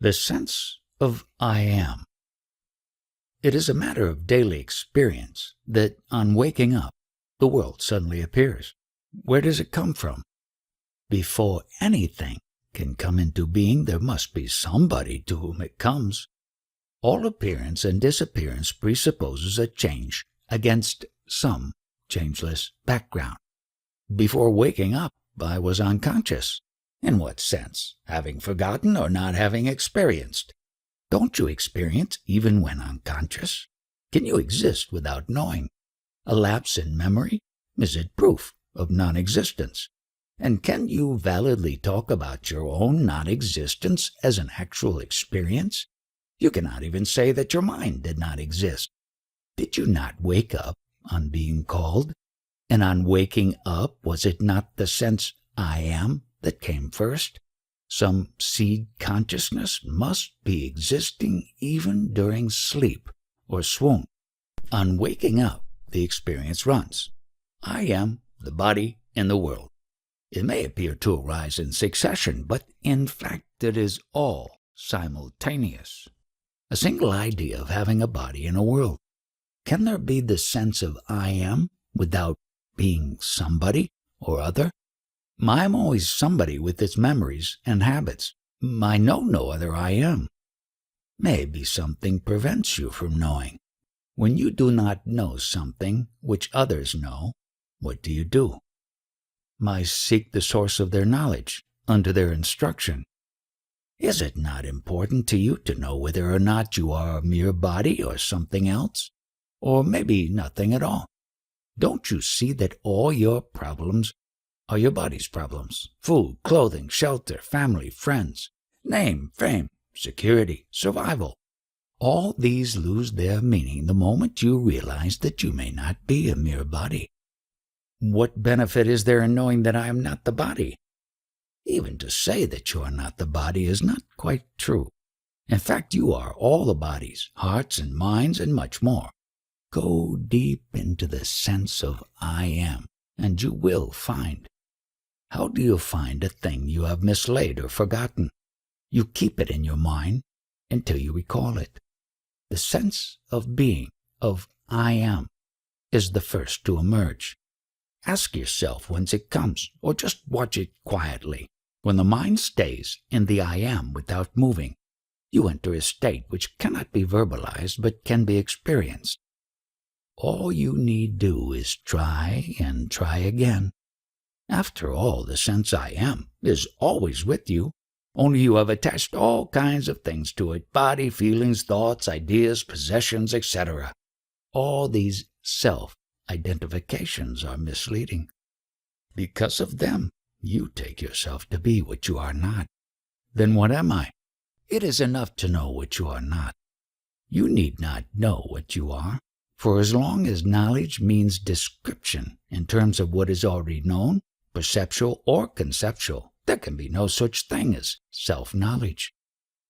The sense of I am. It is a matter of daily experience that on waking up, the world suddenly appears. Where does it come from? Before anything can come into being, there must be somebody to whom it comes. All appearance and disappearance presupposes a change against some changeless background. Before waking up, I was unconscious. In what sense? Having forgotten or not having experienced? Don't you experience even when unconscious? Can you exist without knowing? A lapse in memory? Is it proof of non-existence? And can you validly talk about your own non-existence as an actual experience? You cannot even say that your mind did not exist. Did you not wake up on being called? And on waking up, was it not the sense I am that came first? Some seed consciousness must be existing even during sleep or swoon. On waking up, the experience runs. I am the body in the world. It may appear to arise in succession, but in fact it is all simultaneous. A single idea of having a body in a world. Can there be the sense of I am without being somebody or other? I am always somebody with its memories and habits. I know no other I am. Maybe something prevents you from knowing. When you do not know something which others know, what do? I seek the source of their knowledge under their instruction. Is it not important to you to know whether or not you are a mere body or something else? Or maybe nothing at all? Don't you see that all your problems are your body's problems? Food, clothing, shelter, family, friends, name, fame, security, survival. All these lose their meaning the moment you realize that you may not be a mere body. What benefit is there in knowing that I am not the body? Even to say that you are not the body is not quite true. In fact, you are all the bodies, hearts and minds, and much more. Go deep into the sense of I am, and you will find. How do you find a thing you have mislaid or forgotten? You keep it in your mind until you recall it. The sense of being, of I am, is the first to emerge. Ask yourself whence it comes, or just watch it quietly. When the mind stays in the I am without moving, you enter a state which cannot be verbalized but can be experienced. All you need do is try and try again. After all, the sense I am is always with you, only you have attached all kinds of things to it, body, feelings, thoughts, ideas, possessions, etc. All these self-identifications are misleading. Because of them, you take yourself to be what you are not. Then what am I? It is enough to know what you are not. You need not know what you are, for as long as knowledge means description in terms of what is already known, perceptual or conceptual, there can be no such thing as self-knowledge.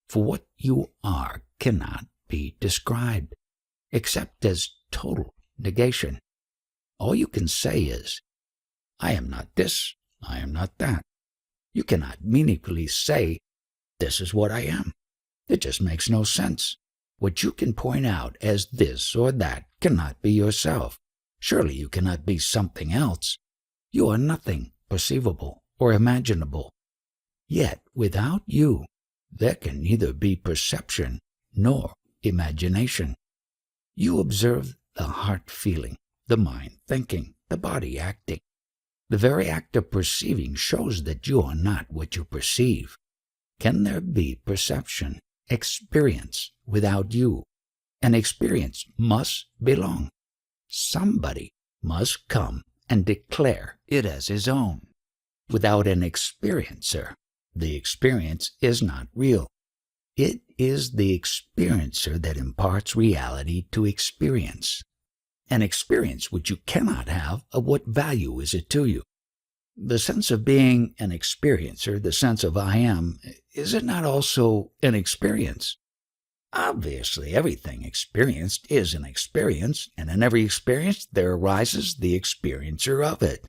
For what you are cannot be described, except as total negation. All you can say is, I am not this, I am not that. You cannot meaningfully say, this is what I am. It just makes no sense. What you can point out as this or that cannot be yourself. Surely you cannot be something else. You are nothing perceivable or imaginable. Yet without you, there can neither be perception nor imagination. You observe the heart feeling, the mind thinking, the body acting. The very act of perceiving shows that you are not what you perceive. Can there be perception, experience, without you? An experience must belong. Somebody must come and declare it as his own. Without an experiencer, the experience is not real. It is the experiencer that imparts reality to experience. An experience which you cannot have, of what value is it to you? The sense of being an experiencer, the sense of I am, is it not also an experience? Obviously, everything experienced is an experience, and in every experience there arises the experiencer of it.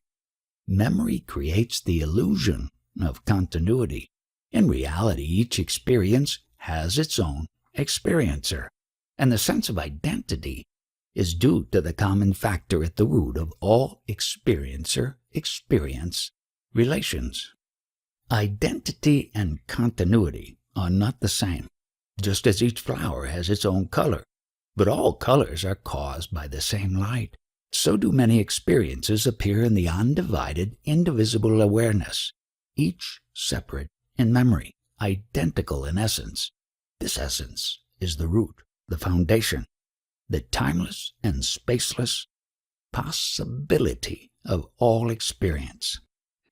Memory creates the illusion of continuity. In reality, each experience has its own experiencer, and the sense of identity is due to the common factor at the root of all experiencer-experience relations. Identity and continuity are not the same, just as each flower has its own color, but all colors are caused by the same light. So do many experiences appear in the undivided, indivisible awareness, each separate in memory, identical in essence. This essence is the root, the foundation, the timeless and spaceless possibility of all experience.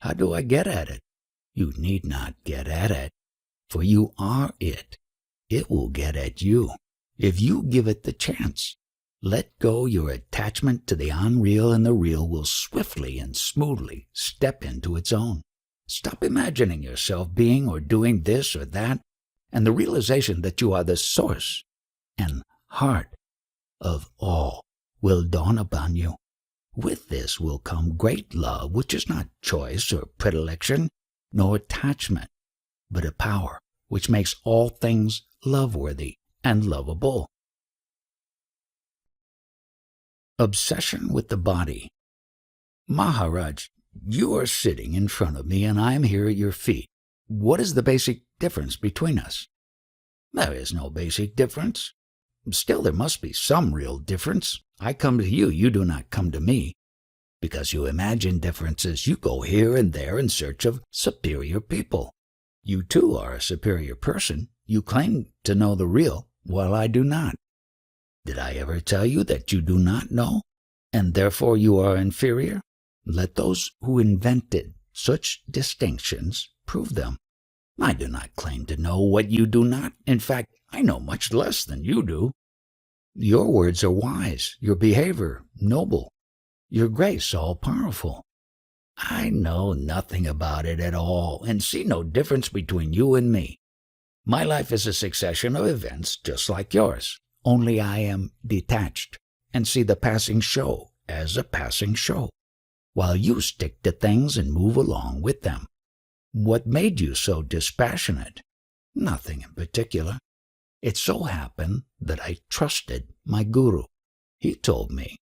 How do I get at it? You need not get at it, for you are it. It will get at you, if you give it the chance. Let go your attachment to the unreal, and the real will swiftly and smoothly step into its own. Stop imagining yourself being or doing this or that, and the realization that you are the source and heart of all will dawn upon you. With this will come great love, which is not choice or predilection, nor attachment, but a power which makes all things love-worthy and lovable. Obsession with the body. Maharaj, you are sitting in front of me and I am here at your feet. What is the basic difference between us? There is no basic difference. Still, there must be some real difference. I come to you, you do not come to me. Because you imagine differences, you go here and there in search of superior people. You too are a superior person. You claim to know the real, while I do not. Did I ever tell you that you do not know, and therefore you are inferior? Let those who invented such distinctions prove them. I do not claim to know what you do not. In fact, I know much less than you do. Your words are wise, your behavior noble, your grace all-powerful. I know nothing about it at all, and see no difference between you and me. My life is a succession of events just like yours, only I am detached, and see the passing show as a passing show, while you stick to things and move along with them. What made you so dispassionate? Nothing in particular. It so happened that I trusted my guru. He told me,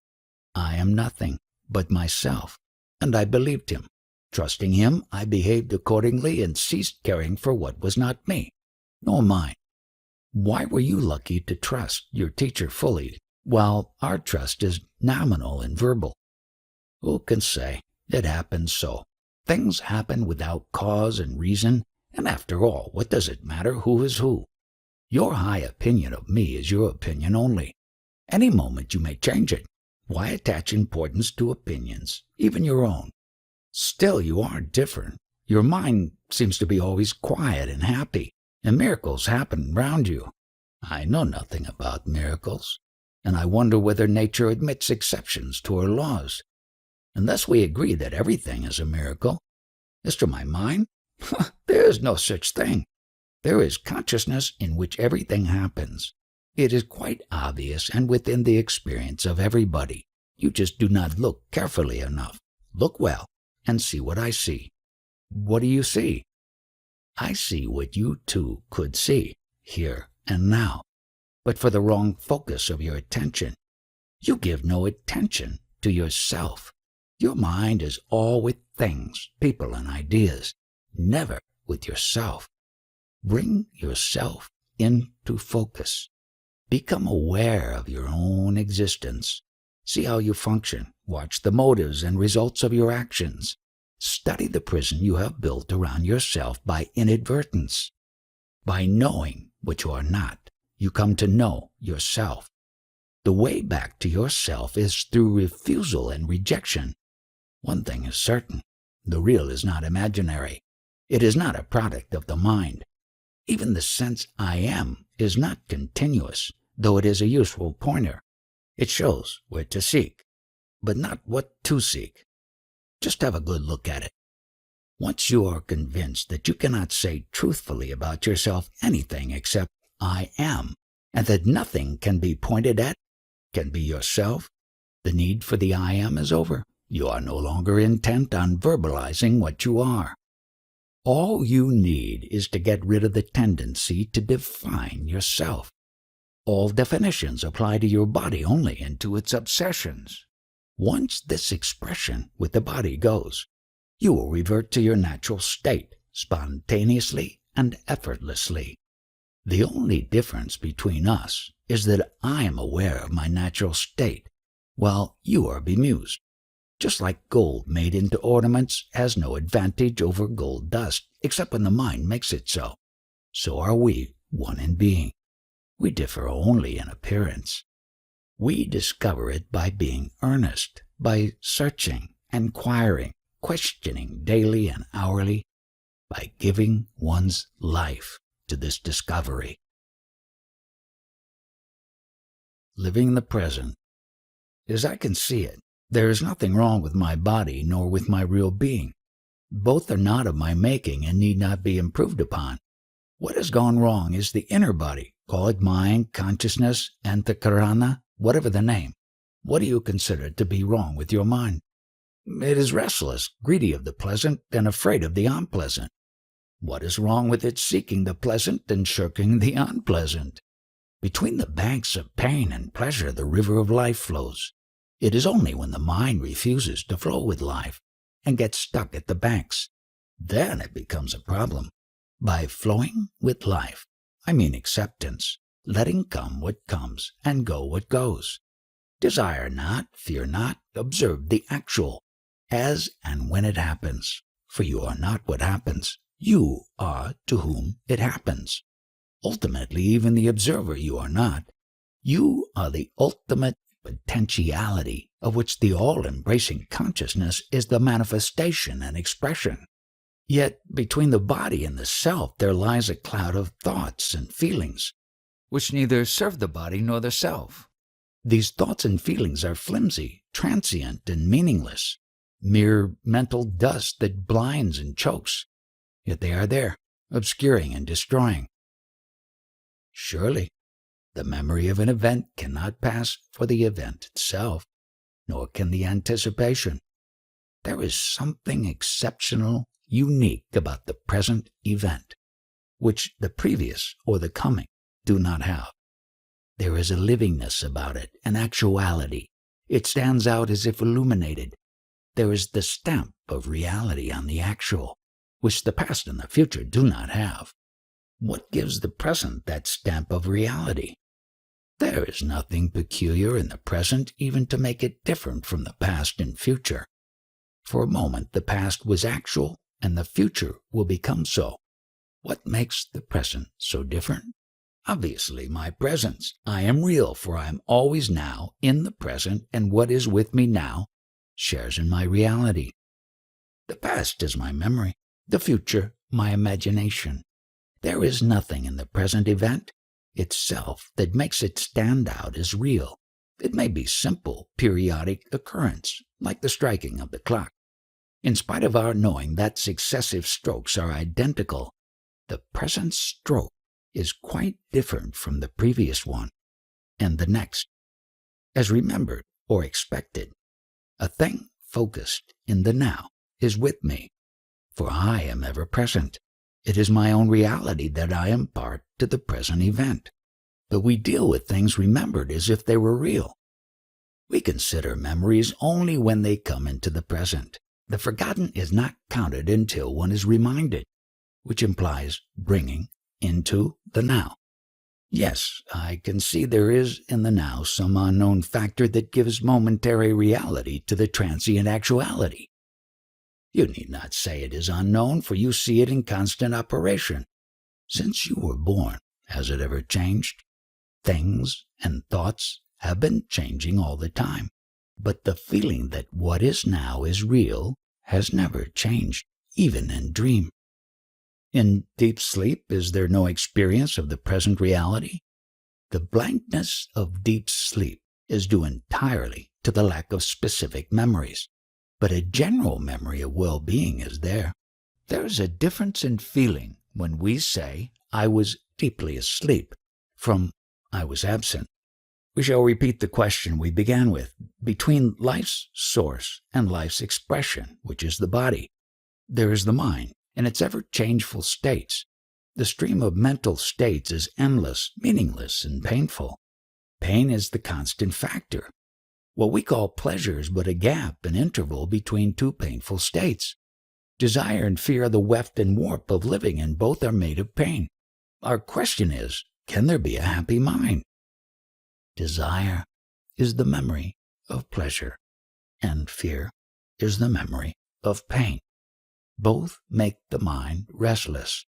I am nothing but myself, and I believed him. Trusting him, I behaved accordingly and ceased caring for what was not me, nor mine. Why were you lucky to trust your teacher fully, while our trust is nominal and verbal? Who can say? It happens so. Things happen without cause and reason, and after all, what does it matter who is who? Your high opinion of me is your opinion only. Any moment you may change it. Why attach importance to opinions, even your own? Still, you are different. Your mind seems to be always quiet and happy, and miracles happen round you. I know nothing about miracles, and I wonder whether nature admits exceptions to her laws. Unless we agree that everything is a miracle. As to my mind, there is no such thing. There is consciousness in which everything happens. It is quite obvious and within the experience of everybody. You just do not look carefully enough. Look well and see what I see. What do you see? I see what you too could see, here and now, but for the wrong focus of your attention. You give no attention to yourself. Your mind is all with things, people, and ideas, never with yourself. Bring yourself into focus. Become aware of your own existence. See how you function. Watch the motives and results of your actions. Study the prison you have built around yourself by inadvertence. By knowing what you are not, you come to know yourself. The way back to yourself is through refusal and rejection. One thing is certain, the real is not imaginary. It is not a product of the mind. Even the sense I am is not continuous, though it is a useful pointer. It shows where to seek, but not what to seek. Just have a good look at it. Once you are convinced that you cannot say truthfully about yourself anything except I am, and that nothing can be pointed at, can be yourself, the need for the I am is over. You are no longer intent on verbalizing what you are. All you need is to get rid of the tendency to define yourself. All definitions apply to your body only and to its obsessions. Once this expression with the body goes, you will revert to your natural state, spontaneously and effortlessly. The only difference between us is that I am aware of my natural state, while you are bemused. Just like gold made into ornaments has no advantage over gold dust, except when the mind makes it so. So are we one in being. We differ only in appearance. We discover it by being earnest, by searching, inquiring, questioning daily and hourly, by giving one's life to this discovery. Living the present. As I can see it, there is nothing wrong with my body nor with my real being. Both are not of my making and need not be improved upon. What has gone wrong is the inner body, call it mind, consciousness, antahkarana, whatever the name. What do you consider to be wrong with your mind? It is restless, greedy of the pleasant, and afraid of the unpleasant. What is wrong with it seeking the pleasant and shirking the unpleasant? Between the banks of pain and pleasure the river of life flows. It is only when the mind refuses to flow with life and gets stuck at the banks, then it becomes a problem. By flowing with life, I mean acceptance, letting come what comes and go what goes. Desire not, fear not, observe the actual, as and when it happens. For you are not what happens, you are to whom it happens. Ultimately, even the observer you are not. You are the ultimate potentiality of which the all-embracing consciousness is the manifestation and expression. Yet between the body and the self there lies a cloud of thoughts and feelings, which neither serve the body nor the self. These thoughts and feelings are flimsy, transient, and meaningless, mere mental dust that blinds and chokes, yet they are there, obscuring and destroying. Surely, the memory of an event cannot pass for the event itself, nor can the anticipation. There is something exceptional, unique about the present event, which the previous or the coming do not have. There is a livingness about it, an actuality. It stands out as if illuminated. There is the stamp of reality on the actual, which the past and the future do not have. What gives the present that stamp of reality? There is nothing peculiar in the present even to make it different from the past and future. For a moment the past was actual, and the future will become so. What makes the present so different? Obviously my presence. I am real, for I am always now in the present, and what is with me now shares in my reality. The past is my memory, the future my imagination. There is nothing in the present event itself that makes it stand out as real. It may be simple, periodic occurrence, like the striking of the clock. In spite of our knowing that successive strokes are identical, the present stroke is quite different from the previous one and the next. As remembered or expected, a thing focused in the now is with me, for I am ever present. It is my own reality that I impart to the present event. But we deal with things remembered as if they were real. We consider memories only when they come into the present. The forgotten is not counted until one is reminded, which implies bringing into the now. Yes, I can see there is in the now some unknown factor that gives momentary reality to the transient actuality. You need not say it is unknown, for you see it in constant operation. Since you were born, has it ever changed? Things and thoughts have been changing all the time, but the feeling that what is now is real has never changed, even in dream. In deep sleep, is there no experience of the present reality? The blankness of deep sleep is due entirely to the lack of specific memories, but a general memory of well-being is there. There is a difference in feeling when we say, I was deeply asleep, from I was absent. We shall repeat the question we began with. Between life's source and life's expression, which is the body, there is the mind, in its ever-changeful states. The stream of mental states is endless, meaningless, and painful. Pain is the constant factor. What we call pleasure is but a gap, an interval between two painful states. Desire and fear are the weft and warp of living, and both are made of pain. Our question is, can there be a happy mind? Desire is the memory of pleasure, and fear is the memory of pain. Both make the mind restless.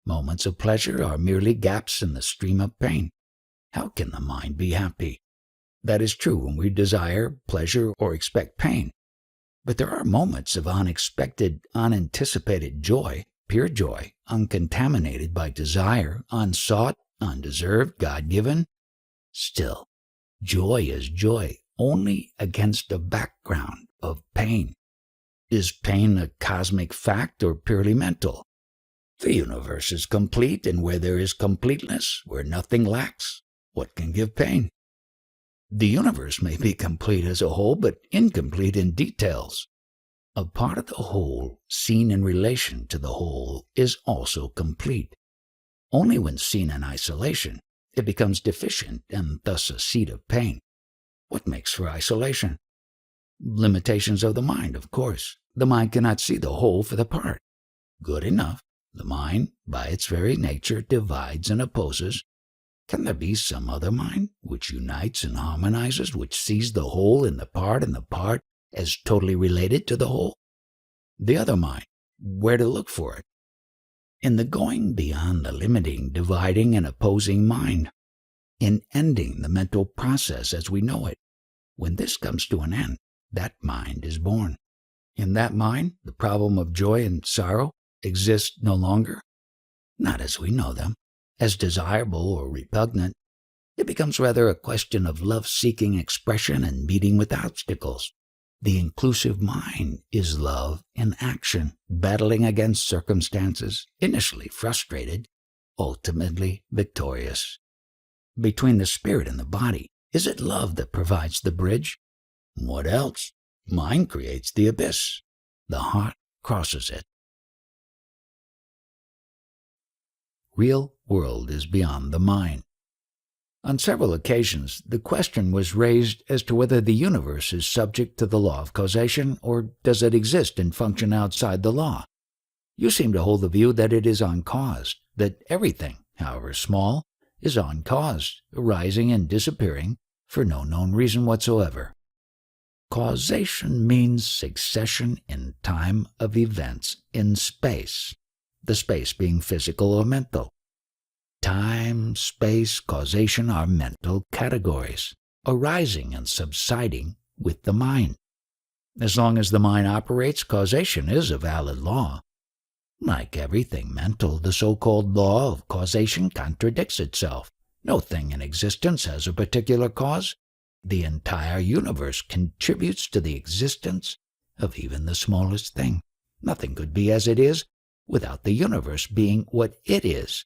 Moments of pleasure are merely gaps in the stream of pain. How can the mind be happy? That is true when we desire pleasure or expect pain. But there are moments of unexpected, unanticipated joy, pure joy, uncontaminated by desire, unsought, undeserved, God-given. Still, joy is joy only against a background of pain. Is pain a cosmic fact or purely mental? The universe is complete, and where there is completeness, where nothing lacks, what can give pain? The universe may be complete as a whole, but incomplete in details. A part of the whole, seen in relation to the whole, is also complete. Only when seen in isolation, it becomes deficient and thus a seat of pain. What makes for isolation? Limitations of the mind, of course. The mind cannot see the whole for the part. Good enough. The mind, by its very nature, divides and opposes. Can there be some other mind which unites and harmonizes, which sees the whole in the part and the part as totally related to the whole? The other mind, where to look for it? In the going beyond the limiting, dividing, and opposing mind. In ending the mental process as we know it. When this comes to an end, that mind is born. In that mind, the problem of joy and sorrow exists no longer. Not as we know them, as desirable or repugnant. It becomes rather a question of love-seeking expression and meeting with obstacles. The inclusive mind is love in action, battling against circumstances, initially frustrated, ultimately victorious. Between the spirit and the body, is it love that provides the bridge? What else? Mind creates the abyss. The heart crosses it. Real world is beyond the mind. On several occasions, the question was raised as to whether the universe is subject to the law of causation, or does it exist and function outside the law? You seem to hold the view that it is uncaused, that everything, however small, is uncaused, arising and disappearing for no known reason whatsoever. Causation means succession in time of events in space, the space being physical or mental. Time, space, causation are mental categories, arising and subsiding with the mind. As long as the mind operates, causation is a valid law. Like everything mental, the so-called law of causation contradicts itself. No thing in existence has a particular cause. The entire universe contributes to the existence of even the smallest thing. Nothing could be as it is without the universe being what it is.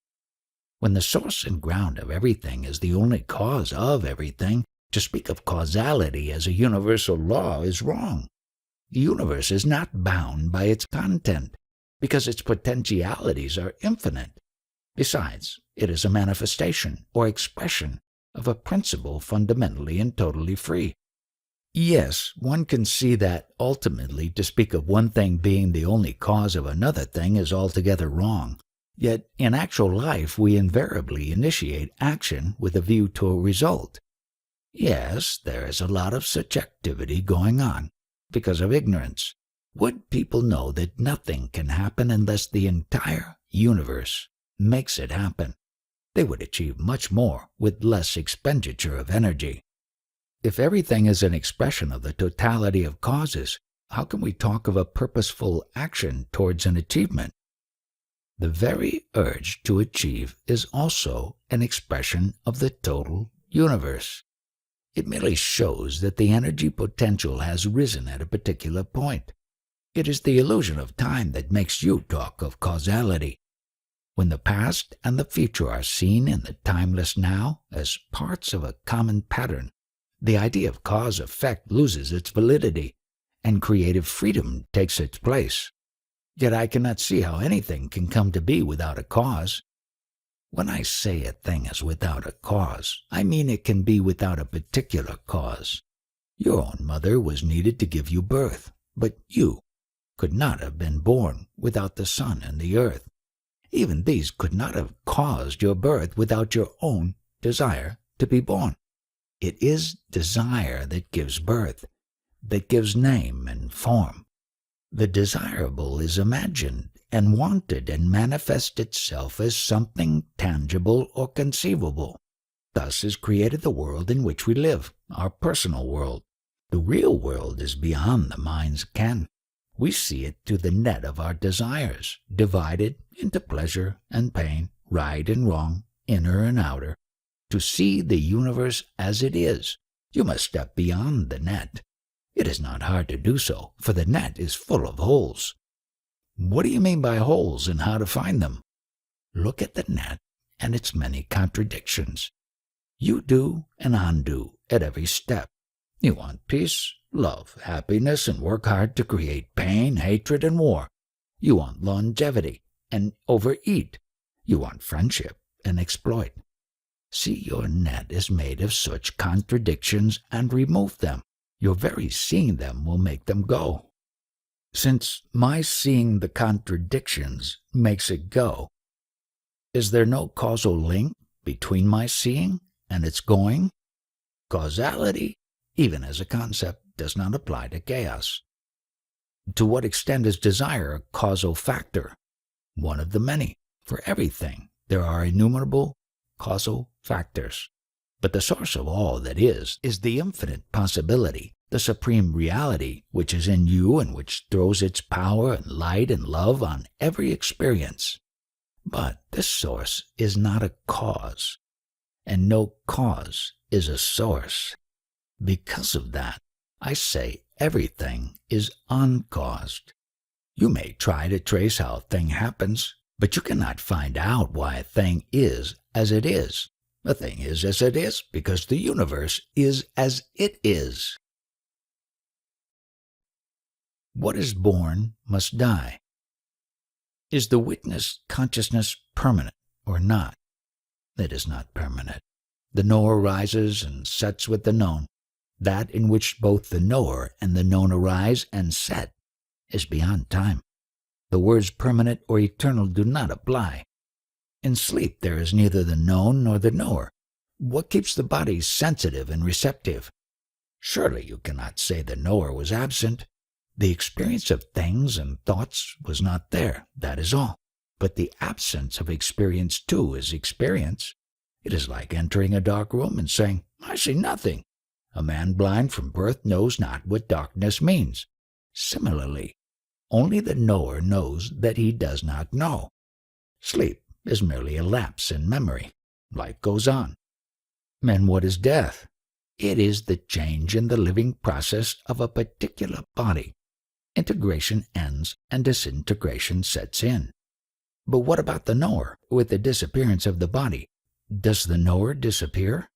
When the source and ground of everything is the only cause of everything, to speak of causality as a universal law is wrong. The universe is not bound by its content, because its potentialities are infinite. Besides, it is a manifestation or expression of a principle fundamentally and totally free. Yes, one can see that ultimately to speak of one thing being the only cause of another thing is altogether wrong. Yet in actual life we invariably initiate action with a view to a result. Yes, there is a lot of such activity going on because of ignorance. Would people know that nothing can happen unless the entire universe makes it happen? They would achieve much more with less expenditure of energy. If everything is an expression of the totality of causes, how can we talk of a purposeful action towards an achievement? The very urge to achieve is also an expression of the total universe. It merely shows that the energy potential has risen at a particular point. It is the illusion of time that makes you talk of causality. When the past and the future are seen in the timeless now as parts of a common pattern, the idea of cause-effect loses its validity, and creative freedom takes its place. Yet I cannot see how anything can come to be without a cause. When I say a thing is without a cause, I mean it can be without a particular cause. Your own mother was needed to give you birth, but you could not have been born without the sun and the earth. Even these could not have caused your birth without your own desire to be born. It is desire that gives birth, that gives name and form. The desirable is imagined and wanted and manifests itself as something tangible or conceivable. Thus is created the world in which we live, our personal world. The real world is beyond the mind's ken. We see it through the net of our desires, divided into pleasure and pain, right and wrong, inner and outer. To see the universe as it is, you must step beyond the net. It is not hard to do so, for the net is full of holes. What do you mean by holes and how to find them? Look at the net and its many contradictions. You do and undo at every step. You want peace, love, happiness, and work hard to create pain, hatred, and war. You want longevity and overeat. You want friendship and exploit. See, your net is made of such contradictions and remove them. Your very seeing them will make them go. Since my seeing the contradictions makes it go, is there no causal link between my seeing and its going? Causality, even as a concept, does not apply to chaos. To what extent is desire a causal factor? One of the many. For everything, there are innumerable causal factors. But the source of all that is the infinite possibility, the supreme reality which is in you and which throws its power and light and love on every experience. But this source is not a cause, and no cause is a source. Because of that, I say everything is uncaused. You may try to trace how a thing happens, but you cannot find out why a thing is as it is. A thing is as it is because the universe is as it is. What is born must die. Is the witness consciousness permanent or not? It is not permanent. The knower rises and sets with the known. That in which both the knower and the known arise and set is beyond time. The words permanent or eternal do not apply. In sleep there is neither the known nor the knower. What keeps the body sensitive and receptive? Surely you cannot say the knower was absent. The experience of things and thoughts was not there, that is all. But the absence of experience too is experience. It is like entering a dark room and saying, "I see nothing." A man blind from birth knows not what darkness means. Similarly, only the knower knows that he does not know. Sleep is merely a lapse in memory. Life goes on. And what is death? It is the change in the living process of a particular body. Integration ends and disintegration sets in. But what about the knower with the disappearance of the body? Does the knower disappear?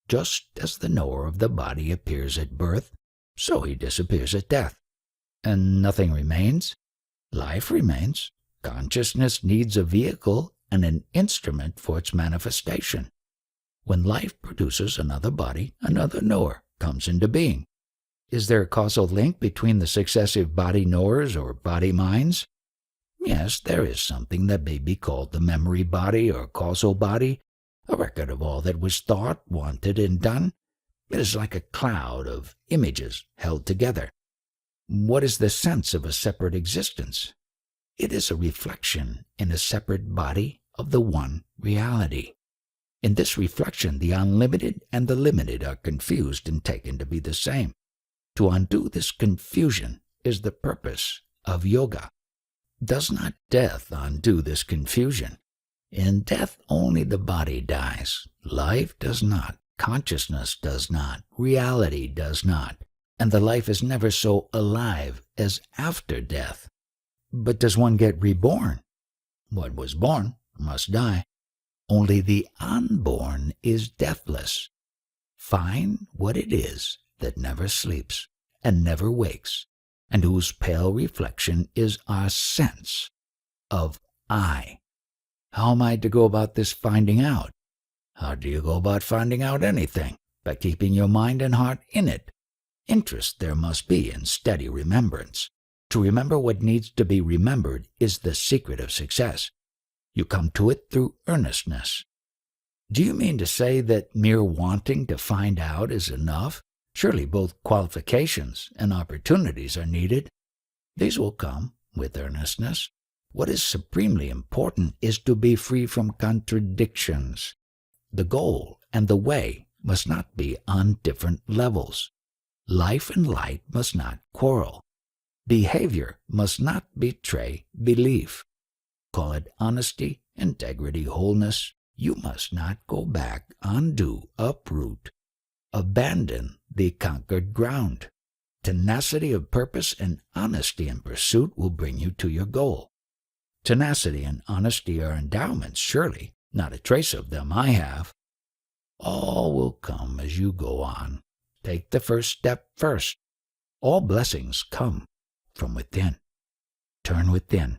Just as the knower of the body appears at birth, so he disappears at death. And nothing remains? Life remains. Consciousness needs a vehicle and an instrument for its manifestation. When life produces another body, another knower comes into being. Is there a causal link between the successive body knowers or body minds? Yes, there is something that may be called the memory body or causal body, a record of all that was thought, wanted, and done. It is like a cloud of images held together. What is the sense of a separate existence? It is a reflection in a separate body of the one reality. In this reflection, the unlimited and the limited are confused and taken to be the same. To undo this confusion is the purpose of yoga. Does not death undo this confusion? In death only the body dies. Life does not. Consciousness does not. Reality does not. And the life is never so alive as after death. But does one get reborn? What was born must die. Only the unborn is deathless. Find what it is that never sleeps and never wakes, and whose pale reflection is our sense of I. How am I to go about this finding out? How do you go about finding out anything? By keeping your mind and heart in it. Interest there must be in steady remembrance. To remember what needs to be remembered is the secret of success. You come to it through earnestness. Do you mean to say that mere wanting to find out is enough? Surely both qualifications and opportunities are needed. These will come with earnestness. What is supremely important is to be free from contradictions. The goal and the way must not be on different levels. Life and light must not quarrel. Behavior must not betray belief. Call it honesty, integrity, wholeness. You must not go back, undo, uproot, abandon the conquered ground. Tenacity of purpose and honesty in pursuit will bring you to your goal. Tenacity and honesty are endowments, surely. Not a trace of them I have. All will come as you go on. Take the first step first. All blessings come from within. Turn within.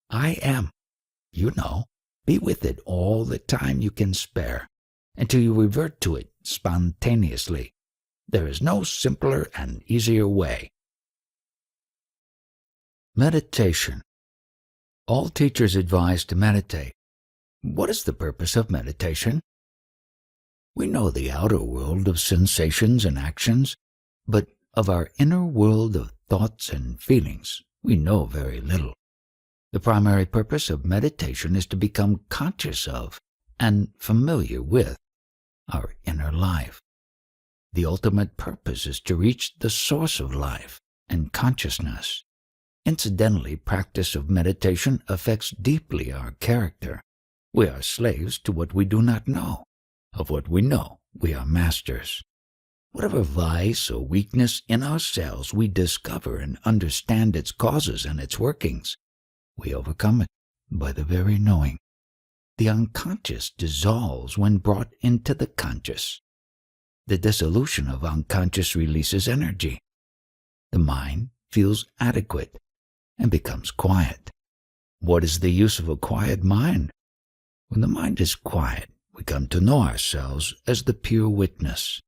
I am. You know. Be with it all the time you can spare, until you revert to it spontaneously. There is no simpler and easier way. Meditation. All teachers advise to meditate. What is the purpose of meditation? We know the outer world of sensations and actions, but of our inner world of thoughts and feelings we know very little. The primary purpose of meditation is to become conscious of and familiar with our inner life. The ultimate purpose is to reach the source of life and consciousness. Incidentally, practice of meditation affects deeply our character. We are slaves to what we do not know. Of what we know, we are masters. Whatever vice or weakness in ourselves we discover and understand its causes and its workings, we overcome it by the very knowing. The unconscious dissolves when brought into the conscious. The dissolution of unconscious releases energy. The mind feels adequate and becomes quiet. What is the use of a quiet mind? When the mind is quiet, we come to know ourselves as the pure witness.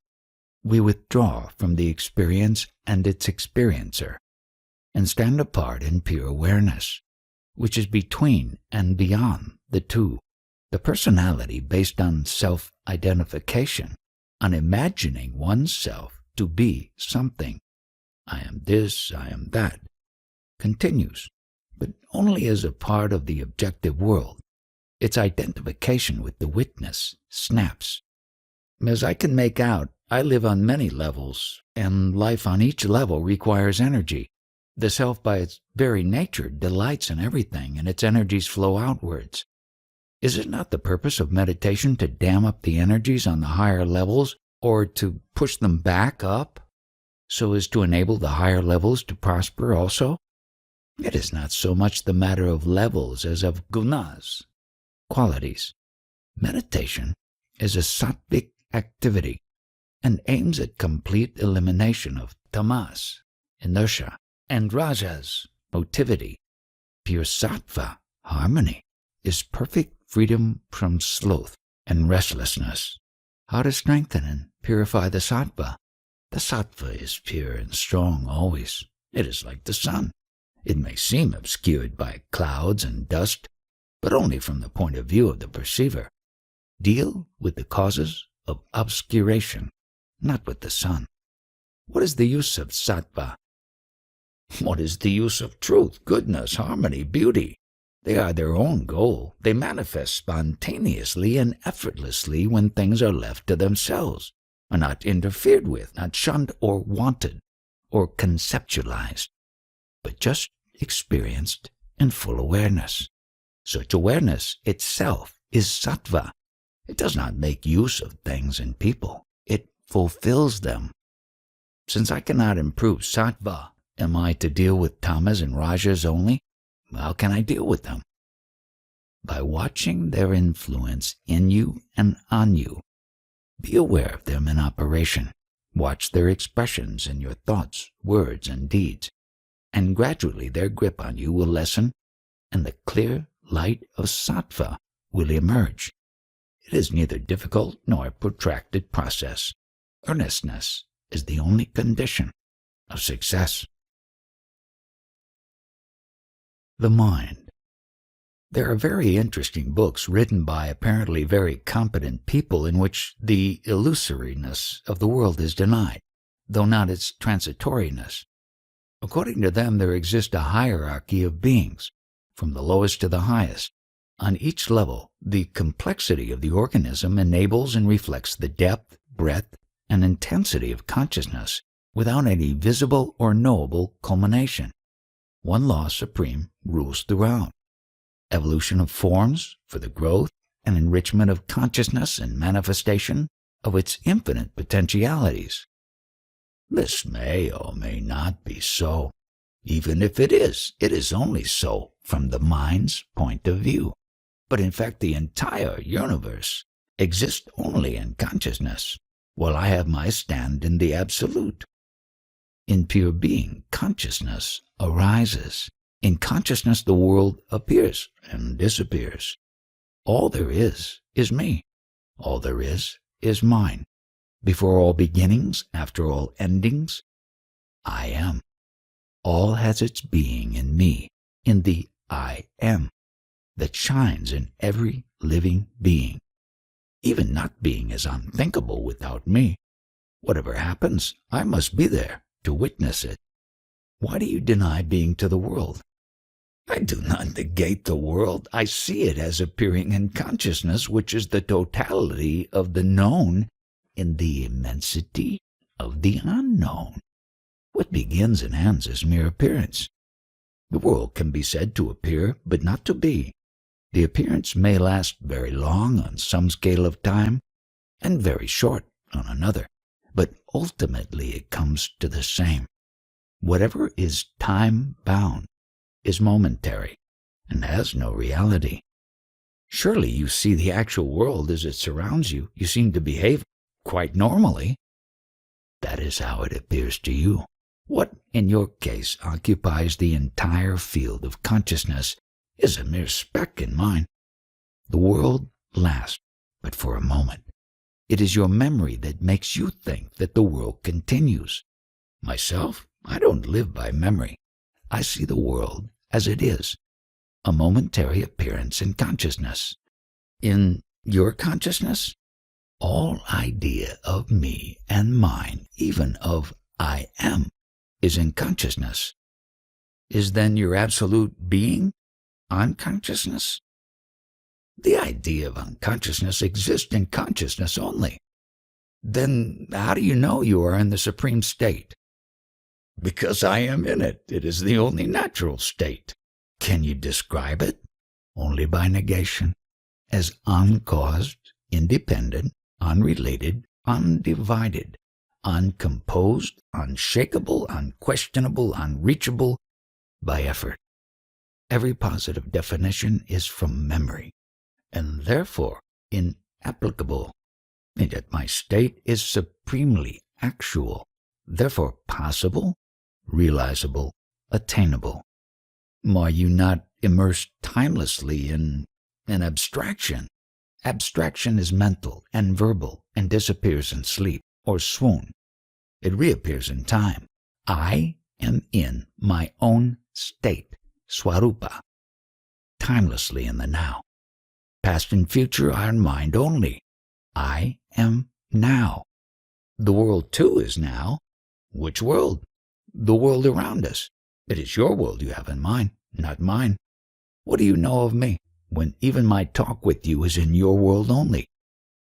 We withdraw from the experience and its experiencer, and stand apart in pure awareness, which is between and beyond the two. The personality based on self-identification, on imagining oneself to be something. I am this, I am that, continues, but only as a part of the objective world. Its identification with the witness snaps. As I can make out, I live on many levels, and life on each level requires energy. The self by its very nature delights in everything, and its energies flow outwards. Is it not the purpose of meditation to dam up the energies on the higher levels, or to push them back up, so as to enable the higher levels to prosper also? It is not so much the matter of levels as of gunas, qualities. Meditation is a sattvic activity and aims at complete elimination of tamas, inertia, and rajas, motivity. Pure sattva, harmony, is perfect freedom from sloth and restlessness. How to strengthen and purify the sattva? The sattva is pure and strong always. It is like the sun. It may seem obscured by clouds and dust, but only from the point of view of the perceiver. Deal with the causes of obscuration, not with the sun. What is the use of sattva? What is the use of truth, goodness, harmony, beauty? They are their own goal. They manifest spontaneously and effortlessly when things are left to themselves, are not interfered with, not shunned or wanted, or conceptualized, but just experienced in full awareness. Such awareness itself is sattva. It does not make use of things and people. It fulfills them. Since I cannot improve sattva, am I to deal with tamas and rajas only? How can I deal with them? By watching their influence in you and on you. Be aware of them in operation. Watch their expressions in your thoughts, words, and deeds. and gradually their grip on you will lessen, and the clear light of sattva will emerge. It is neither difficult nor a protracted process. Earnestness is the only condition of success. The mind. There are very interesting books written by apparently very competent people in which the illusoriness of the world is denied, though not its transitoriness. According to them, there exists a hierarchy of beings, from the lowest to the highest. On each level, the complexity of the organism enables and reflects the depth, breadth, and intensity of consciousness without any visible or knowable culmination. One law supreme rules throughout. Evolution of forms for the growth and enrichment of consciousness and manifestation of its infinite potentialities. This may or may not be so. Even if it is only so from the mind's point of view. But in fact, the entire universe exists only in consciousness, while I have my stand in the Absolute. In pure being, consciousness arises. In consciousness, the world appears and disappears. All there is me. All there is mine. Before all beginnings, after all endings, I am. All has its being in me, in the I am, that shines in every living being. Even not being is unthinkable without me. Whatever happens, I must be there to witness it. Why do you deny being to the world? I do not negate the world. I see it as appearing in consciousness, which is the totality of the known in the immensity of the unknown. What begins and ends is mere appearance. The world can be said to appear, but not to be. The appearance may last very long on some scale of time, and very short on another, but ultimately it comes to the same. Whatever is time-bound is momentary and has no reality. Surely you see the actual world as it surrounds you. You seem to behave quite normally. That is how it appears to you. What, in your case, occupies the entire field of consciousness is a mere speck in mine. The world lasts but for a moment. It is your memory that makes you think that the world continues. Myself, I don't live by memory. I see the world as it is, a momentary appearance in consciousness. In your consciousness, all idea of me and mine, even of I am, is in consciousness. Is then your absolute being unconsciousness? The idea of unconsciousness exists in consciousness only. Then how do you know you are in the supreme state? Because I am in it. It is the only natural state. Can you describe it? Only by negation, as uncaused, independent, unrelated, undivided, uncomposed, unshakable, unquestionable, unreachable by effort. Every positive definition is from memory, and therefore inapplicable. And yet my state is supremely actual, therefore possible, realizable, attainable. Are you not immersed timelessly in an abstraction? Abstraction is mental and verbal and disappears in sleep or swoon. It reappears in time. I am in my own state, swarupa, timelessly in the now. Past and future are in mind only. I am now. The world too is now. Which world? The world around us. It is your world you have in mind, not mine. What do you know of me, when even my talk with you is in your world only?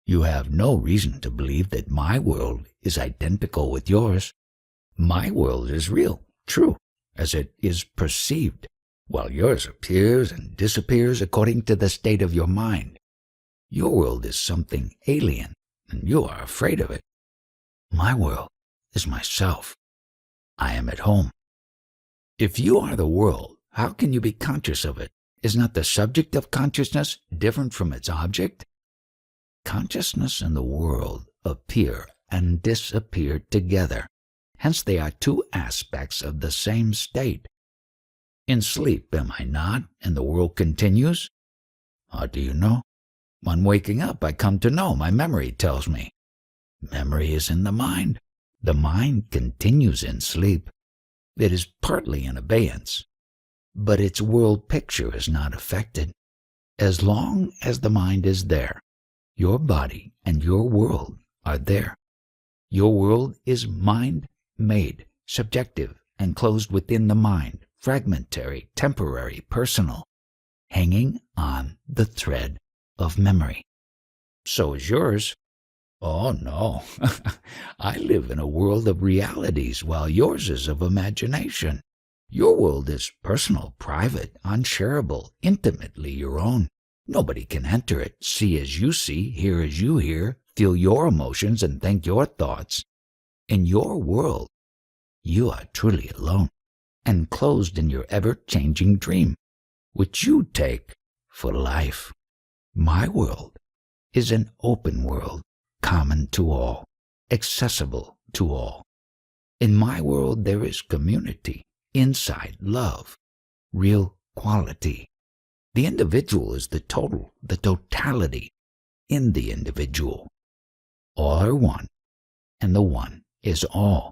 You have no reason to believe that my world is identical with yours. My world is real, true, as it is perceived, while yours appears and disappears according to the state of your mind. Your world is something alien, and you are afraid of it. My world is myself. I am at home. If you are the world, how can you be conscious of it? Is not the subject of consciousness different from its object? Consciousness and the world appear and disappear together. Hence they are two aspects of the same state. In sleep, am I not, and the world continues? How do you know? On waking up, I come to know. My memory tells me. Memory is in the mind. The mind continues in sleep. It is partly in abeyance, but its world picture is not affected. As long as the mind is there, your body and your world are there. Your world is mind-made, subjective, and closed within the mind, fragmentary, temporary, personal, hanging on the thread of memory. So is yours. Oh, no. I live in a world of realities while yours is of imagination. Your world is personal, private, unshareable, intimately your own. Nobody can enter it, see as you see, hear as you hear, feel your emotions, and think your thoughts. In your world, you are truly alone, enclosed in your ever-changing dream, which you take for life. My world is an open world, common to all, accessible to all. In my world there is community, insight, love, real quality. The individual is the total, the totality in the individual. All are one, and the one is all.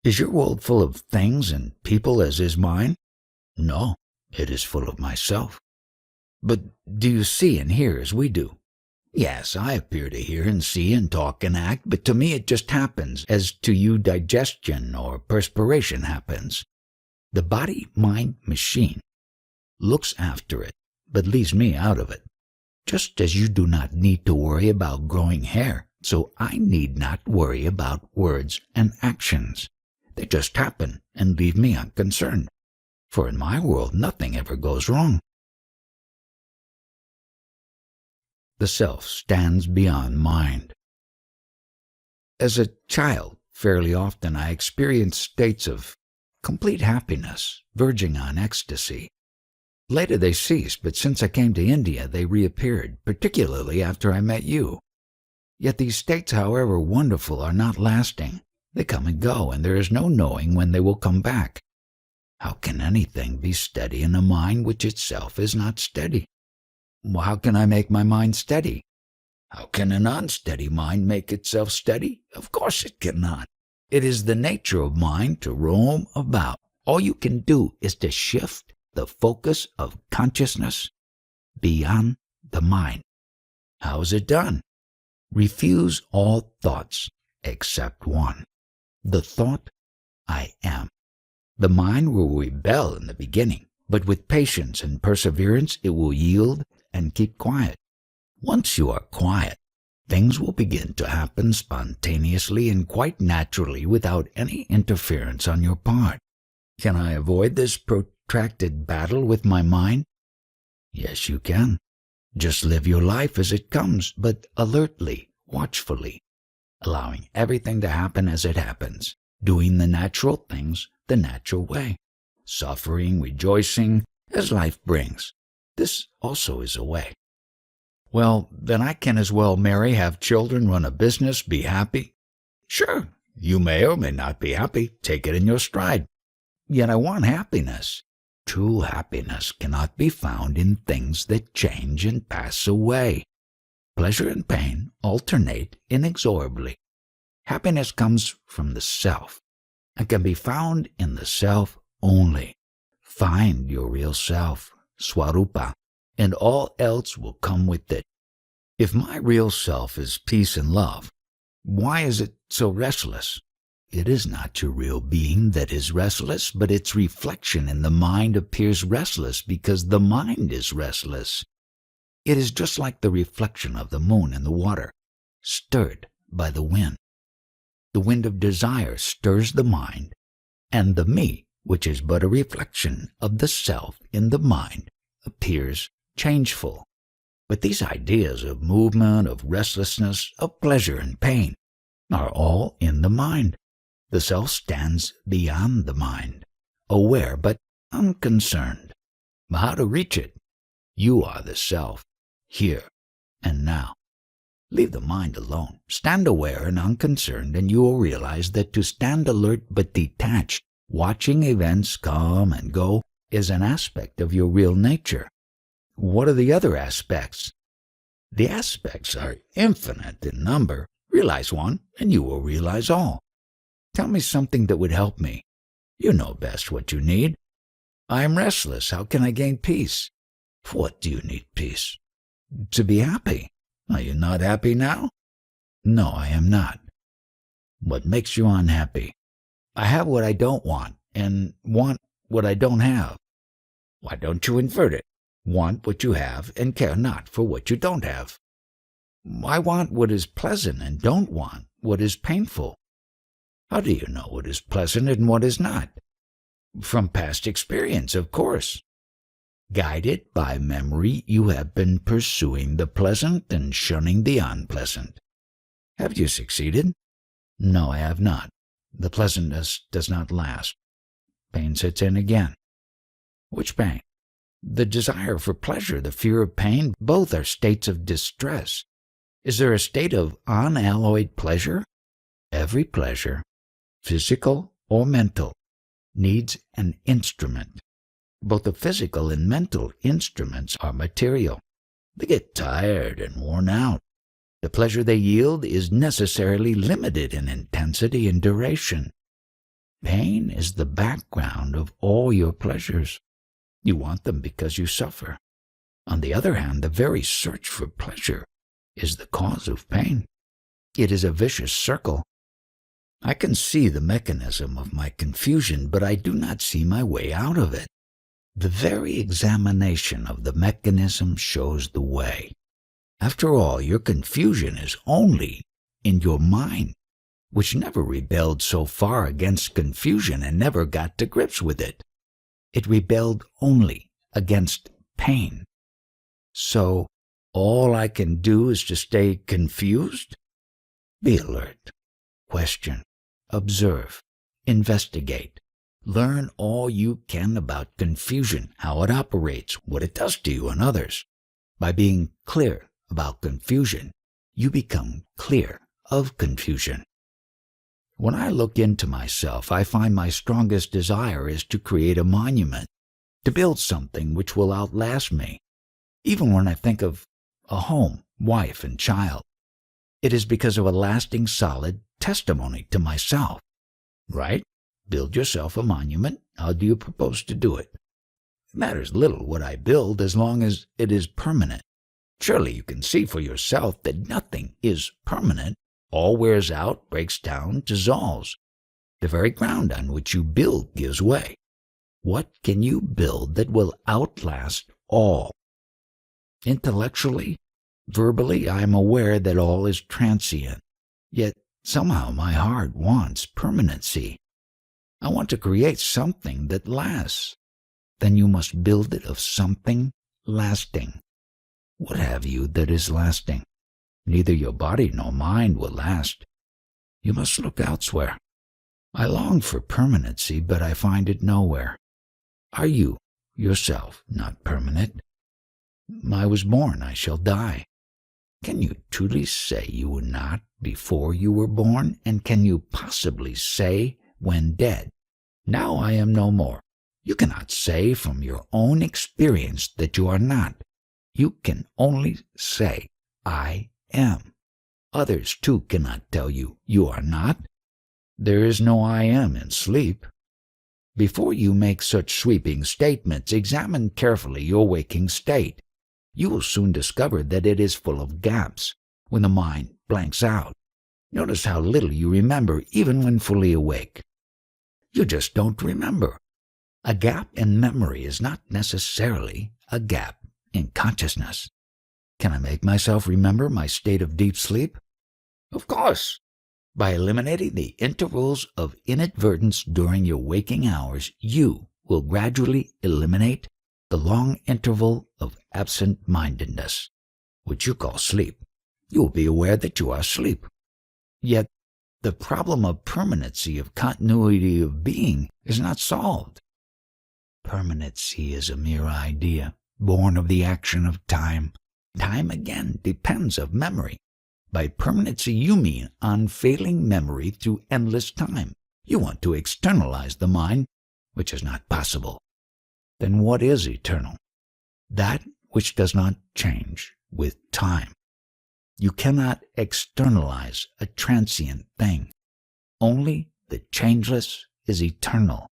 Is your world full of things and people as is mine? No, it is full of myself. But do you see and hear as we do? Yes, I appear to hear and see and talk and act, but to me it just happens, as to you digestion or perspiration happens. The body-mind machine looks after it, but leaves me out of it. Just as you do not need to worry about growing hair, so I need not worry about words and actions. They just happen and leave me unconcerned. For in my world nothing ever goes wrong. The self stands beyond mind. As a child, fairly often I experienced states of complete happiness, verging on ecstasy. Later they ceased, but since I came to India they reappeared, particularly after I met you. Yet these states, however wonderful, are not lasting. They come and go, and there is no knowing when they will come back. How can anything be steady in a mind which itself is not steady? How can I make my mind steady? How can an unsteady mind make itself steady? Of course it cannot. It is the nature of mind to roam about. All you can do is to shift the focus of consciousness beyond the mind. How is it done? Refuse all thoughts except one. The thought, I am. The mind will rebel in the beginning, but with patience and perseverance it will yield and keep quiet. Once you are quiet, things will begin to happen spontaneously and quite naturally without any interference on your part. Can I avoid this protracted battle with my mind? Yes, you can. Just live your life as it comes, but alertly, watchfully, allowing everything to happen as it happens, doing the natural things the natural way, suffering, rejoicing, as life brings. This also is a way. Well, then I can as well marry, have children, run a business, be happy. Sure, you may or may not be happy. Take it in your stride. Yet I want happiness. True happiness cannot be found in things that change and pass away. Pleasure and pain alternate inexorably. Happiness comes from the self and can be found in the self only. Find your real self, Swarupa, and all else will come with it. If my real self is peace and love, why is it so restless? It is not your real being that is restless, but its reflection in the mind appears restless because the mind is restless. It is just like the reflection of the moon in the water, stirred by the wind. The wind of desire stirs the mind, and the me, which is but a reflection of the self in the mind, appears changeful. But these ideas of movement, of restlessness, of pleasure and pain are all in the mind. The self stands beyond the mind, aware but unconcerned. How to reach it? You are the self, here and now. Leave the mind alone. Stand aware and unconcerned, and you will realize that to stand alert but detached, watching events come and go, is an aspect of your real nature. What are the other aspects? The aspects are infinite in number. Realize one, and you will realize all. Tell me something that would help me. You know best what you need. I am restless. How can I gain peace? For what do you need peace? To be happy. Are you not happy now? No, I am not. What makes you unhappy? I have what I don't want, and want what I don't have. Why don't you invert it? Want what you have, and care not for what you don't have. I want what is pleasant, and don't want what is painful. How do you know what is pleasant and what is not? From past experience, of course. Guided by memory, you have been pursuing the pleasant and shunning the unpleasant. Have you succeeded? No, I have not. The pleasantness does not last. Pain sets in again. Which pain? The desire for pleasure, the fear of pain, both are states of distress. Is there a state of unalloyed pleasure? Every pleasure, physical or mental, needs an instrument. Both the physical and mental instruments are material. They get tired and worn out. The pleasure they yield is necessarily limited in intensity and duration. Pain is the background of all your pleasures. You want them because you suffer. On the other hand, the very search for pleasure is the cause of pain. It is a vicious circle. I can see the mechanism of my confusion, but I do not see my way out of it. The very examination of the mechanism shows the way. After all, your confusion is only in your mind, which never rebelled so far against confusion and never got to grips with it. It rebelled only against pain. So, all I can do is to stay confused? Be alert. Question. Observe. Investigate. Learn all you can about confusion, how it operates, what it does to you and others. By being clear about confusion, you become clear of confusion. When I look into myself, I find my strongest desire is to create a monument, to build something which will outlast me. Even when I think of a home, wife, and child, it is because of a lasting, solid testimony to myself. Right? Build yourself a monument. How do you propose to do it? It matters little what I build as long as it is permanent. Surely you can see for yourself that nothing is permanent. All wears out, breaks down, dissolves. The very ground on which you build gives way. What can you build that will outlast all? Intellectually, verbally, I am aware that all is transient. Yet somehow my heart wants permanency. I want to create something that lasts. Then you must build it of something lasting. What have you that is lasting? Neither your body nor mind will last. You must look elsewhere. I long for permanency, but I find it nowhere. Are you, yourself, not permanent? I was born, I shall die. Can you truly say you were not before you were born? And can you possibly say when dead, now I am no more? You cannot say from your own experience that you are not. You can only say, I am. Others too cannot tell you, you are not. There is no I am in sleep. Before you make such sweeping statements, examine carefully your waking state. You will soon discover that it is full of gaps, when the mind blanks out. Notice how little you remember even when fully awake. You just don't remember. A gap in memory is not necessarily a gap in consciousness. Can I make myself remember my state of deep sleep? Of course. By eliminating the intervals of inadvertence during your waking hours, you will gradually eliminate the long interval of absent-mindedness, which you call sleep. You will be aware that you are asleep. Yet, the problem of permanency, of continuity of being, is not solved. Permanency is a mere idea, born of the action of time. Time, again, depends of memory. By permanency, you mean unfailing memory through endless time. You want to externalize the mind, which is not possible. Then what is eternal? That which does not change with time. You cannot externalize a transient thing. Only the changeless is eternal.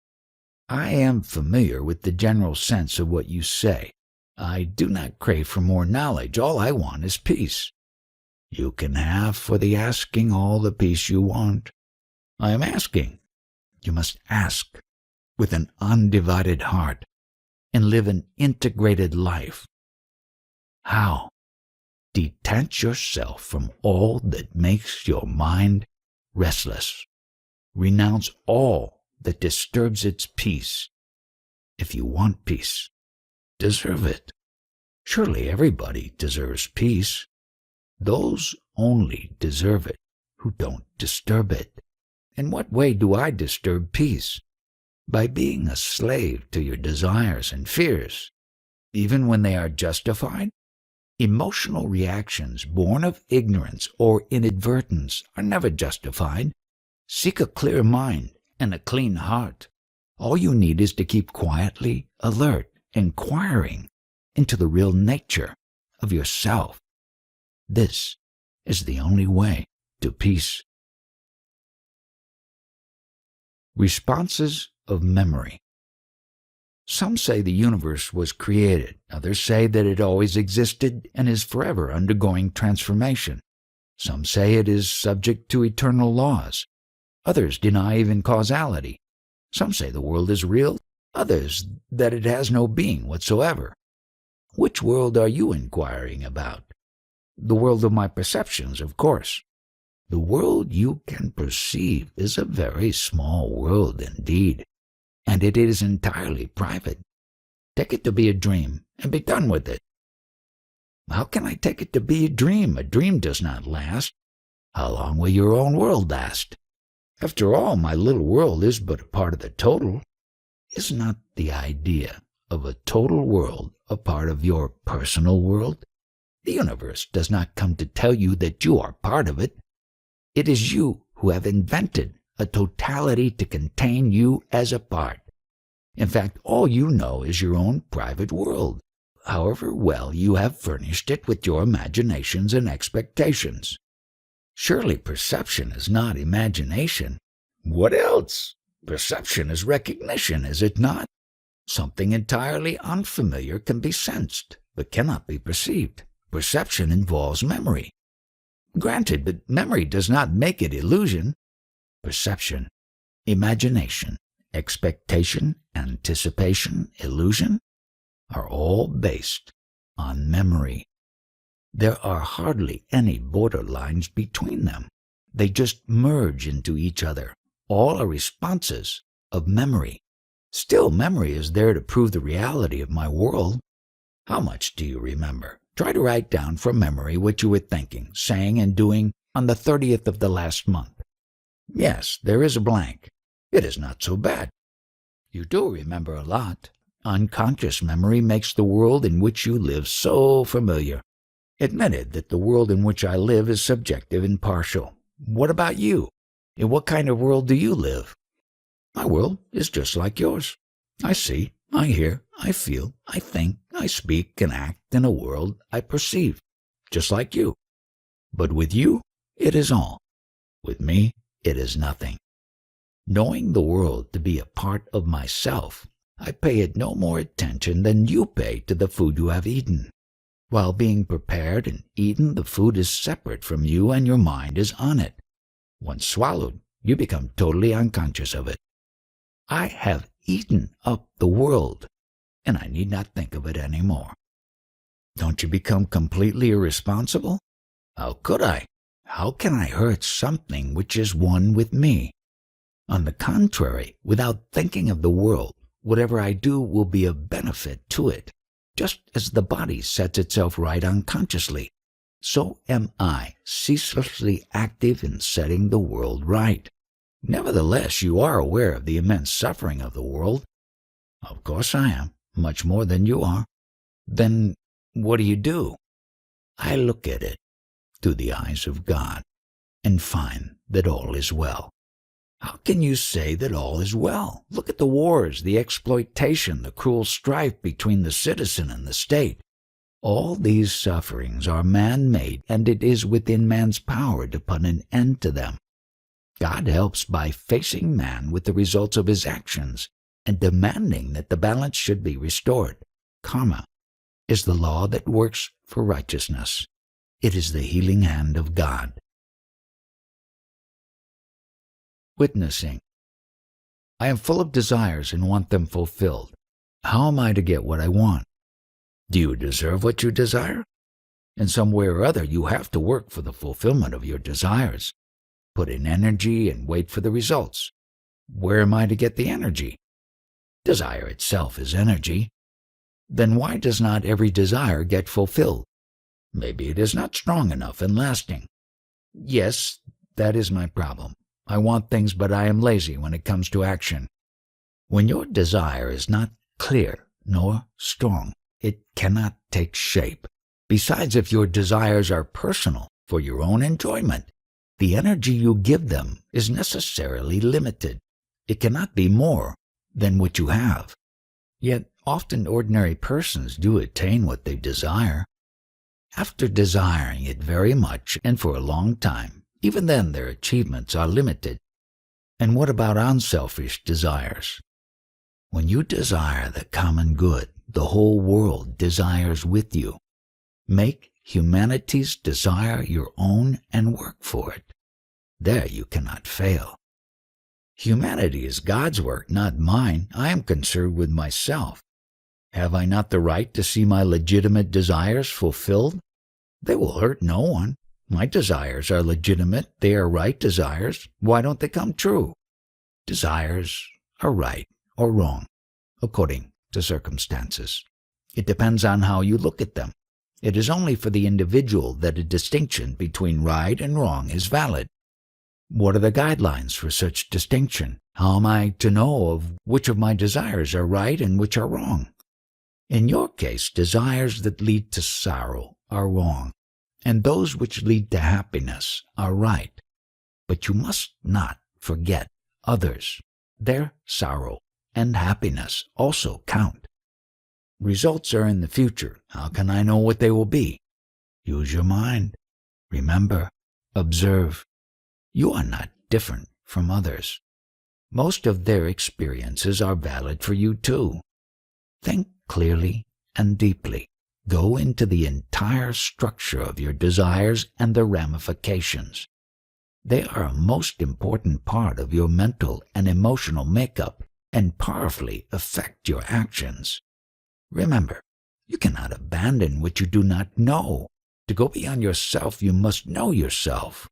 I am familiar with the general sense of what you say. I do not crave for more knowledge. All I want is peace. You can have for the asking all the peace you want. I am asking. You must ask with an undivided heart and live an integrated life. How? Detach yourself from all that makes your mind restless. Renounce all that disturbs its peace. If you want peace, deserve it. Surely everybody deserves peace. Those only deserve it who don't disturb it. In what way do I disturb peace? By being a slave to your desires and fears, even when they are justified. Emotional reactions born of ignorance or inadvertence are never justified. Seek a clear mind and a clean heart. All you need is to keep quietly alert, inquiring into the real nature of yourself. This is the only way to peace. Responses of memory. Some say the universe was created. Others say that it always existed and is forever undergoing transformation. Some say it is subject to eternal laws. Others deny even causality. Some say the world is real. Others that it has no being whatsoever. Which world are you inquiring about? The world of my perceptions, of course. The world you can perceive is a very small world indeed, and it is entirely private. Take it to be a dream, and be done with it. How can I take it to be a dream? A dream does not last. How long will your own world last? After all, my little world is but a part of the total. Is not the idea of a total world a part of your personal world? The universe does not come to tell you that you are part of it. It is you who have invented a totality to contain you as a part. In fact, all you know is your own private world, however well you have furnished it with your imaginations and expectations. Surely perception is not imagination. What else? Perception is recognition, is it not? Something entirely unfamiliar can be sensed, but cannot be perceived. Perception involves memory. Granted, but memory does not make it illusion. Perception, imagination, expectation, anticipation, illusion are all based on memory. There are hardly any borderlines between them. They just merge into each other. All are responses of memory. Still, memory is there to prove the reality of my world. How much do you remember? Try to write down from memory what you were thinking, saying, and doing on the 30th of the last month. Yes, there is a blank. It is not so bad. You do remember a lot. Unconscious memory makes the world in which you live so familiar. Admitted that the world in which I live is subjective and partial. What about you? In what kind of world do you live? My world is just like yours. I see, I hear, I feel, I think, I speak and act in a world I perceive, just like you. But with you, it is all. With me, it is nothing. Knowing the world to be a part of myself, I pay it no more attention than you pay to the food you have eaten. While being prepared and eaten, the food is separate from you and your mind is on it. Once swallowed, you become totally unconscious of it. I have eaten up the world, and I need not think of it any more. Don't you become completely irresponsible? How could I? How can I hurt something which is one with me? On the contrary, without thinking of the world, whatever I do will be of benefit to it. Just as the body sets itself right unconsciously, so am I ceaselessly active in setting the world right. Nevertheless, you are aware of the immense suffering of the world. Of course I am, much more than you are. Then what do? I look at it through the eyes of God and find that all is well. How can you say that all is well? Look at the wars, the exploitation, the cruel strife between the citizen and the state. All these sufferings are man-made, and it is within man's power to put an end to them. God helps by facing man with the results of his actions and demanding that the balance should be restored. Karma is the law that works for righteousness. It is the healing hand of God. Witnessing. I am full of desires and want them fulfilled. How am I to get what I want? Do you deserve what you desire? In some way or other, you have to work for the fulfillment of your desires. Put in energy and wait for the results. Where am I to get the energy? Desire itself is energy. Then why does not every desire get fulfilled? Maybe it is not strong enough and lasting. Yes, that is my problem. I want things, but I am lazy when it comes to action. When your desire is not clear nor strong, it cannot take shape. Besides, if your desires are personal, for your own enjoyment, the energy you give them is necessarily limited. It cannot be more than what you have. Yet often ordinary persons do attain what they desire. After desiring it very much and for a long time, even then their achievements are limited. And what about unselfish desires? When you desire the common good, the whole world desires with you. Make humanity's desire your own and work for it. There you cannot fail. Humanity is God's work, not mine. I am concerned with myself. Have I not the right to see my legitimate desires fulfilled? They will hurt no one. My desires are legitimate. They are right desires. Why don't they come true? Desires are right or wrong, according to circumstances. It depends on how you look at them. It is only for the individual that a distinction between right and wrong is valid. What are the guidelines for such distinction? How am I to know of which of my desires are right and which are wrong? In your case, desires that lead to sorrow are wrong, and those which lead to happiness are right. But you must not forget others. Their sorrow and happiness also count. Results are in the future. How can I know what they will be? Use your mind. Remember, observe. You are not different from others. Most of their experiences are valid for you too. Think clearly and deeply. Go into the entire structure of your desires and their ramifications. They are a most important part of your mental and emotional makeup and powerfully affect your actions. Remember, you cannot abandon what you do not know. To go beyond yourself, you must know yourself.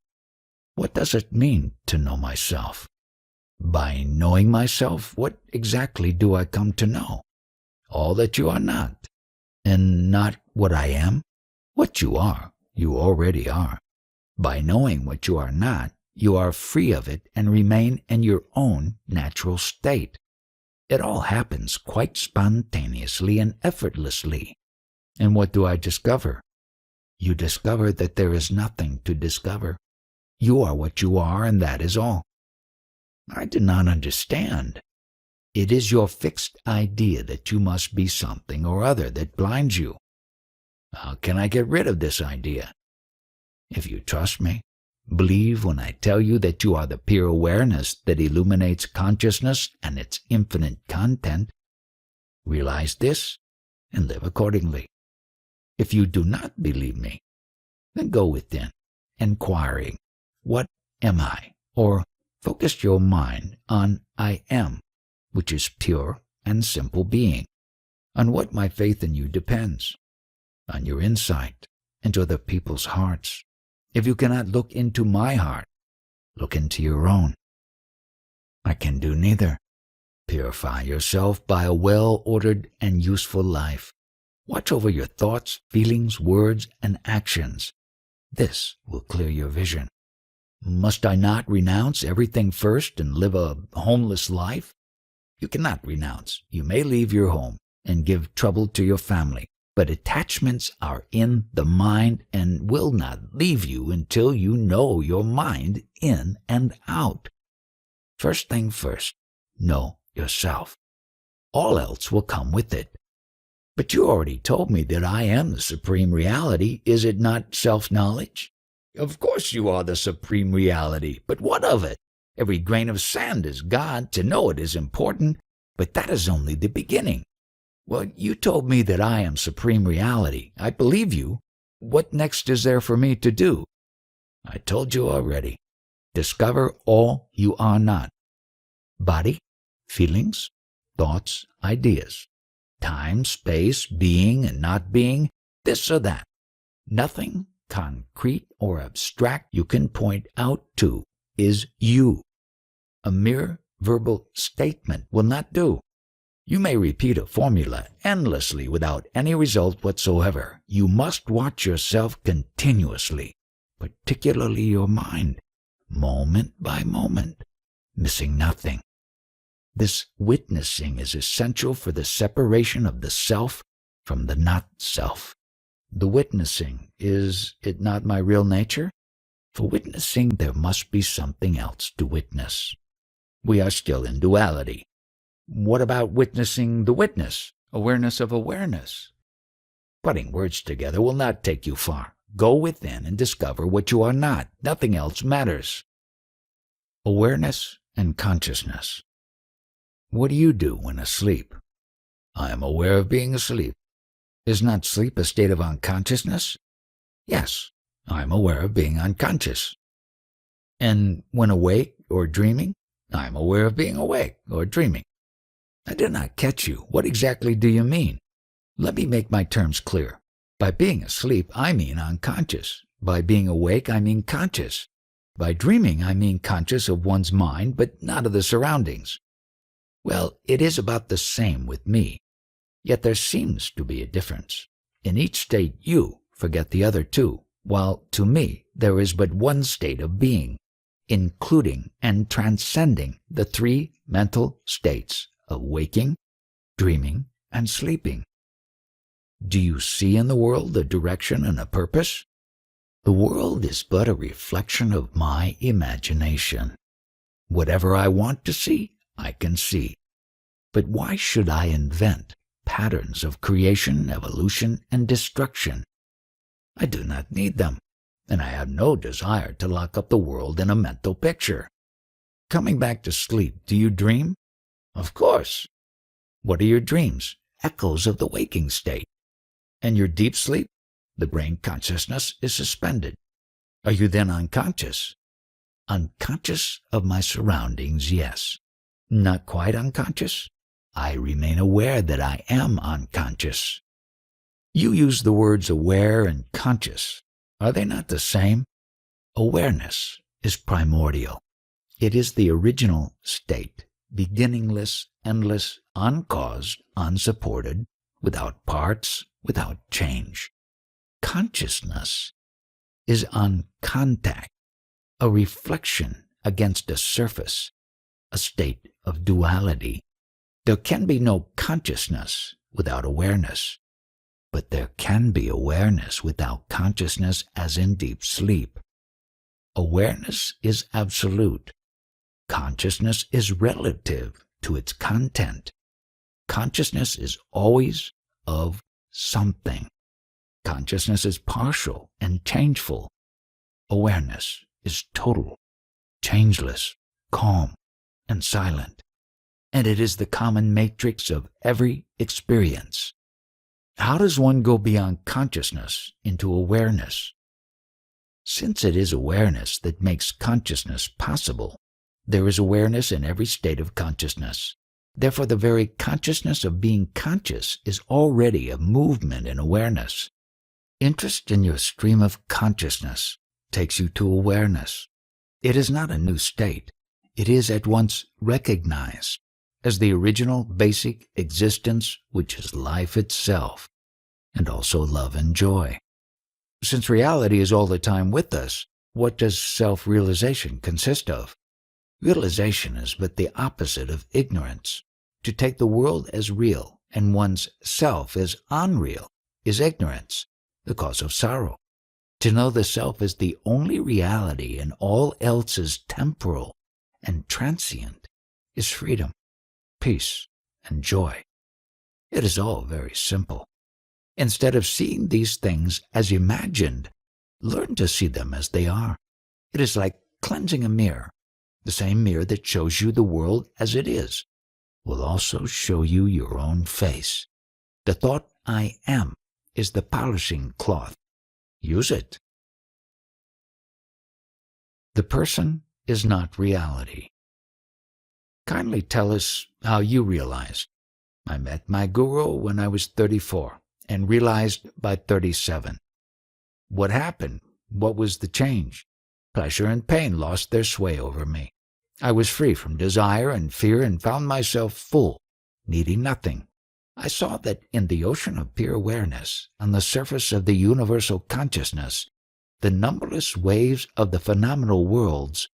What does it mean to know myself? By knowing myself, what exactly do I come to know? All that you are not, and not what I am. What you are, you already are. By knowing what you are not, you are free of it and remain in your own natural state. It all happens quite spontaneously and effortlessly. And what do I discover? You discover that there is nothing to discover. You are what you are, and that is all. I do not understand. It is your fixed idea that you must be something or other that blinds you. How can I get rid of this idea? If you trust me, believe when I tell you that you are the pure awareness that illuminates consciousness and its infinite content. Realize this and live accordingly. If you do not believe me, then go within, inquiring, what am I? Or focus your mind on I am, which is pure and simple being. On what my faith in you depends. On your insight into other people's hearts. If you cannot look into my heart, look into your own. I can do neither. Purify yourself by a well-ordered and useful life. Watch over your thoughts, feelings, words, and actions. This will clear your vision. Must I not renounce everything first and live a homeless life? You cannot renounce. You may leave your home and give trouble to your family, but attachments are in the mind and will not leave you until you know your mind in and out. First thing first, know yourself. All else will come with it. But you already told me that I am the supreme reality. Is it not self-knowledge? Of course you are the supreme reality, but what of it? Every grain of sand is God. To know it is important, but that is only the beginning. Well, you told me that I am supreme reality. I believe you. What next is there for me to do? I told you already. Discover all you are not. Body, feelings, thoughts, ideas. Time, space, being and not being, this or that. Nothing concrete or abstract you can point out to is you. A mere verbal statement will not do. You may repeat a formula endlessly without any result whatsoever. You must watch yourself continuously, particularly your mind, moment by moment, missing nothing. This witnessing is essential for the separation of the self from the not-self. The witnessing, is it not my real nature? For witnessing, there must be something else to witness. We are still in duality. What about witnessing the witness, awareness of awareness? Putting words together will not take you far. Go within and discover what you are not. Nothing else matters. Awareness and consciousness. What do you do when asleep? I am aware of being asleep. Is not sleep a state of unconsciousness? Yes, I am aware of being unconscious. And when awake or dreaming, I am aware of being awake or dreaming. I did not catch you. What exactly do you mean? Let me make my terms clear. By being asleep, I mean unconscious. By being awake, I mean conscious. By dreaming, I mean conscious of one's mind, but not of the surroundings. Well, it is about the same with me. Yet there seems to be a difference. In each state you forget the other two, while to me there is but one state of being, including and transcending the three mental states of waking, dreaming, and sleeping. Do you see in the world a direction and a purpose? The world is but a reflection of my imagination. Whatever I want to see, I can see. But why should I invent patterns of creation, evolution, and destruction? I do not need them, and I have no desire to lock up the world in a mental picture. Coming back to sleep, do you dream? Of course. What are your dreams? Echoes of the waking state. And your deep sleep? The brain consciousness is suspended. Are you then unconscious? Unconscious of my surroundings, yes. Not quite unconscious? I remain aware that I am unconscious. You use the words aware and conscious. Are they not the same? Awareness is primordial. It is the original state, beginningless, endless, uncaused, unsupported, without parts, without change. Consciousness is on contact, a reflection against a surface, a state of duality. There can be no consciousness without awareness, but there can be awareness without consciousness, as in deep sleep. Awareness is absolute. Consciousness is relative to its content. Consciousness is always of something. Consciousness is partial and changeful. Awareness is total, changeless, calm, and silent. And it is the common matrix of every experience. How does one go beyond consciousness into awareness? Since it is awareness that makes consciousness possible, there is awareness in every state of consciousness. Therefore, the very consciousness of being conscious is already a movement in awareness. Interest in your stream of consciousness takes you to awareness. It is not a new state. It is at once recognized as the original basic existence, which is life itself, and also love and joy. Since reality is all the time with us, what does self-realization consist of? Realization is but the opposite of ignorance. To take the world as real and one's self as unreal is ignorance, the cause of sorrow. To know the self as the only reality and all else is temporal and transient is freedom, peace, and joy. It is all very simple. Instead of seeing these things as imagined, learn to see them as they are. It is like cleansing a mirror. The same mirror that shows you the world as it is will also show you your own face. The thought I am is the polishing cloth. Use it. The person is not reality. Kindly tell us how you realized. I met my guru when I was 34 and realized by 37. What happened? What was the change? Pleasure and pain lost their sway over me. I was free from desire and fear and found myself full, needing nothing. I saw that in the ocean of pure awareness, on the surface of the universal consciousness, the numberless waves of the phenomenal worlds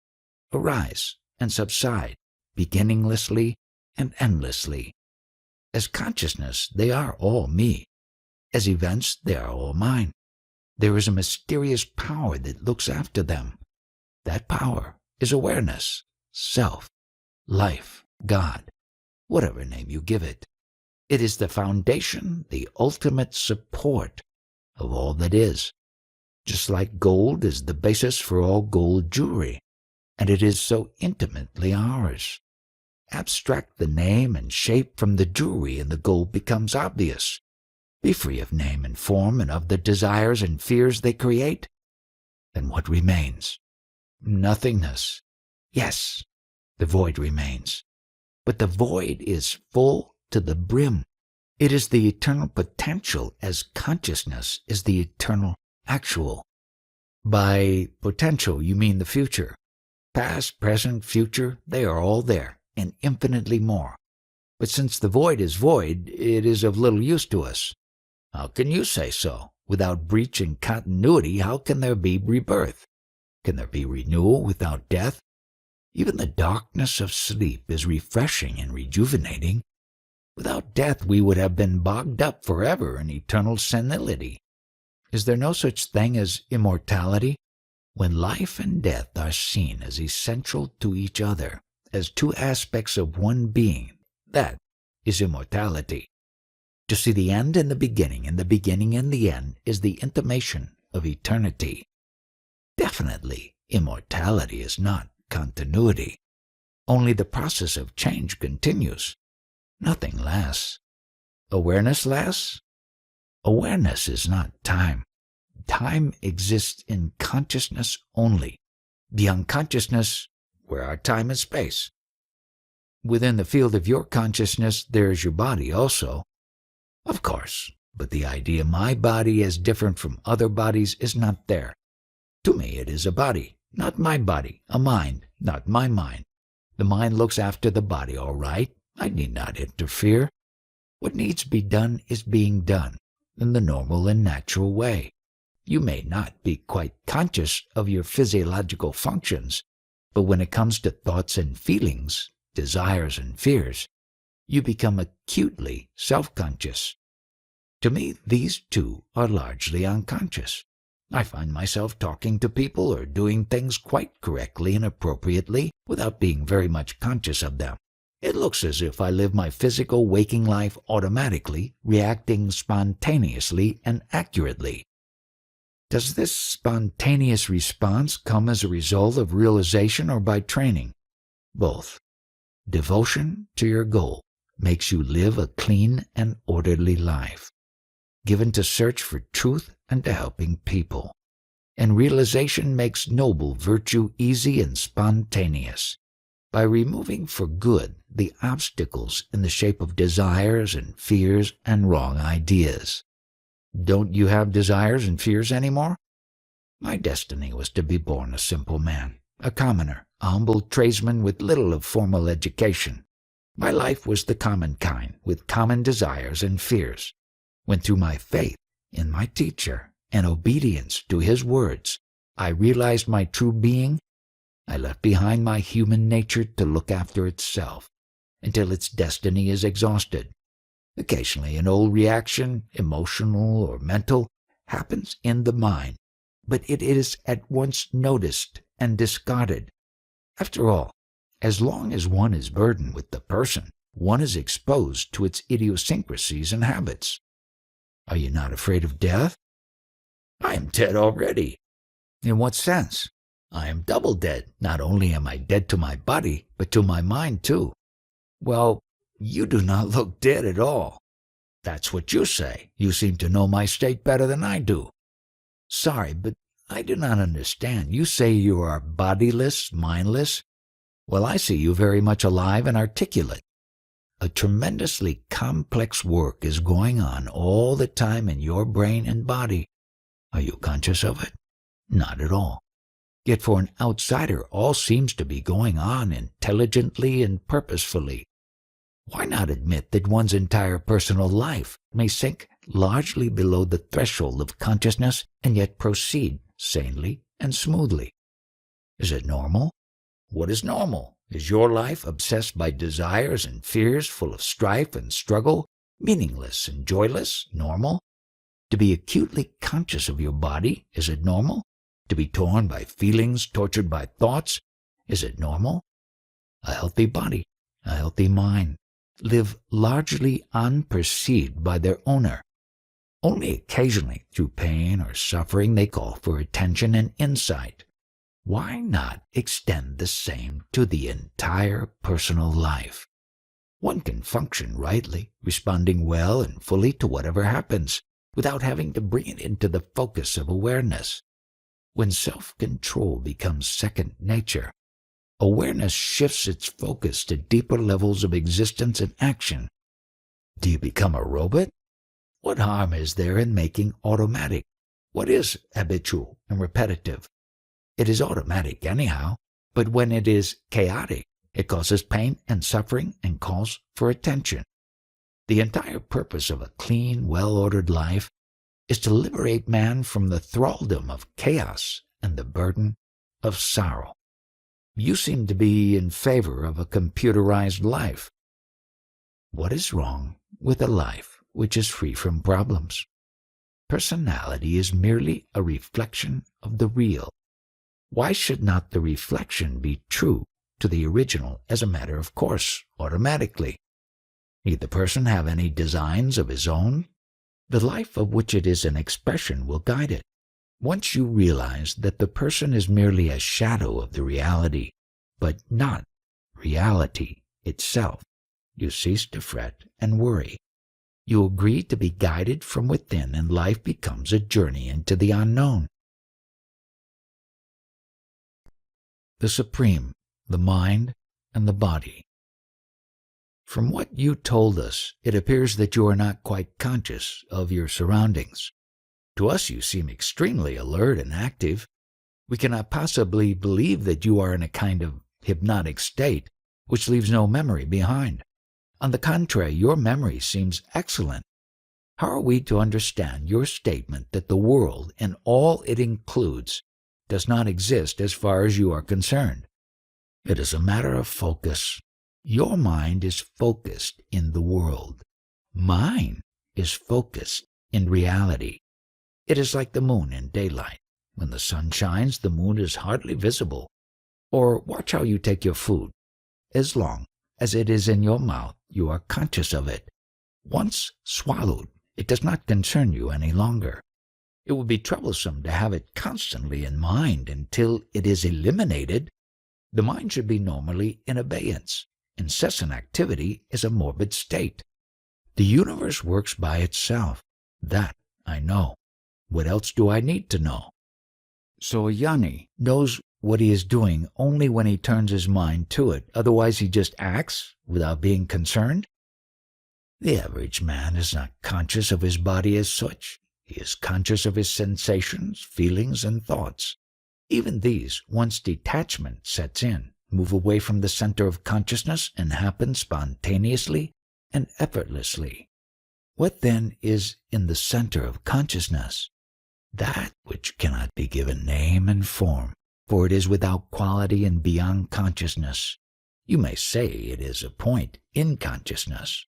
arise and subside, beginninglessly and endlessly. As consciousness, they are all me. As events, they are all mine. There is a mysterious power that looks after them. That power is awareness, self, life, God, whatever name you give it. It is the foundation, the ultimate support of all that is. Just like gold is the basis for all gold jewelry, and it is so intimately ours. Abstract the name and shape from the jewelry and the gold becomes obvious. Be free of name and form and of the desires and fears they create. Then what remains? Nothingness. Yes, the void remains. But the void is full to the brim. It is the eternal potential as consciousness is the eternal actual. By potential you mean the future. Past, present, future, they are all there, and infinitely more. But since the void is void, it is of little use to us. How can you say so? Without breach in continuity, how can there be rebirth? Can there be renewal without death? Even the darkness of sleep is refreshing and rejuvenating. Without death, we would have been bogged up forever in eternal senility. Is there no such thing as immortality? When life and death are seen as essential to each other, as two aspects of one being, that is immortality. To see the end in the beginning and the beginning in the end is the intimation of eternity. Definitely, immortality is not continuity. Only the process of change continues. Nothing lasts. Awareness lasts? Awareness is not time. Time exists in consciousness only. Beyond consciousness, where are time and space? Within the field of your consciousness, there is your body also. Of course, but the idea my body as different from other bodies is not there. To me it is a body, not my body, a mind, not my mind. The mind looks after the body all right. I need not interfere. What needs to be done is being done in the normal and natural way. You may not be quite conscious of your physiological functions, but when it comes to thoughts and feelings, desires and fears, you become acutely self-conscious. To me, these two are largely unconscious. I find myself talking to people or doing things quite correctly and appropriately without being very much conscious of them. It looks as if I live my physical waking life automatically, reacting spontaneously and accurately. Does this spontaneous response come as a result of realization or by training? Both. Devotion to your goal makes you live a clean and orderly life, given to search for truth and to helping people. And realization makes noble virtue easy and spontaneous. By removing for good the obstacles in the shape of desires and fears and wrong ideas. Don't you have desires and fears anymore? My destiny was to be born a simple man, a commoner, a humble tradesman with little of formal education. My life was the common kind, with common desires and fears. When through my faith in my teacher and obedience to his words, I realized my true being, I left behind my human nature to look after itself until its destiny is exhausted. Occasionally an old reaction, emotional or mental, happens in the mind, but it is at once noticed and discarded. After all, As long as one is burdened with the person, one is exposed to its idiosyncrasies and habits. Are you not afraid of death? I am dead already. In what sense? I am double dead. Not only am I dead to my body, but to my mind too. Well, you do not look dead at all. That's what you say. You seem to know my state better than I do. Sorry, but I do not understand. You say you are bodiless, mindless. Well, I see you very much alive and articulate. A tremendously complex work is going on all the time in your brain and body. Are you conscious of it? Not at all. Yet for an outsider, all seems to be going on intelligently and purposefully. Why not admit that one's entire personal life may sink largely below the threshold of consciousness and yet proceed sanely and smoothly? Is it normal? What is normal? Is your life obsessed by desires and fears, full of strife and struggle, meaningless and joyless, normal? To be acutely conscious of your body, is it normal? To be torn by feelings, tortured by thoughts, is it normal? A healthy body, a healthy mind, live largely unperceived by their owner. Only occasionally, through pain or suffering, they call for attention and insight. Why not extend the same to the entire personal life? One can function rightly, responding well and fully to whatever happens, without having to bring it into the focus of awareness. When self-control becomes second nature, awareness shifts its focus to deeper levels of existence and action. Do you become a robot? What harm is there in making automatic? What is habitual and repetitive? It is automatic anyhow, but when it is chaotic, it causes pain and suffering and calls for attention. The entire purpose of a clean, well-ordered life is to liberate man from the thraldom of chaos and the burden of sorrow. You seem to be in favor of a computerized life. What is wrong with a life which is free from problems? Personality is merely a reflection of the real. Why should not the reflection be true to the original as a matter of course, automatically? Need the person have any designs of his own? The life of which it is an expression will guide it. Once you realize that the person is merely a shadow of the reality, but not reality itself, you cease to fret and worry. You agree to be guided from within, and life becomes a journey into the unknown. The Supreme, the mind, and the body. From what you told us, it appears that you are not quite conscious of your surroundings. To us you seem extremely alert and active. We cannot possibly believe that you are in a kind of hypnotic state, which leaves no memory behind. On the contrary, your memory seems excellent. How are we to understand your statement that the world and all it includes does not exist as far as you are concerned? It is a matter of focus. Your mind is focused in the world. Mine is focused in reality. It is like the moon in daylight. When the sun shines, the moon is hardly visible. Or watch how you take your food. As long as it is in your mouth, you are conscious of it. Once swallowed, it does not concern you any longer. It would be troublesome to have it constantly in mind until it is eliminated. The mind should be normally in abeyance. Incessant activity is a morbid state. The universe works by itself. That I know. What else do I need to know? So a jnani knows what he is doing only when he turns his mind to it. Otherwise he just acts without being concerned? The average man is not conscious of his body as such. He is conscious of his sensations, feelings, and thoughts. Even these, once detachment sets in, move away from the center of consciousness and happen spontaneously and effortlessly. What then is in the center of consciousness? That which cannot be given name and form, for it is without quality and beyond consciousness. You may say it is a point in consciousness,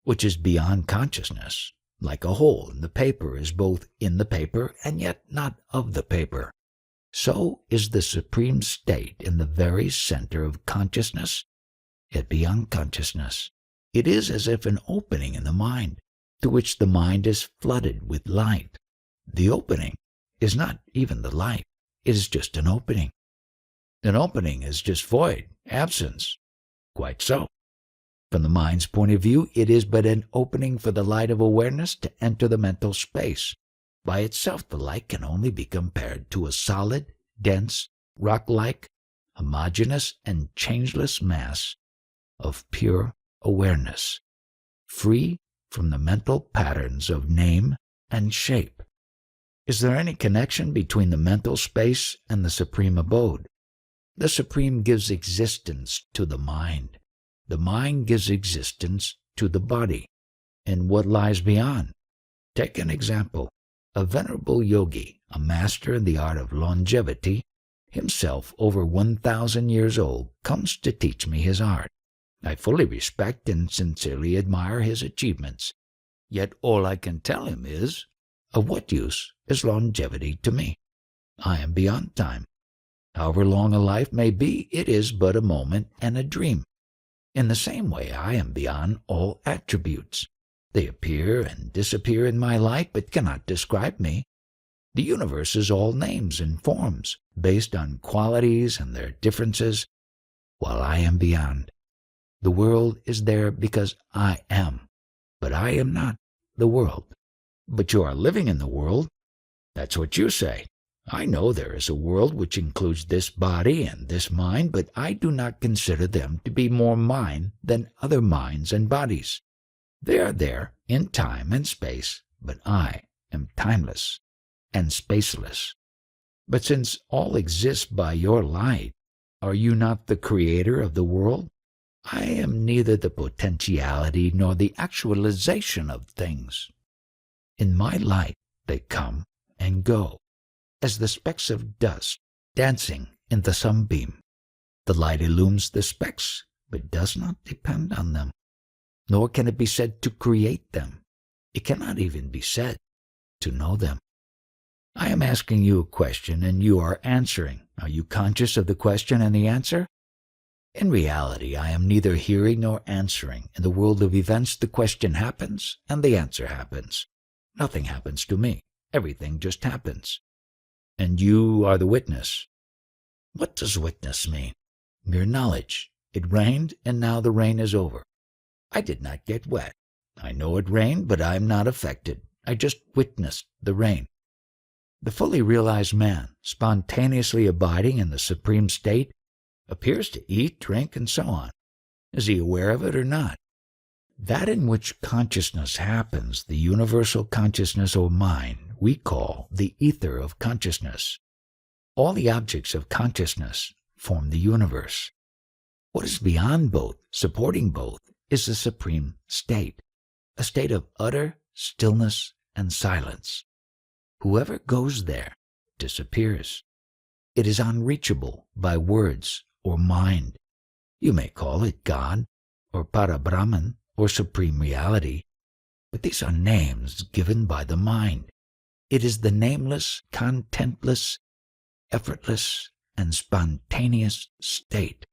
which is beyond consciousness, like a hole in the paper is both in the paper and yet not of the paper. so is the supreme state in the very center of consciousness, yet beyond consciousness. It is as if an opening in the mind, through which the mind is flooded with light. The opening is not even the light. It is just an opening. An opening is just void, absence. Quite so. From the mind's point of view, it is but an opening for the light of awareness to enter the mental space. By itself, the light can only be compared to a solid, dense, rock-like, homogeneous, and changeless mass of pure awareness, free from the mental patterns of name and shape. Is there any connection between the mental space and the supreme abode? The supreme gives existence to the mind. The mind gives existence to the body. And what lies beyond? Take an example. A venerable yogi, a master in the art of longevity, himself over 1,000 years old, comes to teach me his art. I fully respect and sincerely admire his achievements. Yet all I can tell him is, of what use is longevity to me? I am beyond time. However long a life may be, it is but a moment and a dream. In the same way, I am beyond all attributes. They appear and disappear in my light, but cannot describe me. The universe is all names and forms, based on qualities and their differences, while I am beyond. The world is there because I am, but I am not the world. But you are living in the world. That's what you say. I know there is a world which includes this body and this mind, but I do not consider them to be more mine than other minds and bodies. They are there in time and space, but I am timeless and spaceless. But since all exists by your light, are you not the creator of the world? I am neither the potentiality nor the actualization of things. In my light they come and go, as the specks of dust dancing in the sunbeam. The light illumes the specks, but does not depend on them, nor can it be said to create them. It cannot even be said to know them. I am asking you a question, and you are answering. Are you conscious of the question and the answer? In reality, I am neither hearing nor answering. In the world of events, the question happens, and the answer happens. Nothing happens to me. Everything just happens. And you are the witness. What does witness mean? Mere knowledge. It rained, and now the rain is over. I did not get wet. I know it rained, but I am not affected. I just witnessed the rain. The fully realized man, spontaneously abiding in the supreme state, appears to eat, drink, and so on. Is he aware of it or not? That in which consciousness happens, the universal consciousness or mind, we call the ether of consciousness. All the objects of consciousness form the universe. What is beyond both, supporting both, is the supreme state, a state of utter stillness and silence. Whoever goes there disappears. It is unreachable by words or mind. You may call it God, or Parabrahman, or Supreme Reality, but these are names given by the mind. It is the nameless, contentless, effortless, and spontaneous state,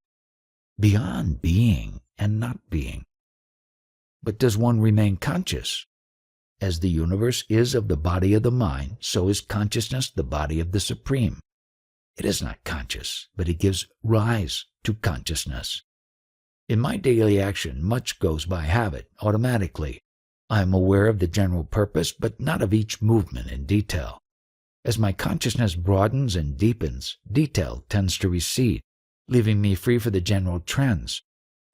beyond being and not being. But does one remain conscious? As the universe is of the body of the mind, so is consciousness the body of the Supreme. It is not conscious, but it gives rise to consciousness. In my daily action, much goes by habit, automatically. I am aware of the general purpose, but not of each movement in detail. As my consciousness broadens and deepens, detail tends to recede, leaving me free for the general trends.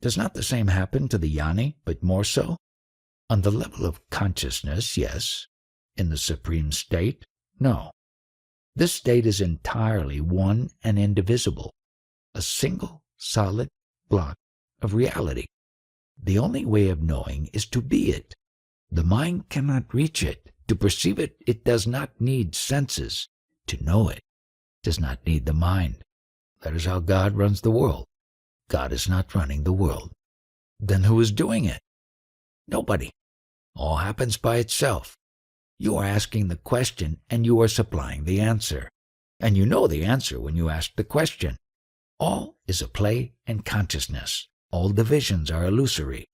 Does not the same happen to the jnani, but more so? On the level of consciousness, yes. In the supreme state, no. This state is entirely one and indivisible, a single, solid block of reality. The only way of knowing is to be it. The mind cannot reach it. To perceive it, it does not need senses. To know it does not need the mind. That is how God runs the world. God is not running the world. Then who is doing it? Nobody. All happens by itself. You are asking the question, and you are supplying the answer. and you know the answer when you ask the question. All is a play and consciousness. All divisions are illusory.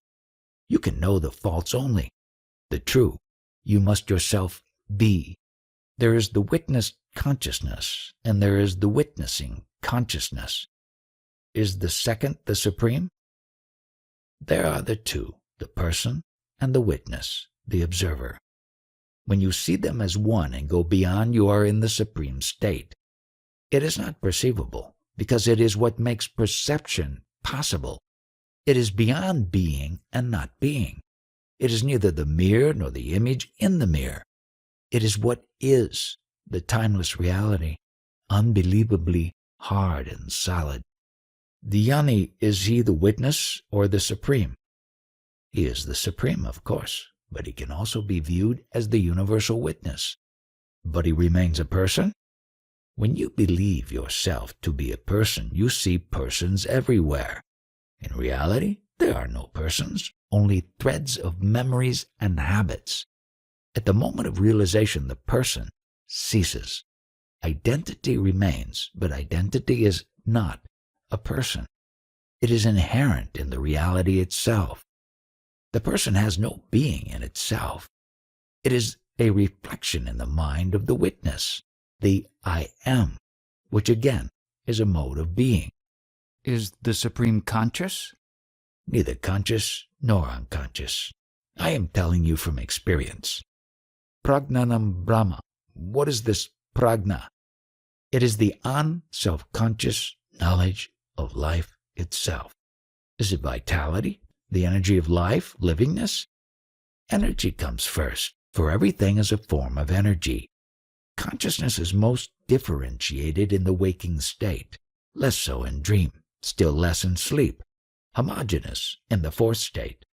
You can know the false only. The true, you must yourself be. There is the witness consciousness, and there is the witnessing consciousness. Is the second the supreme? There are the two, the person and the witness, the observer. When you see them as one and go beyond, you are in the supreme state. It is not perceivable, because it is what makes perception possible. It is beyond being and not being. It is neither the mirror nor the image in the mirror. It is what is, the timeless reality, unbelievably hard and solid. The Jnani, is he the witness or the supreme? He is the supreme, of course, but he can also be viewed as the universal witness. But he remains a person? When you believe yourself to be a person, you see persons everywhere. In reality, there are no persons, only threads of memories and habits. At the moment of realization, the person ceases. Identity remains, but identity is not a person. It is inherent in the reality itself. The person has no being in itself. It is a reflection in the mind of the witness, the I am, which again is a mode of being. Is the Supreme conscious? Neither conscious nor unconscious. I am telling you from experience. Pragnanam Brahma. What is this prajna? It is the unself-conscious knowledge of life itself. Is it vitality, the energy of life, livingness? Energy comes first, for everything is a form of energy. Consciousness is most differentiated in the waking state, less so in dream, still less in sleep, homogeneous in the fourth state.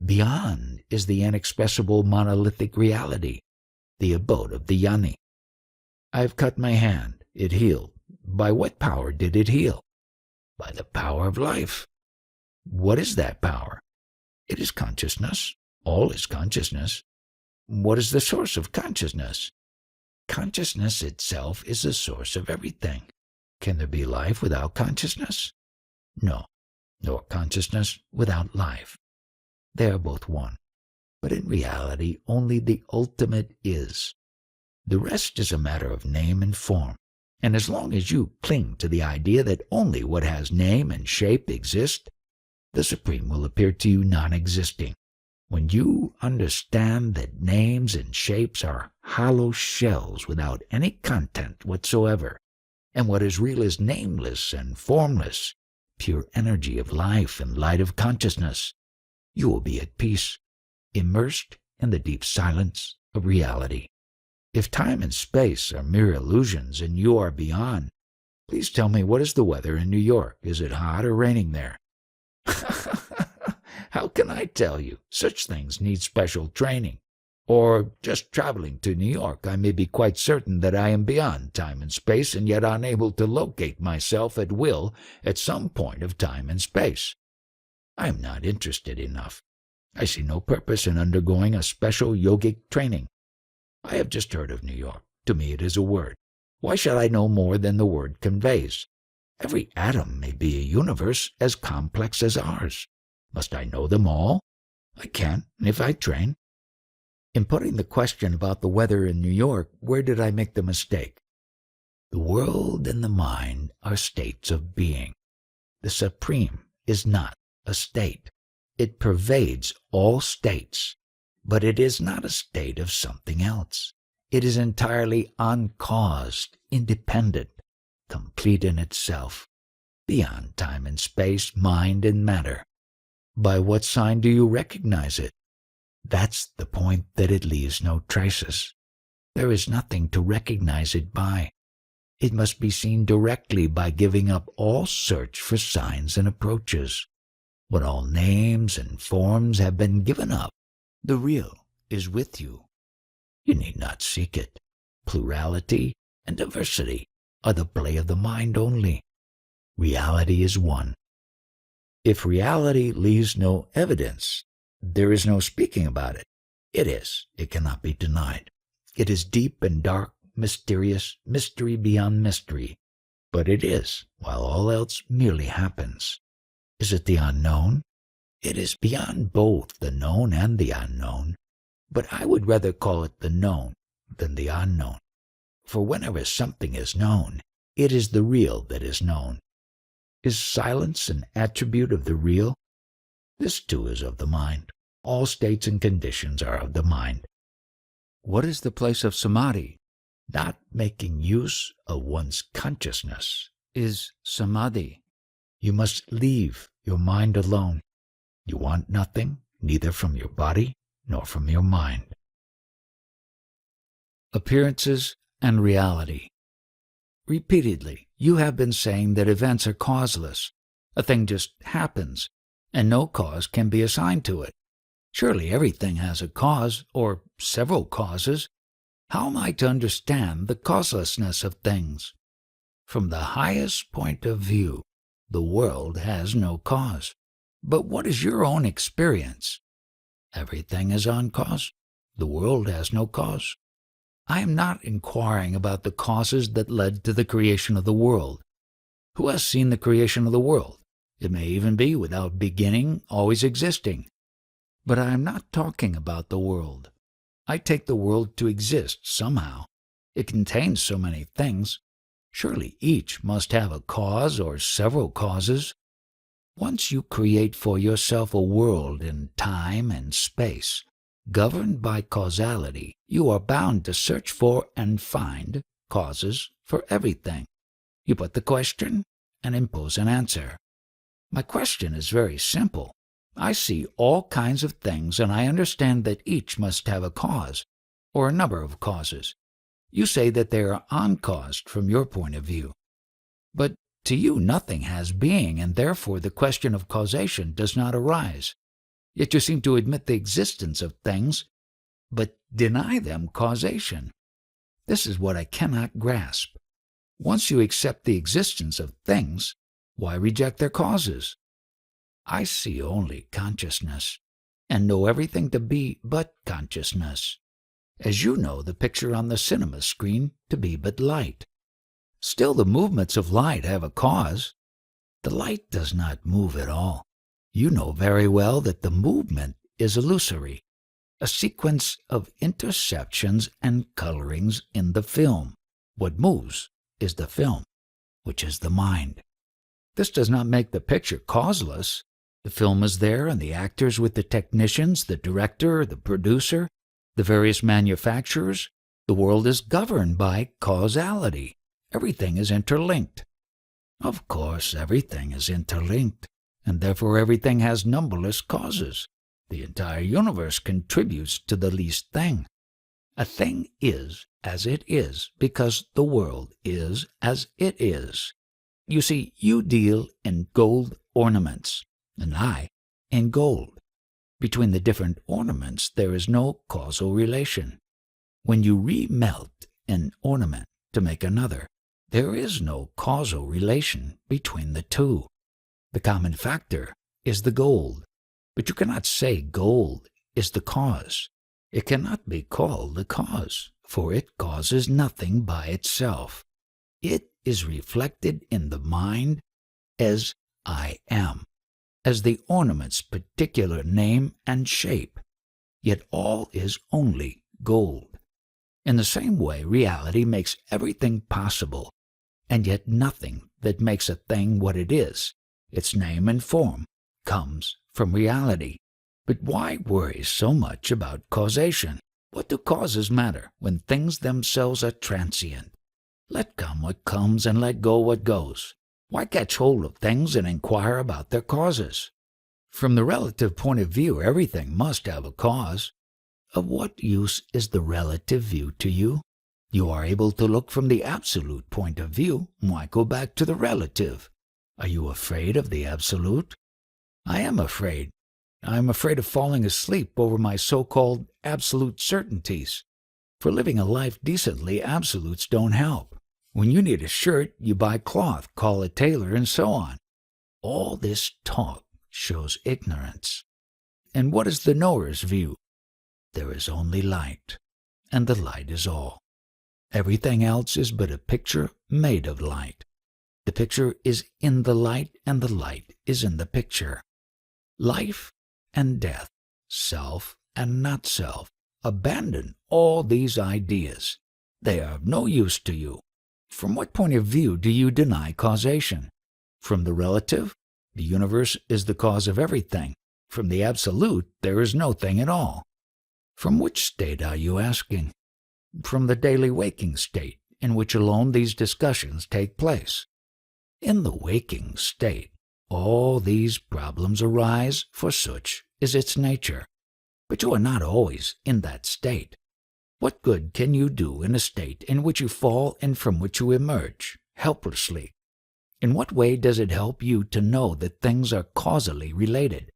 Beyond is the inexpressible monolithic reality, the abode of the Jnani. I have cut my hand, it healed. By what power did it heal? By the power of life. What is that power? It is consciousness. All is consciousness. What is the source of consciousness? Consciousness itself is the source of everything. Can there be life without consciousness? No, nor consciousness without life. They are both one. But in reality, only the ultimate is. The rest is a matter of name and form. And as long as you cling to the idea that only what has name and shape exists, the Supreme will appear to you non-existing. When you understand that names and shapes are hollow shells without any content whatsoever, and what is real is nameless and formless, pure energy of life and light of consciousness, you will be at peace, immersed in the deep silence of reality. If time and space are mere illusions and you are beyond, please tell me, what is the weather in New York? Is it hot or raining there? How can I tell you? Such things need special training. Or just traveling to New York, I may be quite certain that I am beyond time and space and yet unable to locate myself at will at some point of time and space. I am not interested enough. I see no purpose in undergoing a special yogic training. I have just heard of New York. To me it is a word. Why should I know more than the word conveys? Every atom may be a universe as complex as ours. Must I know them all? I can, if I train. In putting the question about the weather in New York, where did I make the mistake? The world and the mind are states of being. The Supreme is not a state. It pervades all states, but it is not a state of something else. It is entirely uncaused, independent, complete in itself, beyond time and space, mind and matter. By what sign do you recognize it? That's the point, that it leaves no traces. There is nothing to recognize it by. It must be seen directly by giving up all search for signs and approaches. When all names and forms have been given up, the real is with you. You need not seek it. Plurality and diversity are the play of the mind only. Reality is one. If reality leaves no evidence, there is no speaking about it. It is. It cannot be denied. It is deep and dark, mysterious, mystery beyond mystery. But it is, while all else merely happens. Is it the unknown? It is beyond both the known and the unknown, but I would rather call it the known than the unknown. For whenever something is known, it is the real that is known. Is silence an attribute of the real? This too is of the mind. All states and conditions are of the mind. What is the place of samadhi? Not making use of one's consciousness is samadhi. You must leave your mind alone. You want nothing, neither from your body nor from your mind. Appearances and reality. Repeatedly, you have been saying that events are causeless. A thing just happens, and no cause can be assigned to it. Surely everything has a cause, or several causes. How am I to understand the causelessness of things? From the highest point of view, the world has no cause. But what is your own experience? Everything is on cause. The world has no cause. I am not inquiring about the causes that led to the creation of the world. Who has seen the creation of the world? It may even be without beginning, always existing. But I am not talking about the world. I take the world to exist somehow. It contains so many things. Surely each must have a cause or several causes. Once you create for yourself a world in time and space, governed by causality, you are bound to search for and find causes for everything. You put the question and impose an answer. My question is very simple. I see all kinds of things, and I understand that each must have a cause, or a number of causes. You say that they are uncaused from your point of view. But to you nothing has being, and therefore the question of causation does not arise. Yet you seem to admit the existence of things, but deny them causation. This is what I cannot grasp. Once you accept the existence of things, why reject their causes? I see only consciousness, and know everything to be but consciousness, as you know the picture on the cinema screen to be but light. Still the movements of light have a cause. The light does not move at all. You know very well that the movement is illusory, a sequence of interceptions and colorings in the film. What moves is the film, which is the mind. This does not make the picture causeless. The film is there, and the actors with the technicians, the director, the producer, the various manufacturers. The world is governed by causality. Everything is interlinked. Of course, everything is interlinked, and therefore everything has numberless causes. The entire universe contributes to the least thing. A thing is as it is because the world is as it is. You see, you deal in gold ornaments, and I in gold. Between the different ornaments there is no causal relation. When you remelt an ornament to make another, there is no causal relation between the two. The common factor is the gold, but you cannot say gold is the cause. It cannot be called the cause, for it causes nothing by itself. It is reflected in the mind as I am, as the ornament's particular name and shape, yet all is only gold. In the same way, reality makes everything possible, and yet nothing that makes a thing what it is, its name and form, comes from reality. But why worry so much about causation? What do causes matter when things themselves are transient? Let come what comes and let go what goes. Why catch hold of things and inquire about their causes? From the relative point of view, everything must have a cause. Of what use is the relative view to you? You are able to look from the absolute point of view. Why go back to the relative? Are you afraid of the absolute? I am afraid. I am afraid of falling asleep over my so-called absolute certainties. For living a life decently, absolutes don't help. When you need a shirt, you buy cloth, call a tailor, and so on. All this talk shows ignorance. And what is the knower's view? There is only light, and the light is all. Everything else is but a picture made of light. The picture is in the light, and the light is in the picture. Life and death, self and not self. Abandon all these ideas. They are of no use to you. From what point of view do you deny causation? From the relative, the universe is the cause of everything. From the absolute, there is no thing at all. From which state are you asking? From the daily waking state, in which alone these discussions take place. In the waking state, all these problems arise, for such is its nature. But you are not always in that state. What good can you do in a state in which you fall and from which you emerge, helplessly? In what way does it help you to know that things are causally related,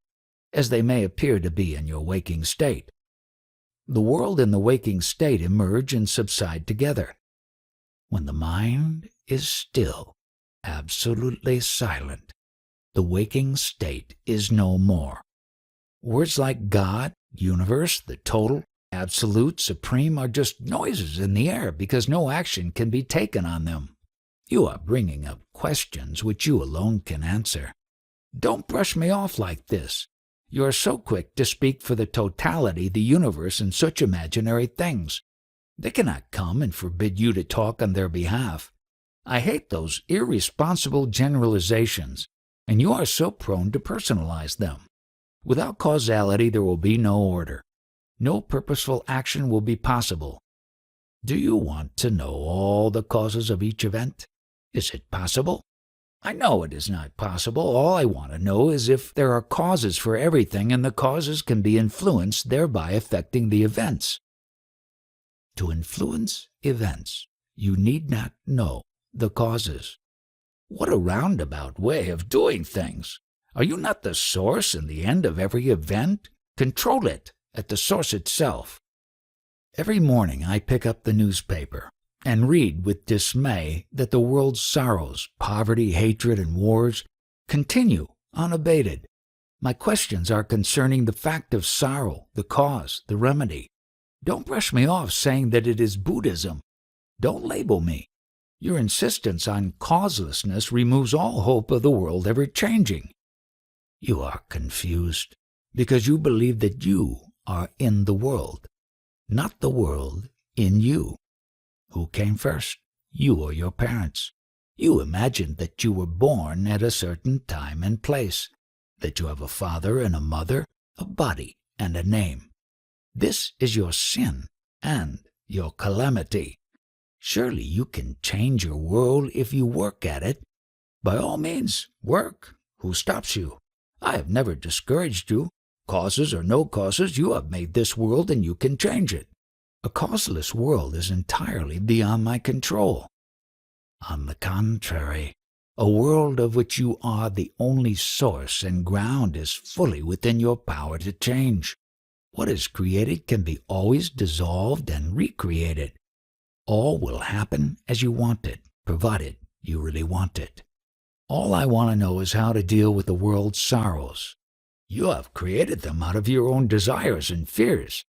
as they may appear to be in your waking state? The world and the waking state emerge and subside together. When the mind is still, absolutely silent, the waking state is no more. Words like God, universe, the total, absolute, supreme are just noises in the air because no action can be taken on them. You are bringing up questions which you alone can answer. Don't brush me off like this. You are so quick to speak for the totality, the universe, and such imaginary things. They cannot come and forbid you to talk on their behalf. I hate those irresponsible generalizations, and you are so prone to personalize them. Without causality, there will be no order. No purposeful action will be possible. Do you want to know all the causes of each event? Is it possible? I know it is not possible. All I want to know is if there are causes for everything and the causes can be influenced, thereby affecting the events. To influence events, you need not know the causes. What a roundabout way of doing things! Are you not the source and the end of every event? Control it at the source itself. Every morning I pick up the newspaper and read with dismay that the world's sorrows, poverty, hatred, and wars continue unabated. My questions are concerning the fact of sorrow, the cause, the remedy. Don't brush me off saying that it is Buddhism. Don't label me. Your insistence on causelessness removes all hope of the world ever changing. You are confused because you believe that you are in the world, not the world in you. Who came first, you or your parents? You imagined that you were born at a certain time and place, that you have a father and a mother, a body and a name. This is your sin and your calamity. Surely you can change your world if you work at it. By all means, work. Who stops you? I have never discouraged you. Causes or no causes, you have made this world and you can change it. A causeless world is entirely beyond my control. On the contrary, a world of which you are the only source and ground is fully within your power to change. What is created can be always dissolved and recreated. All will happen as you want it, provided you really want it. All I want to know is how to deal with the world's sorrows. You have created them out of your own desires and fears.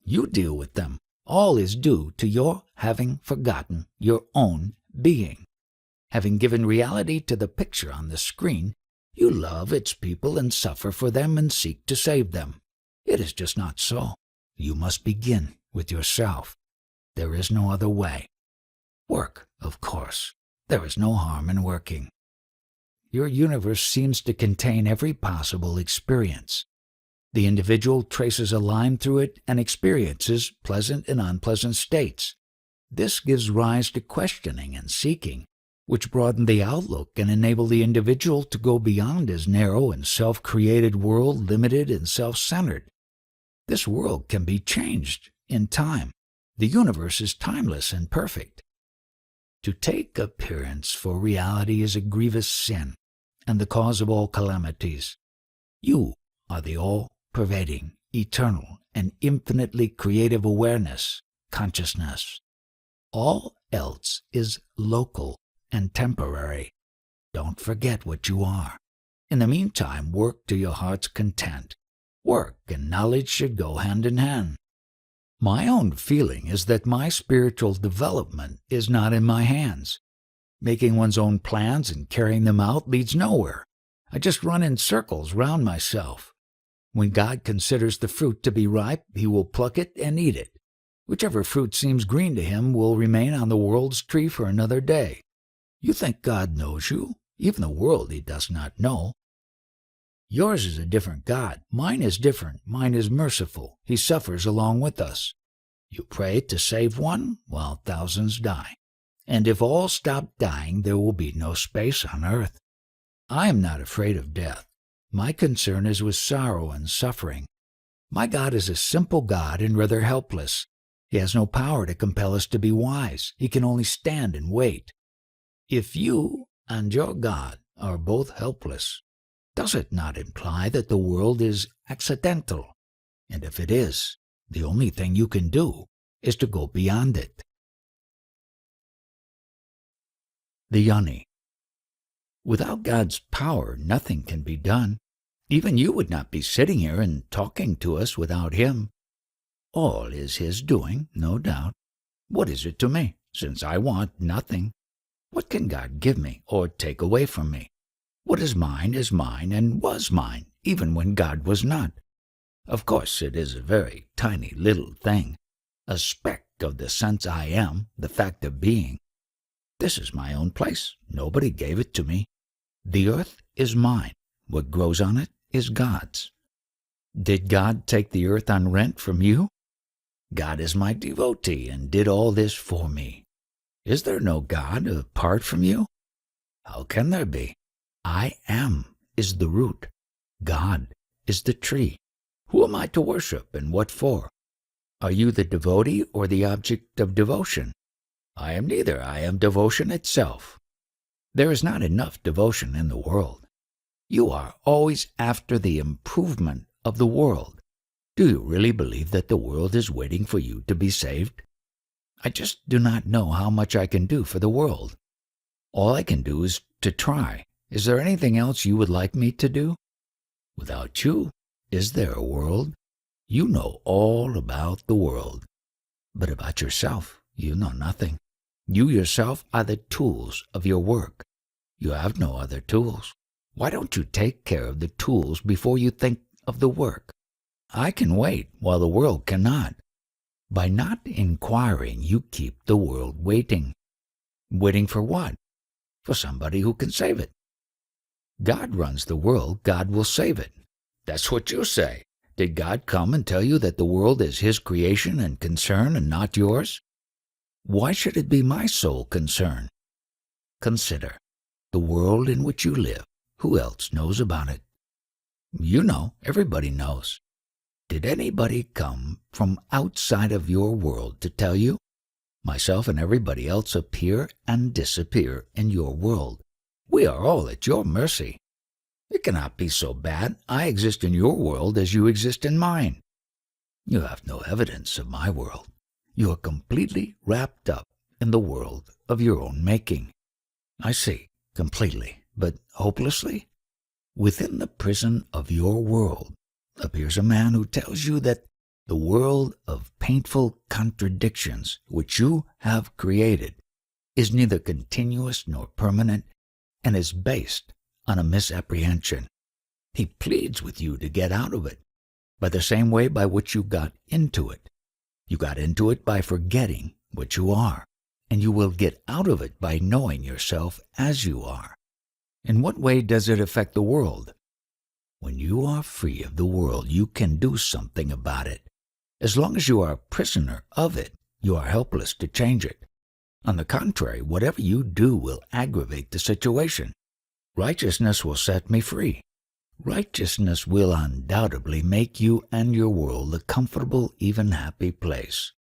You deal with them. All is due to your having forgotten your own being. Having given reality to the picture on the screen, you love its people and suffer for them and seek to save them. It is just not so. You must begin with yourself. There is no other way. Work, of course. There is no harm in working. Your universe seems to contain every possible experience. The individual traces a line through it and experiences pleasant and unpleasant states. This gives rise to questioning and seeking, which broaden the outlook and enable the individual to go beyond his narrow and self-created world, limited and self-centered. This world can be changed in time. The universe is timeless and perfect. To take appearance for reality is a grievous sin and the cause of all calamities. You are the all-pervading, eternal, and infinitely creative awareness, consciousness. All else is local and temporary. Don't forget what you are. In the meantime, work to your heart's content. Work and knowledge should go hand in hand. My own feeling is that my spiritual development is not in my hands. Making one's own plans and carrying them out leads nowhere. I just run in circles round myself. When God considers the fruit to be ripe, He will pluck it and eat it. Whichever fruit seems green to Him will remain on the world's tree for another day. You think God knows you? Even the world He does not know. Yours is a different God. Mine is different. Mine is merciful. He suffers along with us. You pray to save one while thousands die. And if all stop dying, there will be no space on earth. I am not afraid of death. My concern is with sorrow and suffering. My God is a simple God and rather helpless. He has no power to compel us to be wise. He can only stand and wait. If you and your God are both helpless, does it not imply that the world is accidental? And if it is, the only thing you can do is to go beyond it. The Yoni. Without God's power, nothing can be done. Even you would not be sitting here and talking to us without Him. All is His doing, no doubt. What is it to me, since I want nothing? What can God give me or take away from me? What is mine and was mine, even when God was not. Of course, it is a very tiny little thing, a speck of the sense I am, the fact of being. This is my own place. Nobody gave it to me. The earth is mine. What grows on it is God's. Did God take the earth on rent from you? God is my devotee and did all this for me. Is there no God apart from you? How can there be? I am is the root. God is the tree. Who am I to worship and what for? Are you the devotee or the object of devotion? I am neither. I am devotion itself. There is not enough devotion in the world. You are always after the improvement of the world. Do you really believe that the world is waiting for you to be saved? I just do not know how much I can do for the world. All I can do is to try. Is there anything else you would like me to do? Without you, is there a world? You know all about the world. But about yourself, you know nothing. You yourself are the tools of your work. You have no other tools. Why don't you take care of the tools before you think of the work? I can wait while the world cannot. By not inquiring, you keep the world waiting. Waiting for what? For somebody who can save it. God runs the world, God will save it. That's what you say. Did God come and tell you that the world is His creation and concern and not yours? Why should it be my sole concern? Consider the world in which you live. Who else knows about it? You know, everybody knows. Did anybody come from outside of your world to tell you? Myself and everybody else appear and disappear in your world. We are all at your mercy. It cannot be so bad. I exist in your world as you exist in mine. You have no evidence of my world. You are completely wrapped up in the world of your own making. I see, completely, but hopelessly? Within the prison of your world appears a man who tells you that the world of painful contradictions which you have created is neither continuous nor permanent and is based on a misapprehension. He pleads with you to get out of it by the same way by which you got into it. You got into it by forgetting what you are, and you will get out of it by knowing yourself as you are. In what way does it affect the world? When you are free of the world, you can do something about it. As long as you are a prisoner of it, you are helpless to change it. On the contrary, whatever you do will aggravate the situation. Righteousness will set me free. Righteousness will undoubtedly make you and your world a comfortable, even happy place.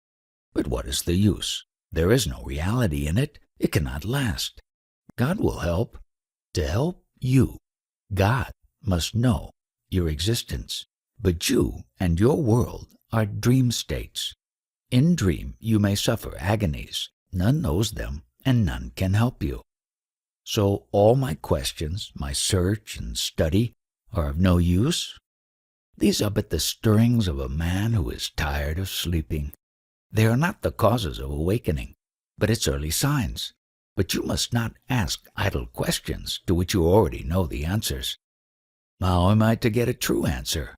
But what is the use? There is no reality in it. It cannot last. God will help. To help you, God must know your existence. But you and your world are dream states. In dream, you may suffer agonies. None knows them, and none can help you. So all my questions, my search and study, are of no use? These are but the stirrings of a man who is tired of sleeping. They are not the causes of awakening, but its early signs. But you must not ask idle questions to which you already know the answers. How am I to get a true answer?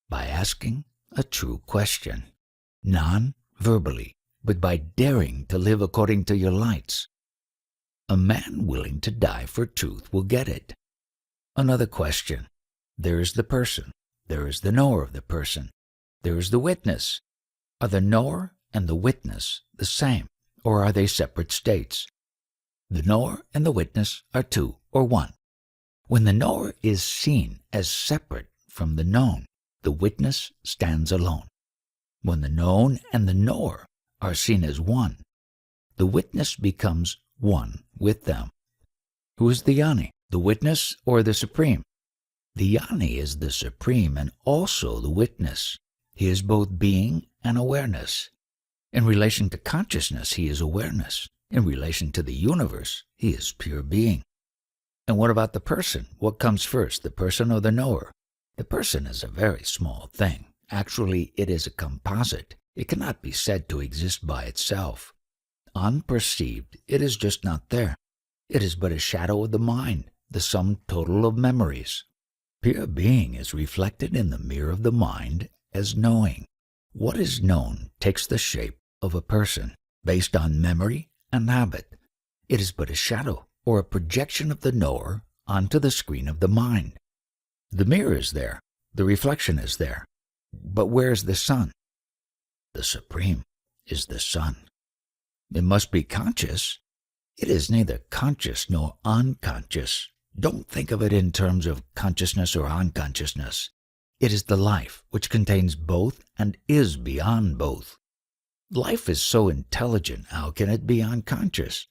By asking a true question, non-verbally, but by daring to live according to your lights. A man willing to die for truth will get it. Another question. There is the person. There is the knower of the person. There is the witness. Are the knower and the witness the same, or are they separate states? The knower and the witness are two or one. When the knower is seen as separate from the known, the witness stands alone. When the known and the knower are seen as one, the witness becomes one with them. Who is the Yoni, the witness or the Supreme? The Yoni is the Supreme and also the witness. He is both being and awareness. In relation to consciousness, he is awareness. In relation to the universe, he is pure being. And what about the person? What comes first, the person or the knower? The person is a very small thing. Actually, it is a composite. It cannot be said to exist by itself. Unperceived, it is just not there. It is but a shadow of the mind, the sum total of memories. Pure being is reflected in the mirror of the mind as knowing. What is known takes the shape of a person, based on memory and habit. It is but a shadow or a projection of the knower onto the screen of the mind. The mirror is there, the reflection is there. But where is the sun? The Supreme is the sun. It must be conscious. It is neither conscious nor unconscious. Don't think of it in terms of consciousness or unconsciousness. It is the life which contains both and is beyond both. Life is so intelligent, how can it be unconscious?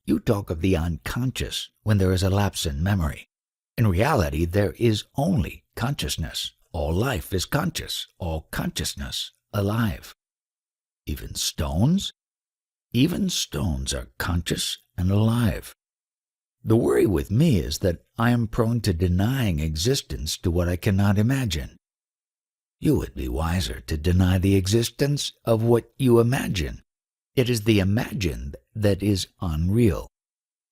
You talk of the unconscious when there is a lapse in memory. In reality, there is only consciousness. All life is conscious, all consciousness alive. Even stones? Even stones are conscious and alive. The worry with me is that I am prone to denying existence to what I cannot imagine. You would be wiser to deny the existence of what you imagine. It is the imagined that is unreal.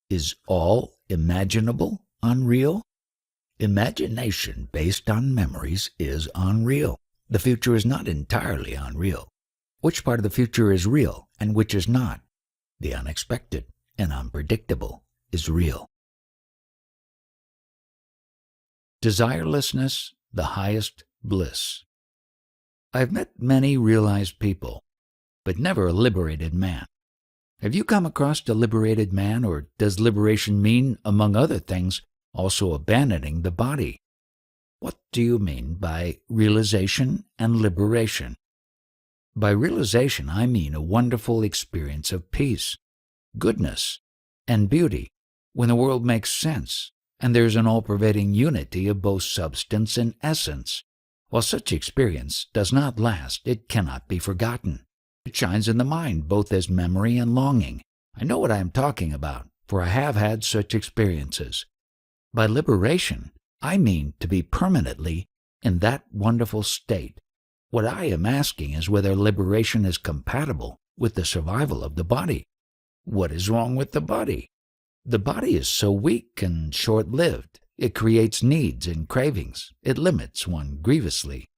Is all imaginable unreal? Imagination based on memories is unreal. The future is not entirely unreal. Which part of the future is real and which is not? The unexpected and unpredictable is real. Desirelessness, the highest bliss. I've met many realized people, but never a liberated man. Have you come across a liberated man, or does liberation mean, among other things, also abandoning the body? What do you mean by realization and liberation? By realization, I mean a wonderful experience of peace, goodness, and beauty, when the world makes sense, and there is an all-pervading unity of both substance and essence. While such experience does not last, it cannot be forgotten. It shines in the mind both as memory and longing. I know what I am talking about, for I have had such experiences. By liberation, I mean to be permanently in that wonderful state. What I am asking is whether liberation is compatible with the survival of the body. What is wrong with the body? The body is so weak and short-lived. It creates needs and cravings. It limits one grievously.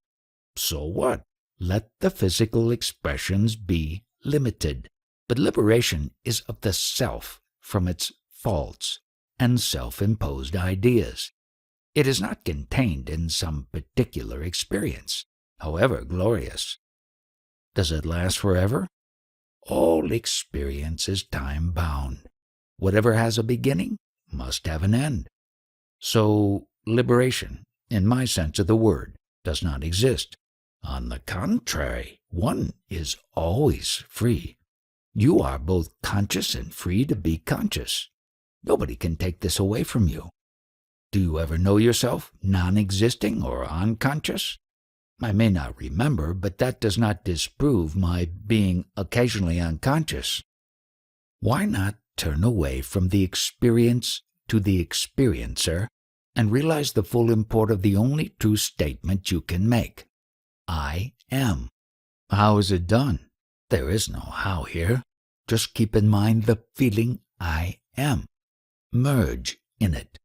So what? Let the physical expressions be limited. But liberation is of the self from its faults and self-imposed ideas. It is not contained in some particular experience, however glorious. Does it last forever? All experience is time-bound. Whatever has a beginning must have an end. So, liberation, in my sense of the word, does not exist. On the contrary, one is always free. You are both conscious and free to be conscious. Nobody can take this away from you. Do you ever know yourself non-existing or unconscious? I may not remember, but that does not disprove my being occasionally unconscious. Why not turn away from the experience to the experiencer and realize the full import of the only true statement you can make? I am. How is it done? There is no how here. Just keep in mind the feeling I am. Merge in it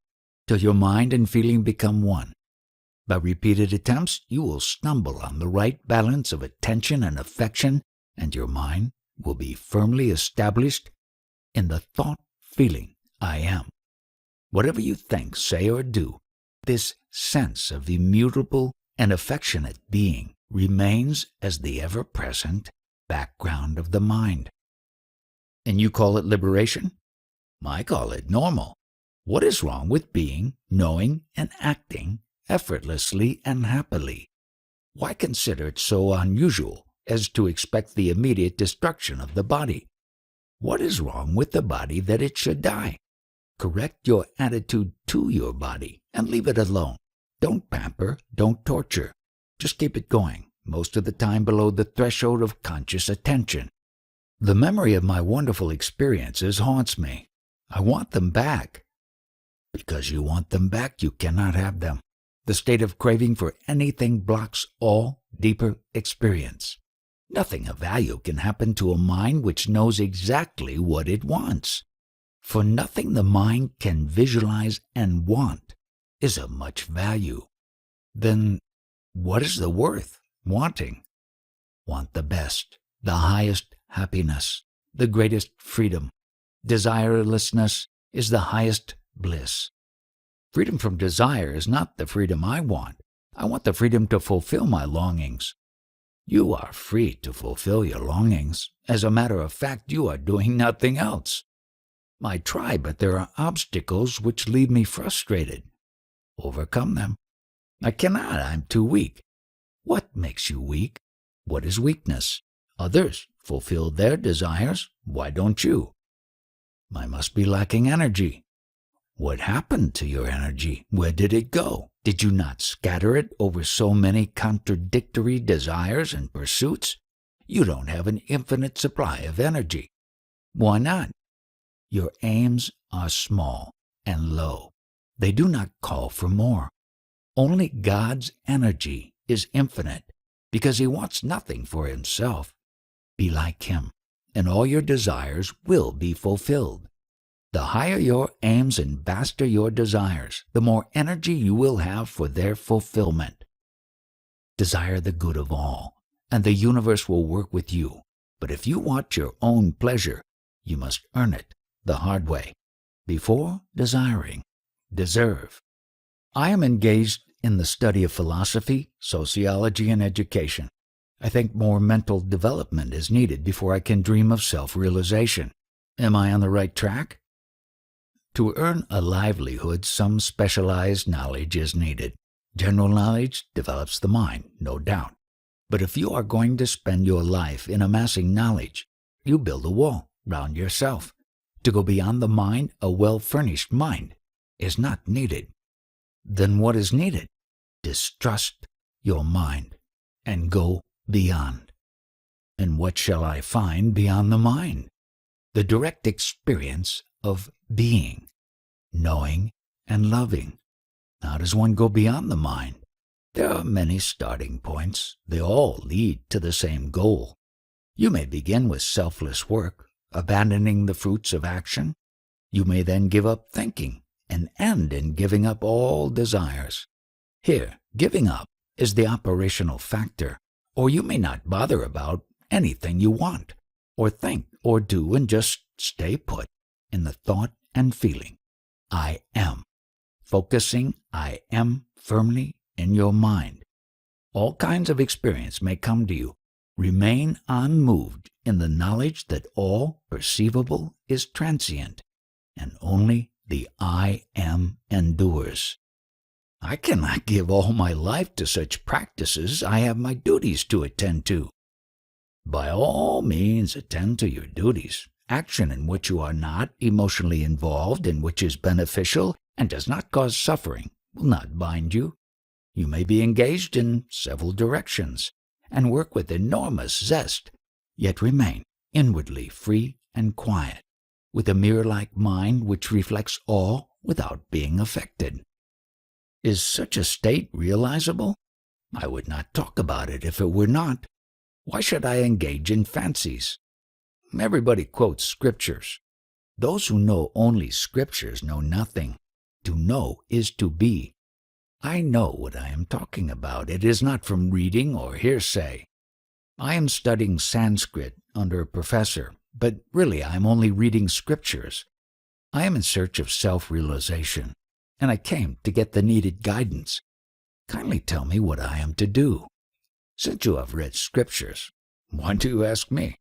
till your mind and feeling become one. By repeated attempts, you will stumble on the right balance of attention and affection, and your mind will be firmly established in the thought-feeling I am. Whatever you think, say, or do, this sense of immutable and affectionate being remains as the ever-present background of the mind. And you call it liberation? I call it normal. What is wrong with being, knowing, and acting effortlessly and happily? Why consider it so unusual as to expect the immediate destruction of the body? What is wrong with the body that it should die? Correct your attitude to your body and leave it alone. Don't pamper, don't torture. Just keep it going, most of the time below the threshold of conscious attention. The memory of my wonderful experiences haunts me. I want them back. Because you want them back, you cannot have them. The state of craving for anything blocks all deeper experience. Nothing of value can happen to a mind which knows exactly what it wants. For nothing the mind can visualize and want is of much value. Then what is the worth wanting? Want the best, the highest happiness, the greatest freedom. Desirelessness is the highest bliss. Freedom from desire is not the freedom I want. I want the freedom to fulfill my longings. You are free to fulfill your longings. As a matter of fact, you are doing nothing else. I try, but there are obstacles which leave me frustrated. Overcome them. I cannot. I'm too weak. What makes you weak? What is weakness? Others fulfill their desires. Why don't you? I must be lacking energy. What happened to your energy? Where did it go? Did you not scatter it over so many contradictory desires and pursuits? You don't have an infinite supply of energy. Why not? Your aims are small and low. They do not call for more. Only God's energy is infinite because He wants nothing for Himself. Be like Him, and all your desires will be fulfilled. The higher your aims and vaster your desires, the more energy you will have for their fulfillment. Desire the good of all, and the universe will work with you. But if you want your own pleasure, you must earn it the hard way. Before desiring, deserve. I am engaged in the study of philosophy, sociology, and education. I think more mental development is needed before I can dream of self-realization. Am I on the right track? To earn a livelihood, some specialized knowledge is needed. General knowledge develops the mind, no doubt. But if you are going to spend your life in amassing knowledge, you build a wall round yourself. To go beyond the mind, a well-furnished mind, is not needed. Then what is needed? Distrust your mind and go beyond. And what shall I find beyond the mind? The direct experience of being, knowing, and loving. How does one go beyond the mind? There are many starting points. They all lead to the same goal. You may begin with selfless work, abandoning the fruits of action. You may then give up thinking and end in giving up all desires. Here, giving up is the operational factor, or you may not bother about anything you want, or think, or do, and just stay put in the thought and feeling, I am. Focusing I am firmly in your mind. All kinds of experience may come to you. Remain unmoved in the knowledge that all perceivable is transient, and only the I am endures. I cannot give all my life to such practices. I have my duties to attend to. By all means, attend to your duties. Action in which you are not emotionally involved and which is beneficial and does not cause suffering will not bind you. You may be engaged in several directions and work with enormous zest, yet remain inwardly free and quiet, with a mirror-like mind which reflects all without being affected. Is such a state realizable? I would not talk about it if it were not. Why should I engage in fancies? Everybody quotes scriptures. Those who know only scriptures know nothing. To know is to be. I know what I am talking about. It is not from reading or hearsay. I am studying Sanskrit under a professor, but really I am only reading scriptures. I am in search of self-realization, and I came to get the needed guidance. Kindly tell me what I am to do. Since you have read scriptures, why do you ask me?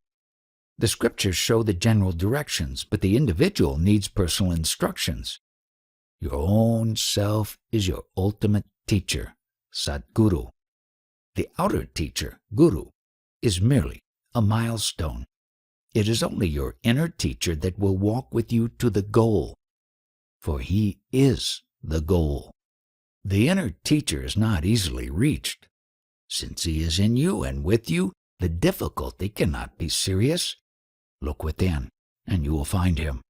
The scriptures show the general directions, but the individual needs personal instructions. Your own self is your ultimate teacher, Satguru. The outer teacher, Guru, is merely a milestone. It is only your inner teacher that will walk with you to the goal, for he is the goal. The inner teacher is not easily reached. Since he is in you and with you, the difficulty cannot be serious. Look within, and you will find him.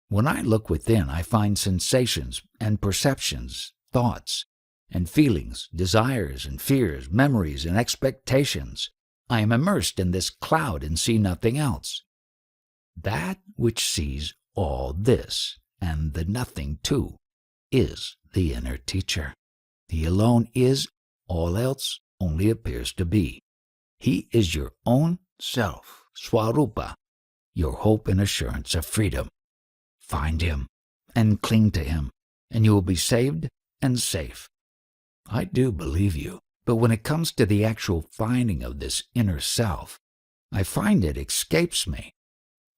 When I look within, I find sensations and perceptions, thoughts and feelings, desires and fears, memories and expectations. I am immersed in this cloud and see nothing else. That which sees all this, and the nothing too, is the inner teacher. He alone is, all else only appears to be. He is your own self, Swarupa, your hope and assurance of freedom. Find him and cling to him, and you will be saved and safe. I do believe you, but when it comes to the actual finding of this inner self, I find it escapes me.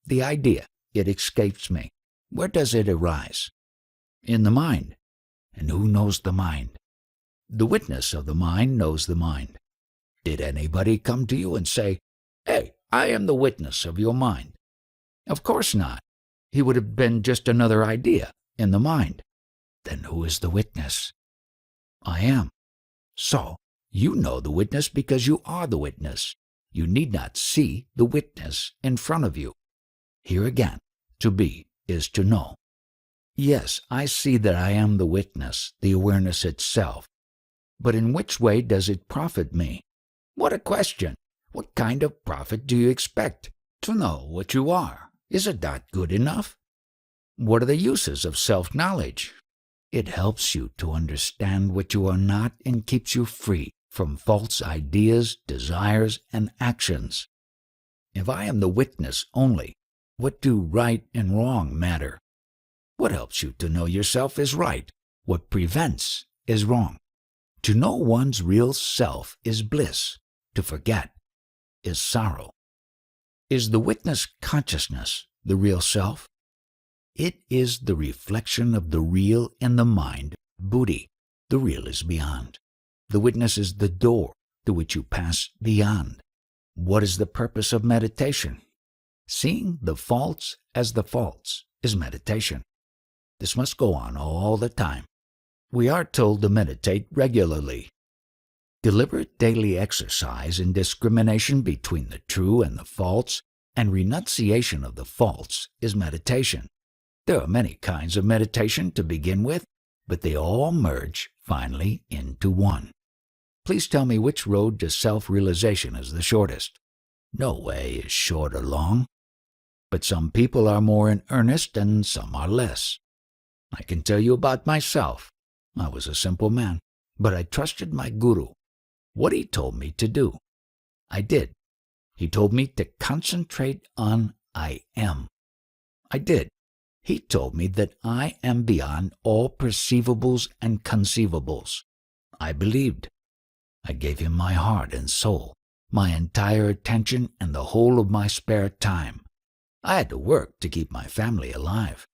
The idea, it escapes me. Where does it arise? In the mind. And who knows the mind? The witness of the mind knows the mind. Did anybody come to you and say, "Hey, I am the witness of your mind"? Of course not. He would have been just another idea in the mind. Then who is the witness? I am. So, you know the witness because you are the witness. You need not see the witness in front of you. Here again, to be is to know. Yes, I see that I am the witness, the awareness itself. But in which way does it profit me? What a question! What kind of profit do you expect? To know what you are. Is it not good enough? What are the uses of self-knowledge? It helps you to understand what you are not and keeps you free from false ideas, desires, and actions. If I am the witness only, what do right and wrong matter? What helps you to know yourself is right? What prevents is wrong? To know one's real self is bliss. To forget is sorrow. Is the witness consciousness the real self? It is the reflection of the real in the mind, buddhi. The real is beyond. The witness is the door to which you pass beyond. What is the purpose of meditation? Seeing the faults as the faults is meditation. This must go on all the time. We are told to meditate regularly. Deliberate daily exercise in discrimination between the true and the false and renunciation of the false is meditation. There are many kinds of meditation to begin with, but they all merge finally into one. Please tell me which road to self-realization is the shortest. No way is short or long, but some people are more in earnest and some are less. I can tell you about myself. I was a simple man, but I trusted my guru. What he told me to do, I did. He told me to concentrate on I am. I did. He told me that I am beyond all perceivables and conceivables. I believed. I gave him my heart and soul, my entire attention and the whole of my spare time. I had to work to keep my family alive.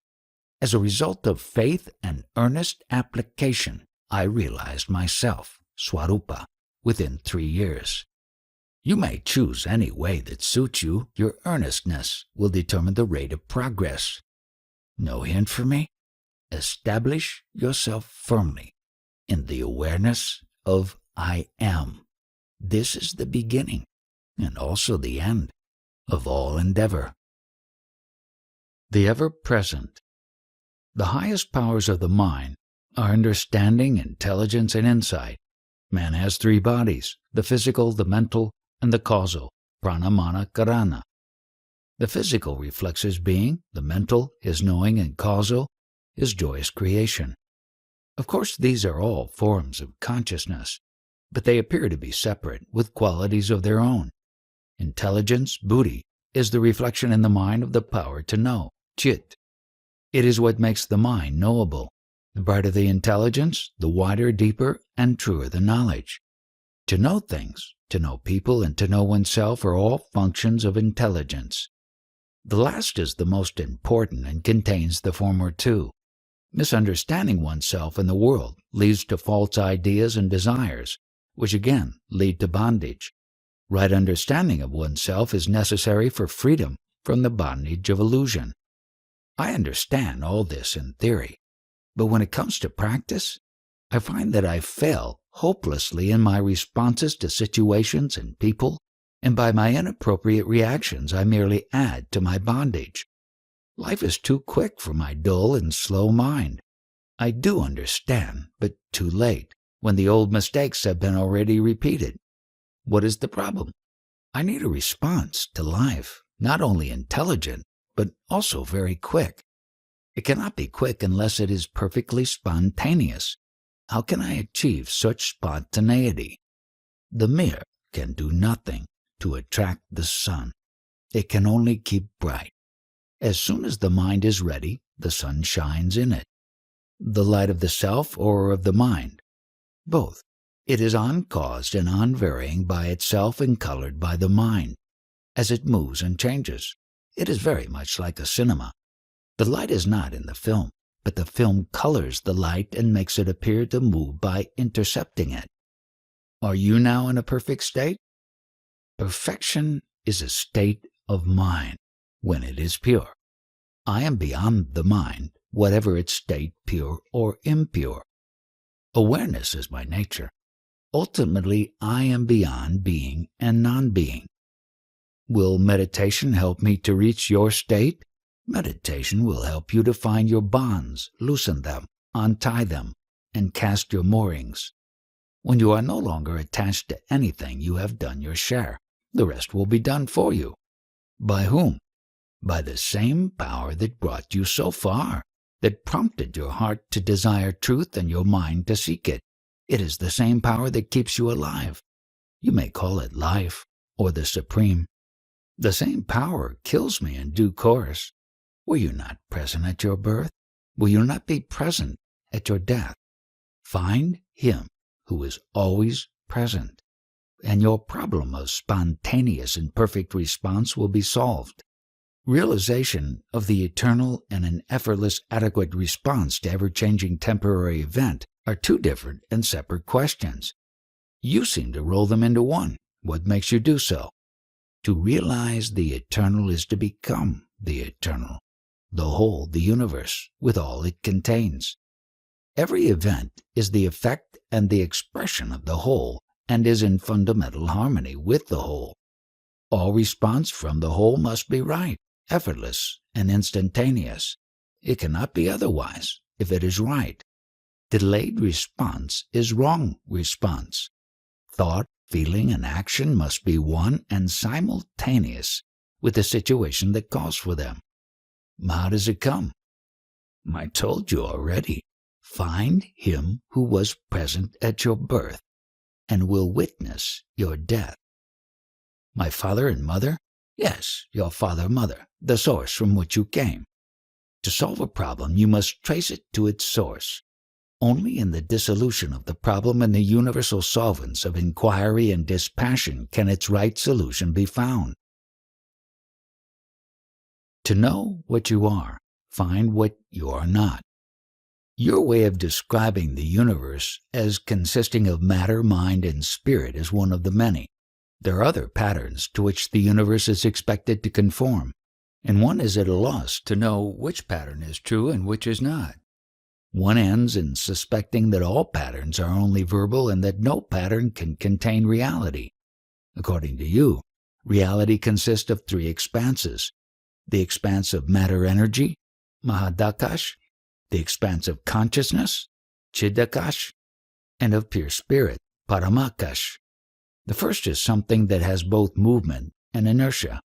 As a result of faith and earnest application, I realized myself, Swarupa, within 3 years. You may choose any way that suits you. Your earnestness will determine the rate of progress. No hint for me? Establish yourself firmly in the awareness of I am. This is the beginning and also the end of all endeavor. The ever-present. The highest powers of the mind are understanding, intelligence, and insight. Man has 3 bodies, the physical, the mental, and the causal, prana, mana, karana. The physical reflects his being, the mental, his knowing, and causal, his joyous creation. Of course, these are all forms of consciousness, but they appear to be separate, with qualities of their own. Intelligence, buddhi, is the reflection in the mind of the power to know, chit. It is what makes the mind knowable. The brighter the intelligence, the wider, deeper, and truer the knowledge. To know things, to know people, and to know oneself are all functions of intelligence. The last is the most important and contains the former two. Misunderstanding oneself and the world leads to false ideas and desires, which again lead to bondage. Right understanding of oneself is necessary for freedom from the bondage of illusion. I understand all this in theory, but when it comes to practice, I find that I fail hopelessly in my responses to situations and people, and by my inappropriate reactions I merely add to my bondage. Life is too quick for my dull and slow mind. I do understand, but too late, when the old mistakes have been already repeated. What is the problem? I need a response to life, not only intelligent, but also very quick. It cannot be quick unless it is perfectly spontaneous. How can I achieve such spontaneity? The mirror can do nothing to attract the sun. It can only keep bright. As soon as the mind is ready, the sun shines in it. The light of the self or of the mind? Both. It is uncaused and unvarying by itself and colored by the mind, as it moves and changes. It is very much like a cinema. The light is not in the film, but the film colors the light and makes it appear to move by intercepting it. Are you now in a perfect state? Perfection is a state of mind when it is pure. I am beyond the mind, whatever its state, pure or impure. Awareness is my nature. Ultimately, I am beyond being and non-being. Will meditation help me to reach your state? Meditation will help you to find your bonds, loosen them, untie them, and cast your moorings. When you are no longer attached to anything, you have done your share. The rest will be done for you. By whom? By the same power that brought you so far, that prompted your heart to desire truth and your mind to seek it. It is the same power that keeps you alive. You may call it life or the supreme. The same power kills me in due course. Were you not present at your birth? Will you not be present at your death? Find him who is always present, and your problem of spontaneous and perfect response will be solved. Realization of the eternal and an effortless adequate response to ever-changing temporary event are two different and separate questions. You seem to roll them into one. What makes you do so? To realize the eternal is to become the eternal, the whole, the universe, with all it contains. Every event is the effect and the expression of the whole, and is in fundamental harmony with the whole. All response from the whole must be right, effortless, and instantaneous. It cannot be otherwise if it is right. Delayed response is wrong response. Thought, feeling, and action must be one and simultaneous with the situation that calls for them. How does it come? I told you already. Find him who was present at your birth and will witness your death. My father and mother? Yes, your father, mother, the source from which you came. To solve a problem, you must trace it to its source. Only in the dissolution of the problem and the universal solvents of inquiry and dispassion can its right solution be found. To know what you are, find what you are not. Your way of describing the universe as consisting of matter, mind, and spirit is one of the many. There are other patterns to which the universe is expected to conform, and one is at a loss to know which pattern is true and which is not. One ends in suspecting that all patterns are only verbal and that no pattern can contain reality. According to you, reality consists of three expanses: the expanse of matter-energy, Mahadakash, the expanse of consciousness, Chidakash, and of pure spirit, Paramakash. The first is something that has both movement and inertia,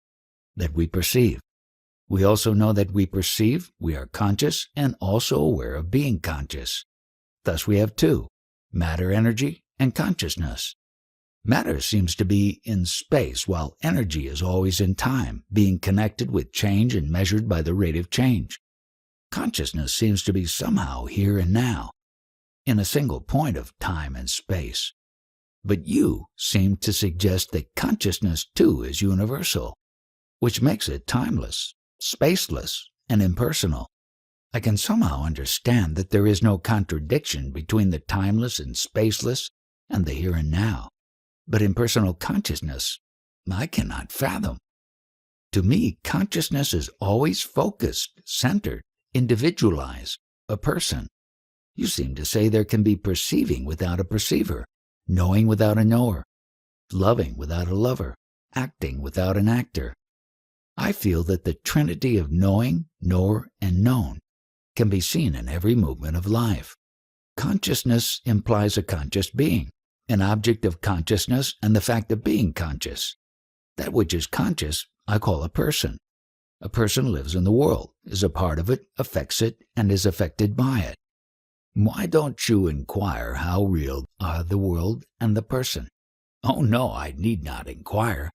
that we perceive. We also know that we perceive, we are conscious, and also aware of being conscious. Thus we have two, matter energy and consciousness. Matter seems to be in space, while energy is always in time, being connected with change and measured by the rate of change. Consciousness seems to be somehow here and now, in a single point of time and space. But you seem to suggest that consciousness too is universal, which makes it timeless, spaceless, and impersonal. I can somehow understand that there is no contradiction between the timeless and spaceless and the here and now. But impersonal consciousness, I cannot fathom. To me, consciousness is always focused, centered, individualized, a person. You seem to say there can be perceiving without a perceiver, knowing without a knower, loving without a lover, acting without an actor. I feel that the trinity of knowing, knower, and known can be seen in every movement of life. Consciousness implies a conscious being, an object of consciousness and the fact of being conscious. That which is conscious I call a person. A person lives in the world, is a part of it, affects it, and is affected by it. Why don't you inquire how real are the world and the person? Oh no, I need not inquire.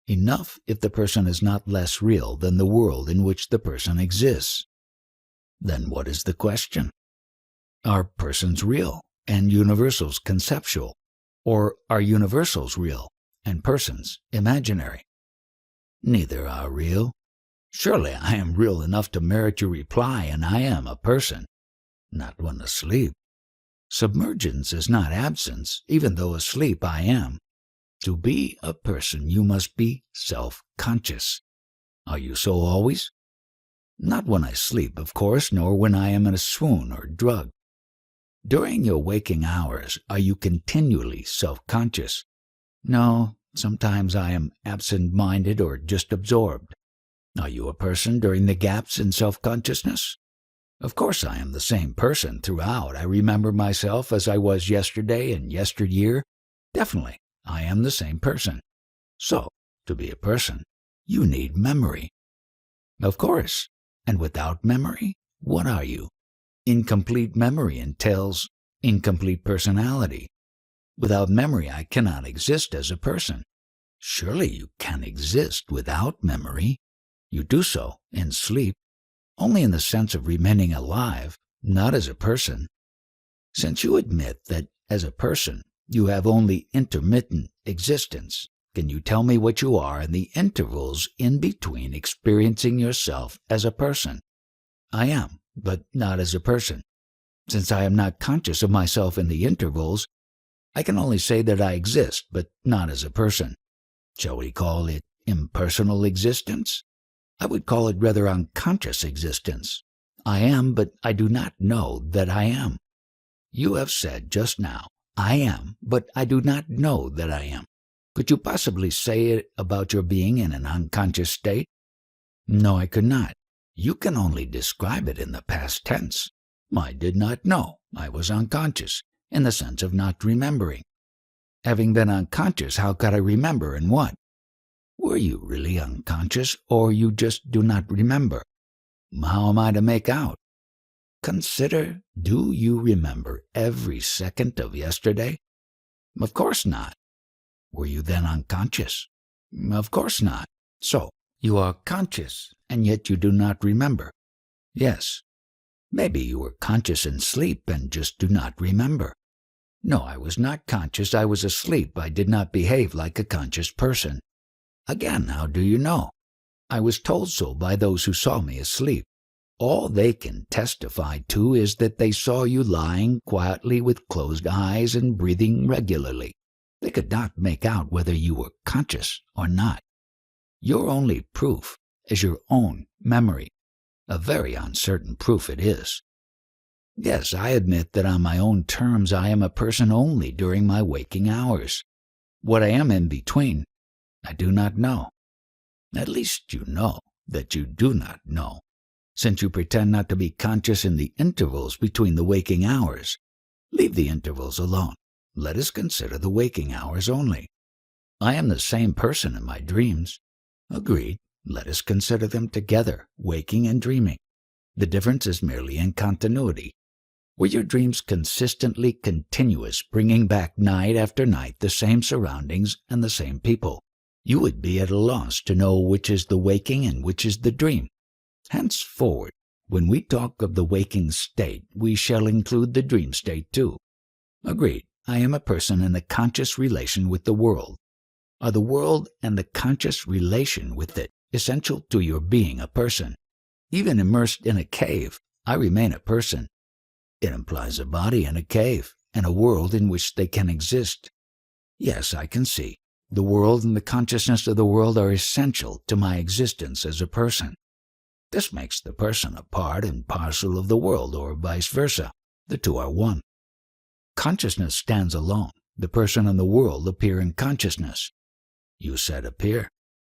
Enough if the person is not less real than the world in which the person exists. Then what is the question? Are persons real and universals conceptual? Or are universals real and persons imaginary? Neither are real. Surely I am real enough to merit your reply, and I am a person, not when asleep. Submergence is not absence, even though asleep I am. To be a person you must be self-conscious. Are you so always? Not when I sleep, of course, nor when I am in a swoon or drugged. During your waking hours, are you continually self-conscious? No, sometimes I am absent-minded or just absorbed. Are you a person during the gaps in self-consciousness? Of course I am the same person throughout. I remember myself as I was yesterday and yesteryear. Definitely, I am the same person. So, to be a person, you need memory. Of course, and without memory, what are you? Incomplete memory entails incomplete personality. Without memory, I cannot exist as a person. Surely you can exist without memory. You do so in sleep, only in the sense of remaining alive, not as a person. Since you admit that as a person you have only intermittent existence, can you tell me what you are in the intervals in between experiencing yourself as a person? I am, but not as a person. Since I am not conscious of myself in the intervals, I can only say that I exist, but not as a person. Shall we call it impersonal existence? I would call it rather unconscious existence. I am, but I do not know that I am. You have said just now, I am, but I do not know that I am. Could you possibly say it about your being in an unconscious state? No, I could not. You can only describe it in the past tense. I did not know. I was unconscious, in the sense of not remembering. Having been unconscious, how could I remember and what? Were you really unconscious, or you just do not remember? How am I to make out? Consider, do you remember every second of yesterday? Of course not. Were you then unconscious? Of course not. So, you are conscious, and yet you do not remember. Yes. Maybe you were conscious in sleep and just do not remember. No, I was not conscious. I was asleep. I did not behave like a conscious person. Again, how do you know? I was told so by those who saw me asleep. All they can testify to is that they saw you lying quietly with closed eyes and breathing regularly. They could not make out whether you were conscious or not. Your only proof is your own memory. A very uncertain proof it is. Yes, I admit that on my own terms I am a person only during my waking hours. What I am in between, I do not know. At least you know that you do not know, since you pretend not to be conscious in the intervals between the waking hours. Leave the intervals alone. Let us consider the waking hours only. I am the same person in my dreams. Agreed. Let us consider them together, waking and dreaming. The difference is merely in continuity. Were your dreams consistently continuous, bringing back night after night the same surroundings and the same people, you would be at a loss to know which is the waking and which is the dream. Henceforward, when we talk of the waking state, we shall include the dream state too. Agreed. I am a person in the conscious relation with the world. Are the world and the conscious relation with it essential to your being a person? Even immersed in a cave, I remain a person. It implies a body and a cave, and a world in which they can exist. Yes, I can see. The world and the consciousness of the world are essential to my existence as a person. This makes the person a part and parcel of the world, or vice versa. The two are one. Consciousness stands alone. The person and the world appear in consciousness. You said appear.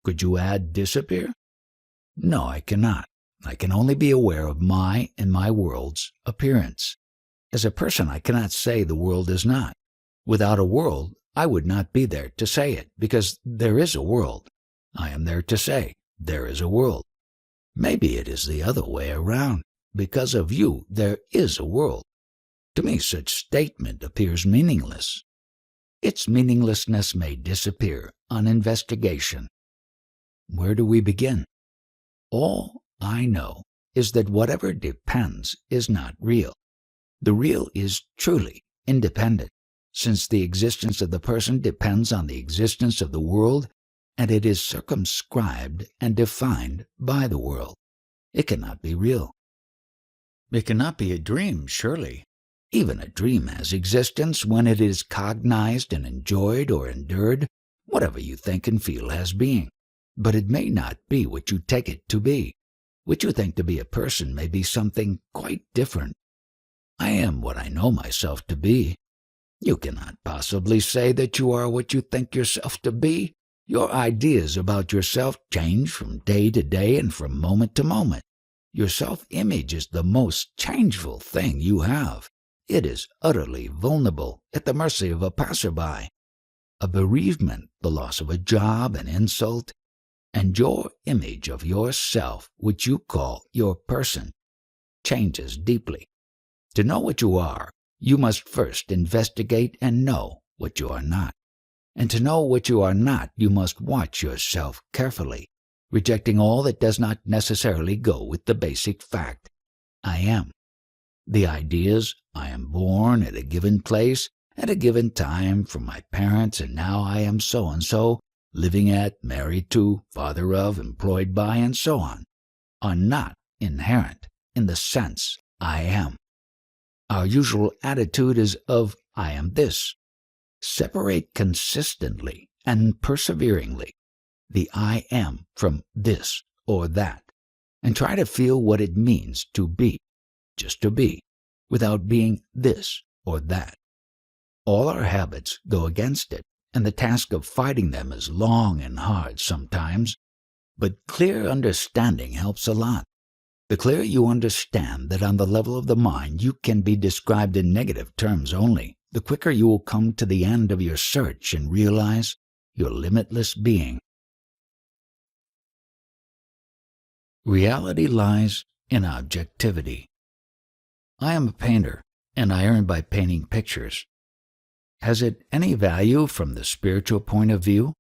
Could you add disappear? No, I cannot. I can only be aware of my and my world's appearance. As a person, I cannot say the world is not. Without a world, I would not be there to say it, because there is a world. I am there to say, there is a world. Maybe it is the other way around. Because of you, there is a world. To me, such statement appears meaningless. Its meaninglessness may disappear on investigation. Where do we begin? All I know is that whatever depends is not real. The real is truly independent, since the existence of the person depends on the existence of the world, and it is circumscribed and defined by the world. It cannot be real. It cannot be a dream, surely. Even a dream has existence when it is cognized and enjoyed or endured. Whatever you think and feel has being. But it may not be what you take it to be. What you think to be a person may be something quite different. I am what I know myself to be. You cannot possibly say that you are what you think yourself to be. Your ideas about yourself change from day to day and from moment to moment. Your self-image is the most changeful thing you have. It is utterly vulnerable, at the mercy of a passerby. A bereavement, the loss of a job, an insult, and your image of yourself, which you call your person, changes deeply. To know what you are, you must first investigate and know what you are not. And to know what you are not, you must watch yourself carefully, rejecting all that does not necessarily go with the basic fact, I am. The ideas, I am born at a given place, at a given time, from my parents, and now I am so-and-so, living at, married to, father of, employed by, and so on, are not inherent in the sense I am. Our usual attitude is of I am this. Separate consistently and perseveringly the I am from this or that, and try to feel what it means to be, just to be, without being this or that. All our habits go against it, and the task of fighting them is long and hard sometimes, but clear understanding helps a lot. The clearer you understand that on the level of the mind you can be described in negative terms only, the quicker you will come to the end of your search and realize your limitless being. Reality lies in objectivity. I am a painter, and I earn by painting pictures. Has it any value from the spiritual point of view?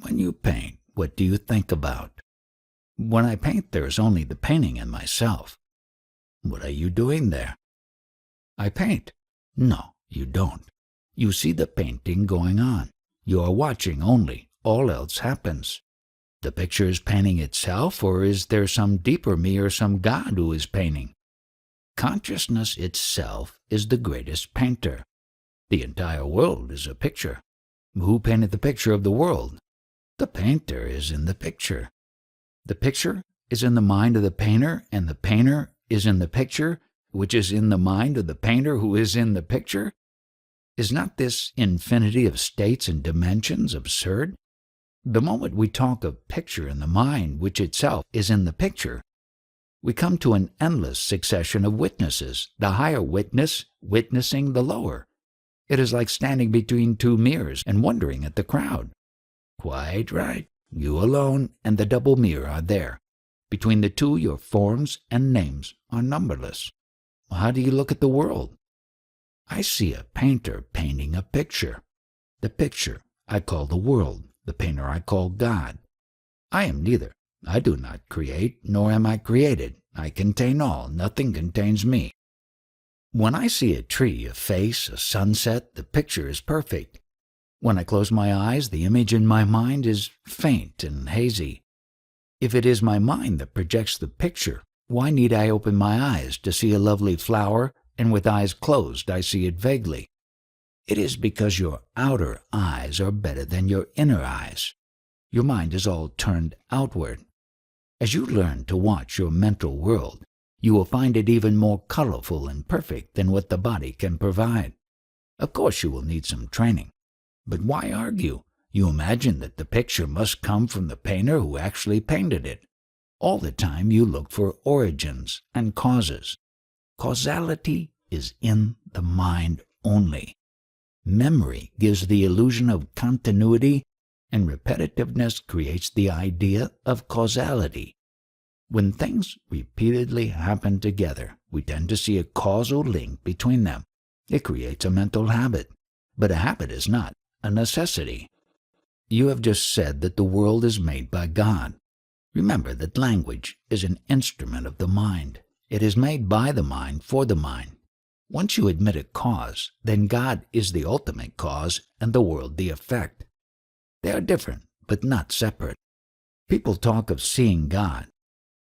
When you paint, what do you think about? When I paint, there is only the painting and myself. What are you doing there? I paint. No, you don't. You see the painting going on. You are watching only. All else happens. The picture is painting itself, or is there some deeper me or some God who is painting? Consciousness itself is the greatest painter. The entire world is a picture. Who painted the picture of the world? The painter is in the picture. The picture is in the mind of the painter, and the painter is in the picture, which is in the mind of the painter who is in the picture. Is not this infinity of states and dimensions absurd? The moment we talk of picture in the mind, which itself is in the picture, we come to an endless succession of witnesses, the higher witness witnessing the lower. It is like standing between two mirrors and wondering at the crowd. Quite right. You alone and the double mirror are there. Between the two, your forms and names are numberless. How do you look at the world? I see a painter painting a picture. The picture I call the world, the painter I call God. I am neither. I do not create, nor am I created. I contain all. Nothing contains me. When I see a tree, a face, a sunset, the picture is perfect. When I close my eyes, the image in my mind is faint and hazy. If it is my mind that projects the picture, why need I open my eyes to see a lovely flower, and with eyes closed I see it vaguely? It is because your outer eyes are better than your inner eyes. Your mind is all turned outward. As you learn to watch your mental world, you will find it even more colorful and perfect than what the body can provide. Of course you will need some training. But why argue? You imagine that the picture must come from the painter who actually painted it. All the time you look for origins and causes. Causality is in the mind only. Memory gives the illusion of continuity, and repetitiveness creates the idea of causality. When things repeatedly happen together, we tend to see a causal link between them. It creates a mental habit, but a habit is not a necessity. You have just said that the world is made by God. Remember that language is an instrument of the mind. It is made by the mind for the mind. Once you admit a cause, then God is the ultimate cause and the world the effect. They are different, but not separate. People talk of seeing God.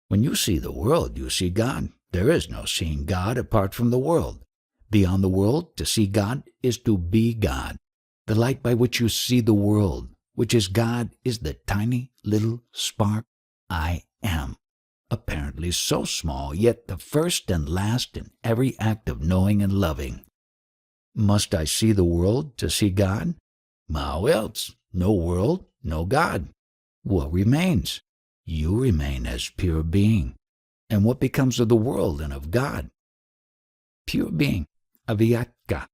When you see the world, you see God. There is no seeing God apart from the world. Beyond the world, to see God is to be God. The light by which you see the world, which is God, is the tiny little spark I am. Apparently so small, yet the first and last in every act of knowing and loving. Must I see the world to see God? How else? No world, no God. What remains? You remain as pure being. And what becomes of the world and of God? Pure being, Advaita.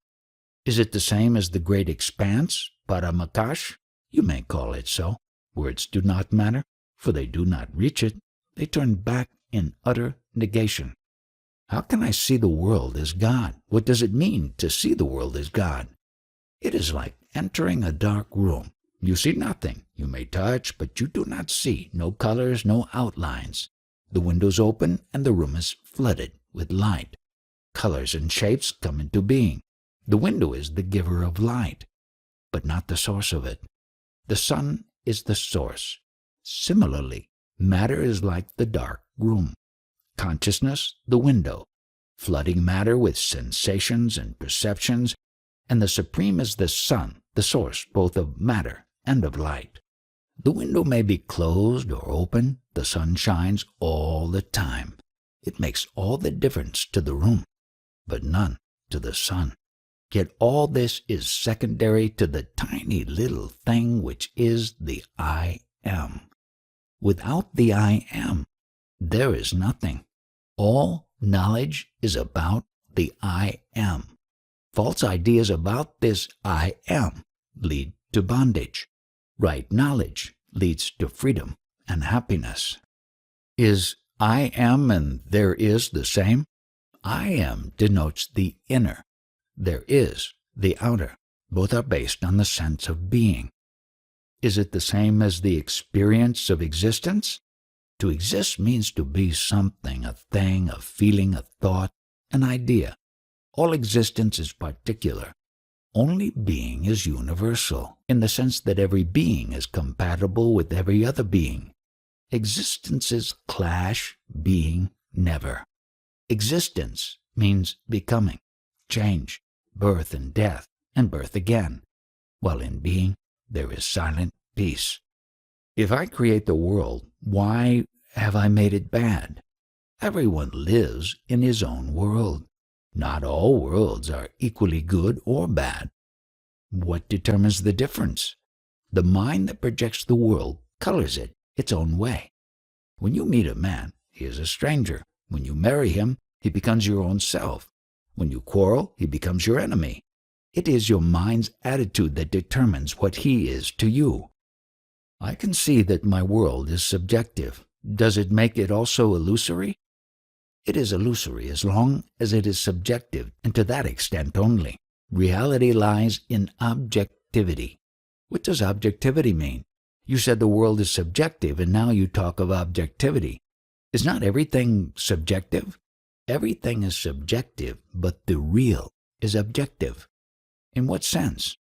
Is it the same as the great expanse, Paramakash? You may call it so. Words do not matter, for they do not reach it. They turn back in utter negation. How can I see the world as God? What does it mean to see the world as God? It is like entering a dark room. You see nothing. You may touch, but you do not see. No colors, no outlines. The windows open, and the room is flooded with light. Colors and shapes come into being. The window is the giver of light, but not the source of it. The sun is the source. Similarly, matter is like the dark room. Consciousness, the window, flooding matter with sensations and perceptions, and the supreme is the sun, the source both of matter and of light. The window may be closed or open. The sun shines all the time. It makes all the difference to the room, but none to the sun. Yet all this is secondary to the tiny little thing which is the I am. Without the I am, there is nothing. All knowledge is about the I am. False ideas about this I am lead to bondage. Right knowledge leads to freedom and happiness. Is I am and there is the same? I am denotes the inner. There is the outer. Both are based on the sense of being. Is it the same as the experience of existence? To exist means to be something, a thing, a feeling, a thought, an idea. All existence is particular. Only being is universal, in the sense that every being is compatible with every other being. Existences clash, being never. Existence means becoming, change, birth and birth again, while in being there is silent peace. If I create the world, why have I made it bad? Everyone lives in his own world. Not all worlds are equally good or bad. What determines the difference? The mind that projects the world colors it its own way. When you meet a man, he is a stranger. When you marry him, he becomes your own self. When you quarrel, he becomes your enemy. It is your mind's attitude that determines what he is to you. I can see that my world is subjective. Does it make it also illusory? It is illusory as long as it is subjective, and to that extent only. Reality lies in objectivity. What does objectivity mean? You said the world is subjective, and now you talk of objectivity. Is not everything subjective? Everything is subjective, but the real is objective. In what sense?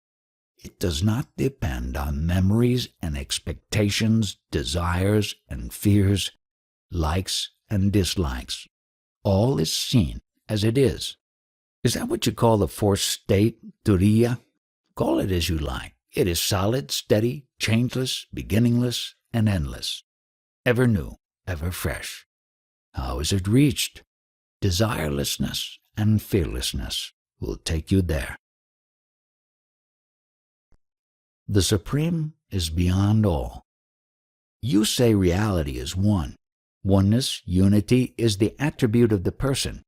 It does not depend on memories and expectations, desires and fears, likes and dislikes. All is seen as it is. Is that what you call the fourth state, turiya? Call it as you like. It is solid, steady, changeless, beginningless, and endless. Ever new, ever fresh. How is it reached? Desirelessness and fearlessness will take you there. The Supreme is beyond all. You say reality is one. Oneness, unity, is the attribute of the person.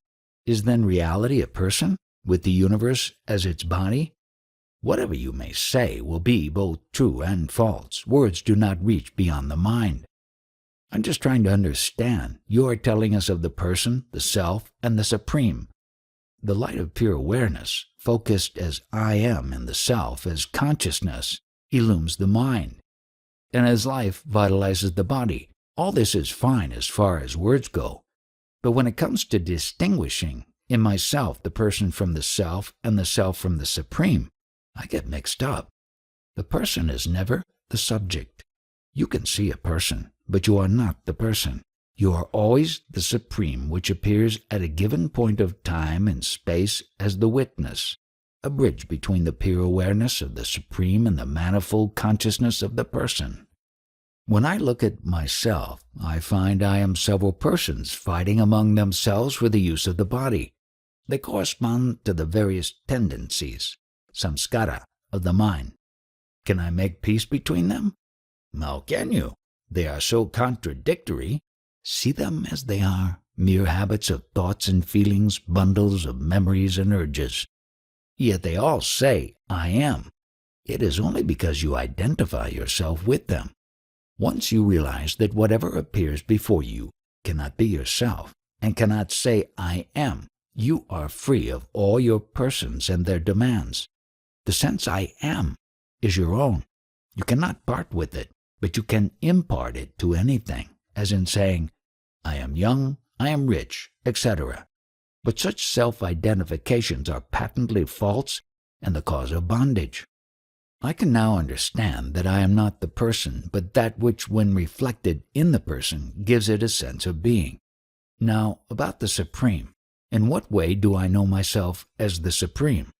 Is then reality a person, with the universe as its body? Whatever you may say will be both true and false. Words do not reach beyond the mind. I'm just trying to understand. You are telling us of the person, the self, and the Supreme. The light of pure awareness, focused as I am in the self, as consciousness, illumes the mind, and as life vitalizes the body. All this is fine as far as words go, but when it comes to distinguishing in myself the person from the self and the self from the Supreme, I get mixed up. The person is never the subject. You can see a person, but you are not the person. You are always the Supreme, which appears at a given point of time and space as the witness, a bridge between the pure awareness of the Supreme and the manifold consciousness of the person. When I look at myself, I find I am several persons fighting among themselves for the use of the body. They correspond to the various tendencies, samskara, of the mind. Can I make peace between them? How can you? They are so contradictory. See them as they are, mere habits of thoughts and feelings, bundles of memories and urges. Yet they all say, I am. It is only because you identify yourself with them. Once you realize that whatever appears before you cannot be yourself, and cannot say, I am, you are free of all your persons and their demands. The sense I am is your own. You cannot part with it, but you can impart it to anything, as in saying, I am young, I am rich, etc. But such self-identifications are patently false and the cause of bondage. I can now understand that I am not the person, but that which, when reflected in the person, gives it a sense of being. Now, about the Supreme. In what way do I know myself as the Supreme?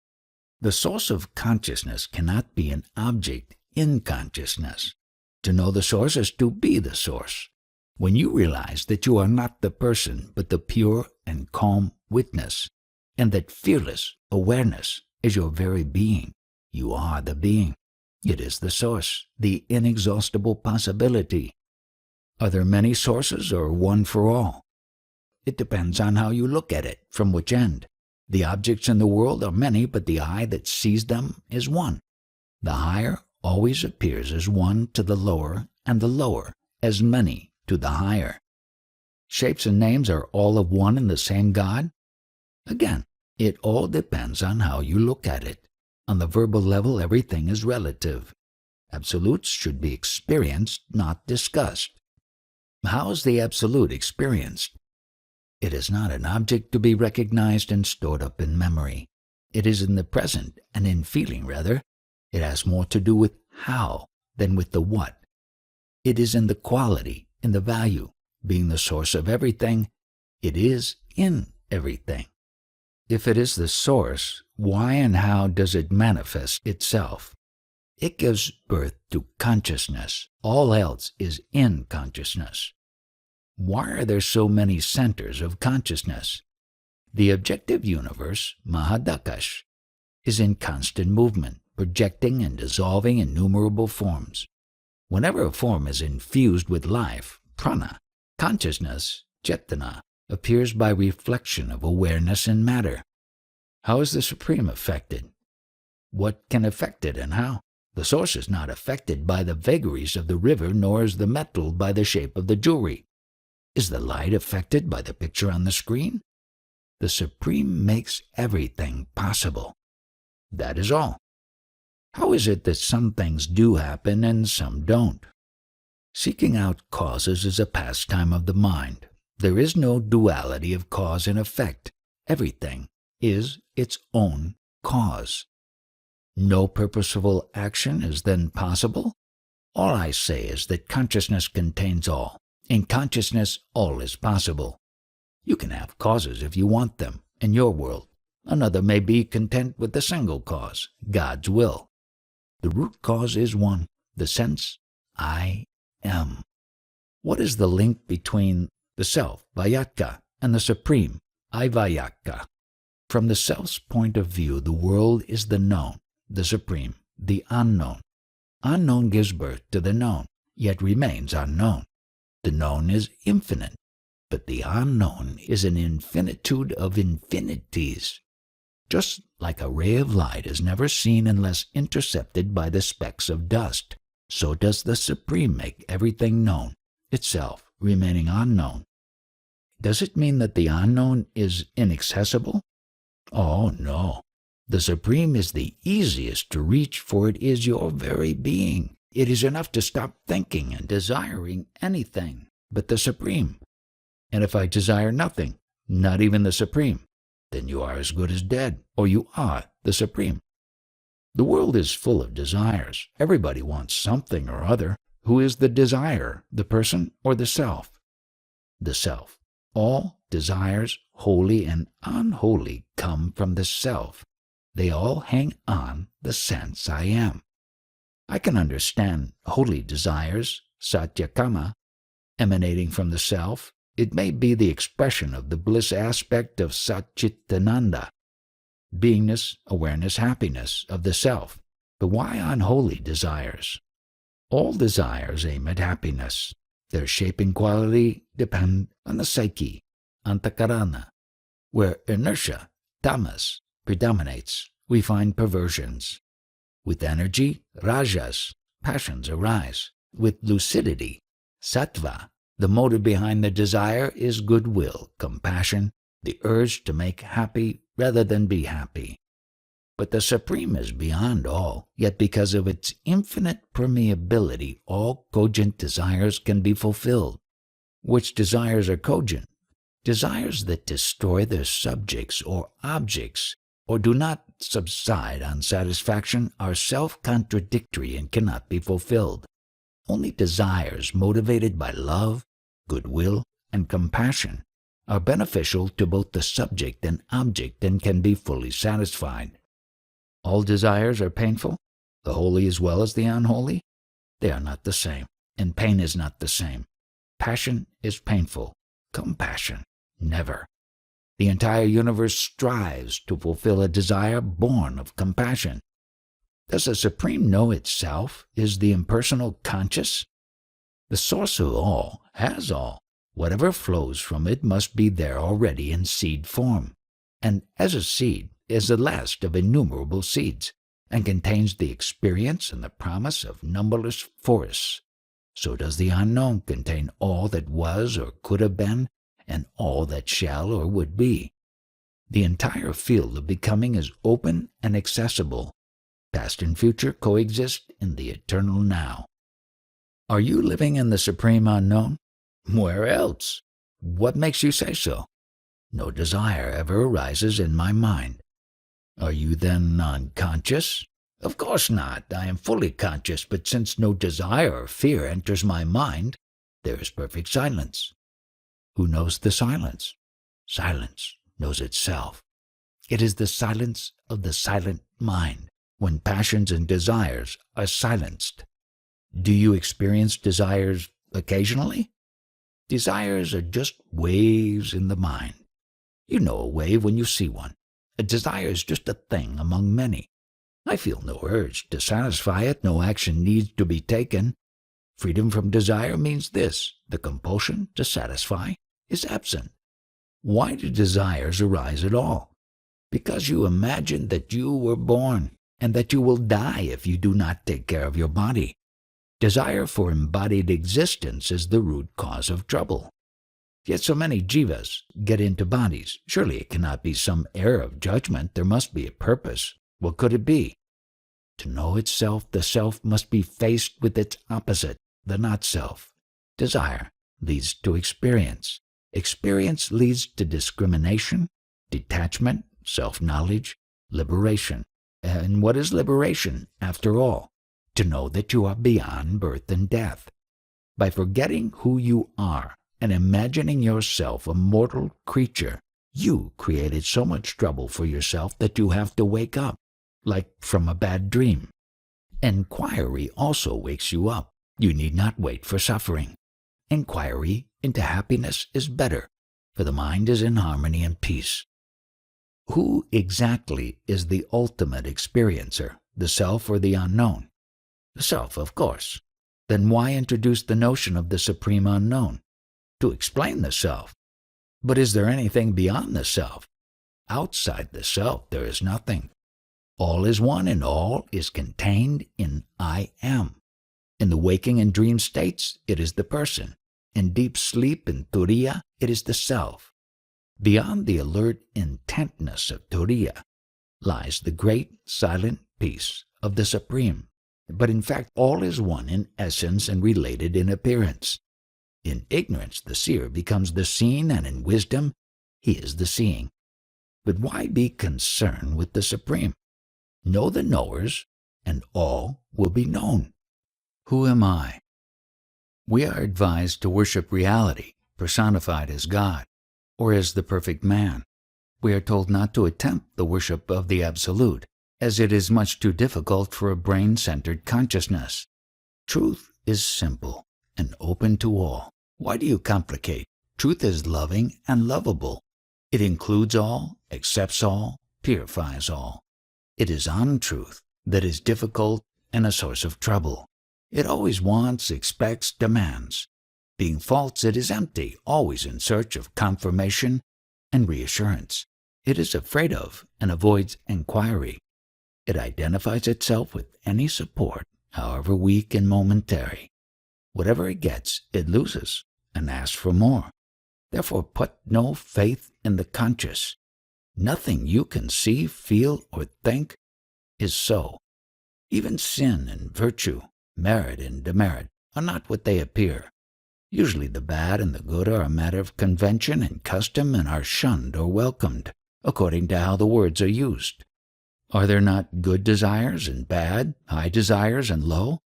The source of consciousness cannot be an object in consciousness. To know the source is to be the source. When you realize that you are not the person, but the pure and calm witness, and that fearless awareness is your very being, you are the being. It is the source, the inexhaustible possibility. Are there many sources or one for all? It depends on how you look at it, from which end. The objects in the world are many, but the eye that sees them is one. The higher always appears as one to the lower, and the lower as many to the higher. Shapes and names are all of one and the same God? Again, it all depends on how you look at it. On the verbal level, everything is relative. Absolutes should be experienced, not discussed. How is the Absolute experienced? It is not an object to be recognized and stored up in memory. It is in the present, and in feeling, rather. It has more to do with how than with the what. It is in the quality, in the value. Being the source of everything, it is in everything. If it is the source, why and how does it manifest itself? It gives birth to consciousness. All else is in consciousness. Why are there so many centers of consciousness? The objective universe, Mahadakash, is in constant movement, projecting and dissolving innumerable forms. Whenever a form is infused with life, prana, consciousness, cetana, appears by reflection of awareness in matter. How is the Supreme affected? What can affect it and how? The source is not affected by the vagaries of the river, nor is the metal by the shape of the jewelry. Is the light affected by the picture on the screen? The Supreme makes everything possible. That is all. How is it that some things do happen and some don't? Seeking out causes is a pastime of the mind. There is no duality of cause and effect. Everything is its own cause. No purposeful action is then possible. All I say is that consciousness contains all. In consciousness, all is possible. You can have causes if you want them, in your world. Another may be content with the single cause, God's will. The root cause is one, the sense, I am. What is the link between the self, Vayatka, and the Supreme, Ivayaka? From the self's point of view, the world is the known, the Supreme, the unknown. Unknown gives birth to the known, yet remains unknown. The known is infinite, but the unknown is an infinitude of infinities. Just like a ray of light is never seen unless intercepted by the specks of dust, so does the Supreme make everything known, itself remaining unknown. Does it mean that the unknown is inaccessible? Oh, no. The Supreme is the easiest to reach, for it is your very being. It is enough to stop thinking and desiring anything but the Supreme. And if I desire nothing, not even the Supreme, then you are as good as dead, or you are the Supreme. The world is full of desires. Everybody wants something or other. Who is the desire, the person or the self? The self. All desires, holy and unholy, come from the self. They all hang on the sense I am. I can understand holy desires, satyakama, emanating from the self. It may be the expression of the bliss aspect of Satchitananda, beingness, awareness, happiness of the self. But why unholy desires? All desires aim at happiness. Their shaping quality depend on the psyche, antakarana. Where inertia, tamas, predominates, we find perversions. With energy, rajas, passions arise. With lucidity, sattva, the motive behind the desire is goodwill, compassion, the urge to make happy rather than be happy. But the Supreme is beyond all, yet because of its infinite permeability, all cogent desires can be fulfilled. Which desires are cogent? Desires that destroy their subjects or objects, or do not subside on satisfaction, are self-contradictory and cannot be fulfilled. Only desires motivated by love, goodwill, and compassion are beneficial to both the subject and object and can be fully satisfied. All desires are painful, the holy as well as the unholy. They are not the same, and pain is not the same. Passion is painful, compassion never. The entire universe strives to fulfill a desire born of compassion. Does the Supreme know itself? Is the impersonal conscious? The source of all has all. Whatever flows from it must be there already in seed form, and as a seed is the last of innumerable seeds, and contains the experience and the promise of numberless forests. So does the unknown contain all that was or could have been, and all that shall or would be. The entire field of becoming is open and accessible. Past and future coexist in the eternal now. Are you living in the Supreme Unknown? Where else? What makes you say so? No desire ever arises in my mind. Are you then non-conscious? Of course not. I am fully conscious, but since no desire or fear enters my mind, there is perfect silence. Who knows the silence? Silence knows itself. It is the silence of the silent mind, when passions and desires are silenced. Do you experience desires occasionally? Desires are just waves in the mind. You know a wave when you see one. A desire is just a thing among many. I feel no urge to satisfy it, no action needs to be taken. Freedom from desire means this: the compulsion to satisfy is absent. Why do desires arise at all? Because you imagine that you were born. and that you will die if you do not take care of your body. Desire for embodied existence is the root cause of trouble. Yet so many jivas get into bodies. Surely it cannot be some error of judgment. There must be a purpose. What could it be? To know itself, the self must be faced with its opposite, the not-self. Desire leads to experience. Experience leads to discrimination, detachment, self-knowledge, liberation. And what is liberation, after all? To know that you are beyond birth and death. By forgetting who you are and imagining yourself a mortal creature, you created so much trouble for yourself that you have to wake up, like from a bad dream. Inquiry also wakes you up. You need not wait for suffering. Inquiry into happiness is better, for the mind is in harmony and peace. Who exactly is the ultimate experiencer, the self or the unknown? The self, of course. Then why introduce the notion of the supreme unknown? To explain the self. But is there anything beyond the self? Outside the self there is nothing. All is one and all is contained in I am. In the waking and dream states, it is the person. In deep sleep and turiya, it is the self. Beyond the alert intentness of turiya lies the great silent peace of the Supreme. But in fact, all is one in essence and related in appearance. In ignorance, the seer becomes the seen, and in wisdom, he is the seeing. But why be concerned with the Supreme? Know the knowers, and all will be known. Who am I? We are advised to worship reality, personified as God, or as the perfect man. We are told not to attempt the worship of the Absolute, as it is much too difficult for a brain-centered consciousness. Truth is simple and open to all. Why do you complicate? Truth is loving and lovable. It includes all, accepts all, purifies all. It is untruth that is difficult and a source of trouble. It always wants, expects, demands. Being false, it is empty, always in search of confirmation and reassurance. It is afraid of and avoids inquiry. It identifies itself with any support, however weak and momentary. Whatever it gets, it loses and asks for more. Therefore put no faith in the conscious. Nothing you can see, feel, or think is so. Even sin and virtue, merit and demerit, are not what they appear. Usually the bad and the good are a matter of convention and custom and are shunned or welcomed, according to how the words are used. Are there not good desires and bad, high desires and low?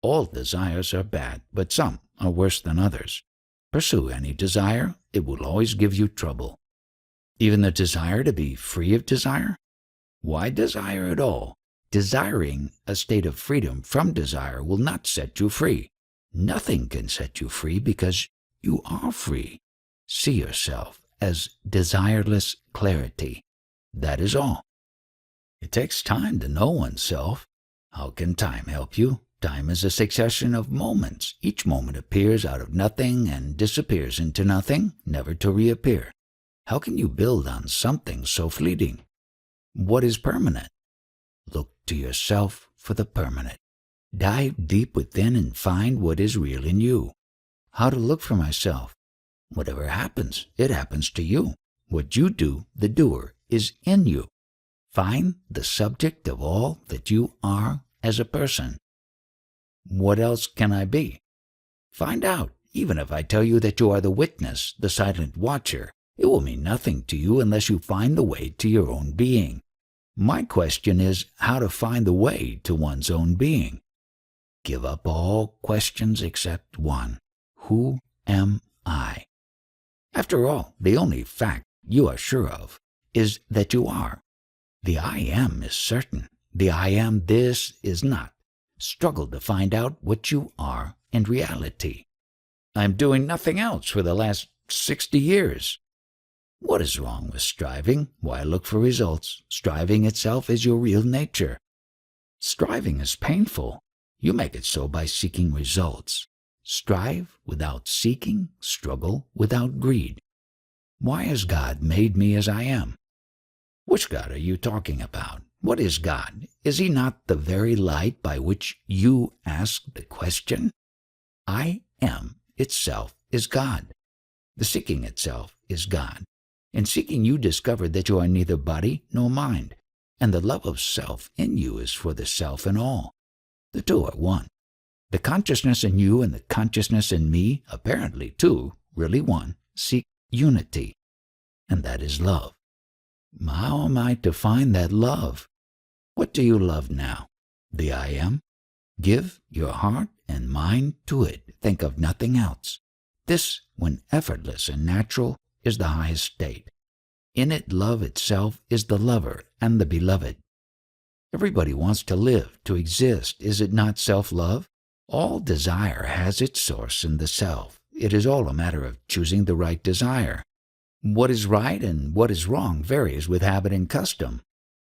All desires are bad, but some are worse than others. Pursue any desire, it will always give you trouble. Even the desire to be free of desire? Why desire at all? Desiring a state of freedom from desire will not set you free. Nothing can set you free because you are free. See yourself as desireless clarity. That is all. It takes time to know oneself. How can time help you? Time is a succession of moments. Each moment appears out of nothing and disappears into nothing, never to reappear. How can you build on something so fleeting? What is permanent? Look to yourself for the permanent. Dive deep within and find what is real in you. How to look for myself? Whatever happens, it happens to you. What you do, the doer, is in you. Find the subject of all that you are as a person. What else can I be? Find out. Even if I tell you that you are the witness, the silent watcher, it will mean nothing to you unless you find the way to your own being. My question is how to find the way to one's own being. Give up all questions except one. Who am I? After all, the only fact you are sure of is that you are. The I am is certain. The I am this is not. Struggle to find out what you are in reality. I am doing nothing else for the last 60 years. What is wrong with striving? Why look for results? Striving itself is your real nature. Striving is painful. You make it so by seeking results. Strive without seeking, struggle without greed. Why has God made me as I am? Which God are you talking about? What is God? Is he not the very light by which you ask the question? I am itself is God. The seeking itself is God. In seeking you discover that you are neither body nor mind, and the love of self in you is for the self in all. The two are one. The consciousness in you and the consciousness in me, apparently two, really one, seek unity, and that is love. How am I to find that love? What do you love now? The I am? Give your heart and mind to it. Think of nothing else. This, when effortless and natural, is the highest state. In it, love itself is the lover and the beloved. Everybody wants to live, to exist. Is it not self-love? All desire has its source in the self. It is all a matter of choosing the right desire. What is right and what is wrong varies with habit and custom.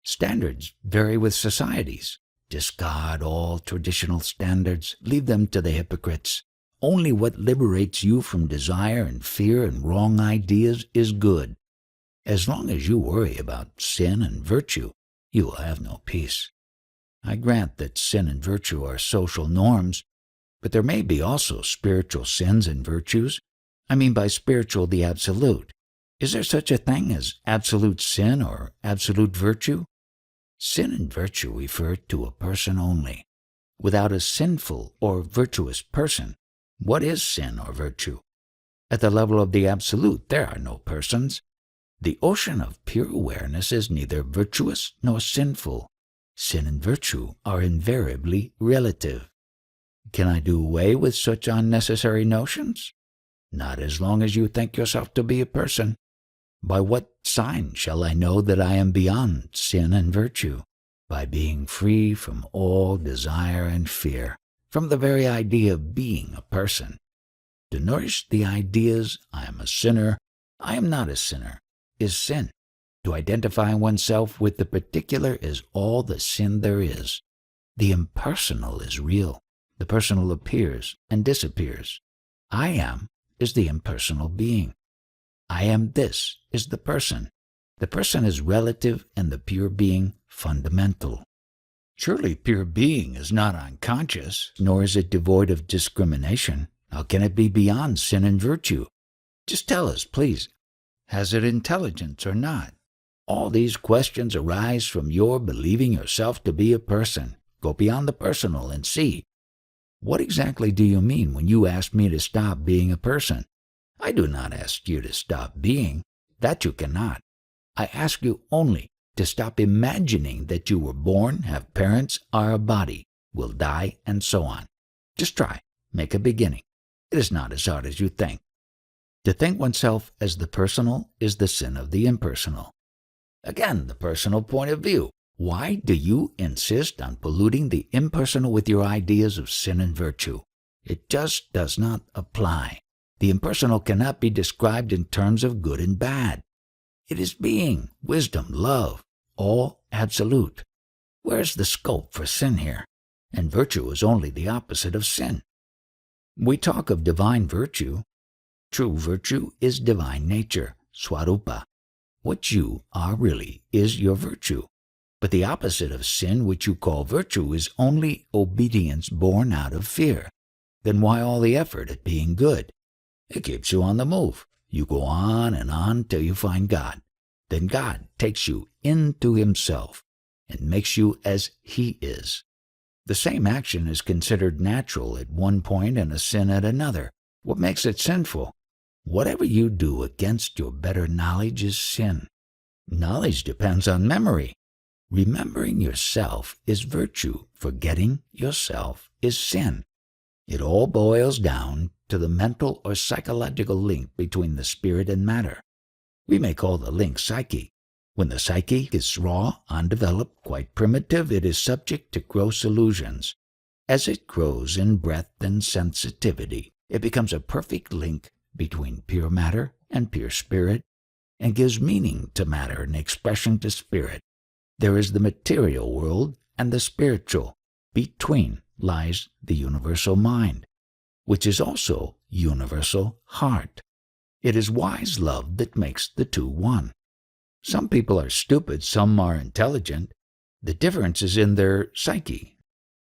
Standards vary with societies. Discard all traditional standards. Leave them to the hypocrites. Only what liberates you from desire and fear and wrong ideas is good. As long as you worry about sin and virtue, you will have no peace. I grant that sin and virtue are social norms, but there may be also spiritual sins and virtues. I mean by spiritual the absolute. Is there such a thing as absolute sin or absolute virtue? Sin and virtue refer to a person only. Without a sinful or virtuous person, what is sin or virtue? At the level of the absolute, there are no persons. The ocean of pure awareness is neither virtuous nor sinful. Sin and virtue are invariably relative. Can I do away with such unnecessary notions? Not as long as you think yourself to be a person. By what sign shall I know that I am beyond sin and virtue? By being free from all desire and fear, from the very idea of being a person. To nourish the ideas, I am a sinner, I am not a sinner, is sin. To identify oneself with the particular is all the sin there is. The impersonal is real. The personal appears and disappears. I am is the impersonal being. I am this is the person. The person is relative and the pure being fundamental. Surely pure being is not unconscious, nor is it devoid of discrimination. How can it be beyond sin and virtue? Just tell us, please. Has it intelligence or not? All these questions arise from your believing yourself to be a person. Go beyond the personal and see. What exactly do you mean when you ask me to stop being a person? I do not ask you to stop being. That you cannot. I ask you only to stop imagining that you were born, have parents, are a body, will die, and so on. Just try. Make a beginning. It is not as hard as you think. To think oneself as the personal is the sin of the impersonal. Again, the personal point of view. Why do you insist on polluting the impersonal with your ideas of sin and virtue? It just does not apply. The impersonal cannot be described in terms of good and bad. It is being, wisdom, love, all absolute. Where is the scope for sin here? And virtue is only the opposite of sin. We talk of divine virtue. True virtue is divine nature, swarupa. What you are really is your virtue. But the opposite of sin, which you call virtue, is only obedience born out of fear. Then why all the effort at being good? It keeps you on the move. You go on till you find God. Then God takes you into himself and makes you as he is. The same action is considered natural at one point and a sin at another. What makes it sinful? Whatever you do against your better knowledge is sin. Knowledge depends on memory. Remembering yourself is virtue. Forgetting yourself is sin. It all boils down to the mental or psychological link between the spirit and matter. We may call the link psyche. When the psyche is raw, undeveloped, quite primitive, it is subject to gross illusions. As it grows in breadth and sensitivity, it becomes a perfect link between pure matter and pure spirit, and gives meaning to matter and expression to spirit. There is the material world and the spiritual. Between lies the universal mind, which is also universal heart. It is wise love that makes the two one. Some people are stupid, some are intelligent. The difference is in their psyche.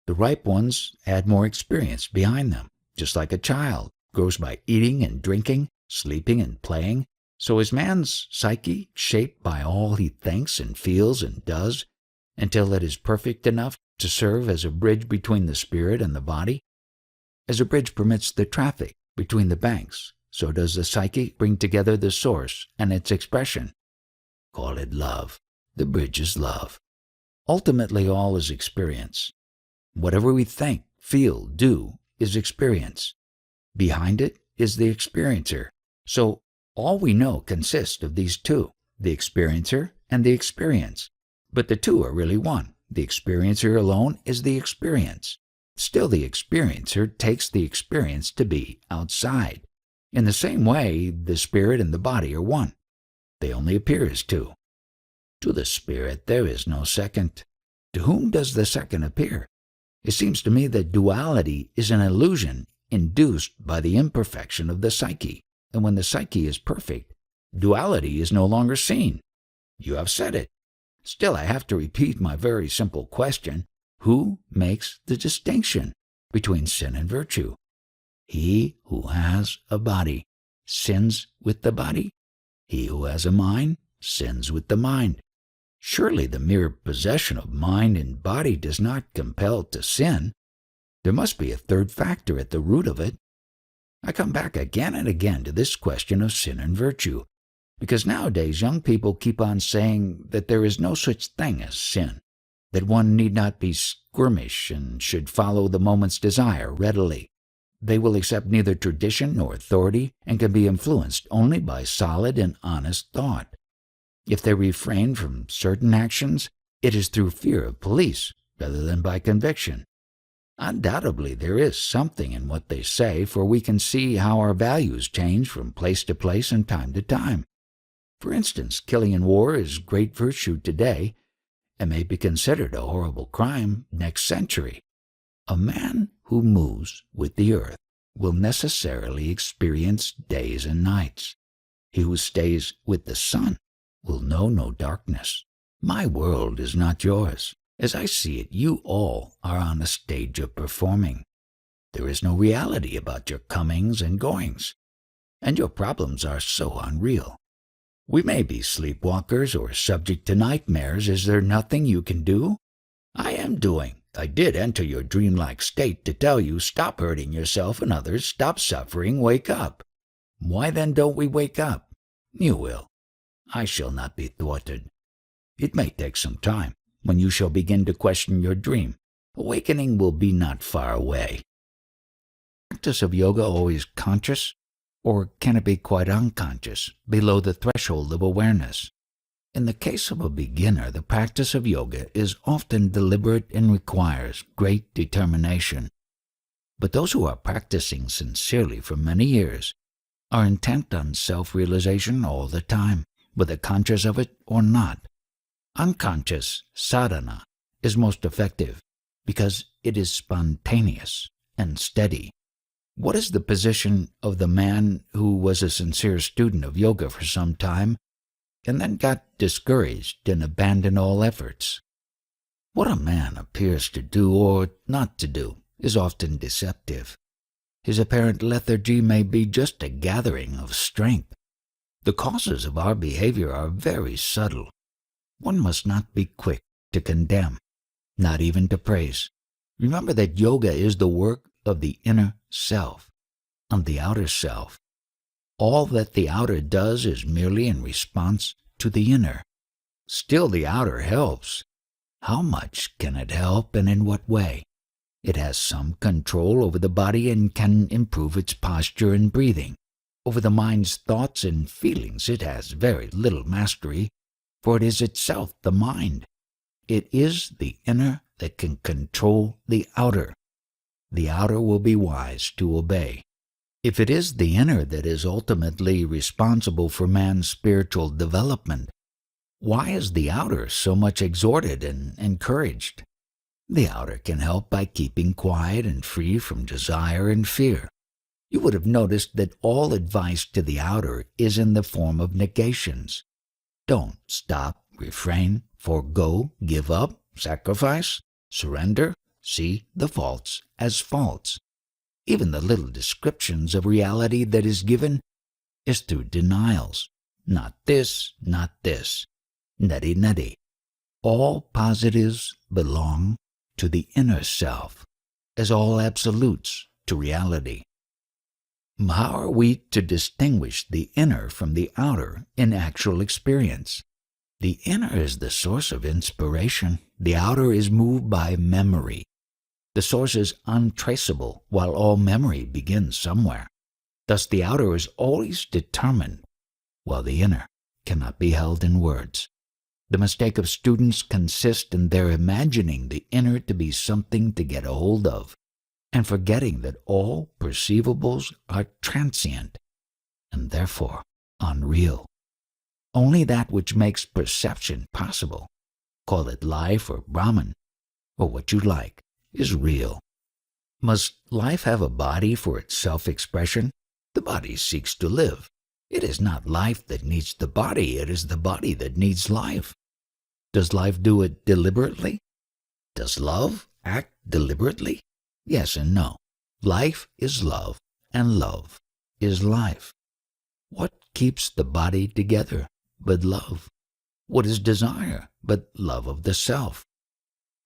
The ripe ones had more experience behind them, just like a child grows by eating and drinking, sleeping and playing. So is man's psyche shaped by all he thinks and feels and does until it is perfect enough to serve as a bridge between the spirit and the body? As a bridge permits the traffic between the banks, so does the psyche bring together the source and its expression. Call it love. The bridge is love. Ultimately, all is experience. Whatever we think, feel, do is experience. Behind it is the experiencer. So all we know consists of these two, the experiencer and the experience. But the two are really one. The experiencer alone is the experience. Still, the experiencer takes the experience to be outside. In the same way, the spirit and the body are one. They only appear as two. To the spirit there is no second. To whom does the second appear? It seems to me that duality is an illusion induced by the imperfection of the psyche, and when the psyche is perfect, duality is no longer seen. You have said it. Still, I have to repeat my very simple question. Who makes the distinction between sin and virtue? He who has a body sins with the body. He who has a mind sins with the mind. Surely the mere possession of mind and body does not compel to sin. There must be a third factor at the root of it. I come back again and again to this question of sin and virtue, because nowadays young people keep on saying that there is no such thing as sin, that one need not be squirmish and should follow the moment's desire readily. They will accept neither tradition nor authority and can be influenced only by solid and honest thought. If they refrain from certain actions, it is through fear of police rather than by conviction. Undoubtedly, there is something in what they say, for we can see how our values change from place to place and time to time. For instance, killing in war is great virtue today and may be considered a horrible crime next century. A man who moves with the earth will necessarily experience days and nights. He who stays with the sun will know no darkness. My world is not yours. As I see it, you all are on a stage of performing. There is no reality about your comings and goings, and your problems are so unreal. We may be sleepwalkers or subject to nightmares. Is there nothing you can do? I am doing. I did enter your dreamlike state to tell you, stop hurting yourself and others, stop suffering, wake up. Why then don't we wake up? You will. I shall not be thwarted. It may take some time, when you shall begin to question your dream. Awakening will be not far away. Practice of yoga always conscious, or can it be quite unconscious, below the threshold of awareness? In the case of a beginner, the practice of yoga is often deliberate and requires great determination. But those who are practicing sincerely for many years are intent on self-realization all the time, whether conscious of it or not. Unconscious sadhana is most effective because it is spontaneous and steady. What is the position of the man who was a sincere student of yoga for some time and then got discouraged and abandoned all efforts? What a man appears to do or not to do is often deceptive. His apparent lethargy may be just a gathering of strength. The causes of our behavior are very subtle. One must not be quick to condemn, not even to praise. Remember that yoga is the work of the inner self and the outer self. All that the outer does is merely in response to the inner. Still, the outer helps. How much can it help and in what way? It has some control over the body and can improve its posture and breathing. Over the mind's thoughts and feelings it has very little mastery, for it is itself the mind. It is the inner that can control the outer. The outer will be wise to obey. If it is the inner that is ultimately responsible for man's spiritual development, why is the outer so much exhorted and encouraged? The outer can help by keeping quiet and free from desire and fear. You would have noticed that all advice to the outer is in the form of negations. Don't, stop, refrain, forego, give up, sacrifice, surrender, see the faults as faults. Even the little descriptions of reality that is given is through denials. Not this, nutty nutty. All positives belong to the inner self, as all absolutes to reality. How are we to distinguish the inner from the outer in actual experience? The inner is the source of inspiration. The outer is moved by memory. The source is untraceable, while all memory begins somewhere. Thus the outer is always determined, while the inner cannot be held in words. The mistake of students consists in their imagining the inner to be something to get a hold of, and forgetting that all perceivables are transient, and therefore unreal. Only that which makes perception possible, call it life or Brahman, or what you like, is real. Must life have a body for its self-expression? The body seeks to live. It is not life that needs the body, it is the body that needs life. Does life do it deliberately? Does love act deliberately? Yes and no. Life is love, and love is life. What keeps the body together but love? What is desire but love of the self?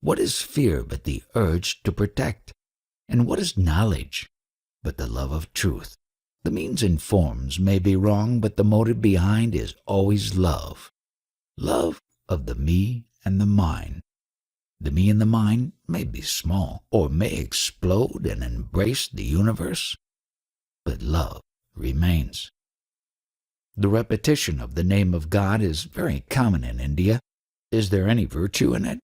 What is fear but the urge to protect? And what is knowledge but the love of truth? The means and forms may be wrong, but the motive behind is always love. Love of the me and the mine. The me and the mine may be small, or may explode and embrace the universe, but love remains. The repetition of the name of God is very common in India. Is there any virtue in it?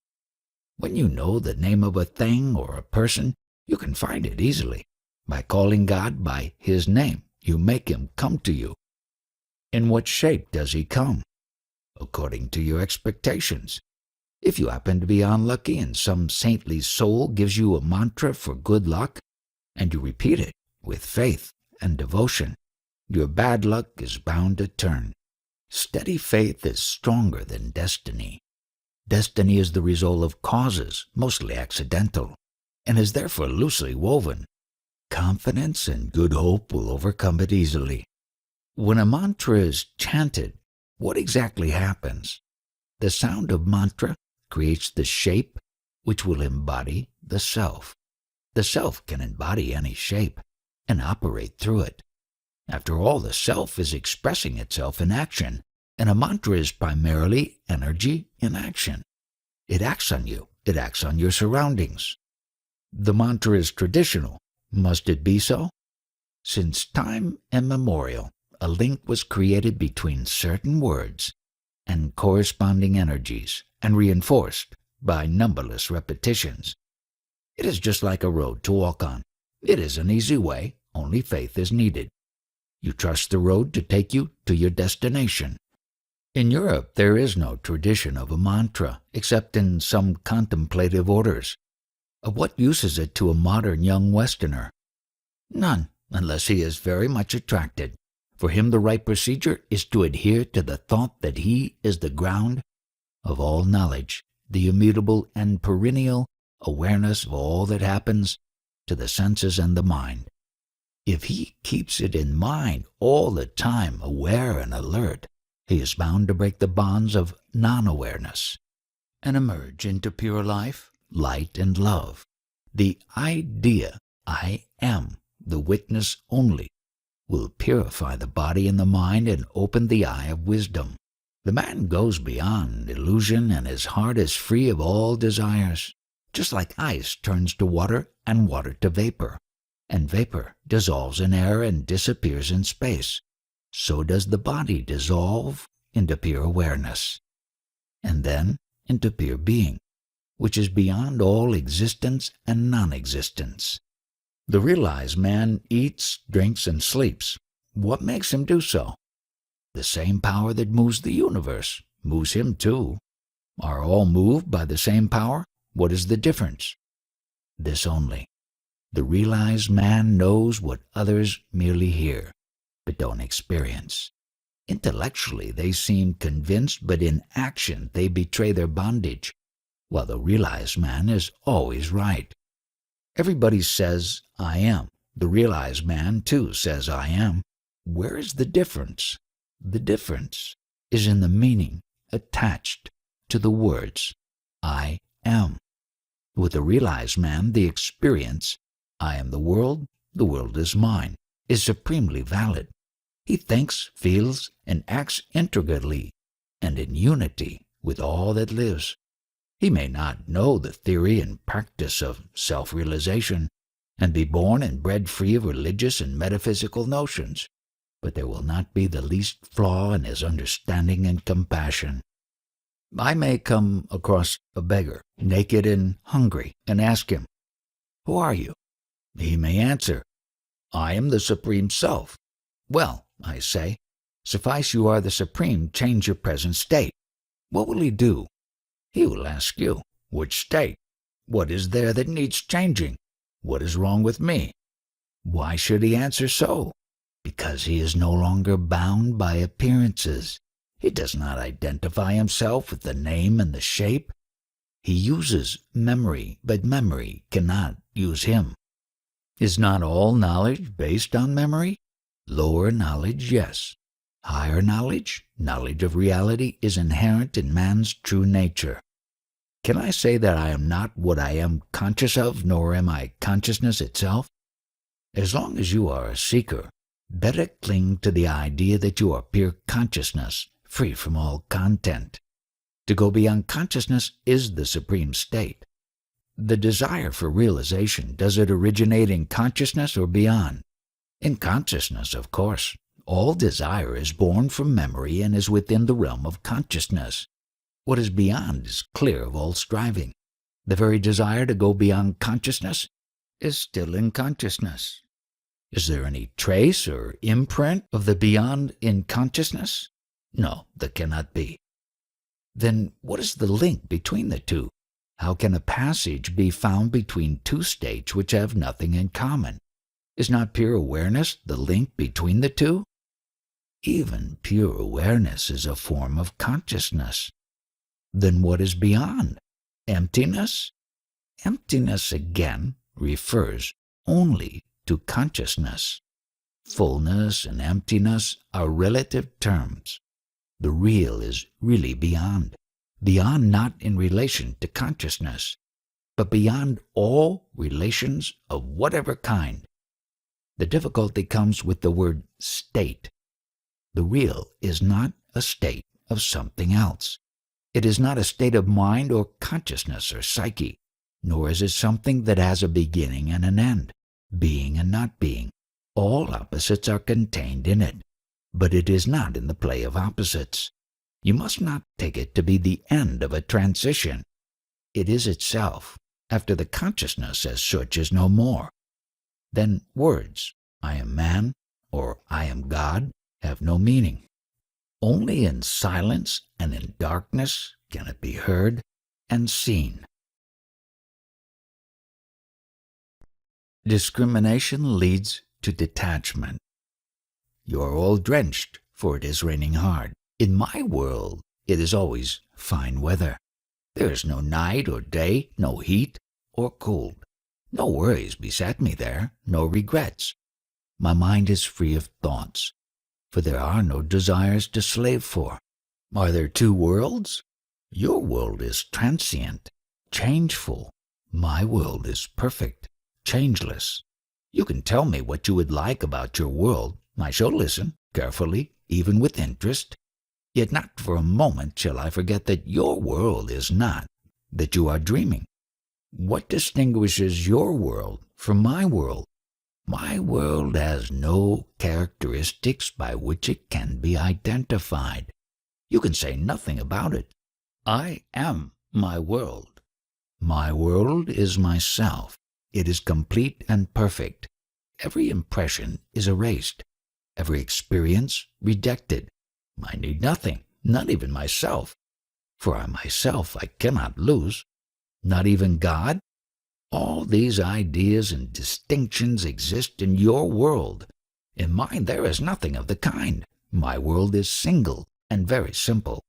When you know the name of a thing or a person, you can find it easily. By calling God by His name, you make Him come to you. In what shape does He come? According to your expectations. If you happen to be unlucky and some saintly soul gives you a mantra for good luck, and you repeat it with faith and devotion, your bad luck is bound to turn. Steady faith is stronger than destiny. Destiny is the result of causes, mostly accidental, and is therefore loosely woven. Confidence and good hope will overcome it easily. When a mantra is chanted, what exactly happens? The sound of mantra creates the shape which will embody the self. The self can embody any shape and operate through it. After all, the self is expressing itself in action, and a mantra is primarily energy in action. It acts on you. It acts on your surroundings. The mantra is traditional. Must it be so? Since time immemorial, a link was created between certain words and corresponding energies, and reinforced by numberless repetitions. It is just like a road to walk on. It is an easy way, only faith is needed. You trust the road to take you to your destination. In Europe, there is no tradition of a mantra, except in some contemplative orders. Of what use is it to a modern young Westerner? None, unless he is very much attracted. For him the right procedure is to adhere to the thought that he is the ground of all knowledge, the immutable and perennial awareness of all that happens to the senses and the mind. If he keeps it in mind all the time, aware and alert, he is bound to break the bonds of non-awareness and emerge into pure life, light and love. The idea, I am, the witness only, will purify the body and the mind and open the eye of wisdom. The man goes beyond illusion, and his heart is free of all desires. Just like ice turns to water and water to vapor, and vapor dissolves in air and disappears in space, so does the body dissolve into pure awareness, and then into pure being, which is beyond all existence and non-existence. The realized man eats, drinks, and sleeps. What makes him do so? The same power that moves the universe moves him too. Are all moved by the same power? What is the difference? This only. The realized man knows what others merely hear, but don't experience. Intellectually they seem convinced, but in action they betray their bondage. while the realized man is always right. Everybody says, I am. The realized man, too, says, I am. Where is the difference? The difference is in the meaning attached to the words, I am. With the realized man, the experience, I am the world is mine, is supremely valid. He thinks, feels, and acts integrally and in unity with all that lives. He may not know the theory and practice of self-realization and be born and bred free of religious and metaphysical notions, but there will not be the least flaw in his understanding and compassion. I may come across a beggar, naked and hungry, and ask him, Who are you? He may answer, I am the Supreme Self. Well, I say, suffice you are the Supreme, change your present state. What will he do? He will ask you, which state? What is there that needs changing? What is wrong with me? Why should he answer so? Because he is no longer bound by appearances. He does not identify himself with the name and the shape. He uses memory, but memory cannot use him. Is not all knowledge based on memory? Lower knowledge, yes. Higher knowledge, knowledge of reality, is inherent in man's true nature. Can I say that I am not what I am conscious of, nor am I consciousness itself? As long as you are a seeker, better cling to the idea that you are pure consciousness, free from all content. To go beyond consciousness is the supreme state. The desire for realization, does it originate in consciousness or beyond? In consciousness, of course. All desire is born from memory and is within the realm of consciousness. What is beyond is clear of all striving. The very desire to go beyond consciousness is still in consciousness. Is there any trace or imprint of the beyond in consciousness? No, there cannot be. Then what is the link between the two? How can a passage be found between two states which have nothing in common? Is not pure awareness the link between the two? Even pure awareness is a form of consciousness. Then what is beyond? Emptiness? Emptiness again refers only to consciousness. Fullness and emptiness are relative terms. The real is really beyond. Beyond not in relation to consciousness, but beyond all relations of whatever kind. The difficulty comes with the word state. The real is not a state of something else. It is not a state of mind or consciousness or psyche, nor is it something that has a beginning and an end, being and not being. All opposites are contained in it, but it is not in the play of opposites. You must not take it to be the end of a transition. It is itself, after the consciousness as such is no more. Then words, I am man, or I am God, have no meaning. Only in silence and in darkness can it be heard and seen. Discrimination leads to detachment. You are all drenched, for it is raining hard. In my world, it is always fine weather. There is no night or day, no heat or cold. No worries beset me there, no regrets. My mind is free of thoughts, for there are no desires to slave for. Are there two worlds? Your world is transient, changeful. My world is perfect, changeless. You can tell me what you would like about your world. I shall listen, carefully, even with interest. Yet not for a moment shall I forget that your world is not, that you are dreaming. What distinguishes your world from my world? My world has no characteristics by which it can be identified. You can say nothing about it. I am my world. My world is myself. It is complete and perfect. Every impression is erased, every experience rejected. I need nothing, not even myself, for I myself I cannot lose, not even God. All these ideas and distinctions exist in your world. In mine there is nothing of the kind. My world is single and very simple.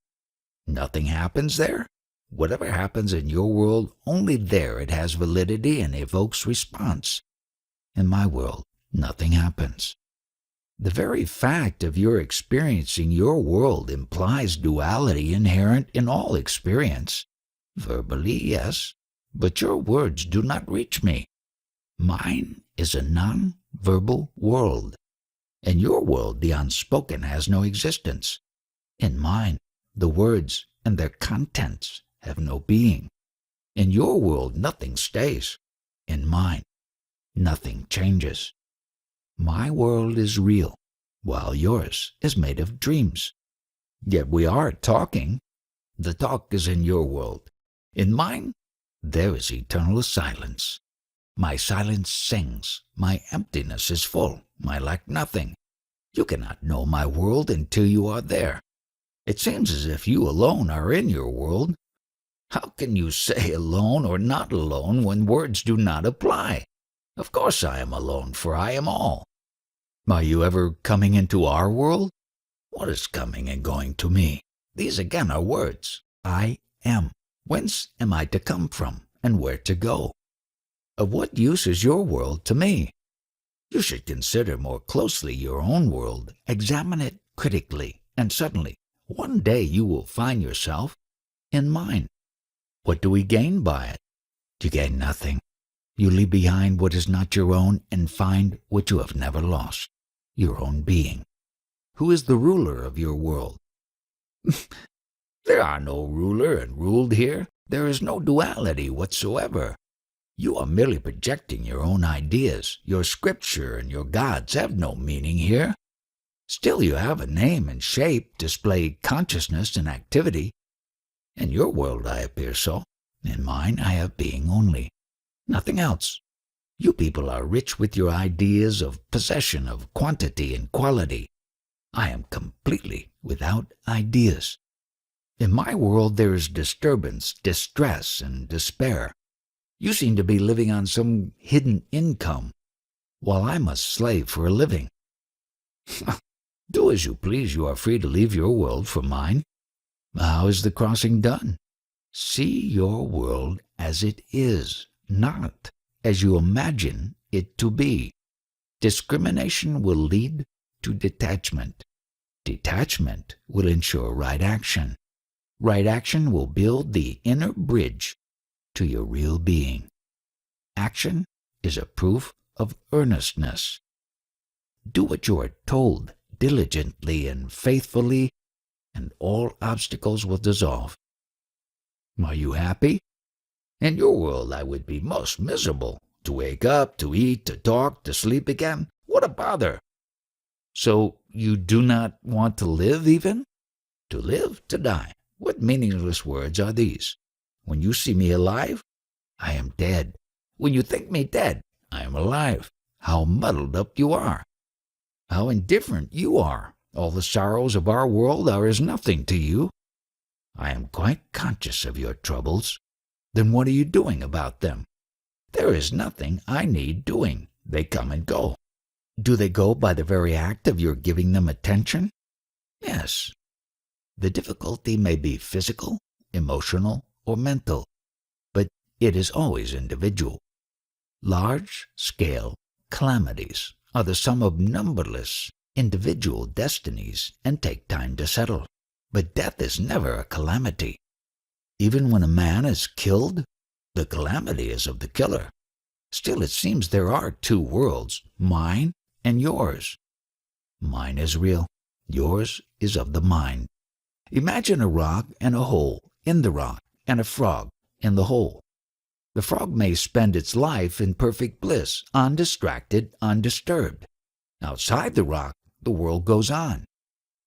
Nothing happens there? Whatever happens in your world, only there it has validity and evokes response. In my world, nothing happens. The very fact of your experiencing your world implies duality inherent in all experience. Verbally, yes, but your words do not reach me. Mine is a non-verbal world. In your world, the unspoken has no existence. In mine, the words and their contents have no being. In your world, nothing stays. In mine, nothing changes. My world is real, while yours is made of dreams. Yet we are talking. The talk is in your world. In mine, there is eternal silence. My silence sings. My emptiness is full. I lack nothing. You cannot know my world until you are there. It seems as if you alone are in your world. How can you say alone or not alone when words do not apply? Of course I am alone, for I am all. Are you ever coming into our world? What is coming and going to me? These again are words. I am. Whence am I to come from, and where to go? Of what use is your world to me? You should consider more closely your own world, examine it critically, and suddenly, one day you will find yourself in mine. What do we gain by it? You gain nothing. You leave behind what is not your own and find what you have never lost, your own being. Who is the ruler of your world? There are no ruler and ruled here. There is no duality whatsoever. You are merely projecting your own ideas. Your scripture and your gods have no meaning here. Still you have a name and shape, display consciousness and activity. In your world I appear so. In mine I have being only. Nothing else. You people are rich with your ideas of possession, of quantity and quality. I am completely without ideas. In my world there is disturbance, distress, and despair. You seem to be living on some hidden income, while I must slave for a living. Do as you please. You are free to leave your world for mine. How is the crossing done? See your world as it is, not as you imagine it to be. Discrimination will lead to detachment. Detachment will ensure right action. Right action will build the inner bridge to your real being. Action is a proof of earnestness. Do what you are told diligently and faithfully, and all obstacles will dissolve. Are you happy? In your world I would be most miserable. To wake up, to eat, to talk, to sleep again. What a bother! So you do not want to live even? To live, to die. What meaningless words are these? When you see me alive, I am dead. When you think me dead, I am alive. How muddled up you are! How indifferent you are! All the sorrows of our world are as nothing to you. I am quite conscious of your troubles. Then what are you doing about them? There is nothing I need doing. They come and go. Do they go by the very act of your giving them attention? Yes. The difficulty may be physical, emotional, or mental, but it is always individual. Large-scale calamities are the sum of numberless individual destinies and take time to settle. But death is never a calamity. Even when a man is killed, the calamity is of the killer. Still it seems there are two worlds, mine and yours. Mine is real. Yours is of the mind. Imagine a rock and a hole in the rock and a frog in the hole. The frog may spend its life in perfect bliss, undistracted, undisturbed. Outside the rock, the world goes on.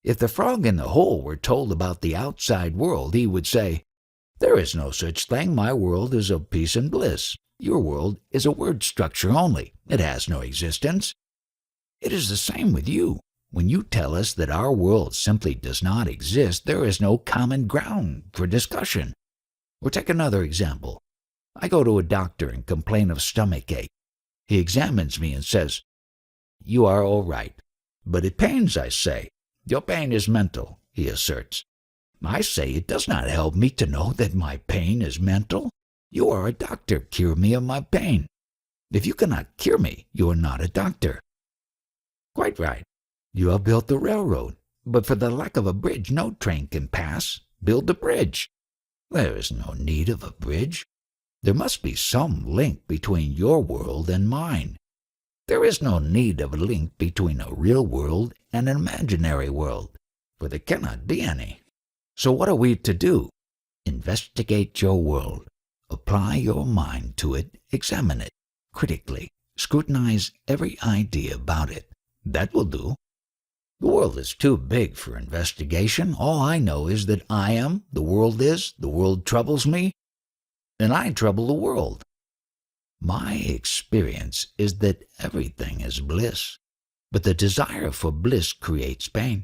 If the frog in the hole were told about the outside world, he would say, "There is no such thing. My world is of peace and bliss. Your world is a word structure only. It has no existence." It is the same with you. When you tell us that our world simply does not exist, there is no common ground for discussion. Or take another example. I go to a doctor and complain of stomach ache. He examines me and says, "You are all right." "But it pains," I say. "Your pain is mental," he asserts. I say it does not help me to know that my pain is mental. You are a doctor. Cure me of my pain. If you cannot cure me, you are not a doctor. Quite right. You have built the railroad, but for the lack of a bridge no train can pass. Build a bridge. There is no need of a bridge. There must be some link between your world and mine. There is no need of a link between a real world and an imaginary world, for there cannot be any. So what are we to do? Investigate your world. Apply your mind to it. Examine it critically. Scrutinize every idea about it. That will do. The world is too big for investigation. All I know is that I am, the world troubles me, and I trouble the world. My experience is that everything is bliss, but the desire for bliss creates pain.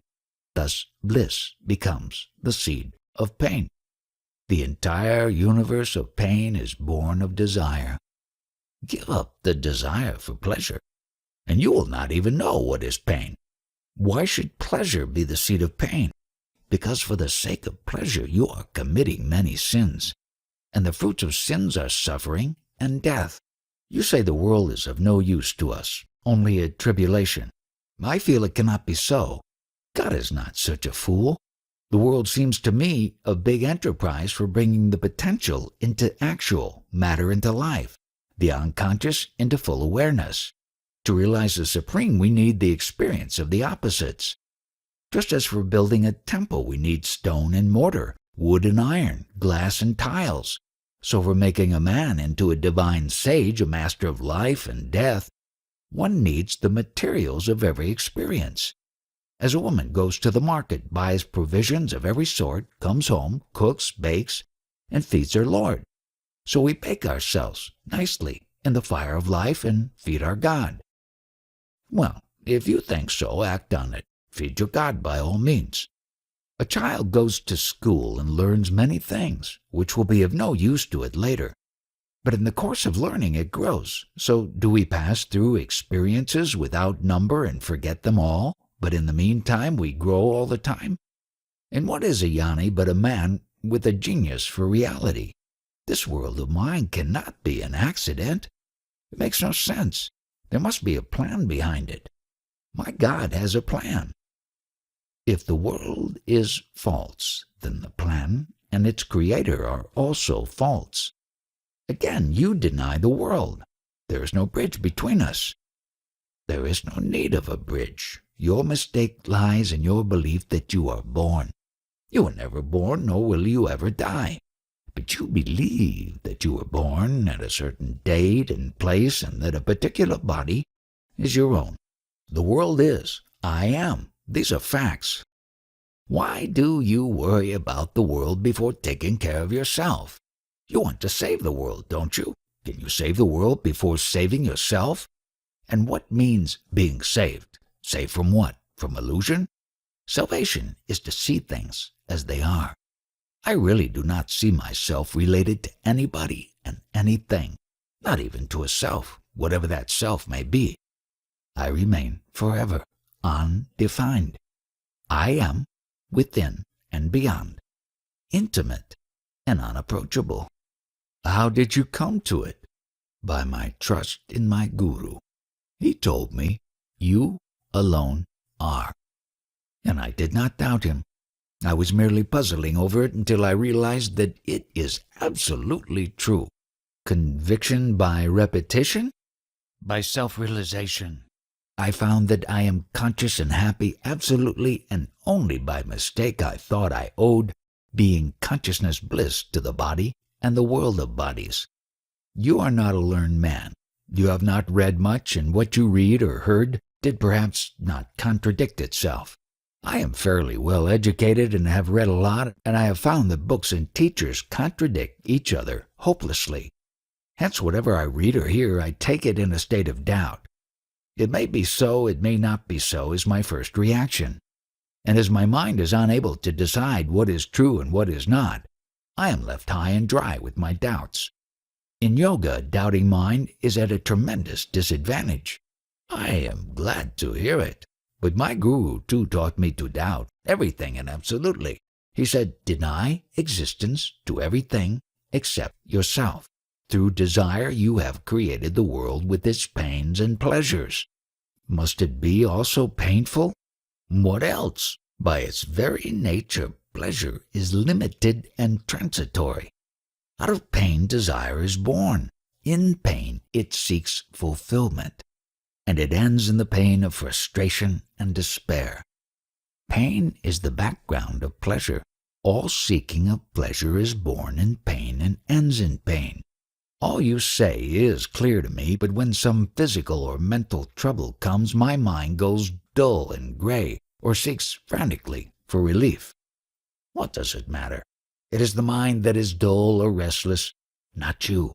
Thus, bliss becomes the seed of pain. The entire universe of pain is born of desire. Give up the desire for pleasure, and you will not even know what is pain. Why should pleasure be the seed of pain? Because for the sake of pleasure you are committing many sins, and the fruits of sins are suffering and death. You say the world is of no use to us, only a tribulation. I feel it cannot be so. God is not such a fool. The world seems to me a big enterprise for bringing the potential into actual, matter into life, the unconscious into full awareness. To realize the supreme, we need the experience of the opposites. Just as for building a temple, we need stone and mortar, wood and iron, glass and tiles. So for making a man into a divine sage, a master of life and death, one needs the materials of every experience. As a woman goes to the market, buys provisions of every sort, comes home, cooks, bakes, and feeds her Lord. So we bake ourselves nicely in the fire of life and feed our God. Well, if you think so, act on it. Feed your God by all means. A child goes to school and learns many things, which will be of no use to it later. But in the course of learning it grows. So do we pass through experiences without number and forget them all, but in the meantime we grow all the time? And what is a Jnani but a man with a genius for reality? This world of mine cannot be an accident. It makes no sense. There must be a plan behind it. My God has a plan. If the world is false, then the plan and its creator are also false. Again, you deny the world. There is no bridge between us. There is no need of a bridge. Your mistake lies in your belief that you are born. You were never born, nor will you ever die. But you believe that you were born at a certain date and place and that a particular body is your own. The world is. I am. These are facts. Why do you worry about the world before taking care of yourself? You want to save the world, don't you? Can you save the world before saving yourself? And what means being saved? Saved from what? From illusion? Salvation is to see things as they are. I really do not see myself related to anybody and anything, not even to a self, whatever that self may be. I remain forever undefined. I am within and beyond, intimate and unapproachable. How did you come to it? By my trust in my guru. He told me, you alone are. And I did not doubt him. I was merely puzzling over it until I realized that it is absolutely true. Conviction by repetition? By self-realization. I found that I am conscious and happy absolutely and only by mistake I thought I owed being consciousness bliss to the body and the world of bodies. You are not a learned man. You have not read much, and what you read or heard did perhaps not contradict itself. I am fairly well educated and have read a lot, and I have found that books and teachers contradict each other hopelessly. Hence, whatever I read or hear, I take it in a state of doubt. It may be so, it may not be so, is my first reaction. And as my mind is unable to decide what is true and what is not, I am left high and dry with my doubts. In yoga, a doubting mind is at a tremendous disadvantage. I am glad to hear it. But my guru too taught me to doubt everything and absolutely. He said, deny existence to everything except yourself. Through desire you have created the world with its pains and pleasures. Must it be also painful? What else? By its very nature, pleasure is limited and transitory. Out of pain, desire is born. In pain, it seeks fulfillment, and it ends in the pain of frustration and despair. Pain is the background of pleasure. All seeking of pleasure is born in pain and ends in pain. All you say is clear to me, but when some physical or mental trouble comes, my mind goes dull and gray, or seeks frantically for relief. What does it matter? It is the mind that is dull or restless, not you.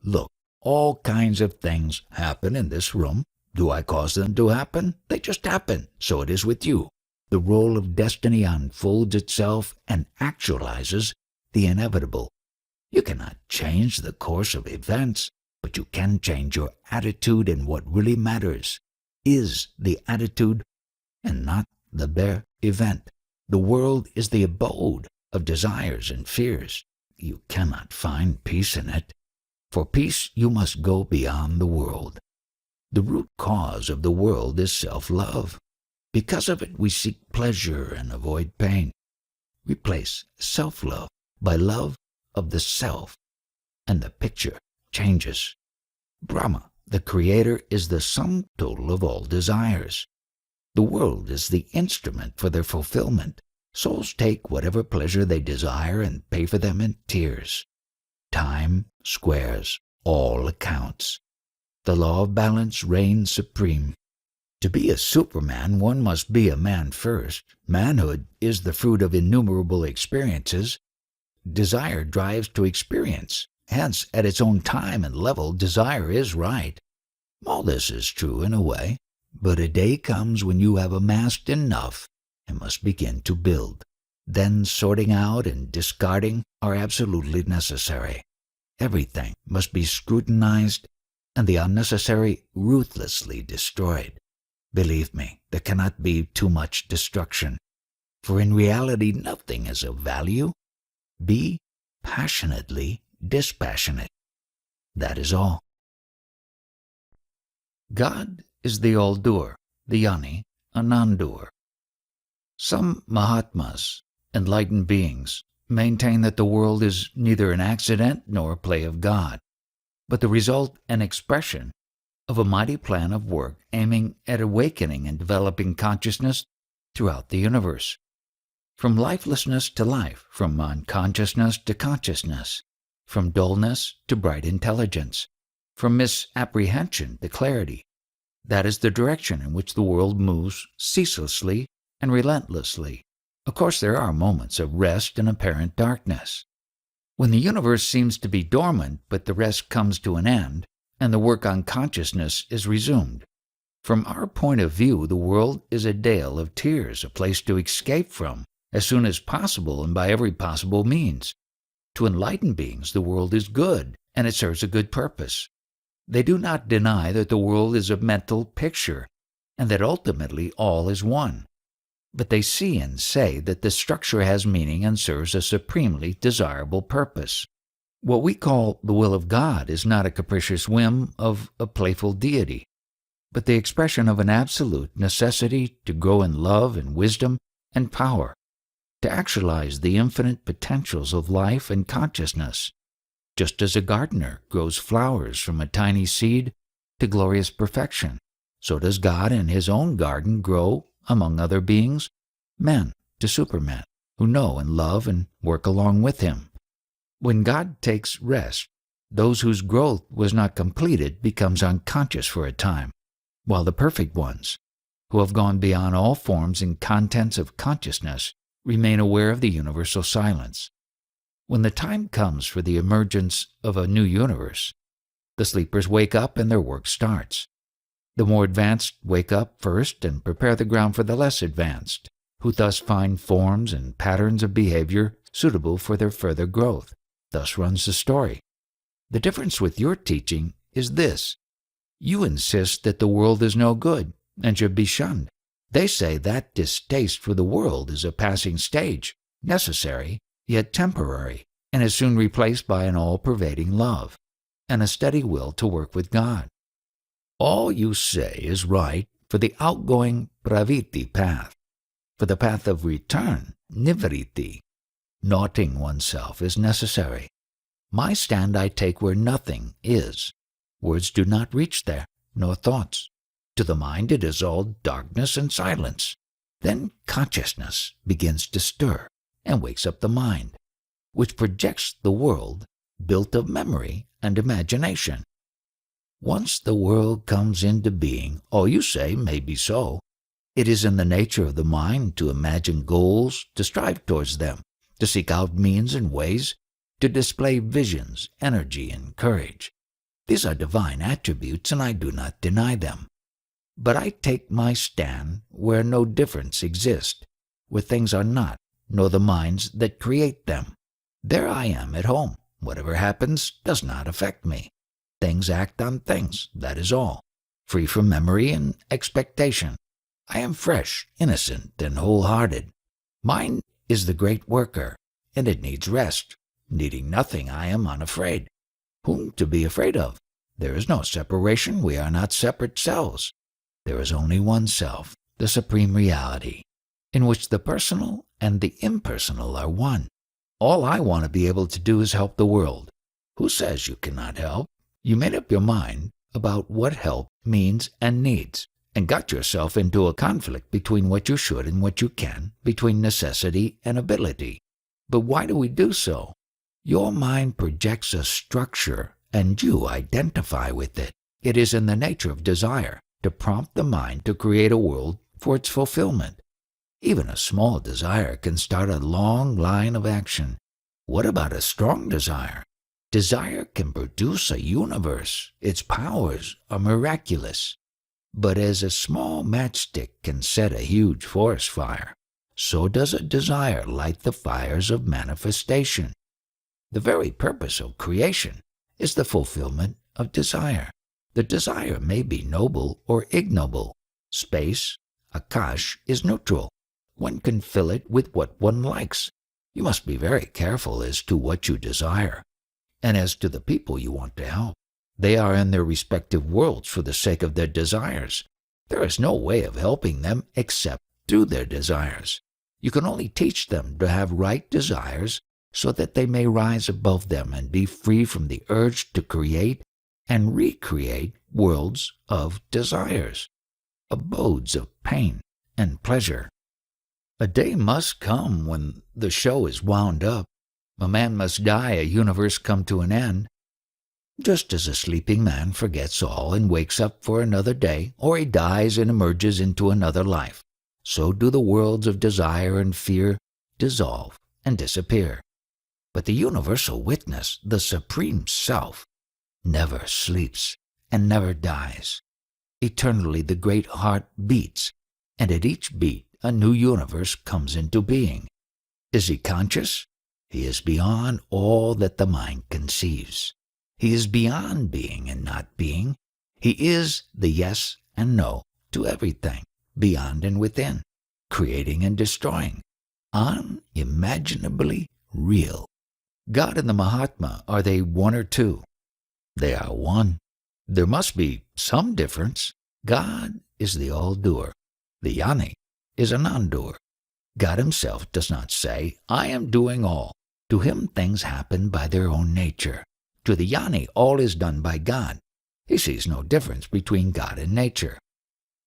Look, all kinds of things happen in this room. Do I cause them to happen? They just happen. So it is with you. The role of destiny unfolds itself and actualizes the inevitable. You cannot change the course of events, but you can change your attitude, and what really matters is the attitude and not the bare event. The world is the abode of desires and fears. You cannot find peace in it. For peace you must go beyond the world. The root cause of the world is self-love. Because of it we seek pleasure and avoid pain. Replace self-love by love of the self, and the picture changes. Brahma, the Creator, is the sum total of all desires. The world is the instrument for their fulfillment. Souls take whatever pleasure they desire and pay for them in tears. Time squares all accounts. The law of balance reigns supreme. To be a Superman, one must be a man first. Manhood is the fruit of innumerable experiences. Desire drives to experience. Hence, at its own time and level, desire is right. All this is true in a way, but a day comes when you have amassed enough and must begin to build. Then sorting out and discarding are absolutely necessary. Everything must be scrutinized and the unnecessary ruthlessly destroyed. Believe me, there cannot be too much destruction, for in reality nothing is of value. Be passionately dispassionate. That is all. God is the all-doer, the Yoni, a non-doer. Some Mahatmas, enlightened beings, maintain that the world is neither an accident nor a play of God, but the result and expression of a mighty plan of work aiming at awakening and developing consciousness throughout the universe. From lifelessness to life, from unconsciousness to consciousness, from dullness to bright intelligence, from misapprehension to clarity. That is the direction in which the world moves ceaselessly and relentlessly. Of course, there are moments of rest and apparent darkness, when the universe seems to be dormant, but the rest comes to an end, and the work on consciousness is resumed. From our point of view, the world is a dale of tears, a place to escape from as soon as possible and by every possible means. To enlightened beings, the world is good, and it serves a good purpose. They do not deny that the world is a mental picture, and that ultimately all is one. But they see and say that the structure has meaning and serves a supremely desirable purpose. What we call the will of God is not a capricious whim of a playful deity, but the expression of an absolute necessity to grow in love and wisdom and power, to actualize the infinite potentials of life and consciousness. Just as a gardener grows flowers from a tiny seed to glorious perfection, so does God in His own garden grow, among other beings, men to supermen who know and love and work along with Him. When God takes rest, those whose growth was not completed becomes unconscious for a time, while the perfect ones, who have gone beyond all forms and contents of consciousness, remain aware of the universal silence. When the time comes for the emergence of a new universe, the sleepers wake up and their work starts. The more advanced wake up first and prepare the ground for the less advanced, who thus find forms and patterns of behavior suitable for their further growth. Thus runs the story. The difference with your teaching is this. You insist that the world is no good and should be shunned. They say that distaste for the world is a passing stage, necessary, yet temporary, and is soon replaced by an all-pervading love and a steady will to work with God. All you say is right for the outgoing pravritti path. For the path of return, nivritti, naughting oneself is necessary. My stand I take where nothing is. Words do not reach there, nor thoughts. To the mind it is all darkness and silence. Then consciousness begins to stir and wakes up the mind, which projects the world built of memory and imagination. Once the world comes into being, all you say may be so. It is in the nature of the mind to imagine goals, to strive towards them, to seek out means and ways, to display visions, energy, and courage. These are divine attributes, and I do not deny them. But I take my stand where no difference exists, where things are not, nor the minds that create them. There I am at home. Whatever happens does not affect me. Things act on things, that is all, free from memory and expectation. I am fresh, innocent, and wholehearted. Mine is the great worker, and it needs rest. Needing nothing, I am unafraid. Whom to be afraid of? There is no separation. We are not separate selves. There is only one self, the supreme reality, in which the personal and the impersonal are one. All I want to be able to do is help the world. Who says you cannot help? You made up your mind about what help means and needs, and got yourself into a conflict between what you should and what you can, between necessity and ability. But why do we do so? Your mind projects a structure, and you identify with it. It is in the nature of desire to prompt the mind to create a world for its fulfillment. Even a small desire can start a long line of action. What about a strong desire? Desire can produce a universe. Its powers are miraculous. But as a small matchstick can set a huge forest fire, so does a desire light the fires of manifestation. The very purpose of creation is the fulfillment of desire. The desire may be noble or ignoble. Space, Akash, is neutral. One can fill it with what one likes. You must be very careful as to what you desire. And as to the people you want to help, they are in their respective worlds for the sake of their desires. There is no way of helping them except through their desires. You can only teach them to have right desires so that they may rise above them and be free from the urge to create and recreate worlds of desires, abodes of pain and pleasure. A day must come when the show is wound up. A man must die, a universe come to an end. Just as a sleeping man forgets all and wakes up for another day, or he dies and emerges into another life, so do the worlds of desire and fear dissolve and disappear. But the universal witness, the supreme self, never sleeps and never dies. Eternally the great heart beats, and at each beat a new universe comes into being. Is he conscious? He is beyond all that the mind conceives. He is beyond being and not being. He is the yes and no to everything, beyond and within, creating and destroying, unimaginably real. God and the Mahatma, are they one or two? They are one. There must be some difference. God is the all-doer. The Jnani is a non-doer. God himself does not say, I am doing all. To him things happen by their own nature. To the Jnani all is done by God. He sees no difference between God and nature.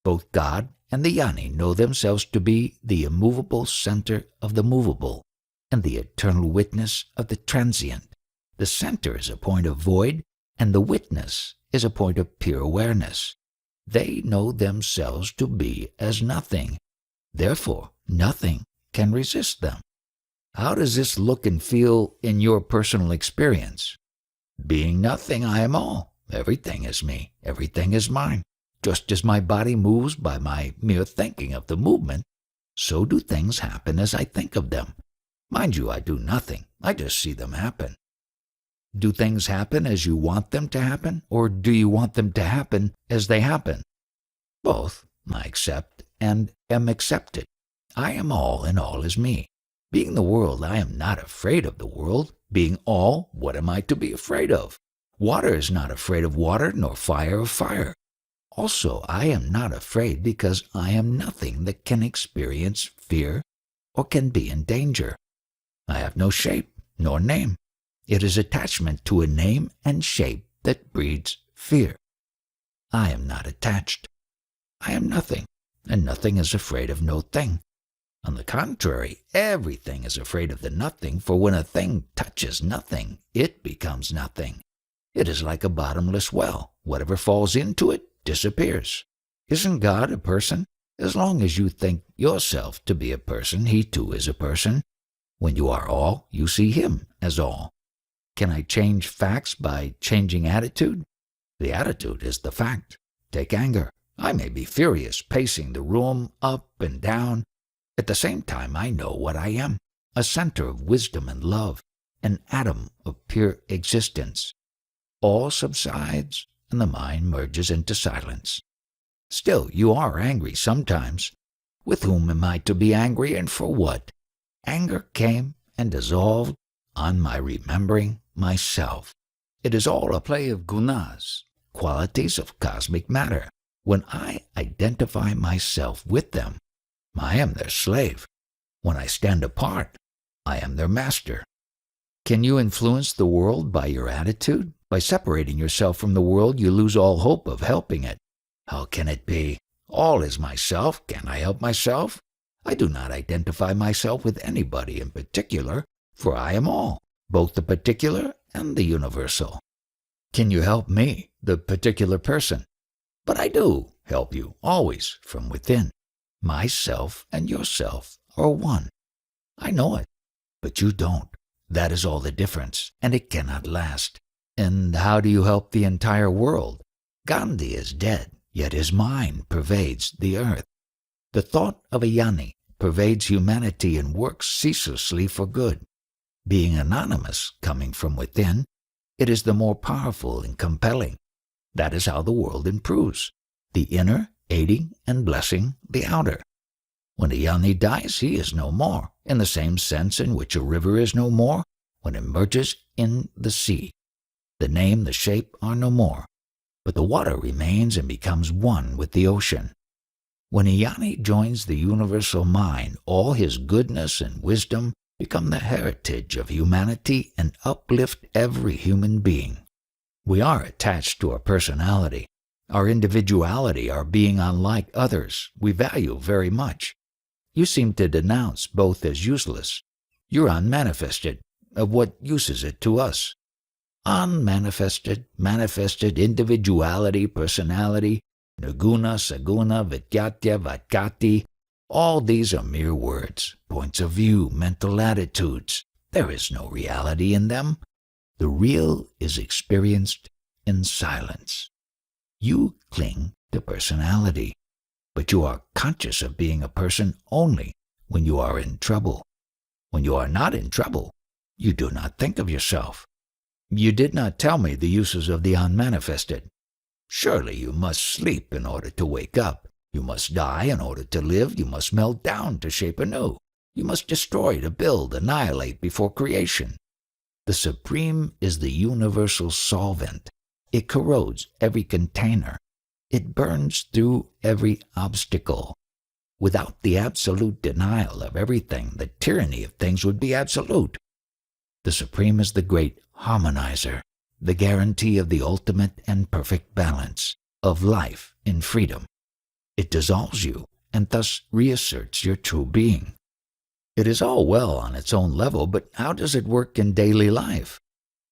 Both God and the Jnani know themselves to be the immovable center of the movable and the eternal witness of the transient. The center is a point of void, and the witness is a point of pure awareness. They know themselves to be as nothing. Therefore, nothing can resist them. How does this look and feel in your personal experience? Being nothing, I am all. Everything is me. Everything is mine. Just as my body moves by my mere thinking of the movement, so do things happen as I think of them. Mind you, I do nothing. I just see them happen. Do things happen as you want them to happen, or do you want them to happen as they happen? Both. I accept and am accepted. I am all, and all is me. Being the world, I am not afraid of the world. Being all, what am I to be afraid of? Water is not afraid of water, nor fire of fire. Also, I am not afraid because I am nothing that can experience fear or can be in danger. I have no shape nor name. It is attachment to a name and shape that breeds fear. I am not attached. I am nothing, and nothing is afraid of no thing. On the contrary, everything is afraid of the nothing, for when a thing touches nothing, it becomes nothing. It is like a bottomless well. Whatever falls into it disappears. Isn't God a person? As long as you think yourself to be a person, He too is a person. When you are all, you see Him as all. Can I change facts by changing attitude? The attitude is the fact. Take anger. I may be furious, pacing the room up and down. At the same time, I know what I am, a center of wisdom and love, an atom of pure existence. All subsides, and the mind merges into silence. Still, you are angry sometimes. With whom am I to be angry, and for what? Anger came and dissolved on my remembering myself. It is all a play of gunas, qualities of cosmic matter. When I identify myself with them, I am their slave. When I stand apart, I am their master. Can you influence the world by your attitude? By separating yourself from the world, you lose all hope of helping it. How can it be? All is myself. Can I help myself? I do not identify myself with anybody in particular, for I am all, both the particular and the universal. Can you help me, the particular person? But I do help you, always, from within. Myself and yourself are one. I know it, but you don't. That is all the difference, and it cannot last. And how do you help the entire world? Gandhi is dead, yet his mind pervades the earth. The thought of a jnani pervades humanity and works ceaselessly for good. Being anonymous, coming from within, it is the more powerful and compelling. That is how the world improves. The inner aiding and blessing the outer. When a jnani dies, he is no more, in the same sense in which a river is no more when it merges in the sea. The name, the shape are no more, but the water remains and becomes one with the ocean. When a jnani joins the universal mind, all his goodness and wisdom become the heritage of humanity and uplift every human being. We are attached to our personality, our individuality, our being unlike others, we value very much. You seem to denounce both as useless. You're unmanifested. Of what use is it to us? Unmanifested, manifested, individuality, personality, nirguna, saguna, vidyatya, vatkati, all these are mere words, points of view, mental attitudes. There is no reality in them. The real is experienced in silence. You cling to personality, but you are conscious of being a person only when you are in trouble. When you are not in trouble, you do not think of yourself. You did not tell me the uses of the unmanifested. Surely you must sleep in order to wake up. You must die in order to live. You must melt down to shape anew. You must destroy to build, annihilate before creation. The Supreme is the universal solvent. It corrodes every container. It burns through every obstacle. Without the absolute denial of everything, the tyranny of things would be absolute. The Supreme is the great harmonizer, the guarantee of the ultimate and perfect balance of life in freedom. It dissolves you and thus reasserts your true being. It is all well on its own level, but how does it work in daily life?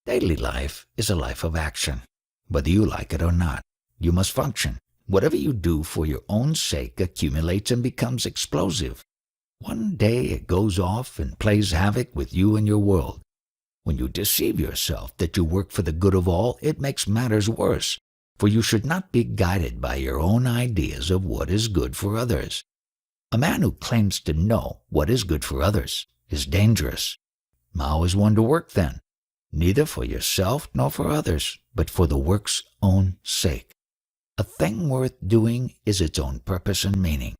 Daily life is a life of action. Whether you like it or not, you must function. Whatever you do for your own sake accumulates and becomes explosive. One day it goes off and plays havoc with you and your world. When you deceive yourself that you work for the good of all, it makes matters worse, for you should not be guided by your own ideas of what is good for others. A man who claims to know what is good for others is dangerous. How is one to work then? Neither for yourself nor for others, but for the work's own sake. A thing worth doing is its own purpose and meaning.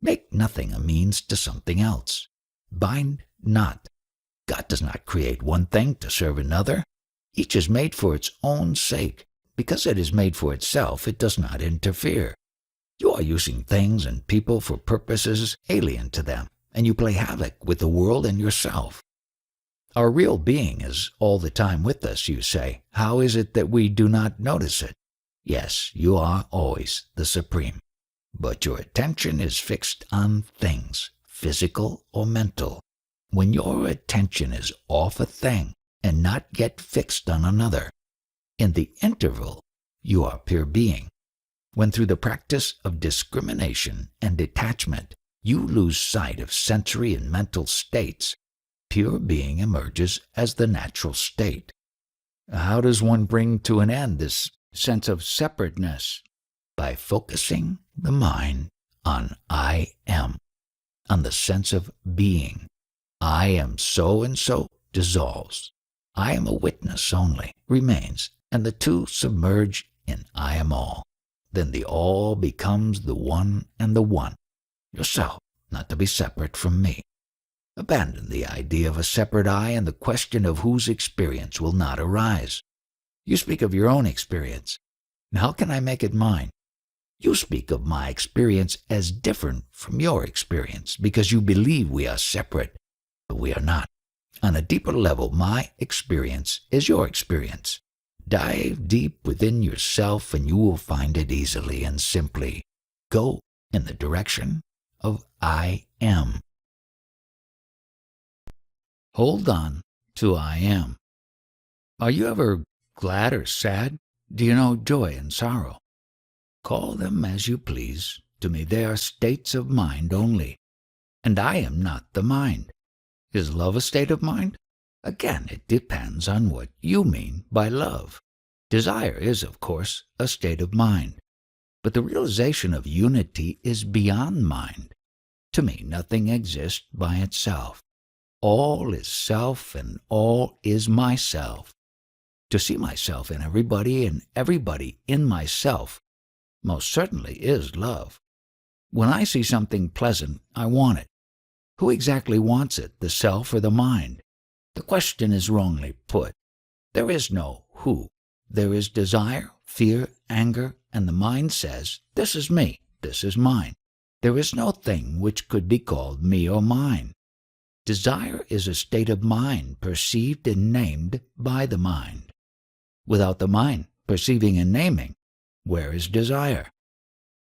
Make nothing a means to something else. Bind not. God does not create one thing to serve another. Each is made for its own sake. Because it is made for itself, it does not interfere. You are using things and people for purposes alien to them, and you play havoc with the world and yourself. Our real being is all the time with us, you say. How is it that we do not notice it? Yes, you are always the Supreme. But your attention is fixed on things, physical or mental. When your attention is off a thing and not yet fixed on another, in the interval, you are pure being. When through the practice of discrimination and detachment, you lose sight of sensory and mental states, pure being emerges as the natural state. How does one bring to an end this sense of separateness? By focusing the mind on I am, on the sense of being. I am so and so dissolves. I am a witness only, remains, and the two submerge in I am all. Then the all becomes the one and the one, yourself, not to be separate from me. Abandon the idea of a separate I, and the question of whose experience will not arise. You speak of your own experience. How can I make it mine? You speak of my experience as different from your experience because you believe we are separate, but we are not. On a deeper level, my experience is your experience. Dive deep within yourself and you will find it easily and simply. Go in the direction of I am. Hold on to I am. Are you ever glad or sad? Do you know joy and sorrow? Call them as you please. To me they are states of mind only. And I am not the mind. Is love a state of mind? Again, it depends on what you mean by love. Desire is, of course, a state of mind. But the realization of unity is beyond mind. To me, nothing exists by itself. All is self and all is myself. To see myself in everybody and everybody in myself most certainly is love. When I see something pleasant, I want it. Who exactly wants it, the self or the mind? The question is wrongly put. There is no who. There is desire, fear, anger, and the mind says, this is me, this is mine. There is no thing which could be called me or mine. Desire is a state of mind perceived and named by the mind. Without the mind perceiving and naming, where is desire?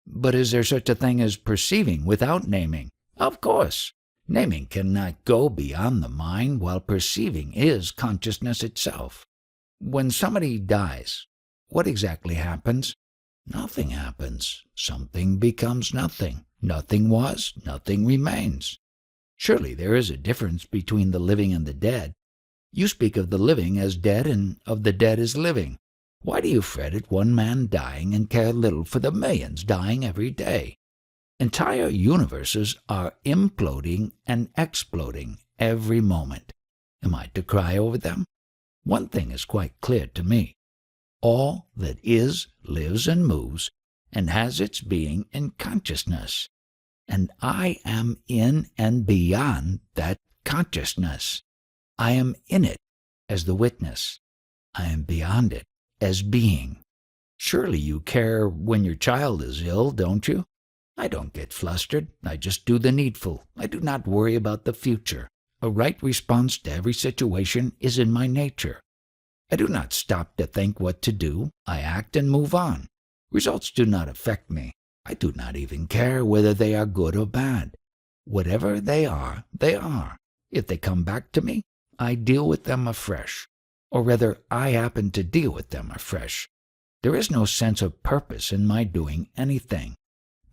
But is there such a thing as perceiving without naming? Of course. Naming cannot go beyond the mind, while perceiving is consciousness itself. When somebody dies, what exactly happens? Nothing happens. Something becomes nothing. Nothing was, nothing remains. Surely there is a difference between the living and the dead. You speak of the living as dead and of the dead as living. Why do you fret at one man dying and care little for the millions dying every day? Entire universes are imploding and exploding every moment. Am I to cry over them? One thing is quite clear to me. All that is lives and moves and has its being in consciousness. And I am in and beyond that consciousness. I am in it as the witness. I am beyond it as being. Surely you care when your child is ill, don't you? I don't get flustered. I just do the needful. I do not worry about the future. A right response to every situation is in my nature. I do not stop to think what to do. I act and move on. Results do not affect me. I do not even care whether they are good or bad. Whatever they are, they are. If they come back to me, I deal with them afresh. Or rather, I happen to deal with them afresh. There is no sense of purpose in my doing anything.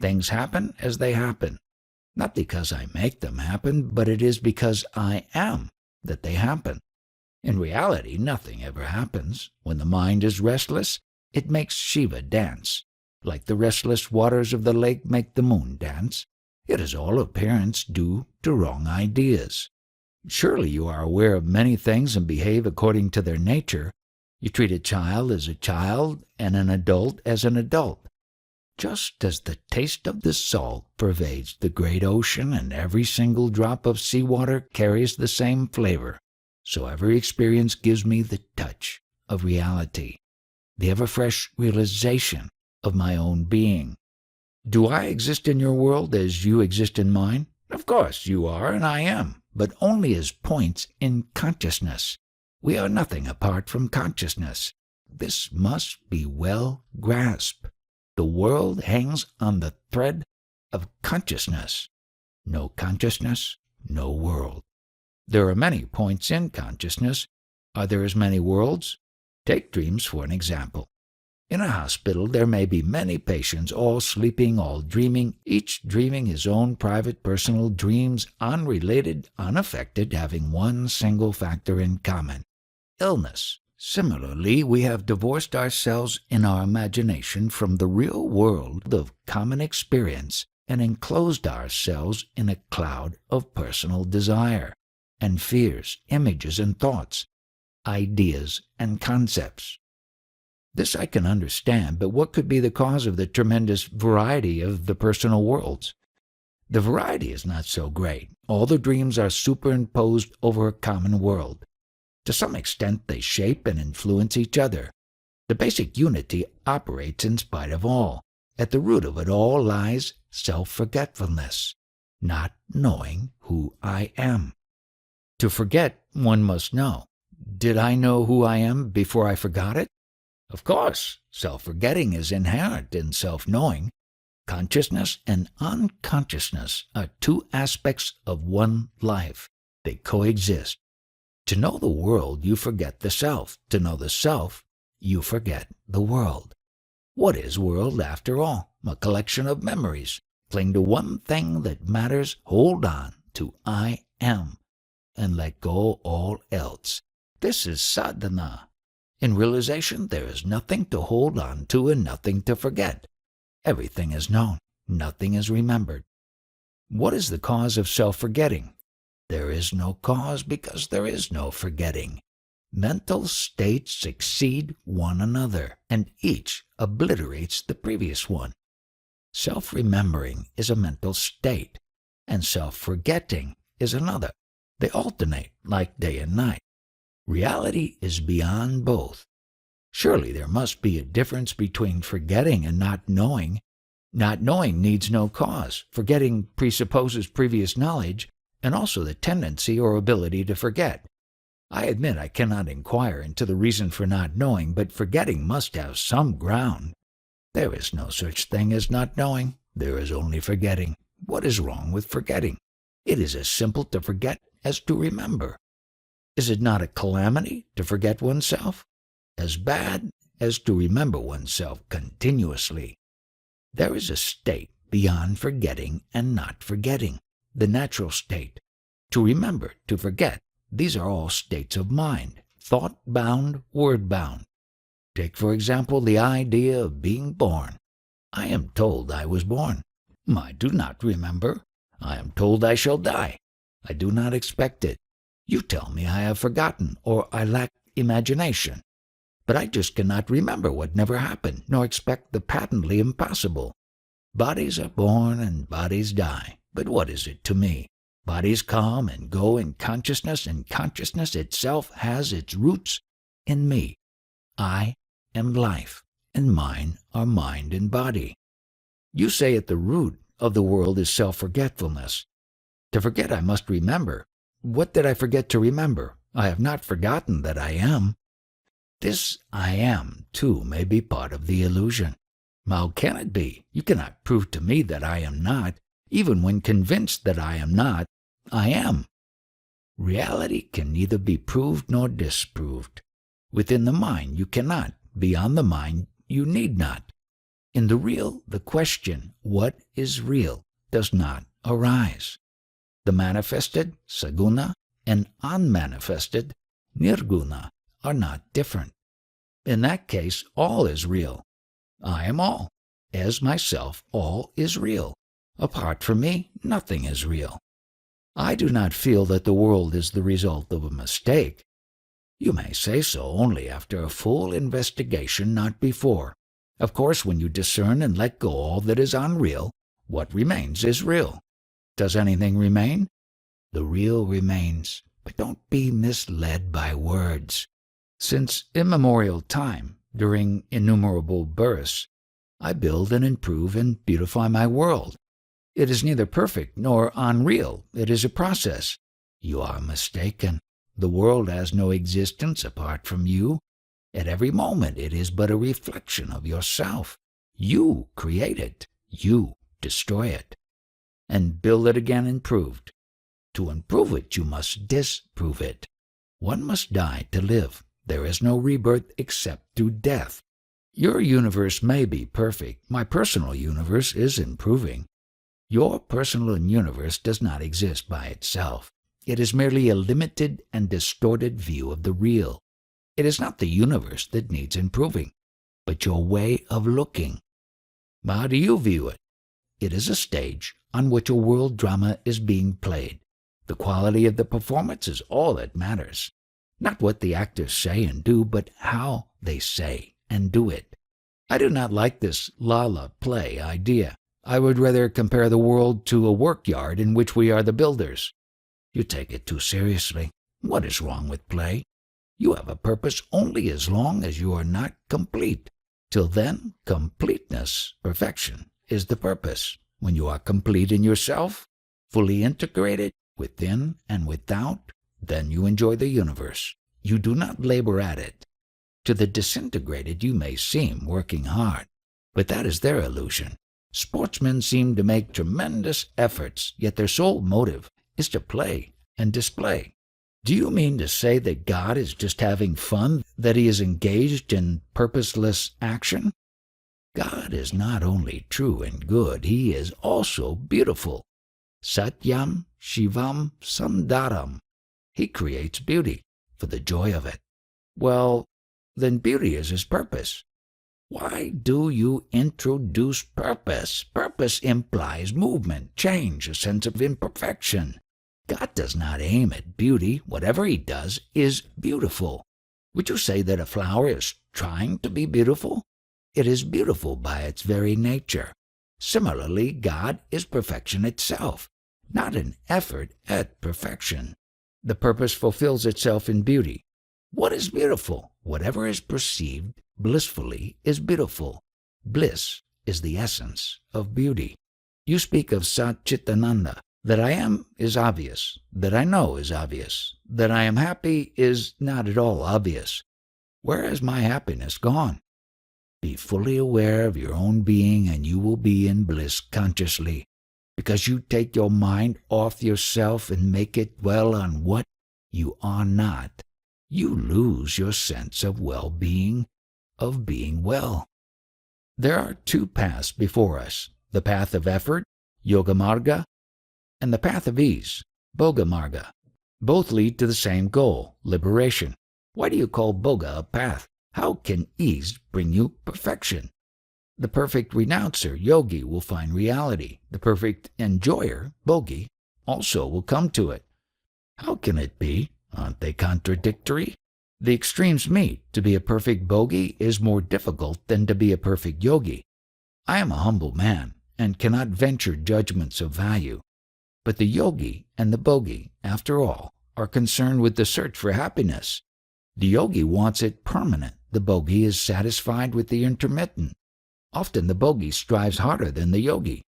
Things happen as they happen. Not because I make them happen, but it is because I am that they happen. In reality, nothing ever happens. When the mind is restless, it makes Shiva dance. Like the restless waters of the lake make the moon dance. It is all appearance due to wrong ideas. Surely you are aware of many things and behave according to their nature. You treat a child as a child and an adult as an adult. Just as the taste of the salt pervades the great ocean and every single drop of seawater carries the same flavor, so every experience gives me the touch of reality, the ever-fresh realization of my own being. Do I exist in your world as you exist in mine? Of course, you are and I am, but only as points in consciousness. We are nothing apart from consciousness. This must be well grasped. The world hangs on the thread of consciousness. No consciousness, no world. There are many points in consciousness. Are there as many worlds? Take dreams for an example. In a hospital, there may be many patients, all sleeping, all dreaming, each dreaming his own private personal dreams, unrelated, unaffected, having one single factor in common: illness. Similarly, we have divorced ourselves in our imagination from the real world of common experience and enclosed ourselves in a cloud of personal desire and fears, images and thoughts, ideas and concepts. This I can understand, but what could be the cause of the tremendous variety of the personal worlds? The variety is not so great. All the dreams are superimposed over a common world. To some extent, they shape and influence each other. The basic unity operates in spite of all. At the root of it all lies self-forgetfulness, not knowing who I am. To forget, one must know. Did I know who I am before I forgot it? Of course, self-forgetting is inherent in self-knowing. Consciousness and unconsciousness are two aspects of one life. They coexist. To know the world, you forget the self. To know the self, you forget the world. What is world, after all? A collection of memories. Cling to one thing that matters, hold on to I am, and let go all else. This is sadhana. In realization, there is nothing to hold on to and nothing to forget. Everything is known, nothing is remembered. What is the cause of self-forgetting? There is no cause because there is no forgetting. Mental states succeed one another, and each obliterates the previous one. Self-remembering is a mental state, and self-forgetting is another. They alternate like day and night. Reality is beyond both. Surely there must be a difference between forgetting and not knowing. Not knowing needs no cause. Forgetting presupposes previous knowledge, and also the tendency or ability to forget. I admit I cannot inquire into the reason for not knowing, but forgetting must have some ground. There is no such thing as not knowing. There is only forgetting. What is wrong with forgetting? It is as simple to forget as to remember. Is it not a calamity to forget oneself? As bad as to remember oneself continuously. There is a state beyond forgetting and not forgetting. The natural state. To remember, to forget, these are all states of mind, thought-bound, word-bound. Take, for example, the idea of being born. I am told I was born. I do not remember. I am told I shall die. I do not expect it. You tell me I have forgotten, or I lack imagination. But I just cannot remember what never happened, nor expect the patently impossible. Bodies are born and bodies die. But what is it to me? Bodies come and go in consciousness, and consciousness itself has its roots in me. I am life, and mine are mind and body. You say at the root of the world is self-forgetfulness. To forget I must remember. What did I forget to remember? I have not forgotten that I am. This I am, too, may be part of the illusion. How can it be? You cannot prove to me that I am not. Even when convinced that I am not, I am. Reality can neither be proved nor disproved. Within the mind you cannot. Beyond the mind you need not. In the real, the question, what is real, does not arise. The manifested, saguna, and unmanifested, nirguna, are not different. In that case, all is real. I am all. As myself, all is real. Apart from me, nothing is real. I do not feel that the world is the result of a mistake. You may say so only after a full investigation, not before. Of course, when you discern and let go all that is unreal, what remains is real. Does anything remain? The real remains, but don't be misled by words. Since immemorial time, during innumerable births, I build and improve and beautify my world. It is neither perfect nor unreal. It is a process. You are mistaken. The world has no existence apart from you. At every moment it is but a reflection of yourself. You create it. You destroy it. And build it again improved. To improve it, you must disprove it. One must die to live. There is no rebirth except through death. Your universe may be perfect. My personal universe is improving. Your personal universe does not exist by itself. It is merely a limited and distorted view of the real. It is not the universe that needs improving, but your way of looking. How do you view it? It is a stage on which a world drama is being played. The quality of the performance is all that matters. Not what the actors say and do, but how they say and do it. I do not like this Lala play idea. I would rather compare the world to a workyard in which we are the builders. You take it too seriously. What is wrong with play? You have a purpose only as long as you are not complete. Till then, completeness, perfection, is the purpose. When you are complete in yourself, fully integrated, within and without, then you enjoy the universe. You do not labor at it. To the disintegrated you may seem working hard, but that is their illusion. Sportsmen seem to make tremendous efforts, yet their sole motive is to play and display. Do you mean to say that God is just having fun, that he is engaged in purposeless action? God is not only true and good, he is also beautiful. Satyam Shivam Sundaram. He creates beauty for the joy of it. Well, then beauty is his purpose. Why do you introduce purpose? Purpose implies movement, change, a sense of imperfection. God does not aim at beauty. Whatever he does is beautiful. Would you say that a flower is trying to be beautiful? It is beautiful by its very nature. Similarly, God is perfection itself, not an effort at perfection. The purpose fulfills itself in beauty. What is beautiful? Whatever is perceived blissfully is beautiful. Bliss is the essence of beauty. You speak of Satchitananda. That I am is obvious. That I know is obvious. That I am happy is not at all obvious. Where has my happiness gone? Be fully aware of your own being and you will be in bliss consciously, because you take your mind off yourself and make it dwell on what you are not. You lose your sense of well-being, of being well. There are two paths before us, the path of effort, Yoga Marga, and the path of ease, Bhoga Marga. Both lead to the same goal, liberation. Why do you call Bhoga a path? How can ease bring you perfection? The perfect renouncer, yogi, will find reality. The perfect enjoyer, bhogi, also will come to it. How can it be? Aren't they contradictory? The extremes meet. To be a perfect bhogi is more difficult than to be a perfect yogi. I am a humble man and cannot venture judgments of value. But the yogi and the bhogi, after all, are concerned with the search for happiness. The yogi wants it permanent. The bhogi is satisfied with the intermittent. Often the bhogi strives harder than the yogi.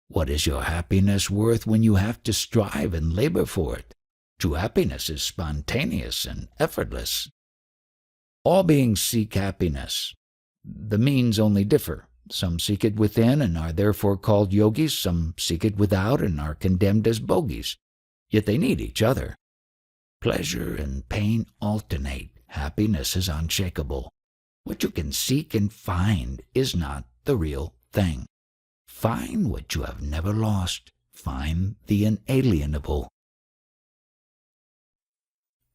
What is your happiness worth when you have to strive and labor for it? True happiness is spontaneous and effortless. All beings seek happiness. The means only differ. Some seek it within and are therefore called yogis. Some seek it without and are condemned as bhogis. Yet they need each other. Pleasure and pain alternate. Happiness is unshakable. What you can seek and find is not the real thing. Find what you have never lost. Find the inalienable.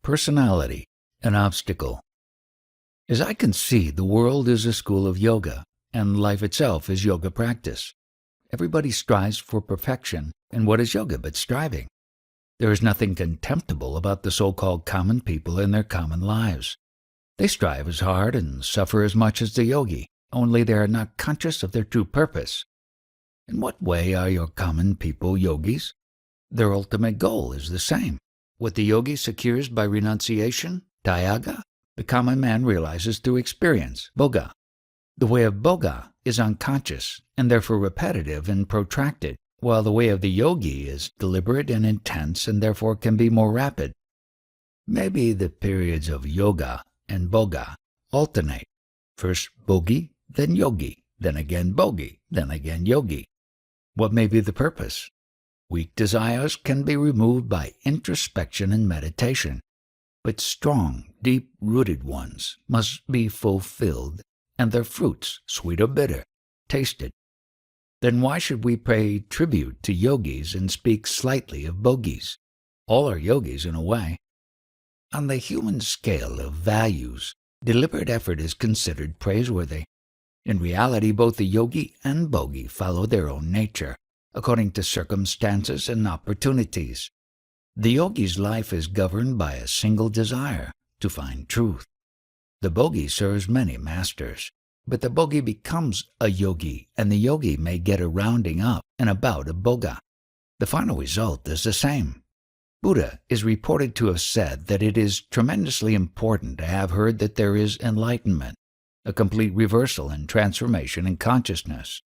Personality, an obstacle. As I can see, the world is a school of yoga, and life itself is yoga practice. Everybody strives for perfection, and what is yoga but striving? There is nothing contemptible about the so-called common people and their common lives. They strive as hard and suffer as much as the yogi. only they are not conscious of their true purpose. In what way are your common people yogis? Their ultimate goal is the same. What the yogi secures by renunciation, tyaga, the common man realizes through experience, bhoga. The way of bhoga is unconscious and therefore repetitive and protracted, while the way of the yogi is deliberate and intense and therefore can be more rapid. Maybe the periods of yoga and bhoga alternate. First bhogi, then yogi, then again bhogi, then again yogi. What may be the purpose? Weak desires can be removed by introspection and meditation, but strong, deep-rooted ones must be fulfilled, and their fruits, sweet or bitter, tasted. Then why should we pay tribute to yogis and speak slightly of bhogis? All are yogis in a way. On the human scale of values, deliberate effort is considered praiseworthy. In reality, both the yogi and bhogi follow their own nature, according to circumstances and opportunities. The yogi's life is governed by a single desire, to find truth. The bhogi serves many masters, but the bhogi becomes a yogi, and the yogi may get a rounding up and about of bhoga. The final result is the same. Buddha is reported to have said that it is tremendously important to have heard that there is enlightenment, a complete reversal and transformation in consciousness.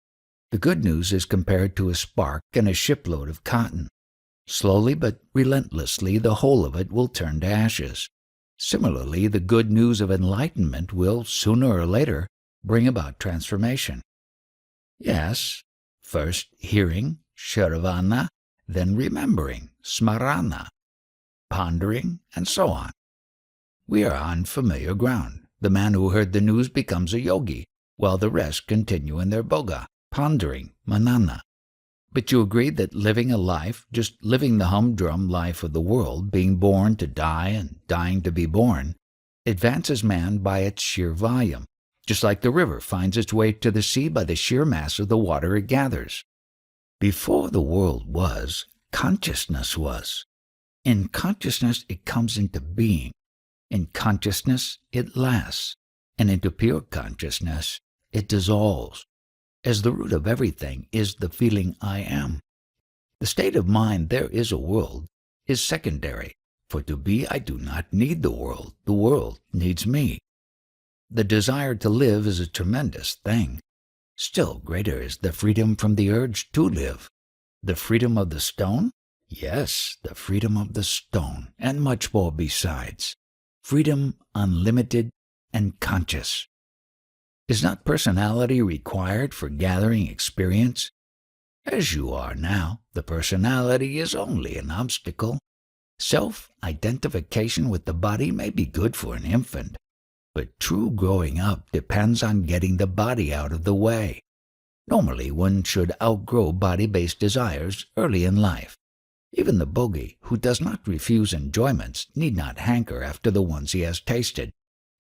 The good news is compared to a spark and a shipload of cotton. Slowly but relentlessly, the whole of it will turn to ashes. Similarly, the good news of enlightenment will, sooner or later, bring about transformation. Yes, first hearing, shravana, then remembering, smarana, pondering, and so on. We are on familiar ground. The man who heard the news becomes a yogi, while the rest continue in their bhoga, pondering, manana. But you agree that living a life, just living the humdrum life of the world, being born to die and dying to be born, advances man by its sheer volume, just like the river finds its way to the sea by the sheer mass of the water it gathers. Before the world was, consciousness was. In consciousness it comes into being. In consciousness it lasts, and into pure consciousness it dissolves. As the root of everything is the feeling I am. The state of mind there is a world is secondary, for to be I do not need the world needs me. The desire to live is a tremendous thing. Still greater is the freedom from the urge to live. The freedom of the stone? Yes, the freedom of the stone, and much more besides. Freedom unlimited and conscious. Is not personality required for gathering experience? As you are now, the personality is only an obstacle. Self-identification with the body may be good for an infant, but true growing up depends on getting the body out of the way. Normally, one should outgrow body-based desires early in life. Even the bhogi, who does not refuse enjoyments, need not hanker after the ones he has tasted.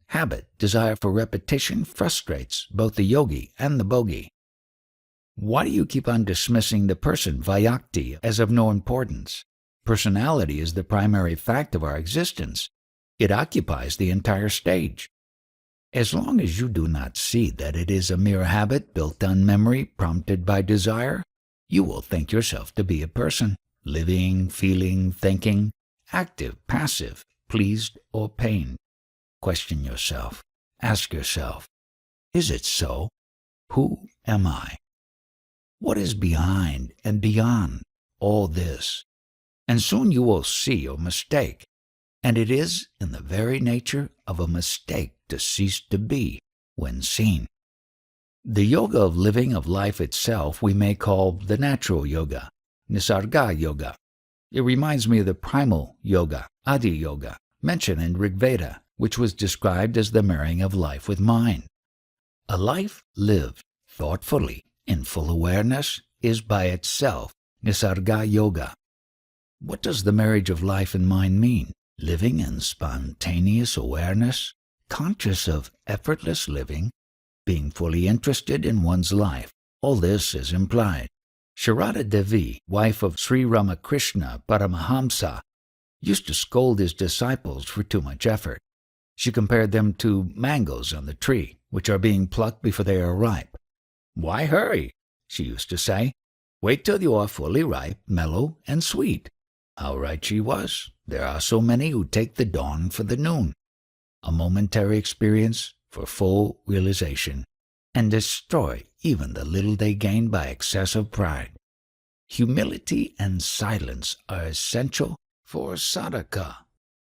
Habit, desire for repetition, frustrates both the yogi and the bhogi. Why do you keep on dismissing the person, vyakti, as of no importance? Personality is the primary fact of our existence. It occupies the entire stage. As long as you do not see that it is a mere habit built on memory, prompted by desire, you will think yourself to be a person, living, feeling, thinking, active, passive, pleased, or pained. Question yourself. Ask yourself, is it so? Who am I? What is behind and beyond all this? And soon you will see your mistake. And it is in the very nature of a mistake to cease to be when seen. The yoga of living of life itself we may call the natural yoga, Nisarga yoga. It reminds me of the primal yoga, Adi yoga, mentioned in Rig Veda, which was described as the marrying of life with mind. A life lived thoughtfully in full awareness is by itself Nisarga yoga. What does the marriage of life and mind mean? Living in spontaneous awareness, conscious of effortless living, being fully interested in one's life. All this is implied. Sharada Devi, wife of Sri Ramakrishna Paramahamsa, used to scold his disciples for too much effort. She compared them to mangoes on the tree, which are being plucked before they are ripe. "Why hurry?" she used to say. "Wait till you are fully ripe, mellow, and sweet." How right she was. There are so many who take the dawn for the noon, a momentary experience for full realization, and destroy even the little they gain by excessive pride. Humility and silence are essential for sadhaka.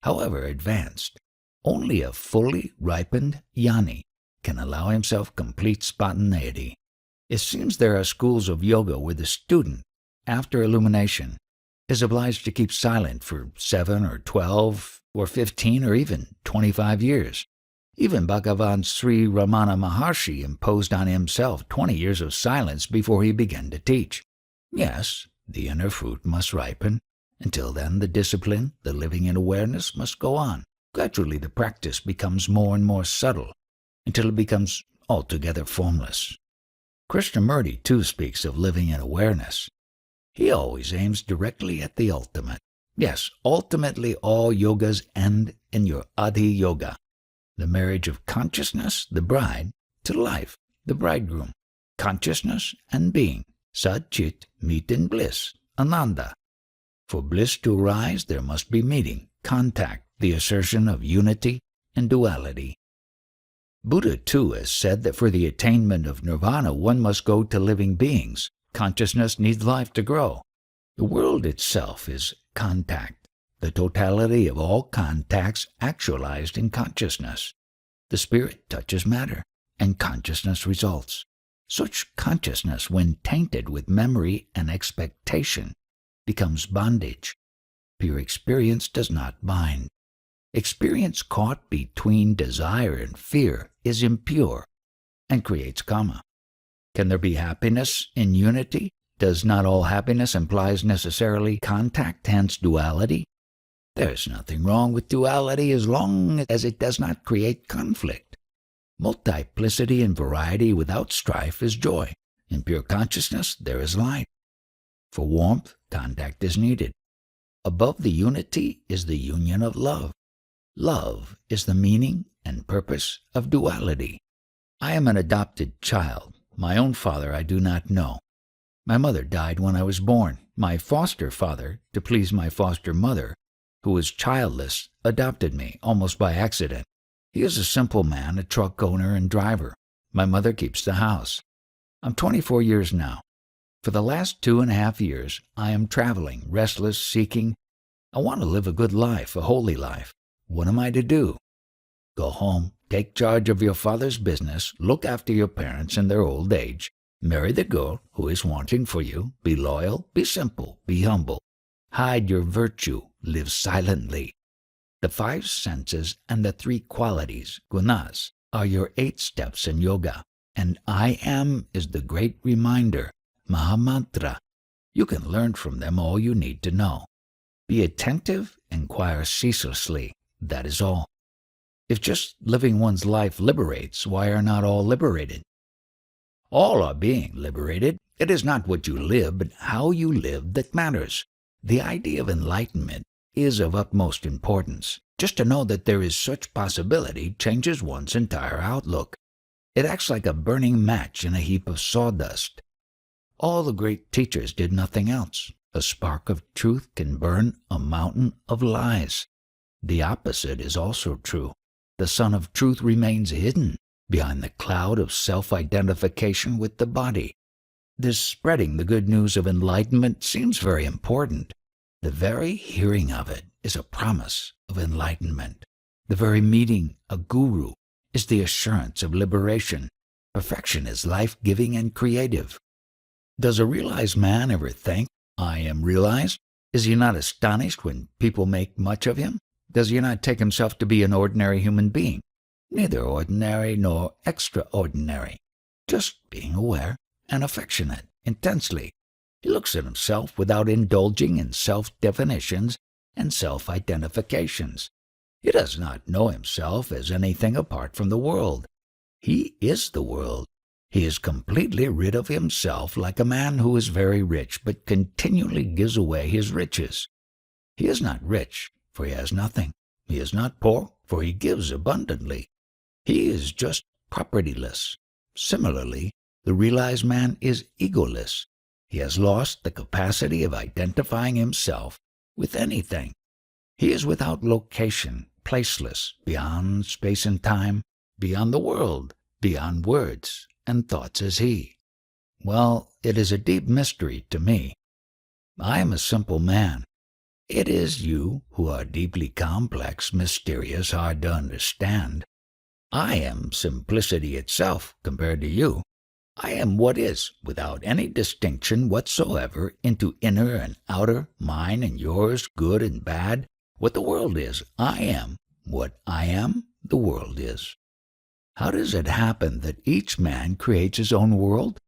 However advanced, only a fully ripened jnani can allow himself complete spontaneity. It seems there are schools of yoga where the student, after illumination, is obliged to keep silent for 7 or 12 or 15 or even 25 years. Even Bhagavan Sri Ramana Maharshi imposed on himself 20 years of silence before he began to teach. Yes, the inner fruit must ripen. Until then, the discipline, the living in awareness, must go on. Gradually, the practice becomes more and more subtle, until it becomes altogether formless. Krishnamurti, too, speaks of living in awareness. He always aims directly at the ultimate. Yes, ultimately all yogas end in your Adi Yoga, the marriage of consciousness, the bride, to life, the bridegroom. Consciousness and being, Sat Chit, meet in bliss, Ananda. For bliss to arise, there must be meeting, contact, the assertion of unity and duality. Buddha, too, has said that for the attainment of nirvana, one must go to living beings. Consciousness needs life to grow. The world itself is contact, the totality of all contacts actualized in consciousness. The spirit touches matter, and consciousness results. Such consciousness, when tainted with memory and expectation, becomes bondage. Pure experience does not bind. Experience caught between desire and fear is impure and creates karma. Can there be happiness in unity? Does not all happiness implies necessarily contact, hence duality? There is nothing wrong with duality as long as it does not create conflict. Multiplicity and variety without strife is joy. In pure consciousness, there is light. For warmth, contact is needed. Above the unity is the union of love. Love is the meaning and purpose of duality. I am an adopted child. My own father I do not know. My mother died when I was born. My foster father, to please my foster mother, who was childless, adopted me, almost by accident. He is a simple man, a truck owner and driver. My mother keeps the house. I'm 24 years now. For the last 2.5 years, I am traveling, restless, seeking. I want to live a good life, a holy life. What am I to do? Go home, take charge of your father's business, look after your parents in their old age, marry the girl who is wanting for you, be loyal, be simple, be humble. Hide your virtue, live silently. The 5 senses and the 3 qualities, gunas, are your 8 steps in yoga, and I am is the great reminder, Mahamantra. You can learn from them all you need to know. Be attentive, inquire ceaselessly, that is all. If just living one's life liberates, why are not all liberated? All are being liberated. It is not what you live, but how you live that matters. The idea of enlightenment is of utmost importance. Just to know that there is such possibility changes one's entire outlook. It acts like a burning match in a heap of sawdust. All the great teachers did nothing else. A spark of truth can burn a mountain of lies. The opposite is also true. The sun of truth remains hidden behind the cloud of self-identification with the body. This spreading the good news of enlightenment seems very important. The very hearing of it is a promise of enlightenment. The very meeting a guru is the assurance of liberation. Perfection is life-giving and creative. Does a realized man ever think, I am realized? Is he not astonished when people make much of him? Does he not take himself to be an ordinary human being? Neither ordinary nor extraordinary. Just being aware and affectionate, intensely. He looks at himself without indulging in self-definitions and self-identifications. He does not know himself as anything apart from the world. He is the world. He is completely rid of himself, like a man who is very rich but continually gives away his riches. He is not rich, for he has nothing. He is not poor, for he gives abundantly. He is just propertyless. Similarly, the realized man is egoless. He has lost the capacity of identifying himself with anything. He is without location, placeless, beyond space and time, beyond the world, beyond words and thoughts as he. Well, it is a deep mystery to me. I am a simple man. It is you who are deeply complex, mysterious, hard to understand. I am simplicity itself compared to you. I am what is, without any distinction whatsoever into inner and outer, mine and yours, good and bad. What the world is, I am. What I am, the world is. How does it happen that each man creates his own world?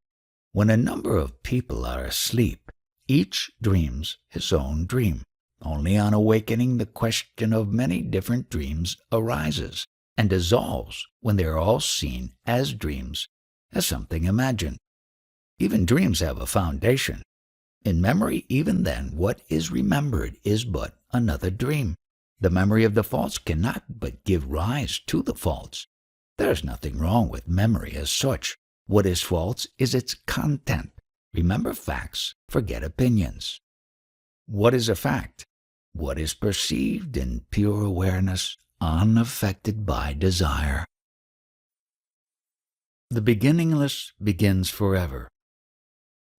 When a number of people are asleep, each dreams his own dream. Only on awakening the question of many different dreams arises and dissolves when they are all seen as dreams, as something imagined. Even dreams have a foundation. In memory, even then, what is remembered is but another dream. The memory of the false cannot but give rise to the false. There is nothing wrong with memory as such. What is false is its content. Remember facts, forget opinions. What is a fact? What is perceived in pure awareness, unaffected by desire. The beginningless begins forever.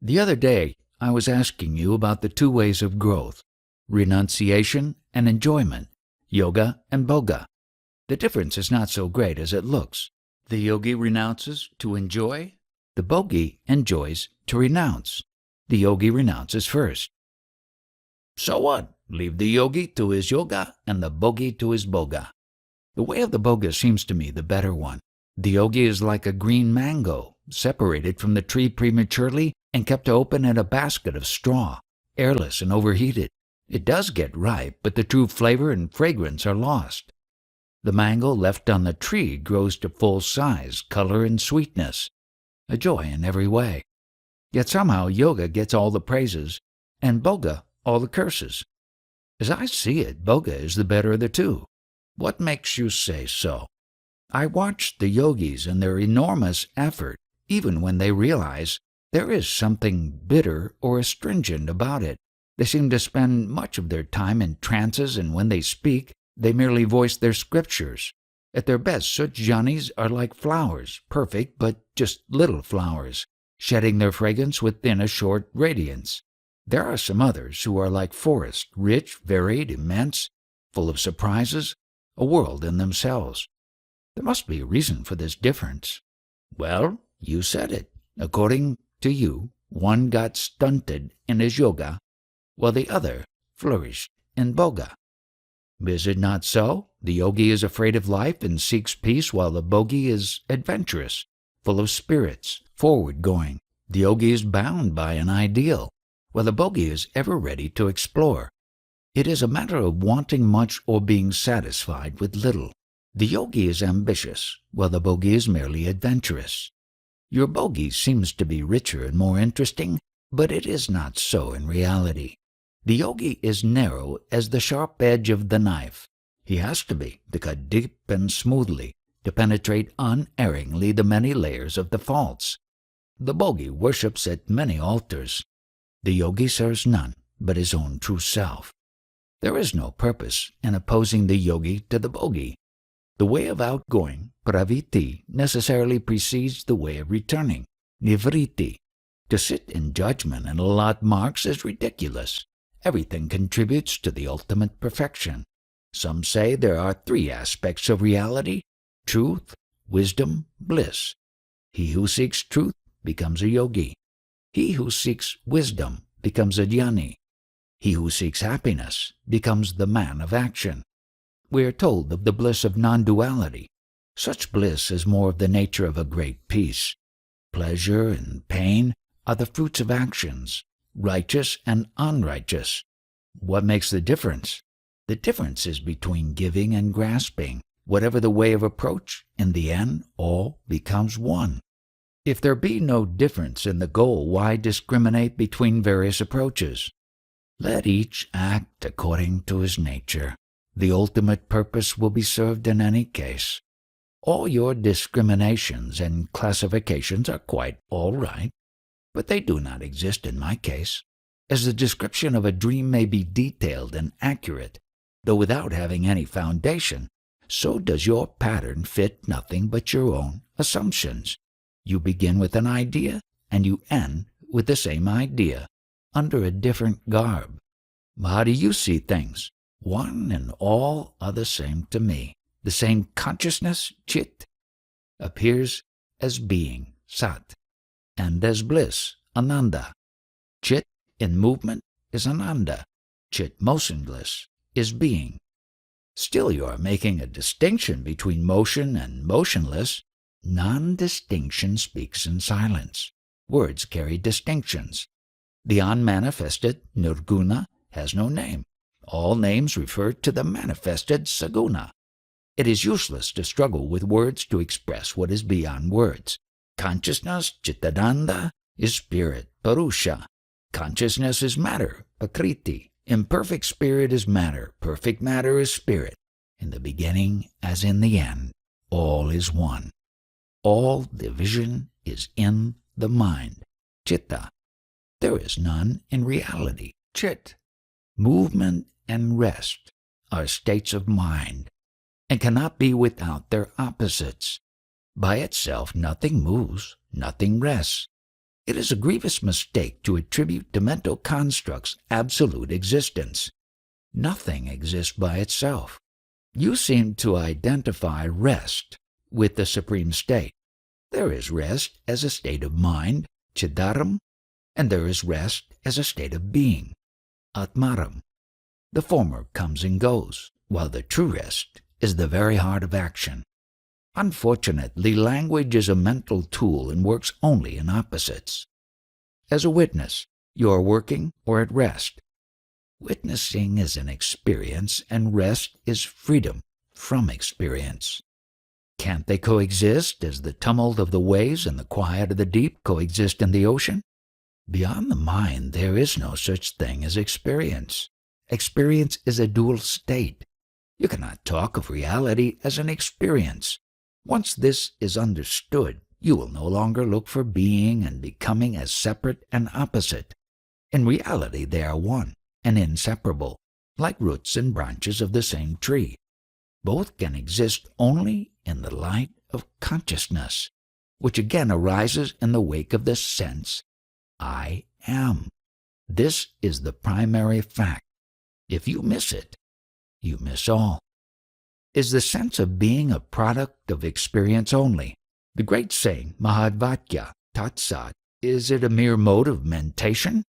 The other day, I was asking you about the two ways of growth, renunciation and enjoyment, yoga and boga. The difference is not so great as it looks. The yogi renounces to enjoy. The bogi enjoys to renounce. The yogi renounces first. So what? Leave the yogi to his yoga and the bogi to his boga. The way of the boga seems to me the better one. The yogi is like a green mango, separated from the tree prematurely and kept open in a basket of straw, airless and overheated. It does get ripe, but the true flavor and fragrance are lost. The mango left on the tree grows to full size, color, and sweetness, a joy in every way. Yet somehow yoga gets all the praises, and boga all the curses. As I see it, boga is the better of the two. What makes you say so? I watch the yogis and their enormous effort, even when they realize there is something bitter or astringent about it. They seem to spend much of their time in trances, and when they speak, they merely voice their scriptures. At their best, such jhanis are like flowers, perfect but just little flowers, shedding their fragrance within a short radiance. There are some others who are like forests, rich, varied, immense, full of surprises, a world in themselves. There must be a reason for this difference. Well, you said it. According to you, one got stunted in his yoga, while the other flourished in boga. Is it not so? The yogi is afraid of life and seeks peace, while the bogi is adventurous, full of spirits, forward-going. The yogi is bound by an ideal, while the bogi is ever ready to explore. It is a matter of wanting much or being satisfied with little. The yogi is ambitious, while the bogi is merely adventurous. Your bogi seems to be richer and more interesting, but it is not so in reality. The yogi is narrow as the sharp edge of the knife. He has to be, to cut deep and smoothly, to penetrate unerringly the many layers of the false. The bogi worships at many altars. The yogi serves none but his own true self. There is no purpose in opposing the yogi to the bogi. The way of outgoing, pravritti, necessarily precedes the way of returning, nivritti. To sit in judgment and allot marks is ridiculous. Everything contributes to the ultimate perfection. Some say there are three aspects of reality: truth, wisdom, bliss. He who seeks truth becomes a yogi. He who seeks wisdom becomes a jnani. He who seeks happiness becomes the man of action. We are told of the bliss of non-duality. Such bliss is more of the nature of a great peace. Pleasure and pain are the fruits of actions, righteous and unrighteous. What makes the difference? The difference is between giving and grasping. Whatever the way of approach, in the end, all becomes one. If there be no difference in the goal, why discriminate between various approaches? Let each act according to his nature. The ultimate purpose will be served in any case. All your discriminations and classifications are quite all right, but they do not exist in my case. As the description of a dream may be detailed and accurate, though without having any foundation, so does your pattern fit nothing but your own assumptions. You begin with an idea, and you end with the same idea, under a different garb. How do you see things? One and all are the same to me. The same consciousness, Chit, appears as being, Sat, and as bliss, Ananda. Chit in movement is Ananda. Chit motionless is being. Still you are making a distinction between motion and motionless. Non-distinction speaks in silence. Words carry distinctions. The unmanifested, Nirguna, has no name. All names refer to the manifested Saguna. It is useless to struggle with words to express what is beyond words. Consciousness, Chitananda, is spirit, Purusha. Consciousness is matter, Prakriti. Imperfect spirit is matter, perfect matter is spirit. In the beginning as in the end, all is one. All division is in the mind, Chitta. There is none in reality, Chit. Movement and rest are states of mind, and cannot be without their opposites. By itself nothing moves, nothing rests. It is a grievous mistake to attribute to mental constructs absolute existence. Nothing exists by itself. You seem to identify rest with the supreme state. There is rest as a state of mind, Chidaram, and there is rest as a state of being, Atmaram. The former comes and goes, while the true rest is the very heart of action. Unfortunately, language is a mental tool and works only in opposites. As a witness, you are working or at rest. Witnessing is an experience, and rest is freedom from experience. Can't they coexist as the tumult of the waves and the quiet of the deep coexist in the ocean? Beyond the mind there is no such thing as experience. Experience is a dual state. You cannot talk of reality as an experience. Once this is understood, you will no longer look for being and becoming as separate and opposite. In reality they are one and inseparable, like roots and branches of the same tree. Both can exist only in the light of consciousness, which again arises in the wake of the sense, I am. This is the primary fact. If you miss it, you miss all. Is the sense of being a product of experience only? The great saying, Mahadvatya, Tatsat, is it a mere mode of mentation?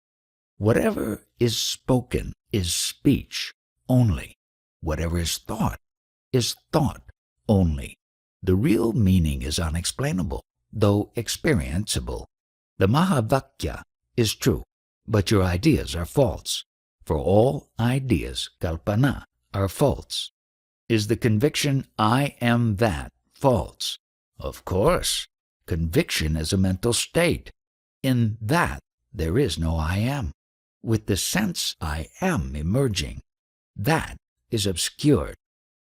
Whatever is spoken is speech only. Whatever is thought only. The real meaning is unexplainable, though experienceable. The Mahavakya is true, but your ideas are false. For all ideas, kalpana, are false. Is the conviction, I am that, false? Of course. Conviction is a mental state. In that, there is no I am. With the sense I am emerging, that is obscured.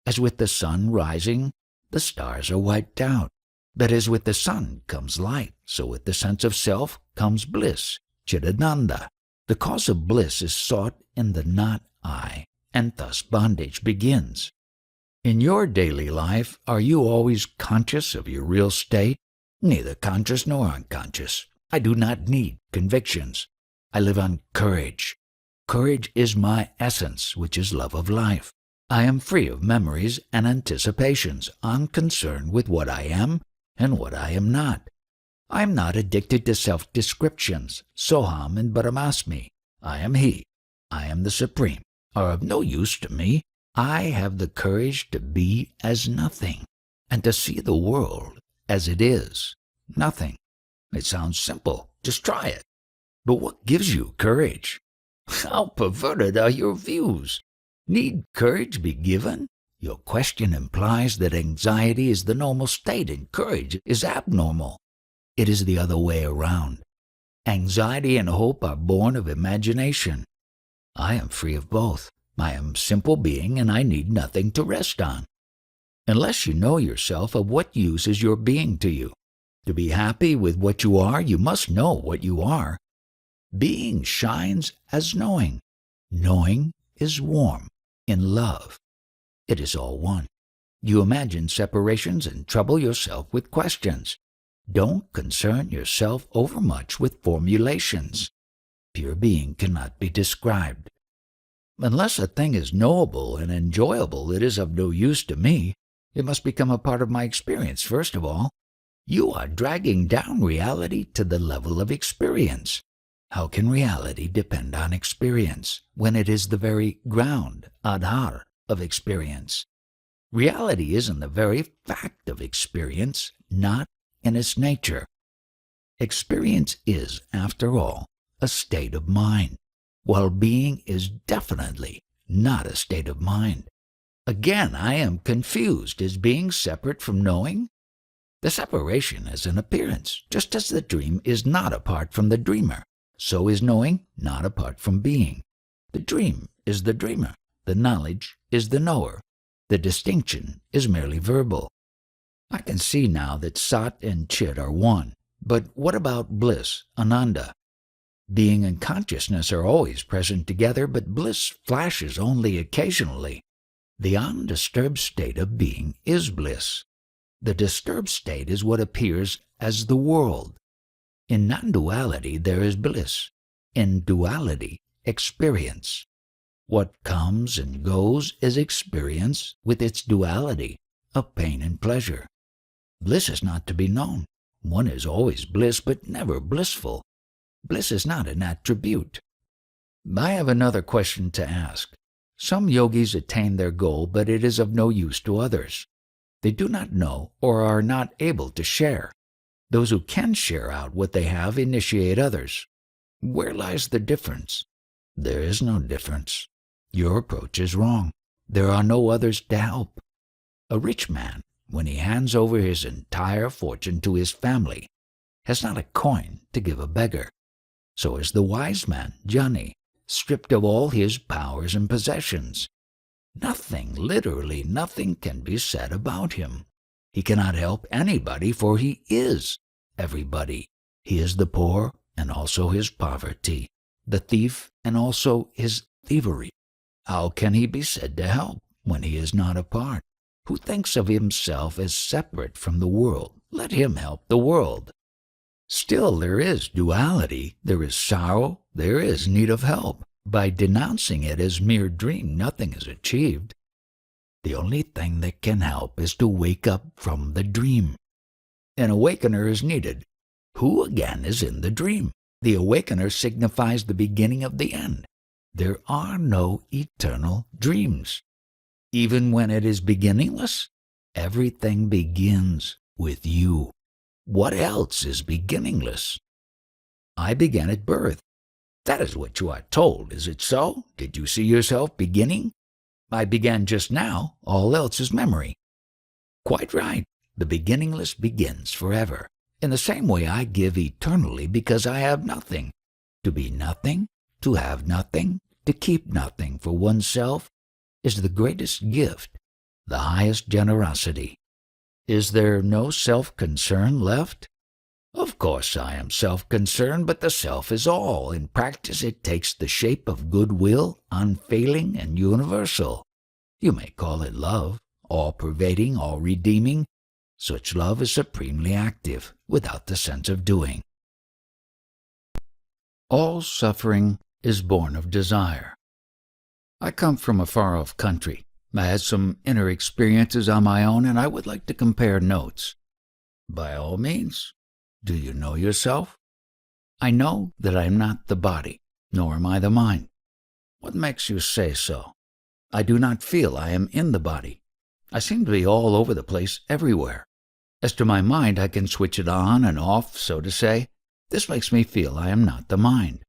As with the sun rising, the stars are wiped out. But as with the sun comes light, so with the sense of self comes bliss, Chidananda. The cause of bliss is sought in the not I, and thus bondage begins. In your daily life, are you always conscious of your real state? Neither conscious nor unconscious. I do not need convictions. I live on courage. Courage is my essence, which is love of life. I am free of memories and anticipations, unconcerned with what I am and what I am not. I am not addicted to self-descriptions. Soham and Brahmasmi. I am He. I am the Supreme. Are of no use to me. I have the courage to be as nothing, and to see the world as it is, nothing. It sounds simple. Just try it. But what gives you courage? How perverted are your views? Need courage be given? Your question implies that anxiety is the normal state and courage is abnormal. It is the other way around. Anxiety and hope are born of imagination. I am free of both. I am simple being and I need nothing to rest on. Unless you know yourself, of what use is your being to you? To be happy with what you are, you must know what you are. Being shines as knowing. Knowing is warm in love. It is all one. You imagine separations and trouble yourself with questions. Don't concern yourself overmuch with formulations. Pure being cannot be described. Unless a thing is knowable and enjoyable, it is of no use to me. It must become a part of my experience, first of all. You are dragging down reality to the level of experience. How can reality depend on experience, when it is the very ground, adhar, of experience? Reality is in the very fact of experience, not in its nature. Experience is, after all, a state of mind, while being is definitely not a state of mind. Again, I am confused. Is being separate from knowing? The separation is an appearance, just as the dream is not apart from the dreamer. So is knowing not apart from being. The dream is the dreamer. The knowledge is the knower. The distinction is merely verbal. I can see now that Sat and Chit are one. But what about bliss, Ananda? Being and consciousness are always present together, but bliss flashes only occasionally. The undisturbed state of being is bliss. The disturbed state is what appears as the world. In non-duality there is bliss. In duality, experience. What comes and goes is experience with its duality of pain and pleasure. Bliss is not to be known. One is always bliss, but never blissful. Bliss is not an attribute. I have another question to ask. Some yogis attain their goal, but it is of no use to others. They do not know or are not able to share. Those who can share out what they have initiate others. Where lies the difference? There is no difference. Your approach is wrong. There are no others to help. A rich man, when he hands over his entire fortune to his family, has not a coin to give a beggar. So is the wise man, Jnani, stripped of all his powers and possessions. Nothing, literally nothing, can be said about him. He cannot help anybody, for he is everybody. He is the poor and also his poverty, the thief and also his thievery. How can he be said to help when he is not a part? Who thinks of himself as separate from the world? Let him help the world. Still there is duality, there is sorrow, there is need of help. By denouncing it as mere dream, nothing is achieved. The only thing that can help is to wake up from the dream. An awakener is needed. Who again is in the dream? The awakener signifies the beginning of the end. There are no eternal dreams. Even when it is beginningless, everything begins with you. What else is beginningless? I began at birth. That is what you are told, is it so? Did you see yourself beginning? I began just now, all else is memory. Quite right. The beginningless begins forever. In the same way I give eternally because I have nothing. To be nothing, to have nothing, to keep nothing for oneself is the greatest gift, the highest generosity. Is there no self-concern left? Of course I am self-concerned, but the self is all. In practice it takes the shape of goodwill, unfailing and universal. You may call it love, all-pervading, all-redeeming. Such love is supremely active, without the sense of doing. All suffering is born of desire. I come from a far-off country. I had some inner experiences on my own, and I would like to compare notes. By all means. Do you know yourself? I know that I am not the body, nor am I the mind. What makes you say so? I do not feel I am in the body. I seem to be all over the place, everywhere. As to my mind, I can switch it on and off, so to say. This makes me feel I am not the mind.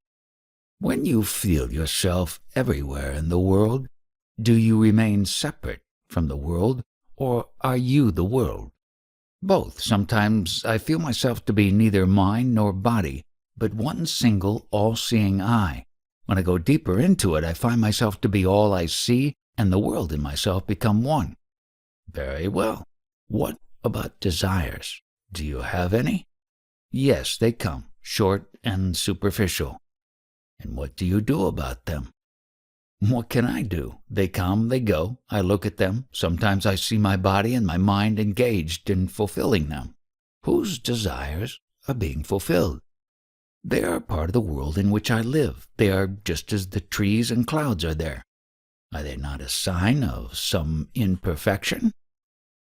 When you feel yourself everywhere in the world, do you remain separate from the world, or are you the world? Both. Sometimes I feel myself to be neither mind nor body, but one single, all-seeing eye. When I go deeper into it, I find myself to be all I see, and the world and myself become one. Very well. What about desires? Do you have any? Yes, they come, short and superficial. And what do you do about them? What can I do? They come, they go. I look at them. Sometimes I see my body and my mind engaged in fulfilling them. Whose desires are being fulfilled? They are part of the world in which I live. They are just as the trees and clouds are there. Are they not a sign of some imperfection?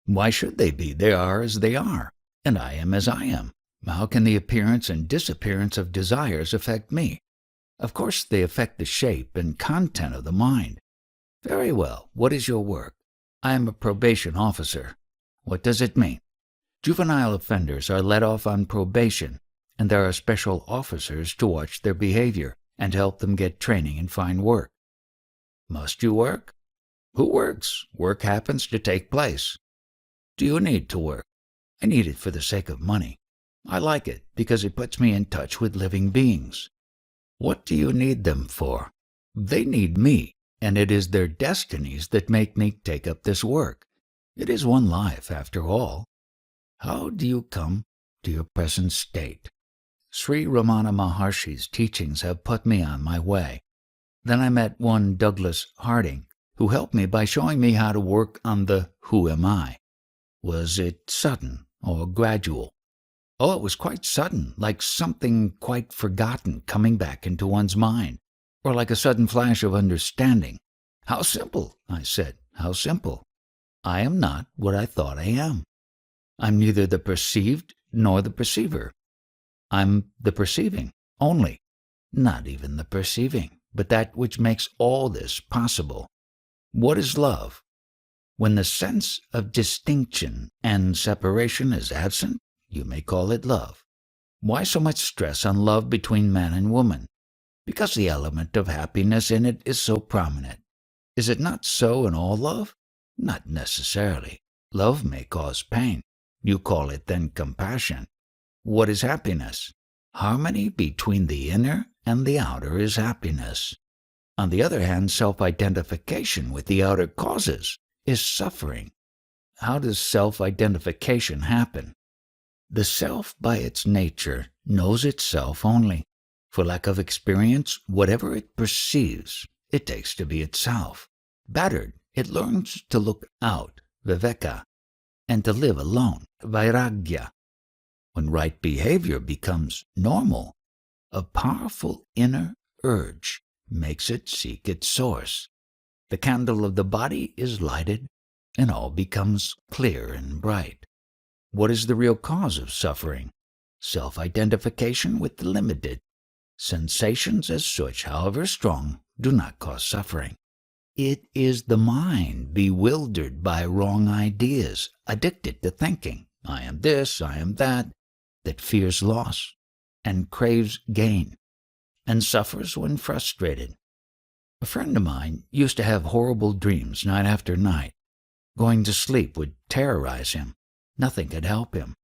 Why should they be? They are as they are, and I am as I am. How can the appearance and disappearance of desires affect me? Of course they affect the shape and content of the mind. Very well. What is your work? I am a probation officer. What does it mean? Juvenile offenders are let off on probation, and there are special officers to watch their behavior and help them get training and find work. Must you work? Who works? Work happens to take place. Do you need to work? I need it for the sake of money. I like it because it puts me in touch with living beings. What do you need them for? They need me, and it is their destinies that make me take up this work. It is one life, after all. How do you come to your present state? Sri Ramana Maharshi's teachings have put me on my way. Then I met one Douglas Harding, who helped me by showing me how to work on the who am I. Was it sudden or gradual? Oh, it was quite sudden, like something quite forgotten coming back into one's mind, or like a sudden flash of understanding. How simple, I said, how simple. I am not what I thought I am. I'm neither the perceived nor the perceiver. I'm the perceiving only, not even the perceiving, but that which makes all this possible. What is love? When the sense of distinction and separation is absent, you may call it love. Why so much stress on love between man and woman? Because the element of happiness in it is so prominent. Is it not so in all love? Not necessarily. Love may cause pain. You call it then compassion. What is happiness? Harmony between the inner and the outer is happiness. On the other hand, self-identification with the outer causes is suffering. How does self-identification happen? The self by its nature knows itself only. For lack of experience, whatever it perceives, it takes to be itself. Battered, it learns to look out, viveka, and to live alone, vairagya. When right behavior becomes normal, a powerful inner urge makes it seek its source. The candle of the body is lighted, and all becomes clear and bright. What is the real cause of suffering? Self-identification with the limited. Sensations as such, however strong, do not cause suffering. It is the mind bewildered by wrong ideas, addicted to thinking, I am this, I am that fears loss and craves gain, and suffers when frustrated. A friend of mine used to have horrible dreams night after night. Going to sleep would terrorize him. Nothing could help him.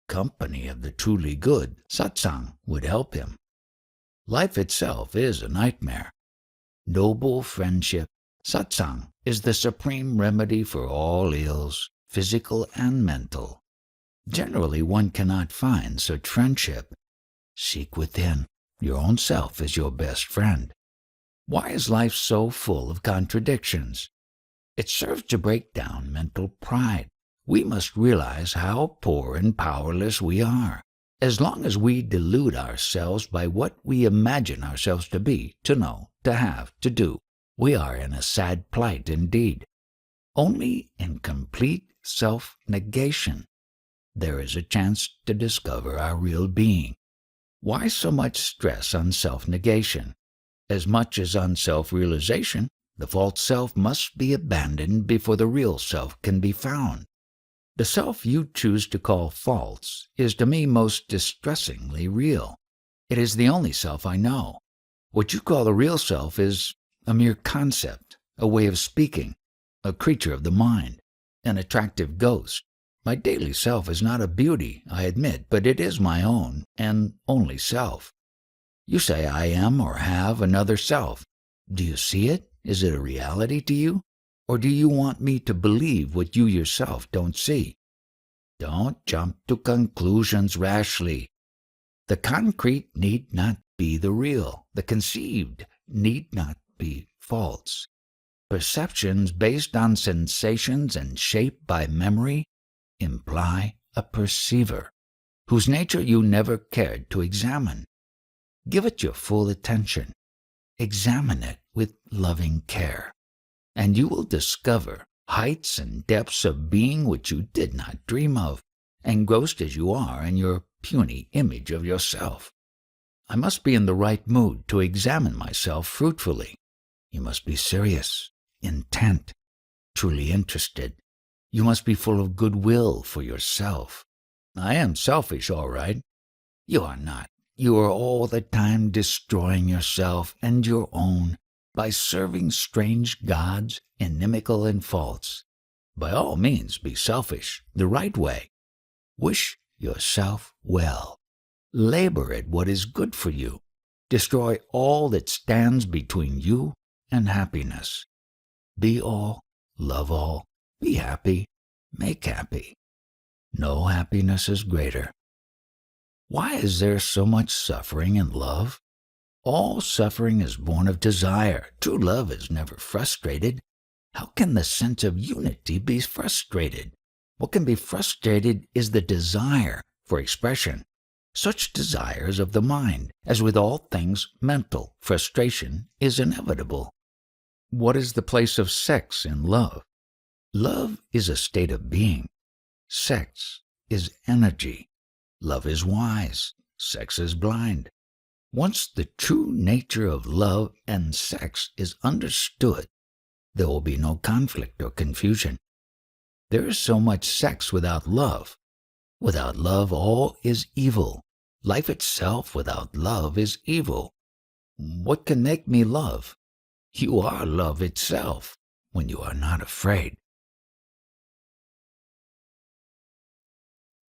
Company of the truly good, satsang, would help him. Life itself is a nightmare. Noble friendship, satsang, is the supreme remedy for all ills, physical and mental. Generally, one cannot find such friendship. Seek within. Your own self is your best friend. Why is life so full of contradictions? It serves to break down mental pride. We must realize how poor and powerless we are. As long as we delude ourselves by what we imagine ourselves to be, to know, to have, to do, we are in a sad plight indeed. Only in complete self-negation there is a chance to discover our real being. Why so much stress on self-negation? As much as on self-realization, the false self must be abandoned before the real self can be found. The self you choose to call false is to me most distressingly real. It is the only self I know. What you call the real self is a mere concept, a way of speaking, a creature of the mind, an attractive ghost. My daily self is not a beauty, I admit, but it is my own and only self. You say I am or have another self. Do you see it? Is it a reality to you? Or do you want me to believe what you yourself don't see? Don't jump to conclusions rashly. The concrete need not be the real. The conceived need not be false. Perceptions based on sensations and shaped by memory imply a perceiver, whose nature you never cared to examine. Give it your full attention. Examine it with loving care, and you will discover heights and depths of being which you did not dream of, engrossed as you are in your puny image of yourself. I must be in the right mood to examine myself fruitfully. You must be serious, intent, truly interested. You must be full of goodwill for yourself. I am selfish, all right. You are not. You are all the time destroying yourself and your own by serving strange gods, inimical and false. By all means, be selfish, the right way. Wish yourself well. Labor at what is good for you. Destroy all that stands between you and happiness. Be all, love all, be happy, make happy. No happiness is greater. Why is there so much suffering in love? All suffering is born of desire. True love is never frustrated. How can the sense of unity be frustrated? What can be frustrated is the desire for expression. Such desires of the mind, as with all things mental, frustration is inevitable. What is the place of sex in love? Love is a state of being. Sex is energy. Love is wise. Sex is blind. Once the true nature of love and sex is understood, there will be no conflict or confusion. There is so much sex without love. Without love, all is evil. Life itself without love is evil. What can make me love? You are love itself when you are not afraid.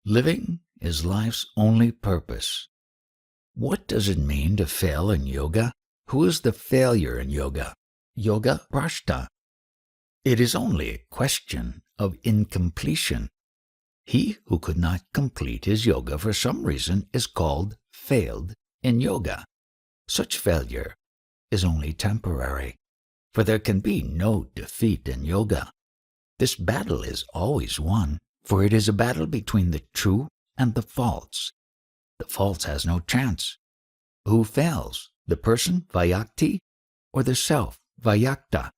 Living is life's only purpose. What does it mean to fail in yoga? Who is the failure in yoga? Yoga prashta. It is only a question of incompletion. He who could not complete his yoga for some reason is called failed in yoga. Such failure is only temporary, for there can be no defeat in yoga. This battle is always won, for it is a battle between the true and the false. The false has no chance. Who fails, the person, Vyakti, or the self, Vyakta?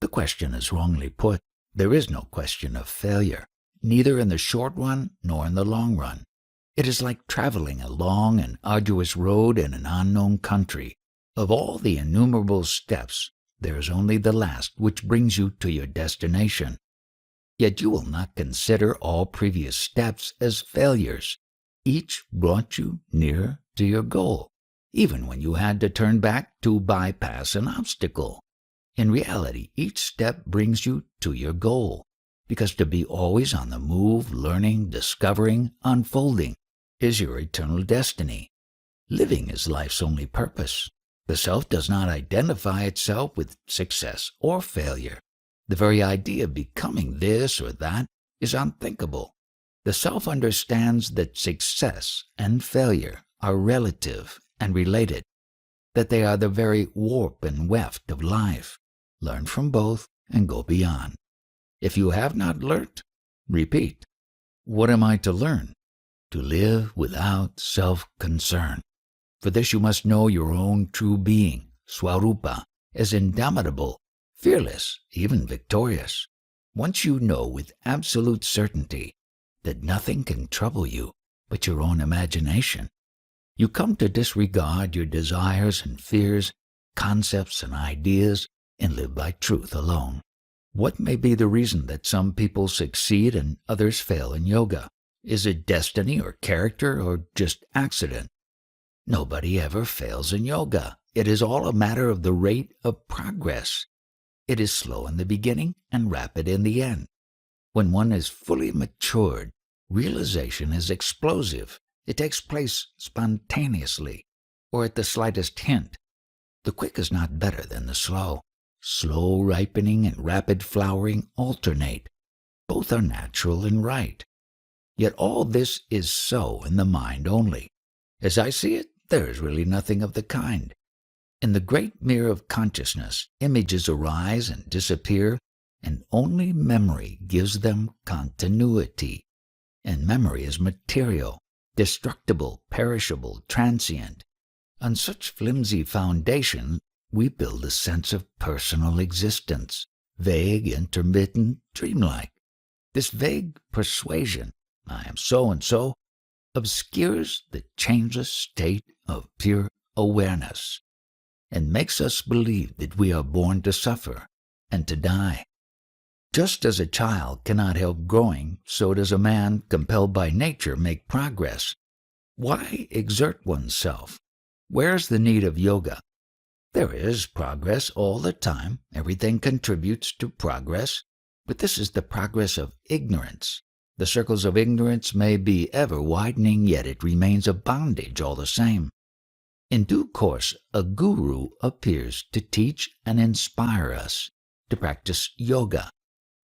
The question is wrongly put. There is no question of failure, neither in the short run nor in the long run. It is like traveling a long and arduous road in an unknown country. Of all the innumerable steps, there is only the last which brings you to your destination. Yet you will not consider all previous steps as failures. Each brought you nearer to your goal, even when you had to turn back to bypass an obstacle. In reality, each step brings you to your goal, because to be always on the move, learning, discovering, unfolding, is your eternal destiny. Living is life's only purpose. The self does not identify itself with success or failure. The very idea of becoming this or that is unthinkable. The self understands that success and failure are relative and related, that they are the very warp and weft of life. Learn from both and go beyond. If you have not learnt, repeat. What am I to learn? To live without self-concern. For this you must know your own true being, Swarupa, as indomitable, fearless, even victorious. Once you know with absolute certainty that nothing can trouble you but your own imagination, you come to disregard your desires and fears, concepts and ideas, and live by truth alone. What may be the reason that some people succeed and others fail in yoga? Is it destiny or character or just accident? Nobody ever fails in yoga. It is all a matter of the rate of progress. It is slow in the beginning and rapid in the end. When one is fully matured, realization is explosive. It takes place spontaneously, or at the slightest hint. The quick is not better than the slow. slow ripening and rapid flowering alternate. Both are natural and right. Yet all this is so in the mind only. As I see it, there is really nothing of the kind. In the great mirror of consciousness, images arise and disappear, and only memory gives them continuity. And memory is material, destructible, perishable, transient. On such flimsy foundation, we build a sense of personal existence, vague, intermittent, dreamlike. This vague persuasion, I am so and so, obscures the changeless state of pure awareness, and makes us believe that we are born to suffer and to die. Just as a child cannot help growing, so does a man compelled by nature make progress. Why exert oneself? Where's the need of yoga? There is progress all the time. Everything contributes to progress. But this is the progress of ignorance. The circles of ignorance may be ever widening, yet it remains a bondage all the same. In due course, a guru appears to teach and inspire us to practice yoga,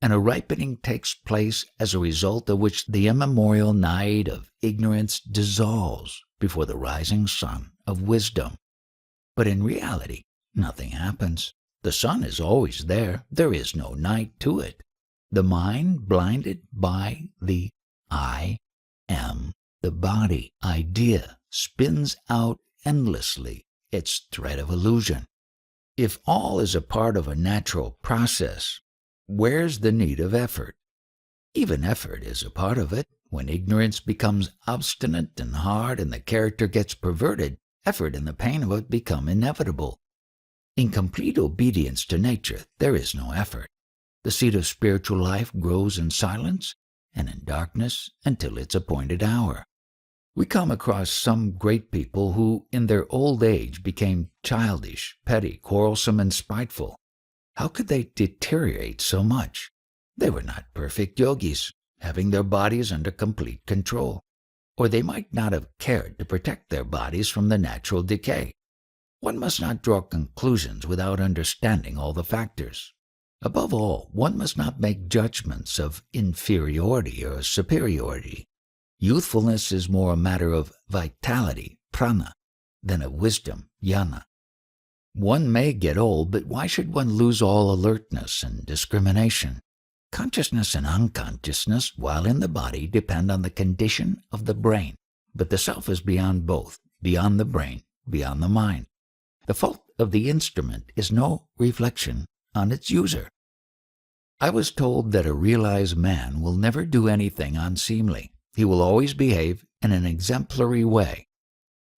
and a ripening takes place as a result of which the immemorial night of ignorance dissolves before the rising sun of wisdom. But in reality, nothing happens. The sun is always there. There is no night to it. The mind, blinded by the I am, the body idea, spins out endlessly its thread of illusion. If all is a part of a natural process, where's the need of effort? Even effort is a part of it. When ignorance becomes obstinate and hard and the character gets perverted, effort and the pain of it become inevitable. In complete obedience to nature, there is no effort. The seed of spiritual life grows in silence and in darkness until its appointed hour. We come across some great people who, in their old age, became childish, petty, quarrelsome, and spiteful. How could they deteriorate so much? They were not perfect yogis, having their bodies under complete control, or they might not have cared to protect their bodies from the natural decay. One must not draw conclusions without understanding all the factors. Above all, one must not make judgments of inferiority or superiority. Youthfulness is more a matter of vitality, prana, than of wisdom, jnana. One may get old, but why should one lose all alertness and discrimination? Consciousness and unconsciousness, while in the body, depend on the condition of the brain, but the self is beyond both, beyond the brain, beyond the mind. The fault of the instrument is no reflection on its user. I was told that a realized man will never do anything unseemly. He will always behave in an exemplary way.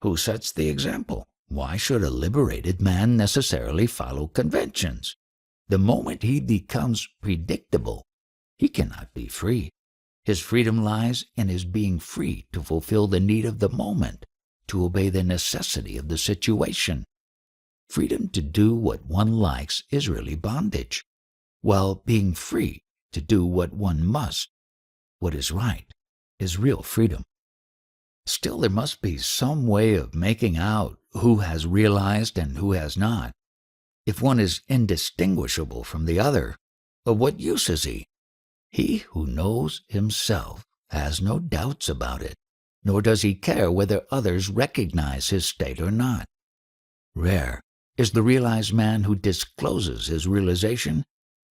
Who sets the example? Why should a liberated man necessarily follow conventions? The moment he becomes predictable, he cannot be free. His freedom lies in his being free to fulfill the need of the moment, to obey the necessity of the situation. Freedom to do what one likes is really bondage, while being free to do what one must, what is right, is real freedom. Still, there must be some way of making out who has realized and who has not. If one is indistinguishable from the other, of what use is he? He who knows himself has no doubts about it, nor does he care whether others recognize his state or not. Rare is the realized man who discloses his realization,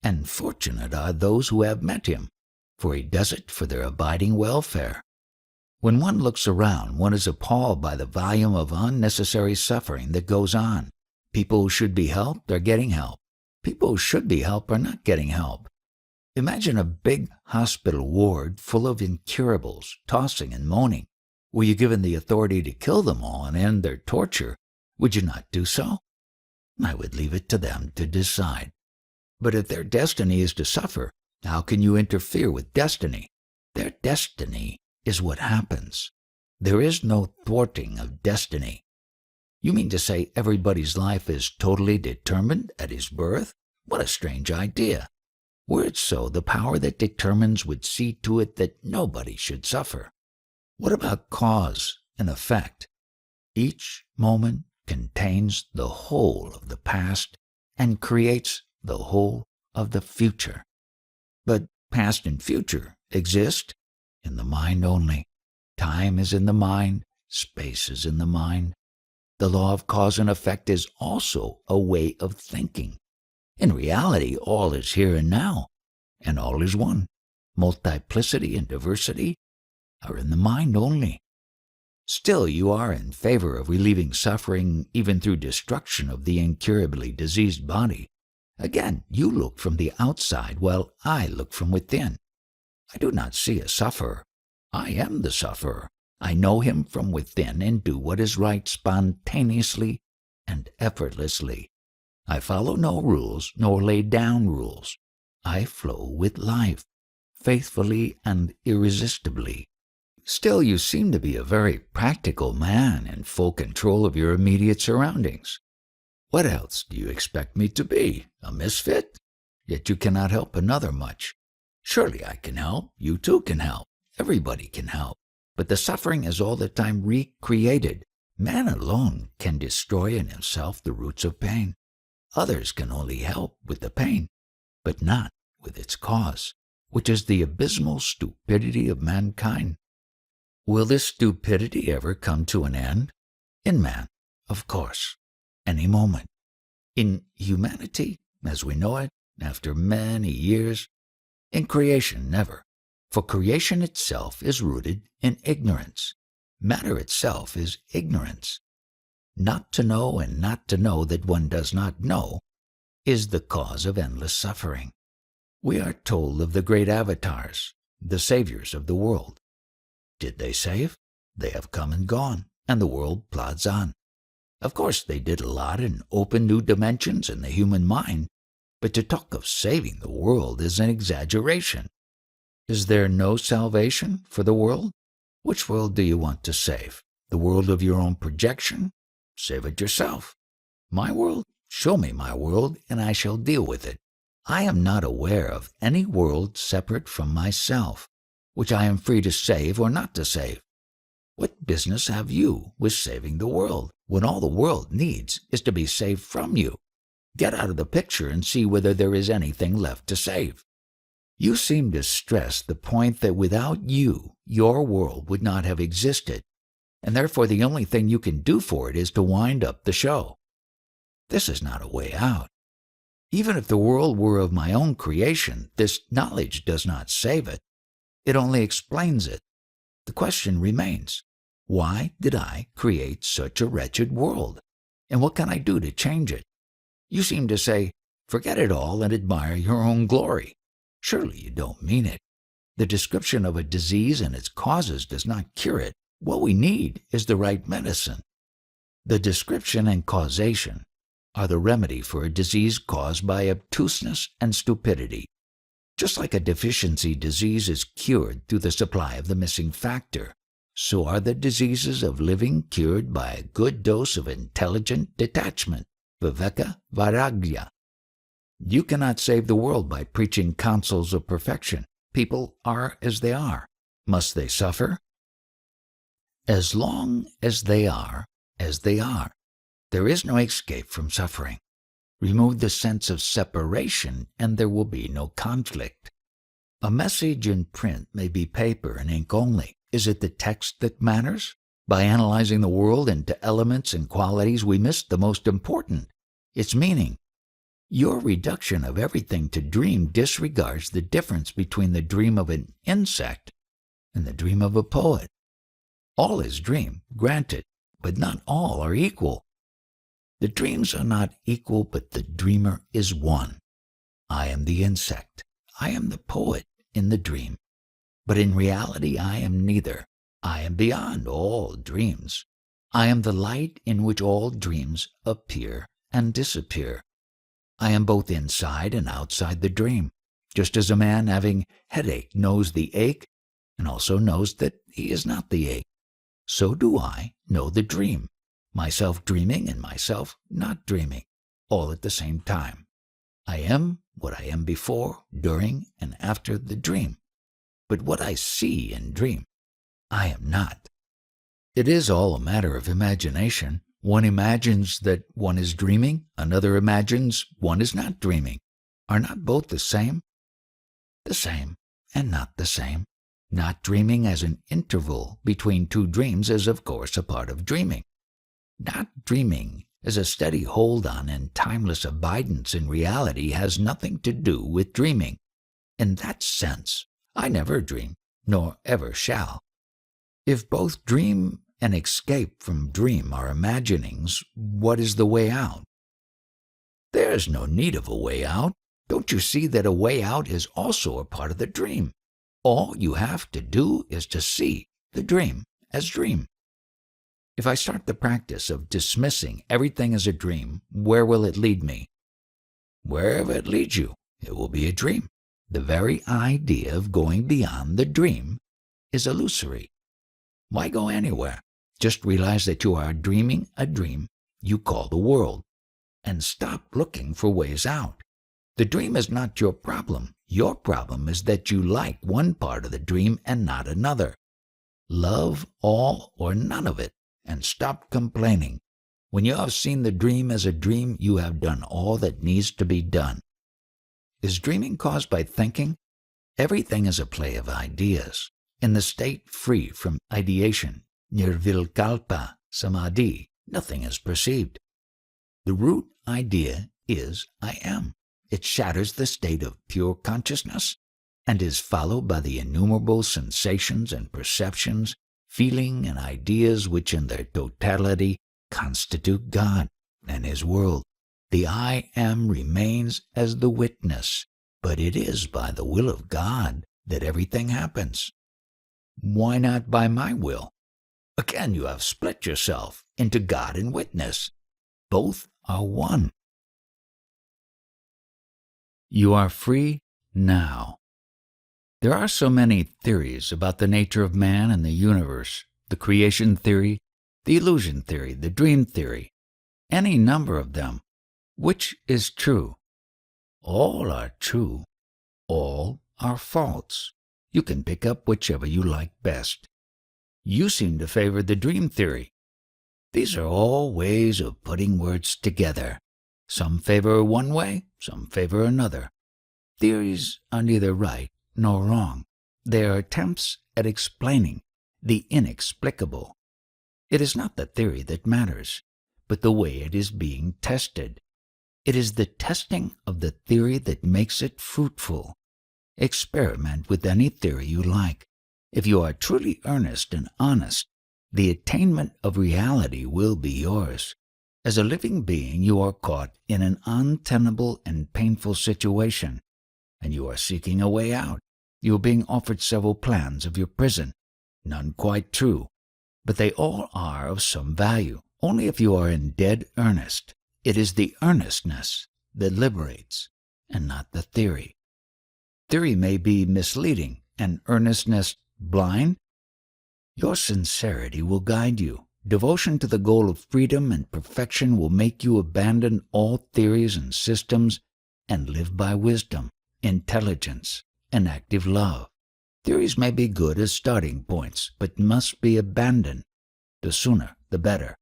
and fortunate are those who have met him, for he does it for their abiding welfare. When one looks around, one is appalled by the volume of unnecessary suffering that goes on. People who should be helped are getting help. People who should be helped are not getting help. Imagine a big hospital ward full of incurables, tossing and moaning. Were you given the authority to kill them all and end their torture, would you not do so? I would leave it to them to decide. But if their destiny is to suffer, how can you interfere with destiny? Their destiny is what happens. There is no thwarting of destiny. You mean to say everybody's life is totally determined at his birth? What a strange idea. Were it so, the power that determines would see to it that nobody should suffer. What about cause and effect? Each moment contains the whole of the past and creates the whole of the future. But past and future exist in the mind only. Time is in the mind, space is in the mind. The law of cause and effect is also a way of thinking. In reality, all is here and now, and all is one. Multiplicity and diversity are in the mind only. Still, you are in favor of relieving suffering even through destruction of the incurably diseased body. Again, you look from the outside while I look from within. I do not see a sufferer. I am the sufferer. I know him from within and do what is right spontaneously and effortlessly. I follow no rules nor lay down rules. I flow with life, faithfully and irresistibly. Still, you seem to be a very practical man in full control of your immediate surroundings. What else do you expect me to be? A misfit? Yet you cannot help another much. Surely I can help. You too can help. Everybody can help. But the suffering is all the time recreated. Man alone can destroy in himself the roots of pain. Others can only help with the pain, but not with its cause, which is the abysmal stupidity of mankind. Will this stupidity ever come to an end? In man, of course, any moment. In humanity, as we know it, after many years. In creation, never. For creation itself is rooted in ignorance. Matter itself is ignorance. Not to know and not to know that one does not know is the cause of endless suffering. We are told of the great avatars, the saviors of the world. Did they save? They have come and gone, and the world plods on. Of course, they did a lot and opened new dimensions in the human mind, but to talk of saving the world is an exaggeration. Is there no salvation for the world? Which world do you want to save? The world of your own projection? Save it yourself. My world? Show me my world, and I shall deal with it. I am not aware of any world separate from myself, which I am free to save or not to save. What business have you with saving the world, when all the world needs is to be saved from you? Get out of the picture and see whether there is anything left to save. You seem to stress the point that without you, your world would not have existed, and therefore the only thing you can do for it is to wind up the show. This is not a way out. Even if the world were of my own creation, this knowledge does not save it. It only explains it. The question remains, why did I create such a wretched world? And what can I do to change it? You seem to say, forget it all and admire your own glory. Surely you don't mean it. The description of a disease and its causes does not cure it. What we need is the right medicine. The description and causation are the remedy for a disease caused by obtuseness and stupidity. Just like a deficiency disease is cured through the supply of the missing factor, so are the diseases of living cured by a good dose of intelligent detachment, viveka vairagya. You cannot save the world by preaching counsels of perfection. People are as they are. Must they suffer? As long as they are as they are, there is no escape from suffering. Remove the sense of separation, and there will be no conflict. A message in print may be paper and ink only. Is it the text that matters? By analyzing the world into elements and qualities, we miss the most important, its meaning. Your reduction of everything to dream disregards the difference between the dream of an insect and the dream of a poet. All is dream, granted, but not all are equal. The dreams are not equal, but the dreamer is one. I am the insect. I am the poet in the dream. But in reality I am neither. I am beyond all dreams. I am the light in which all dreams appear and disappear. I am both inside and outside the dream, just as a man having headache knows the ache and also knows that he is not the ache. So do I know the dream, myself dreaming and myself not dreaming, all at the same time. I am what I am before, during, and after the dream. But what I see and dream, I am not. It is all a matter of imagination. One imagines that one is dreaming, another imagines one is not dreaming. Are not both the same? The same and not the same. Not dreaming as an interval between two dreams is, of course, a part of dreaming. Not dreaming as a steady hold on and timeless abidance in reality has nothing to do with dreaming. In that sense, I never dream, nor ever shall. If both dream and escape from dream are imaginings, what is the way out? There is no need of a way out. Don't you see that a way out is also a part of the dream? All you have to do is to see the dream as dream. If I start the practice of dismissing everything as a dream, where will it lead me? Wherever it leads you, it will be a dream. The very idea of going beyond the dream is illusory. Why go anywhere? Just realize that you are dreaming a dream you call the world, and stop looking for ways out. The dream is not your problem. Your problem is that you like one part of the dream and not another. Love all or none of it, and stop complaining. When you have seen the dream as a dream, you have done all that needs to be done. Is dreaming caused by thinking? Everything is a play of ideas. In the state free from ideation, nirvilkalpa samadhi, nothing is perceived. The root idea is I am. It shatters the state of pure consciousness and is followed by the innumerable sensations and perceptions, feeling and ideas which in their totality constitute God and His world. The I am remains as the witness, but it is by the will of God that everything happens. Why not by my will? Again, you have split yourself into God and witness. Both are one. You are free now. There are so many theories about the nature of man and the universe, the creation theory, the illusion theory, the dream theory, any number of them. Which is true? All are true. All are false. You can pick up whichever you like best. You seem to favor the dream theory. These are all ways of putting words together. Some favor one way, some favor another. Theories are neither right nor wrong. They are attempts at explaining the inexplicable. It is not the theory that matters, but the way it is being tested. It is the testing of the theory that makes it fruitful. Experiment with any theory you like. If you are truly earnest and honest, the attainment of reality will be yours. As a living being, you are caught in an untenable and painful situation, and you are seeking a way out. You are being offered several plans of your prison, none quite true, but they all are of some value, only if you are in dead earnest. It is the earnestness that liberates, and not the theory. Theory may be misleading, and earnestness blind. Your sincerity will guide you. Devotion to the goal of freedom and perfection will make you abandon all theories and systems and live by wisdom, intelligence, and active love. Theories may be good as starting points, but must be abandoned. The sooner, the better.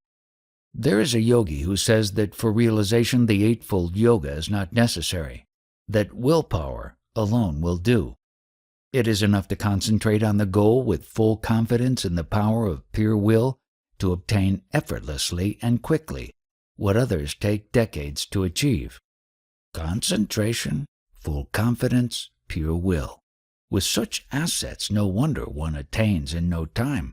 There is a yogi who says that for realization the Eightfold Yoga is not necessary, that willpower alone will do. It is enough to concentrate on the goal with full confidence in the power of pure will to obtain effortlessly and quickly what others take decades to achieve. Concentration, full confidence, pure will. With such assets, no wonder one attains in no time.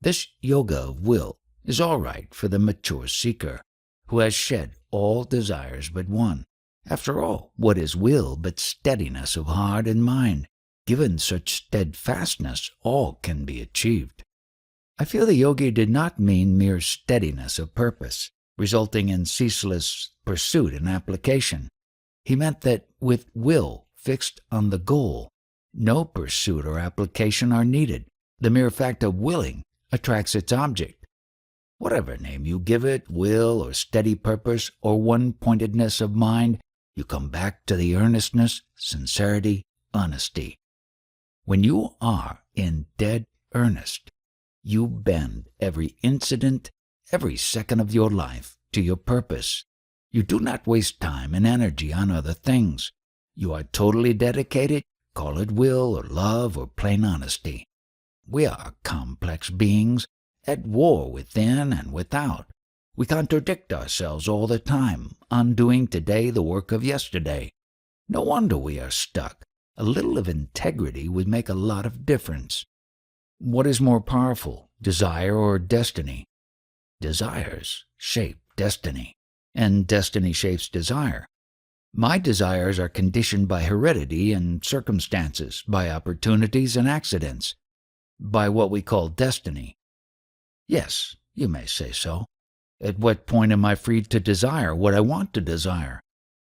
This yoga of will is all right for the mature seeker, who has shed all desires but one. After all, what is will but steadiness of heart and mind? Given such steadfastness, all can be achieved. I feel the yogi did not mean mere steadiness of purpose, resulting in ceaseless pursuit and application. He meant that with will fixed on the goal, no pursuit or application are needed. The mere fact of willing attracts its object. Whatever name you give it, will or steady purpose or one-pointedness of mind, you come back to the earnestness, sincerity, honesty. When you are in dead earnest, you bend every incident, every second of your life to your purpose. You do not waste time and energy on other things. You are totally dedicated, call it will or love or plain honesty. We are complex beings, at war within and without. We contradict ourselves all the time, undoing today the work of yesterday. No wonder we are stuck. A little of integrity would make a lot of difference. What is more powerful, desire or destiny? Desires shape destiny, and destiny shapes desire. My desires are conditioned by heredity and circumstances, by opportunities and accidents, by what we call destiny. Yes, you may say so. At what point am I free to desire what I want to desire?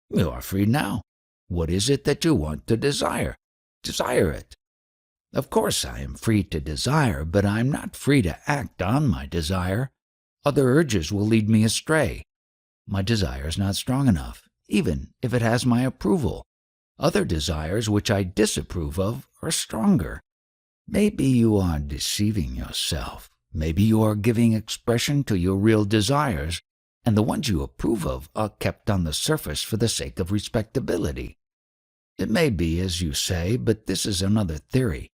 You are free now. What is it that you want to desire? Desire it. Of course I am free to desire, but I am not free to act on my desire. Other urges will lead me astray. My desire is not strong enough, even if it has my approval. Other desires which I disapprove of are stronger. Maybe you are deceiving yourself. Maybe you are giving expression to your real desires, and the ones you approve of are kept on the surface for the sake of respectability. It may be as you say, but this is another theory.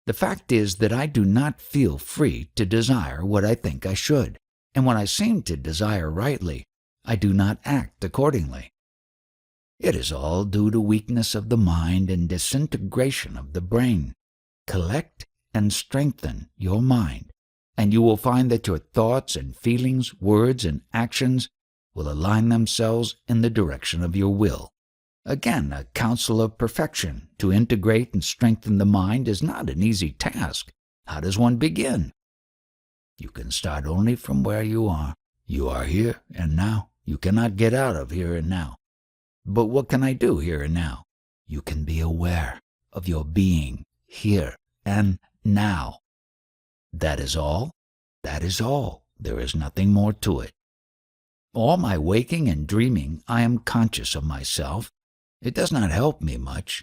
The fact is that I do not feel free to desire what I think I should, and when I seem to desire rightly, I do not act accordingly. It is all due to weakness of the mind and disintegration of the brain. Collect and strengthen your mind, and you will find that your thoughts and feelings, words and actions will align themselves in the direction of your will. Again, a counsel of perfection. To integrate and strengthen the mind is not an easy task. How does one begin? You can start only from where you are. You are here and now. You cannot get out of here and now. But what can I do here and now? You can be aware of your being here and now. That is all. That is all. There is nothing more to it. All my waking and dreaming, I am conscious of myself. It does not help me much.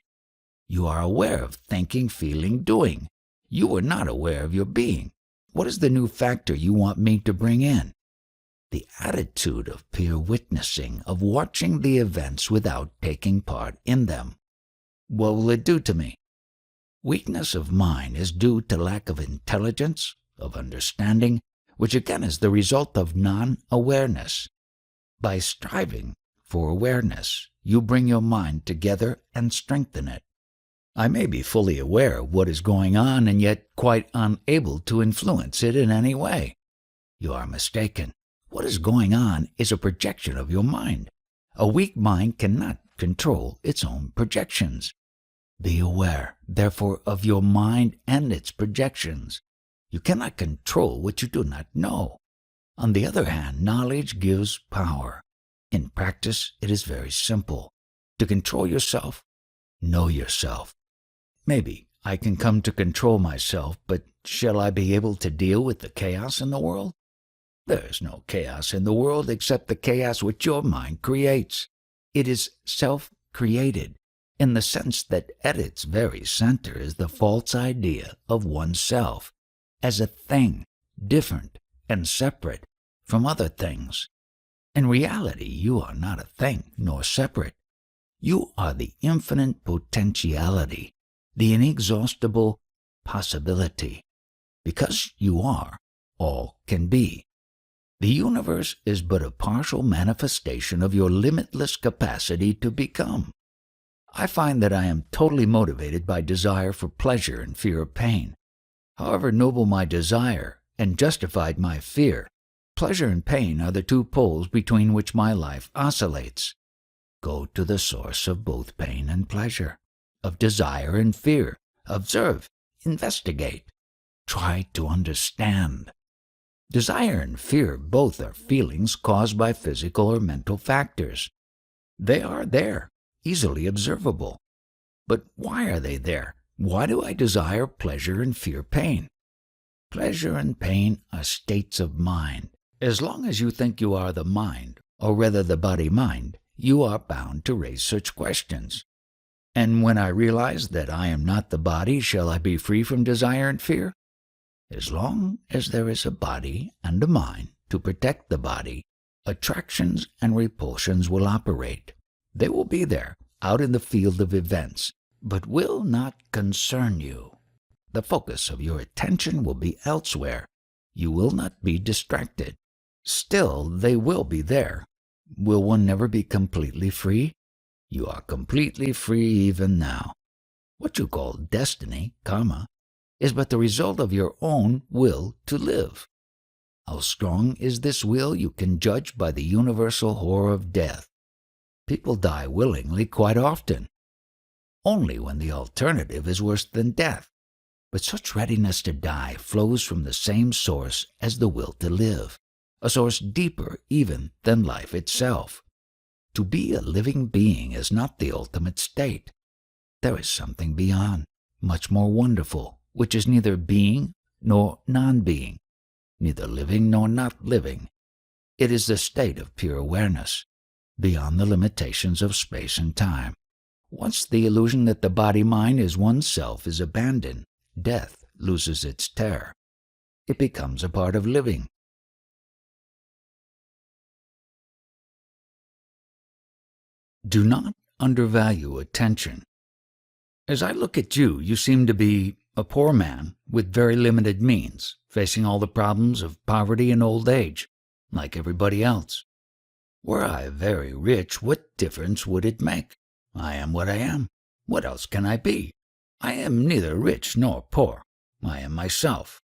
You are aware of thinking, feeling, doing. You are not aware of your being. What is the new factor you want me to bring in? The attitude of peer witnessing, of watching the events without taking part in them. What will it do to me? Weakness of mind is due to lack of intelligence, of understanding, which again is the result of non-awareness. By striving for awareness, you bring your mind together and strengthen it. I may be fully aware of what is going on and yet quite unable to influence it in any way. You are mistaken. What is going on is a projection of your mind. A weak mind cannot control its own projections. Be aware, therefore, of your mind and its projections. You cannot control what you do not know. On the other hand, knowledge gives power. In practice, it is very simple. To control yourself, know yourself. Maybe I can come to control myself, but shall I be able to deal with the chaos in the world? There is no chaos in the world except the chaos which your mind creates. It is self-created, in the sense that at its very center is the false idea of oneself as a thing, different and separate from other things. In reality, you are not a thing, nor separate. You are the infinite potentiality, the inexhaustible possibility. Because you are, all can be. The universe is but a partial manifestation of your limitless capacity to become. I find that I am totally motivated by desire for pleasure and fear of pain. However noble my desire and justified my fear, pleasure and pain are the two poles between which my life oscillates. Go to the source of both pain and pleasure, of desire and fear. Observe, investigate, try to understand. Desire and fear both are feelings caused by physical or mental factors. They are there, easily observable. But why are they there? Why do I desire pleasure and fear pain? Pleasure and pain are states of mind. As long as you think you are the mind, or rather the body-mind, you are bound to raise such questions. And when I realize that I am not the body, shall I be free from desire and fear? As long as there is a body and a mind to protect the body, attractions and repulsions will operate. They will be there, out in the field of events, but will not concern you. The focus of your attention will be elsewhere. You will not be distracted. Still, they will be there. Will one never be completely free? You are completely free even now. What you call destiny, karma, is but the result of your own will to live. How strong is this will you can judge by the universal horror of death. People die willingly quite often, only when the alternative is worse than death. But such readiness to die flows from the same source as the will to live, a source deeper even than life itself. To be a living being is not the ultimate state. There is something beyond, much more wonderful, which is neither being nor non-being, neither living nor not living. It is the state of pure awareness, beyond the limitations of space and time. Once the illusion that the body-mind is oneself is abandoned, death loses its terror. It becomes a part of living. Do not undervalue attention. As I look at you, you seem to be a poor man with very limited means, facing all the problems of poverty and old age, like everybody else. Were I very rich, what difference would it make? I am what I am. What else can I be? I am neither rich nor poor. I am myself.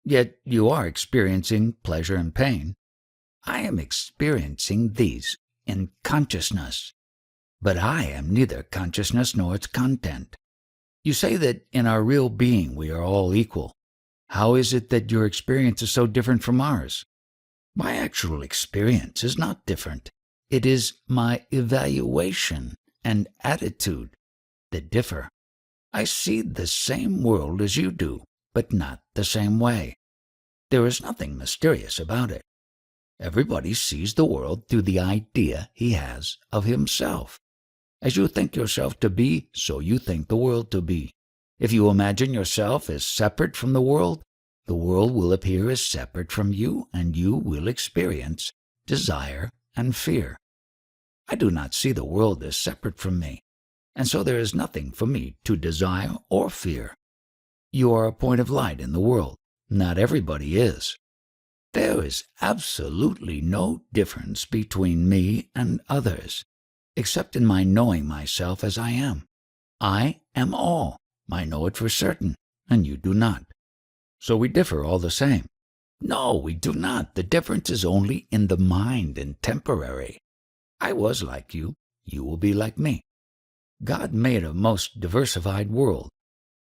Yet you are experiencing pleasure and pain. I am experiencing these in consciousness. But I am neither consciousness nor its content. You say that in our real being we are all equal. How is it that your experience is so different from ours? My actual experience is not different. It is my evaluation and attitude that differ. I see the same world as you do, but not the same way. There is nothing mysterious about it. Everybody sees the world through the idea he has of himself. As you think yourself to be, so you think the world to be. If you imagine yourself as separate from the world will appear as separate from you, and you will experience desire and fear. I do not see the world as separate from me, and so there is nothing for me to desire or fear. You are a point of light in the world. Not everybody is. There is absolutely no difference between me and others, except in my knowing myself as I am. I am all. I know it for certain, and you do not. So we differ all the same. No, we do not. The difference is only in the mind and temporary. I was like you. You will be like me. God made a most diversified world.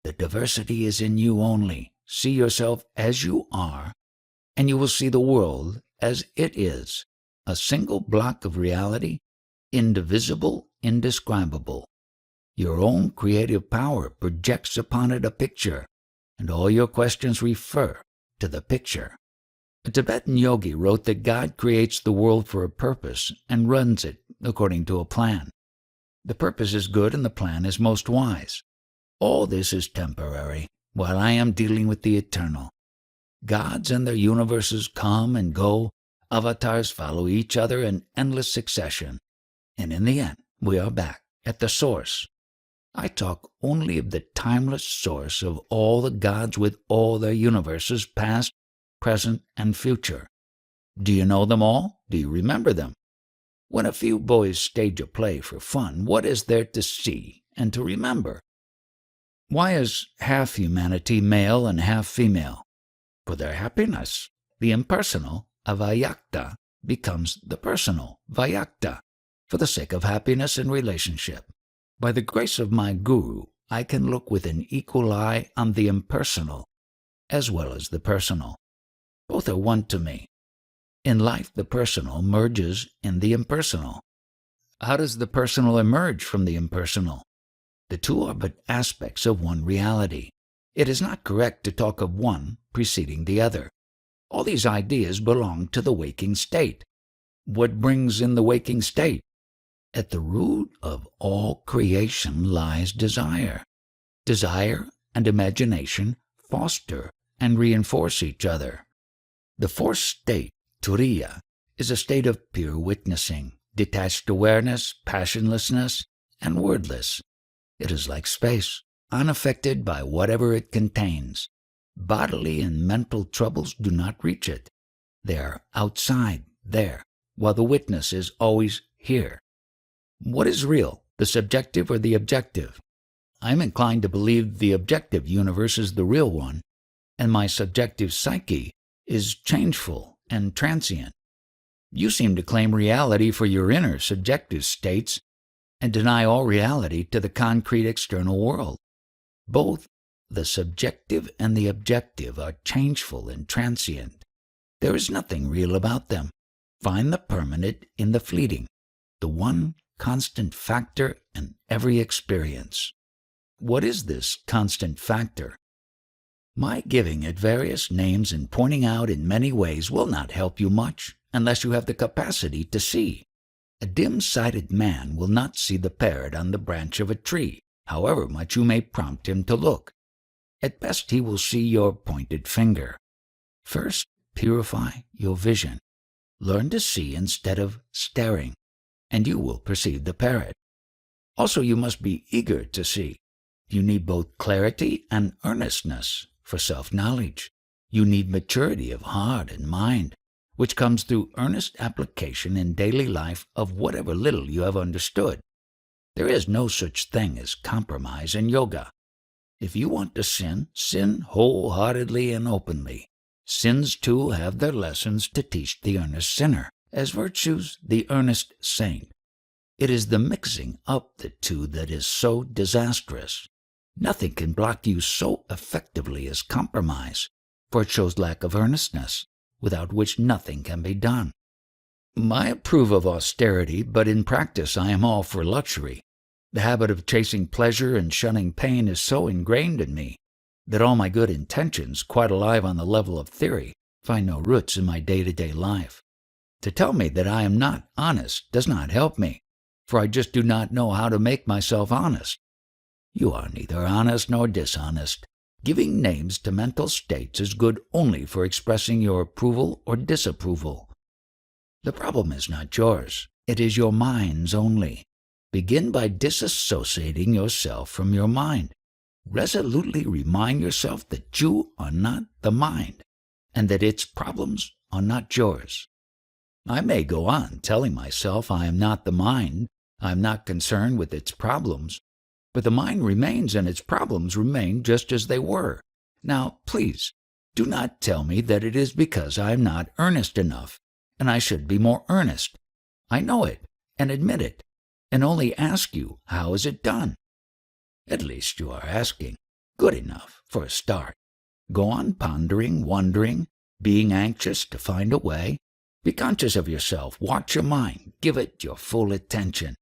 The diversity is in you only. See yourself as you are, and you will see the world as it is, a single block of reality, indivisible, indescribable. Your own creative power projects upon it a picture, and all your questions refer to the picture. A Tibetan yogi wrote that God creates the world for a purpose and runs it according to a plan. The purpose is good and the plan is most wise. All this is temporary, while I am dealing with the eternal. Gods and their universes come and go, avatars follow each other in endless succession, and in the end we are back at the source. I talk only of the timeless source of all the gods with all their universes, past, present, and future. Do you know them all? Do you remember them? When a few boys stage a play for fun, what is there to see and to remember? Why is half humanity male and half female? For their happiness. The impersonal, avayakta, becomes the personal, vayakta, for the sake of happiness and relationship. By the grace of my guru, I can look with an equal eye on the impersonal as well as the personal. Both are one to me. In life, the personal merges in the impersonal. How does the personal emerge from the impersonal? The two are but aspects of one reality. It is not correct to talk of one preceding the other. All these ideas belong to the waking state. What brings in the waking state? At the root of all creation lies desire. Desire and imagination foster and reinforce each other. The fourth state, turiya, is a state of pure witnessing, detached awareness, passionlessness, and wordless. It is like space, unaffected by whatever it contains. Bodily and mental troubles do not reach it. They are outside, there, while the witness is always here. What is real, the subjective or the objective? I am inclined to believe the objective universe is the real one, and my subjective psyche is changeful and transient. You seem to claim reality for your inner subjective states and deny all reality to the concrete external world. Both the subjective and the objective are changeful and transient. There is nothing real about them. Find the permanent in the fleeting, the one constant factor in every experience. What is this constant factor? My giving it various names and pointing out in many ways will not help you much unless you have the capacity to see. A dim-sighted man will not see the parrot on the branch of a tree, however much you may prompt him to look. At best he will see your pointed finger. First, purify your vision. Learn to see instead of staring, and you will perceive the parrot. Also, you must be eager to see. You need both clarity and earnestness for self-knowledge. You need maturity of heart and mind, which comes through earnest application in daily life of whatever little you have understood. There is no such thing as compromise in yoga. If you want to sin, sin wholeheartedly and openly. Sins, too, have their lessons to teach the earnest sinner, as virtues the earnest saint. It is the mixing up the two that is so disastrous. Nothing can block you so effectively as compromise, for it shows lack of earnestness, without which nothing can be done. I approve of austerity, but in practice I am all for luxury. The habit of chasing pleasure and shunning pain is so ingrained in me that all my good intentions, quite alive on the level of theory, find no roots in my day-to-day life. To tell me that I am not honest does not help me, for I just do not know how to make myself honest. You are neither honest nor dishonest. Giving names to mental states is good only for expressing your approval or disapproval. The problem is not yours. It is your mind's only. Begin by disassociating yourself from your mind. Resolutely remind yourself that you are not the mind, and that its problems are not yours. I may go on telling myself I am not the mind, I am not concerned with its problems, but the mind remains and its problems remain just as they were. Now, please, do not tell me that it is because I am not earnest enough, and I should be more earnest. I know it, and admit it, and only ask you, how is it done? At least you are asking. Good enough for a start. Go on pondering, wondering, being anxious to find a way. Be conscious of yourself. Watch your mind. Give it your full attention.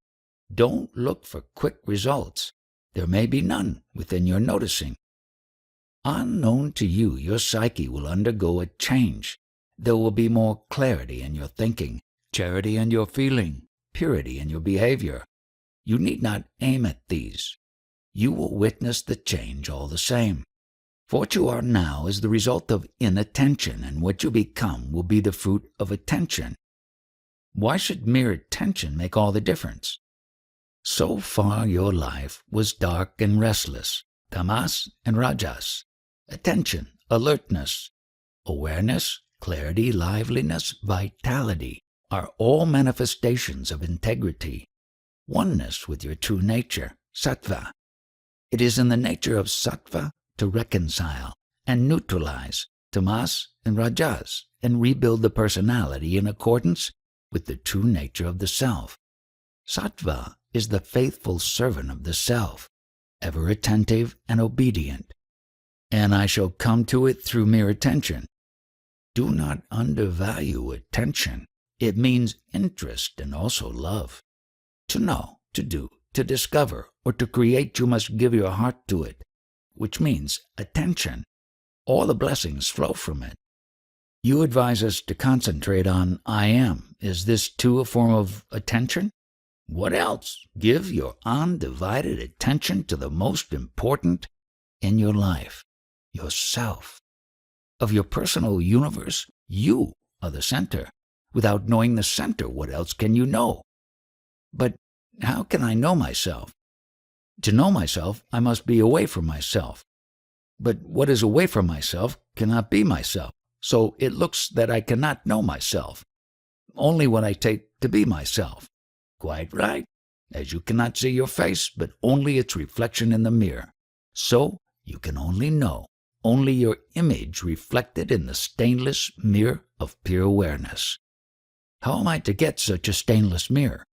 Don't look for quick results. There may be none within your noticing. Unknown to you, your psyche will undergo a change. There will be more clarity in your thinking, charity in your feeling, purity in your behavior. You need not aim at these. You will witness the change all the same. For what you are now is the result of inattention, and what you become will be the fruit of attention. Why should mere attention make all the difference? So far your life was dark and restless, tamas and rajas. Attention, alertness, awareness, clarity, liveliness, vitality are all manifestations of integrity, oneness with your true nature, sattva. It is in the nature of sattva to reconcile and neutralize tamas and rajas and rebuild the personality in accordance with the true nature of the self. Sattva is the faithful servant of the self, ever attentive and obedient, and I shall come to it through mere attention. Do not undervalue attention. It means interest and also love. To know, to do, to discover, or to create, you must give your heart to it, which means attention. All the blessings flow from it. You advise us to concentrate on I am. Is this too a form of attention? What else? Give your undivided attention to the most important in your life, yourself. Of your personal universe, you are the center. Without knowing the center, what else can you know? But How can I know myself? To know myself, I must be away from myself. But what is away from myself cannot be myself, so it looks that I cannot know myself. Only what I take to be myself. Quite right, as you cannot see your face, but only its reflection in the mirror. So you can only know, only your image reflected in the stainless mirror of pure awareness. How am I to get such a stainless mirror?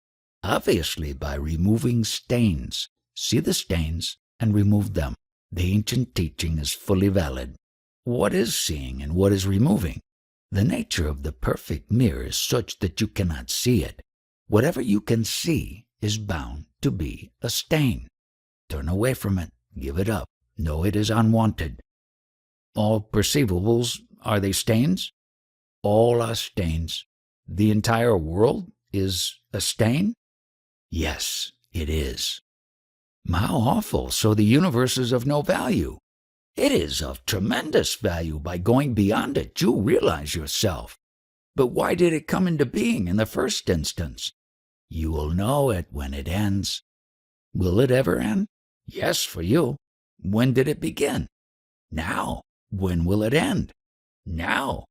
Obviously by removing stains. See the stains and remove them. The ancient teaching is fully valid. What is seeing and what is removing? The nature of the perfect mirror is such that you cannot see it. Whatever you can see is bound to be a stain. Turn away from it. Give it up. Know it is unwanted. All perceivables, are they stains? All are stains. The entire world is a stain? Yes, it is. How awful, so the universe is of no value. It is of tremendous value. By going beyond it, you realize yourself. But why did it come into being in the first instance? You will know it when it ends. Will it ever end? Yes, for you. When did it begin? Now. When will it end? Now.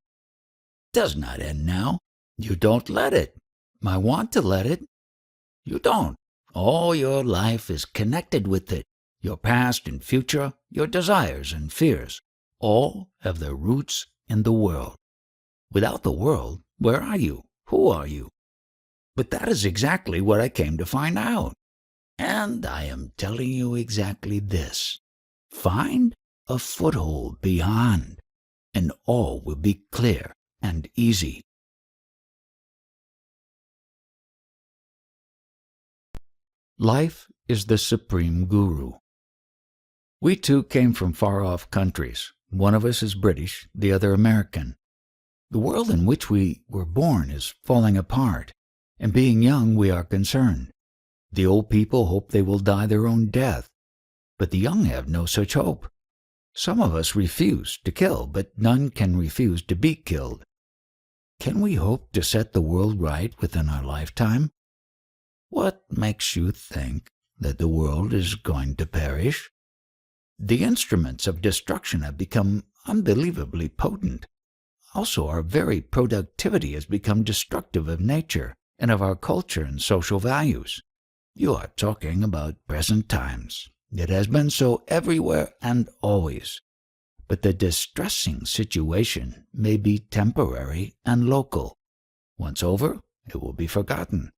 It does not end now. You don't let it. I want to let it. You don't. All your life is connected with it. Your past and future, your desires and fears, all have their roots in the world. Without the world, where are you? Who are you? But that is exactly what I came to find out. And I am telling you exactly this. Find a foothold beyond, and all will be clear and easy. Life is the supreme guru. We two came from far-off countries. One of us is British, the other American. The world in which we were born is falling apart, and being young we are concerned. The old people hope they will die their own death, but the young have no such hope. Some of us refuse to kill, but none can refuse to be killed. Can we hope to set the world right within our lifetime? What makes you think that the world is going to perish? The instruments of destruction have become unbelievably potent. Also, our very productivity has become destructive of nature and of our culture and social values. You are talking about present times. It has been so everywhere and always. But the distressing situation may be temporary and local. Once over, it will be forgotten.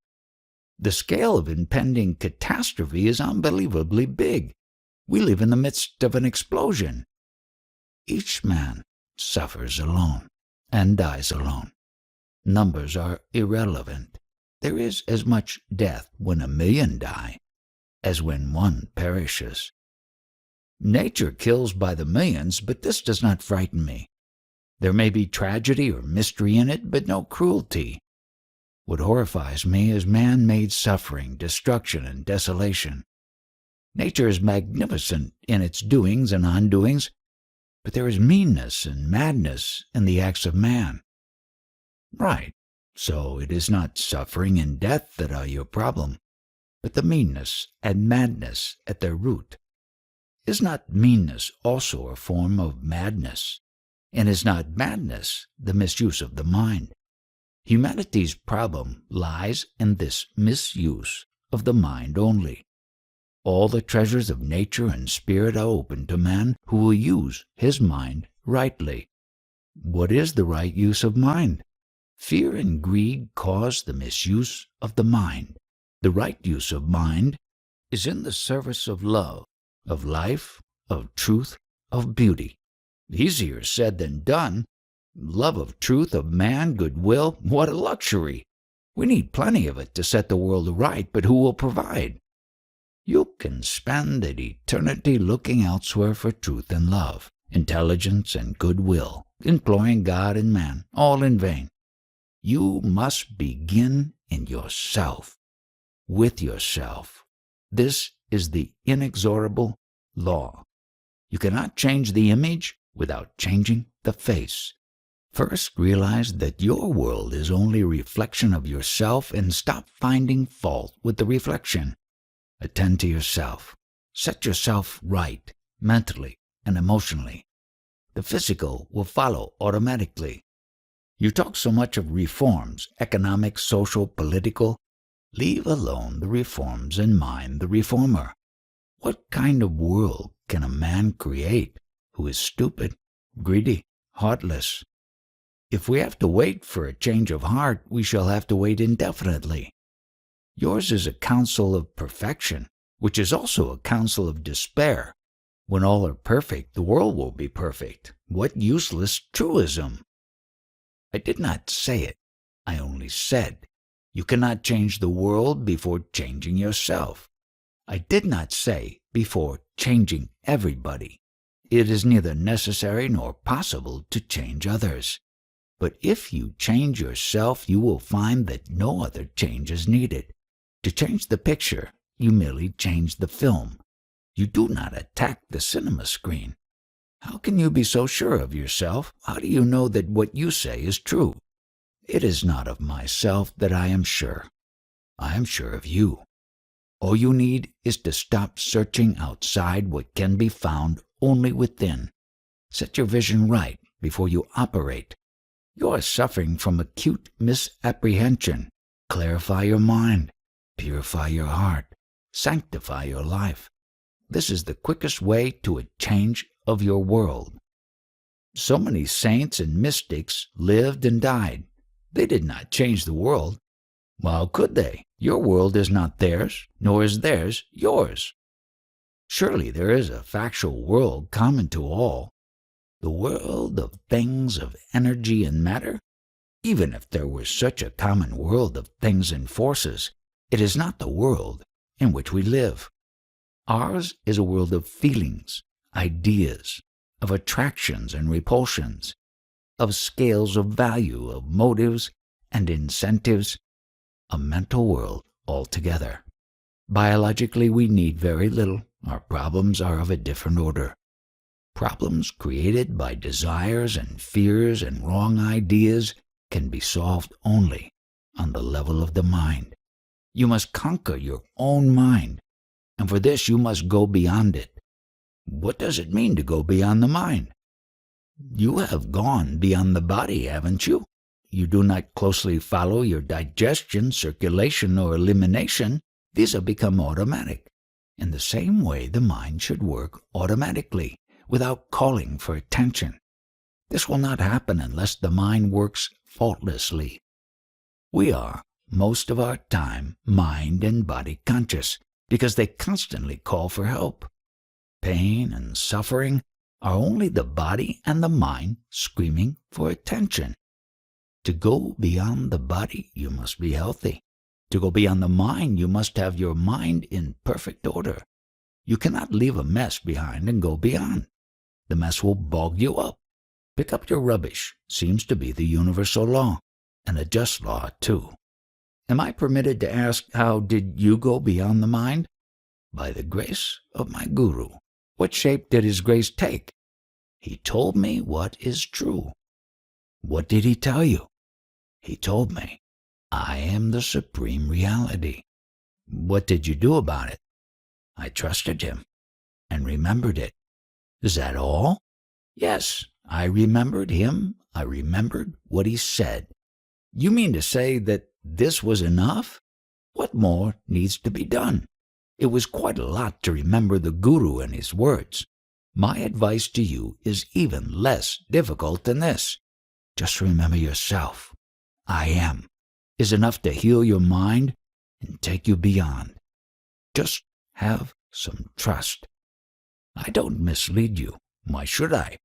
The scale of impending catastrophe is unbelievably big. We live in the midst of an explosion. Each man suffers alone and dies alone. Numbers are irrelevant. There is as much death when 1,000,000 die as when one perishes. Nature kills by the millions, but this does not frighten me. There may be tragedy or mystery in it, but no cruelty. What horrifies me is man-made suffering, destruction, and desolation. Nature is magnificent in its doings and undoings, but there is meanness and madness in the acts of man. Right, so it is not suffering and death that are your problem, but the meanness and madness at their root. Is not meanness also a form of madness? And is not madness the misuse of the mind? Humanity's problem lies in this misuse of the mind only. All the treasures of nature and spirit are open to man who will use his mind rightly. What is the right use of mind? Fear and greed cause the misuse of the mind. The right use of mind is in the service of love, of life, of truth, of beauty. Easier said than done. Love of truth, of man, goodwill, what a luxury! We need plenty of it to set the world right, but who will provide? You can spend an eternity looking elsewhere for truth and love, intelligence and goodwill, imploring God and man, all in vain. You must begin in yourself, with yourself. This is the inexorable law. You cannot change the image without changing the face. First, realize that your world is only a reflection of yourself and stop finding fault with the reflection. Attend to yourself. Set yourself right, mentally and emotionally. The physical will follow automatically. You talk so much of reforms, economic, social, political. Leave alone the reforms and mind the reformer. What kind of world can a man create who is stupid, greedy, heartless? If we have to wait for a change of heart, we shall have to wait indefinitely. Yours is a counsel of perfection, which is also a counsel of despair. When all are perfect, the world will be perfect. What useless truism! I did not say it. I only said, you cannot change the world before changing yourself. I did not say before changing everybody. It is neither necessary nor possible to change others. But if you change yourself, you will find that no other change is needed. To change the picture, you merely change the film. You do not attack the cinema screen. How can you be so sure of yourself? How do you know that what you say is true? It is not of myself that I am sure. I am sure of you. All you need is to stop searching outside what can be found only within. Set your vision right before you operate. You are suffering from acute misapprehension. Clarify your mind. Purify your heart. Sanctify your life. This is the quickest way to a change of your world. So many saints and mystics lived and died. They did not change the world. How could they? Your world is not theirs, nor is theirs yours. Surely there is a factual world common to all, the world of things of energy and matter. Even if there were such a common world of things and forces, it is not the world in which we live. Ours is a world of feelings, ideas, of attractions and repulsions, of scales of value, of motives and incentives, a mental world altogether. Biologically, we need very little. Our problems are of a different order. Problems created by desires and fears and wrong ideas can be solved only on the level of the mind. You must conquer your own mind, and for this you must go beyond it. What does it mean to go beyond the mind? You have gone beyond the body, haven't you? You do not closely follow your digestion, circulation, or elimination. These have become automatic. In the same way, the mind should work automatically, without calling for attention. This will not happen unless the mind works faultlessly. We are, most of our time, mind and body conscious, because they constantly call for help. Pain and suffering are only the body and the mind screaming for attention. To go beyond the body, you must be healthy. To go beyond the mind, you must have your mind in perfect order. You cannot leave a mess behind and go beyond. The mess will bog you up. Pick up your rubbish seems to be the universal law, and a just law, too. Am I permitted to ask, how did you go beyond the mind? By the grace of my Guru. What shape did his grace take? He told me what is true. What did he tell you? He told me, I am the supreme reality. What did you do about it? I trusted him and remembered it. Is that all? Yes, I remembered him. I remembered what he said. You mean to say that this was enough? What more needs to be done? It was quite a lot to remember the Guru and his words. My advice to you is even less difficult than this. Just remember yourself. I am is enough to heal your mind and take you beyond. Just have some trust. I don't mislead you. Why should I?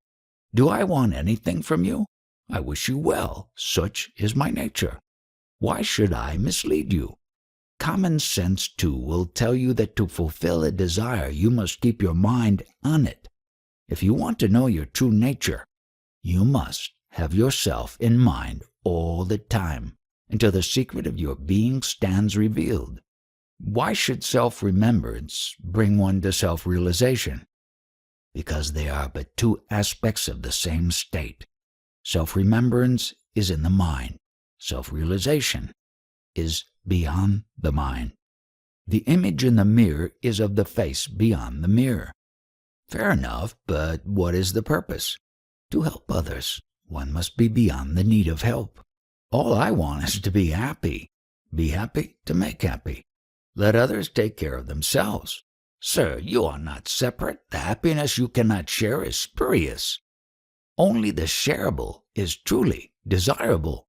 Do I want anything from you? I wish you well. Such is my nature. Why should I mislead you? Common sense, too, will tell you that to fulfill a desire, you must keep your mind on it. If you want to know your true nature, you must have yourself in mind all the time, until the secret of your being stands revealed. Why should self-remembrance bring one to self-realization? Because they are but two aspects of the same state. Self-remembrance is in the mind. Self-realization is beyond the mind. The image in the mirror is of the face beyond the mirror. Fair enough, but what is the purpose? To help others. One must be beyond the need of help. All I want is to be happy. Be happy to make happy. Let others take care of themselves. Sir, you are not separate. The happiness you cannot share is spurious. Only the shareable is truly desirable.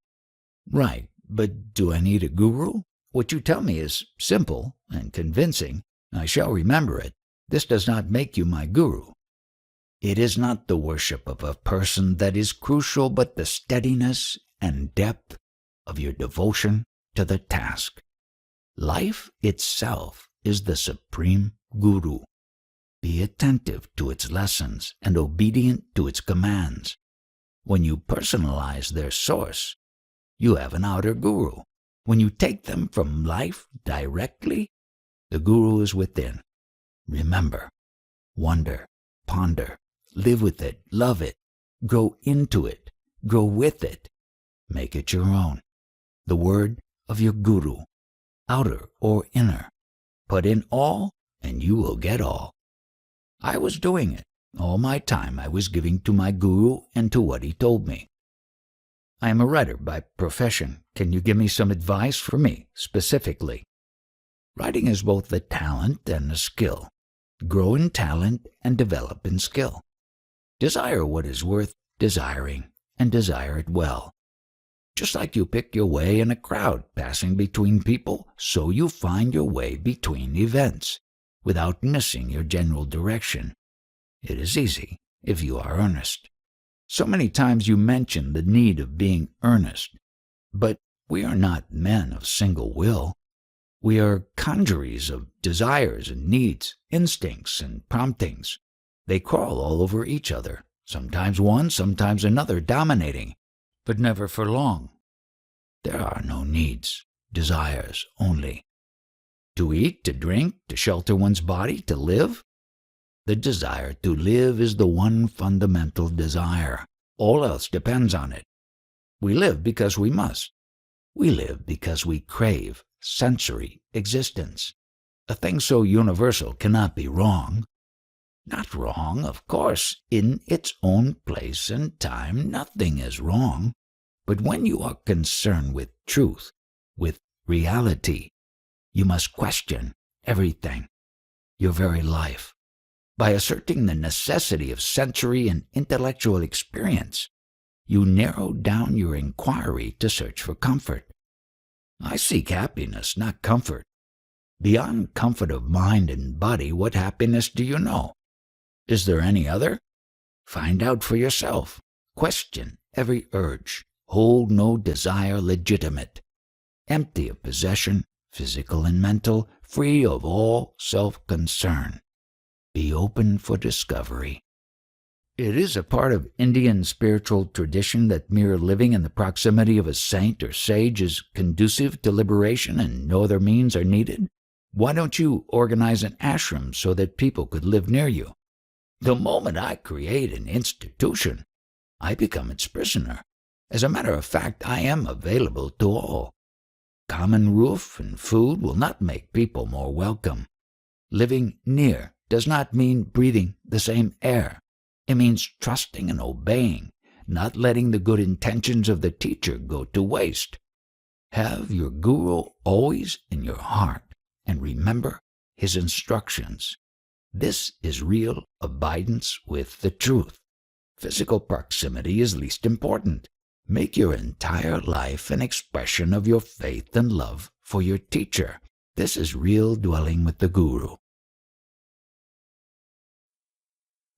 Right, but do I need a guru? What you tell me is simple and convincing. I shall remember it. This does not make you my guru. It is not the worship of a person that is crucial, but the steadiness and depth of your devotion to the task. Life itself is the supreme guru. Be attentive to its lessons and obedient to its commands. When you personalize their source, you have an outer guru. When you take them from life directly, the guru is within. Remember, wonder, ponder, live with it, love it, grow into it, grow with it, make it your own. The word of your guru, outer or inner. Put in all, and you will get all. I was doing it. All my time I was giving to my guru and to what he told me. I am a writer by profession. Can you give me some advice for me, specifically? Writing is both a talent and a skill. Grow in talent and develop in skill. Desire what is worth desiring, and desire it well. Just like you pick your way in a crowd passing between people, so you find your way between events, without missing your general direction. It is easy if you are earnest. So many times you mention the need of being earnest, but we are not men of single will. We are congeries of desires and needs, instincts and promptings. They crawl all over each other, sometimes one, sometimes another dominating, but never for long. There are no needs, desires only. To eat, to drink, to shelter one's body, to live? The desire to live is the one fundamental desire. All else depends on it. We live because we must. We live because we crave sensory existence. A thing so universal cannot be wrong. Not wrong, of course. In its own place and time, nothing is wrong. But when you are concerned with truth, with reality, you must question everything, your very life. By asserting the necessity of sensory and intellectual experience, you narrow down your inquiry to search for comfort. I seek happiness, not comfort. Beyond comfort of mind and body, what happiness do you know? Is there any other? Find out for yourself. Question every urge. Hold no desire legitimate. Empty of possession, physical and mental, free of all self-concern. Be open for discovery. It is a part of Indian spiritual tradition that mere living in the proximity of a saint or sage is conducive to liberation and no other means are needed. Why don't you organize an ashram so that people could live near you? The moment I create an institution, I become its prisoner. As a matter of fact, I am available to all. Common roof and food will not make people more welcome. Living near does not mean breathing the same air. It means trusting and obeying, not letting the good intentions of the teacher go to waste. Have your guru always in your heart and remember his instructions. This is real abidance with the truth. Physical proximity is least important. Make your entire life an expression of your faith and love for your teacher. This is real dwelling with the guru.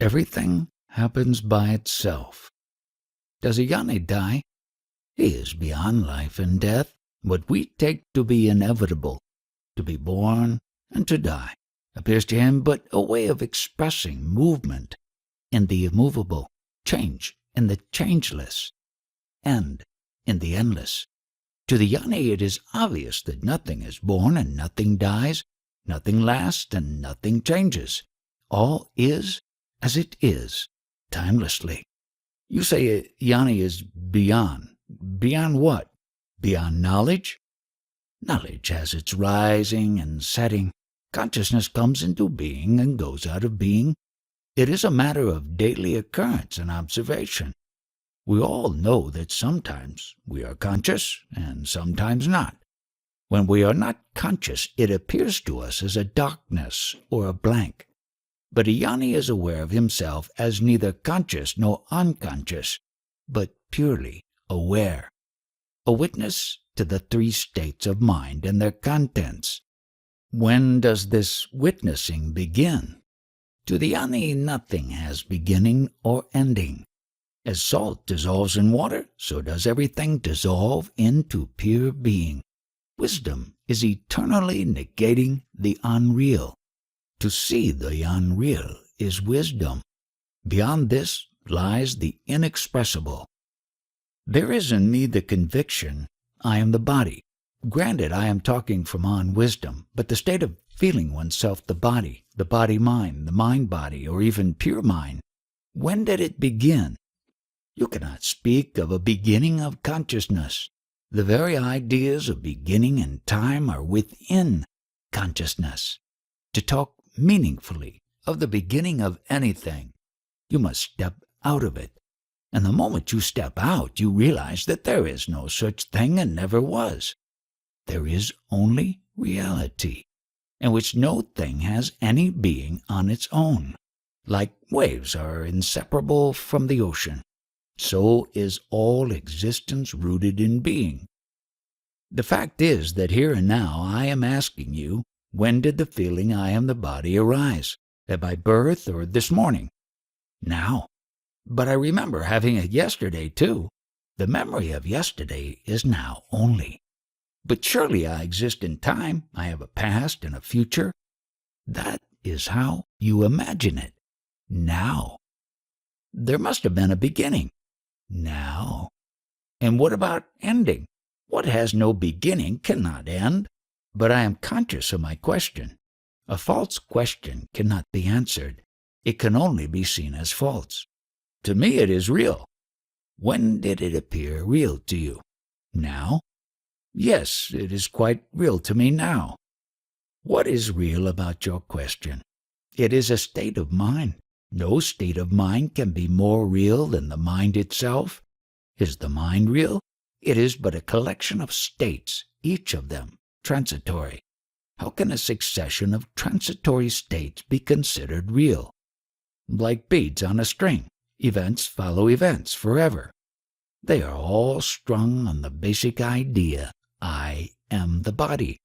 Everything happens by itself. Does a yoni die? He is beyond life and death. What we take to be inevitable, to be born and to die, appears to him but a way of expressing movement in the immovable, change in the changeless, end in the endless. To the yoni it is obvious that nothing is born and nothing dies, nothing lasts and nothing changes. All is as it is, timelessly. You say Yanni is beyond. Beyond what? Beyond knowledge? Knowledge has its rising and setting. Consciousness comes into being and goes out of being. It is a matter of daily occurrence and observation. We all know that sometimes we are conscious and sometimes not. When we are not conscious, it appears to us as a darkness or a blank. But a Yanni is aware of himself as neither conscious nor unconscious, but purely aware. A witness to the three states of mind and their contents. When does this witnessing begin? To the Yanni, nothing has beginning or ending. As salt dissolves in water, so does everything dissolve into pure being. Wisdom is eternally negating the unreal. To see the unreal is wisdom. Beyond this lies the inexpressible. There is in me the conviction I am the body. Granted, I am talking from on-wisdom, but the state of feeling oneself the body-mind, the mind-body, or even pure mind, when did it begin? You cannot speak of a beginning of consciousness. The very ideas of beginning and time are within consciousness. To talk meaningfully of the beginning of anything, you must step out of it. And the moment you step out, you realize that there is no such thing and never was. There is only reality, in which no thing has any being on its own. Like waves are inseparable from the ocean, so is all existence rooted in being. The fact is that here and now I am asking you, when did the feeling I am the body arise? At my birth or this morning? Now. But I remember having it yesterday too. The memory of yesterday is now only. But surely I exist in time. I have a past and a future. That is how you imagine it. Now. There must have been a beginning. Now. And what about ending? What has no beginning cannot end. But I am conscious of my question. A false question cannot be answered. It can only be seen as false. To me it is real. When did it appear real to you? Now? Yes, it is quite real to me now. What is real about your question? It is a state of mind. No state of mind can be more real than the mind itself. Is the mind real? It is but a collection of states, each of them transitory. How can a succession of transitory states be considered real? Like beads on a string, events follow events forever. They are all strung on the basic idea, I am the body.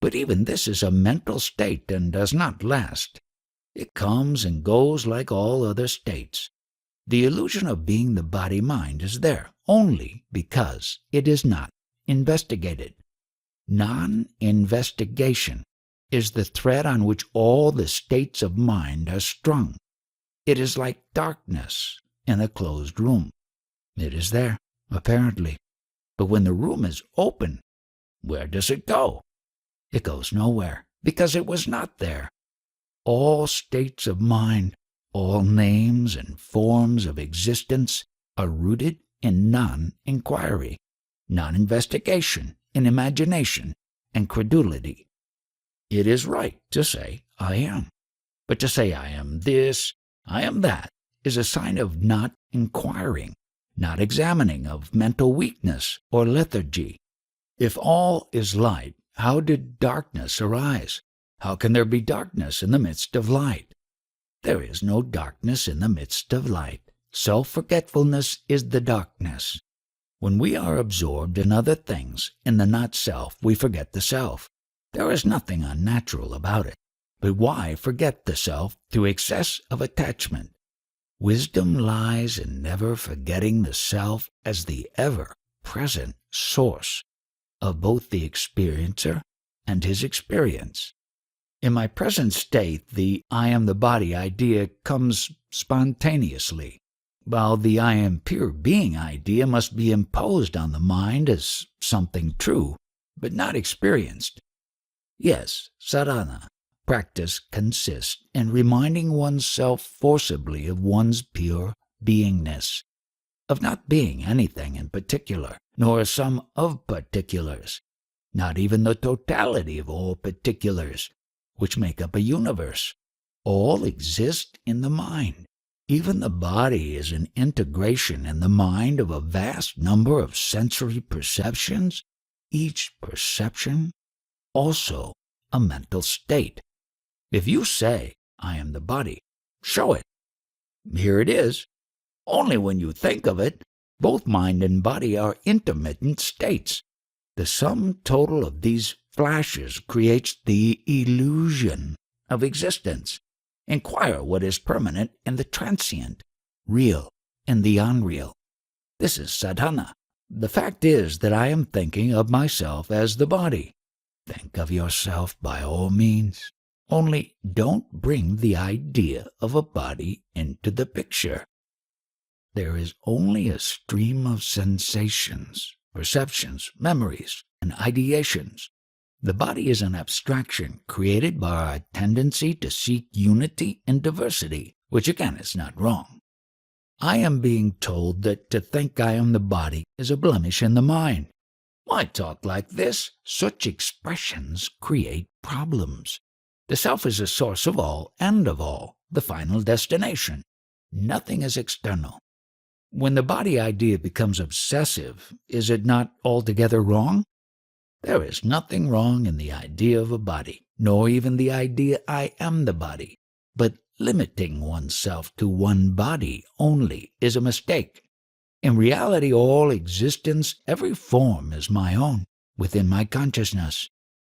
But even this is a mental state and does not last. It comes and goes like all other states. The illusion of being the body-mind is there only because it is not investigated. Non-investigation is the thread on which all the states of mind are strung. It is like darkness in a closed room. It is there, apparently. But when the room is open, where does it go? It goes nowhere, because it was not there. All states of mind, all names and forms of existence are rooted in non-inquiry, non-investigation, in imagination and credulity. It is right to say, I am. But to say I am this, I am that, is a sign of not inquiring, not examining, of mental weakness or lethargy. If all is light, how did darkness arise? How can there be darkness in the midst of light? There is no darkness in the midst of light. Self-forgetfulness is the darkness. When we are absorbed in other things, in the not-self, we forget the self. There is nothing unnatural about it. But why forget the self through excess of attachment? Wisdom lies in never forgetting the self as the ever-present source of both the experiencer and his experience. In my present state, the I am the body idea comes spontaneously, while the I am pure being idea must be imposed on the mind as something true, but not experienced. Yes, sadhana, practice, consists in reminding oneself forcibly of one's pure beingness, of not being anything in particular, nor a sum of particulars, not even the totality of all particulars, which make up a universe. All exist in the mind. Even the body is an integration in the mind of a vast number of sensory perceptions, each perception also a mental state. If you say, I am the body, show it. Here it is. Only when you think of it, both mind and body are intermittent states. The sum total of these flashes creates the illusion of existence. Inquire what is permanent in the transient, real in the unreal. This is sadhana. The fact is that I am thinking of myself as the body. Think of yourself by all means. Only don't bring the idea of a body into the picture. There is only a stream of sensations, perceptions, memories, and ideations. The body is an abstraction created by our tendency to seek unity in diversity, which again is not wrong. I am being told that to think I am the body is a blemish in the mind. Why talk like this? Such expressions create problems. The self is the source of all, end of all, the final destination. Nothing is external. When the body idea becomes obsessive, is it not altogether wrong? There is nothing wrong in the idea of a body, nor even the idea I am the body. But limiting oneself to one body only is a mistake. In reality, all existence, every form is my own, within my consciousness.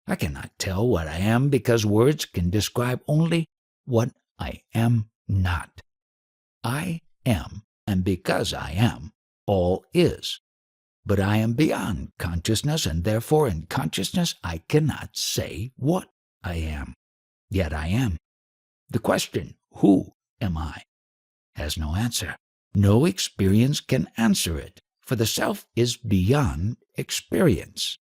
I cannot tell what I am because words can describe only what I am not. I am, and because I am, all is. But I am beyond consciousness, and therefore in consciousness I cannot say what I am. Yet I am. The question, who am I, has no answer. No experience can answer it, for the self is beyond experience.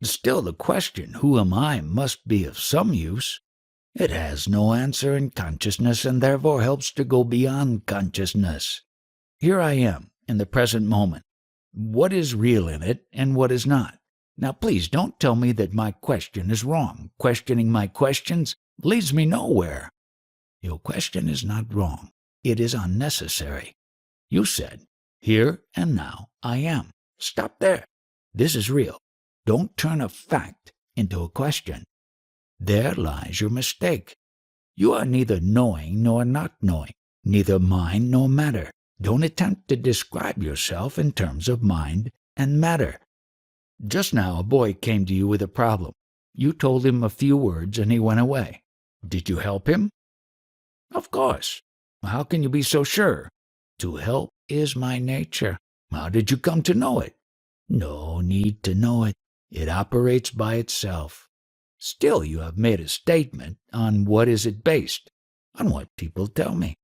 Still the question, who am I, must be of some use. It has no answer in consciousness, and therefore helps to go beyond consciousness. Here I am, in the present moment. What is real in it, and what is not? Now please don't tell me that my question is wrong. Questioning my questions leads me nowhere. Your question is not wrong. It is unnecessary. You said, here and now I am. Stop there. This is real. Don't turn a fact into a question. There lies your mistake. You are neither knowing nor not knowing, neither mind nor matter. Don't attempt to describe yourself in terms of mind and matter. Just now a boy came to you with a problem. You told him a few words and he went away. Did you help him? Of course. How can you be so sure? To help is my nature. How did you come to know it? No need to know it. It operates by itself. Still you have made a statement. On what is it based? On what people tell me.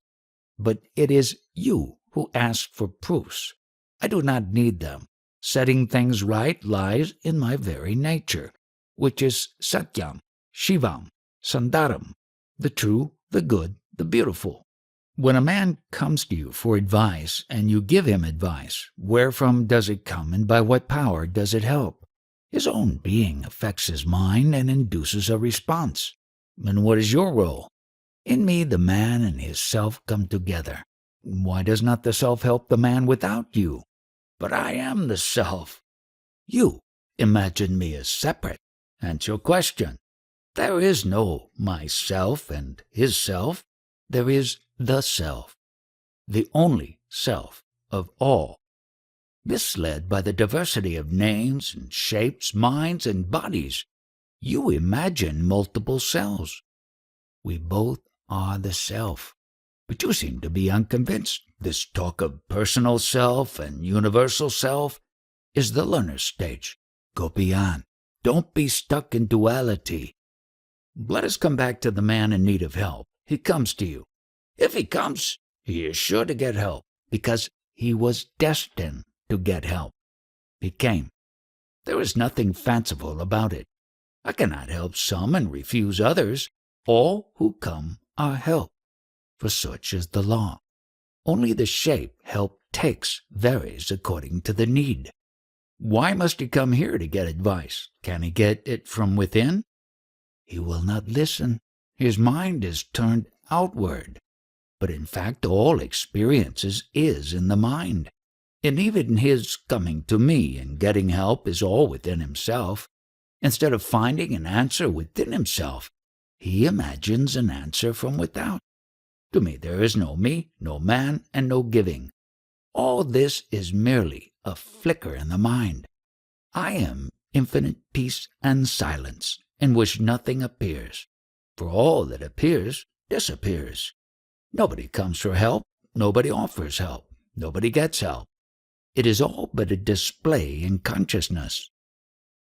But it is you who ask for proofs. I do not need them. Setting things right lies in my very nature, which is Satyam, Shivam, Sundaram, the true, the good, the beautiful. When a man comes to you for advice and you give him advice, wherefrom does it come and by what power does it help? His own being affects his mind and induces a response. And what is your role? In me the man and his self come together. Why does not the self help the man without you? But I am the self. You imagine me as separate. Answer your question. There is no myself and his self. There is the self, the only self of all. Misled by the diversity of names and shapes, minds and bodies, you imagine multiple selves. We both are the self. But you seem to be unconvinced. This talk of personal self and universal self is the learner's stage. Go beyond. Don't be stuck in duality. Let us come back to the man in need of help. He comes to you. If he comes, he is sure to get help, because he was destined to get help. He came. There is nothing fanciful about it. I cannot help some and refuse others. All who come are helped, for such is the law. Only the shape helped takes varies according to the need. Why must he come here to get advice? Can he get it from within? He will not listen. His mind is turned outward. But in fact, all experiences is in the mind. And even his coming to me and getting help is all within himself. Instead of finding an answer within himself, he imagines an answer from without. To me there is no me, no man, and no giving. All this is merely a flicker in the mind. I am infinite peace and silence, in which nothing appears, for all that appears disappears. Nobody comes for help, nobody offers help, nobody gets help. It is all but a display in consciousness.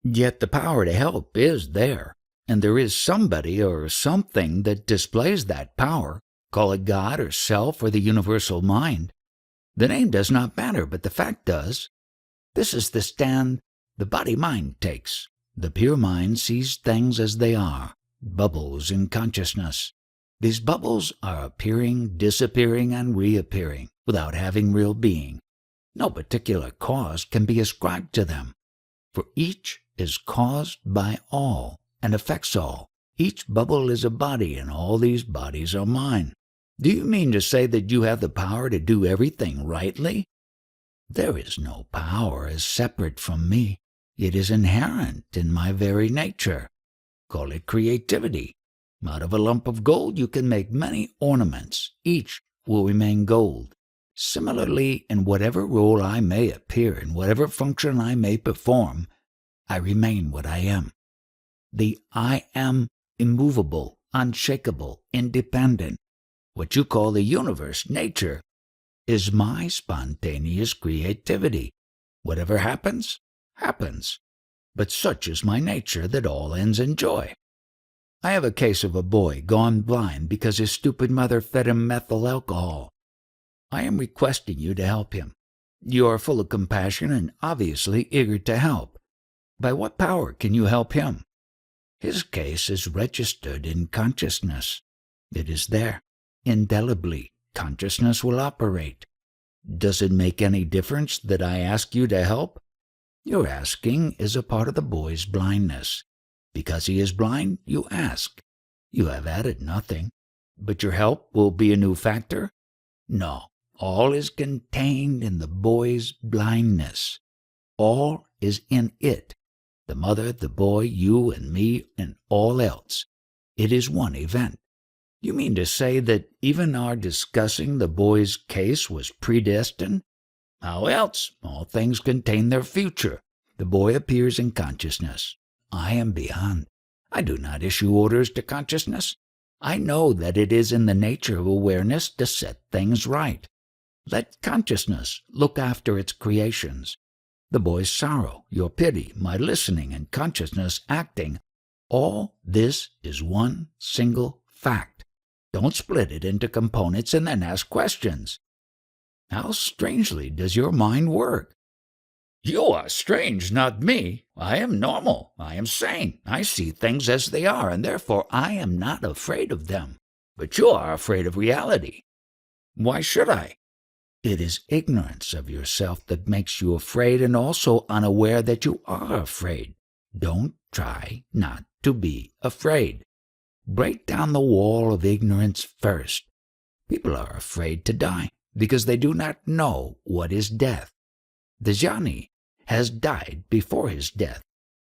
Yet the power to help is there, and there is somebody or something that displays that power, call it God or self or the universal mind. The name does not matter, but the fact does. This is the stand the body-mind takes. The pure mind sees things as they are, bubbles in consciousness. These bubbles are appearing, disappearing, and reappearing without having real being. No particular cause can be ascribed to them, for each is caused by all and affects all. Each bubble is a body, and all these bodies are mine. Do you mean to say that you have the power to do everything rightly? There is no power as separate from me. It is inherent in my very nature. Call it creativity. Out of a lump of gold you can make many ornaments. Each will remain gold. Similarly, in whatever role I may appear, in whatever function I may perform, I remain what I am. The I am immovable, unshakable, independent. What you call the universe, nature, is my spontaneous creativity. Whatever happens, happens. But such is my nature that all ends in joy. I have a case of a boy gone blind because his stupid mother fed him methyl alcohol. I am requesting you to help him. You are full of compassion and obviously eager to help. By what power can you help him? His case is registered in consciousness. It is there. Indelibly, consciousness will operate. Does it make any difference that I ask you to help? Your asking is a part of the boy's blindness. Because he is blind, you ask. You have added nothing. But your help will be a new factor? No. All is contained in the boy's blindness. All is in it. The mother, the boy, you and me, and all else. It is one event. You mean to say that even our discussing the boy's case was predestined? How else? All things contain their future. The boy appears in consciousness. I am beyond. I do not issue orders to consciousness. I know that it is in the nature of awareness to set things right. Let consciousness look after its creations. The boy's sorrow, your pity, my listening, and consciousness acting, all this is one single fact. Don't split it into components and then ask questions. How strangely does your mind work? You are strange, not me. I am normal. I am sane. I see things as they are, and therefore I am not afraid of them. But you are afraid of reality. Why should I? It is ignorance of yourself that makes you afraid and also unaware that you are afraid. Don't try not to be afraid. Break down the wall of ignorance first. People are afraid to die because they do not know what is death. The jnani has died before his death.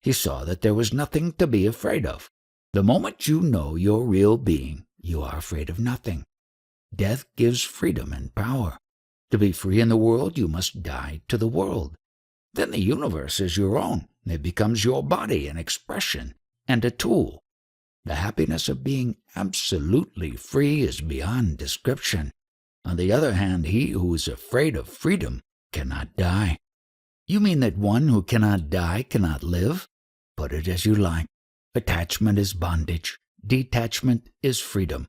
He saw that there was nothing to be afraid of. The moment you know your real being, you are afraid of nothing. Death gives freedom and power. To be free in the world, you must die to the world. Then the universe is your own. It becomes your body, an expression, and a tool. The happiness of being absolutely free is beyond description. On the other hand, he who is afraid of freedom cannot die. You mean that one who cannot die cannot live? Put it as you like. Attachment is bondage. Detachment is freedom.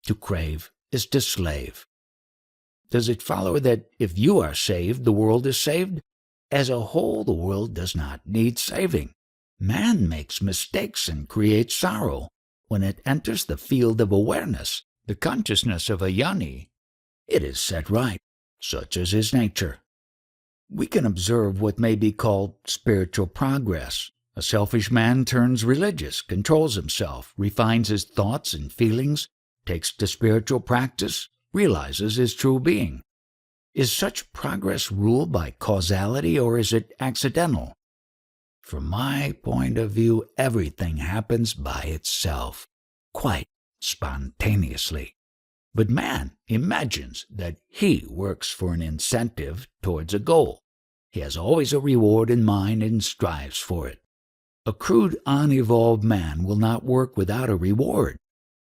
To crave is to slave. Does it follow that if you are saved, the world is saved? As a whole, the world does not need saving. Man makes mistakes and creates sorrow. When it enters the field of awareness, the consciousness of a jnani, it is set right. Such is his nature. We can observe what may be called spiritual progress. A selfish man turns religious, controls himself, refines his thoughts and feelings, takes to spiritual practice, realizes his true being. Is such progress ruled by causality or is it accidental? From my point of view, everything happens by itself, quite spontaneously. But man imagines that he works for an incentive towards a goal. He has always a reward in mind and strives for it. A crude, unevolved man will not work without a reward.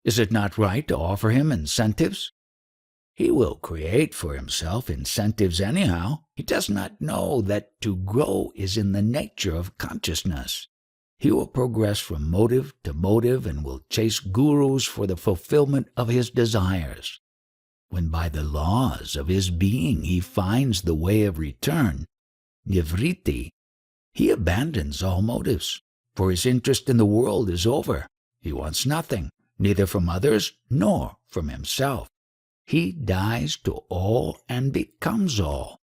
Is it not right to offer him incentives? He will create for himself incentives anyhow. He does not know that to grow is in the nature of consciousness. He will progress from motive to motive and will chase gurus for the fulfillment of his desires. When by the laws of his being he finds the way of return, nivritti, he abandons all motives, for his interest in the world is over. He wants nothing, neither from others nor from himself. He dies to all and becomes all.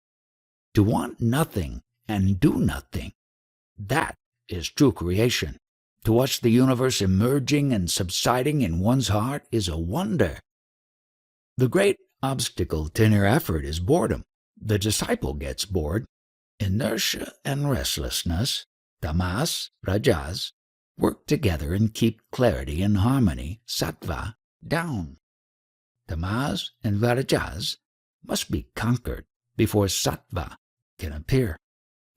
To want nothing and do nothing, that is true creation. To watch the universe emerging and subsiding in one's heart is a wonder. The great obstacle to inner effort is boredom. The disciple gets bored. Inertia and restlessness, tamas, rajas, work together and keep clarity and harmony, sattva, down. Tamas and rajas must be conquered before sattva can appear.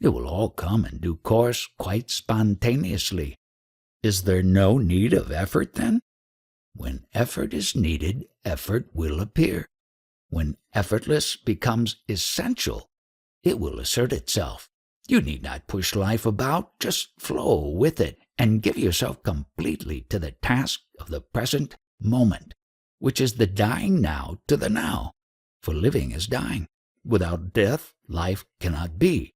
It will all come in due course, quite spontaneously. Is there no need of effort then? When effort is needed, effort will appear. When effortless becomes essential, it will assert itself. You need not push life about, just flow with it and give yourself completely to the task of the present moment, which is the dying now to the now, for living is dying. Without death, life cannot be.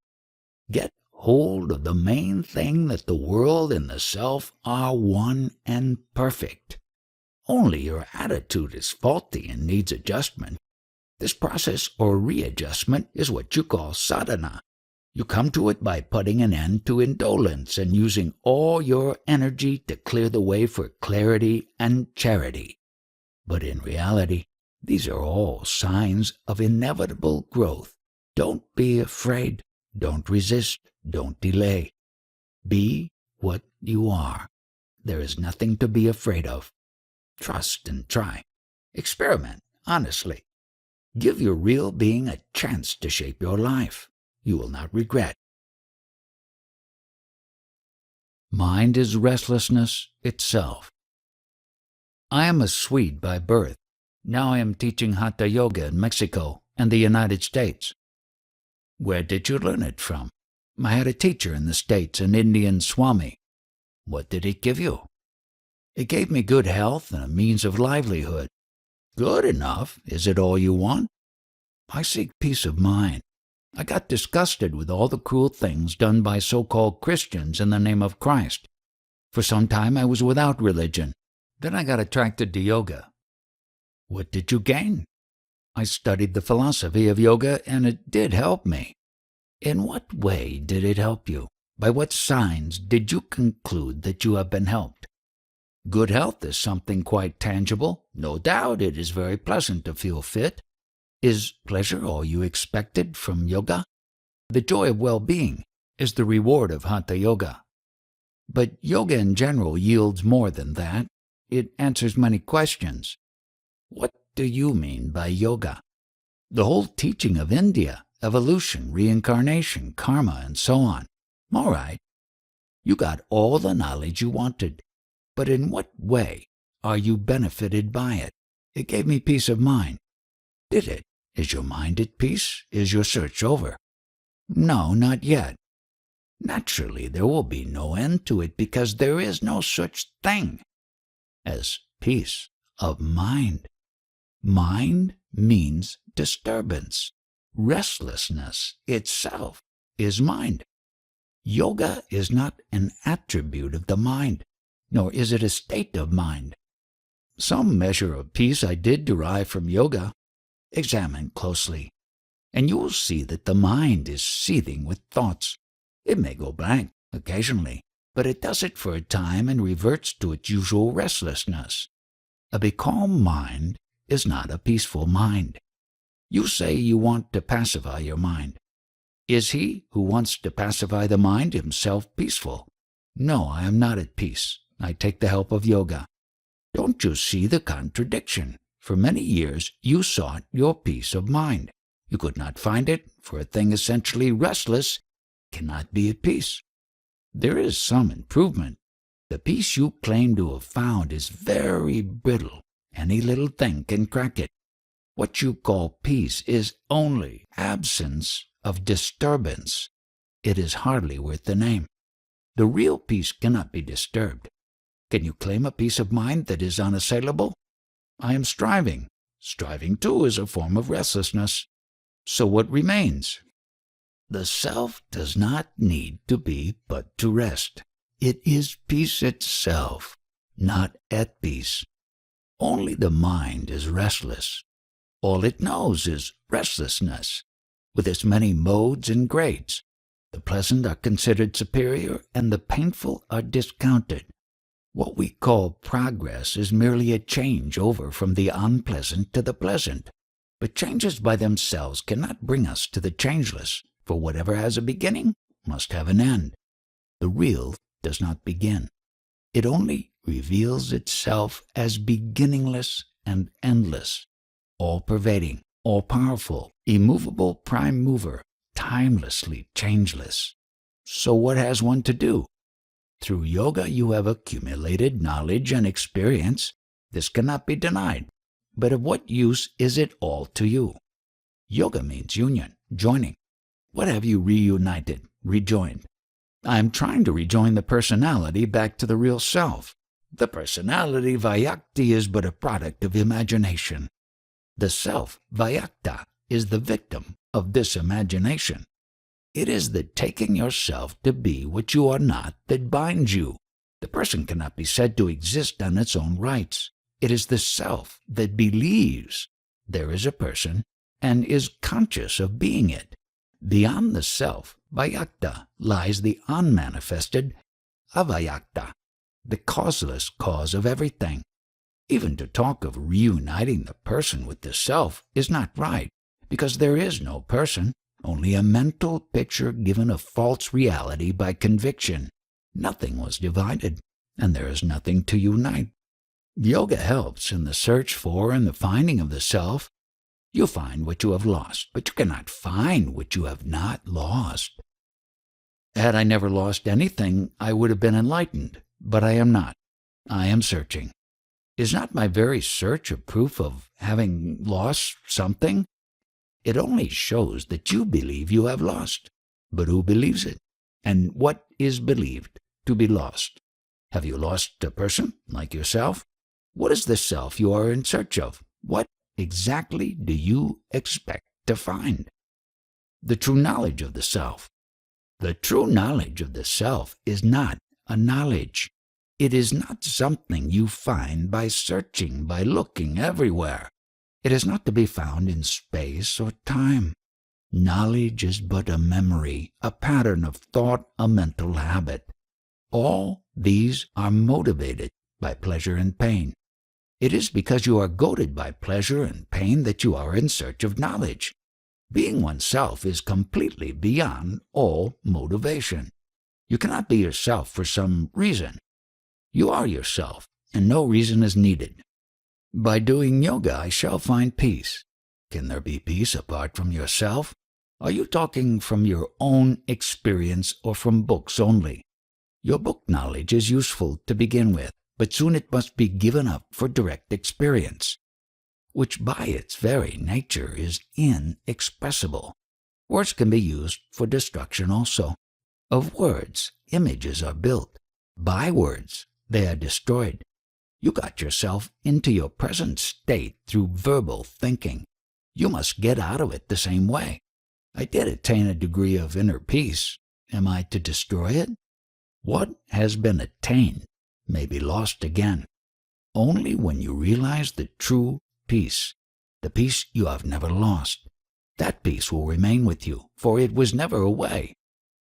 Get hold of the main thing that the world and the self are one and perfect. Only your attitude is faulty and needs adjustment. This process or readjustment is what you call sadhana. You come to it by putting an end to indolence and using all your energy to clear the way for clarity and charity. But in reality, these are all signs of inevitable growth. Don't be afraid. Don't resist. Don't delay. Be what you are. There is nothing to be afraid of. Trust and try. Experiment honestly. Give your real being a chance to shape your life. You will not regret. Mind is restlessness itself. I am a Swede by birth. Now I am teaching Hatha Yoga in Mexico and the United States. Where did you learn it from? I had a teacher in the States, an Indian Swami. What did it give you? It gave me good health and a means of livelihood. Good enough. Is it all you want? I seek peace of mind. I got disgusted with all the cruel things done by so-called Christians in the name of Christ. For some time I was without religion. Then I got attracted to yoga. What did you gain? I studied the philosophy of yoga and it did help me. In what way did it help you? By what signs did you conclude that you have been helped? Good health is something quite tangible. No doubt it is very pleasant to feel fit. Is pleasure all you expected from yoga? The joy of well-being is the reward of Hatha Yoga. But yoga in general yields more than that. It answers many questions. What do you mean by yoga? The whole teaching of India, evolution, reincarnation, karma, and so on. All right. You got all the knowledge you wanted. But in what way are you benefited by it? It gave me peace of mind. Did it? Is your mind at peace? Is your search over? No, not yet. Naturally, there will be no end to it because there is no such thing as peace of mind. Mind means disturbance. Restlessness itself is mind. Yoga is not an attribute of the mind, nor is it a state of mind. Some measure of peace I did derive from yoga. Examine closely. and you will see that the mind is seething with thoughts. It may go blank occasionally, but it does it for a time and reverts to its usual restlessness. A becalmed mind is not a peaceful mind. You say you want to pacify your mind. Is he who wants to pacify the mind himself peaceful? No, I am not at peace. I take the help of yoga. Don't you see the contradiction? For many years you sought your peace of mind. You could not find it, for a thing essentially restless cannot be at peace. There is some improvement. The peace you claim to have found is very brittle. Any little thing can crack it. What you call peace is only absence of disturbance. It is hardly worth the name. The real peace cannot be disturbed. Can you claim a peace of mind that is unassailable? I am striving. Striving, too, is a form of restlessness. So what remains? The self does not need to be but to rest. It is peace itself, not at peace. Only the mind is restless. All it knows is restlessness, with its many modes and grades. The pleasant are considered superior, and the painful are discounted. What we call progress is merely a change over from the unpleasant to the pleasant. But changes by themselves cannot bring us to the changeless, for whatever has a beginning must have an end. The real does not begin. It only reveals itself as beginningless and endless, all-pervading, all-powerful, immovable prime mover, timelessly changeless. So what has one to do? Through yoga you have accumulated knowledge and experience. This cannot be denied. But of what use is it all to you? Yoga means union, joining. What have you reunited, rejoined? I am trying to rejoin the personality back to the real self. The personality Vyakti is but a product of imagination. The self, Vyakta, is the victim of this imagination. It is the taking yourself to be what you are not that binds you. The person cannot be said to exist on its own rights. It is the self that believes there is a person and is conscious of being it. Beyond the self, Vyakta, lies the unmanifested Avyakta, the causeless cause of everything. Even to talk of reuniting the person with the self is not right, because there is no person, only a mental picture given a false reality by conviction. Nothing was divided, and there is nothing to unite. Yoga helps in the search for and the finding of the self. You find what you have lost, but you cannot find what you have not lost. Had I never lost anything, I would have been enlightened, but I am not. I am searching. Is not my very search a proof of having lost something? It only shows that you believe you have lost. But who believes it? And what is believed to be lost? Have you lost a person like yourself? What is the self you are in search of? What exactly do you expect to find? The true knowledge of the self. The true knowledge of the self is not a knowledge. It is not something you find by searching, by looking everywhere. It is not to be found in space or time. Knowledge is but a memory, a pattern of thought, a mental habit. All these are motivated by pleasure and pain. It is because you are goaded by pleasure and pain that you are in search of knowledge. Being oneself is completely beyond all motivation. You cannot be yourself for some reason. You are yourself, and no reason is needed. By doing yoga, I shall find peace. Can there be peace apart from yourself? Are you talking from your own experience or from books only? Your book knowledge is useful to begin with, but soon it must be given up for direct experience, which by its very nature is inexpressible. Words can be used for destruction also. Of words, images are built. By words, they are destroyed. You got yourself into your present state through verbal thinking. You must get out of it the same way. I did attain a degree of inner peace. Am I to destroy it? What has been attained may be lost again. Only when you realize the true peace, the peace you have never lost, That peace will remain with you, for it was never away.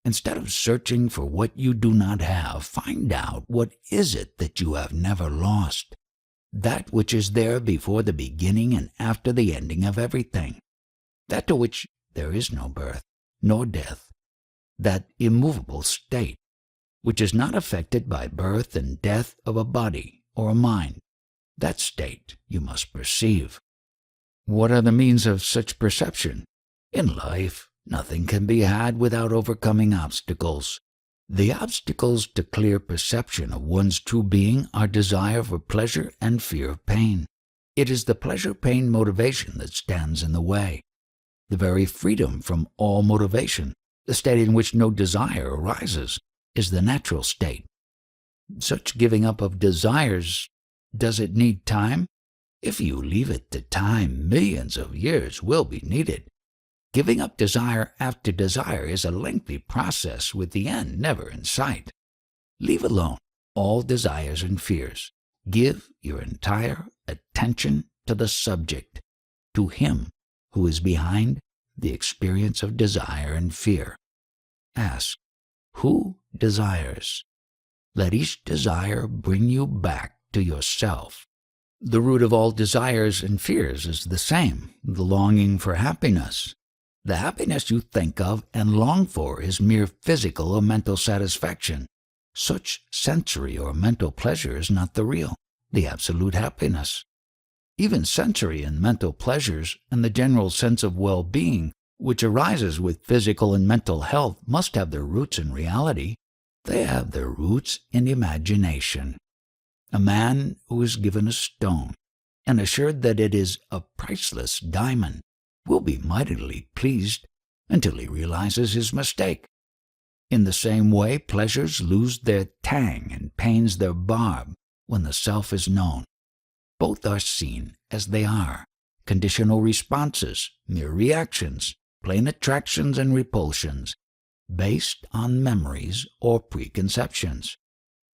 Instead of searching for what you do not have, find out what is it that you have never lost. That which is there before the beginning and after the ending of everything. That to which there is no birth, nor death. That immovable state, which is not affected by birth and death of a body or a mind. That state you must perceive. What are the means of such perception? In life, nothing can be had without overcoming obstacles. The obstacles to clear perception of one's true being are desire for pleasure and fear of pain. It is the pleasure-pain motivation that stands in the way. The very freedom from all motivation, the state in which no desire arises, is the natural state. Such giving up of desires, does it need time? If you leave it to time, millions of years will be needed. Giving up desire after desire is a lengthy process with the end never in sight. Leave alone all desires and fears. Give your entire attention to the subject, to Him who is behind the experience of desire and fear. Ask, who desires? Let each desire bring you back to yourself. The root of all desires and fears is the same, the longing for happiness. The happiness you think of and long for is mere physical or mental satisfaction. Such sensory or mental pleasure is not the real, the absolute happiness. Even sensory and mental pleasures and the general sense of well-being, which arises with physical and mental health, must have their roots in reality. They have their roots in imagination. A man who is given a stone and assured that it is a priceless diamond will be mightily pleased until he realizes his mistake. In the same way, pleasures lose their tang and pains their barb when the self is known. Both are seen as they are, conditional responses, mere reactions, plain attractions and repulsions, based on memories or preconceptions.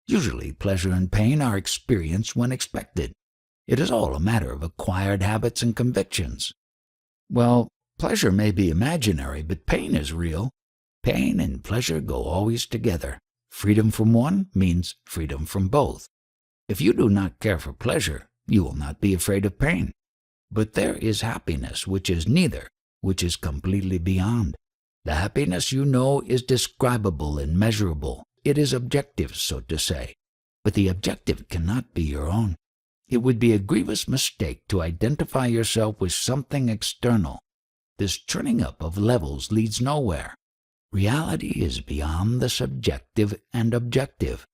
Usually, pleasure and pain are experienced when expected. It is all a matter of acquired habits and convictions. Well, pleasure may be imaginary, but pain is real. Pain and pleasure go always together. Freedom from one means freedom from both. If you do not care for pleasure, you will not be afraid of pain. But there is happiness which is neither, which is completely beyond. The happiness you know is describable and measurable. It is objective, so to say. But the objective cannot be your own. It would be a grievous mistake to identify yourself with something external. This turning up of levels leads nowhere. Reality is beyond the subjective and objective,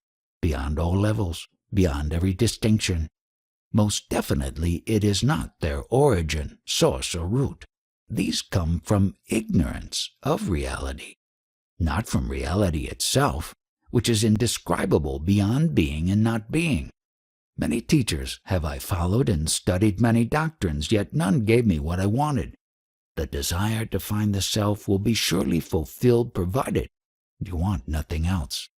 beyond all levels, beyond every distinction. Most definitely it is not their origin, source, or root. These come from ignorance of reality, not from reality itself, which is indescribable beyond being and not being. Many teachers have I followed and studied many doctrines, yet none gave me what I wanted. The desire to find the self will be surely fulfilled provided you want nothing else.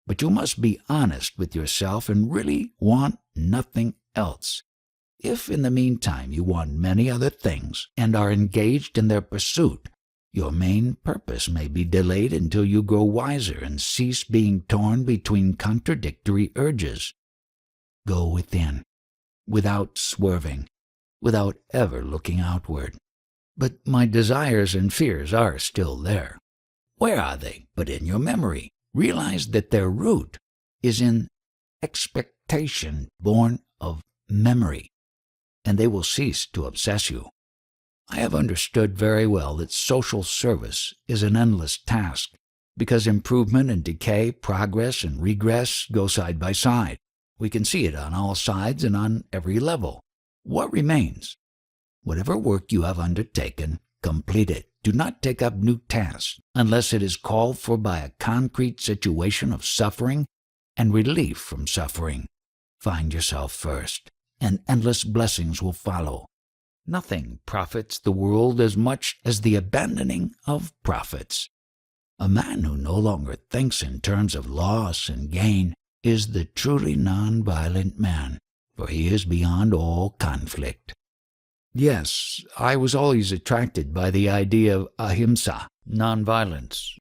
But you must be honest with yourself and really want nothing else. If in the meantime you want many other things and are engaged in their pursuit, your main purpose may be delayed until you grow wiser and cease being torn between contradictory urges. Go within, without swerving, without ever looking outward. But my desires and fears are still there. Where are they but in your memory? Realize that their root is in expectation born of memory, and they will cease to obsess you. I have understood very well that social service is an endless task, because improvement and decay, progress and regress go side by side. We can see it on all sides and on every level. What remains? Whatever work you have undertaken, complete it. Do not take up new tasks unless it is called for by a concrete situation of suffering and relief from suffering. Find yourself first, and endless blessings will follow. Nothing profits the world as much as the abandoning of profits. A man who no longer thinks in terms of loss and gain is the truly non-violent man, for he is beyond all conflict. Yes, I was always attracted by the idea of ahimsa, nonviolence.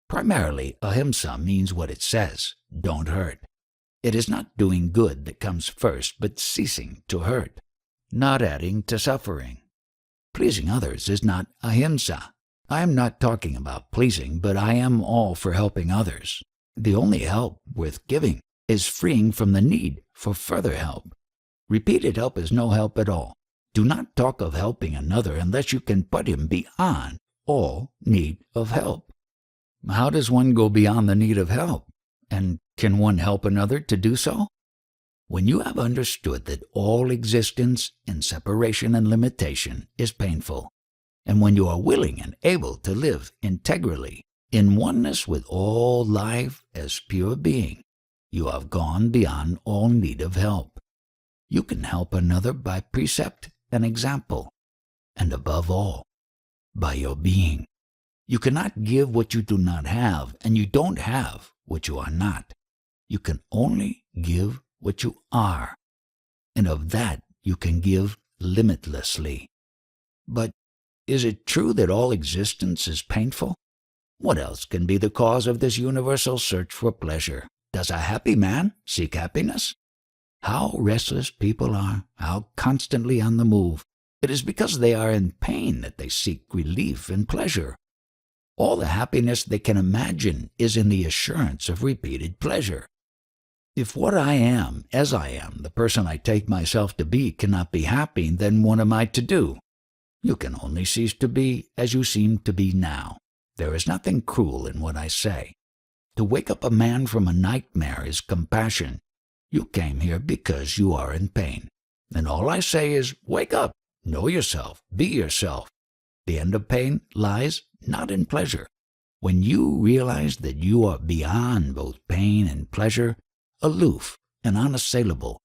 Primarily, ahimsa means what it says, don't hurt. It is not doing good that comes first, but ceasing to hurt, not adding to suffering. Pleasing others is not ahimsa. I am not talking about pleasing, but I am all for helping others. The only help worth giving is freeing from the need for further help. Repeated help is no help at all. Do not talk of helping another unless you can put him beyond all need of help. How does one go beyond the need of help? And can one help another to do so? When you have understood that all existence in separation and limitation is painful, and when you are willing and able to live integrally in oneness with all life as pure being, you have gone beyond all need of help. You can help another by precept and example, and above all, by your being. You cannot give what you do not have, and you don't have what you are not. You can only give what you are, and of that you can give limitlessly. But is it true that all existence is painful? What else can be the cause of this universal search for pleasure? Does a happy man seek happiness? How restless people are, how constantly on the move. It is because they are in pain that they seek relief and pleasure. All the happiness they can imagine is in the assurance of repeated pleasure. If what I am, as I am, the person I take myself to be, cannot be happy, then what am I to do? You can only cease to be as you seem to be now. There is nothing cruel in what I say. To wake up a man from a nightmare is compassion. You came here because you are in pain. And all I say is, wake up, know yourself, be yourself. The end of pain lies not in pleasure. When you realize that you are beyond both pain and pleasure, aloof and unassailable,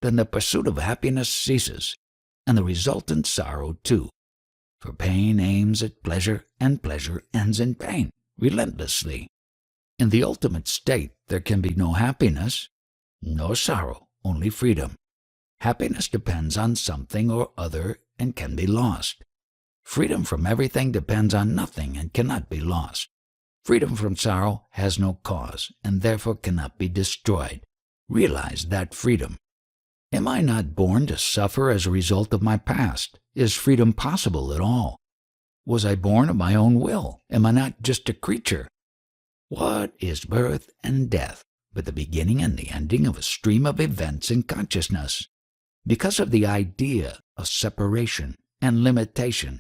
then the pursuit of happiness ceases, and the resultant sorrow too. For pain aims at pleasure, and pleasure ends in pain, relentlessly. In the ultimate state, there can be no happiness, no sorrow, only freedom. Happiness depends on something or other and can be lost. Freedom from everything depends on nothing and cannot be lost. Freedom from sorrow has no cause and therefore cannot be destroyed. Realize that freedom. Am I not born to suffer as a result of my past? Is freedom possible at all? Was I born of my own will? Am I not just a creature? What is birth and death but the beginning and the ending of a stream of events in consciousness? Because of the idea of separation and limitation,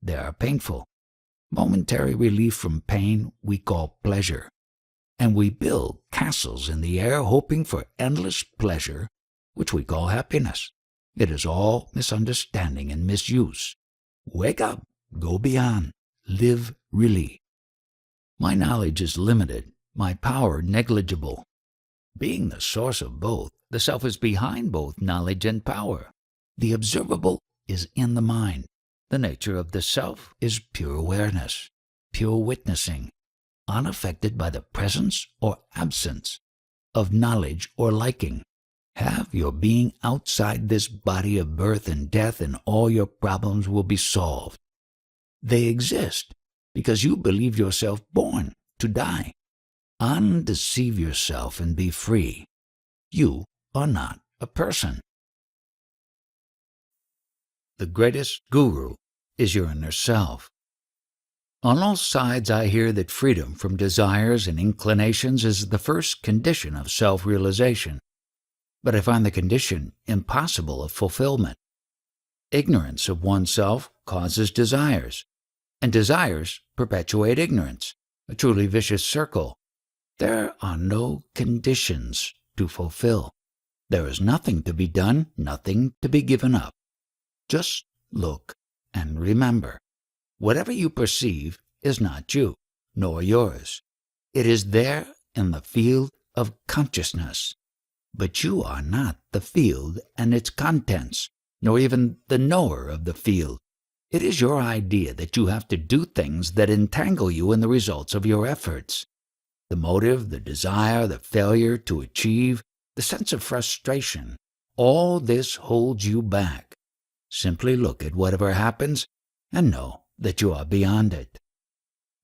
they are painful. Momentary relief from pain we call pleasure, and we build castles in the air hoping for endless pleasure, which we call happiness. It is all misunderstanding and misuse. Wake up, go beyond, live really. My knowledge is limited, my power negligible. Being the source of both, the self is behind both knowledge and power. The observable is in the mind. The nature of the self is pure awareness, pure witnessing, unaffected by the presence or absence of knowledge or liking. Have your being outside this body of birth and death, and all your problems will be solved. They exist because you believe yourself born to die. Undeceive yourself and be free. You are not a person. The greatest guru is your inner self. On all sides I hear that freedom from desires and inclinations is the first condition of self-realization. But I find the condition impossible of fulfillment. Ignorance of oneself causes desires, and desires perpetuate ignorance, a truly vicious circle. There are no conditions to fulfill. There is nothing to be done, nothing to be given up. Just look and remember. Whatever you perceive is not you, nor yours. It is there in the field of consciousness. But you are not the field and its contents, nor even the knower of the field. It is your idea that you have to do things that entangle you in the results of your efforts. The motive, the desire, the failure to achieve, the sense of frustration, all this holds you back. Simply look at whatever happens and know that you are beyond it.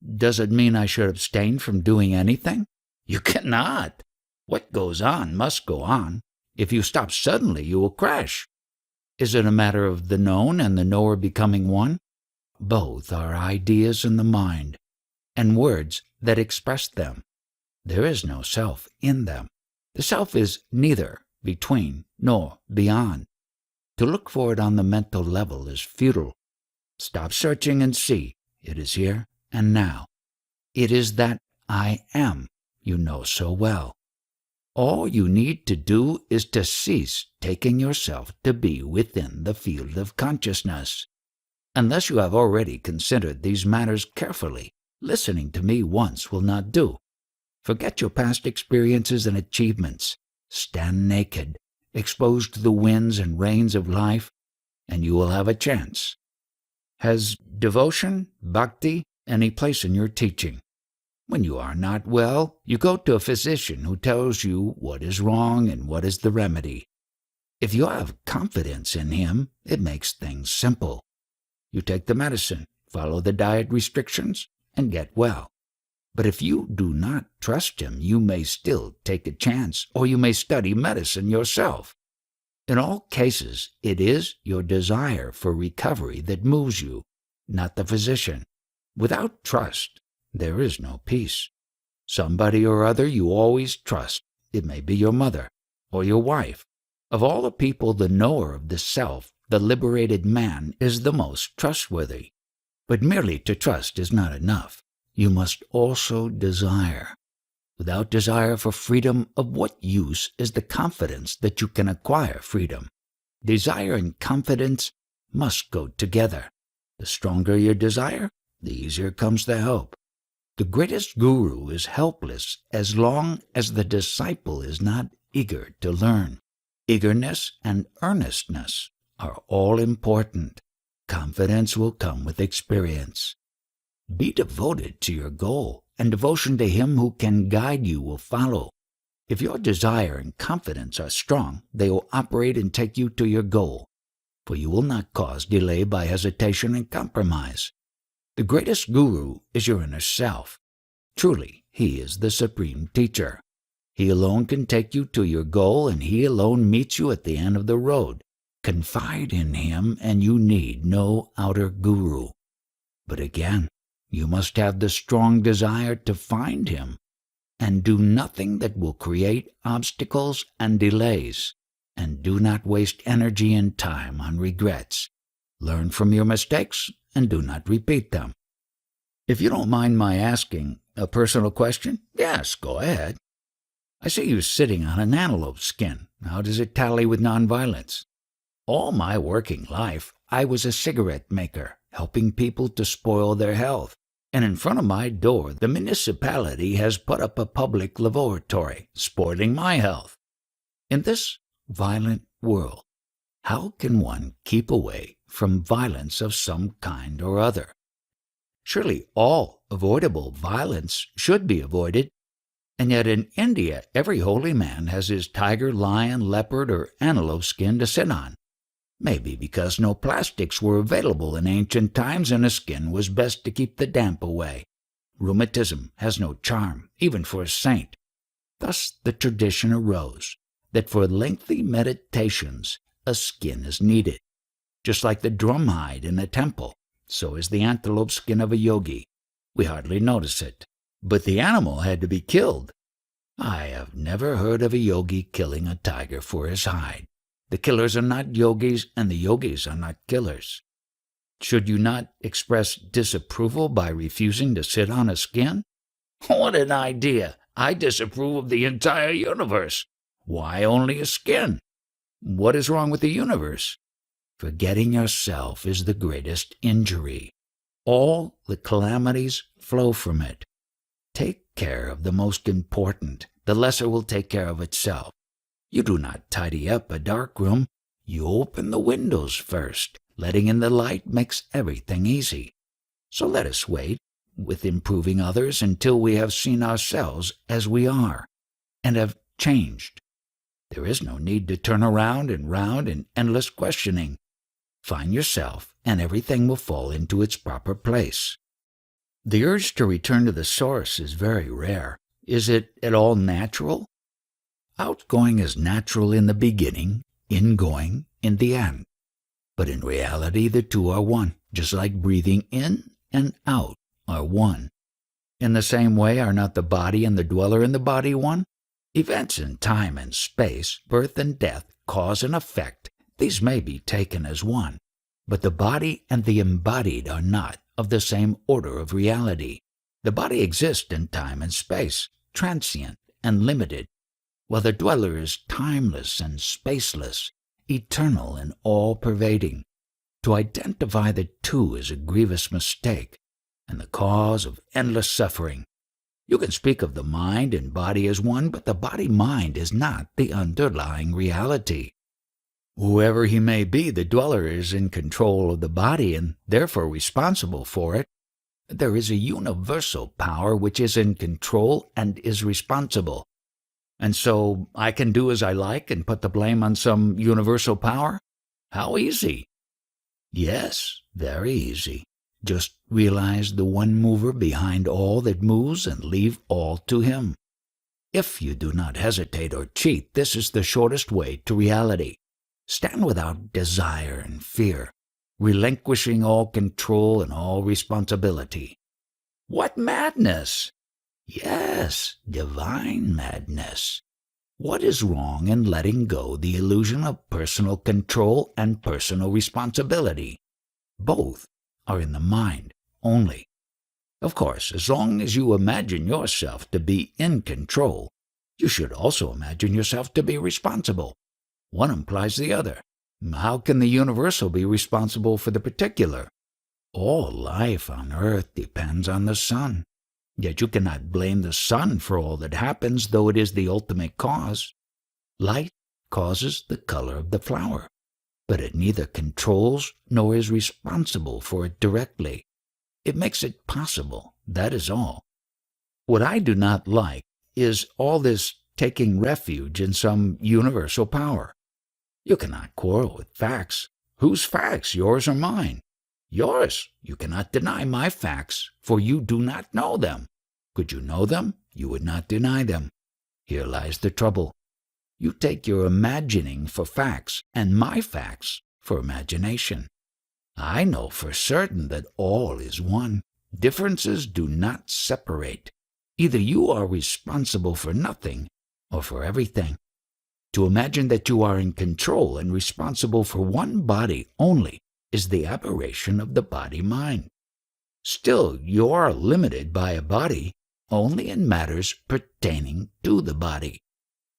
Does it mean I should abstain from doing anything? You cannot. What goes on must go on. If you stop suddenly, you will crash. Is it a matter of the known and the knower becoming one? Both are ideas in the mind, and words that express them. There is no self in them. The self is neither between nor beyond. To look for it on the mental level is futile. Stop searching and see. It is here and now. It is that I am you know so well. All you need to do is to cease taking yourself to be within the field of consciousness. Unless you have already considered these matters carefully, listening to me once will not do. Forget your past experiences and achievements. Stand naked, exposed to the winds and rains of life, and you will have a chance. Has devotion, bhakti, any place in your teaching? When you are not well, you go to a physician who tells you what is wrong and what is the remedy. If you have confidence in him, it makes things simple. You take the medicine, follow the diet restrictions, and get well. But if you do not trust him, you may still take a chance, or you may study medicine yourself. In all cases, it is your desire for recovery that moves you, not the physician. Without trust, there is no peace. Somebody or other you always trust. It may be your mother or your wife. Of all the people, the knower of the self, the liberated man, is the most trustworthy. But merely to trust is not enough. You must also desire. Without desire for freedom, of what use is the confidence that you can acquire freedom? Desire and confidence must go together. The stronger your desire, the easier comes the help. The greatest guru is helpless as long as the disciple is not eager to learn. Eagerness and earnestness are all important. Confidence will come with experience. Be devoted to your goal, and devotion to him who can guide you will follow. If your desire and confidence are strong, they will operate and take you to your goal, for you will not cause delay by hesitation and compromise. The greatest guru is your inner self. Truly, he is the supreme teacher. He alone can take you to your goal, and he alone meets you at the end of the road. Confide in him, and you need no outer guru. But again, you must have the strong desire to find him, and do nothing that will create obstacles and delays, and do not waste energy and time on regrets. Learn from your mistakes and do not repeat them. If you don't mind my asking a personal question, yes, go ahead. I see you sitting on an antelope skin. How does it tally with nonviolence? All my working life, I was a cigarette maker, helping people to spoil their health. And in front of my door, the municipality has put up a public laboratory, spoiling my health. In this violent world, how can one keep away from violence of some kind or other? Surely all avoidable violence should be avoided. And yet in India, every holy man has his tiger, lion, leopard, or antelope skin to sit on. Maybe because no plastics were available in ancient times and a skin was best to keep the damp away. Rheumatism has no charm, even for a saint. Thus the tradition arose that for lengthy meditations a skin is needed. Just like the drum hide in a temple, so is the antelope skin of a yogi. We hardly notice it. But the animal had to be killed. I have never heard of a yogi killing a tiger for his hide. The killers are not yogis, and the yogis are not killers. Should you not express disapproval by refusing to sit on a skin? What an idea! I disapprove of the entire universe. Why only a skin? What is wrong with the universe? Forgetting yourself is the greatest injury. All the calamities flow from it. Take care of the most important. The lesser will take care of itself. You do not tidy up a dark room. You open the windows first. Letting in the light makes everything easy. So let us wait with improving others until we have seen ourselves as we are and have changed. There is no need to turn around and round in endless questioning. find yourself, and everything will fall into its proper place. The urge to return to the source is very rare. Is it at all natural? Outgoing is natural in the beginning, ingoing in the end. But in reality, the two are one, just like breathing in and out are one. In the same way, are not the body and the dweller in the body one? Events in time and space, birth and death, cause and effect, these may be taken as one. But the body and the embodied are not of the same order of reality. The body exists in time and space, transient and limited, while the dweller is timeless and spaceless, eternal and all-pervading. To identify the two is a grievous mistake, and the cause of endless suffering. You can speak of the mind and body as one, but the body-mind is not the underlying reality. Whoever he may be, the dweller is in control of the body and therefore responsible for it. There is a universal power which is in control and is responsible. And so I can do as I like and put the blame on some universal power? How easy? Yes, very easy. Just realize the one mover behind all that moves and leave all to him. If you do not hesitate or cheat, this is the shortest way to reality. Stand without desire and fear, relinquishing all control and all responsibility. What madness! Yes, divine madness. What is wrong in letting go the illusion of personal control and personal responsibility? Both are in the mind only. Of course, as long as you imagine yourself to be in control, you should also imagine yourself to be responsible. One implies the other. How can the universal be responsible for the particular? All life on earth depends on the sun. Yet you cannot blame the sun for all that happens, though it is the ultimate cause. Light causes the color of the flower, but it neither controls nor is responsible for it directly. It makes it possible, that is all. What I do not like is all this taking refuge in some universal power. You cannot quarrel with facts. Whose facts, yours or mine? Yours. You cannot deny my facts, for you do not know them. Could you know them, you would not deny them. Here lies the trouble. You take your imagining for facts, and my facts for imagination. I know for certain that all is one. Differences do not separate. Either you are responsible for nothing or for everything. To imagine that you are in control and responsible for one body only is the aberration of the body-mind. Still, you are limited by a body only in matters pertaining to the body.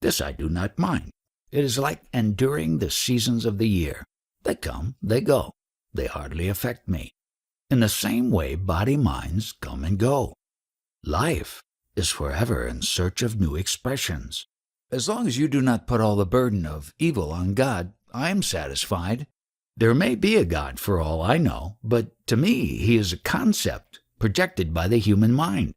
This I do not mind. It is like enduring the seasons of the year. They come, they go. They hardly affect me. In the same way, body-minds come and go. Life is forever in search of new expressions. As long as you do not put all the burden of evil on God, I am satisfied. There may be a God for all I know, but to me he is a concept projected by the human mind.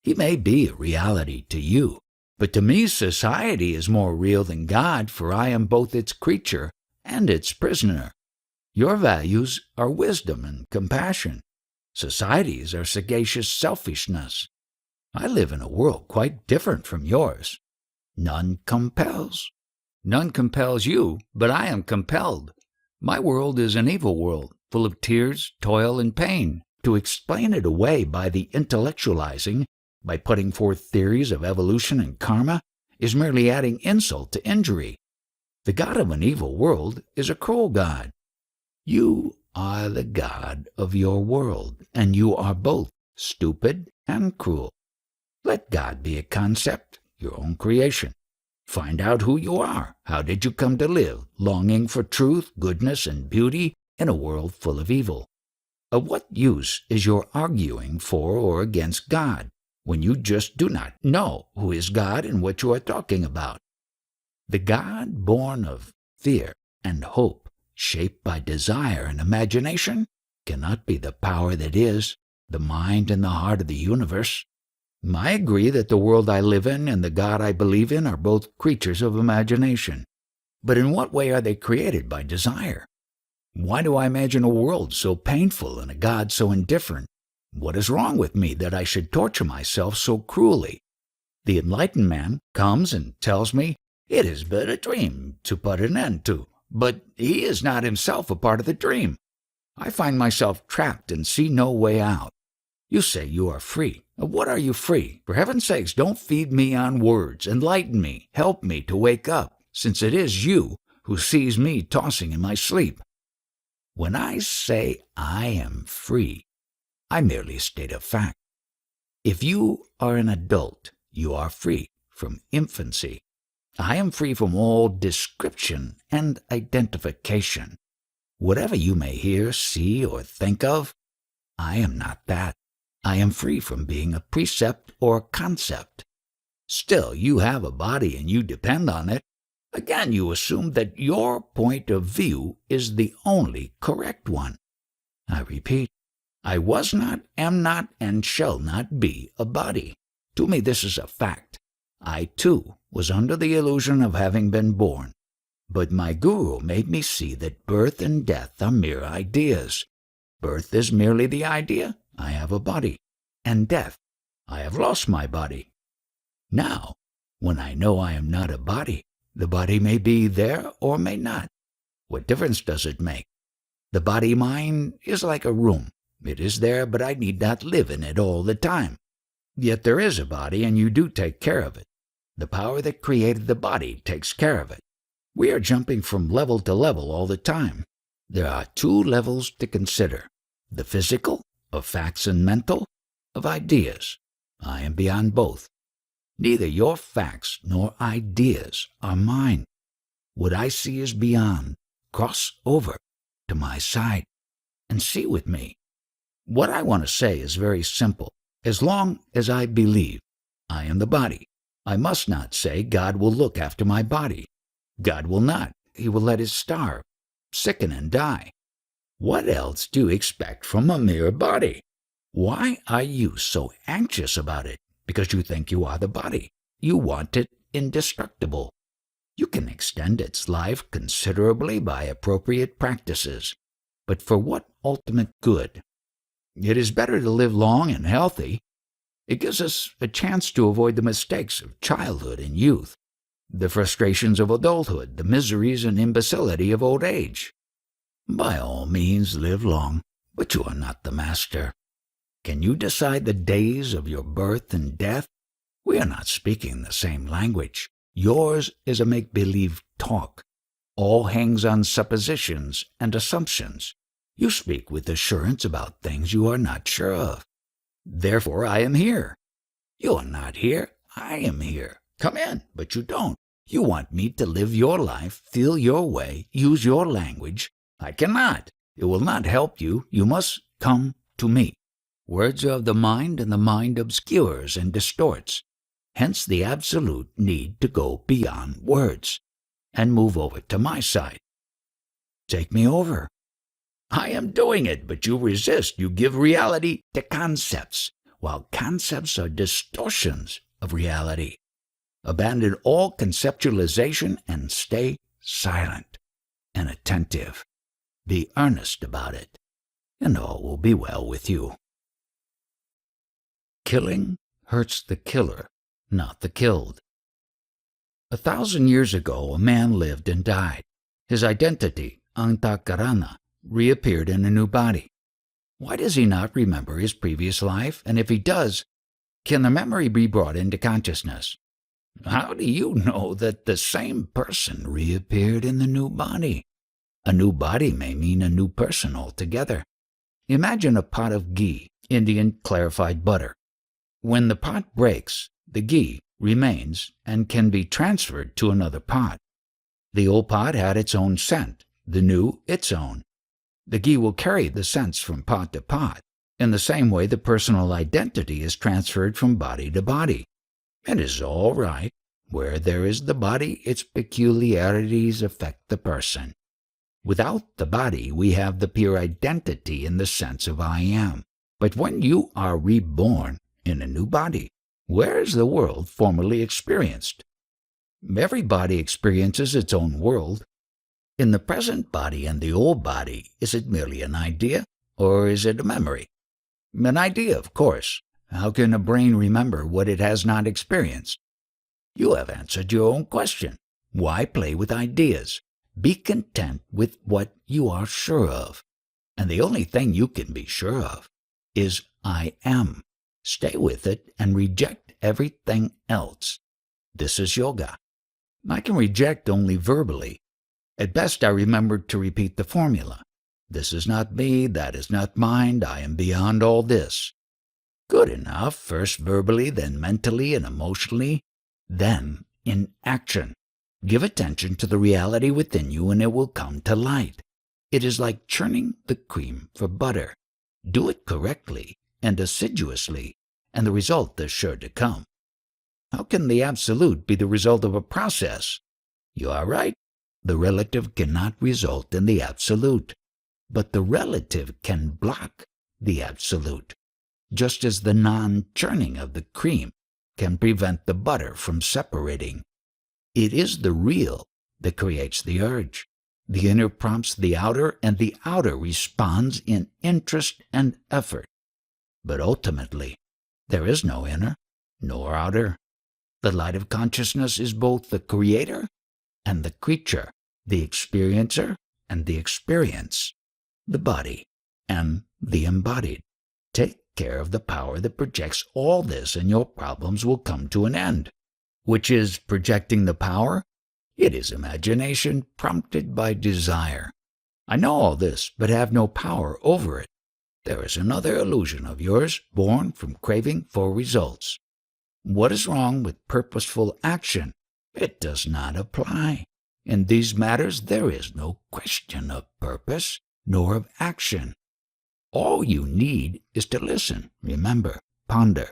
He may be a reality to you, but to me society is more real than God, for I am both its creature and its prisoner. Your values are wisdom and compassion. Society's are sagacious selfishness. I live in a world quite different from yours. None compels. None compels you, but I am compelled. My world is an evil world, full of tears, toil, and pain. To explain it away by the intellectualizing, by putting forth theories of evolution and karma, is merely adding insult to injury. The God of an evil world is a cruel God. You are the God of your world, and you are both stupid and cruel. Let God be a concept, your own creation. Find out who you are. How did you come to live, longing for truth, goodness, and beauty in a world full of evil? Of what use is your arguing for or against God, when you just do not know who is God and what you are talking about? The God born of fear and hope, shaped by desire and imagination, cannot be the power that is, the mind and the heart of the universe. I agree that the world I live in and the God I believe in are both creatures of imagination. But in what way are they created by desire? Why do I imagine a world so painful and a God so indifferent? What is wrong with me that I should torture myself so cruelly? The enlightened man comes and tells me it is but a dream to put an end to, but he is not himself a part of the dream. I find myself trapped and see no way out. You say you are free. Of what are you free? For heaven's sakes, don't feed me on words. Enlighten me. Help me to wake up, since it is you who sees me tossing in my sleep. When I say I am free, I merely state a fact. If you are an adult, you are free from infancy. I am free from all description and identification. Whatever you may hear, see, or think of, I am not that. I am free from being a precept or concept. Still, you have a body and you depend on it. Again, you assume that your point of view is the only correct one. I repeat, I was not, am not, and shall not be a body. To me, this is a fact. I, too, was under the illusion of having been born. But my guru made me see that birth and death are mere ideas. Birth is merely the idea, I have a body, and death, I have lost my body. Now, when I know I am not a body, the body may be there or may not. What difference does it make? The body-mind is like a room. It is there, but I need not live in it all the time. Yet there is a body, and you do take care of it. The power that created the body takes care of it. We are jumping from level to level all the time. There are two levels to consider: the physical, of facts, and mental, of ideas. I am beyond both. Neither your facts nor ideas are mine. What I see is beyond. Cross over to my side and see with me. What I want to say is very simple. As long as I believe I am the body, I must not say God will look after my body. God will not. He will let it starve, sicken, and die. What else do you expect from a mere body? Why are you so anxious about it? Because you think you are the body. You want it indestructible. You can extend its life considerably by appropriate practices. But for what ultimate good? It is better to live long and healthy. It gives us a chance to avoid the mistakes of childhood and youth, the frustrations of adulthood, the miseries and imbecility of old age. By all means, live long, but you are not the master. Can you decide the days of your birth and death? We are not speaking the same language. Yours is a make-believe talk. All hangs on suppositions and assumptions. You speak with assurance about things you are not sure of. Therefore, I am here. You are not here. I am here. Come in, but you don't. You want me to live your life, feel your way, use your language. I cannot. It will not help you. You must come to me. Words are of the mind, and the mind obscures and distorts. Hence the absolute need to go beyond words and move over to my side. Take me over. I am doing it, but you resist. You give reality to concepts, while concepts are distortions of reality. Abandon all conceptualization and stay silent and attentive. Be earnest about it, and all will be well with you. Killing hurts the killer, not the killed. 1,000 years ago, a man lived and died. His identity, antakarana, reappeared in a new body. Why does he not remember his previous life? And if he does, can the memory be brought into consciousness? How do you know that the same person reappeared in the new body? A new body may mean a new person altogether. Imagine a pot of ghee, Indian clarified butter. When the pot breaks, the ghee remains and can be transferred to another pot. The old pot had its own scent, the new its own. The ghee will carry the scents from pot to pot. In the same way, the personal identity is transferred from body to body. It is all right. Where there is the body, its peculiarities affect the person. Without the body, we have the pure identity in the sense of I am. But when you are reborn in a new body, where is the world formerly experienced? Every body experiences its own world. In the present body and the old body, is it merely an idea, or is it a memory? An idea, of course. How can a brain remember what it has not experienced? You have answered your own question. Why play with ideas? Be content with what you are sure of. And the only thing you can be sure of is I am. Stay with it and reject everything else. This is yoga. I can reject only verbally. At best, I remember to repeat the formula. This is not me, that is not mine, I am beyond all this. Good enough, first verbally, then mentally and emotionally, then in action. Give attention to the reality within you and it will come to light. It is like churning the cream for butter. Do it correctly and assiduously, and the result is sure to come. How can the absolute be the result of a process? You are right. The relative cannot result in the absolute, but the relative can block the absolute, just as the non-churning of the cream can prevent the butter from separating. It is the real that creates the urge. The inner prompts the outer, and the outer responds in interest and effort. But ultimately, there is no inner nor outer. The light of consciousness is both the creator and the creature, the experiencer and the experience, the body and the embodied. Take care of the power that projects all this and your problems will come to an end. Which is projecting the power? It is imagination prompted by desire. I know all this, but have no power over it. There is another illusion of yours, born from craving for results. What is wrong with purposeful action? It does not apply. In these matters there is no question of purpose, nor of action. All you need is to listen, remember, ponder.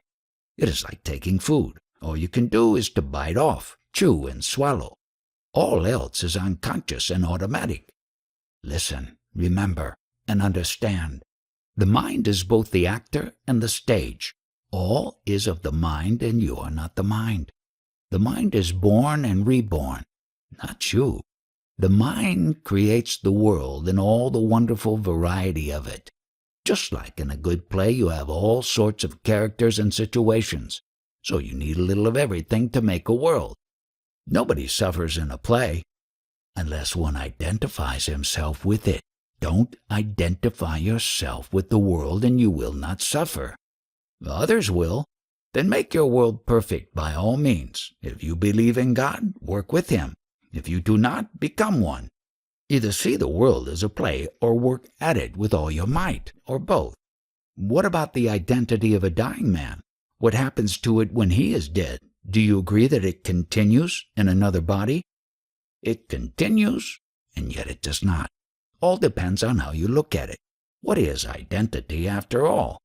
It is like taking food. All you can do is to bite off, chew, and swallow. All else is unconscious and automatic. Listen, remember, and understand. The mind is both the actor and the stage. All is of the mind, and you are not the mind. The mind is born and reborn, not you. The mind creates the world and all the wonderful variety of it. Just like in a good play, you have all sorts of characters and situations, so you need a little of everything to make a world. Nobody suffers in a play unless one identifies himself with it. Don't identify yourself with the world and you will not suffer. Others will. Then make your world perfect by all means. If you believe in God, work with Him. If you do not, become one. Either see the world as a play or work at it with all your might, or both. What about the identity of a dying man? What happens to it when he is dead? Do you agree that it continues in another body? It continues, and yet it does not. All depends on how you look at it. What is identity after all?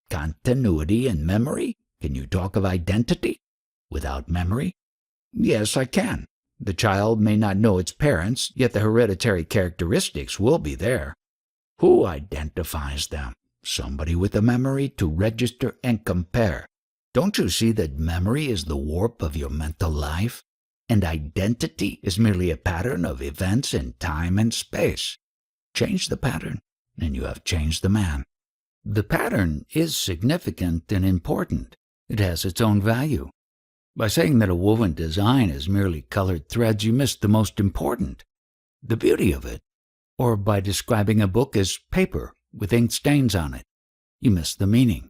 Continuity and memory? Can you talk of identity without memory? Yes, I can. The child may not know its parents, yet the hereditary characteristics will be there. Who identifies them? Somebody with a memory to register and compare. Don't you see that memory is the warp of your mental life, and identity is merely a pattern of events in time and space? Change the pattern, and you have changed the man. The pattern is significant and important. It has its own value. By saying that a woven design is merely colored threads, you miss the most important, the beauty of it. Or by describing a book as paper with ink stains on it, you miss the meaning.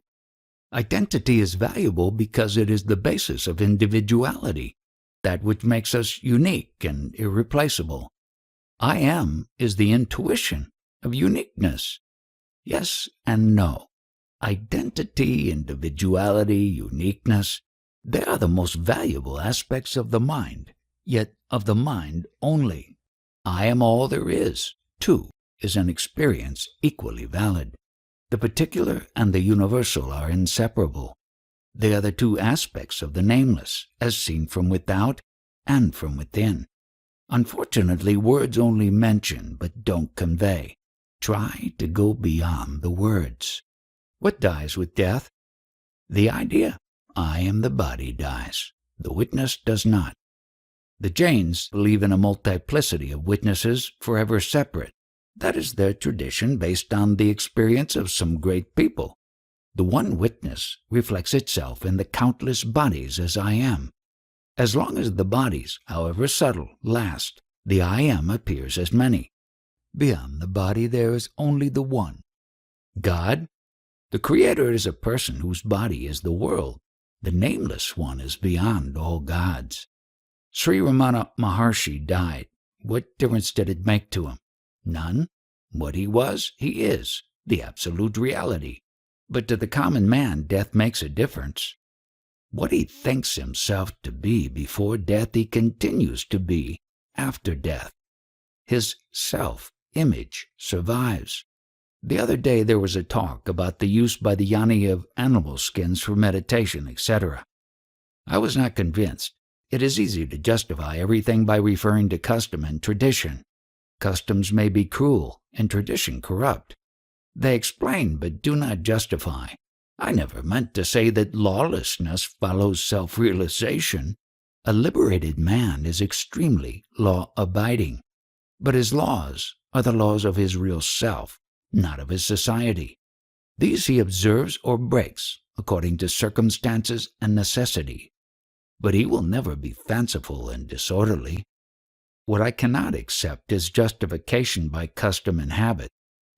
Identity is valuable because it is the basis of individuality, that which makes us unique and irreplaceable. I am is the intuition of uniqueness. Yes and no. Identity, individuality, uniqueness, they are the most valuable aspects of the mind, yet of the mind only. I am all there is, too, is an experience equally valid. The particular and the universal are inseparable. They are the two aspects of the nameless, as seen from without and from within. Unfortunately, words only mention but don't convey. Try to go beyond the words. What dies with death? The idea, I am the body, dies. The witness does not. The Jains believe in a multiplicity of witnesses forever separate. That is their tradition based on the experience of some great people. The one witness reflects itself in the countless bodies as I am. As long as the bodies, however subtle, last, the I am appears as many. Beyond the body there is only the one. God? The Creator is a person whose body is the world. The Nameless One is beyond all gods. Sri Ramana Maharshi died. What difference did it make to him? None. What he was, he is, the absolute reality. But to the common man, death makes a difference. What he thinks himself to be before death, he continues to be after death. His self-image survives. The other day there was a talk about the use by the Jnani of animal skins for meditation, etc. I was not convinced. It is easy to justify everything by referring to custom and tradition. Customs may be cruel and tradition corrupt. They explain but do not justify. I never meant to say that lawlessness follows self-realization. A liberated man is extremely law-abiding, but his laws are the laws of his real self, not of his society. These he observes or breaks according to circumstances and necessity, but he will never be fanciful and disorderly. What I cannot accept is justification by custom and habit.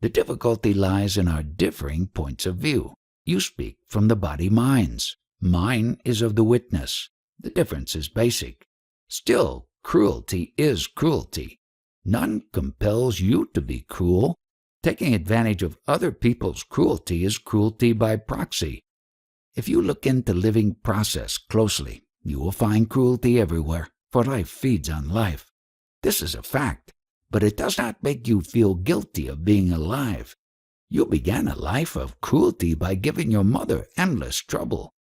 The difficulty lies in our differing points of view. You speak from the body minds. Mine is of the witness. The difference is basic. Still, cruelty is cruelty. None compels you to be cruel. Taking advantage of other people's cruelty is cruelty by proxy. If you look into living process closely, you will find cruelty everywhere, for life feeds on life. This is a fact, but it does not make you feel guilty of being alive. You began a life of cruelty by giving your mother endless trouble.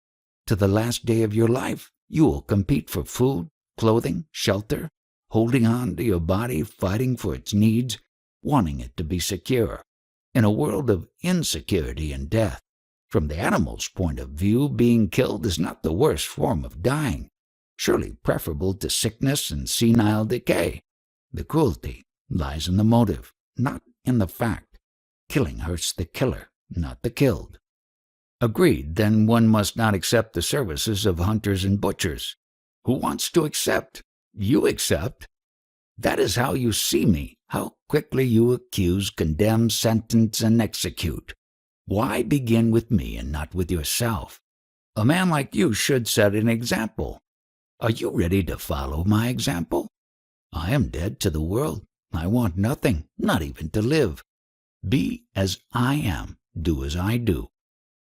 To the last day of your life, you will compete for food, clothing, shelter, holding on to your body, fighting for its needs, wanting it to be secure, in a world of insecurity and death. From the animal's point of view, being killed is not the worst form of dying, surely preferable to sickness and senile decay. The cruelty lies in the motive, not in the fact. Killing hurts the killer, not the killed. Agreed, then one must not accept the services of hunters and butchers. Who wants to accept? You accept. That is how you see me, how quickly you accuse, condemn, sentence, and execute. Why begin with me and not with yourself? A man like you should set an example. Are you ready to follow my example? I am dead to the world. I want nothing, not even to live. Be as I am, do as I do.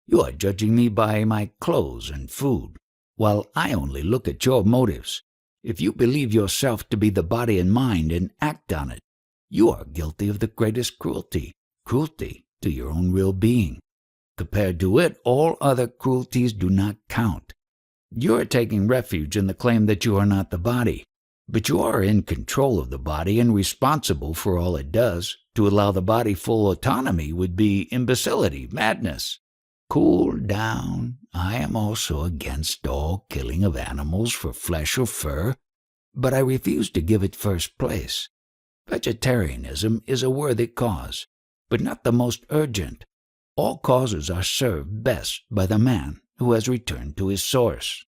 You are judging me by my clothes and food, while I only look at your motives. If you believe yourself to be the body and mind and act on it, you are guilty of the greatest cruelty, cruelty to your own real being. Compared to it, all other cruelties do not count. You are taking refuge in the claim that you are not the body, but you are in control of the body and responsible for all it does. To allow the body full autonomy would be imbecility, madness. Cool down. I am also against all killing of animals for flesh or fur, but I refuse to give it first place. Vegetarianism is a worthy cause, but not the most urgent. All causes are served best by the man who has returned to his source.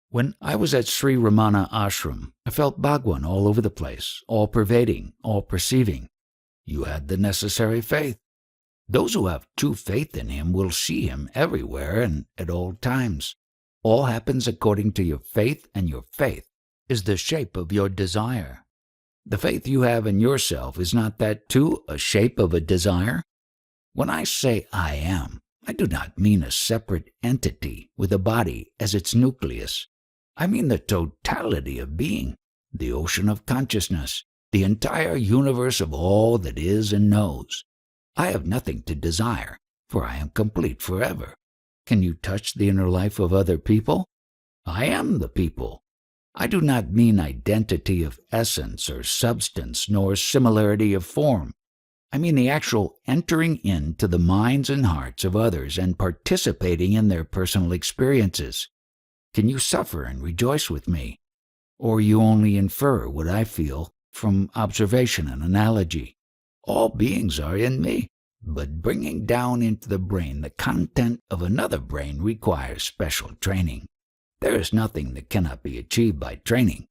When I was at Sri Ramana Ashram, I felt Bhagwan all over the place, all-pervading, all-perceiving. You had the necessary faith. Those who have true faith in him will see him everywhere and at all times. All happens according to your faith, and your faith is the shape of your desire. The faith you have in yourself, is not that too a shape of a desire? When I say I am, I do not mean a separate entity with a body as its nucleus. I mean the totality of being, the ocean of consciousness, the entire universe of all that is and knows. I have nothing to desire, for I am complete forever. Can you touch the inner life of other people? I am the people. I do not mean identity of essence or substance, nor similarity of form. I mean the actual entering into the minds and hearts of others and participating in their personal experiences. Can you suffer and rejoice with me? or you only infer what I feel from observation and analogy. All beings are in me, but bringing down into the brain the content of another brain requires special training. There is nothing that cannot be achieved by training.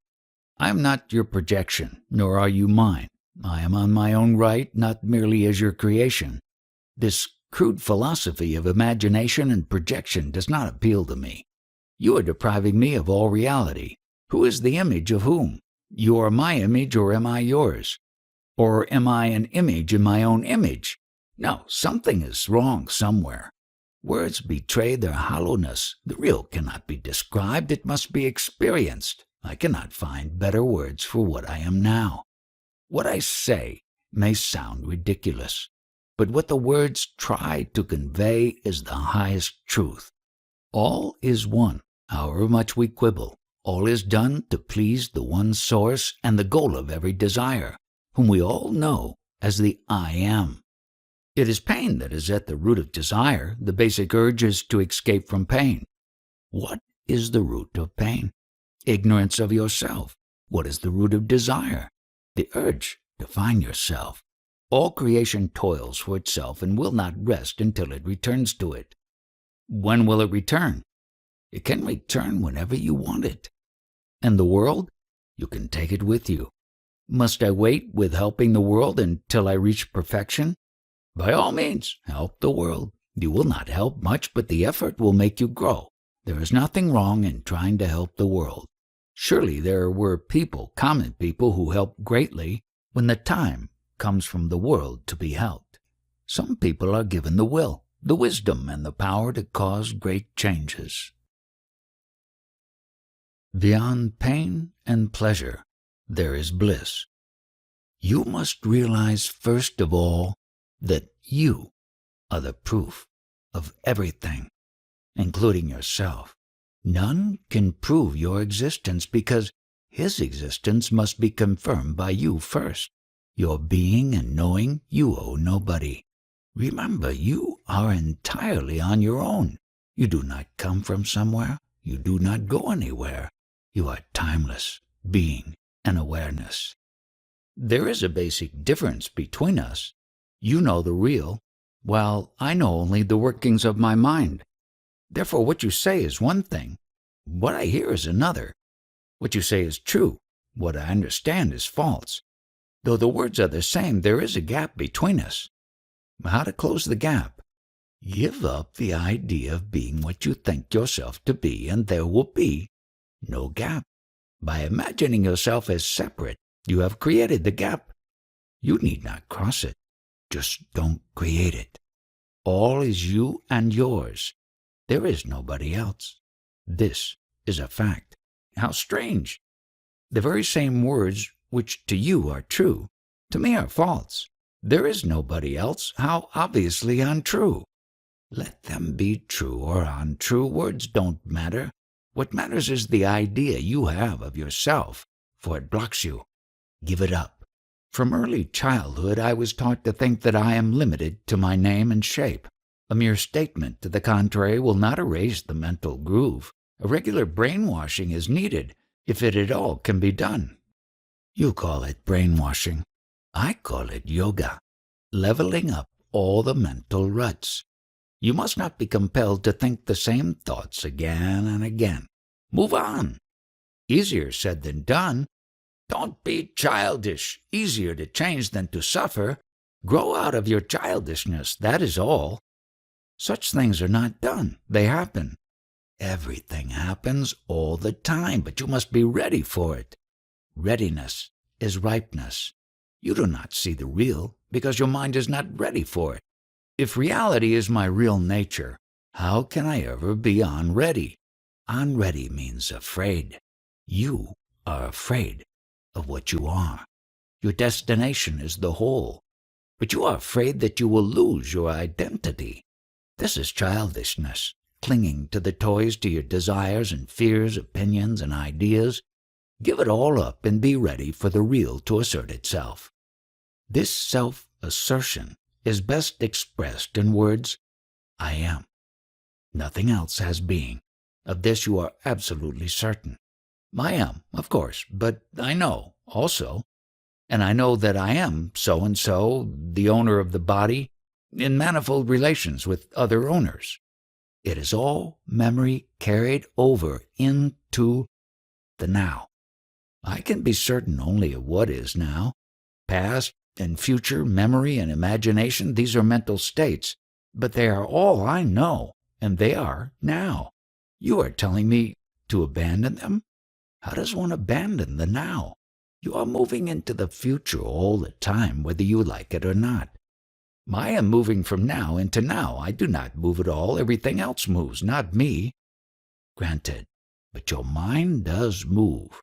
I am not your projection, nor are you mine. I am on my own right, not merely as your creation. This crude philosophy of imagination and projection does not appeal to me. You are depriving me of all reality. Who is the image of whom? You are my image, or am I yours? Or am I an image in my own image? No, something is wrong somewhere. Words betray their hollowness. The real cannot be described, it must be experienced. I cannot find better words for what I am now. What I say may sound ridiculous, but what the words try to convey is the highest truth. All is one, however much we quibble. All is done to please the one source and the goal of every desire, whom we all know as the I Am. It is pain that is at the root of desire. The basic urge is to escape from pain. What is the root of pain? Ignorance of yourself. What is the root of desire? The urge to find yourself. All creation toils for itself and will not rest until it returns to it. When will it return? It can return whenever you want it. And the world? You can take it with you. Must I wait with helping the world until I reach perfection? By all means, help the world. You will not help much, but the effort will make you grow. There is nothing wrong in trying to help the world. Surely there were people, common people, who helped greatly when the time comes from the world to be helped. Some people are given the will, the wisdom, and the power to cause great changes. Beyond pain and pleasure, there is bliss. You must realize first of all that you are the proof of everything, including yourself. None can prove your existence because his existence must be confirmed by you first. Your being and knowing you owe nobody. Remember, you are entirely on your own. You do not come from somewhere. You do not go anywhere. You are timeless, being and awareness. There is a basic difference between us. You know the real, while I know only the workings of my mind. Therefore, what you say is one thing. What I hear is another. What you say is true. What I understand is false. Though the words are the same, there is a gap between us. How to close the gap? Give up the idea of being what you think yourself to be, and there will be no gap. By imagining yourself as separate, you have created the gap. You need not cross it. Just don't create it. All is you and yours. There is nobody else. This is a fact. How strange! The very same words which to you are true, to me are false. There is nobody else. How obviously untrue! Let them be true or untrue. Words don't matter. What matters is the idea you have of yourself, for it blocks you. Give it up. From early childhood I was taught to think that I am limited to my name and shape. A mere statement to the contrary will not erase the mental groove. A regular brainwashing is needed, if it at all can be done. You call it brainwashing. I call it yoga, leveling up all the mental ruts. You must not be compelled to think the same thoughts again and again. Move on. Easier said than done. Don't be childish. Easier to change than to suffer. Grow out of your childishness, that is all. Such things are not done. They happen. Everything happens all the time, but you must be ready for it. Readiness is ripeness. You do not see the real because your mind is not ready for it. If reality is my real nature, how can I ever be unready? Unready means afraid. You are afraid of what you are. Your destination is the whole, but you are afraid that you will lose your identity. This is childishness, clinging to the toys, to your desires and fears, opinions and ideas. Give it all up and be ready for the real to assert itself. This self-assertion is best expressed in words, I am. Nothing else has being. Of this you are absolutely certain. I am, of course, but I know also, and I know that I am so-and-so, the owner of the body, in manifold relations with other owners. It is all memory carried over into the now. I can be certain only of what is now. Past and future, memory and imagination, these are mental states, but they are all I know, and they are now. You are telling me to abandon them? How does one abandon the now? You are moving into the future all the time, whether you like it or not. I am moving from now into now. I do not move at all. Everything else moves, not me. Granted, but your mind does move.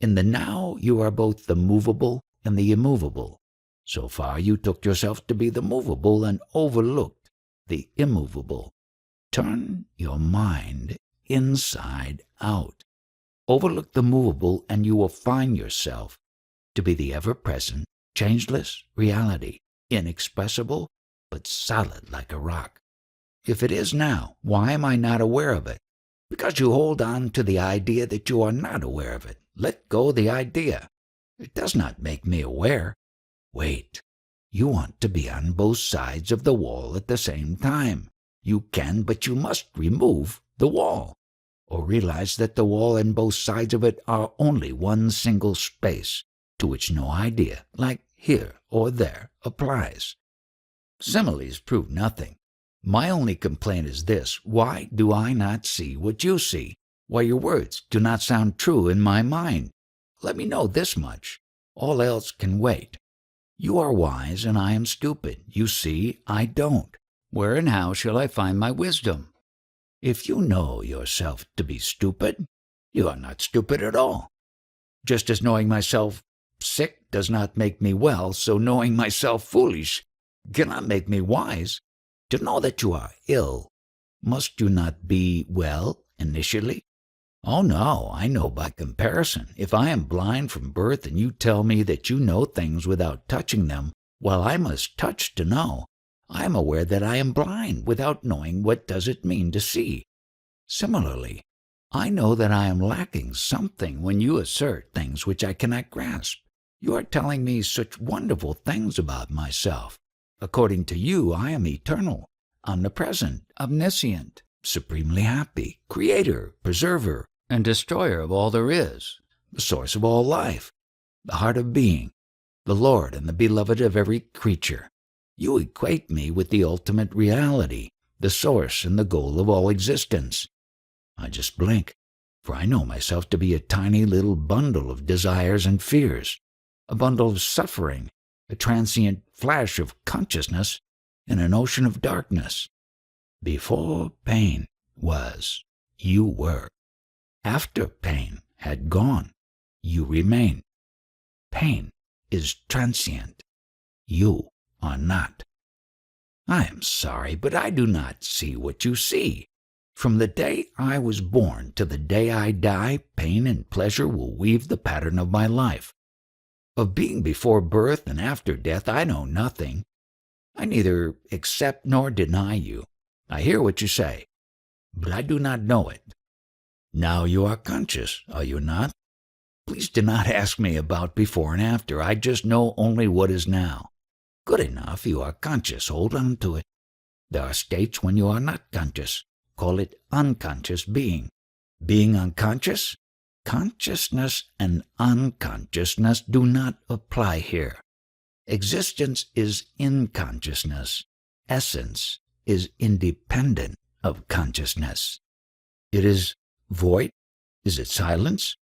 In the now, you are both the movable and the immovable. So far, you took yourself to be the movable and overlooked the immovable. Turn your mind inside out. Overlook the movable, and you will find yourself to be the ever-present, changeless reality, inexpressible, but solid like a rock. If it is now, why am I not aware of it? Because you hold on to the idea that you are not aware of it. Let go the idea. It does not make me aware. Wait. You want to be on both sides of the wall at the same time. You can, but you must remove the wall, or realize that the wall and both sides of it are only one single space, to which no idea, like here or there, applies. Similes prove nothing. My only complaint is this: why do I not see what you see? Why your words do not sound true in my mind? Let me know this much. All else can wait. You are wise and I am stupid. You see, I don't. Where and how shall I find my wisdom? If you know yourself to be stupid, you are not stupid at all. Just as knowing myself sick does not make me well, so knowing myself foolish cannot make me wise. To know that you are ill, must you not be well initially? Oh no, I know by comparison. If I am blind from birth and you tell me that you know things without touching them, while I must touch to know, I am aware that I am blind without knowing what does it mean to see. Similarly, I know that I am lacking something when you assert things which I cannot grasp. You are telling me such wonderful things about myself. According to you, I am eternal, omnipresent, omniscient, supremely happy, creator, preserver, and destroyer of all there is, the source of all life, the heart of being, the Lord and the beloved of every creature. You equate me with the ultimate reality, the source and the goal of all existence. I just blink, for I know myself to be a tiny little bundle of desires and fears, a bundle of suffering, a transient flash of consciousness in an ocean of darkness. Before pain was, you were. After pain had gone, you remain. Pain is transient. You are not. I am sorry, but I do not see what you see. From the day I was born to the day I die, pain and pleasure will weave the pattern of my life. Of being before birth and after death, I know nothing. I neither accept nor deny you. I hear what you say, but I do not know it. Now you are conscious, are you not? Please do not ask me about before and after. I just know only what is now. Good enough, you are conscious. Hold on to it. There are states when you are not conscious. Call it unconscious being. Being unconscious? Consciousness and unconsciousness do not apply here. Existence is in consciousness. Essence is independent of consciousness. It is void? Is it silence?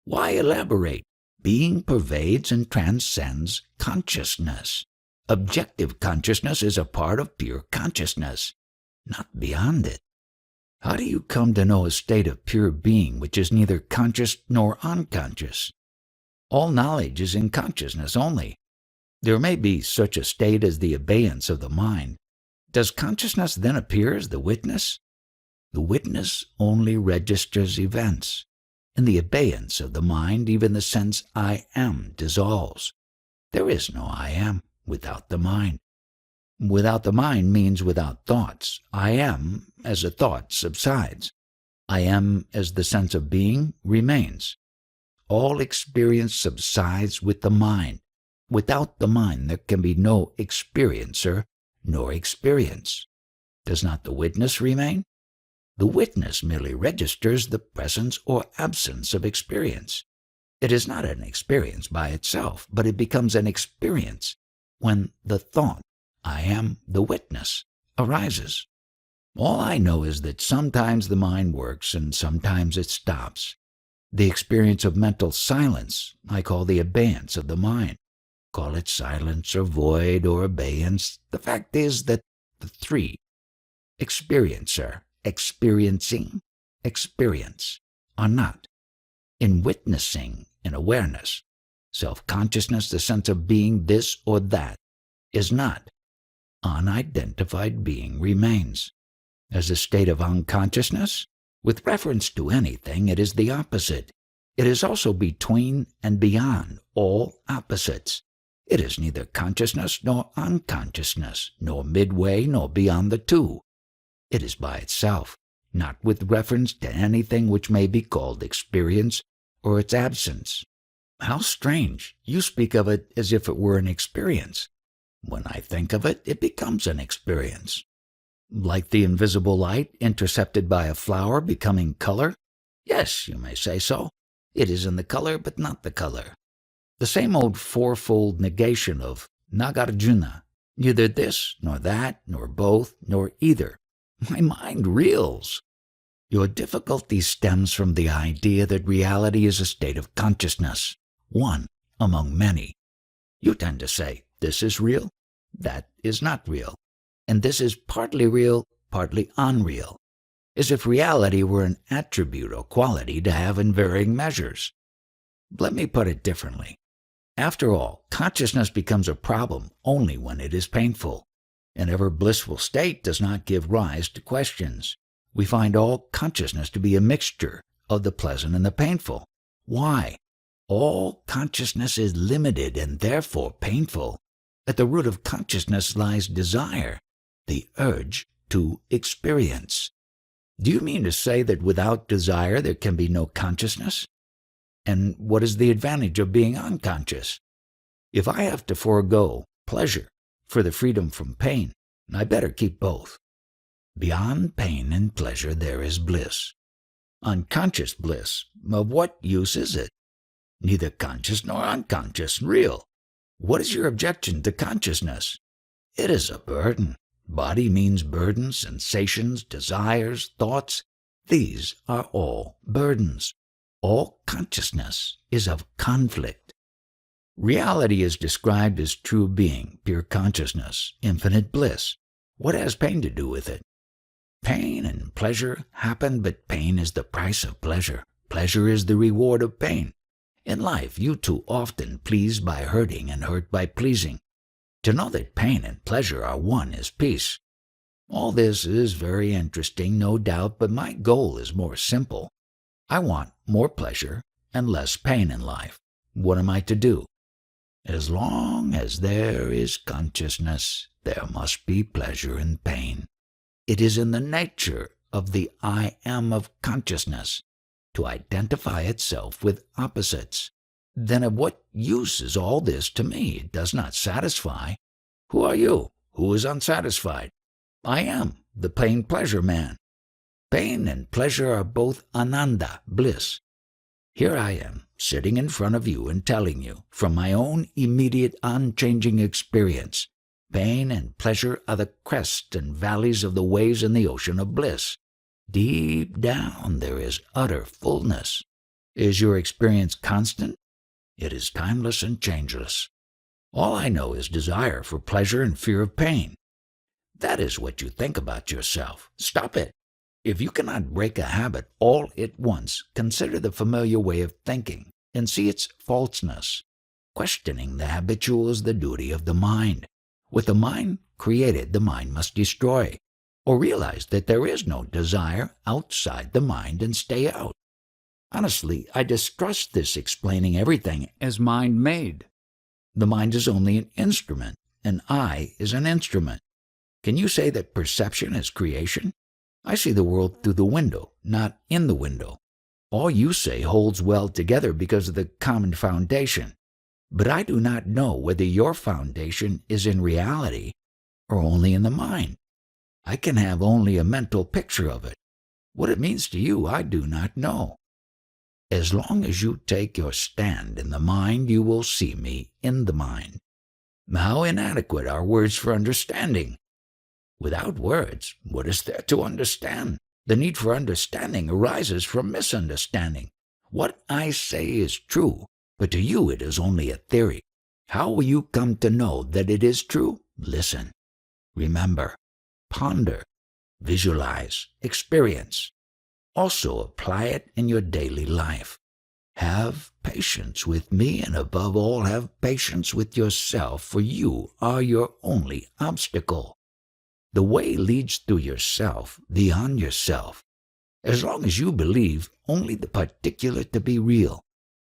Why elaborate? Being pervades and transcends consciousness. Objective consciousness is a part of pure consciousness, not beyond it. How do you come to know a state of pure being which is neither conscious nor unconscious? All knowledge is in consciousness only. There may be such a state as the abeyance of the mind. Does consciousness then appear as the witness? The witness only registers events. In the abeyance of the mind, even the sense I am dissolves. There is no I am without the mind. Without the mind means without thoughts. I am as a thought subsides. I am as the sense of being remains. all experience subsides with the mind. Without the mind there can be no experiencer nor experience. Does not the witness remain? The witness merely registers the presence or absence of experience. It is not an experience by itself, but it becomes an experience when the thought, I am the witness, arises. All I know is that sometimes the mind works and sometimes it stops. The experience of mental silence I call the abeyance of the mind. Call it silence or void or abeyance. The fact is that the three, experiencer, experiencing, experience, are not. In witnessing, in awareness, self-consciousness, the sense of being this or that, is not. Unidentified being remains. As a state of unconsciousness, with reference to anything, it is the opposite. It is also between and beyond all opposites. It is neither consciousness nor unconsciousness, nor midway nor beyond the two. It is by itself, not with reference to anything which may be called experience or its absence. How strange! You speak of it as if it were an experience. When I think of it, it becomes an experience. Like the invisible light intercepted by a flower becoming color? Yes, you may say so. It is in the color, but not the color. The same old fourfold negation of Nagarjuna, neither this, nor that, nor both, nor either. My mind reels. Your difficulty stems from the idea that reality is a state of consciousness, one among many. You tend to say, this is real, that is not real, and this is partly real, partly unreal, as if reality were an attribute or quality to have in varying measures. Let me put it differently. After all, consciousness becomes a problem only when it is painful. An ever blissful state does not give rise to questions. We find all consciousness to be a mixture of the pleasant and the painful. Why? All consciousness is limited and therefore painful. At the root of consciousness lies desire, the urge to experience. Do you mean to say that without desire there can be no consciousness? And what is the advantage of being unconscious? If I have to forego pleasure for the freedom from pain, I better keep both. Beyond pain and pleasure there is bliss. Unconscious bliss, of what use is it? Neither conscious nor unconscious, real. What is your objection to consciousness? It is a burden. Body means burden, sensations, desires, thoughts. These are all burdens. All consciousness is of conflict. Reality is described as true being, pure consciousness, infinite bliss. What has pain to do with it? Pain and pleasure happen, but pain is the price of pleasure. Pleasure is the reward of pain. In life, you too often please by hurting and hurt by pleasing. To know that pain and pleasure are one is peace. All this is very interesting, no doubt, but my goal is more simple. I want more pleasure and less pain in life. What am I to do? As long as there is consciousness, there must be pleasure and pain. It is in the nature of the I am of consciousness to identify itself with opposites. Then of what use is all this to me? It does not satisfy. Who are you? Who is unsatisfied? I am the pain pleasure man. Pain and pleasure are both ananda, bliss. Here I am, sitting in front of you and telling you, from my own immediate unchanging experience, pain and pleasure are the crests and valleys of the waves in the ocean of bliss. Deep down there is utter fullness. Is your experience constant? It is timeless and changeless. All I know is desire for pleasure and fear of pain. That is what you think about yourself. Stop it. If you cannot break a habit all at once, consider the familiar way of thinking and see its falseness. Questioning the habitual is the duty of the mind. What the mind created, the mind must destroy, or realize that there is no desire outside the mind and stay out. Honestly, I distrust this explaining everything as mind-made. The mind is only an instrument, and I is an instrument. Can you say that perception is creation? I see the world through the window, not in the window. All you say holds well together because of the common foundation, but I do not know whether your foundation is in reality or only in the mind. I can have only a mental picture of it. What it means to you, I do not know. As long as you take your stand in the mind, you will see me in the mind. How inadequate are words for understanding! Without words, what is there to understand? The need for understanding arises from misunderstanding. What I say is true, but to you it is only a theory. How will you come to know that it is true? Listen, remember, ponder, visualize, experience. Also apply it in your daily life. Have patience with me, and above all, have patience with yourself, for you are your only obstacle. The way leads through yourself, beyond yourself. As long as you believe only the particular to be real,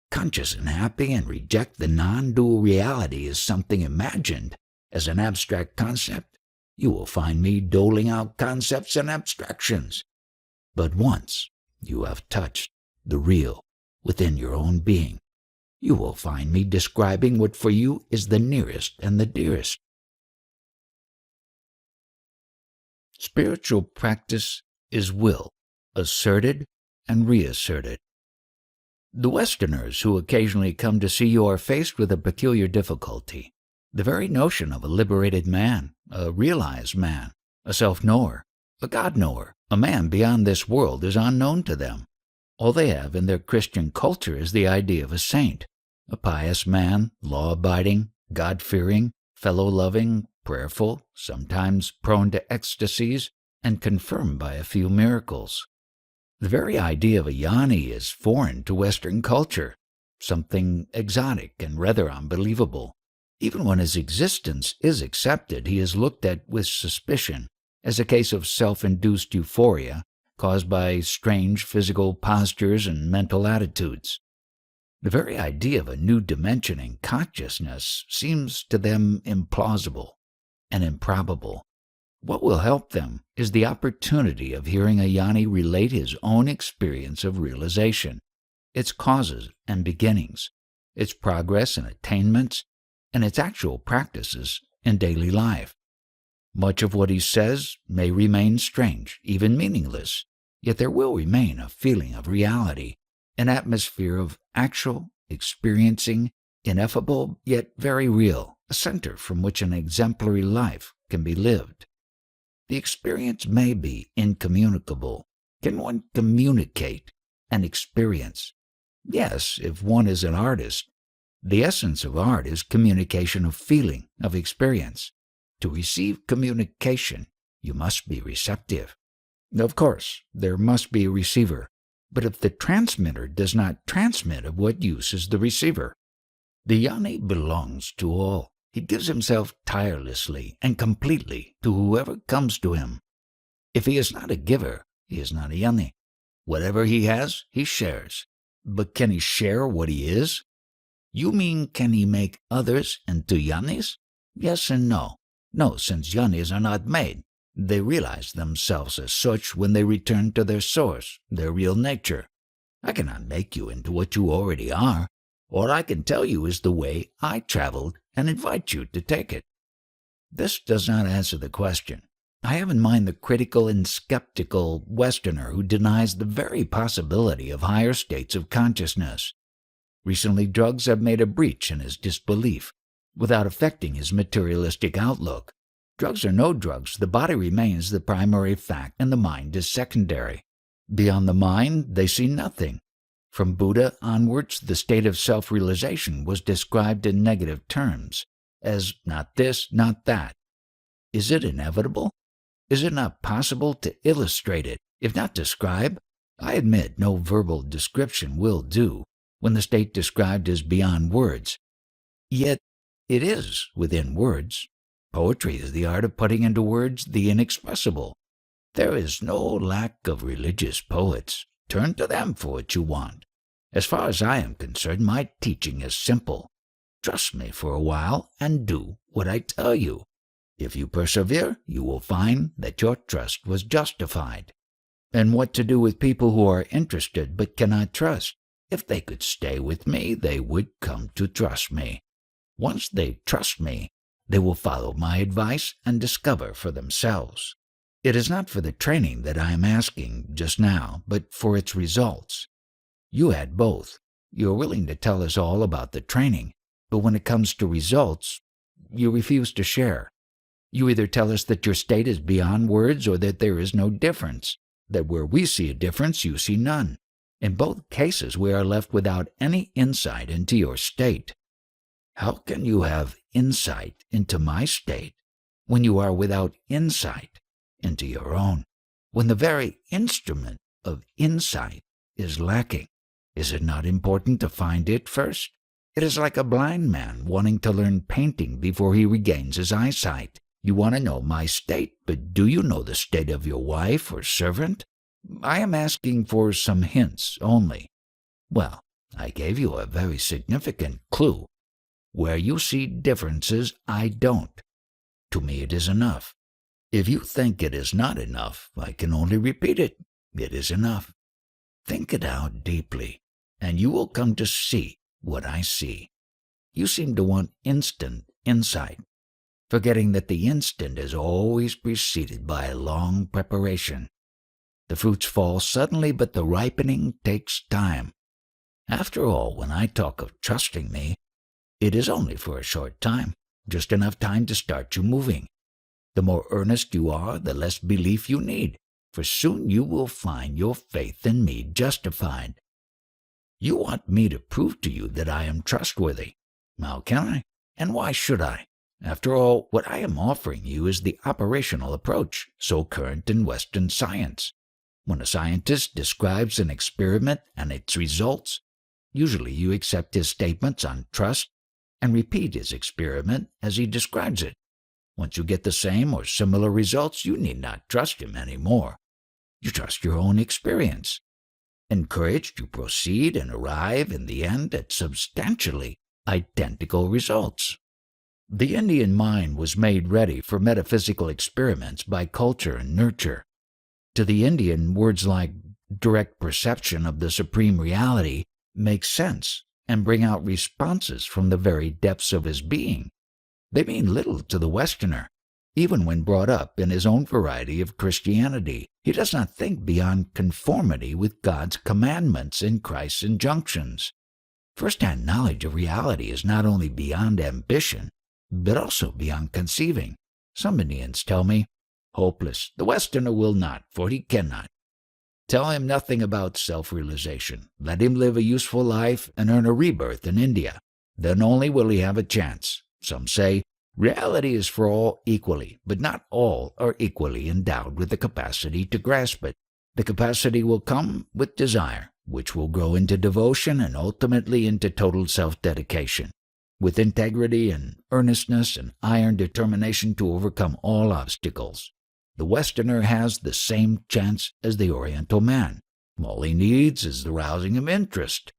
conscious and happy, and reject the non-dual reality as something imagined, as an abstract concept, you will find me doling out concepts and abstractions. But once you have touched the real within your own being, you will find me describing what for you is the nearest and the dearest. Spiritual practice is will, asserted and reasserted. The Westerners who occasionally come to see you are faced with a peculiar difficulty. The very notion of a liberated man, a realized man, a self-knower, a God-knower, a man beyond this world is unknown to them. All they have in their Christian culture is the idea of a saint, a pious man, law-abiding, God-fearing, fellow-loving, prayerful, sometimes prone to ecstasies, and confirmed by a few miracles. The very idea of a jnani is foreign to Western culture, something exotic and rather unbelievable. Even when his existence is accepted, he is looked at with suspicion, as a case of self-induced euphoria caused by strange physical postures and mental attitudes. The very idea of a new dimension in consciousness seems to them implausible and improbable. What will help them is the opportunity of hearing a jnani relate his own experience of realization, its causes and beginnings, its progress and attainments, and its actual practices in daily life. Much of what he says may remain strange, even meaningless, yet there will remain a feeling of reality, an atmosphere of actual experiencing, ineffable yet very real, a center from which an exemplary life can be lived. The experience may be incommunicable. Can one communicate an experience? Yes, if one is an artist. The essence of art is communication of feeling, of experience. To receive communication, you must be receptive. Of course, there must be a receiver, but if the transmitter does not transmit, of what use is the receiver? The jnani belongs to all. He gives himself tirelessly and completely to whoever comes to him. If he is not a giver, he is not a jnani. Whatever he has, he shares. But can he share what he is? You mean, can he make others into jnanis? Yes and no. No, since jnanis are not made. They realize themselves as such when they return to their source, their real nature. I cannot make you into what you already are. All I can tell you is the way I traveled and invite you to take it. This does not answer the question. I have in mind the critical and skeptical Westerner who denies the very possibility of higher states of consciousness. Recently, drugs have made a breach in his disbelief, without affecting his materialistic outlook. Drugs or no drugs, the body remains the primary fact and the mind is secondary. Beyond the mind, they see nothing. From Buddha onwards, the state of self-realization was described in negative terms, as not this, not that. Is it inevitable? Is it not possible to illustrate it, if not describe? I admit no verbal description will do, when the state described is beyond words. Yet it is within words. Poetry is the art of putting into words the inexpressible. There is no lack of religious poets. Turn to them for what you want. As far as I am concerned, my teaching is simple. Trust me for a while and do what I tell you. If you persevere, you will find that your trust was justified. And what to do with people who are interested but cannot trust? If they could stay with me, they would come to trust me. Once they trust me, they will follow my advice and discover for themselves. It is not for the training that I am asking just now, but for its results. You had both. You are willing to tell us all about the training, but when it comes to results, you refuse to share. You either tell us that your state is beyond words or that there is no difference, that where we see a difference, you see none. In both cases, we are left without any insight into your state. How can you have insight into my state when you are without insight into your own? When the very instrument of insight is lacking, is it not important to find it first? It is like a blind man wanting to learn painting before he regains his eyesight. You want to know my state, but do you know the state of your wife or servant? I am asking for some hints only. Well, I gave you a very significant clue. Where you see differences, I don't. To me it is enough. If you think it is not enough, I can only repeat it. It is enough. Think it out deeply, and you will come to see what I see. You seem to want instant insight, forgetting that the instant is always preceded by a long preparation. The fruits fall suddenly, but the ripening takes time. After all, when I talk of trusting me, it is only for a short time, just enough time to start you moving. The more earnest you are, the less belief you need, for soon you will find your faith in me justified. You want me to prove to you that I am trustworthy. How can I? And why should I? After all, what I am offering you is the operational approach, so current in Western science. When a scientist describes an experiment and its results, usually you accept his statements on trust and repeat his experiment as he describes it. Once you get the same or similar results, you need not trust him any more. You trust your own experience. Encouraged, you proceed and arrive in the end at substantially identical results. The Indian mind was made ready for metaphysical experiments by culture and nurture. To the Indian, words like direct perception of the supreme reality make sense and bring out responses from the very depths of his being. They mean little to the Westerner. Even when brought up in his own variety of Christianity, he does not think beyond conformity with God's commandments and Christ's injunctions. First-hand knowledge of reality is not only beyond ambition, but also beyond conceiving. Some Indians tell me, hopeless, the Westerner will not, for he cannot. Tell him nothing about self-realization. Let him live a useful life and earn a rebirth in India. Then only will he have a chance. Some say, reality is for all equally, but not all are equally endowed with the capacity to grasp it. The capacity will come with desire, which will grow into devotion and ultimately into total self-dedication, with integrity and earnestness and iron determination to overcome all obstacles. The Westerner has the same chance as the Oriental man. All he needs is the rousing of interest.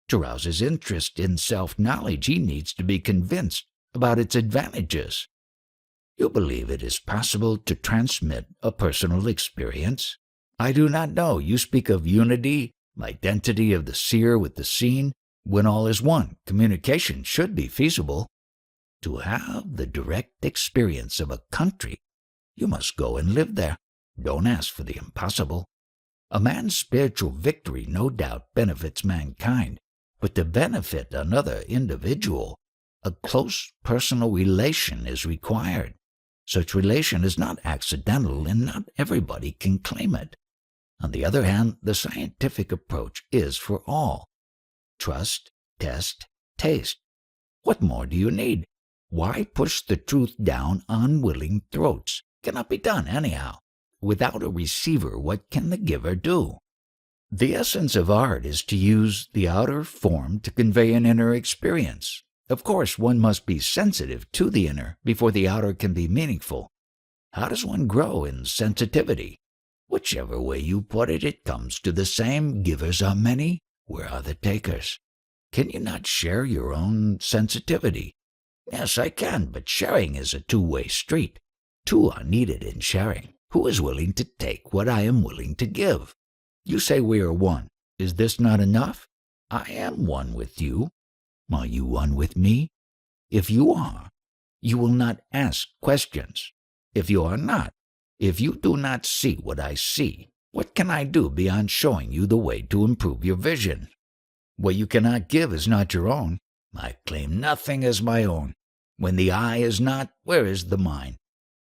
To rouse his interest in self-knowledge, he needs to be convinced about its advantages. You believe it is possible to transmit a personal experience? I do not know. You speak of unity, identity of the seer with the seen. When all is one, communication should be feasible. To have the direct experience of a country, you must go and live there. Don't ask for the impossible. A man's spiritual victory no doubt benefits mankind, but to benefit another individual, a close personal relation is required. Such relation is not accidental, and not everybody can claim it. On the other hand, the scientific approach is for all. Trust, test, taste. What more do you need? Why push the truth down unwilling throats? Cannot be done anyhow. Without a receiver, what can the giver do? The essence of art is to use the outer form to convey an inner experience. Of course, one must be sensitive to the inner before the outer can be meaningful. How does one grow in sensitivity? Whichever way you put it, it comes to the same. Givers are many. Where are the takers? Can you not share your own sensitivity? Yes, I can, but sharing is a two-way street. Two are needed in sharing. Who is willing to take what I am willing to give? You say we are one. Is this not enough? I am one with you. Are you one with me? If you are, you will not ask questions. If you are not, if you do not see what I see, what can I do beyond showing you the way to improve your vision? What you cannot give is not your own. I claim nothing as my own. When the eye is not, where is the mind?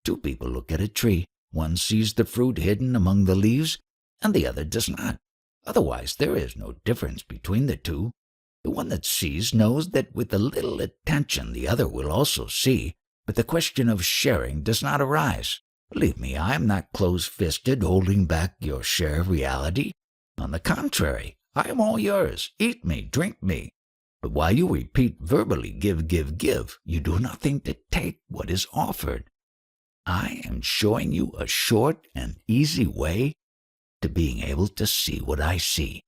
Two people look at a tree. One sees the fruit hidden among the leaves, and the other does not. Otherwise, there is no difference between the two. The one that sees knows that with a little attention the other will also see, but the question of sharing does not arise. Believe me, I am not close-fisted holding back your share of reality. On the contrary, I am all yours. Eat me, drink me. But while you repeat verbally, give, give, give, you do nothing to take what is offered. I am showing you a short and easy way to being able to see what I see.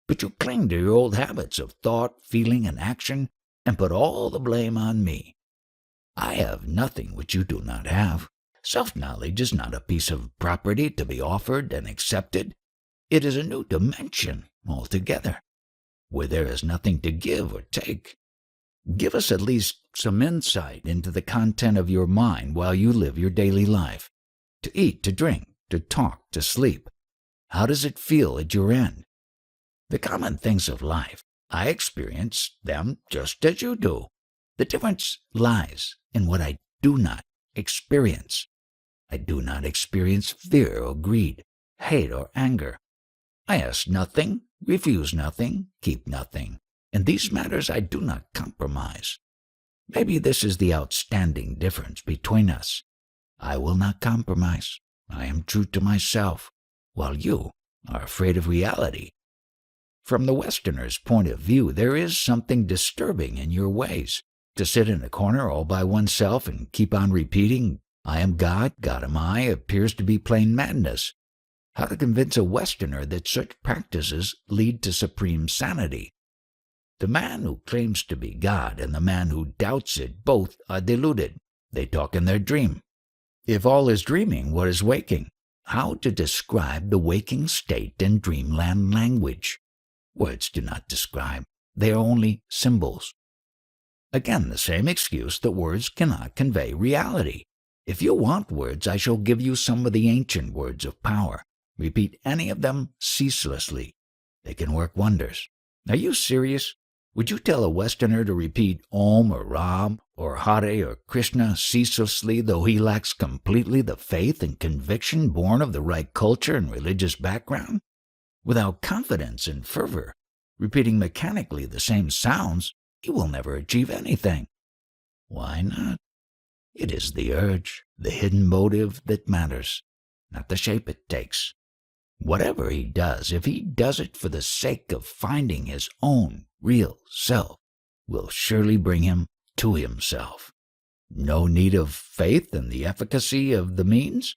But you cling to your old habits of thought, feeling, and action, and put all the blame on me. I have nothing which you do not have. Self-knowledge is not a piece of property to be offered and accepted. It is a new dimension altogether, where there is nothing to give or take. Give us at least some insight into the content of your mind while you live your daily life. To eat, to drink, to talk, to sleep. How does it feel at your end? The common things of life, I experience them just as you do. The difference lies in what I do not experience. I do not experience fear or greed, hate or anger. I ask nothing, refuse nothing, keep nothing. In these matters I do not compromise. Maybe this is the outstanding difference between us. I will not compromise. I am true to myself, while you are afraid of reality. From the Westerner's point of view, there is something disturbing in your ways. To sit in a corner all by oneself and keep on repeating, I am God, God am I, appears to be plain madness. How to convince a Westerner that such practices lead to supreme sanity? The man who claims to be God and the man who doubts it both are deluded. They talk in their dream. If all is dreaming, what is waking? How to describe the waking state in dreamland language? Words do not describe. They are only symbols. Again, the same excuse that words cannot convey reality. If you want words, I shall give you some of the ancient words of power. Repeat any of them ceaselessly. They can work wonders. Are you serious? Would you tell a Westerner to repeat Om or Ram or Hare or Krishna ceaselessly, though he lacks completely the faith and conviction born of the right culture and religious background? Without confidence and fervor, repeating mechanically the same sounds, he will never achieve anything. Why not? It is the urge, the hidden motive that matters, not the shape it takes. Whatever he does, if he does it for the sake of finding his own real self, will surely bring him to himself. No need of faith in the efficacy of the means?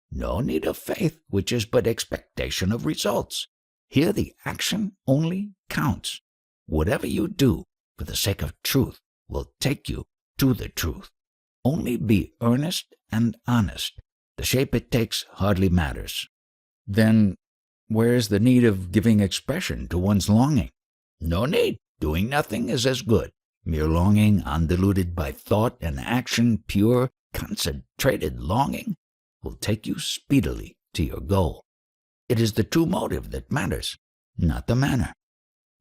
No need of faith, which is but expectation of results. Here the action only counts. Whatever you do for the sake of truth will take you to the truth. Only be earnest and honest. The shape it takes hardly matters. Then where is the need of giving expression to one's longing? No need. Doing nothing is as good. Mere longing, undiluted by thought and action, pure, concentrated longing, will take you speedily to your goal. It is the true motive that matters, not the manner.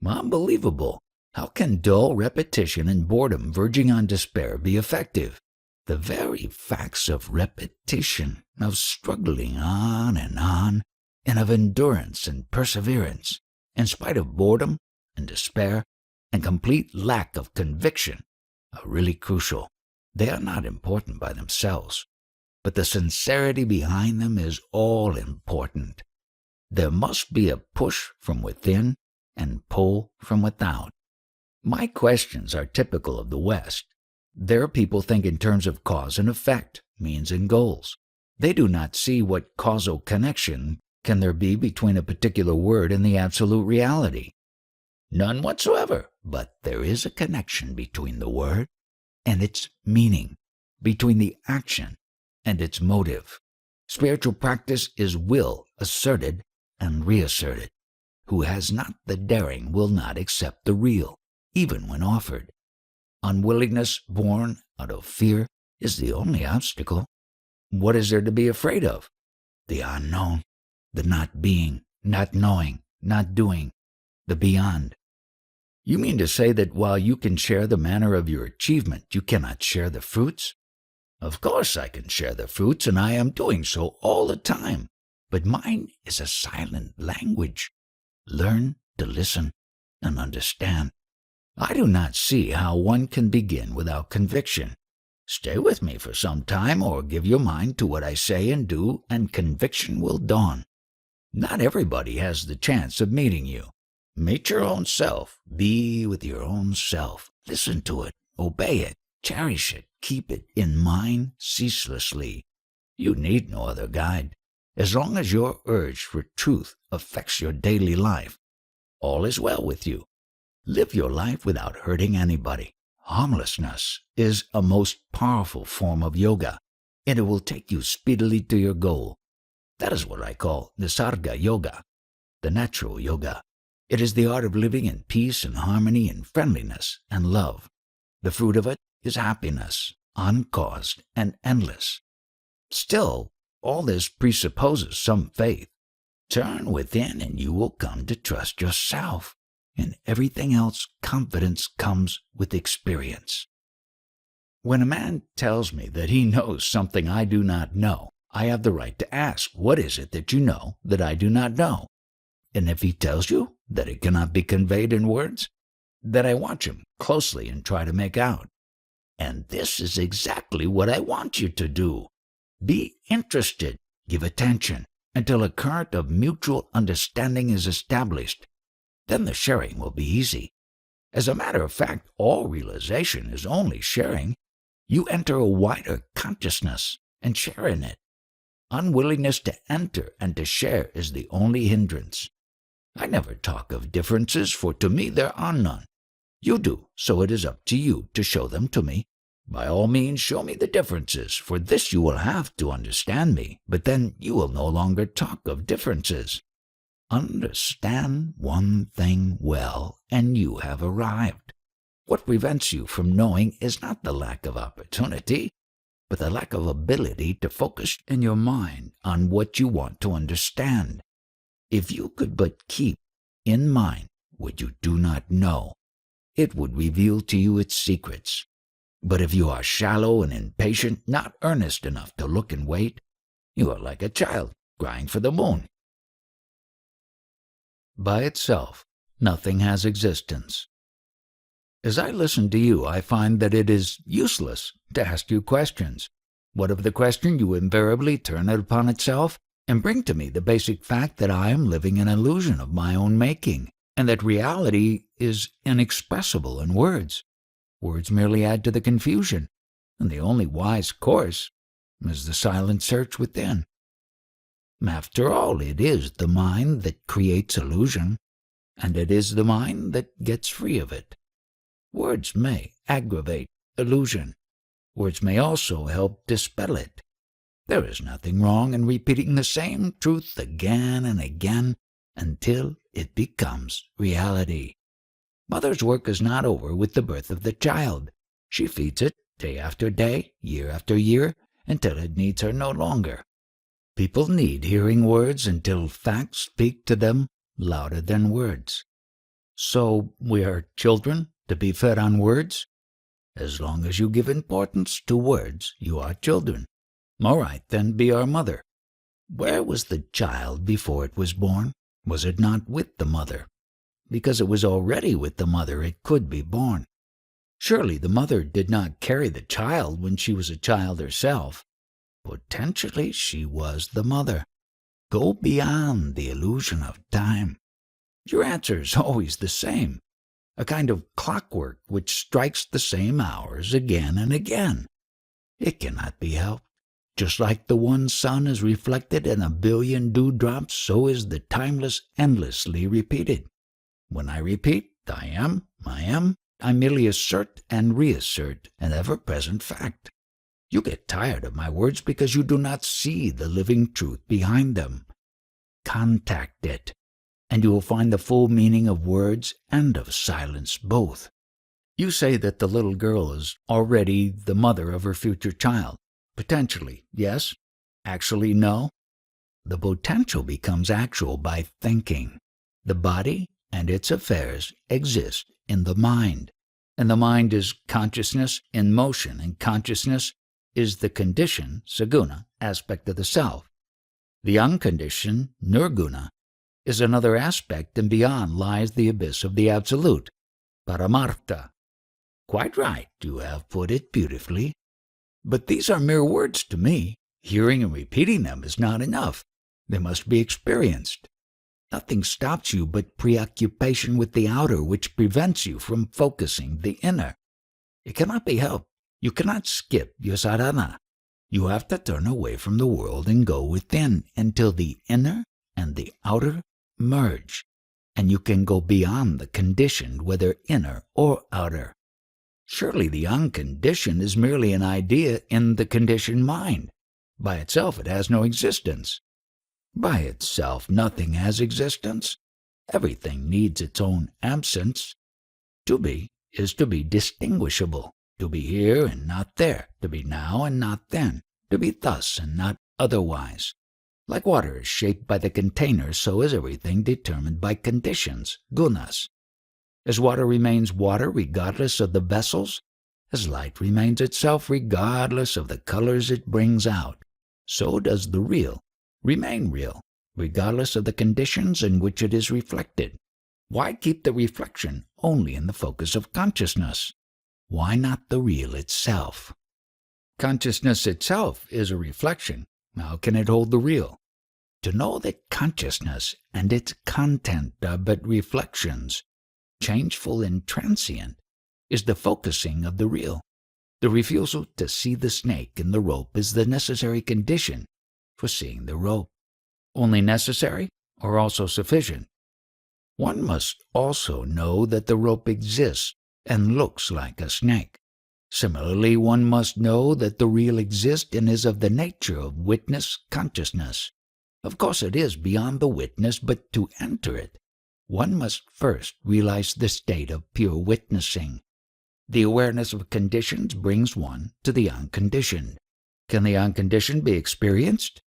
Unbelievable! How can dull repetition and boredom verging on despair be effective? The very facts of repetition, of struggling on, and of endurance and perseverance, in spite of boredom and despair and complete lack of conviction, are really crucial. They are not important by themselves, but the sincerity behind them is all important. There must be a push from within and pull from without. My questions are typical of the West. Their people think in terms of cause and effect, means and goals. They do not see what causal connection can there be between a particular word and the absolute reality. None whatsoever, but there is a connection between the word and its meaning, between the action and its motive. Spiritual practice is will asserted and reasserted. Who has not the daring will not accept the real, even when offered. Unwillingness born out of fear is the only obstacle. What is there to be afraid of? The unknown, the not being, not knowing, not doing, the beyond. You mean to say that while you can share the manner of your achievement, you cannot share the fruits? Of course I can share the fruits, and I am doing so all the time. But mine is a silent language. Learn to listen and understand. I do not see how one can begin without conviction. Stay with me for some time, or give your mind to what I say and do, and conviction will dawn. Not everybody has the chance of meeting you. Meet your own self. Be with your own self. Listen to it. Obey it. Cherish it. Keep it in mind ceaselessly. You need no other guide. As long as your urge for truth affects your daily life, all is well with you. Live your life without hurting anybody. Harmlessness is a most powerful form of yoga, and it will take you speedily to your goal. That is what I call Nisarga Yoga, the natural yoga. It is the art of living in peace and harmony and friendliness and love. The fruit of it is happiness, uncaused and endless. Still, all this presupposes some faith. Turn within and you will come to trust yourself. In everything else, confidence comes with experience. When a man tells me that he knows something I do not know, I have the right to ask, what is it that you know that I do not know? And if he tells you that it cannot be conveyed in words, then I watch him closely and try to make out. And this is exactly what I want you to do. Be interested, give attention, until a current of mutual understanding is established. Then the sharing will be easy. As a matter of fact, all realization is only sharing. You enter a wider consciousness and share in it. Unwillingness to enter and to share is the only hindrance. I never talk of differences, for to me there are none. You do, so it is up to you to show them to me. By all means show me the differences, for this you will have to understand me, but then you will no longer talk of differences. Understand one thing well, and you have arrived. What prevents you from knowing is not the lack of opportunity, but the lack of ability to focus in your mind on what you want to understand. If you could but keep in mind what you do not know, it would reveal to you its secrets. But if you are shallow and impatient, not earnest enough to look and wait, you are like a child crying for the moon. By itself, nothing has existence. As I listen to you, I find that it is useless to ask you questions. What of the question? You invariably turn it upon itself and bring to me the basic fact that I am living an illusion of my own making, and that reality is inexpressible in words. Words merely add to the confusion, and the only wise course is the silent search within. After all, it is the mind that creates illusion, and it is the mind that gets free of it. Words may aggravate illusion. Words may also help dispel it. There is nothing wrong in repeating the same truth again and again until it becomes reality. Mother's work is not over with the birth of the child. She feeds it day after day, year after year, until it needs her no longer. People need hearing words until facts speak to them louder than words. So we are children to be fed on words? As long as you give importance to words, you are children. All right, then, be our mother. Where was the child before it was born? Was it not with the mother? Because it was already with the mother, it could be born. Surely the mother did not carry the child when she was a child herself. Potentially she was the mother. Go beyond the illusion of time. Your answer is always the same, a kind of clockwork which strikes the same hours again and again. It cannot be helped. Just like the one sun is reflected in a billion dewdrops, so is the timeless endlessly repeated. When I repeat, I am, I merely assert and reassert an ever-present fact. You get tired of my words because you do not see the living truth behind them. Contact it, and you will find the full meaning of words and of silence both. You say that the little girl is already the mother of her future child. Potentially, yes. Actually, no. The potential becomes actual by thinking. The body and its affairs exist in the mind, and the mind is consciousness in motion, and consciousness is the conditioned, saguna, aspect of the self. The unconditioned, nirguna, is another aspect, and beyond lies the abyss of the absolute, paramartha. Quite right, you have put it beautifully. But these are mere words to me. Hearing and repeating them is not enough. They must be experienced. Nothing stops you but preoccupation with the outer, which prevents you from focusing the inner. It cannot be helped. You cannot skip your sadhana. You have to turn away from the world and go within until the inner and the outer merge, and you can go beyond the conditioned, whether inner or outer. Surely the unconditioned is merely an idea in the conditioned mind. By itself it has no existence. By itself nothing has existence. Everything needs its own absence. To be is to be distinguishable, to be here and not there, to be now and not then, to be thus and not otherwise. Like water is shaped by the container, so is everything determined by conditions, gunas. As water remains water regardless of the vessels, as light remains itself regardless of the colors it brings out, so does the real remain real, regardless of the conditions in which it is reflected. Why keep the reflection only in the focus of consciousness? Why not the real itself? Consciousness itself is a reflection. How can it hold the real? To know that consciousness and its content are but reflections, changeful and transient, is the focusing of the real. The refusal to see the snake in the rope is the necessary condition for seeing the rope. Only necessary or also sufficient? One must also know that the rope exists and looks like a snake. Similarly, one must know that the real exists and is of the nature of witness consciousness. Of course it is beyond the witness, but to enter it, one must first realize the state of pure witnessing. The awareness of conditions brings one to the unconditioned. Can the unconditioned be experienced?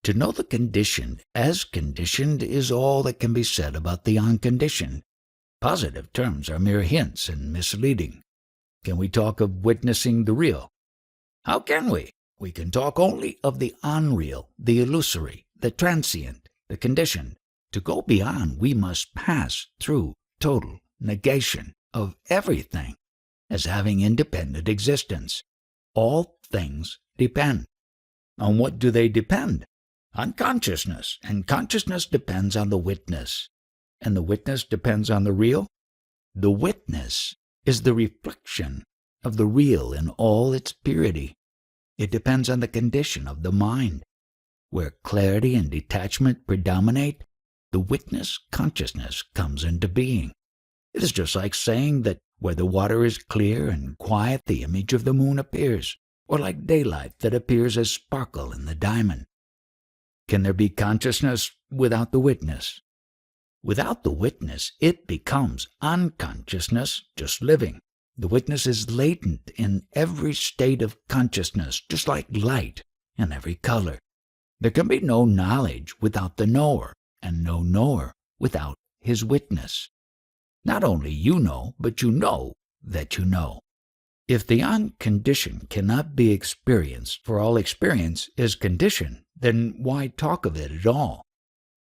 To know the conditioned as conditioned is all that can be said about the unconditioned. Positive terms are mere hints and misleading. Can we talk of witnessing the real? How can we? We can talk only of the unreal, the illusory, the transient, the conditioned. To go beyond, we must pass through total negation of everything as having independent existence. All things depend. On what do they depend? On consciousness, and consciousness depends on the witness. And the witness depends on the real? The witness is the reflection of the real in all its purity. It depends on the condition of the mind. Where clarity and detachment predominate, the witness consciousness comes into being. It is just like saying that where the water is clear and quiet, the image of the moon appears, or like daylight that appears as sparkle in the diamond. Can there be consciousness without the witness? Without the witness, it becomes unconsciousness, just living. The witness is latent in every state of consciousness, just like light in every color. There can be no knowledge without the knower, and no knower without his witness. Not only you know, but you know that you know. If the unconditioned cannot be experienced, for all experience is conditioned, then why talk of it at all?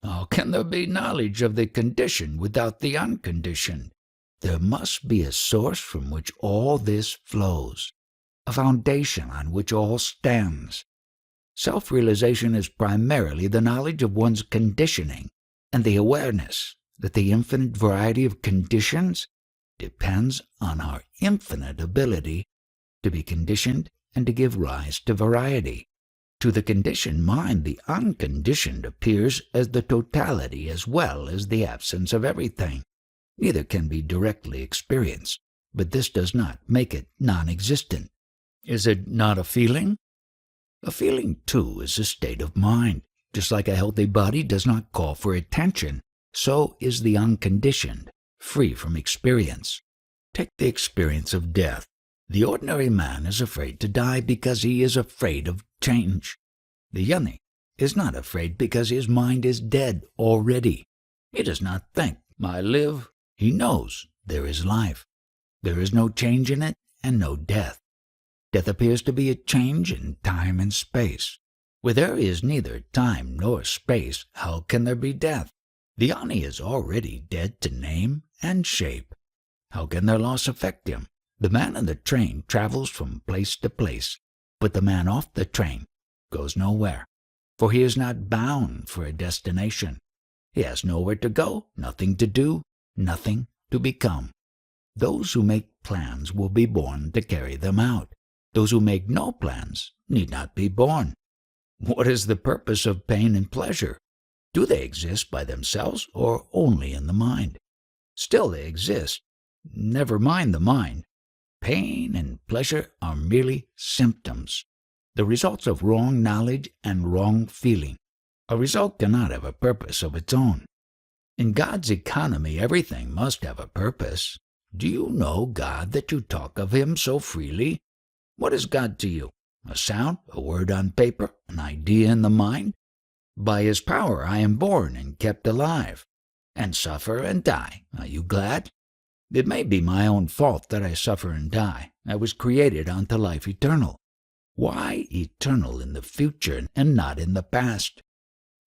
How can there be knowledge of the conditioned without the unconditioned? There must be a source from which all this flows, a foundation on which all stands. Self-realization is primarily the knowledge of one's conditioning and the awareness that the infinite variety of conditions depends on our infinite ability to be conditioned and to give rise to variety. To the conditioned mind, the unconditioned appears as the totality as well as the absence of everything. Neither can be directly experienced, but this does not make it non-existent. Is it not a feeling? A feeling, too, is a state of mind. Just like a healthy body does not call for attention, so is the unconditioned, free from experience. Take the experience of death. The ordinary man is afraid to die because he is afraid of change. The yoni is not afraid because his mind is dead already. He does not think, I live. He knows there is life. There is no change in it and no death. Death appears to be a change in time and space. Where there is neither time nor space, how can there be death? The yoni is already dead to name and shape. How can their loss affect him? The man in the train travels from place to place, but the man off the train goes nowhere, for he is not bound for a destination. He has nowhere to go, nothing to do, nothing to become. Those who make plans will be born to carry them out. Those who make no plans need not be born. What is the purpose of pain and pleasure? Do they exist by themselves or only in the mind? Still they exist. Never mind the mind. Pain and pleasure are merely symptoms, the results of wrong knowledge and wrong feeling. A result cannot have a purpose of its own. In God's economy, everything must have a purpose. Do you know God that you talk of Him so freely? What is God to you? A sound, a word on paper, an idea in the mind? By His power I am born and kept alive, and suffer and die. Are you glad? It may be my own fault that I suffer and die. I was created unto life eternal. Why eternal in the future and not in the past?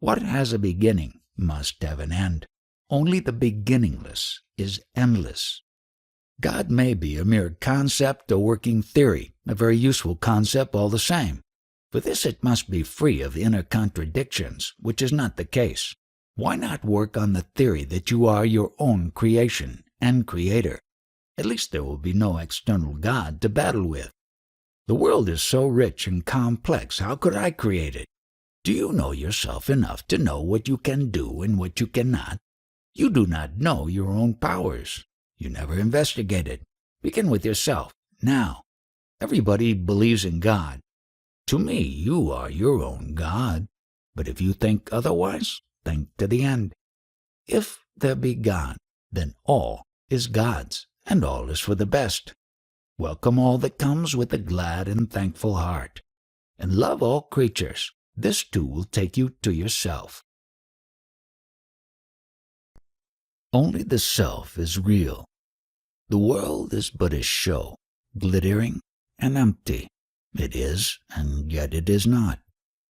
What has a beginning must have an end. Only the beginningless is endless. God may be a mere concept or working theory, a very useful concept all the same. For this it must be free of inner contradictions, which is not the case. Why not work on the theory that you are your own creation and creator? At least there will be no external God to battle with. The world is so rich and complex, how could I create it? Do you know yourself enough to know what you can do and what you cannot? You do not know your own powers. You never investigated. Begin with yourself, now. Everybody believes in God. To me, you are your own God. But if you think otherwise, think to the end. If there be God, then all is God's, and all is for the best. Welcome all that comes with a glad and thankful heart, and love all creatures. This too will take you to yourself. Only the self is real. The world is but a show, glittering and empty. It is, and yet it is not.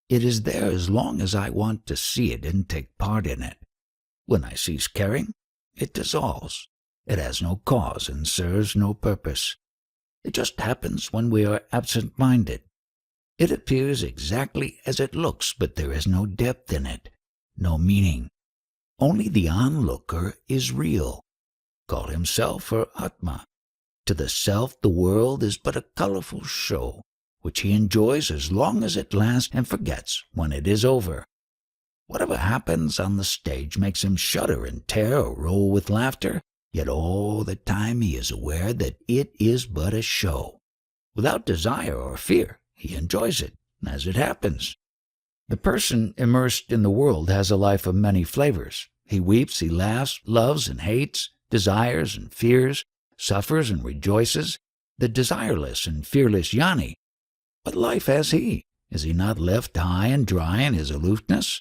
It is there as long as I want to see it and take part in it. When I cease caring, it dissolves. It has no cause and serves no purpose. It just happens when we are absent-minded. It appears exactly as it looks, but there is no depth in it, no meaning. Only the onlooker is real. Call him self or Atma. To the self, the world is but a colorful show, which he enjoys as long as it lasts and forgets when it is over. Whatever happens on the stage makes him shudder and tear or roll with laughter, yet all the time he is aware that it is but a show. Without desire or fear, he enjoys it as it happens. The person immersed in the world has a life of many flavors. He weeps, he laughs, loves and hates, desires and fears, suffers and rejoices. The desireless and fearless yoni. What life has he? Is he not left high and dry in his aloofness?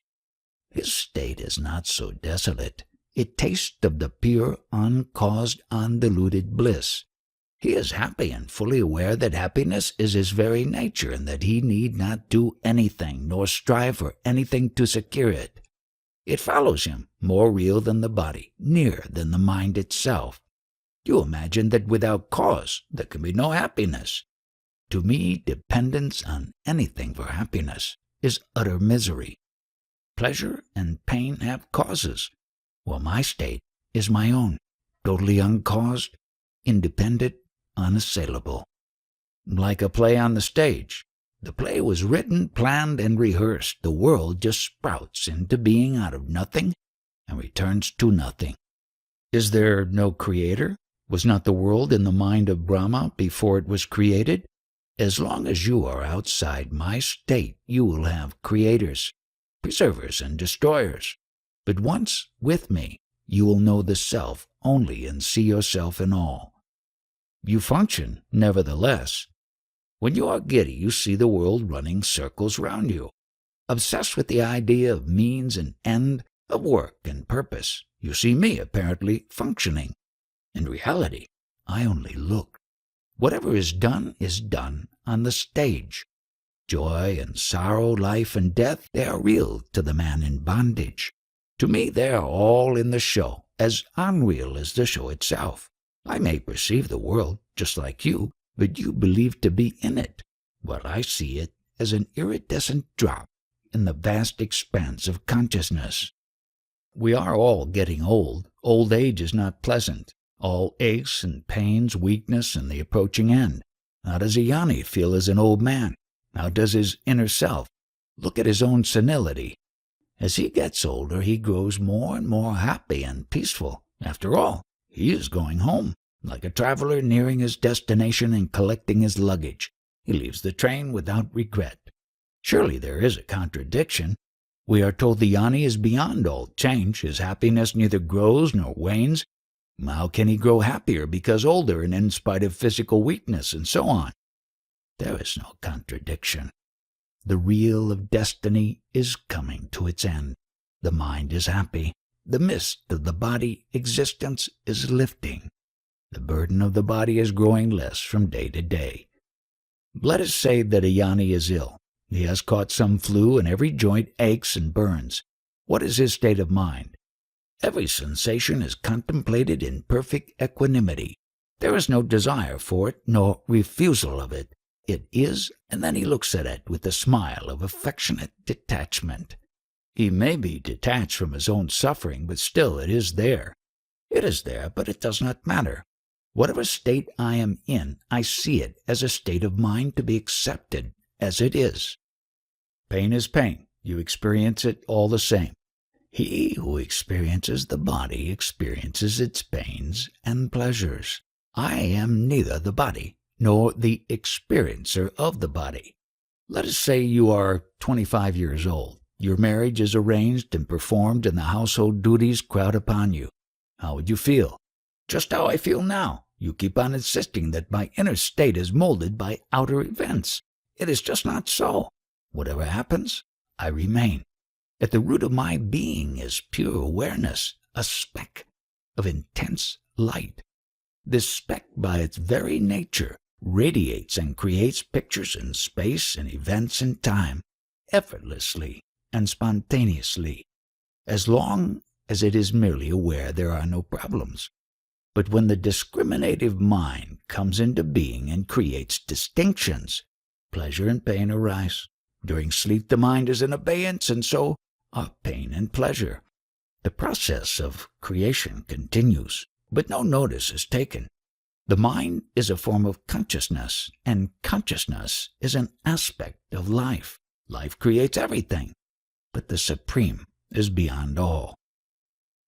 His state is not so desolate. It tastes of the pure, uncaused, undiluted bliss. He is happy and fully aware that happiness is his very nature and that he need not do anything nor strive for anything to secure it. It follows him, more real than the body, nearer than the mind itself. You imagine that without cause there can be no happiness. To me, dependence on anything for happiness is utter misery. Pleasure and pain have causes, while my state is my own, totally uncaused, independent, unassailable. Like a play on the stage. The play was written, planned, and rehearsed. The world just sprouts into being out of nothing and returns to nothing. Is there no creator? Was not the world in the mind of Brahma before it was created? As long as you are outside my state, you will have creators, preservers, and destroyers. But once with me, you will know the self only and see yourself in all. You function, nevertheless. When you are giddy, you see the world running circles round you. Obsessed with the idea of means and end, of work and purpose, you see me apparently functioning. In reality, I only look. Whatever is done on the stage. Joy and sorrow, life and death, they are real to the man in bondage. To me, they are all in the show, as unreal as the show itself. I may perceive the world just like you, but you believe to be in it, while I see it as an iridescent drop in the vast expanse of consciousness. We are all getting old. Old age is not pleasant. All aches and pains, weakness, and the approaching end. How does a Jnani feel as an old man? How does his inner self look at his own senility? As he gets older, he grows more and more happy and peaceful. After all, he is going home, like a traveler nearing his destination and collecting his luggage. He leaves the train without regret. Surely there is a contradiction. We are told the Jnani is beyond all change. His happiness neither grows nor wanes. How can he grow happier because older and in spite of physical weakness and so on? There is no contradiction. The reel of destiny is coming to its end. The mind is happy. The mist of the body existence is lifting. The burden of the body is growing less from day to day. Let us say that a Jnani is ill. He has caught some flu and every joint aches and burns. What is his state of mind? Every sensation is contemplated in perfect equanimity. There is no desire for it, nor refusal of it. It is, and then he looks at it with a smile of affectionate detachment. He may be detached from his own suffering, but still it is there. It is there, but it does not matter. Whatever state I am in, I see it as a state of mind to be accepted as it is. Pain is pain. You experience it all the same. He who experiences the body experiences its pains and pleasures. I am neither the body nor the experiencer of the body. Let us say you are 25 years old. Your marriage is arranged and performed and the household duties crowd upon you. How would you feel? Just how I feel now. You keep on insisting that my inner state is molded by outer events. It is just not so. Whatever happens, I remain. At the root of my being is pure awareness, a speck of intense light. This speck, by its very nature, radiates and creates pictures in space and events in time, effortlessly and spontaneously. As long as it is merely aware, there are no problems. But when the discriminative mind comes into being and creates distinctions, pleasure and pain arise. During sleep the mind is in abeyance, and so are pain and pleasure. The process of creation continues, but no notice is taken. The mind is a form of consciousness, and consciousness is an aspect of life. Life creates everything, but the Supreme is beyond all.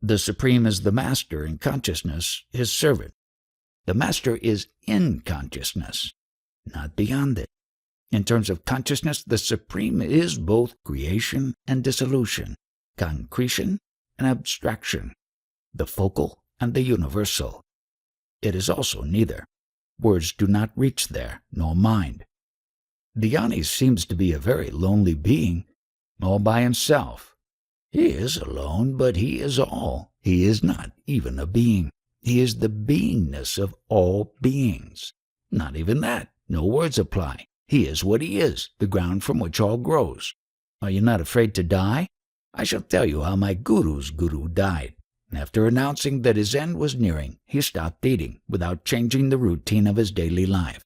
The Supreme is the master, and consciousness his servant. The master is in consciousness, not beyond it. In terms of consciousness, the Supreme is both creation and dissolution, concretion and abstraction, the focal and the universal. It is also neither. Words do not reach there, nor mind. The Jnani seems to be a very lonely being, all by himself. He is alone, but he is all. He is not even a being. He is the beingness of all beings. Not even that. No words apply. He is what he is, the ground from which all grows. Are you not afraid to die? I shall tell you how my guru's guru died. After announcing that his end was nearing, he stopped eating, without changing the routine of his daily life.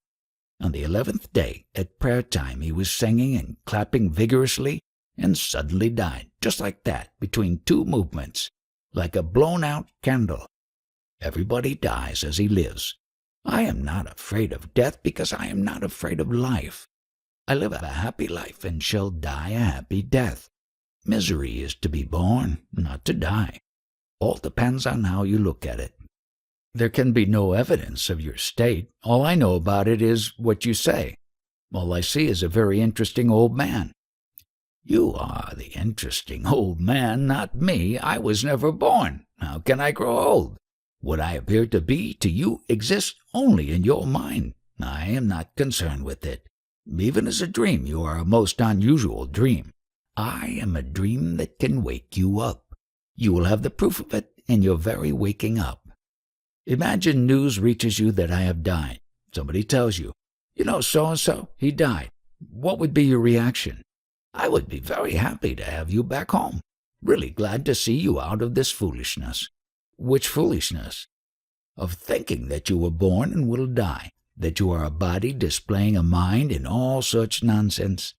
On the 11th day, at prayer time, he was singing and clapping vigorously, and suddenly died, just like that, between two movements, like a blown-out candle. Everybody dies as he lives. I am not afraid of death because I am not afraid of life. I live a happy life and shall die a happy death. Misery is to be born, not to die. All depends on how you look at it. There can be no evidence of your state. All I know about it is what you say. All I see is a very interesting old man. You are the interesting old man, not me. I was never born. How can I grow old? What I appear to be to you exists only in your mind. I am not concerned with it. Even as a dream, you are a most unusual dream. I am a dream that can wake you up. You will have the proof of it in your very waking up. Imagine news reaches you that I have died. Somebody tells you, you know so-and-so, he died. What would be your reaction? I would be very happy to have you back home. Really glad to see you out of this foolishness. Which foolishness? Of thinking that you were born and will die, that you are a body displaying a mind and all such nonsense.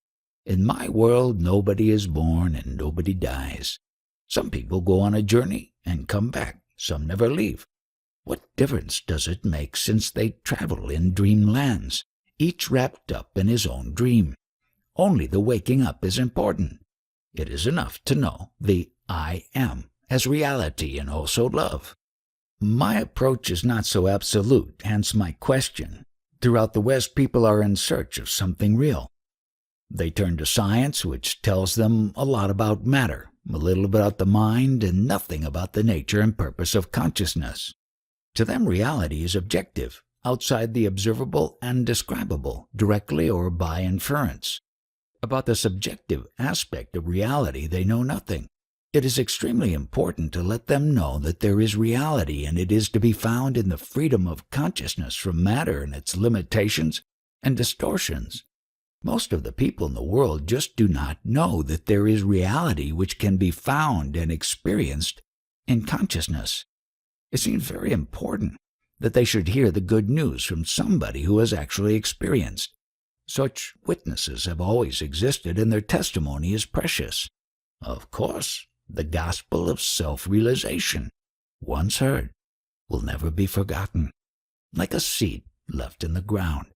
In my world, nobody is born and nobody dies. Some people go on a journey and come back. Some never leave. What difference does it make since they travel in dreamlands, each wrapped up in his own dream? Only the waking up is important. It is enough to know the I am as reality and also love. My approach is not so absolute, hence my question. Throughout the West, people are in search of something real. They turn to science, which tells them a lot about matter, a little about the mind, and nothing about the nature and purpose of consciousness. To them, reality is objective, outside the observable and describable, directly or by inference. About the subjective aspect of reality, they know nothing. It is extremely important to let them know that there is reality, and it is to be found in the freedom of consciousness from matter and its limitations and distortions. Most of the people in the world just do not know that there is reality which can be found and experienced in consciousness. It seems very important that they should hear the good news from somebody who has actually experienced. Such witnesses have always existed, and their testimony is precious. Of course, the gospel of self-realization, once heard, will never be forgotten. Like a seed left in the ground,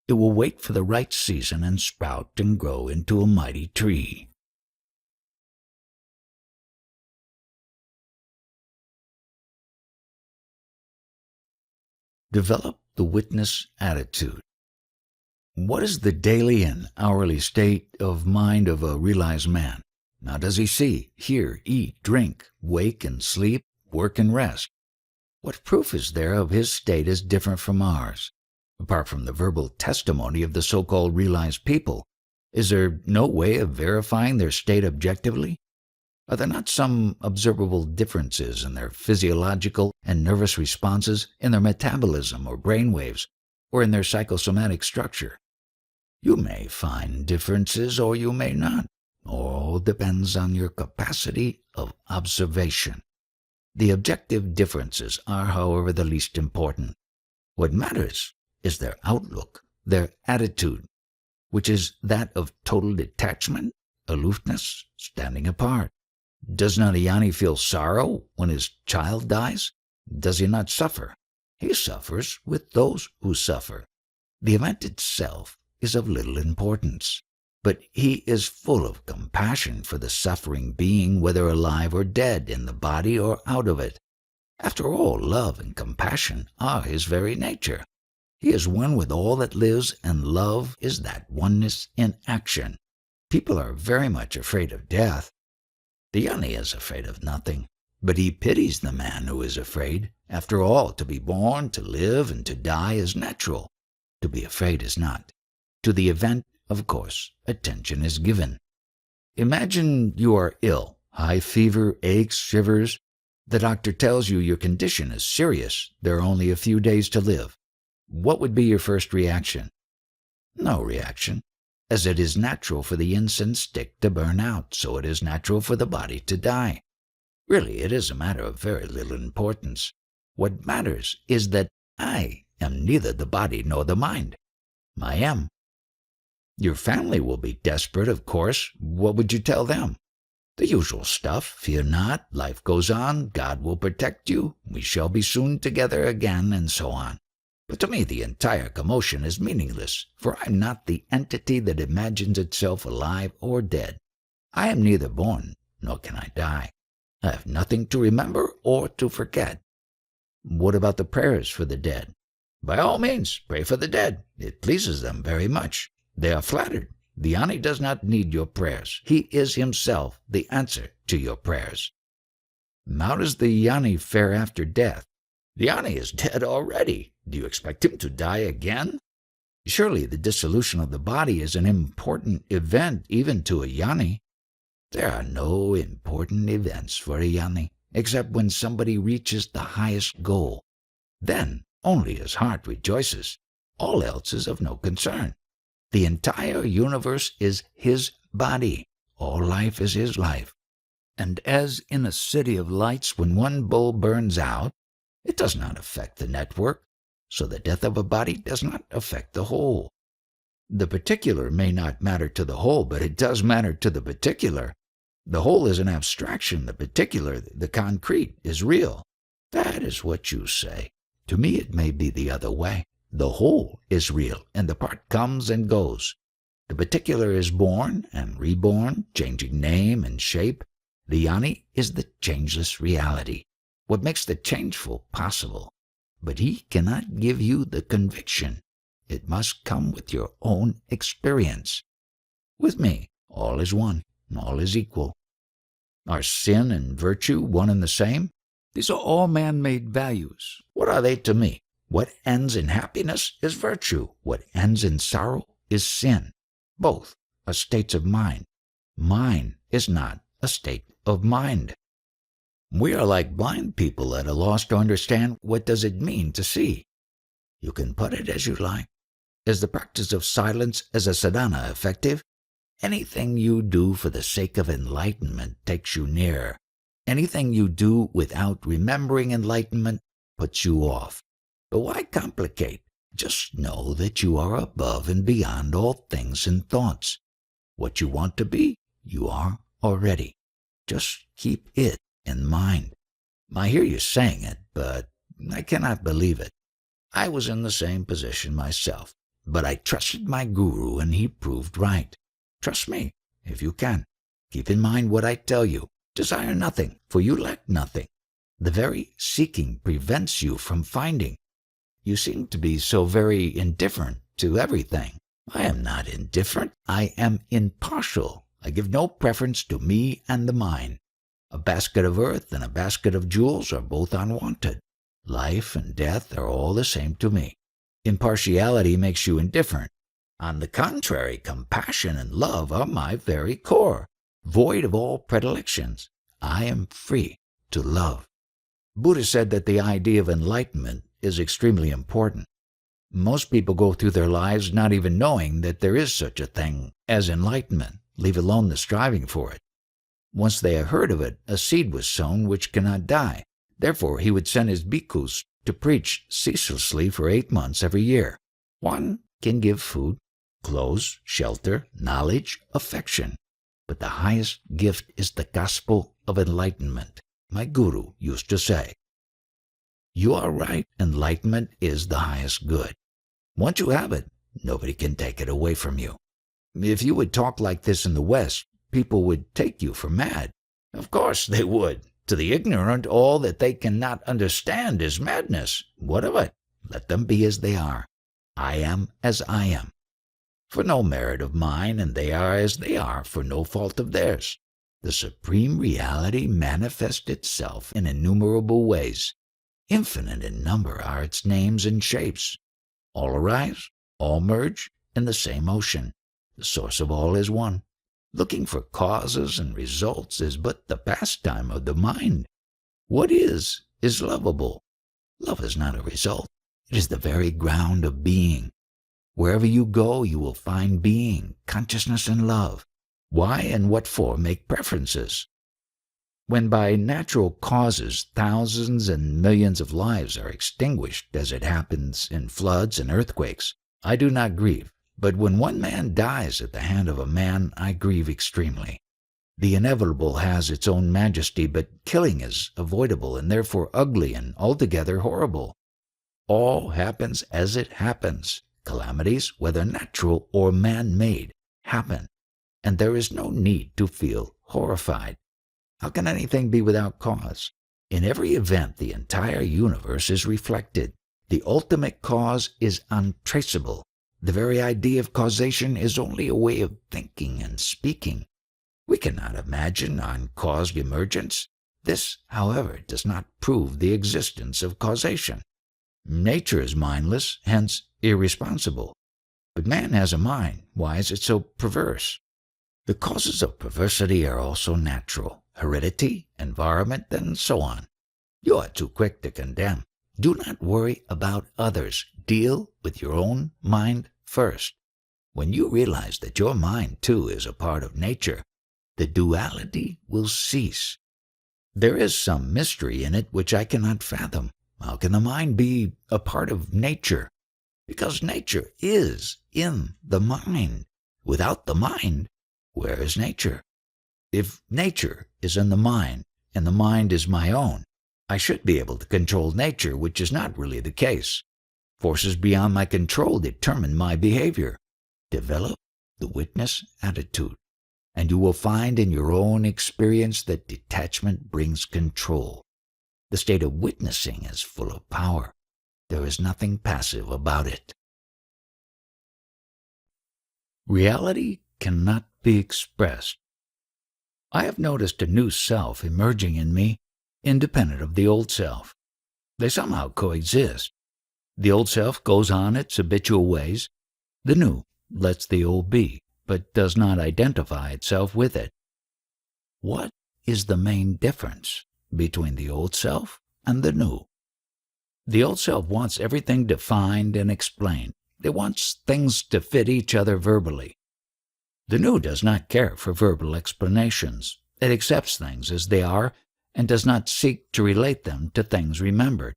it will wait for the right season and sprout and grow into a mighty tree. Develop the witness attitude. What is the daily and hourly state of mind of a realized man? How does he see, hear, eat, drink, wake and sleep, work and rest? What proof is there of his state as different from ours? Apart from the verbal testimony of the so-called realized people, is there no way of verifying their state objectively? Are there not some observable differences in their physiological and nervous responses, in their metabolism or brain waves, or in their psychosomatic structure? You may find differences or you may not. All depends on your capacity of observation. The objective differences are, however, the least important. What matters is their outlook, their attitude, which is that of total detachment, aloofness, standing apart. Does not a Yanni feel sorrow when his child dies? Does he not suffer? He suffers with those who suffer. The event itself is of little importance, but he is full of compassion for the suffering being, whether alive or dead, in the body or out of it. After all, love and compassion are his very nature. He is one with all that lives, and love is that oneness in action. People are very much afraid of death. The Yanni is afraid of nothing, but he pities the man who is afraid. After all, to be born, to live, and to die is natural. To be afraid is not. To the event, of course, attention is given. Imagine you are ill, high fever, aches, shivers. The doctor tells you your condition is serious. There are only a few days to live. What would be your first reaction? No reaction. As it is natural for the incense stick to burn out, so it is natural for the body to die. Really, it is a matter of very little importance. What matters is that I am neither the body nor the mind. I am. Your family will be desperate, of course. What would you tell them? The usual stuff. Fear not, life goes on, God will protect you, we shall be soon together again, and so on. But to me the entire commotion is meaningless, for I am not the entity that imagines itself alive or dead. I am neither born, nor can I die. I have nothing to remember or to forget. What about the prayers for the dead? By all means, pray for the dead. It pleases them very much. They are flattered. The Ani does not need your prayers. He is himself the answer to your prayers. How does the Yanni fare after death? The Ani is dead already. Do you expect him to die again? Surely the dissolution of the body is an important event even to a Yanni. There are no important events for a Yanni, except when somebody reaches the highest goal. Then only his heart rejoices. All else is of no concern. The entire universe is his body. All life is his life. And as in a city of lights, when one bulb burns out, it does not affect the network, so the death of a body does not affect the whole. The particular may not matter to the whole, but it does matter to the particular. The whole is an abstraction. The particular, the concrete, is real. That is what you say. To me it may be the other way. The whole is real, and the part comes and goes. The particular is born and reborn, changing name and shape. The Yanni is the changeless reality, what makes the changeful possible. But he cannot give you the conviction. It must come with your own experience. With me, all is one, all is equal. Are sin and virtue one and the same? These are all man-made values. What are they to me? What ends in happiness is virtue. What ends in sorrow is sin. Both are states of mind. Mind is not a state of mind. We are like blind people at a loss to understand what does it mean to see. You can put it as you like. Is the practice of silence as a sadhana effective? Anything you do for the sake of enlightenment takes you nearer. Anything you do without remembering enlightenment puts you off. But why complicate? Just know that you are above and beyond all things and thoughts. What you want to be, you are already. Just keep it in mind. I hear you saying it, but I cannot believe it. I was in the same position myself, but I trusted my guru and he proved right. Trust me, if you can. Keep in mind what I tell you. Desire nothing, for you lack nothing. The very seeking prevents you from finding. You seem to be so very indifferent to everything. I am not indifferent. I am impartial. I give no preference to me and the mine. A basket of earth and a basket of jewels are both unwanted. Life and death are all the same to me. Impartiality makes you indifferent. On the contrary, compassion and love are my very core. Void of all predilections, I am free to love. Buddha said that the idea of enlightenment is extremely important. Most people go through their lives not even knowing that there is such a thing as enlightenment, leave alone the striving for it. Once they have heard of it, a seed was sown which cannot die. Therefore he would send his bhikkhus to preach ceaselessly for 8 months every year. One can give food, clothes, shelter, knowledge, affection. But the highest gift is the gospel of enlightenment. My guru used to say, "You are right, enlightenment is the highest good. Once you have it, nobody can take it away from you." If you would talk like this in the West, people would take you for mad. Of course they would. To the ignorant, all that they cannot understand is madness. What of it? Let them be as they are. I am as I am. For no merit of mine, and they are as they are for no fault of theirs. The supreme reality manifests itself in innumerable ways. Infinite in number are its names and shapes. All arise, all merge in the same ocean. The source of all is one. Looking for causes and results is but the pastime of the mind. What is lovable. Love is not a result. It is the very ground of being. Wherever you go, you will find being, consciousness, and love. Why and what for make preferences? When by natural causes thousands and millions of lives are extinguished, as it happens in floods and earthquakes, I do not grieve. But when one man dies at the hand of a man, I grieve extremely. The inevitable has its own majesty, but killing is avoidable and therefore ugly and altogether horrible. All happens as it happens. Calamities, whether natural or man-made, happen, and there is no need to feel horrified. How can anything be without cause? In every event, the entire universe is reflected. The ultimate cause is untraceable. The very idea of causation is only a way of thinking and speaking. We cannot imagine uncaused emergence. This, however, does not prove the existence of causation. Nature is mindless, hence irresponsible. But man has a mind. Why is it so perverse? The causes of perversity are also natural: heredity, environment, and so on. You are too quick to condemn. Do not worry about others. Deal with your own mind first. When you realize that your mind, too, is a part of nature, the duality will cease. There is some mystery in it which I cannot fathom. How can the mind be a part of nature? Because nature is in the mind. Without the mind, where is nature? If nature is in the mind, and the mind is my own, I should be able to control nature, which is not really the case. Forces beyond my control determine my behavior. Develop the witness attitude, and you will find in your own experience that detachment brings control. The state of witnessing is full of power. There is nothing passive about it. Reality cannot be expressed. I have noticed a new self emerging in me, independent of the old self. They somehow coexist. The old self goes on its habitual ways. The new lets the old be, but does not identify itself with it. What is the main difference between the old self and the new? The old self wants everything defined and explained. It wants things to fit each other verbally. The new does not care for verbal explanations. It accepts things as they are and does not seek to relate them to things remembered.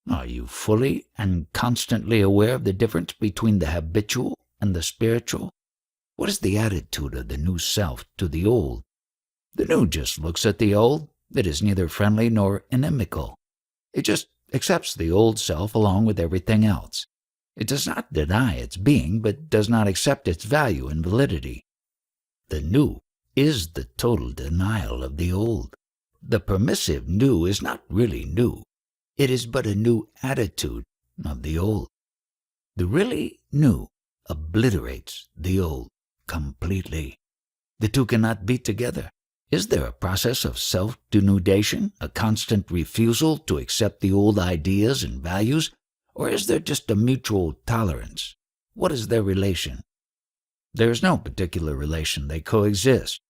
Are you fully and constantly aware of the difference between the habitual and the spiritual? What is the attitude of the new self to the old? The new just looks at the old. It is neither friendly nor inimical. It just accepts the old self along with everything else. It does not deny its being, but does not accept its value and validity. The new is the total denial of the old. The permissive new is not really new. It is but a new attitude of the old. The really new obliterates the old completely. The two cannot be together. Is there a process of self-denudation, a constant refusal to accept the old ideas and values, or is there just a mutual tolerance? What is their relation? There is no particular relation. They coexist.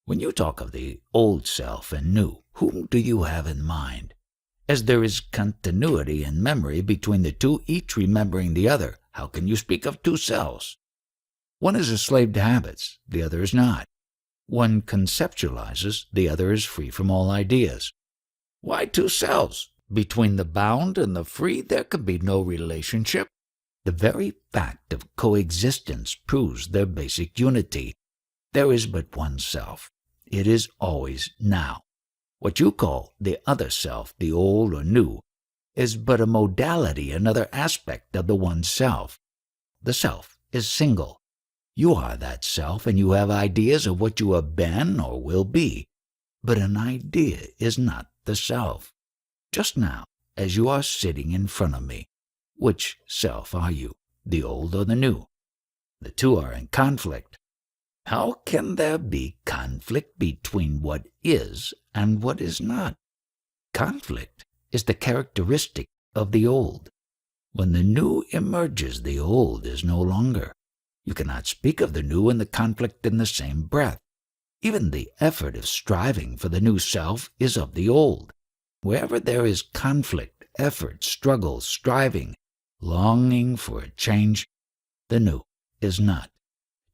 When you talk of the old self and new, whom do you have in mind? As there is continuity in memory between the two, each remembering the other, how can you speak of two selves? One is a slave to habits, the other is not. One conceptualizes, the other is free from all ideas. Why two selves? Between the bound and the free there can be no relationship. The very fact of coexistence proves their basic unity. There is but one self. It is always now. What you call the other self, the old or new, is but a modality, another aspect of the one self. The self is single. You are that self, and you have ideas of what you have been or will be. But an idea is not the self. Just now, as you are sitting in front of me, which self are you, the old or the new? The two are in conflict. How can there be conflict between what is and what is not? Conflict is the characteristic of the old. When the new emerges, the old is no longer. You cannot speak of the new and the conflict in the same breath. Even the effort of striving for the new self is of the old. Wherever there is conflict, effort, struggle, striving, longing for a change, the new is not.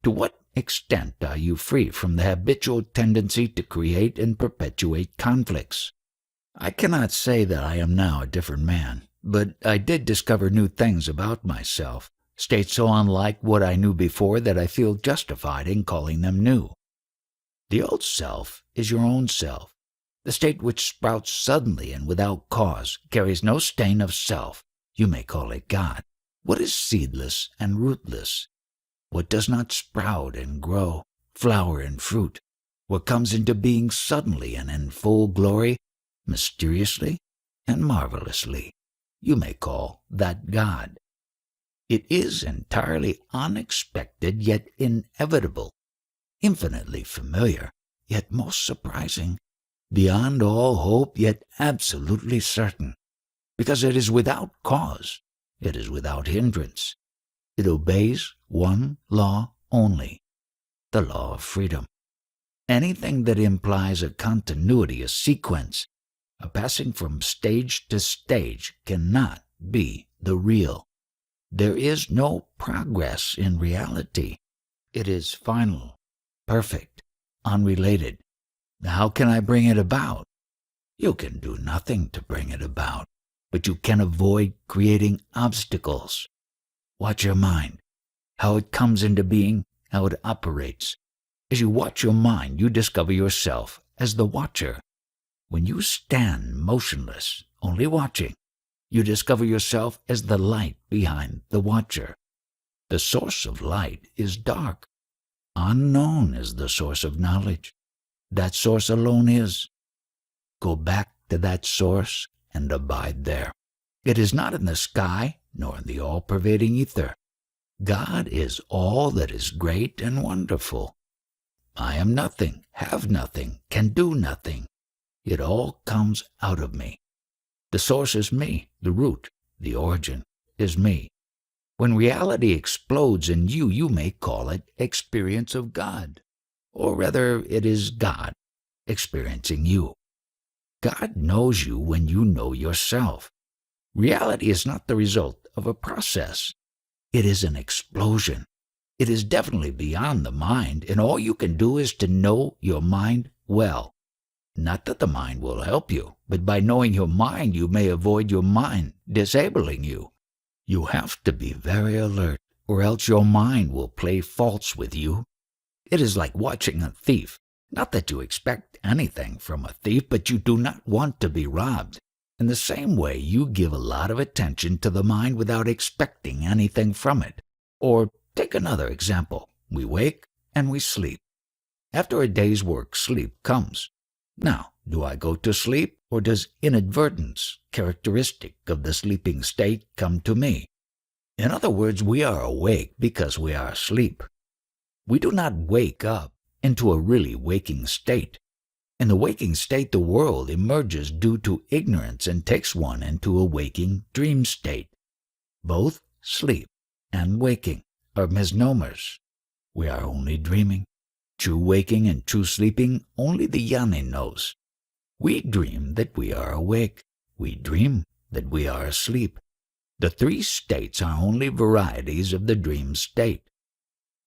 To what extent are you free from the habitual tendency to create and perpetuate conflicts? I cannot say that I am now a different man, but I did discover new things about myself, states so unlike what I knew before that I feel justified in calling them new. The old self is your own self. The state which sprouts suddenly and without cause carries no stain of self. You may call it God. What is seedless and rootless? What does not sprout and grow, flower and fruit? What comes into being suddenly and in full glory, mysteriously and marvelously? You may call that God. It is entirely unexpected yet inevitable, infinitely familiar yet most surprising, beyond all hope yet absolutely certain, because it is without cause, it is without hindrance. It obeys one law only, the law of freedom. Anything that implies a continuity, a sequence, a passing from stage to stage cannot be the real. There is no progress in reality. It is final, perfect, unrelated. How can I bring it about? You can do nothing to bring it about, but you can avoid creating obstacles. Watch your mind, how it comes into being, how it operates. As you watch your mind, you discover yourself as the watcher. When you stand motionless, only watching, you discover yourself as the light behind the watcher. The source of light is dark. Unknown is the source of knowledge. That source alone is. Go back to that source and abide there. It is not in the sky, nor in the all-pervading ether. God is all that is great and wonderful. I am nothing, have nothing, can do nothing. It all comes out of me. The source is me, the root, the origin is me. When reality explodes in you, you may call it experience of God. Or rather, it is God experiencing you. God knows you when you know yourself. Reality is not the result of a process. It is an explosion. It is definitely beyond the mind, and all you can do is to know your mind well. Not that the mind will help you, but by knowing your mind, you may avoid your mind disabling you. You have to be very alert, or else your mind will play false with you. It is like watching a thief. Not that you expect anything from a thief, but you do not want to be robbed. In the same way, you give a lot of attention to the mind without expecting anything from it. Or take another example. We wake and we sleep. After a day's work, sleep comes. Now, do I go to sleep, or does inadvertence, characteristic of the sleeping state, come to me? In other words, we are awake because we are asleep. We do not wake up into a really waking state. In the waking state, the world emerges due to ignorance and takes one into a waking dream state. Both sleep and waking are misnomers. We are only dreaming. True waking and true sleeping, only the Jnani knows. We dream that we are awake. We dream that we are asleep. The three states are only varieties of the dream state.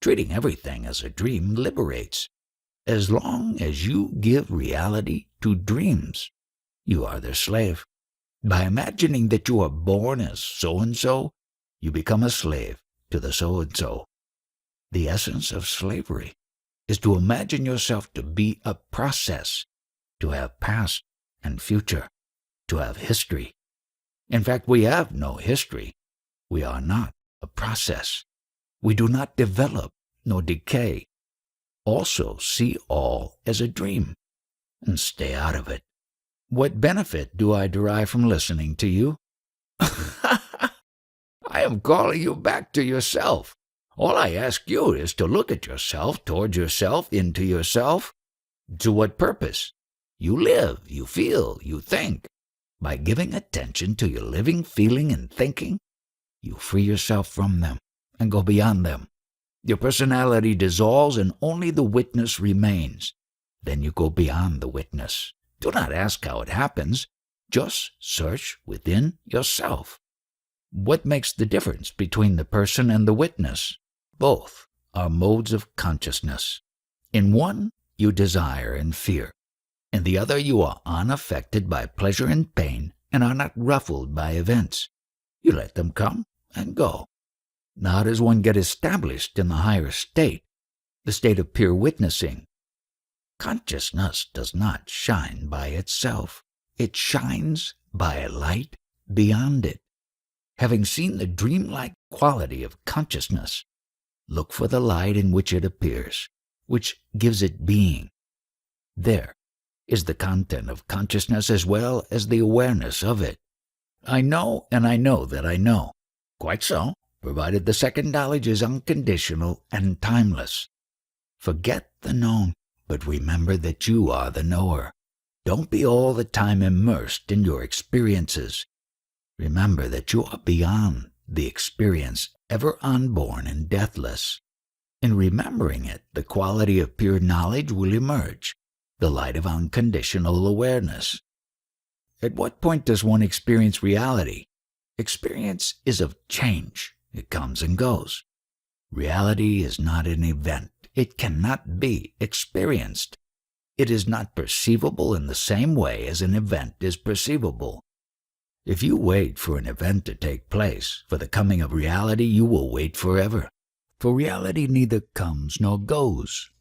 Treating everything as a dream liberates. As long as you give reality to dreams, you are their slave. By imagining that you are born as so-and-so, you become a slave to the so-and-so. The essence of slavery is to imagine yourself to be a process, to have past and future, to have history. In fact, we have no history. We are not a process. We do not develop nor decay. Also see all as a dream, and stay out of it. What benefit do I derive from listening to you? I am calling you back to yourself. All I ask you is to look at yourself, toward yourself, into yourself. To what purpose? You live, you feel, you think. By giving attention to your living, feeling, and thinking, you free yourself from them and go beyond them. Your personality dissolves and only the witness remains. Then you go beyond the witness. Do not ask how it happens. Just search within yourself. What makes the difference between the person and the witness? Both are modes of consciousness. In one, you desire and fear. In the other, you are unaffected by pleasure and pain and are not ruffled by events. You let them come and go. Now, how does one get established in the higher state, the state of pure witnessing? Consciousness does not shine by itself. It shines by a light beyond it. Having seen the dreamlike quality of consciousness, look for the light in which it appears, which gives it being. There is the content of consciousness as well as the awareness of it. I know and I know that I know. Quite so. provided the second knowledge is unconditional and timeless. Forget the known, but remember that you are the knower. Don't be all the time immersed in your experiences. Remember that you are beyond the experience, ever unborn and deathless. In remembering it, the quality of pure knowledge will emerge, the light of unconditional awareness. At what point does one experience reality? Experience is of change. It comes and goes. Reality is not an event. It cannot be experienced. It is not perceivable in the same way as an event is perceivable. If you wait for an event to take place, for the coming of reality, you will wait forever. For reality neither comes nor goes.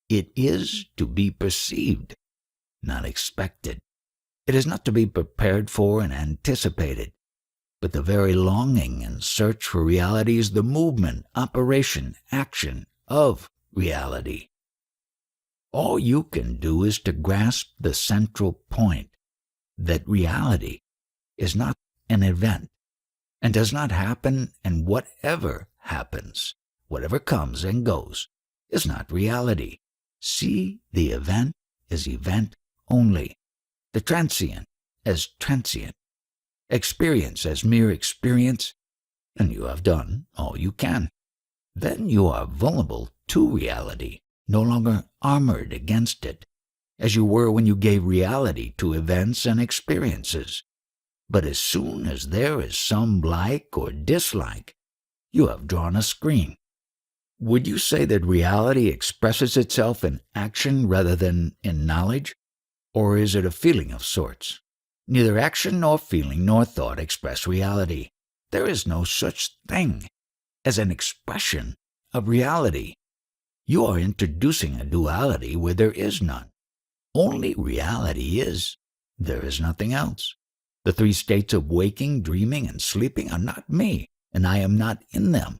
It is to be perceived, not expected. It is not to be prepared for and anticipated. But the very longing and search for reality is the movement, operation, action of reality. All you can do is to grasp the central point, that reality is not an event and does not happen, and whatever happens, whatever comes and goes, is not reality. See the event as event only, the transient as transient, experience as mere experience, and you have done all you can. Then you are vulnerable to reality, no longer armored against it, as you were when you gave reality to events and experiences. But as soon as there is some like or dislike, you have drawn a screen. Would you say that reality expresses itself in action rather than in knowledge? Or is it a feeling of sorts? Neither action nor feeling nor thought express reality. There is no such thing as an expression of reality. You are introducing a duality where there is none. Only reality is. There is nothing else. The three states of waking, dreaming, and sleeping are not me, and I am not in them.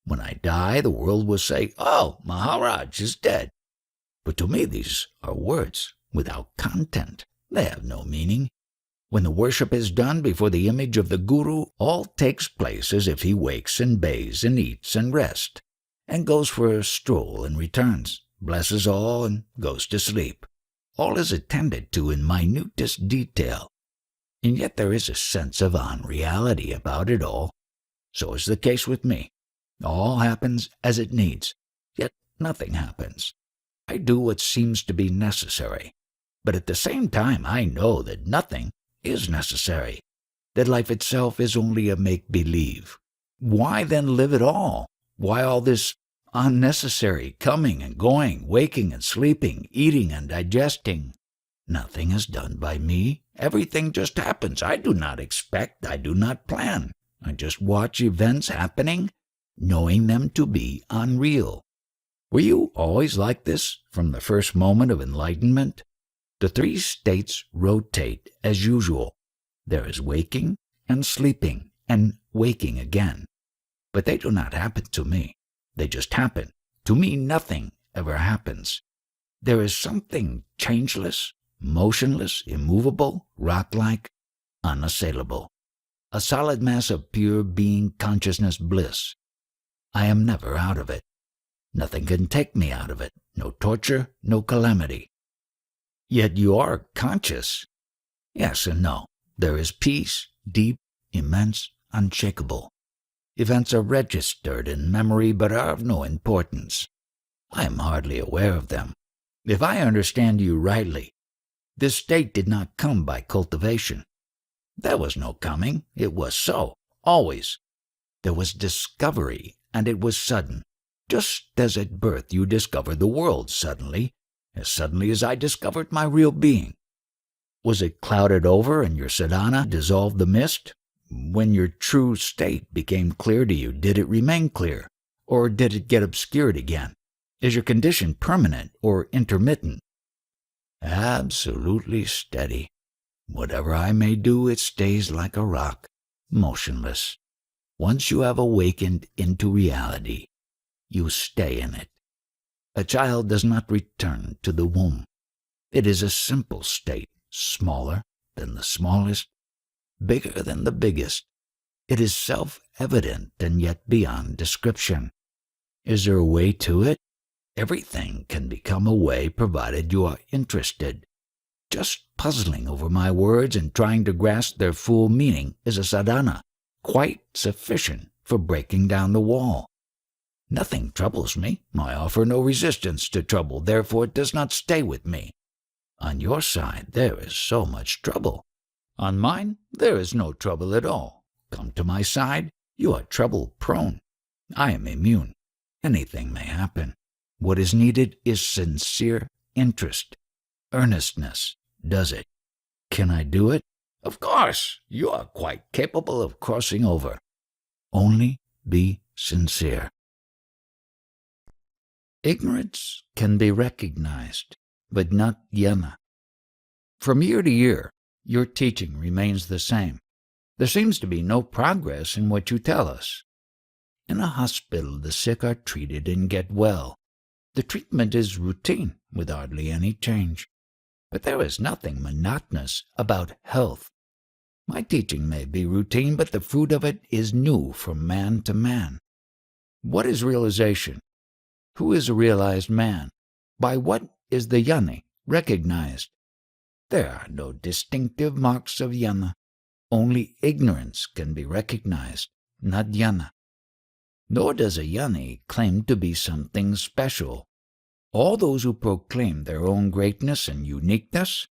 When I die, the world will say, "Oh, Maharaj is dead." But to me these are words without content. They have no meaning. When the worship is done before the image of the Guru, all takes place as if he wakes and bathes and eats and rests, and goes for a stroll and returns, blesses all and goes to sleep. All is attended to in minutest detail, and yet there is a sense of unreality about it all. So is the case with me. All happens as it needs, yet nothing happens. I do what seems to be necessary, but at the same time I know that nothing is necessary, that life itself is only a make-believe. Why then live at all? Why all this unnecessary coming and going, waking and sleeping, eating and digesting? Nothing is done by me. Everything just happens. I do not expect, I do not plan. I just watch events happening, knowing them to be unreal. Were you always like this from the first moment of enlightenment? The three states rotate as usual. There is waking and sleeping and waking again. But they do not happen to me. They just happen. To me nothing ever happens. There is something changeless, motionless, immovable, rock-like, unassailable. A solid mass of pure being consciousness bliss. I am never out of it. Nothing can take me out of it. No torture, no calamity. Yet you are conscious. Yes and no. There is peace, deep, immense, unshakable. Events are registered in memory but are of no importance. I am hardly aware of them. If I understand you rightly, this state did not come by cultivation. There was no coming. It was so, always. There was discovery, and it was sudden. Just as at birth you discover the world suddenly as I discovered my real being. Was it clouded over and your sadhana dissolved the mist? When your true state became clear to you, did it remain clear, or did it get obscured again? Is your condition permanent or intermittent? Absolutely steady. Whatever I may do, it stays like a rock, motionless. Once you have awakened into reality, you stay in it. A child does not return to the womb. It is a simple state, smaller than the smallest, bigger than the biggest. It is self-evident and yet beyond description. Is there a way to it? Everything can become a way provided you are interested. Just puzzling over my words and trying to grasp their full meaning is a sadhana, quite sufficient for breaking down the wall. Nothing troubles me. I offer no resistance to trouble, therefore it does not stay with me. On your side there is so much trouble. On mine there is no trouble at all. Come to my side, you are trouble-prone. I am immune. Anything may happen. What is needed is sincere interest. Earnestness does it. Can I do it? Of course, you are quite capable of crossing over. Only be sincere. Ignorance can be recognized, but not jnana. From year to year, your teaching remains the same. There seems to be no progress in what you tell us. In a hospital, the sick are treated and get well. The treatment is routine, with hardly any change. But there is nothing monotonous about health. My teaching may be routine, but the fruit of it is new from man to man. What is realization? Who is a realized man? By what is the jnani recognized? There are no distinctive marks of jnana. Only ignorance can be recognized, not jnana. Nor does a jnani claim to be something special. All those who proclaim their own greatness and uniqueness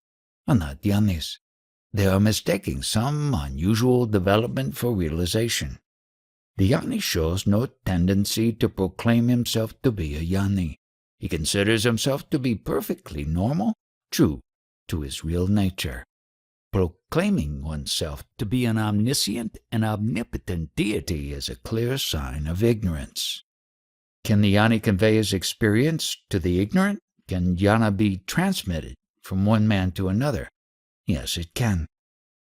are not jnanis. They are mistaking some unusual development for realization. The jnani shows no tendency to proclaim himself to be a jnani. He considers himself to be perfectly normal, true to his real nature. Proclaiming oneself to be an omniscient and omnipotent deity is a clear sign of ignorance. Can the jnani convey his experience to the ignorant? Can jnana be transmitted from one man to another? Yes, it can.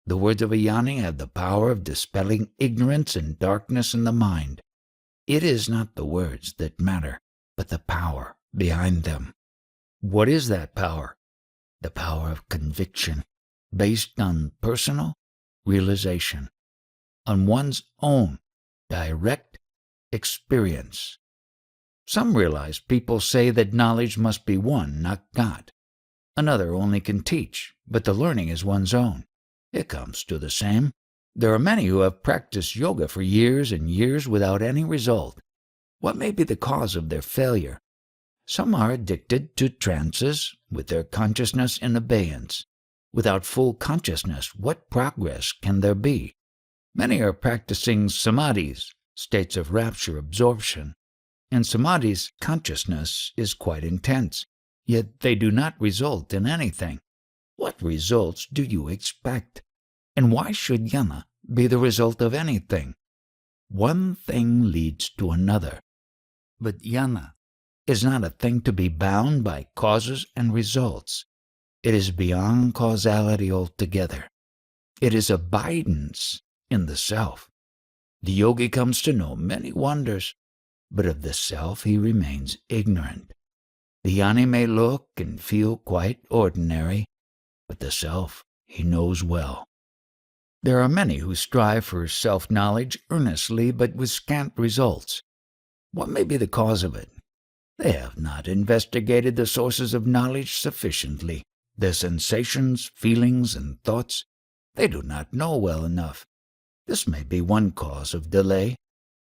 The words of a jnani have the power of dispelling ignorance and darkness in the mind. It is not the words that matter, but the power behind them. What is that power? The power of conviction, based on personal realization, on one's own direct experience. Some realized people say that knowledge must be one, not got. Another only can teach, but the learning is one's own. It comes to the same. There are many who have practiced yoga for years and years without any result. What may be the cause of their failure? Some are addicted to trances with their consciousness in abeyance. Without full consciousness, what progress can there be? Many are practicing samadhis, states of rapture absorption. In samadhis, consciousness is quite intense, yet they do not result in anything. What results do you expect? And why should jnana be the result of anything? One thing leads to another. But jnana is not a thing to be bound by causes and results. It is beyond causality altogether. It is abidance in the self. The yogi comes to know many wonders, but of the self he remains ignorant. The jnani may look and feel quite ordinary, but the self he knows well. There are many who strive for self-knowledge earnestly, but with scant results. What may be the cause of it? They have not investigated the sources of knowledge sufficiently. Their sensations, feelings, and thoughts, they do not know well enough. This may be one cause of delay.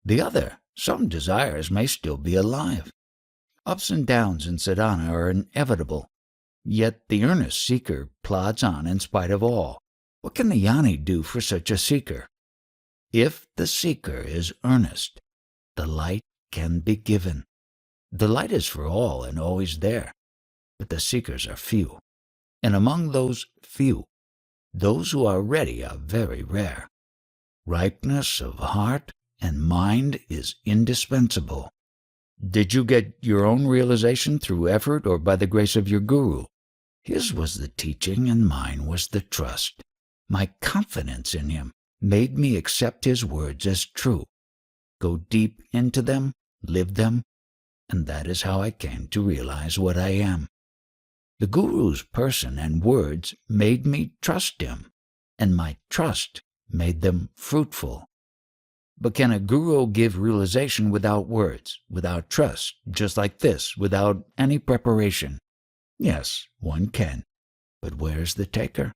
The other, some desires may still be alive. Ups and downs in sadhana are inevitable, yet the earnest seeker plods on in spite of all. What can the jnani do for such a seeker? If the seeker is earnest, the light can be given. The light is for all and always there, but the seekers are few. And among those few, those who are ready are very rare. Ripeness of heart and mind is indispensable. Did you get your own realization through effort or by the grace of your guru? His was the teaching and mine was the trust. My confidence in him made me accept his words as true, go deep into them, live them, and that is how I came to realize what I am. The Guru's person and words made me trust him, and my trust made them fruitful. But can a guru give realization without words, without trust, just like this, without any preparation? Yes, one can. But where's the taker?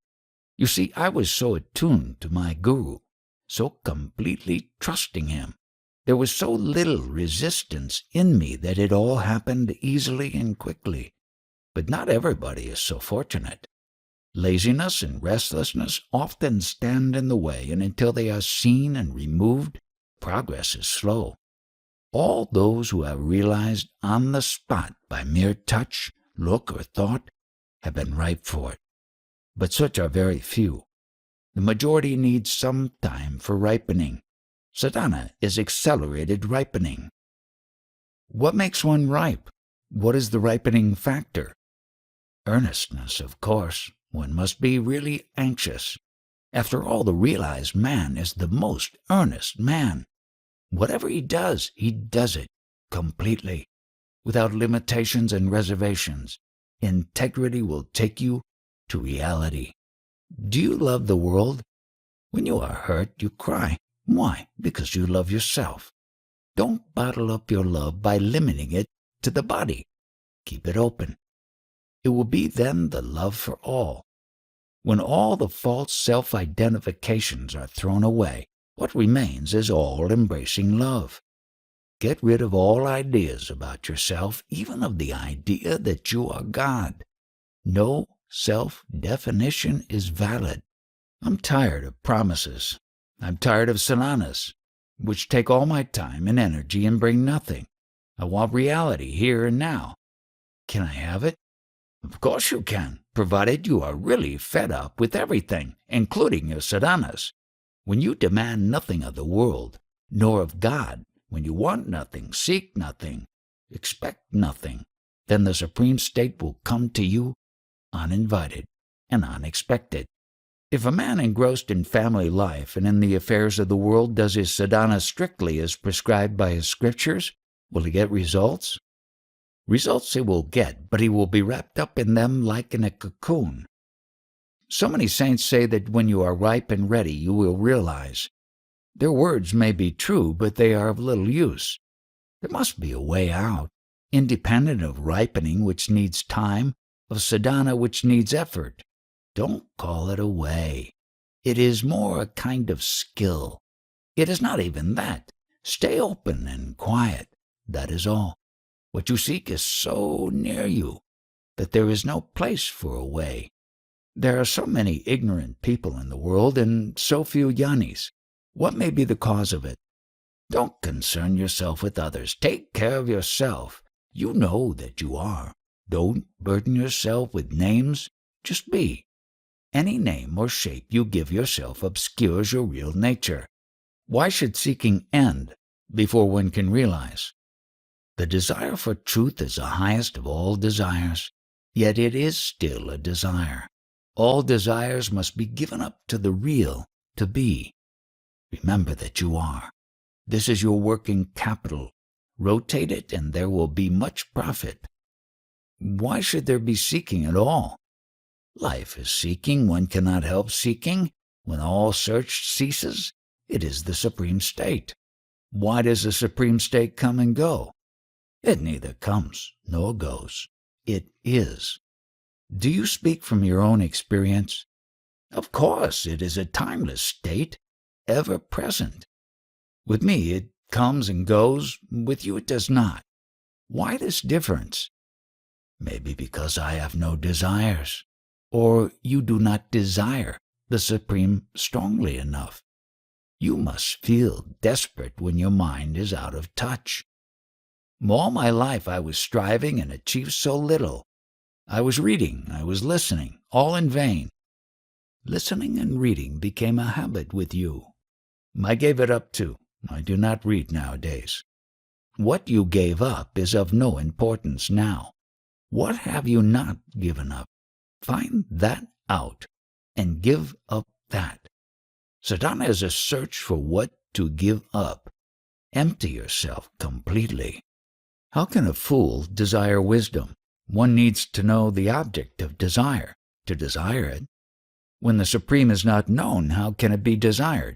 You see, I was so attuned to my guru, so completely trusting him. There was so little resistance in me that it all happened easily and quickly. But not everybody is so fortunate. Laziness and restlessness often stand in the way, and until they are seen and removed, progress is slow. All those who have realized on the spot by mere touch, look, or thought have been ripe for it. But such are very few. The majority needs some time for ripening. Sadhana is accelerated ripening. What makes one ripe? What is the ripening factor? Earnestness, of course. One must be really anxious. After all, the realized man is the most earnest man. Whatever he does it completely, without limitations and reservations. Integrity will take you to reality. Do you love the world? When you are hurt, you cry. Why? Because you love yourself. Don't bottle up your love by limiting it to the body. Keep it open. It will be then the love for all. When all the false self-identifications are thrown away, what remains is all-embracing love. Get rid of all ideas about yourself, even of the idea that you are God. No self-definition is valid. I'm tired of promises. I'm tired of sadhanas, which take all my time and energy and bring nothing. I want reality here and now. Can I have it? Of course you can, provided you are really fed up with everything, including your sadhanas. When you demand nothing of the world, nor of God, when you want nothing, seek nothing, expect nothing, then the Supreme State will come to you uninvited and unexpected. If a man engrossed in family life and in the affairs of the world does his sadhana strictly as prescribed by his scriptures, will he get results? Results he will get, but he will be wrapped up in them like in a cocoon. So many saints say that when you are ripe and ready, you will realize. Their words may be true, but they are of little use. There must be a way out, independent of ripening, which needs time, of sadhana, which needs effort. Don't call it a way. It is more a kind of skill. It is not even that. Stay open and quiet. That is all. What you seek is so near you that there is no place for a way. There are so many ignorant people in the world and so few jnanis. What may be the cause of it? Don't concern yourself with others. Take care of yourself. You know that you are. Don't burden yourself with names. Just be. Any name or shape you give yourself obscures your real nature. Why should seeking end before one can realize? The desire for truth is the highest of all desires, yet it is still a desire. All desires must be given up to the real, to be. Remember that you are. This is your working capital. Rotate it and there will be much profit. Why should there be seeking at all? Life is seeking. One cannot help seeking. When all search ceases, it is the Supreme State. Why does the Supreme State come and go? It neither comes nor goes. It is. Do you speak from your own experience? Of course, it is a timeless state, ever present. With me, it comes and goes. With you, it does not. Why this difference? Maybe because I have no desires, or you do not desire the Supreme strongly enough. You must feel desperate when your mind is out of touch. All my life I was striving and achieved so little. I was reading, I was listening, all in vain. Listening and reading became a habit with you. I gave it up too. I do not read nowadays. What you gave up is of no importance now. What have you not given up? Find that out and give up that. Sadhana is a search for what to give up. Empty yourself completely. How can a fool desire wisdom? One needs to know the object of desire, to desire it. When the Supreme is not known, how can it be desired?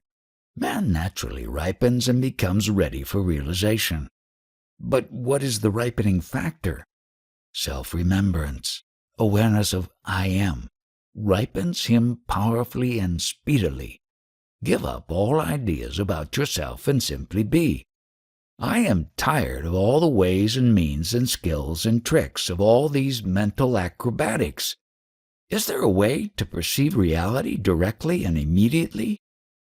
Man naturally ripens and becomes ready for realization. But what is the ripening factor? Self-remembrance, awareness of I am, ripens him powerfully and speedily. Give up all ideas about yourself and simply be. I am tired of all the ways and means and skills and tricks of all these mental acrobatics. Is there a way to perceive reality directly and immediately?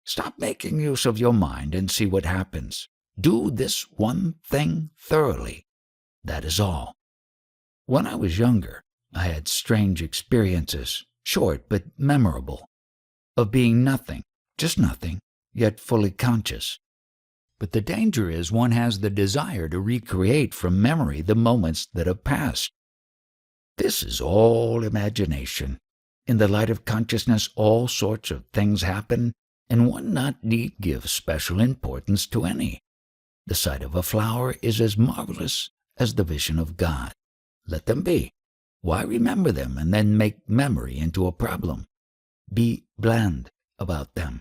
Stop making use of your mind and see what happens. Do this one thing thoroughly. That is all. When I was younger, I had strange experiences, short but memorable, of being nothing, just nothing, yet fully conscious. But the danger is one has the desire to recreate from memory the moments that have passed. This is all imagination. In the light of consciousness, all sorts of things happen, and one not need give special importance to any. The sight of a flower is as marvelous as the vision of God. Let them be. Why remember them and then make memory into a problem? Be bland about them.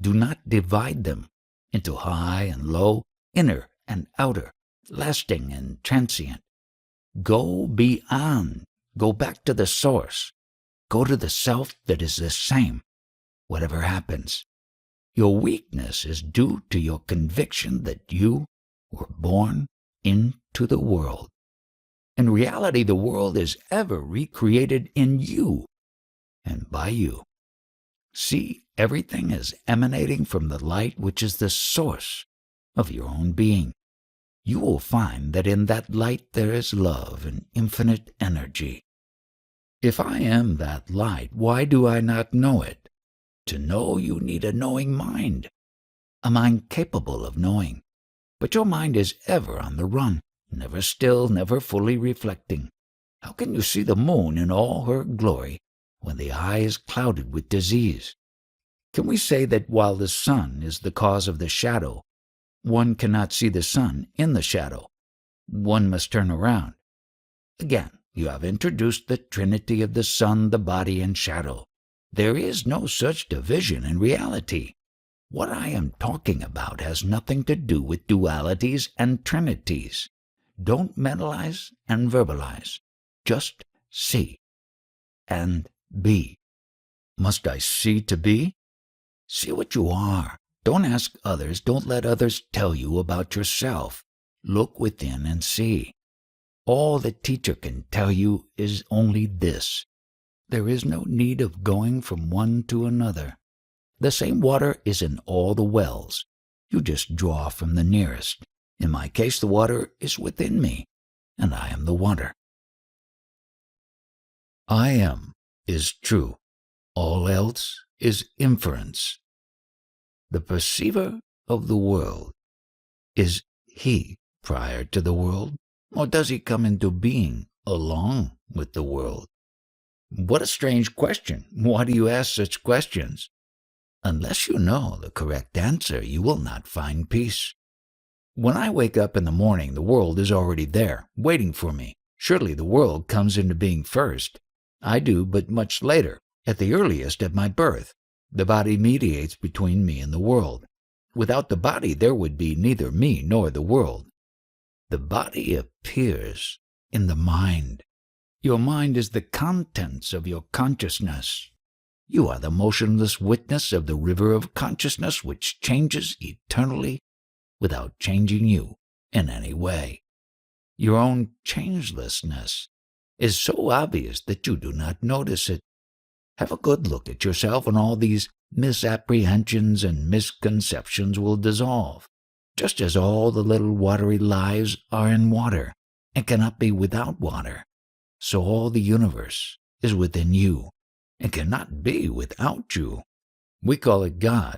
Do not divide them into high and low, inner and outer, lasting and transient. Go beyond. Go back to the source. Go to the self that is the same, whatever happens. Your weakness is due to your conviction that you were born into the world. In reality, the world is ever recreated in you and by you. See everything as emanating from the light which is the source of your own being. You will find that in that light there is love and infinite energy. If I am that light, why do I not know it? To know, you need a knowing mind, a mind capable of knowing. But your mind is ever on the run, never still, never fully reflecting. How can you see the moon in all her glory when the eye is clouded with disease? Can we say that while the sun is the cause of the shadow, one cannot see the sun in the shadow? One must turn around. Again, you have introduced the trinity of the sun, the body, and shadow. There is no such division in reality. What I am talking about has nothing to do with dualities and trinities. Don't mentalize and verbalize. Just see and be. Must I see to be? See what you are. Don't ask others. Don't let others tell you about yourself. Look within and see. All the teacher can tell you is only this. There is no need of going from one to another. The same water is in all the wells. You just draw from the nearest. In my case, the water is within me, and I am the water. I am is true. All else is inference. The perceiver of the world, is he prior to the world, or does he come into being along with the world? What a strange question. Why do you ask such questions? Unless you know the correct answer, you will not find peace. When I wake up in the morning, the world is already there, waiting for me. Surely the world comes into being first. I do, but much later, at the earliest at my birth. The body mediates between me and the world. Without the body, there would be neither me nor the world. The body appears in the mind. Your mind is the contents of your consciousness. You are the motionless witness of the river of consciousness which changes eternally without changing you in any way. Your own changelessness is so obvious that you do not notice it. Have a good look at yourself, and all these misapprehensions and misconceptions will dissolve, just as all the little watery lives are in water and cannot be without water. So all the universe is within you and cannot be without you. We call it God.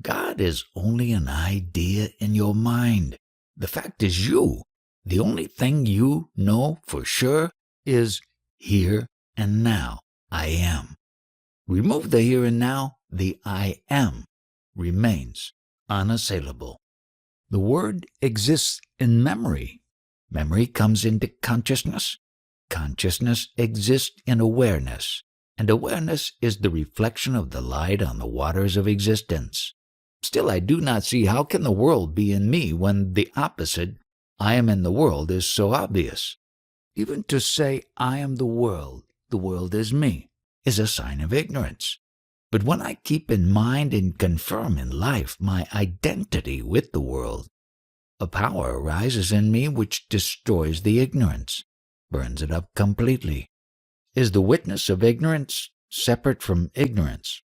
God is only an idea in your mind. The fact is you. The only thing you know for sure is here and now. I am. Remove the here and now, the I am remains unassailable. The word exists in memory. Memory comes into consciousness. Consciousness exists in awareness, and awareness is the reflection of the light on the waters of existence. Still, I do not see how can the world be in me when the opposite, I am in the world, is so obvious. Even to say I am the world is me, is a sign of ignorance. But when I keep in mind and confirm in life my identity with the world, a power arises in me which destroys the ignorance, burns it up completely. Is the witness of ignorance separate from ignorance?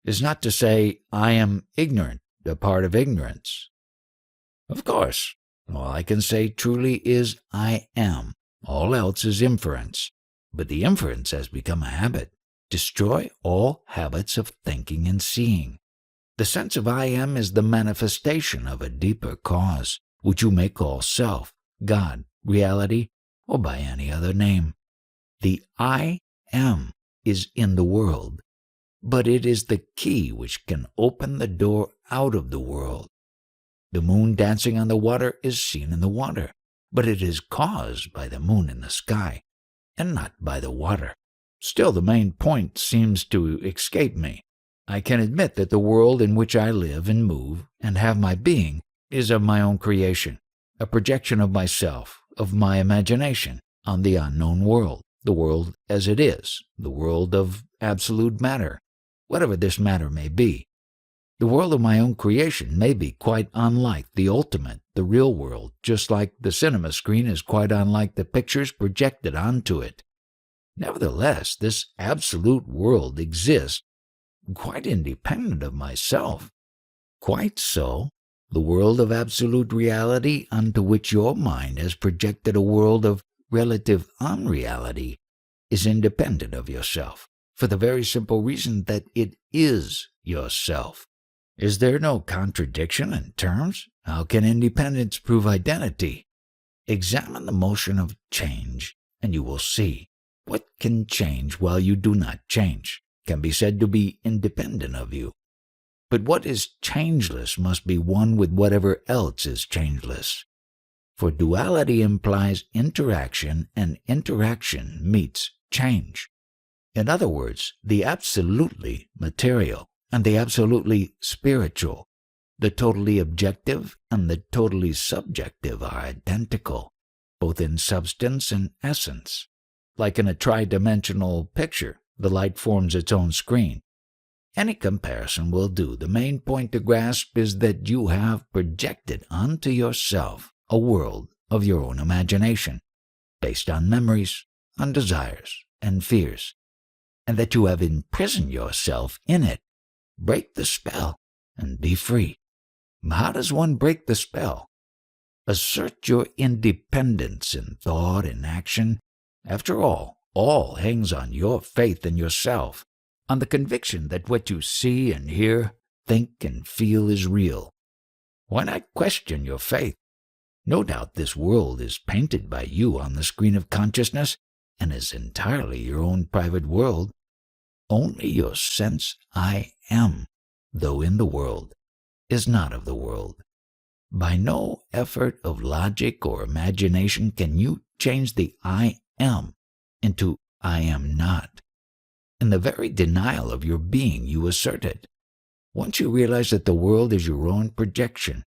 Is not to say I am ignorant a part of ignorance? Of course, all I can say truly is I am. All else is inference. But the inference has become a habit. Destroy all habits of thinking and seeing. The sense of I am is the manifestation of a deeper cause, which you may call self, God, reality, or by any other name. The I am is in the world, but it is the key which can open the door out of the world. The moon dancing on the water is seen in the water, but it is caused by the moon in the sky, and not by the water. Still, the main point seems to escape me. I can admit that the world in which I live and move and have my being is of my own creation, a projection of myself, of my imagination, on the unknown world, the world as it is, the world of absolute matter, whatever this matter may be. The world of my own creation may be quite unlike the ultimate, the real world, just like the cinema screen is quite unlike the pictures projected onto it. Nevertheless, this absolute world exists quite independent of myself. Quite so, the world of absolute reality unto which your mind has projected a world of relative unreality is independent of yourself, for the very simple reason that it is yourself. Is there no contradiction in terms? How can independence prove identity? Examine the motion of change, and you will see. What can change while you do not change can be said to be independent of you. But what is changeless must be one with whatever else is changeless. For duality implies interaction, and interaction meets change. In other words, the absolutely material and the absolutely spiritual, the totally objective and the totally subjective are identical, both in substance and essence. Like in a tridimensional picture, the light forms its own screen. Any comparison will do. The main point to grasp is that you have projected onto yourself a world of your own imagination, based on memories, on desires, and fears, and that you have imprisoned yourself in it. Break the spell and be free. How does one break the spell? Assert your independence in thought and action. After all hangs on your faith in yourself, on the conviction that what you see and hear, think and feel is real. Why not question your faith? No doubt this world is painted by you on the screen of consciousness and is entirely your own private world. Only your sense I am, though in the world, is not of the world. By no effort of logic or imagination can you change the I am into I am not. In the very denial of your being you assert it. Once you realize that the world is your own projection,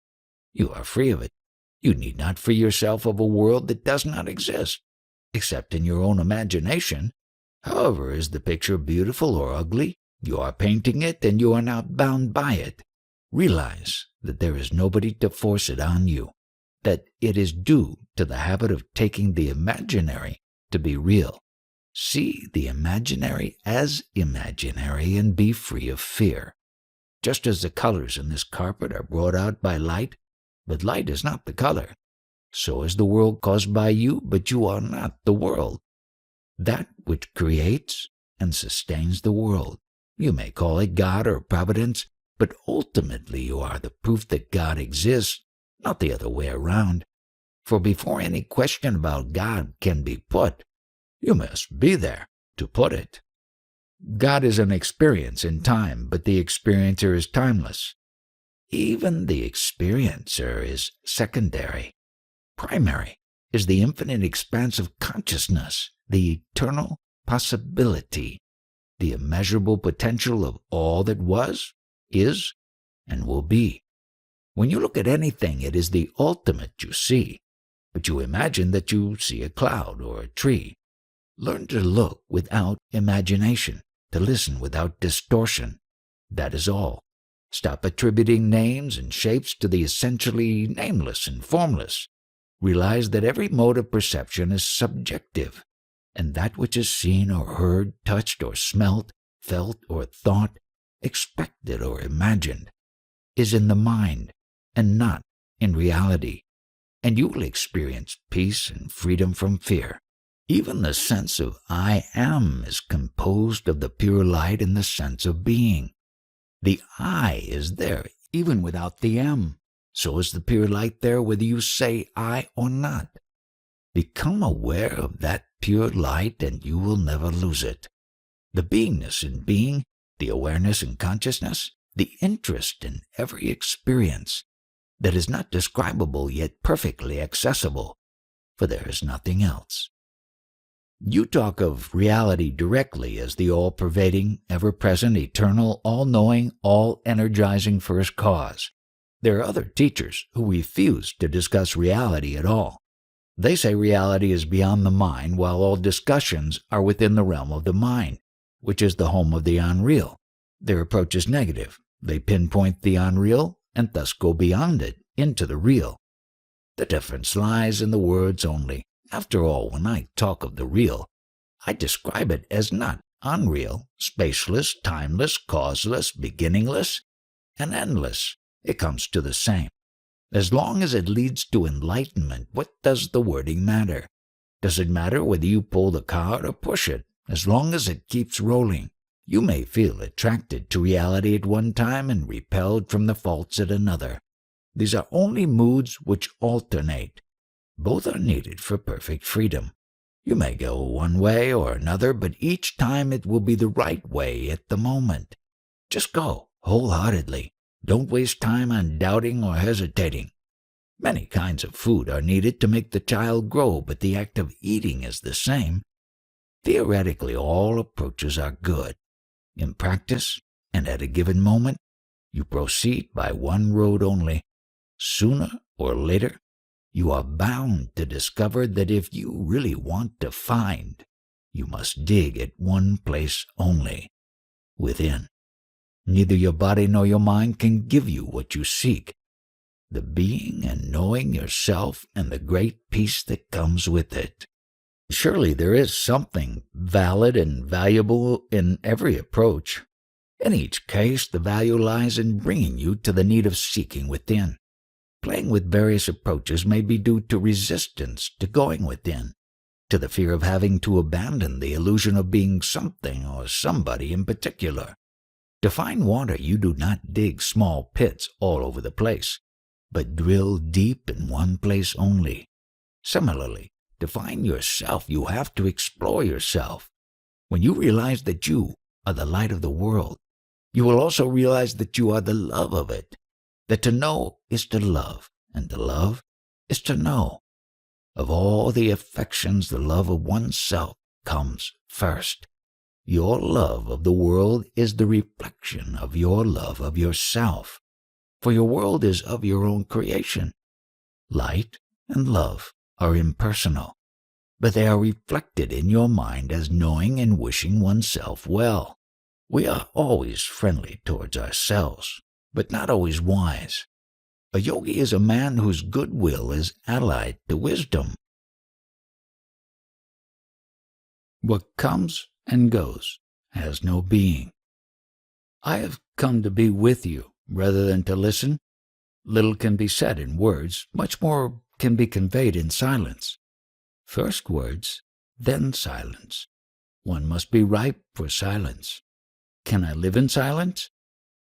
you are free of it. You need not free yourself of a world that does not exist, except in your own imagination. However, is the picture beautiful or ugly? You are painting it, and you are not bound by it. Realize that there is nobody to force it on you, that it is due to the habit of taking the imaginary to be real. See the imaginary as imaginary and be free of fear. Just as the colors in this carpet are brought out by light, but light is not the color, so is the world caused by you, but you are not the world. That which creates and sustains the world. You may call it God or Providence, but ultimately you are the proof that God exists, not the other way around. For before any question about God can be put, you must be there to put it. God is an experience in time, but the experiencer is timeless. Even the experiencer is secondary. Primary is the infinite expanse of consciousness, the eternal possibility, the immeasurable potential of all that was, is, and will be. When you look at anything, it is the ultimate you see, but you imagine that you see a cloud or a tree. Learn to look without imagination, to listen without distortion. That is all. Stop attributing names and shapes to the essentially nameless and formless. Realize that every mode of perception is subjective, and that which is seen or heard, touched or smelt, felt or thought, expected or imagined, is in the mind and not in reality, and you will experience peace and freedom from fear. Even the sense of I am is composed of the pure light in the sense of being. The I is there even without the am. So is the pure light there whether you say I or not. Become aware of that pure light and you will never lose it. The beingness in being, the awareness in consciousness, the interest in every experience that is not describable yet perfectly accessible, for there is nothing else. You talk of reality directly as the all-pervading, ever-present, eternal, all-knowing, all-energizing first cause. There are other teachers who refuse to discuss reality at all. They say reality is beyond the mind, while all discussions are within the realm of the mind, which is the home of the unreal. Their approach is negative. They pinpoint the unreal and thus go beyond it into the real. The difference lies in the words only. After all, when I talk of the real, I describe it as not unreal, spaceless, timeless, causeless, beginningless, and endless. It comes to the same. As long as it leads to enlightenment, what does the wording matter? Does it matter whether you pull the cart or push it? As long as it keeps rolling, you may feel attracted to reality at one time and repelled from the false at another. These are only moods which alternate. Both are needed for perfect freedom. You may go one way or another, but each time it will be the right way at the moment. Just go, wholeheartedly. Don't waste time on doubting or hesitating. Many kinds of food are needed to make the child grow, but the act of eating is the same. Theoretically, all approaches are good. In practice, and at a given moment, you proceed by one road only. Sooner or later, you are bound to discover that if you really want to find, you must dig at one place only, within. Neither your body nor your mind can give you what you seek, the being and knowing yourself and the great peace that comes with it. Surely there is something valid and valuable in every approach. In each case, the value lies in bringing you to the need of seeking within. Playing with various approaches may be due to resistance to going within, to the fear of having to abandon the illusion of being something or somebody in particular. To find water, you do not dig small pits all over the place, but drill deep in one place only. Similarly, to find yourself, you have to explore yourself. When you realize that you are the light of the world, you will also realize that you are the love of it, that to know is to love, and to love is to know. Of all the affections, the love of oneself comes first. Your love of the world is the reflection of your love of yourself, for your world is of your own creation. Light and love are impersonal, but they are reflected in your mind as knowing and wishing oneself well. We are always friendly towards ourselves, but not always wise. A yogi is a man whose goodwill is allied to wisdom. What comes and goes has no being. I have come to be with you rather than to listen. Little can be said in words, much more can be conveyed in silence. First words, then silence. One must be ripe for silence. Can I live in silence?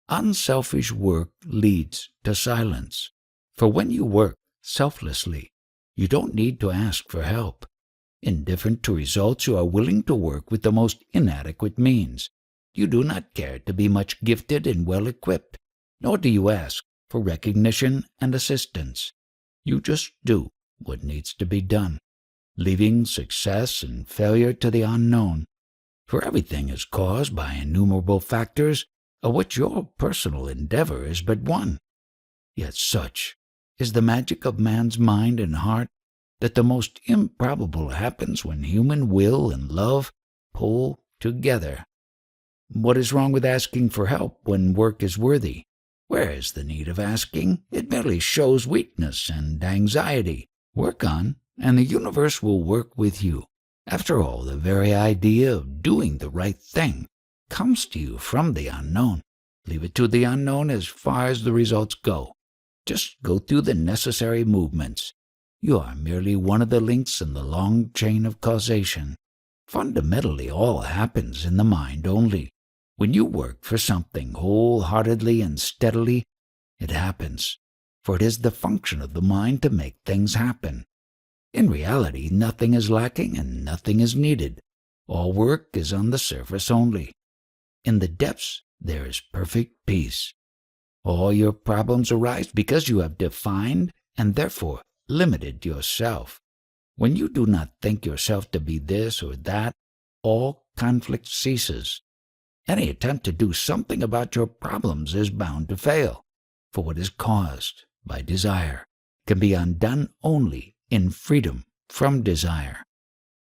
Unselfish work leads to silence. For when you work selflessly, you don't need to ask for help. Indifferent to results, you are willing to work with the most inadequate means. You do not care to be much gifted and well-equipped, nor do you ask for recognition and assistance. You just do what needs to be done, leaving success and failure to the unknown. For everything is caused by innumerable factors, of which your personal endeavor is but one. Yet such is the magic of man's mind and heart that the most improbable happens when human will and love pull together. What is wrong with asking for help when work is worthy? Where is the need of asking? It merely shows weakness and anxiety. Work on, and the universe will work with you. After all, the very idea of doing the right thing comes to you from the unknown. Leave it to the unknown as far as the results go. Just go through the necessary movements. You are merely one of the links in the long chain of causation. Fundamentally, all happens in the mind only. When you work for something wholeheartedly and steadily, it happens, for it is the function of the mind to make things happen. In reality, nothing is lacking and nothing is needed. All work is on the surface only. In the depths, there is perfect peace. All your problems arise because you have defined and therefore limited yourself. When you do not think yourself to be this or that, all conflict ceases. Any attempt to do something about your problems is bound to fail, for what is caused by desire can be undone only in freedom from desire.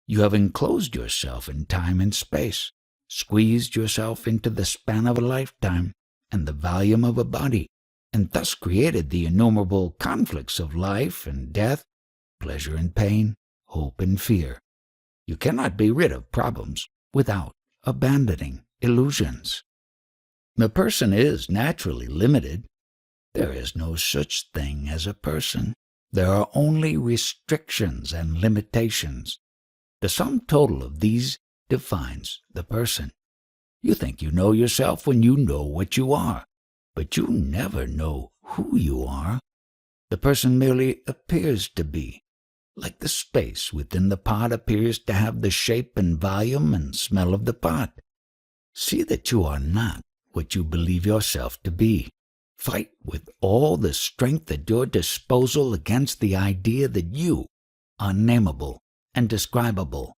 You have enclosed yourself in time and space, squeezed yourself into the span of a lifetime and the volume of a body, and thus created the innumerable conflicts of life and death, pleasure and pain, hope and fear. You cannot be rid of problems without abandoning illusions. The person is naturally limited. There is no such thing as a person. There are only restrictions and limitations. The sum total of these defines the person. You think you know yourself when you know what you are, but you never know who you are. The person merely appears to be, like the space within the pot appears to have the shape and volume and smell of the pot. See that you are not what you believe yourself to be. Fight with all the strength at your disposal against the idea that you are nameable and describable.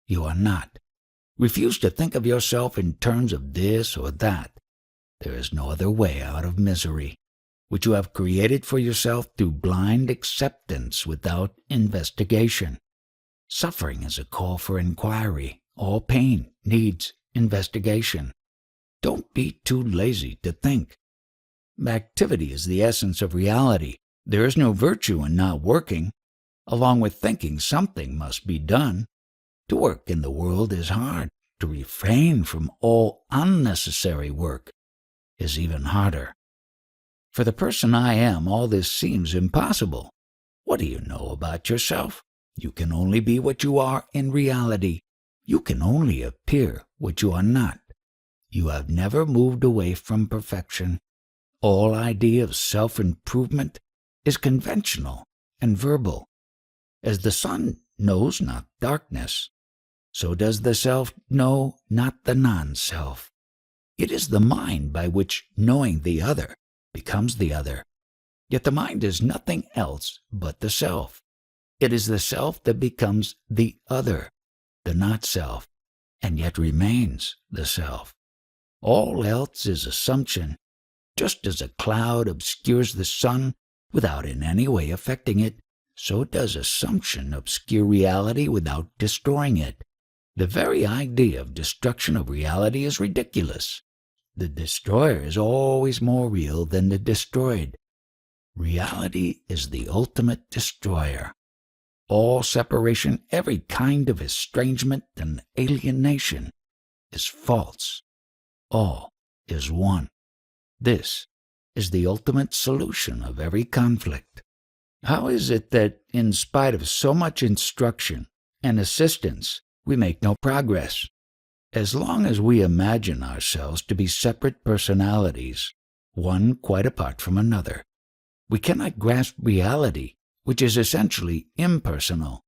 You are not. Refuse to think of yourself in terms of this or that. There is no other way out of misery, which you have created for yourself through blind acceptance without investigation. Suffering is a call for inquiry. All pain needs investigation. Don't be too lazy to think. Activity is the essence of reality. There is no virtue in not working. Along with thinking, something must be done. To work in the world is hard. To refrain from all unnecessary work is even harder. For the person I am, all this seems impossible. What do you know about yourself? You can only be what you are in reality. You can only appear what you are not. You have never moved away from perfection. All idea of self-improvement is conventional and verbal. As the sun knows not darkness, so does the self know not the non-self. It is the mind by which knowing the other becomes the other. Yet the mind is nothing else but the self. It is the self that becomes the other, the not-self, and yet remains the self. All else is assumption. Just as a cloud obscures the sun without in any way affecting it, so does assumption obscure reality without destroying it. The very idea of destruction of reality is ridiculous. The destroyer is always more real than the destroyed. Reality is the ultimate destroyer. All separation, every kind of estrangement and alienation is false. All is one. This is the ultimate solution of every conflict. How is it that, in spite of so much instruction and assistance, we make no progress? As long as we imagine ourselves to be separate personalities, one quite apart from another, we cannot grasp reality, which is essentially impersonal.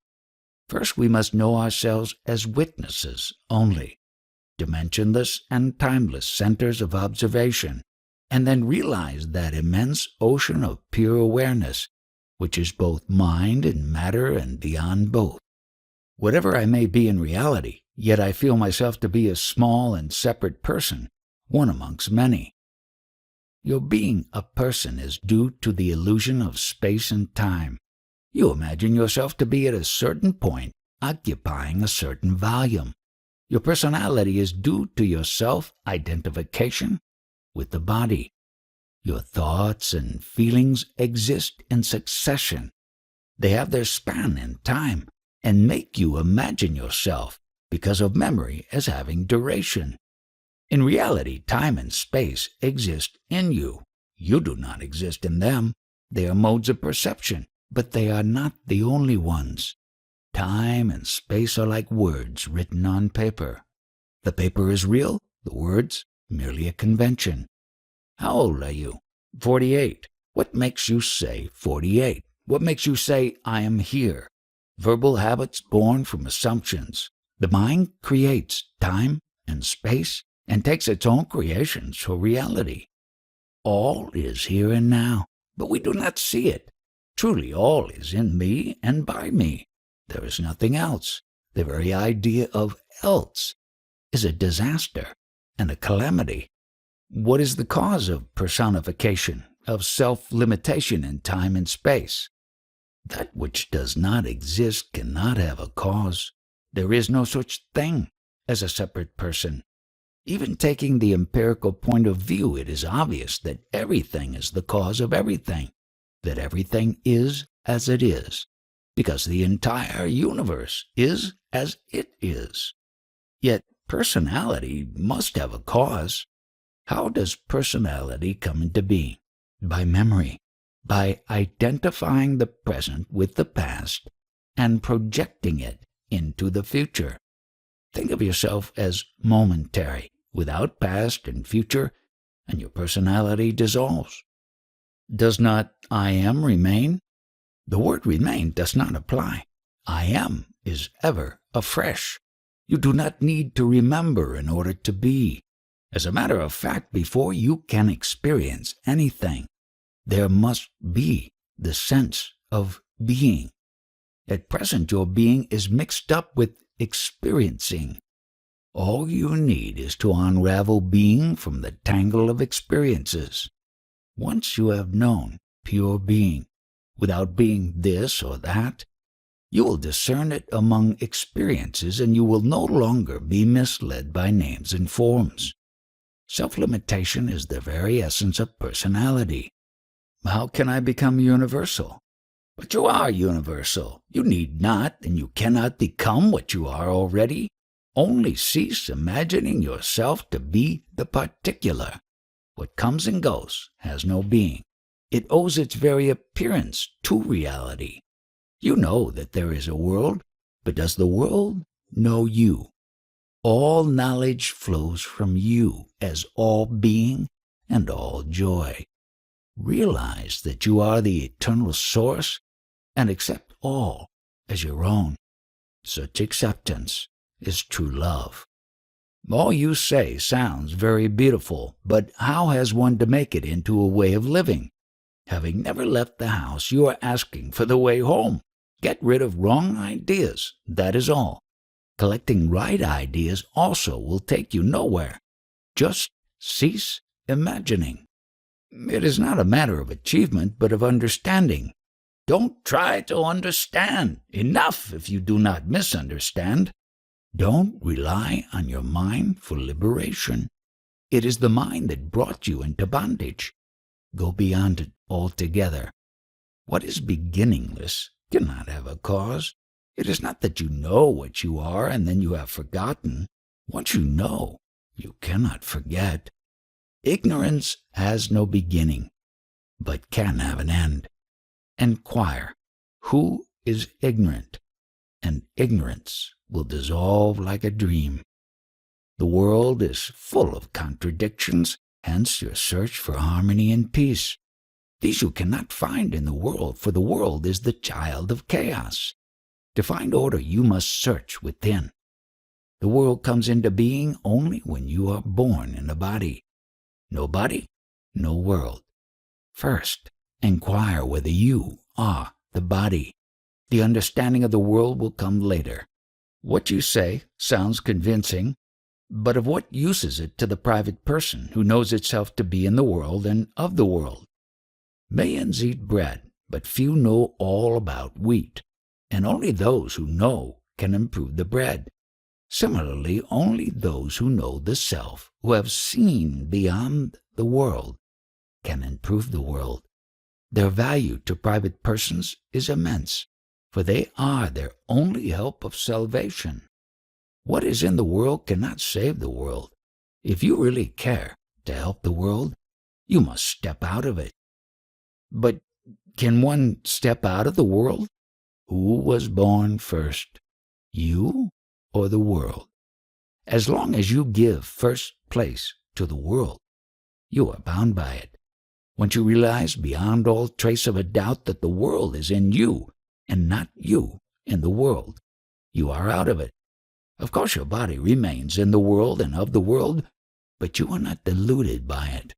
First, we must know ourselves as witnesses only, dimensionless and timeless centers of observation, and then realize that immense ocean of pure awareness, which is both mind and matter and beyond both. Whatever I may be in reality, yet I feel myself to be a small and separate person, one amongst many. Your being a person is due to the illusion of space and time. You imagine yourself to be at a certain point, occupying a certain volume. Your personality is due to your self-identification with the body. Your thoughts and feelings exist in succession. They have their span in time and make you imagine yourself, because of memory, as having duration. In reality, time and space exist in you. You do not exist in them. They are modes of perception, but they are not the only ones. Time and space are like words written on paper. The paper is real, the words merely a convention. How old are you? 48. What makes you say 48? What makes you say, I am here? Verbal habits born from assumptions. The mind creates time and space and takes its own creations for reality. All is here and now, but we do not see it. Truly all is in me and by me. There is nothing else. The very idea of else is a disaster and a calamity. What is the cause of personification, of self-limitation in time and space? That which does not exist cannot have a cause. There is no such thing as a separate person. Even taking the empirical point of view, it is obvious that everything is the cause of everything, that everything is as it is, because the entire universe is as it is. Yet personality must have a cause. How does personality come into being? By memory, by identifying the present with the past and projecting it into the future. Think of yourself as momentary, without past and future, and your personality dissolves. Does not I am remain? The word remain does not apply. I am is ever afresh. You do not need to remember in order to be. As a matter of fact, before you can experience anything, there must be the sense of being. At present, your being is mixed up with experiencing. All you need is to unravel being from the tangle of experiences. Once you have known pure being, without being this or that, you will discern it among experiences, and you will no longer be misled by names and forms. Self-limitation is the very essence of personality. How can I become universal? But you are universal. You need not and you cannot become what you are already. Only cease imagining yourself to be the particular. What comes and goes has no being. It owes its very appearance to reality. You know that there is a world, but does the world know you? All knowledge flows from you as all being and all joy. Realize that you are the eternal source and accept all as your own. Such acceptance is true love. All you say sounds very beautiful, but how has one to make it into a way of living? Having never left the house, you are asking for the way home. Get rid of wrong ideas, that is all. Collecting right ideas also will take you nowhere. Just cease imagining. It is not a matter of achievement, but of understanding. Don't try to understand. Enough if you do not misunderstand. Don't rely on your mind for liberation. It is the mind that brought you into bondage. Go beyond it altogether. What is beginningless cannot have a cause. It is not that you know what you are and then you have forgotten. Once you know, you cannot forget. Ignorance has no beginning, but can have an end. Enquire, who is ignorant? And ignorance will dissolve like a dream. The world is full of contradictions, hence your search for harmony and peace. These you cannot find in the world, for the world is the child of chaos. To find order, you must search within. The world comes into being only when you are born in a body. No body, no world. First, inquire whether you are the body. The understanding of the world will come later. What you say sounds convincing. But of what use is it to the private person who knows itself to be in the world and of the world? Millions eat bread, but few know all about wheat, and only those who know can improve the bread. Similarly, only those who know the self, who have seen beyond the world, can improve the world. Their value to private persons is immense, for they are their only hope of salvation. What is in the world cannot save the world. If you really care to help the world, you must step out of it. But can one step out of the world? Who was born first, you or the world? As long as you give first place to the world, you are bound by it. Once you realize beyond all trace of a doubt that the world is in you and not you in the world, you are out of it. Of course, your body remains in the world and of the world, but you are not deluded by it.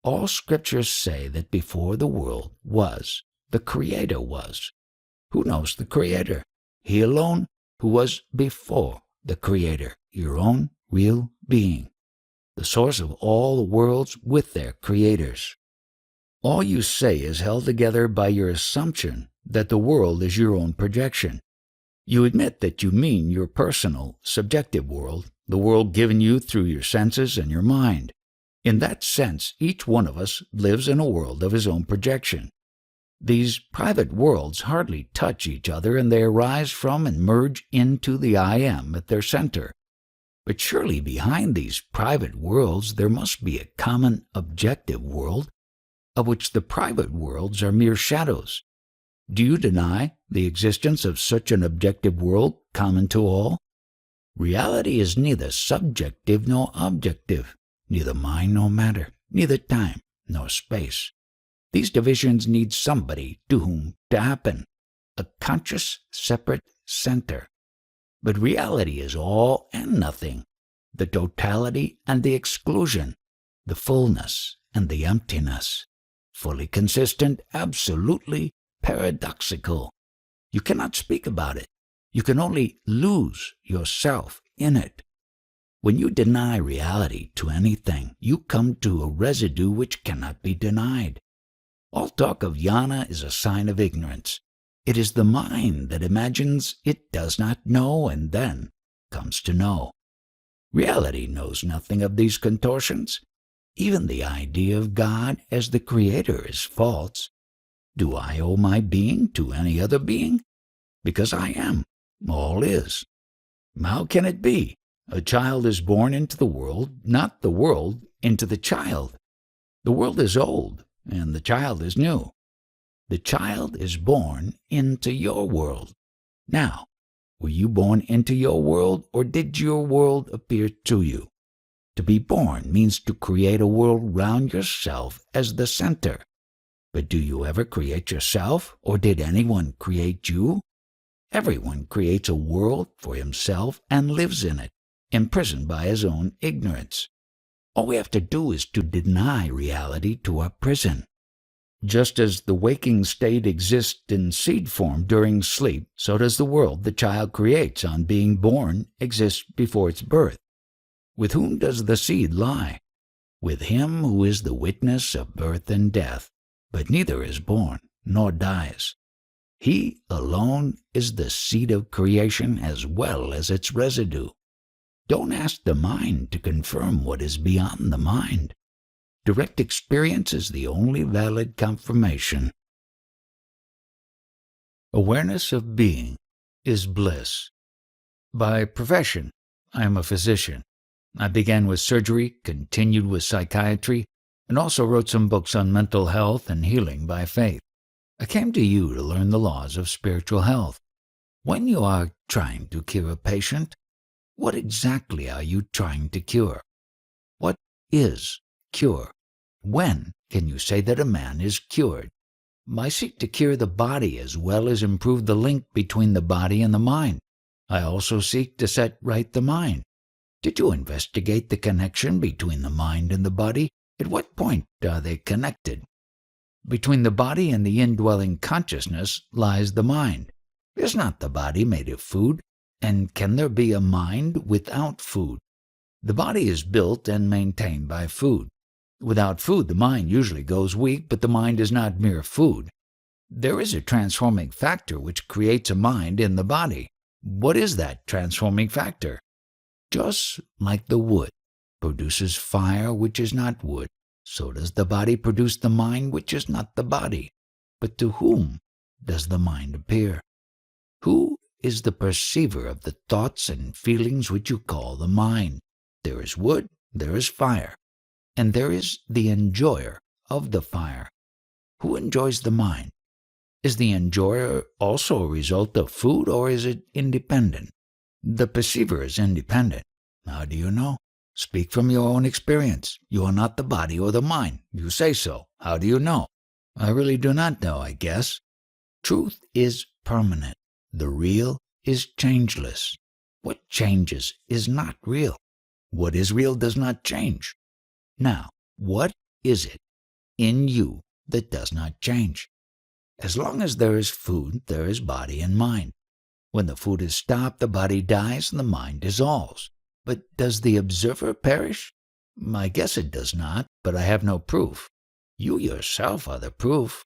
All scriptures say that before the world was, the Creator was. Who knows the Creator? He alone who was before the Creator, your own real being, the source of all the worlds with their creators. All you say is held together by your assumption that the world is your own projection. You admit that you mean your personal, subjective world, the world given you through your senses and your mind. In that sense, each one of us lives in a world of his own projection. These private worlds hardly touch each other, and they arise from and merge into the I Am at their center. But surely behind these private worlds there must be a common objective world, of which the private worlds are mere shadows. Do you deny the existence of such an objective world common to all? Reality is neither subjective nor objective, neither mind nor matter, neither time nor space. These divisions need somebody to whom to happen, a conscious, separate center. But reality is all and nothing, the totality and the exclusion, the fullness and the emptiness, fully consistent, absolutely paradoxical. You cannot speak about it. You can only lose yourself in it. When you deny reality to anything, you come to a residue which cannot be denied. All talk of jnana is a sign of ignorance. It is the mind that imagines it does not know and then comes to know. Reality knows nothing of these contortions. Even the idea of God as the Creator is false. Do I owe my being to any other being? Because I am. All is. How can it be? A child is born into the world, not the world into the child. The world is old, and the child is new. The child is born into your world. Now, were you born into your world, or did your world appear to you? To be born means to create a world round yourself as the center. But do you ever create yourself, or did anyone create you? Everyone creates a world for himself and lives in it, imprisoned by his own ignorance. All we have to do is to deny reality to our prison. Just as the waking state exists in seed form during sleep, so does the world the child creates on being born exist before its birth. With whom does the seed lie? With him who is the witness of birth and death, but neither is born nor dies. He alone is the seed of creation as well as its residue. Don't ask the mind to confirm what is beyond the mind. Direct experience is the only valid confirmation. Awareness of being is bliss. By profession, I am a physician. I began with surgery, continued with psychiatry, and also wrote some books on mental health and healing by faith. I came to you to learn the laws of spiritual health. When you are trying to cure a patient, what exactly are you trying to cure? What is cure? When can you say that a man is cured? I seek to cure the body as well as improve the link between the body and the mind. I also seek to set right the mind. Did you investigate the connection between the mind and the body? At what point are they connected? Between the body and the indwelling consciousness lies the mind. Is not the body made of food? And can there be a mind without food? The body is built and maintained by food. Without food, the mind usually goes weak, but the mind is not mere food. There is a transforming factor which creates a mind in the body. What is that transforming factor? Just like the wood produces fire which is not wood, so does the body produce the mind which is not the body. But to whom does the mind appear? Who is the perceiver of the thoughts and feelings which you call the mind? There is wood, there is fire, and there is the enjoyer of the fire. Who enjoys the mind? Is the enjoyer also a result of food, or is it independent? The perceiver is independent. How do you know? Speak from your own experience. You are not the body or the mind. You say so. How do you know? I really do not know, I guess. Truth is permanent. The real is changeless. What changes is not real. What is real does not change. Now, what is it in you that does not change? As long as there is food, there is body and mind. When the food is stopped, the body dies and the mind dissolves. But does the observer perish? I guess it does not, but I have no proof. You yourself are the proof.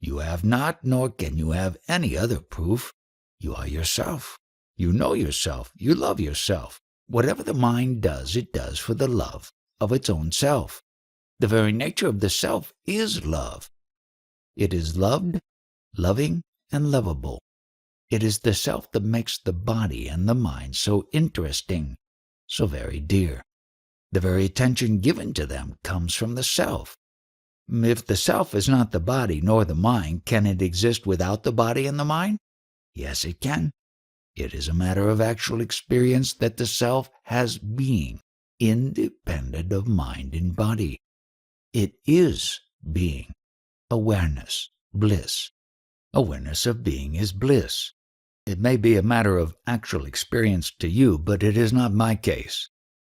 You have not, nor can you have any other proof. You are yourself. You know yourself. You love yourself. Whatever the mind does, it does for the love of its own self. The very nature of the self is love. It is loved, loving, and lovable. It is the self that makes the body and the mind so interesting, so very dear. The very attention given to them comes from the self. If the self is not the body nor the mind, can it exist without the body and the mind? Yes, it can. It is a matter of actual experience that the self has being, independent of mind and body. It is being, awareness, bliss. Awareness of being is bliss. It may be a matter of actual experience to you, but it is not my case.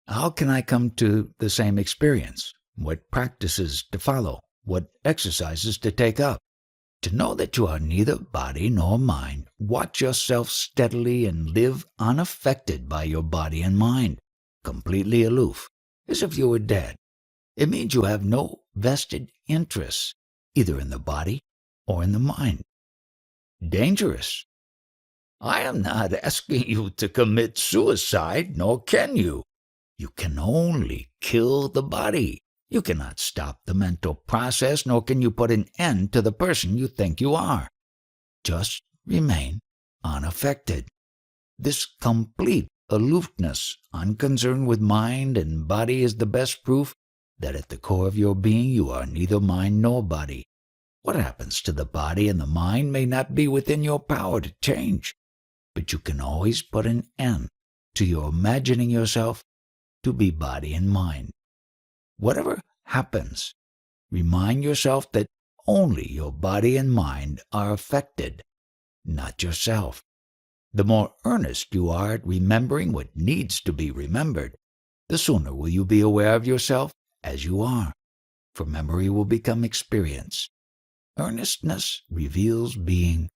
How can I come to the same experience? What practices to follow? What exercises to take up? To know that you are neither body nor mind, watch yourself steadily and live unaffected by your body and mind, completely aloof, as if you were dead. It means you have no vested interests, either in the body or in the mind. Dangerous. I am not asking you to commit suicide, nor can you. You can only kill the body. You cannot stop the mental process, nor can you put an end to the person you think you are. Just remain unaffected. This complete aloofness, unconcerned with mind and body, is the best proof that at the core of your being you are neither mind nor body. What happens to the body and the mind may not be within your power to change, but you can always put an end to your imagining yourself to be body and mind. Whatever happens, remind yourself that only your body and mind are affected, not yourself. The more earnest you are at remembering what needs to be remembered, the sooner will you be aware of yourself as you are, for memory will become experience. Earnestness reveals being.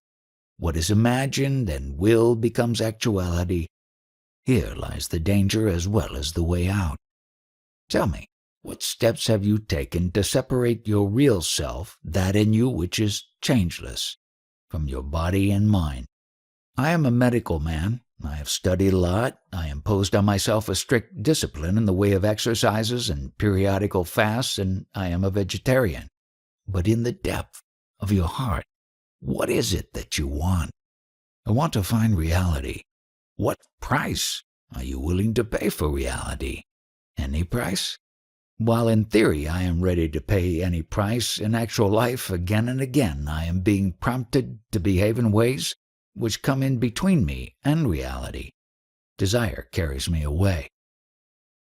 What is imagined and will becomes actuality. Here lies the danger as well as the way out. Tell me, what steps have you taken to separate your real self, that in you which is changeless, from your body and mind? I am a medical man. I have studied a lot. I imposed on myself a strict discipline in the way of exercises and periodical fasts, and I am a vegetarian. But in the depth of your heart, what is it that you want? I want to find reality. What price are you willing to pay for reality? Any price? While in theory I am ready to pay any price, in actual life again and again I am being prompted to behave in ways which come in between me and reality. Desire carries me away.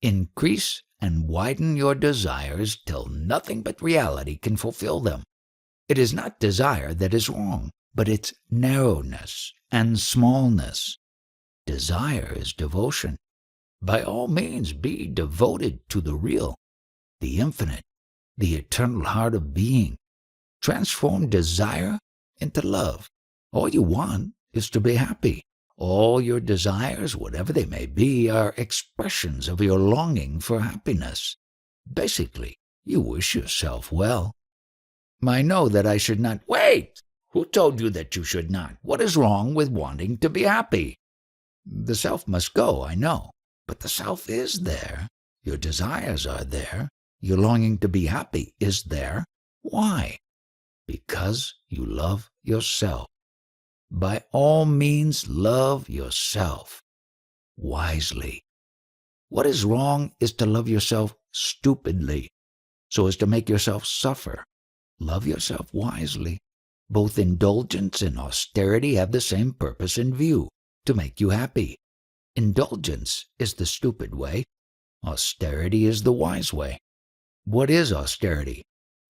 Increase and widen your desires till nothing but reality can fulfill them. It is not desire that is wrong, but its narrowness and smallness. Desire is devotion. By all means be devoted to the real, the infinite, the eternal heart of being. Transform desire into love. All you want is to be happy. All your desires, whatever they may be, are expressions of your longing for happiness. Basically, you wish yourself well. I know that I should not— Wait! Who told you that you should not? What is wrong with wanting to be happy? The self must go, I know. But the self is there. Your desires are there. Your longing to be happy is there. Why? Because you love yourself. By all means, love yourself wisely. What is wrong is to love yourself stupidly, so as to make yourself suffer. Love yourself wisely. Both indulgence and austerity have the same purpose in view, to make you happy. Indulgence is the stupid way. Austerity is the wise way. What is austerity?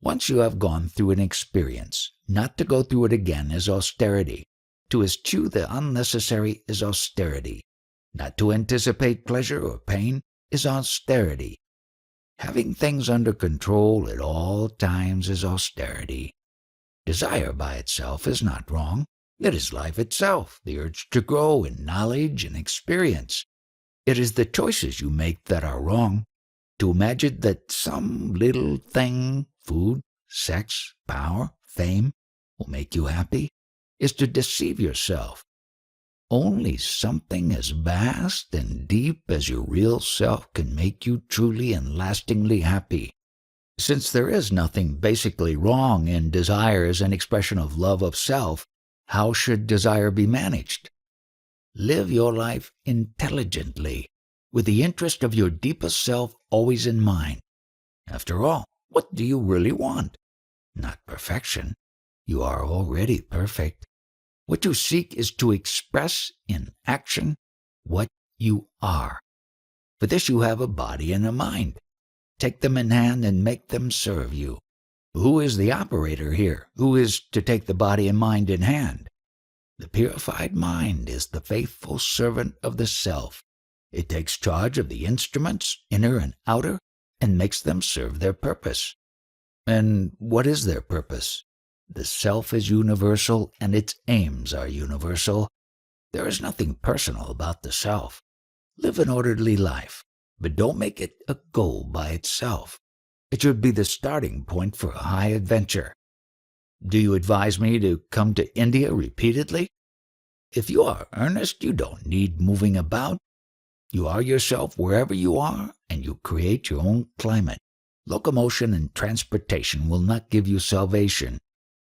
Once you have gone through an experience, not to go through it again is austerity. To eschew the unnecessary is austerity. Not to anticipate pleasure or pain is austerity. Having things under control at all times is austerity. Desire by itself is not wrong. It is life itself, the urge to grow in knowledge and experience. It is the choices you make that are wrong. To imagine that some little thing, food, sex, power, fame, will make you happy is to deceive yourself. Only something as vast and deep as your real self can make you truly and lastingly happy. Since there is nothing basically wrong in desire as an expression of love of self, how should desire be managed? Live your life intelligently, with the interest of your deepest self always in mind. After all, what do you really want? Not perfection. You are already perfect. What you seek is to express in action what you are. For this you have a body and a mind. Take them in hand and make them serve you. Who is the operator here? Who is to take the body and mind in hand? The purified mind is the faithful servant of the self. It takes charge of the instruments, inner and outer, and makes them serve their purpose. And what is their purpose? The self is universal, and its aims are universal. There is nothing personal about the self. Live an orderly life, but don't make it a goal by itself. It should be the starting point for a high adventure. Do you advise me to come to India repeatedly? If you are earnest, you don't need moving about. You are yourself wherever you are, and you create your own climate. Locomotion and transportation will not give you salvation.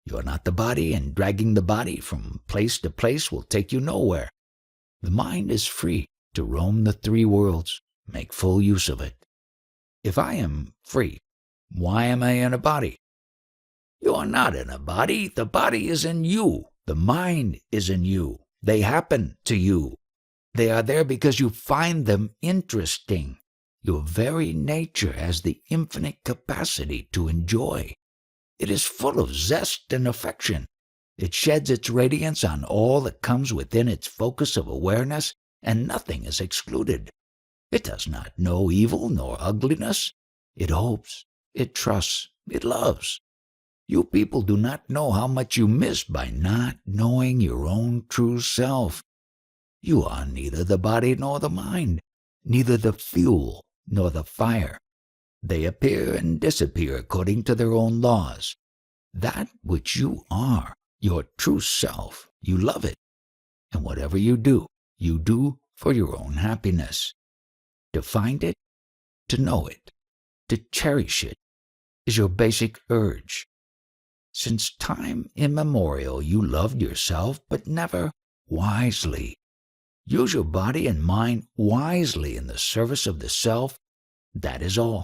You are not the body, and dragging the body from place to place will take you nowhere. The mind is free to roam the three worlds. Make full use of it. If I am free, why am I in a body? You are not in a body. The body is in you. The mind is in you. They happen to you. They are there because you find them interesting. Your very nature has the infinite capacity to enjoy. It is full of zest and affection. It sheds its radiance on all that comes within its focus of awareness, and nothing is excluded. It does not know evil nor ugliness. It hopes, it trusts, it loves. You people do not know how much you miss by not knowing your own true self. You are neither the body nor the mind, neither the fuel nor the fire. They appear and disappear according to their own laws. That which you are, your true self, you love it. And whatever you do for your own happiness. To find it, to know it, to cherish it, is your basic urge. Since time immemorial you loved yourself, but never wisely. Use your body and mind wisely in the service of the self. That is all.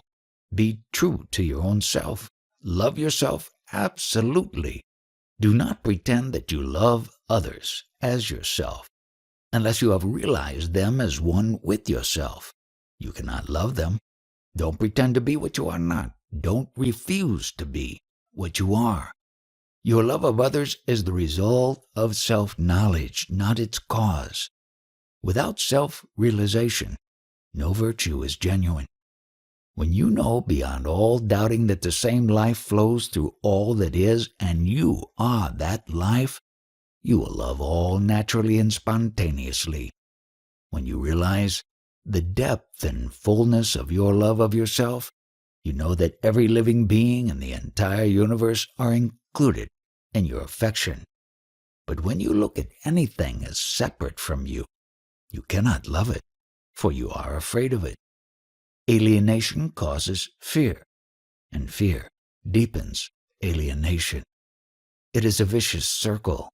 Be true to your own self. Love yourself absolutely. Do not pretend that you love others as yourself, unless you have realized them as one with yourself. You cannot love them. Don't pretend to be what you are not. Don't refuse to be what you are. Your love of others is the result of self-knowledge, not its cause. Without self-realization, no virtue is genuine. When you know beyond all doubting that the same life flows through all that is, and you are that life, you will love all naturally and spontaneously. When you realize the depth and fullness of your love of yourself, you know that every living being in the entire universe are included in your affection. But when you look at anything as separate from you, you cannot love it, for you are afraid of it. Alienation causes fear, and fear deepens alienation. It is a vicious circle.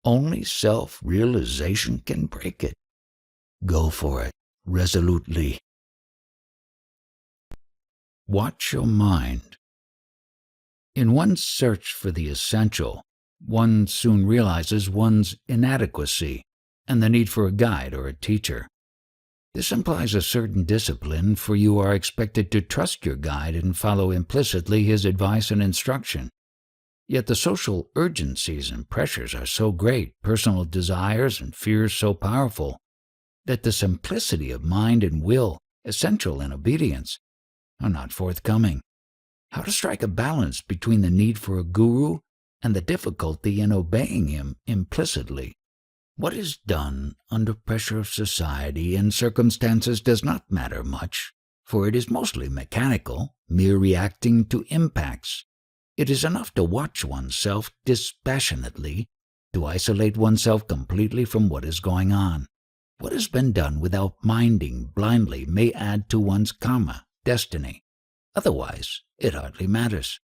Only self-realization can break it. Go for it resolutely. Watch your mind. In one's search for the essential, one soon realizes one's inadequacy and the need for a guide or a teacher. This implies a certain discipline, for you are expected to trust your guide and follow implicitly his advice and instruction. Yet the social urgencies and pressures are so great, personal desires and fears so powerful, that the simplicity of mind and will, essential in obedience, are not forthcoming. How to strike a balance between the need for a guru and the difficulty in obeying him implicitly? What is done under pressure of society and circumstances does not matter much, for it is mostly mechanical, mere reacting to impacts. It is enough to watch oneself dispassionately, to isolate oneself completely from what is going on. What has been done without minding blindly may add to one's karma, destiny. Otherwise, it hardly matters.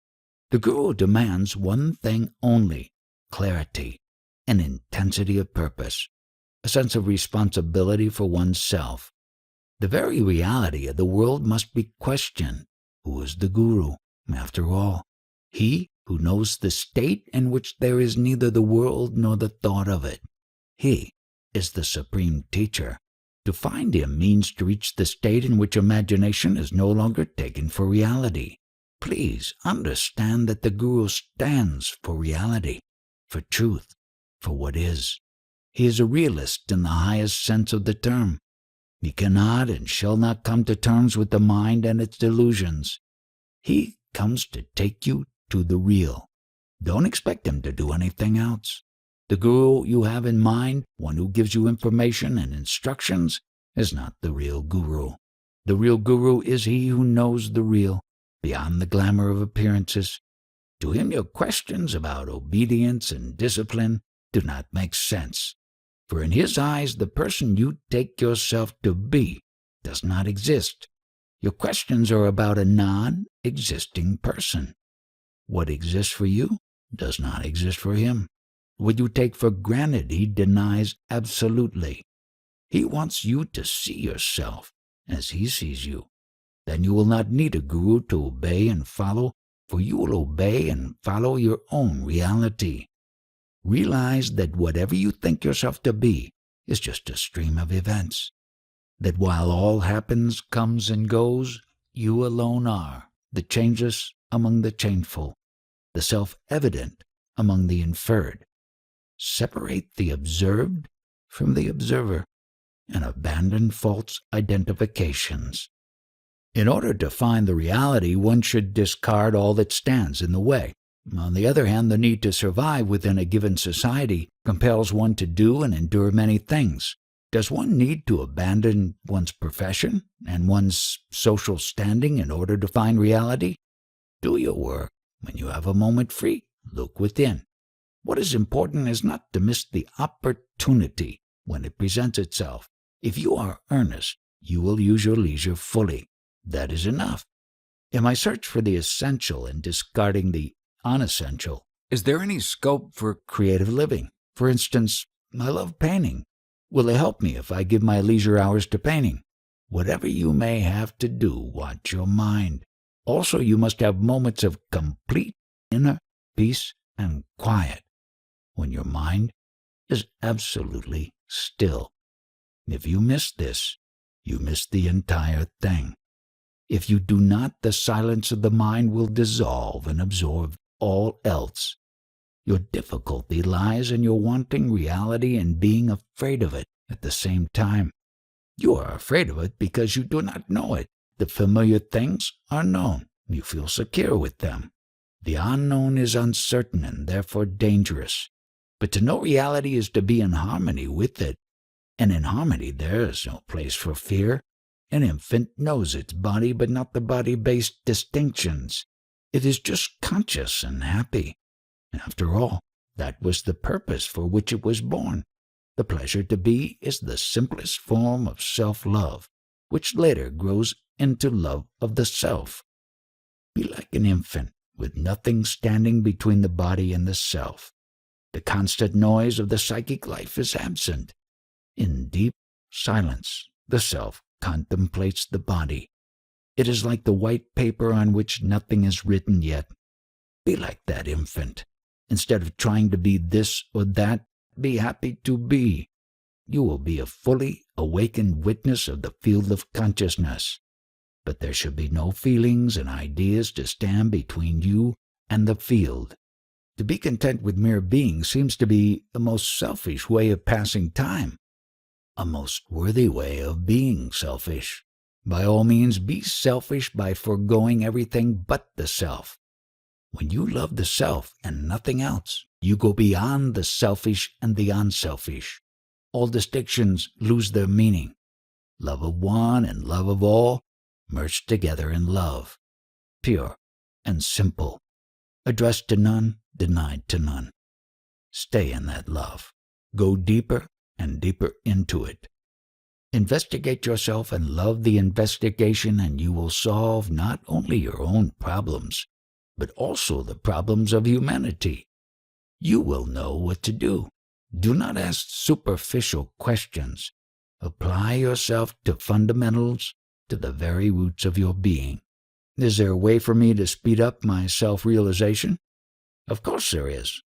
The Guru demands one thing only: clarity, an intensity of purpose, a sense of responsibility for oneself. The very reality of the world must be questioned. Who is the Guru, after all? He who knows the state in which there is neither the world nor the thought of it. He is the supreme teacher. To find him means to reach the state in which imagination is no longer taken for reality. Please understand that the Guru stands for reality, for truth, for what is. He is a realist in the highest sense of the term. He cannot and shall not come to terms with the mind and its delusions. He comes to take you to the real. Don't expect him to do anything else. The Guru you have in mind, one who gives you information and instructions, is not the real Guru. The real Guru is he who knows the real, beyond the glamour of appearances. To him your questions about obedience and discipline do not make sense, for in his eyes the person you take yourself to be does not exist. Your questions are about a non-existing person. What exists for you does not exist for him. What you take for granted he denies absolutely. He wants you to see yourself as he sees you. Then you will not need a guru to obey and follow, for you will obey and follow your own reality. Realize that whatever you think yourself to be is just a stream of events. That while all happens, comes and goes, you alone are the changeless among the changeful, the self-evident among the inferred. Separate the observed from the observer and abandon false identifications. In order to find the reality, one should discard all that stands in the way. On the other hand, the need to survive within a given society compels one to do and endure many things. Does one need to abandon one's profession and one's social standing in order to find reality? Do your work. When you have a moment free, look within. What is important is not to miss the opportunity when it presents itself. If you are earnest, you will use your leisure fully. That is enough. In my search for the essential and discarding the unessential, is there any scope for creative living? For instance, I love painting. Will it help me if I give my leisure hours to painting? Whatever you may have to do, watch your mind. Also, you must have moments of complete inner peace and quiet, when your mind is absolutely still. If you miss this, you miss the entire thing. If you do not, the silence of the mind will dissolve and absorb all else. Your difficulty lies in your wanting reality and being afraid of it at the same time. You are afraid of it because you do not know it. The familiar things are known. You feel secure with them. The unknown is uncertain and therefore dangerous. But to know reality is to be in harmony with it. And in harmony there is no place for fear. An infant knows its body, but not the body-based distinctions. It is just conscious and happy. After all, that was the purpose for which it was born. The pleasure to be is the simplest form of self-love, which later grows into love of the self. Be like an infant, with nothing standing between the body and the self. The constant noise of the psychic life is absent. In deep silence, the self contemplates the body. It is like the white paper on which nothing is written yet. Be like that infant. Instead of trying to be this or that, be happy to be. You will be a fully awakened witness of the field of consciousness. But there should be no feelings and ideas to stand between you and the field. To be content with mere being seems to be a most selfish way of passing time, a most worthy way of being selfish. By all means, be selfish by foregoing everything but the self. When you love the self and nothing else, you go beyond the selfish and the unselfish. All distinctions lose their meaning. Love of one and love of all merged together in love, pure and simple, addressed to none, denied to none. Stay in that love. Go deeper and deeper into it. Investigate yourself and love the investigation, and you will solve not only your own problems, but also the problems of humanity. You will know what to do. Do not ask superficial questions. Apply yourself to fundamentals, to the very roots of your being. Is there a way for me to speed up my self-realization? Of course there is.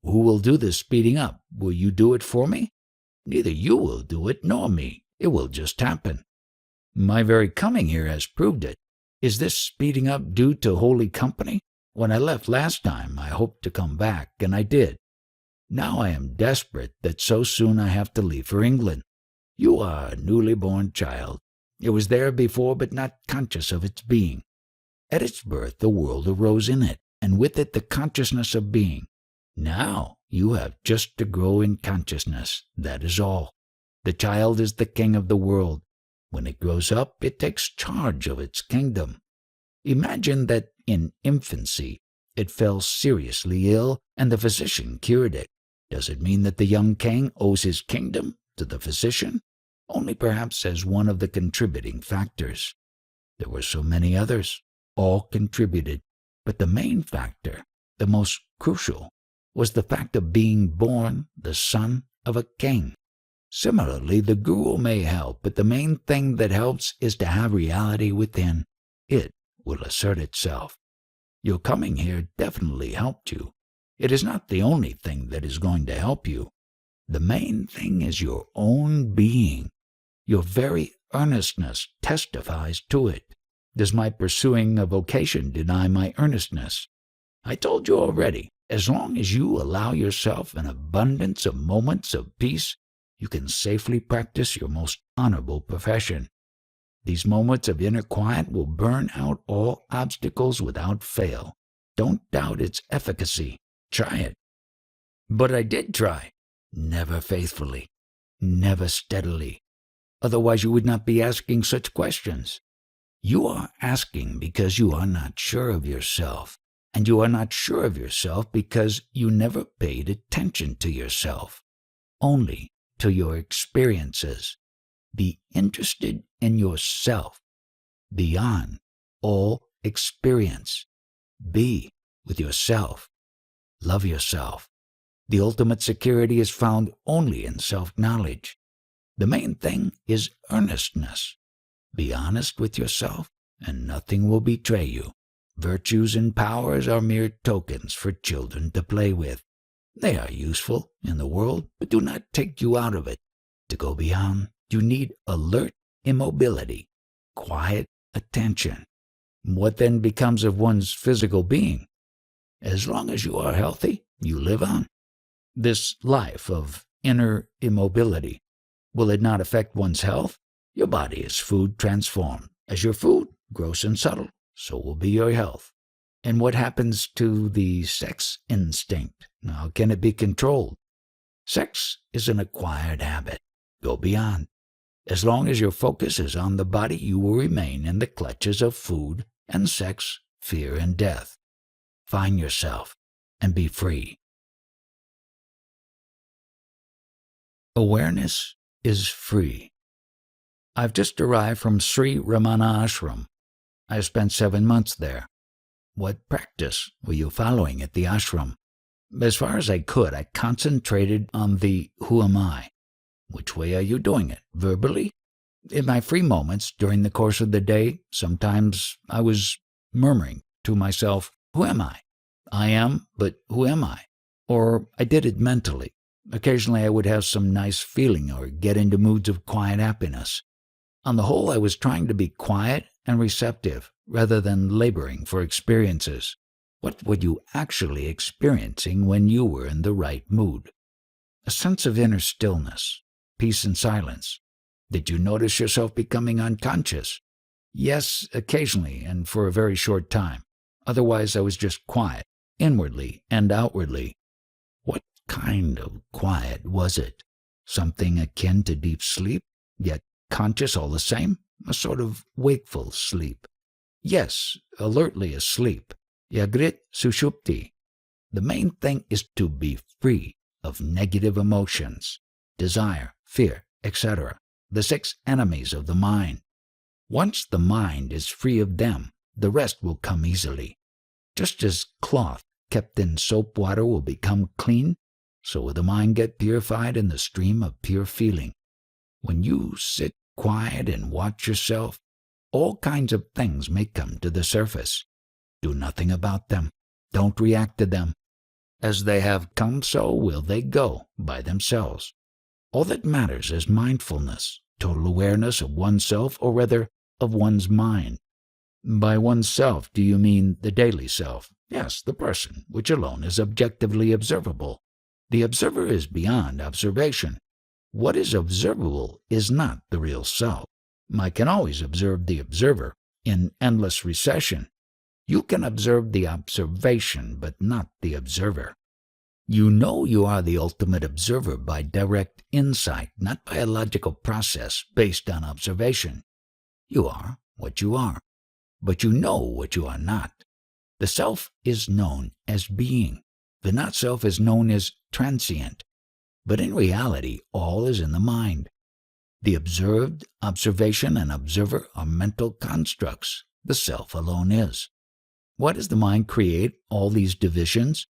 Who will do this speeding up? Will you do it for me? Neither you will do it nor me. It will just happen. My very coming here has proved it. Is this speeding up due to holy company? When I left last time, I hoped to come back, and I did. Now I am desperate that so soon I have to leave for England. You are a newly born child. It was there before, but not conscious of its being. At its birth, the world arose in it, and with it the consciousness of being. Now you have just to grow in consciousness, that is all. The child is the king of the world. When it grows up, it takes charge of its kingdom. Imagine that in infancy it fell seriously ill, and the physician cured it. Does it mean that the young king owes his kingdom to the physician? Only perhaps as one of the contributing factors. There were so many others. All contributed. But the main factor, the most crucial, was the fact of being born the son of a king. Similarly, the guru may help, but the main thing that helps is to have reality within. It will assert itself. Your coming here definitely helped you. It is not the only thing that is going to help you. The main thing is your own being. Your very earnestness testifies to it. Does my pursuing a vocation deny my earnestness? I told you already, as long as you allow yourself an abundance of moments of peace, you can safely practice your most honorable profession. These moments of inner quiet will burn out all obstacles without fail. Don't doubt its efficacy. Try it. But I did try. Never faithfully. Never steadily. Otherwise you would not be asking such questions. You are asking because you are not sure of yourself. And you are not sure of yourself because you never paid attention to yourself. Only to your experiences. Be interested in yourself, beyond all experience. Be with yourself. Love yourself. The ultimate security is found only in self-knowledge. The main thing is earnestness. Be honest with yourself, and nothing will betray you. Virtues and powers are mere tokens for children to play with. They are useful in the world, but do not take you out of it. To go beyond, you need alert immobility, quiet attention. What then becomes of one's physical being? As long as you are healthy, you live on. This life of inner immobility, will it not affect one's health? Your body is food transformed. As your food, gross and subtle, so will be your health. And what happens to the sex instinct? How can it be controlled? Sex is an acquired habit. Go beyond. As long as your focus is on the body, you will remain in the clutches of food and sex, fear and death. Find yourself and be free. Awareness is free. I've just arrived from Sri Ramana Ashram. I spent 7 months there. What practice were you following at the ashram? As far as I could, I concentrated on the who am I. Which way are you doing it? Verbally? In my free moments during the course of the day, sometimes I was murmuring to myself, who am I? I am, but who am I? Or I did it mentally. Occasionally I would have some nice feeling or get into moods of quiet happiness. On the whole, I was trying to be quiet and receptive rather than laboring for experiences. What were you actually experiencing when you were in the right mood? A sense of inner stillness, peace and silence. Did you notice yourself becoming unconscious? Yes, occasionally and for a very short time. Otherwise, I was just quiet, inwardly and outwardly. What kind of quiet was it? Something akin to deep sleep, yet conscious all the same? A sort of wakeful sleep. Yes, alertly asleep. Yagrit sushupti. The main thing is to be free of negative emotions, desire, fear, etc., the 6 enemies of the mind. Once the mind is free of them, the rest will come easily. Just as cloth kept in soap water will become clean, so will the mind get purified in the stream of pure feeling. When you sit quiet and watch yourself, all kinds of things may come to the surface. Do nothing about them. Don't react to them. As they have come, so will they go by themselves. All that matters is mindfulness, total awareness of oneself, or rather, of one's mind. By oneself, do you mean the daily self? Yes, the person, which alone is objectively observable. The observer is beyond observation. What is observable is not the real self. I can always observe the observer in endless recession. You can observe the observation, but not the observer. You know you are the ultimate observer by direct insight, not by a logical process based on observation. You are what you are, but you know what you are not. The self is known as being. The not-self is known as transient. But in reality, all is in the mind. The observed, observation, and observer are mental constructs. The self alone is. Why does the mind create all these divisions?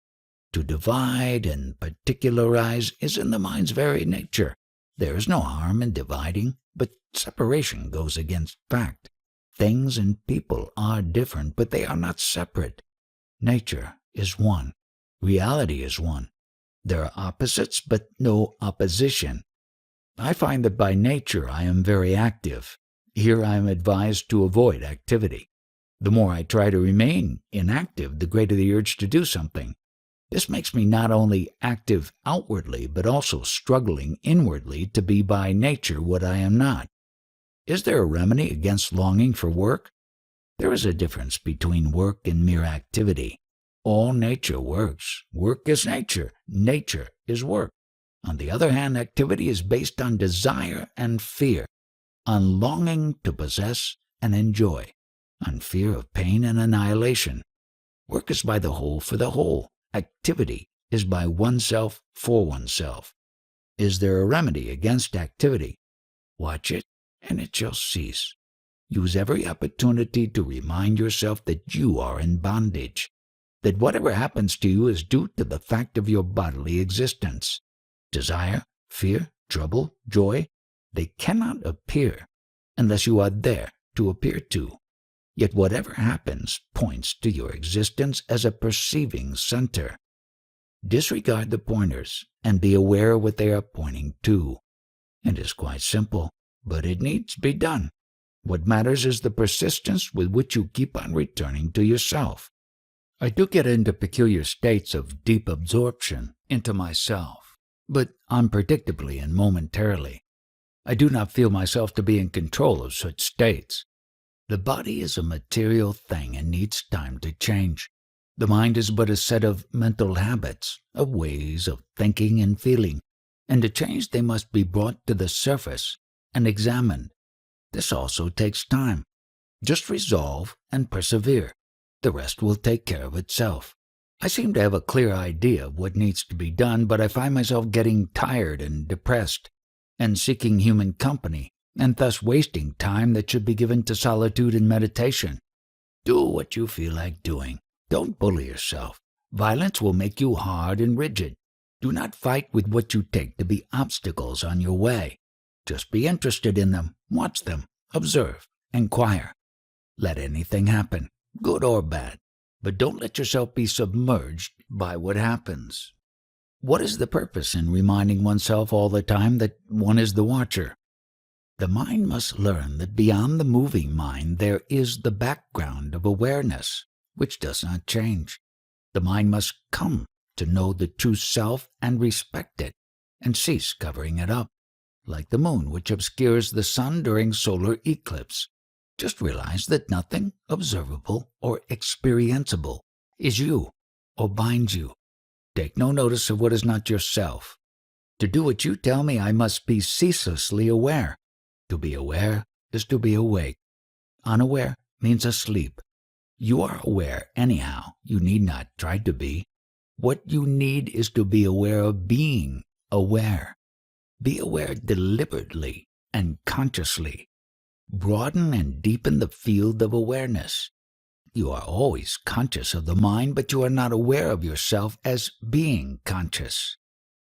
To divide and particularize is in the mind's very nature. There is no harm in dividing, but separation goes against fact. Things and people are different, but they are not separate. Nature is one. Reality is one. There are opposites, but no opposition. I find that by nature I am very active. Here I am advised to avoid activity. The more I try to remain inactive, the greater the urge to do something. This makes me not only active outwardly, but also struggling inwardly to be by nature what I am not. Is there a remedy against longing for work? There is a difference between work and mere activity. All nature works. Work is nature. Nature is work. On the other hand, activity is based on desire and fear, on longing to possess and enjoy, on fear of pain and annihilation. Work is by the whole for the whole. Activity is by oneself for oneself. Is there a remedy against activity? Watch it, and it shall cease. Use every opportunity to remind yourself that you are in bondage, that whatever happens to you is due to the fact of your bodily existence. Desire, fear, trouble, joy, they cannot appear unless you are there to appear to. Yet whatever happens points to your existence as a perceiving center. Disregard the pointers and be aware of what they are pointing to. It is quite simple, but it needs to be done. What matters is the persistence with which you keep on returning to yourself. I do get into peculiar states of deep absorption into myself, but unpredictably and momentarily. I do not feel myself to be in control of such states. The body is a material thing and needs time to change. The mind is but a set of mental habits, of ways of thinking and feeling. and to change they must be brought to the surface and examined. This also takes time. Just resolve and persevere. The rest will take care of itself. I seem to have a clear idea of what needs to be done, but I find myself getting tired and depressed, and seeking human company, and thus wasting time that should be given to solitude and meditation. Do what you feel like doing. Don't bully yourself. Violence will make you hard and rigid. Do not fight with what you take to be obstacles on your way. Just be interested in them, watch them, observe, inquire. Let anything happen, good or bad, but don't let yourself be submerged by what happens. What is the purpose in reminding oneself all the time that one is the watcher? The mind must learn that beyond the moving mind there is the background of awareness, which does not change. The mind must come to know the true self and respect it, and cease covering it up, like the moon which obscures the sun during solar eclipse. Just realize that nothing observable or experienceable is you or binds you. Take no notice of what is not yourself. To do what you tell me, I must be ceaselessly aware. To be aware is to be awake. Unaware means asleep. You are aware anyhow. You need not try to be. What you need is to be aware of being aware. Be aware deliberately and consciously. Broaden and deepen the field of awareness. You are always conscious of the mind, but you are not aware of yourself as being conscious.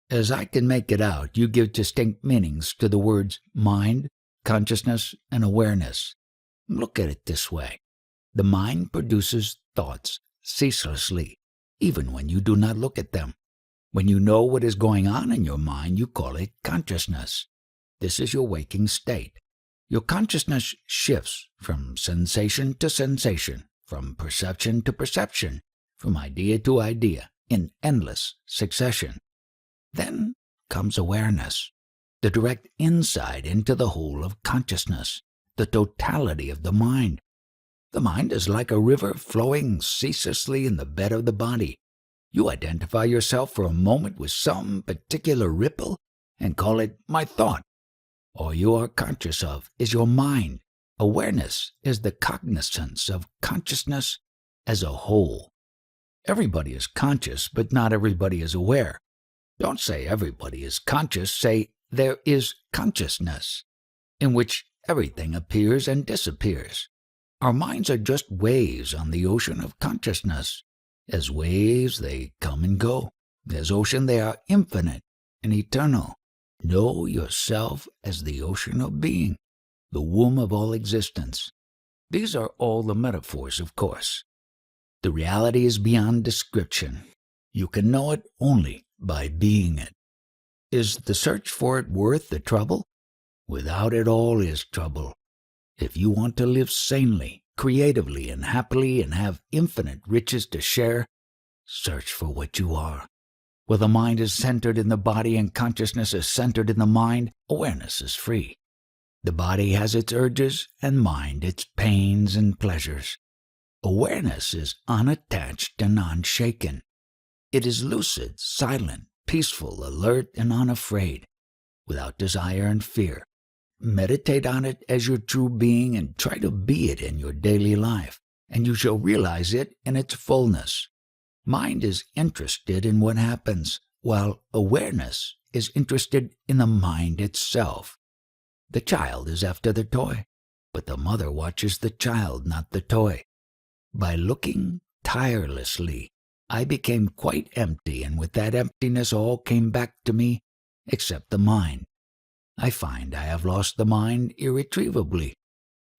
As I can make it out, you give distinct meanings to the words mind, consciousness, and awareness. Look at it this way. The mind produces thoughts ceaselessly, even when you do not look at them. When you know what is going on in your mind, you call it consciousness. This is your waking state. Your consciousness shifts from sensation to sensation, from perception to perception, from idea to idea, in endless succession. Then comes awareness, the direct insight into the whole of consciousness, the totality of the mind. The mind is like a river flowing ceaselessly in the bed of the body. You identify yourself for a moment with some particular ripple and call it my thought. All you are conscious of is your mind. Awareness is the cognizance of consciousness as a whole. Everybody is conscious, but not everybody is aware. Don't say everybody is conscious, say there is consciousness, in which everything appears and disappears. Our minds are just waves on the ocean of consciousness. As waves, they come and go. As ocean, they are infinite and eternal. Know yourself as the ocean of being, the womb of all existence. These are all the metaphors, of course. The reality is beyond description. You can know it only by being it. Is the search for it worth the trouble? Without it, all is trouble. If you want to live sanely, creatively, and happily, and have infinite riches to share, search for what you are. Where the mind is centered in the body and consciousness is centered in the mind, awareness is free. The body has its urges and mind its pains and pleasures. Awareness is unattached and unshaken. It is lucid, silent, peaceful, alert, and unafraid, without desire and fear. Meditate on it as your true being and try to be it in your daily life, and you shall realize it in its fullness. Mind is interested in what happens, while awareness is interested in the mind itself. The child is after the toy, but the mother watches the child, not the toy. By looking tirelessly, I became quite empty, and with that emptiness all came back to me, except the mind. I find I have lost the mind irretrievably.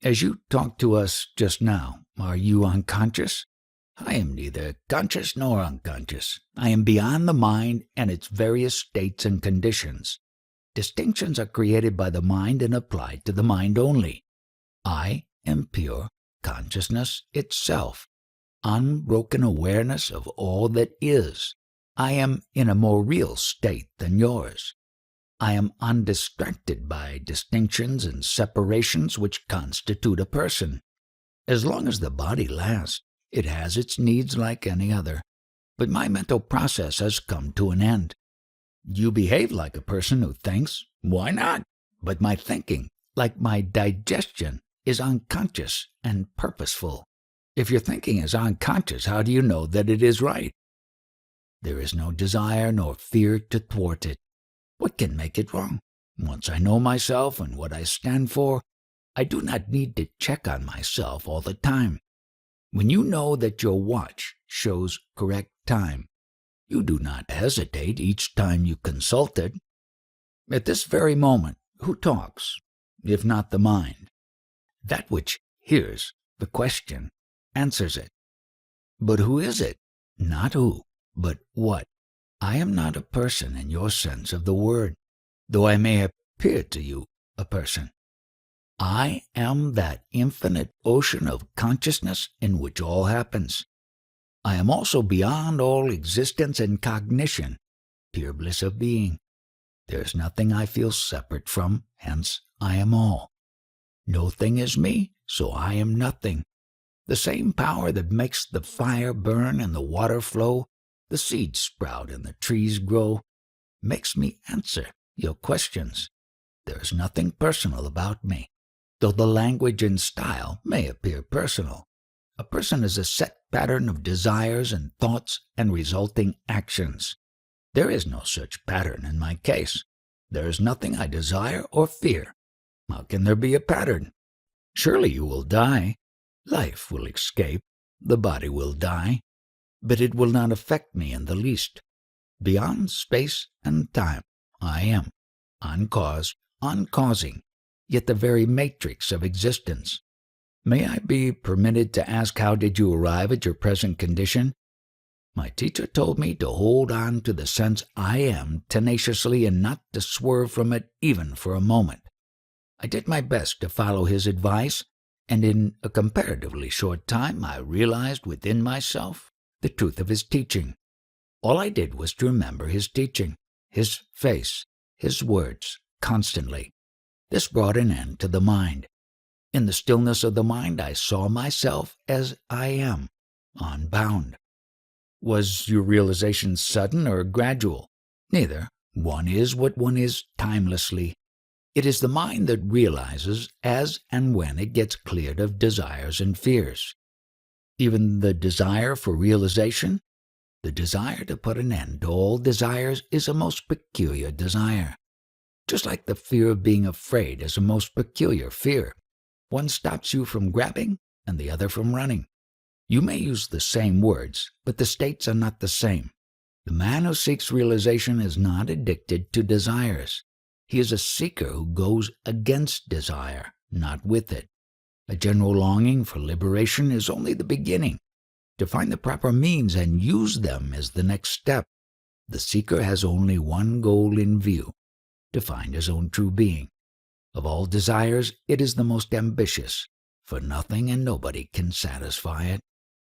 As you talked to us just now, are you unconscious? I am neither conscious nor unconscious. I am beyond the mind and its various states and conditions. Distinctions are created by the mind and applied to the mind only. I am pure consciousness itself, unbroken awareness of all that is. I am in a more real state than yours. I am undistracted by distinctions and separations which constitute a person. As long as the body lasts, it has its needs like any other, but my mental process has come to an end. You behave like a person who thinks. Why not? But my thinking, like my digestion, is unconscious and purposeful. If your thinking is unconscious, how do you know that it is right? There is no desire nor fear to thwart it. What can make it wrong? Once I know myself and what I stand for, I do not need to check on myself all the time. When you know that your watch shows correct time, you do not hesitate each time you consult it. At this very moment, who talks, if not the mind? That which hears the question answers it. But who is it? Not who, but what. I am not a person in your sense of the word, though I may appear to you a person. I am that infinite ocean of consciousness in which all happens. I am also beyond all existence and cognition, pure bliss of being. There is nothing I feel separate from, hence I am all. No thing is me, so I am nothing. The same power that makes the fire burn and the water flow, the seeds sprout and the trees grow, makes me answer your questions. There is nothing personal about me, though the language and style may appear personal. A person is a set pattern of desires and thoughts and resulting actions. There is no such pattern in my case. There is nothing I desire or fear. How can there be a pattern? Surely you will die. Life will escape. The body will die. But it will not affect me in the least. Beyond space and time, I am, uncaused, uncausing, yet the very matrix of existence. May I be permitted to ask, how did you arrive at your present condition? My teacher told me to hold on to the sense I am tenaciously and not to swerve from it even for a moment. I did my best to follow his advice, and in a comparatively short time I realized within myself the truth of his teaching. All I did was to remember his teaching, his face, his words, constantly. This brought an end to the mind. In the stillness of the mind, I saw myself as I am, unbound. Was your realization sudden or gradual? Neither. One is what one is timelessly. It is the mind that realizes as and when it gets cleared of desires and fears. Even the desire for realization, the desire to put an end to all desires, is a most peculiar desire. Just like the fear of being afraid is a most peculiar fear. One stops you from grabbing and the other from running. You may use the same words, but the states are not the same. The man who seeks realization is not addicted to desires. He is a seeker who goes against desire, not with it. A general longing for liberation is only the beginning. To find the proper means and use them is the next step. The seeker has only one goal in view, to find his own true being. Of all desires, it is the most ambitious, for nothing and nobody can satisfy it.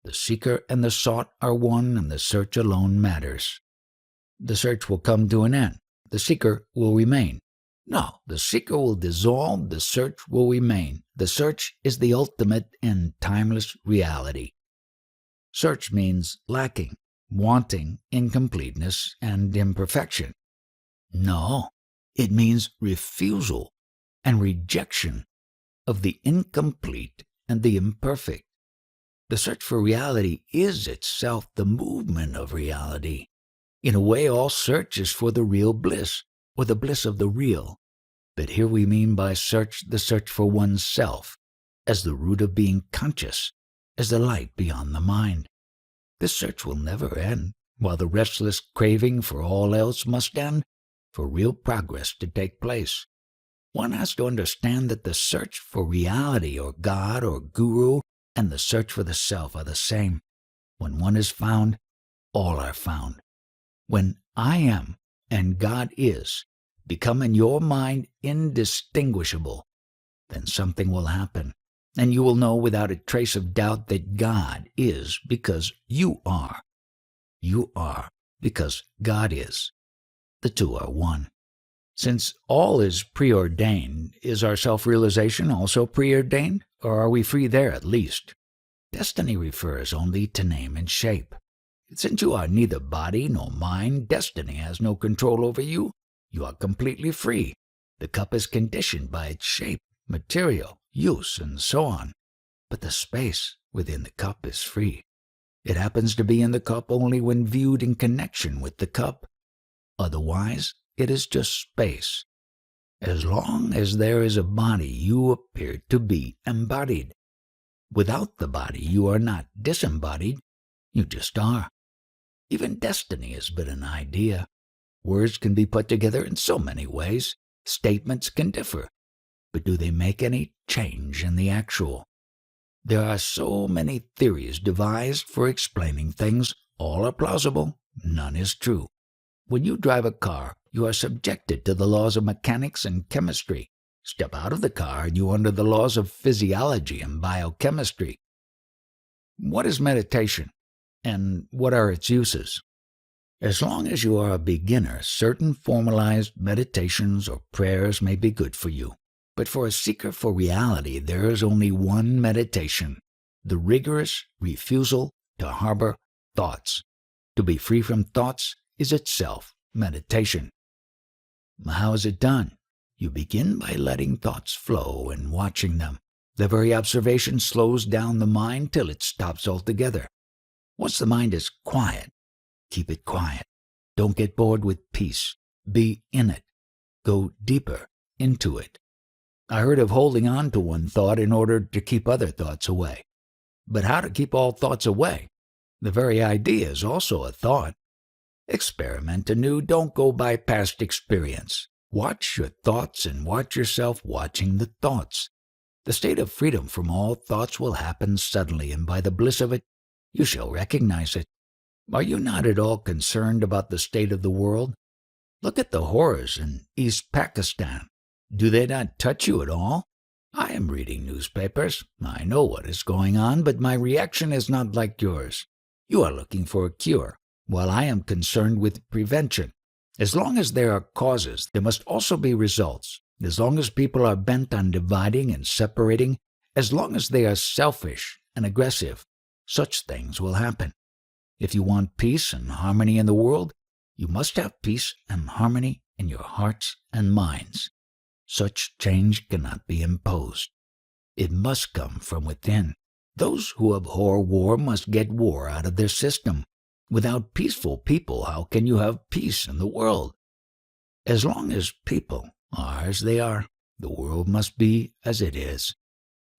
The seeker and the sought are one, and the search alone matters. The search will come to an end. The seeker will remain. No, the seeker will dissolve, the search will remain. The search is the ultimate and timeless reality. Search means lacking, wanting, incompleteness, and imperfection. No, it means refusal and rejection of the incomplete and the imperfect. The search for reality is itself the movement of reality. In a way, all search is for the real bliss, or the bliss of the real. But here we mean by search the search for oneself, as the root of being conscious, as the light beyond the mind. This search will never end, while the restless craving for all else must end, for real progress to take place. One has to understand that the search for reality or God or Guru and the search for the self are the same. When one is found, all are found. When I am and God is become in your mind indistinguishable, then something will happen, and you will know without a trace of doubt that God is because you are. You are because God is. The two are one. Since all is preordained, is our self-realization also preordained, or are we free there at least? Destiny refers only to name and shape. Since you are neither body nor mind, destiny has no control over you. You are completely free. The cup is conditioned by its shape, material, use, and so on. But the space within the cup is free. It happens to be in the cup only when viewed in connection with the cup. Otherwise, it is just space. As long as there is a body, you appear to be embodied. Without the body, you are not disembodied. You just are. Even destiny is but an idea. Words can be put together in so many ways. Statements can differ. But do they make any change in the actual? There are so many theories devised for explaining things. All are plausible. None is true. When you drive a car, you are subjected to the laws of mechanics and chemistry. Step out of the car and you are under the laws of physiology and biochemistry. What is meditation, and what are its uses? As long as you are a beginner, certain formalized meditations or prayers may be good for you. But for a seeker for reality, there is only one meditation: the rigorous refusal to harbor thoughts. To be free from thoughts is itself meditation. How is it done? You begin by letting thoughts flow and watching them. The very observation slows down the mind till it stops altogether. Once the mind is quiet, keep it quiet. Don't get bored with peace. Be in it. Go deeper into it. I heard of holding on to one thought in order to keep other thoughts away. But how to keep all thoughts away? The very idea is also a thought. Experiment anew. Don't go by past experience. Watch your thoughts and watch yourself watching the thoughts. The state of freedom from all thoughts will happen suddenly, and by the bliss of it, you shall recognize it. Are you not at all concerned about the state of the world? Look at the horrors in East Pakistan. Do they not touch you at all? I am reading newspapers. I know what is going on, but my reaction is not like yours. You are looking for a cure, while I am concerned with prevention. As long as there are causes, there must also be results. As long as people are bent on dividing and separating, as long as they are selfish and aggressive, such things will happen. If you want peace and harmony in the world, you must have peace and harmony in your hearts and minds. Such change cannot be imposed. It must come from within. Those who abhor war must get war out of their system. Without peaceful people, how can you have peace in the world? As long as people are as they are, the world must be as it is.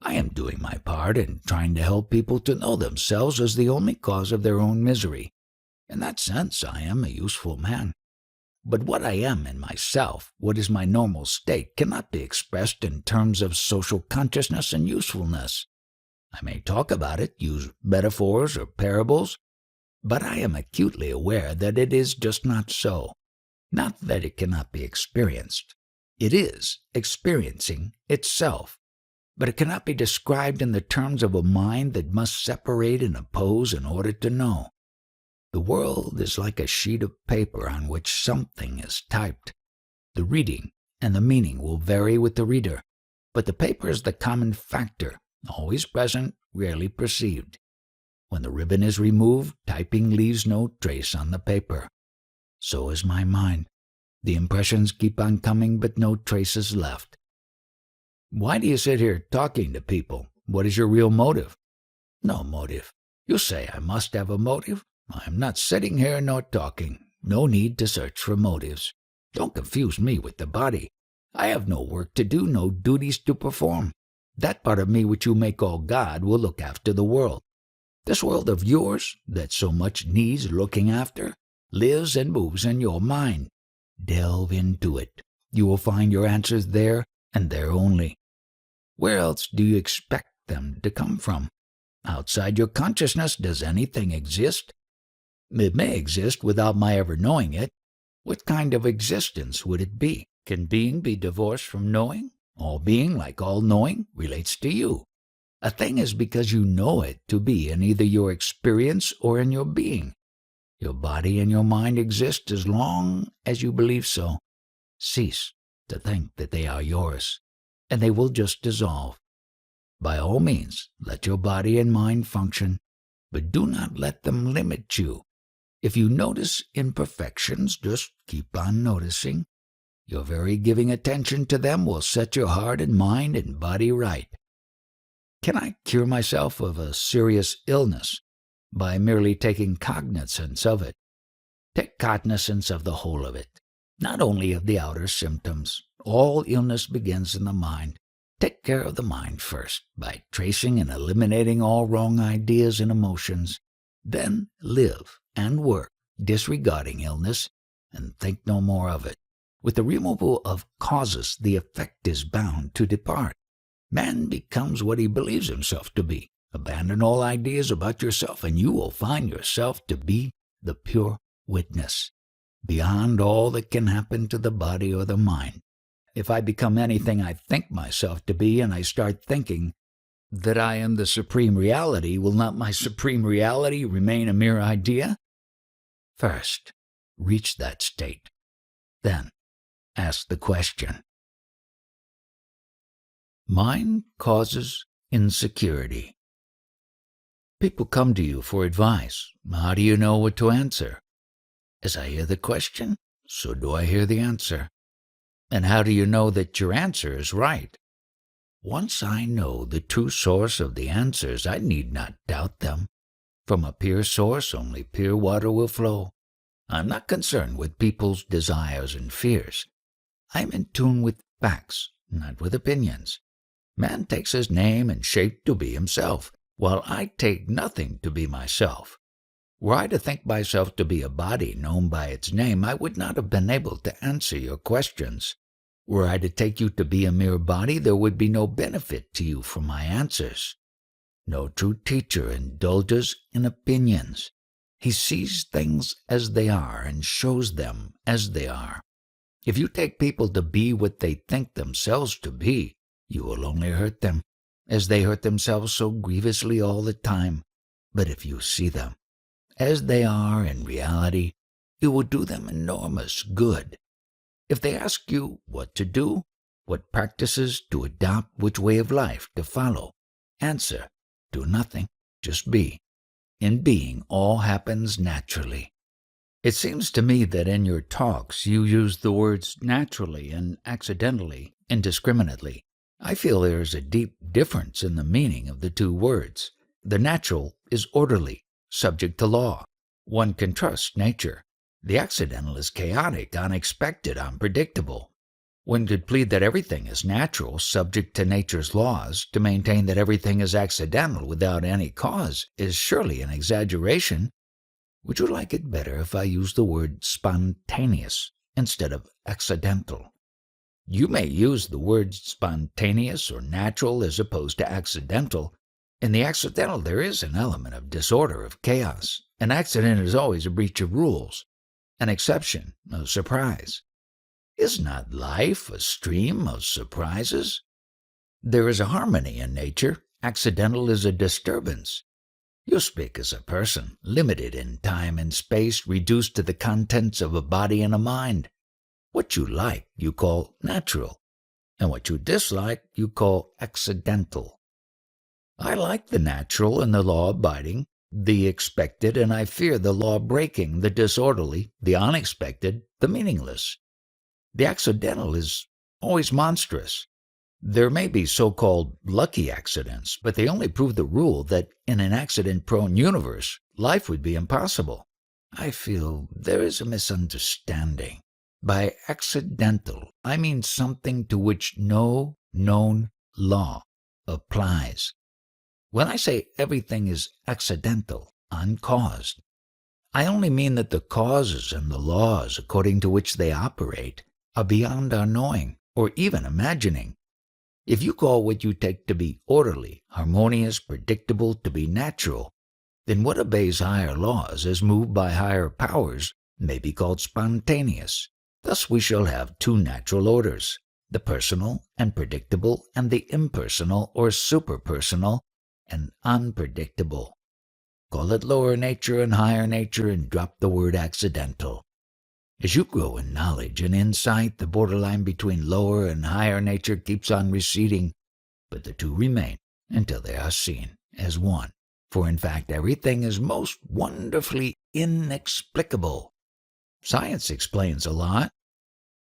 I am doing my part in trying to help people to know themselves as the only cause of their own misery. In that sense, I am a useful man. But what I am in myself, what is my normal state, cannot be expressed in terms of social consciousness and usefulness. I may talk about it, use metaphors or parables, but I am acutely aware that it is just not so. Not that it cannot be experienced. It is experiencing itself. But it cannot be described in the terms of a mind that must separate and oppose in order to know. The world is like a sheet of paper on which something is typed. The reading and the meaning will vary with the reader, but the paper is the common factor, always present, rarely perceived. When the ribbon is removed, typing leaves no trace on the paper. So is my mind. The impressions keep on coming, but no trace is left. Why do you sit here talking to people? What is your real motive? No motive. You say I must have a motive. I am not sitting here nor talking. No need to search for motives. Don't confuse me with the body. I have no work to do, no duties to perform. That part of me which you may call God will look after the world. This world of yours, that so much needs looking after, lives and moves in your mind. Delve into it. You will find your answers there and there only. Where else do you expect them to come from? Outside your consciousness, does anything exist? It may exist without my ever knowing it. What kind of existence would it be? Can being be divorced from knowing? All being, like all knowing, relates to you. A thing is because you know it to be in either your experience or in your being. Your body and your mind exist as long as you believe so. Cease to think that they are yours, and they will just dissolve. By all means, let your body and mind function, but do not let them limit you. If you notice imperfections, just keep on noticing. Your very giving attention to them will set your heart and mind and body right. Can I cure myself of a serious illness by merely taking cognizance of it? Take cognizance of the whole of it, not only of the outer symptoms. All illness begins in the mind. Take care of the mind first by tracing and eliminating all wrong ideas and emotions. Then live and work, disregarding illness, and think no more of it. With the removal of causes, the effect is bound to depart. Man becomes what he believes himself to be. Abandon all ideas about yourself, and you will find yourself to be the pure witness, beyond all that can happen to the body or the mind. If I become anything I think myself to be, and I start thinking that I am the supreme reality, will not my supreme reality remain a mere idea? First, reach that state. Then, ask the question. Mind causes insecurity. People come to you for advice. How do you know what to answer? As I hear the question, so do I hear the answer. And how do you know that your answer is right? Once I know the true source of the answers, I need not doubt them. From a pure source, only pure water will flow. I'm not concerned with people's desires and fears. I'm in tune with facts, not with opinions. Man takes his name and shape to be himself, while I take nothing to be myself. Were I to think myself to be a body known by its name, I would not have been able to answer your questions. Were I to take you to be a mere body, there would be no benefit to you from my answers. No true teacher indulges in opinions. He sees things as they are and shows them as they are. If you take people to be what they think themselves to be, you will only hurt them, as they hurt themselves so grievously all the time. But if you see them as they are in reality, it will do them enormous good. If they ask you what to do, what practices to adopt, which way of life to follow, answer, do nothing, just be. In being, all happens naturally. It seems to me that in your talks you use the words naturally and accidentally, indiscriminately. I feel there is a deep difference in the meaning of the two words. The natural is orderly, subject to law. One can trust nature. The accidental is chaotic, unexpected, unpredictable. One could plead that everything is natural, subject to nature's laws. To maintain that everything is accidental without any cause is surely an exaggeration. Would you like it better if I used the word spontaneous instead of accidental? You may use the words spontaneous or natural as opposed to accidental. In the accidental there is an element of disorder, of chaos. An accident is always a breach of rules, an exception, a surprise. Is not life a stream of surprises? There is a harmony in nature. Accidental is a disturbance. You speak as a person, limited in time and space, reduced to the contents of a body and a mind. What you like, you call natural, and what you dislike, you call accidental. I like the natural and the law-abiding, the expected, and I fear the law-breaking, the disorderly, the unexpected, the meaningless. The accidental is always monstrous. There may be so-called lucky accidents, but they only prove the rule that in an accident-prone universe, life would be impossible. I feel there is a misunderstanding. By accidental, I mean something to which no known law applies. When I say everything is accidental, uncaused, I only mean that the causes and the laws according to which they operate are beyond our knowing or even imagining. If you call what you take to be orderly, harmonious, predictable to be natural, then what obeys higher laws as moved by higher powers may be called spontaneous. Thus we shall have two natural orders, the personal and predictable, and the impersonal or superpersonal and unpredictable. Call it lower nature and higher nature and drop the word accidental. As you grow in knowledge and insight, the borderline between lower and higher nature keeps on receding, but the two remain until they are seen as one. For in fact everything is most wonderfully inexplicable. Science explains a lot.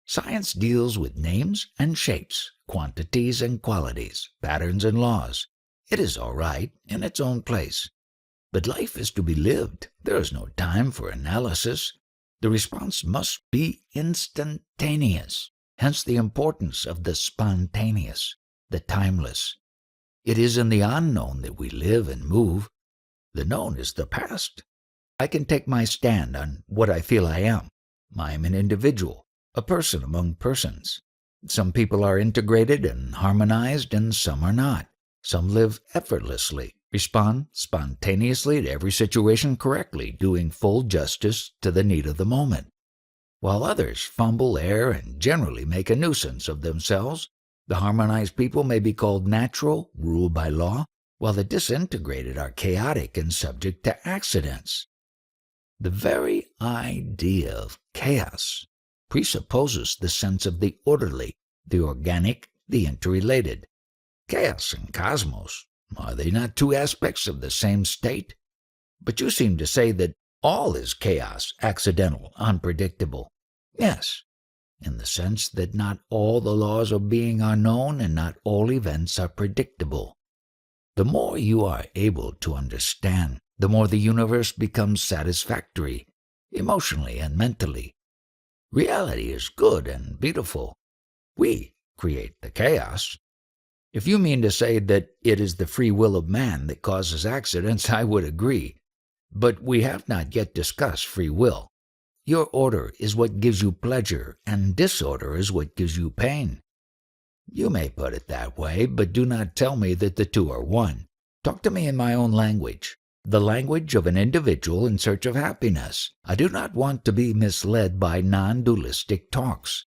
Science deals with names and shapes, quantities and qualities, patterns and laws. It is all right in its own place. But life is to be lived. There is no time for analysis. The response must be instantaneous, hence the importance of the spontaneous, the timeless. It is in the unknown that we live and move. The known is the past. I can take my stand on what I feel I am. I am an individual, a person among persons. Some people are integrated and harmonized, and some are not. Some live effortlessly, respond spontaneously to every situation correctly, doing full justice to the need of the moment, while others fumble, err, and generally make a nuisance of themselves. The harmonized people may be called natural, ruled by law, while the disintegrated are chaotic and subject to accidents. The very idea of chaos presupposes the sense of the orderly, the organic, the interrelated. Chaos and cosmos, are they not two aspects of the same state? But you seem to say that all is chaos, accidental, unpredictable. Yes, in the sense that not all the laws of being are known and not all events are predictable. The more you are able to understand, the more the universe becomes satisfactory, emotionally and mentally. Reality is good and beautiful. We create the chaos. If you mean to say that it is the free will of man that causes accidents, I would agree. But we have not yet discussed free will. Your order is what gives you pleasure, and disorder is what gives you pain. You may put it that way, but do not tell me that the two are one. Talk to me in my own language, the language of an individual in search of happiness. I do not want to be misled by non-dualistic talks.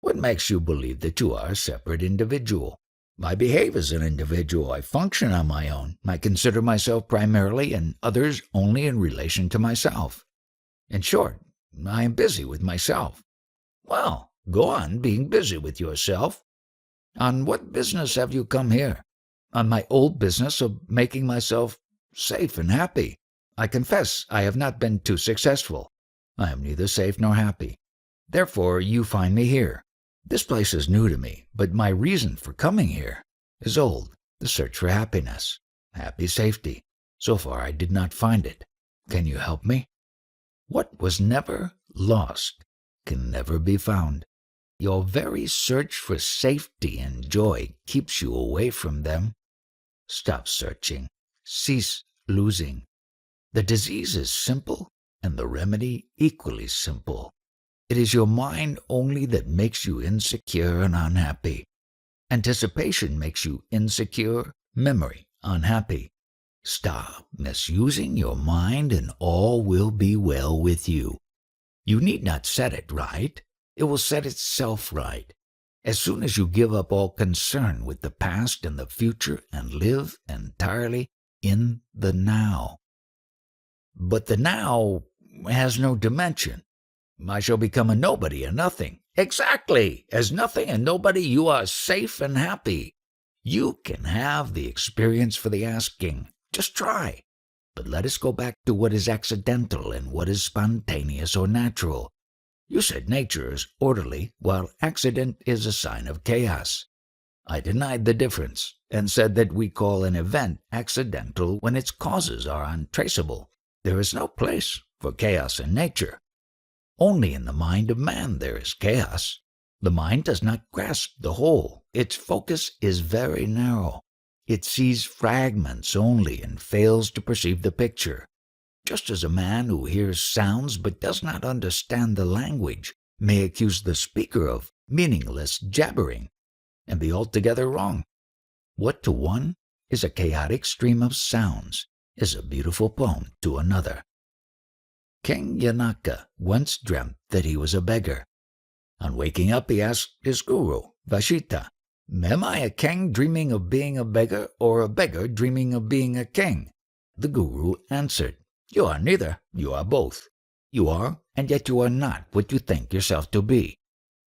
What makes you believe that you are a separate individual? I behave as an individual. I function on my own. I consider myself primarily and others only in relation to myself. In short, I am busy with myself. Well, go on being busy with yourself. On what business have you come here? On my old business of making myself safe and happy. I confess I have not been too successful. I am neither safe nor happy. Therefore you find me here. This place is new to me, but my reason for coming here is old, the search for happiness, happy safety. So far I did not find it. Can you help me? What was never lost can never be found. Your very search for safety and joy keeps you away from them. Stop searching. Cease losing. The disease is simple, and the remedy equally simple. It is your mind only that makes you insecure and unhappy. Anticipation makes you insecure, memory unhappy. Stop misusing your mind and all will be well with you. You need not set it right. It will set itself right. As soon as you give up all concern with the past and the future and live entirely in the now. But the now has no dimension. I shall become a nobody, a nothing. Exactly! As nothing and nobody, you are safe and happy. You can have the experience for the asking. Just try. But let us go back to what is accidental and what is spontaneous or natural. You said nature is orderly, while accident is a sign of chaos. I denied the difference, and said that we call an event accidental when its causes are untraceable. There is no place for chaos in nature. Only in the mind of man there is chaos. The mind does not grasp the whole. Its focus is very narrow. It sees fragments only and fails to perceive the picture. Just as a man who hears sounds but does not understand the language may accuse the speaker of meaningless jabbering and be altogether wrong. What to one is a chaotic stream of sounds is a beautiful poem to another. King Yanaka once dreamt that he was a beggar. On waking up, he asked his guru, Vashita, "Am I a king dreaming of being a beggar, or a beggar dreaming of being a king?" The guru answered, "You are neither, you are both. You are, and yet you are not what you think yourself to be.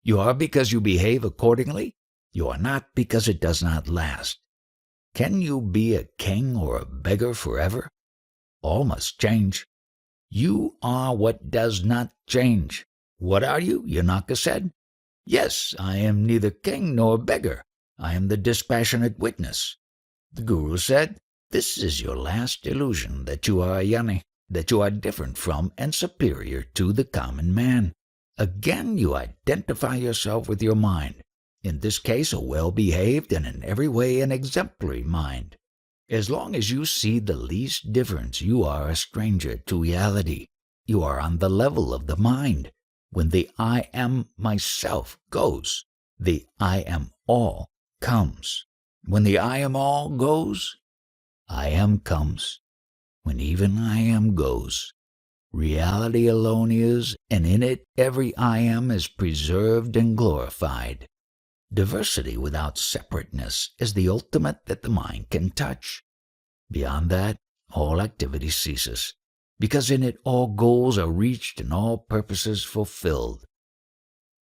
You are because you behave accordingly. You are not because it does not last. Can you be a king or a beggar forever? All must change. You are what does not change. What are you? Yanaka said. Yes, I am neither king nor beggar. I am the dispassionate witness. The Guru said, this is your last illusion that you are a Jnani, that you are different from and superior to the common man. Again you identify yourself with your mind, in this case a well-behaved and in every way an exemplary mind. As long as you see the least difference, you are a stranger to reality. You are on the level of the mind. When the I am myself goes, the I am all comes. When the I am all goes, I am comes. When even I am goes, reality alone is, and in it every I am is preserved and glorified. Diversity without separateness is the ultimate that the mind can touch. Beyond that, all activity ceases, because in it all goals are reached and all purposes fulfilled.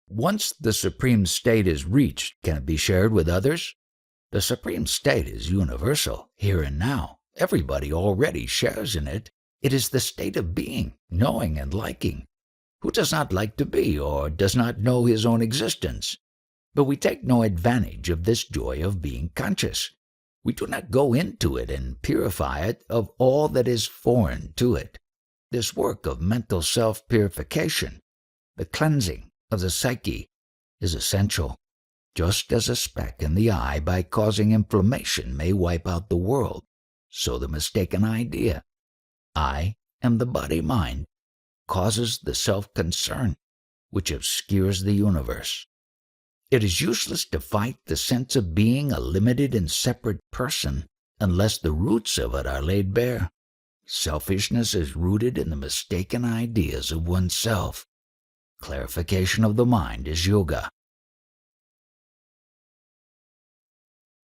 Once the supreme state is reached, can it be shared with others? The supreme state is universal, here and now. Everybody already shares in it. It is the state of being, knowing and liking. Who does not like to be or does not know his own existence? But we take no advantage of this joy of being conscious. We do not go into it and purify it of all that is foreign to it. This work of mental self-purification, the cleansing of the psyche, is essential. Just as a speck in the eye by causing inflammation may wipe out the world, so the mistaken idea, I am the body-mind, causes the self-concern, which obscures the universe. It is useless to fight the sense of being a limited and separate person unless the roots of it are laid bare. Selfishness is rooted in the mistaken ideas of oneself. Clarification of the mind is yoga.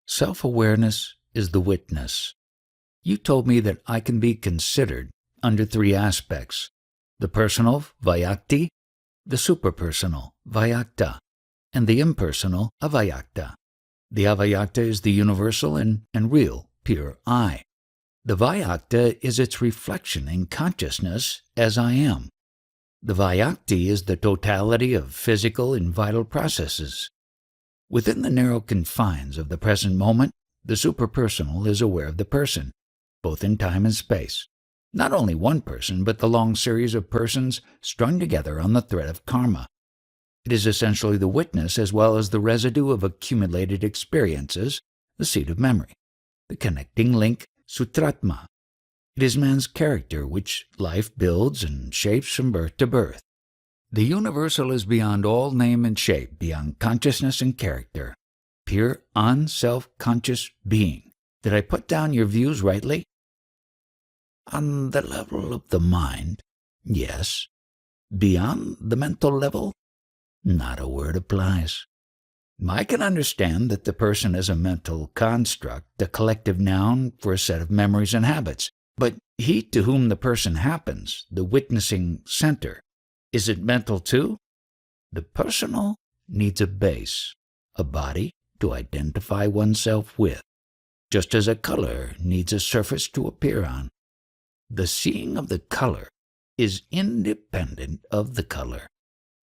Self-awareness is the witness. You told me that I can be considered under three aspects: the personal, vyakti, the superpersonal, vyakta, and the impersonal, avyakta. The avyakta is the universal and real, pure I. The vyakta is its reflection in consciousness as I am. The vyakti is the totality of physical and vital processes. Within the narrow confines of the present moment, the superpersonal is aware of the person, both in time and space. Not only one person, but the long series of persons strung together on the thread of karma. It is essentially the witness as well as the residue of accumulated experiences, the seat of memory, the connecting link, sutratma. It is man's character which life builds and shapes from birth to birth. The universal is beyond all name and shape, beyond consciousness and character. Pure, unself-conscious being. Did I put down your views rightly? On the level of the mind, yes. Beyond the mental level, not a word applies. I can understand that the person is a mental construct, a collective noun for a set of memories and habits. But he to whom the person happens, the witnessing center, is it mental too? The personal needs a base, a body to identify oneself with, just as a color needs a surface to appear on. The seeing of the color is independent of the color.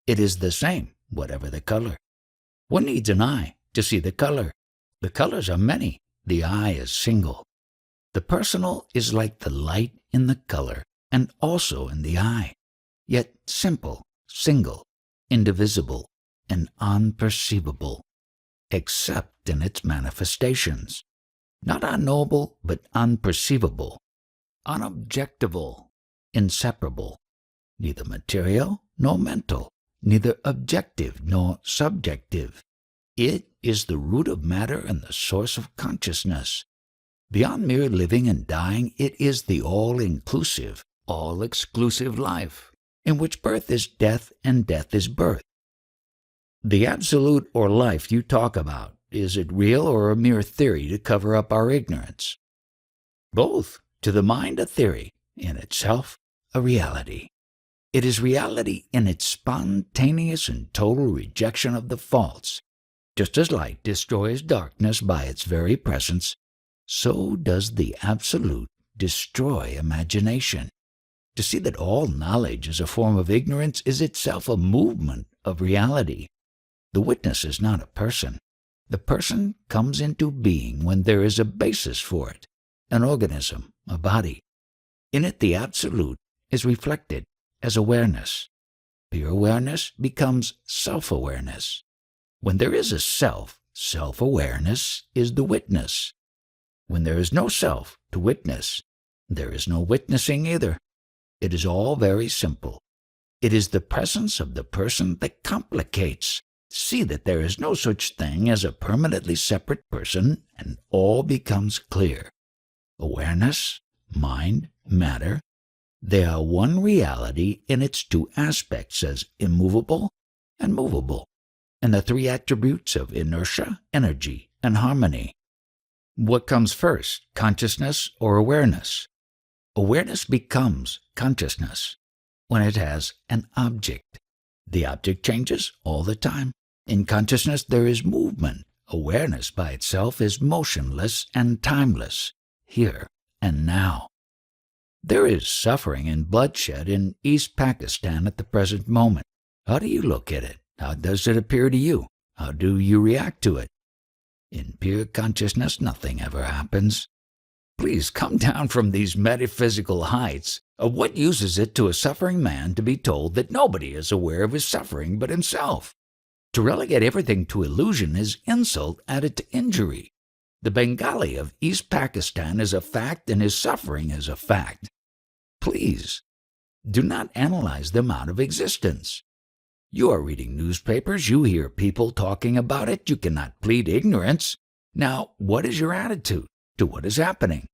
It is the same, whatever the color. One needs an eye to see the color. The colors are many, the eye is single. The personal is like the light in the color and also in the eye, yet simple, single, indivisible, and unperceivable, except in its manifestations. Not unknowable, but unperceivable, unobjectivable, inseparable, neither material nor mental, neither objective nor subjective. It is the root of matter and the source of consciousness. Beyond mere living and dying, it is the all-inclusive, all-exclusive life, in which birth is death and death is birth. The absolute or life you talk about, is it real or a mere theory to cover up our ignorance? Both. To the mind a theory, in itself a reality. It is reality in its spontaneous and total rejection of the false. Just as light destroys darkness by its very presence, so does the Absolute destroy imagination. To see that all knowledge is a form of ignorance is itself a movement of reality. The witness is not a person. The person comes into being when there is a basis for it, an organism, a body. In it the Absolute is reflected as awareness. Pure awareness becomes self-awareness. When there is a self, self-awareness is the witness. When there is no self to witness, there is no witnessing either. It is all very simple. It is the presence of the person that complicates. See that there is no such thing as a permanently separate person, and all becomes clear. Awareness, mind, matter, they are one reality in its two aspects as immovable and movable, and the three attributes of inertia, energy, and harmony. What comes first, consciousness or awareness? Awareness becomes consciousness when it has an object. The object changes all the time. In consciousness there is movement. Awareness by itself is motionless and timeless, here and now. There is suffering and bloodshed in East Pakistan at the present moment. How do you look at it? How does it appear to you? How do you react to it? In pure consciousness, nothing ever happens. Please come down from these metaphysical heights. Of what use is it to a suffering man to be told that nobody is aware of his suffering but himself? To relegate everything to illusion is insult added to injury. The Bengali of East Pakistan is a fact and his suffering is a fact. Please, do not analyze them out of existence. You are reading newspapers, you hear people talking about it, you cannot plead ignorance. Now, what is your attitude to what is happening?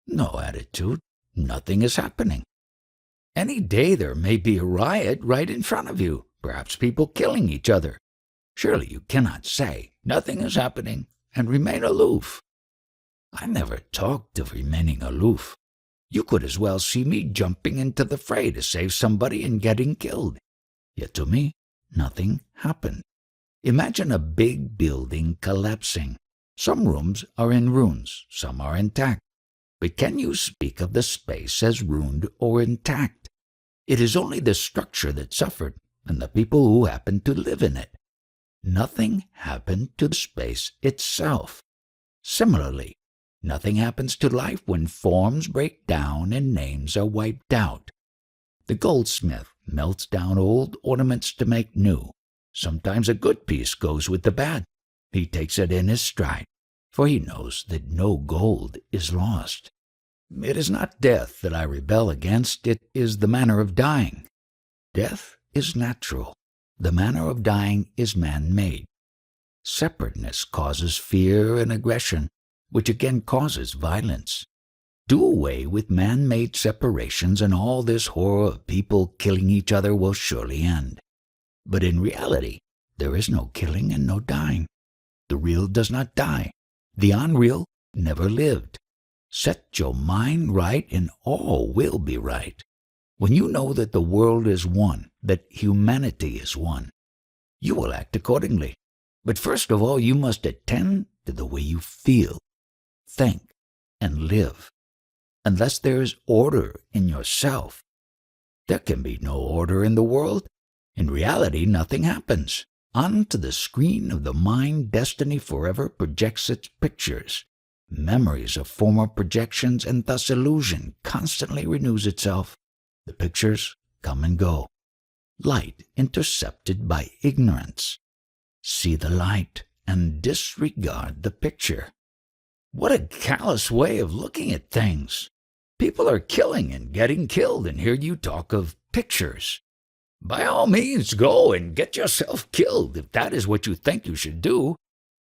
No attitude. Nothing is happening. Any day there may be a riot right in front of you, perhaps people killing each other. Surely you cannot say, nothing is happening, and remain aloof. I never talked of remaining aloof. You could as well see me jumping into the fray to save somebody and getting killed. Yet to me, nothing happened. Imagine a big building collapsing. Some rooms are in ruins, some are intact. But can you speak of the space as ruined or intact? It is only the structure that suffered, and the people who happened to live in it. Nothing happened to the space itself. Similarly, nothing happens to life when forms break down and names are wiped out. The goldsmith melts down old ornaments to make new. Sometimes a good piece goes with the bad. He takes it in his stride, for he knows that no gold is lost. It is not death that I rebel against, it is the manner of dying. Death is natural. The manner of dying is man-made. Separateness causes fear and aggression, which again causes violence. Do away with man-made separations and all this horror of people killing each other will surely end. But in reality, there is no killing and no dying. The real does not die. The unreal never lived. Set your mind right and all will be right. When you know that the world is one, that humanity is one, you will act accordingly. But first of all, you must attend to the way you feel, think, and live. Unless there is order in yourself, there can be no order in the world. In reality, nothing happens. Onto the screen of the mind, destiny forever projects its pictures. Memories of former projections and thus illusion constantly renews itself. The pictures come and go. Light intercepted by ignorance. See the light and disregard the picture. What a callous way of looking at things. People are killing and getting killed, and here you talk of pictures. By all means, go and get yourself killed if that is what you think you should do,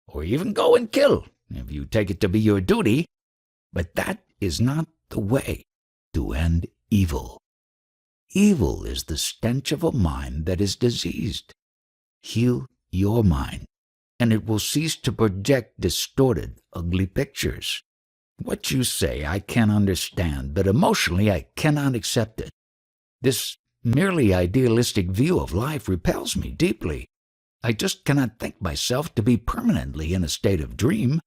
or even go and kill if you take it to be your duty. But that is not the way to end evil. Evil is the stench of a mind that is diseased. Heal your mind, and it will cease to project distorted, ugly pictures. What you say I can understand, but emotionally I cannot accept it. This merely idealistic view of life repels me deeply. I just cannot think myself to be permanently in a state of dream.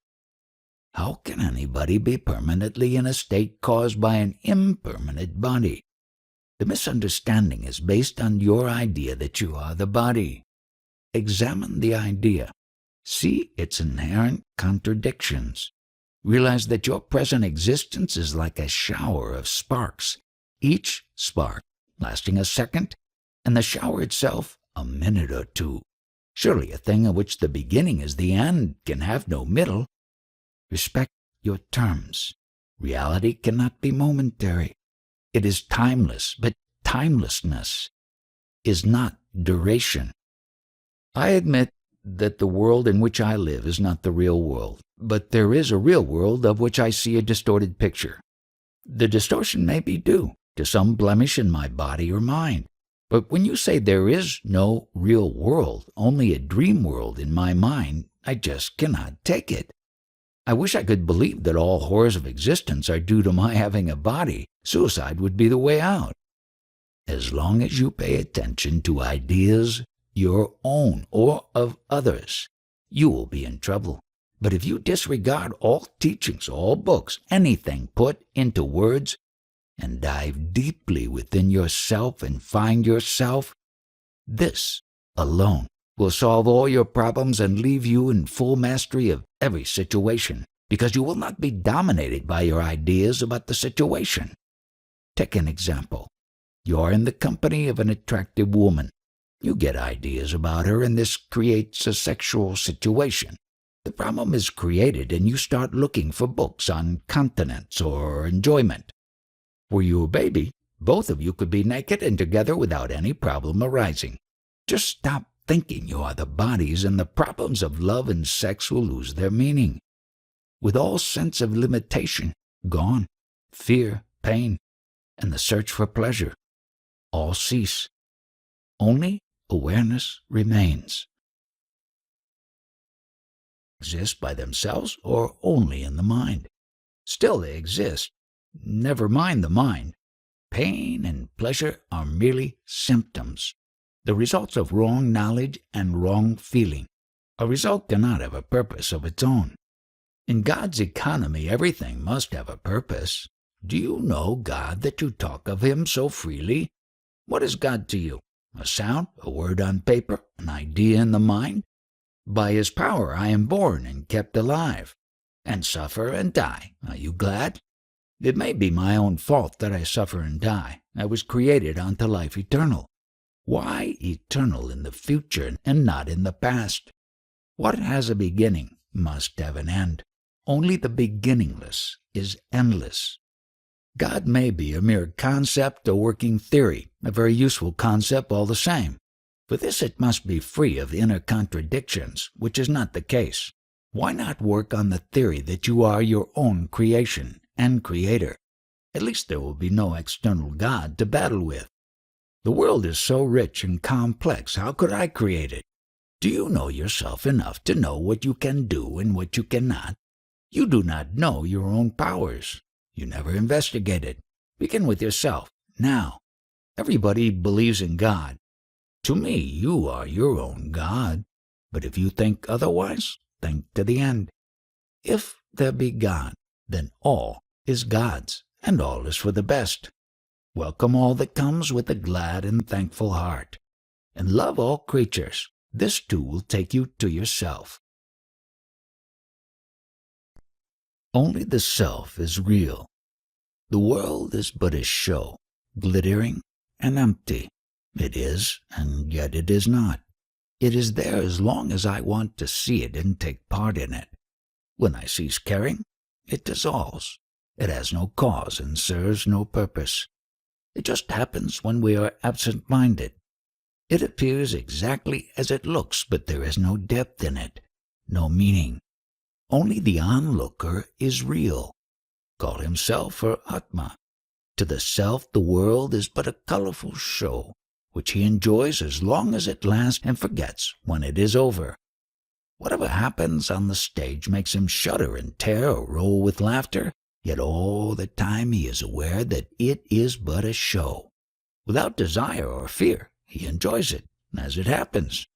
How can anybody be permanently in a state caused by an impermanent body? The misunderstanding is based on your idea that you are the body. Examine the idea. See its inherent contradictions. Realize that your present existence is like a shower of sparks, each spark lasting a second, and the shower itself a minute or two. Surely a thing of which the beginning is the end can have no middle. Respect your terms. Reality cannot be momentary. It is timeless, but timelessness is not duration. I admit that the world in which I live is not the real world, but there is a real world of which I see a distorted picture. The distortion may be due to some blemish in my body or mind, but when you say there is no real world, only a dream world in my mind, I just cannot take it. I wish I could believe that all horrors of existence are due to my having a body. Suicide would be the way out. As long as you pay attention to ideas, your own or of others, you will be in trouble. But if you disregard all teachings, all books, anything put into words, and dive deeply within yourself and find yourself, this alone will solve all your problems and leave you in full mastery of every situation, because you will not be dominated by your ideas about the situation. Take an example. You are in the company of an attractive woman. You get ideas about her, and this creates a sexual situation. The problem is created, and you start looking for books on continence or enjoyment. Were you a baby, both of you could be naked and together without any problem arising. Just stop thinking you are the bodies, and the problems of love and sex will lose their meaning. With all sense of limitation gone, fear, pain, and the search for pleasure all cease. Only awareness remains. Exist by themselves or only in the mind? Still they exist. Never mind the mind. Pain and pleasure are merely symptoms, the results of wrong knowledge and wrong feeling. A result cannot have a purpose of its own. In God's economy, everything must have a purpose. Do you know God that you talk of Him so freely? What is God to you? A sound, a word on paper, an idea in the mind? By His power I am born and kept alive, and suffer and die. Are you glad? It may be my own fault that I suffer and die. I was created unto life eternal. Why eternal in the future and not in the past? What has a beginning must have an end. Only the beginningless is endless. God may be a mere concept, a working theory, a very useful concept all the same. For this it must be free of inner contradictions, which is not the case. Why not work on the theory that you are your own creation and creator? At least there will be no external God to battle with. The world is so rich and complex, how could I create it? Do you know yourself enough to know what you can do and what you cannot? You do not know your own powers. You never investigated. Begin with yourself, now. Everybody believes in God. To me, you are your own God. But if you think otherwise, think to the end. If there be God, then all is God's, and all is for the best. Welcome all that comes with a glad and thankful heart, and love all creatures. This too will take you to yourself. Only the self is real. The world is but a show, glittering and empty. It is, and yet it is not. It is there as long as I want to see it and take part in it. When I cease caring, it dissolves. It has no cause and serves no purpose. It just happens when we are absent-minded. It appears exactly as it looks, but there is no depth in it, no meaning. Only the onlooker is real. Call himself or Atma. To the self, the world is but a colorful show, which he enjoys as long as it lasts and forgets when it is over. Whatever happens on the stage makes him shudder and tear or roll with laughter, yet all the time he is aware that it is but a show. Without desire or fear, he enjoys it as it happens.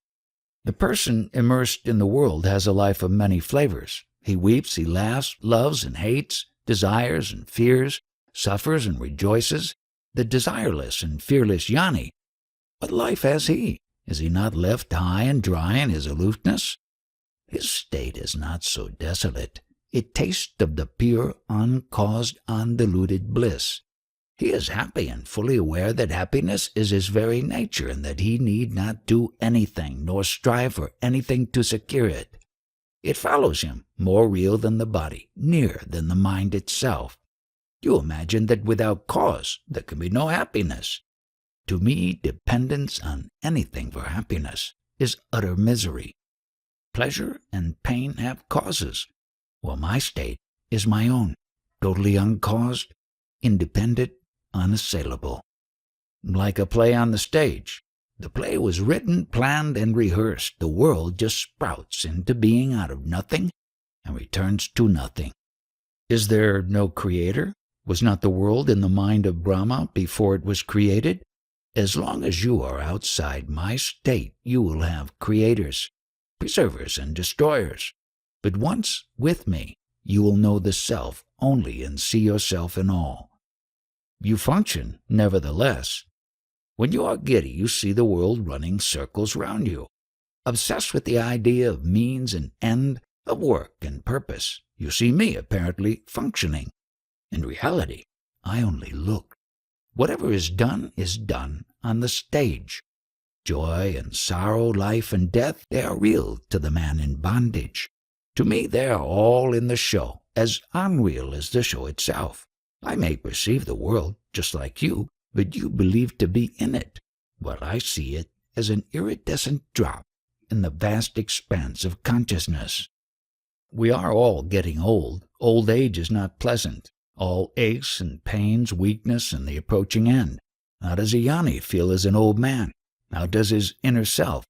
The person immersed in the world has a life of many flavors. He weeps, he laughs, loves and hates, desires and fears, suffers and rejoices. the desireless and fearless jnani. What life has he? Is he not left high and dry in his aloofness? His state is not so desolate. It tastes of the pure, uncaused, undiluted bliss. He is happy and fully aware that happiness is his very nature and that he need not do anything nor strive for anything to secure it. It follows him, more real than the body, nearer than the mind itself. You imagine that without cause there can be no happiness. To me, dependence on anything for happiness is utter misery. Pleasure and pain have causes, while my state is my own, totally uncaused, independent, unassailable. Like a play on the stage. The play was written, planned, and rehearsed. The world just sprouts into being out of nothing and returns to nothing. Is there no creator? Was not the world in the mind of Brahma before it was created? As long as you are outside my state, you will have creators, preservers, and destroyers. But once with me, you will know the self only and see yourself in all. You function, nevertheless. When you are giddy, you see the world running circles round you. Obsessed with the idea of means and end, of work and purpose, you see me apparently functioning. In reality, I only look. Whatever is done on the stage. Joy and sorrow, life and death, they are real to the man in bondage. To me, they are all in the show, as unreal as the show itself. I may perceive the world just like you, but you believe to be in it, while I see it as an iridescent drop in the vast expanse of consciousness. We are all getting old. Old age is not pleasant. All aches and pains, weakness, and the approaching end. How does a jnani feel as an old man? How does his inner self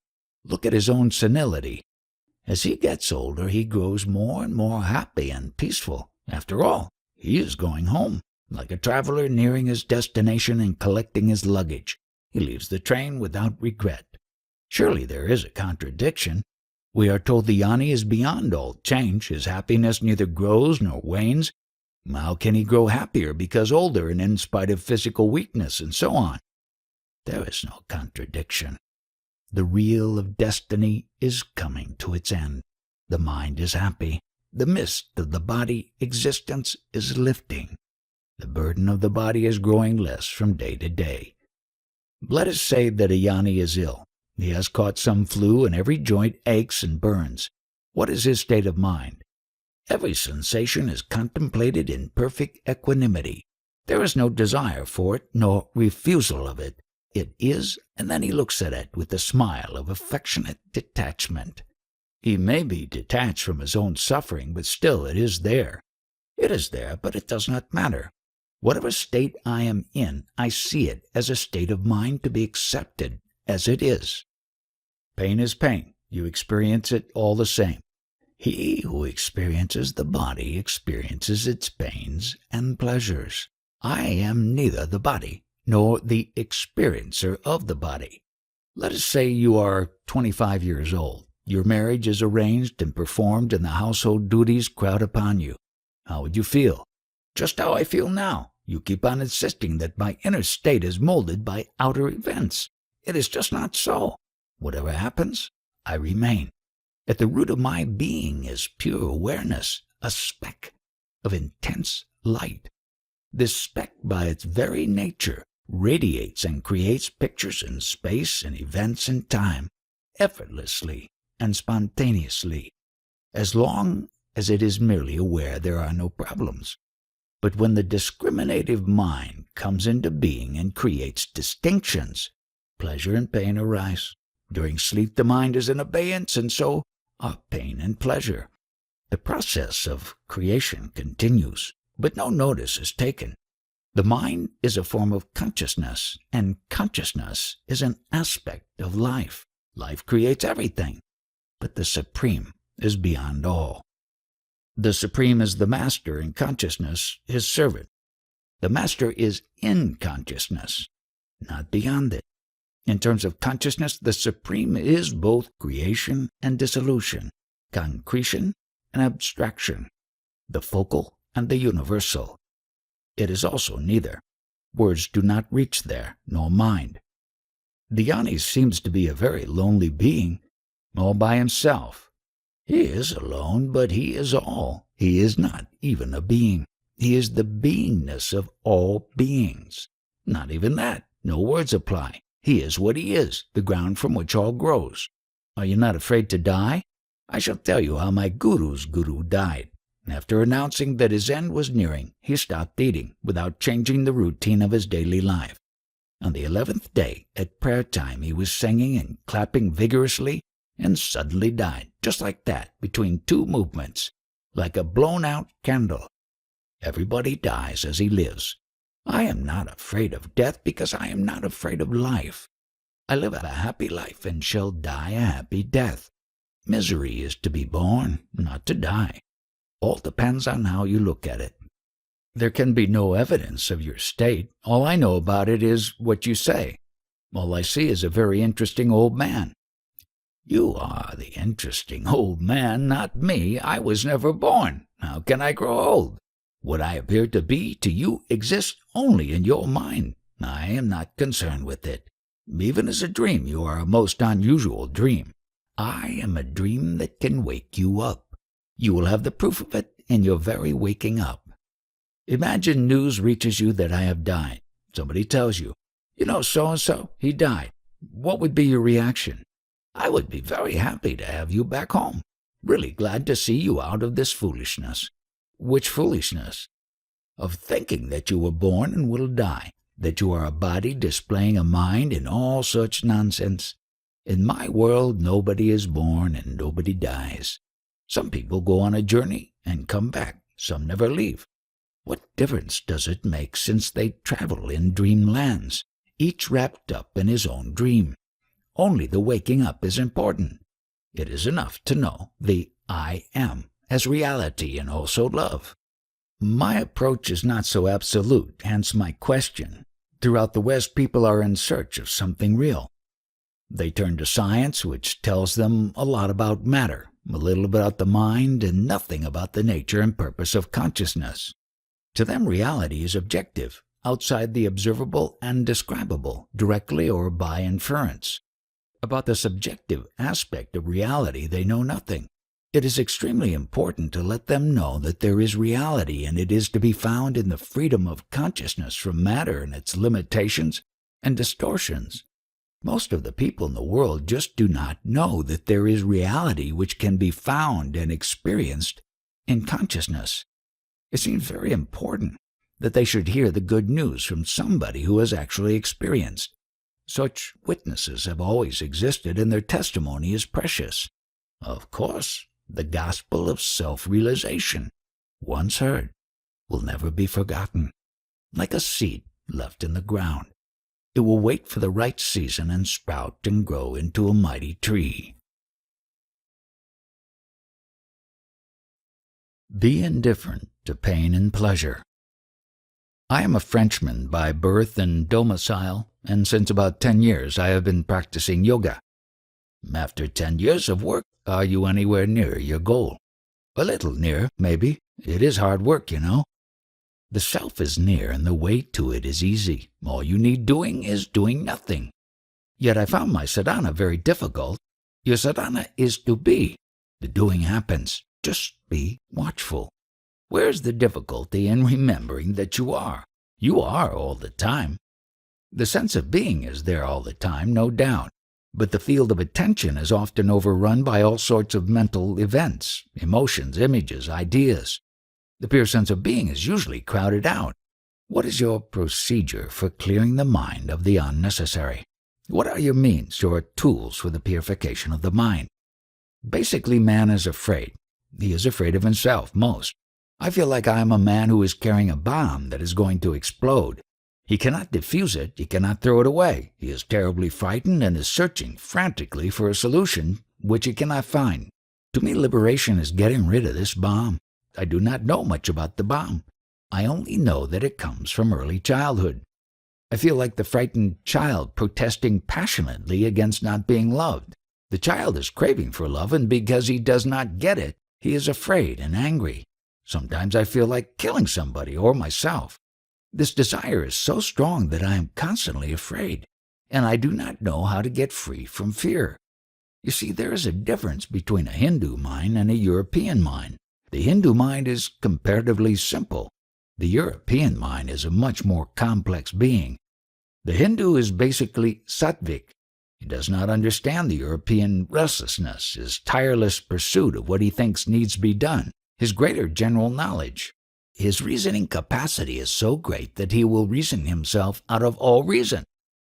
look at his own senility? As he gets older, he grows more and more happy and peaceful. After all, he is going home, like a traveler nearing his destination and collecting his luggage. He leaves the train without regret. Surely there is a contradiction. We are told the jnani is beyond all change. His happiness neither grows nor wanes. How can he grow happier because older and in spite of physical weakness and so on? There is no contradiction. The reel of destiny is coming to its end. The mind is happy. The mist of the body existence is lifting. The burden of the body is growing less from day to day. Let us say that a jnani is ill. He has caught some flu and every joint aches and burns. What is his state of mind? Every sensation is contemplated in perfect equanimity. There is no desire for it, nor refusal of it. It is, and then he looks at it with a smile of affectionate detachment. He may be detached from his own suffering, but still it is there. It is there, but it does not matter. Whatever state I am in, I see it as a state of mind to be accepted as it is. Pain is pain. You experience it all the same. He who experiences the body experiences its pains and pleasures. I am neither the body nor the experiencer of the body. Let us say you are 25 years old. Your marriage is arranged and performed and the household duties crowd upon you. How would you feel? Just how I feel now. You keep on insisting that my inner state is molded by outer events. It is just not so. Whatever happens, I remain. At the root of my being is pure awareness, a speck of intense light. This speck, by its very nature, radiates and creates pictures in space and events in time, effortlessly and spontaneously. As long as it is merely aware, there are no problems. But when the discriminative mind comes into being and creates distinctions, pleasure and pain arise. During sleep the mind is in abeyance, and so are pain and pleasure. The process of creation continues, but no notice is taken. The mind is a form of consciousness, and consciousness is an aspect of life. Life creates everything, but the Supreme is beyond all. The Supreme is the master, and consciousness his servant. The master is in consciousness, not beyond it. In terms of consciousness, the Supreme is both creation and dissolution, concretion and abstraction, the focal and the universal. It is also neither. Words do not reach there, nor mind. The Jnani seems to be a very lonely being, all by himself. He is alone, but he is all. He is not even a being. He is the beingness of all beings. Not even that. No words apply. He is what he is, the ground from which all grows. Are you not afraid to die? I shall tell you how my guru's guru died. After announcing that his end was nearing, he stopped eating without changing the routine of his daily life. On the 11th day, at prayer time, he was singing and clapping vigorously and suddenly died, just like that, between two movements, like a blown-out candle. Everybody dies as he lives. I am not afraid of death because I am not afraid of life. I live a happy life and shall die a happy death. Misery is to be born, not to die. All depends on how you look at it. There can be no evidence of your state. All I know about it is what you say. All I see is a very interesting old man. You are the interesting old man, not me. I was never born. How can I grow old? What I appear to be to you exists only in your mind. I am not concerned with it. Even as a dream, you are a most unusual dream. I am a dream that can wake you up. You will have the proof of it in your very waking up. Imagine news reaches you that I have died. Somebody tells you, you know so-and-so, he died. What would be your reaction? I would be very happy to have you back home. Really glad to see you out of this foolishness. Which foolishness? Of thinking that you were born and will die, that you are a body displaying a mind and all such nonsense. In my world, nobody is born and nobody dies. Some people go on a journey and come back. Some never leave. What difference does it make since they travel in dreamlands, each wrapped up in his own dream? Only the waking up is important. It is enough to know the I am as reality and also love. My approach is not so absolute, hence my question. Throughout the West, people are in search of something real. They turn to science, which tells them a lot about matter, a little about the mind, and nothing about the nature and purpose of consciousness. To them, reality is objective, outside the observable and describable, directly or by inference. About the subjective aspect of reality, they know nothing. It is extremely important to let them know that there is reality, and it is to be found in the freedom of consciousness from matter and its limitations and distortions. Most of the people in the world just do not know that there is reality which can be found and experienced in consciousness. It seems very important that they should hear the good news from somebody who has actually experienced. Such witnesses have always existed, and their testimony is precious. Of course, the gospel of self-realization, once heard, will never be forgotten. Like a seed left in the ground, it will wait for the right season and sprout and grow into a mighty tree. Be indifferent to pain and pleasure. I am a Frenchman by birth and domicile, and since about 10 years I have been practicing yoga. After 10 years of work, are you anywhere near your goal? A little near, maybe. It is hard work, you know. The self is near and the way to it is easy. All you need doing is doing nothing. Yet I found my sadhana very difficult. Your sadhana is to be. The doing happens. Just be watchful. Where's the difficulty in remembering that you are? You are all the time. The sense of being is there all the time, no doubt. But the field of attention is often overrun by all sorts of mental events, emotions, images, ideas. The pure sense of being is usually crowded out. What is your procedure for clearing the mind of the unnecessary? What are your means, your tools for the purification of the mind? Basically, man is afraid. He is afraid of himself most. I feel like I am a man who is carrying a bomb that is going to explode. He cannot defuse it, he cannot throw it away. He is terribly frightened and is searching frantically for a solution which he cannot find. To me, liberation is getting rid of this bomb. I do not know much about the bomb. I only know that it comes from early childhood. I feel like the frightened child protesting passionately against not being loved. The child is craving for love, and because he does not get it, he is afraid and angry. Sometimes I feel like killing somebody or myself. This desire is so strong that I am constantly afraid, and I do not know how to get free from fear. You see, there is a difference between a Hindu mind and a European mind. The Hindu mind is comparatively simple. The European mind is a much more complex being. The Hindu is basically sattvic. He does not understand the European restlessness, his tireless pursuit of what he thinks needs to be done, his greater general knowledge. His reasoning capacity is so great that he will reason himself out of all reason.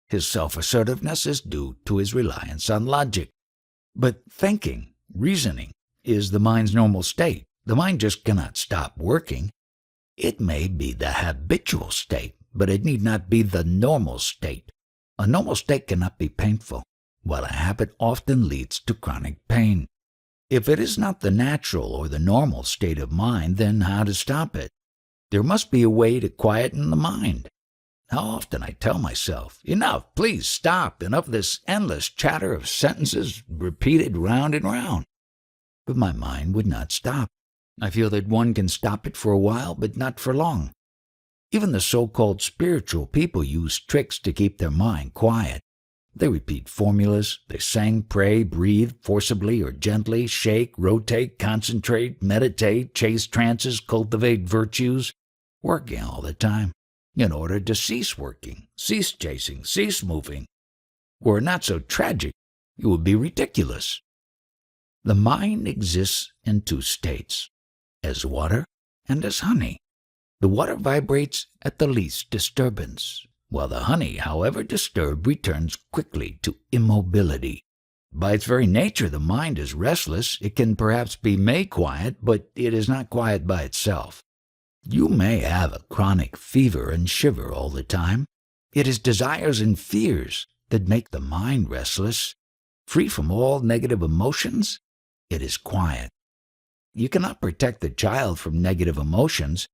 His self-assertiveness is due to his reliance on logic. But thinking, reasoning, is the mind's normal state. The mind just cannot stop working. It may be the habitual state, but it need not be the normal state. A normal state cannot be painful, while a habit often leads to chronic pain. If it is not the natural or the normal state of mind, then how to stop it? There must be a way to quieten the mind. How often I tell myself, enough, please stop, enough of this endless chatter of sentences repeated round and round. But my mind would not stop. I feel that one can stop it for a while, but not for long. Even the so-called spiritual people use tricks to keep their mind quiet. They repeat formulas, they sing, pray, breathe forcibly or gently, shake, rotate, concentrate, meditate, chase trances, cultivate virtues, working all the time, in order to cease working, cease chasing, cease moving. Were it not so tragic, it would be ridiculous. The mind exists in two states, as water and as honey. The water vibrates at the least disturbance, while the honey, however disturbed, returns quickly to immobility. By its very nature, the mind is restless. It can perhaps be made quiet, but it is not quiet by itself. You may have a chronic fever and shiver all the time. It is desires and fears that make the mind restless. Free from all negative emotions, it is quiet. You cannot protect the child from negative emotions.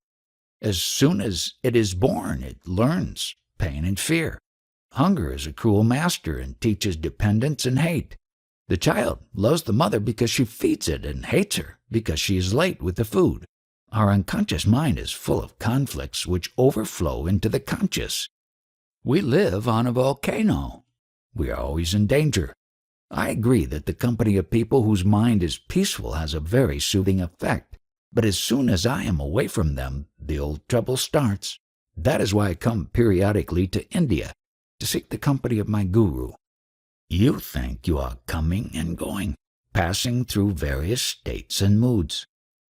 As soon as it is born, it learns pain and fear. Hunger is a cruel master and teaches dependence and hate. The child loves the mother because she feeds it and hates her because she is late with the food. Our unconscious mind is full of conflicts which overflow into the conscious. We live on a volcano. We are always in danger. I agree that the company of people whose mind is peaceful has a very soothing effect, but as soon as I am away from them, the old trouble starts. That is why I come periodically to India, to seek the company of my guru. You think you are coming and going, passing through various states and moods.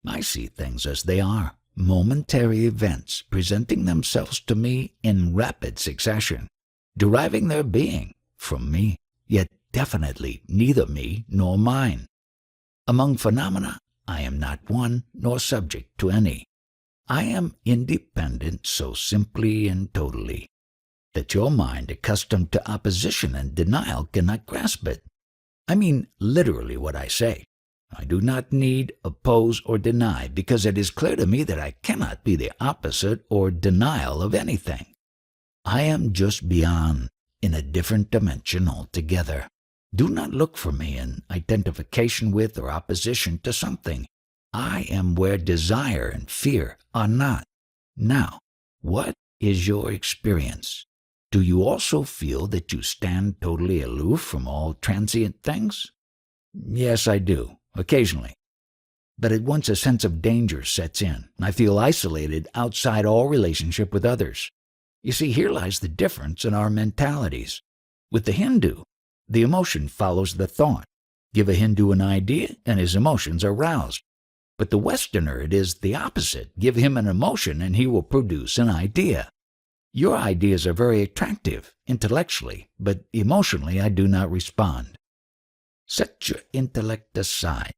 I see things as they are, momentary events presenting themselves to me in rapid succession, deriving their being from me, yet definitely neither me nor mine. Among phenomena, I am not one nor subject to any. I am independent so simply and totally that your mind, accustomed to opposition and denial, cannot grasp it. I mean literally what I say. I do not need, oppose, or deny, because it is clear to me that I cannot be the opposite or denial of anything. I am just beyond, in a different dimension altogether. Do not look for me in identification with or opposition to something. I am where desire and fear are not. Now, what is your experience? Do you also feel that you stand totally aloof from all transient things? Yes, I do, occasionally. But at once a sense of danger sets in. I feel isolated outside all relationship with others. You see, here lies the difference in our mentalities. With the Hindu, the emotion follows the thought. Give a Hindu an idea, and his emotions are roused. But the Westerner, it is the opposite. Give him an emotion, and he will produce an idea. Your ideas are very attractive, intellectually, but emotionally I do not respond. Set your intellect aside.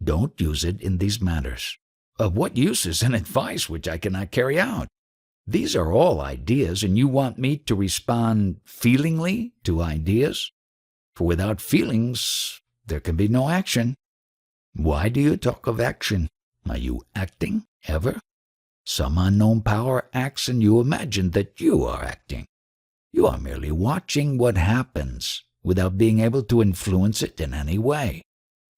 Don't use it in these matters. Of what use is an advice which I cannot carry out? These are all ideas, and you want me to respond feelingly to ideas? For without feelings, there can be no action. Why do you talk of action? Are you acting, ever? Some unknown power acts, and you imagine that you are acting. You are merely watching what happens, without being able to influence it in any way.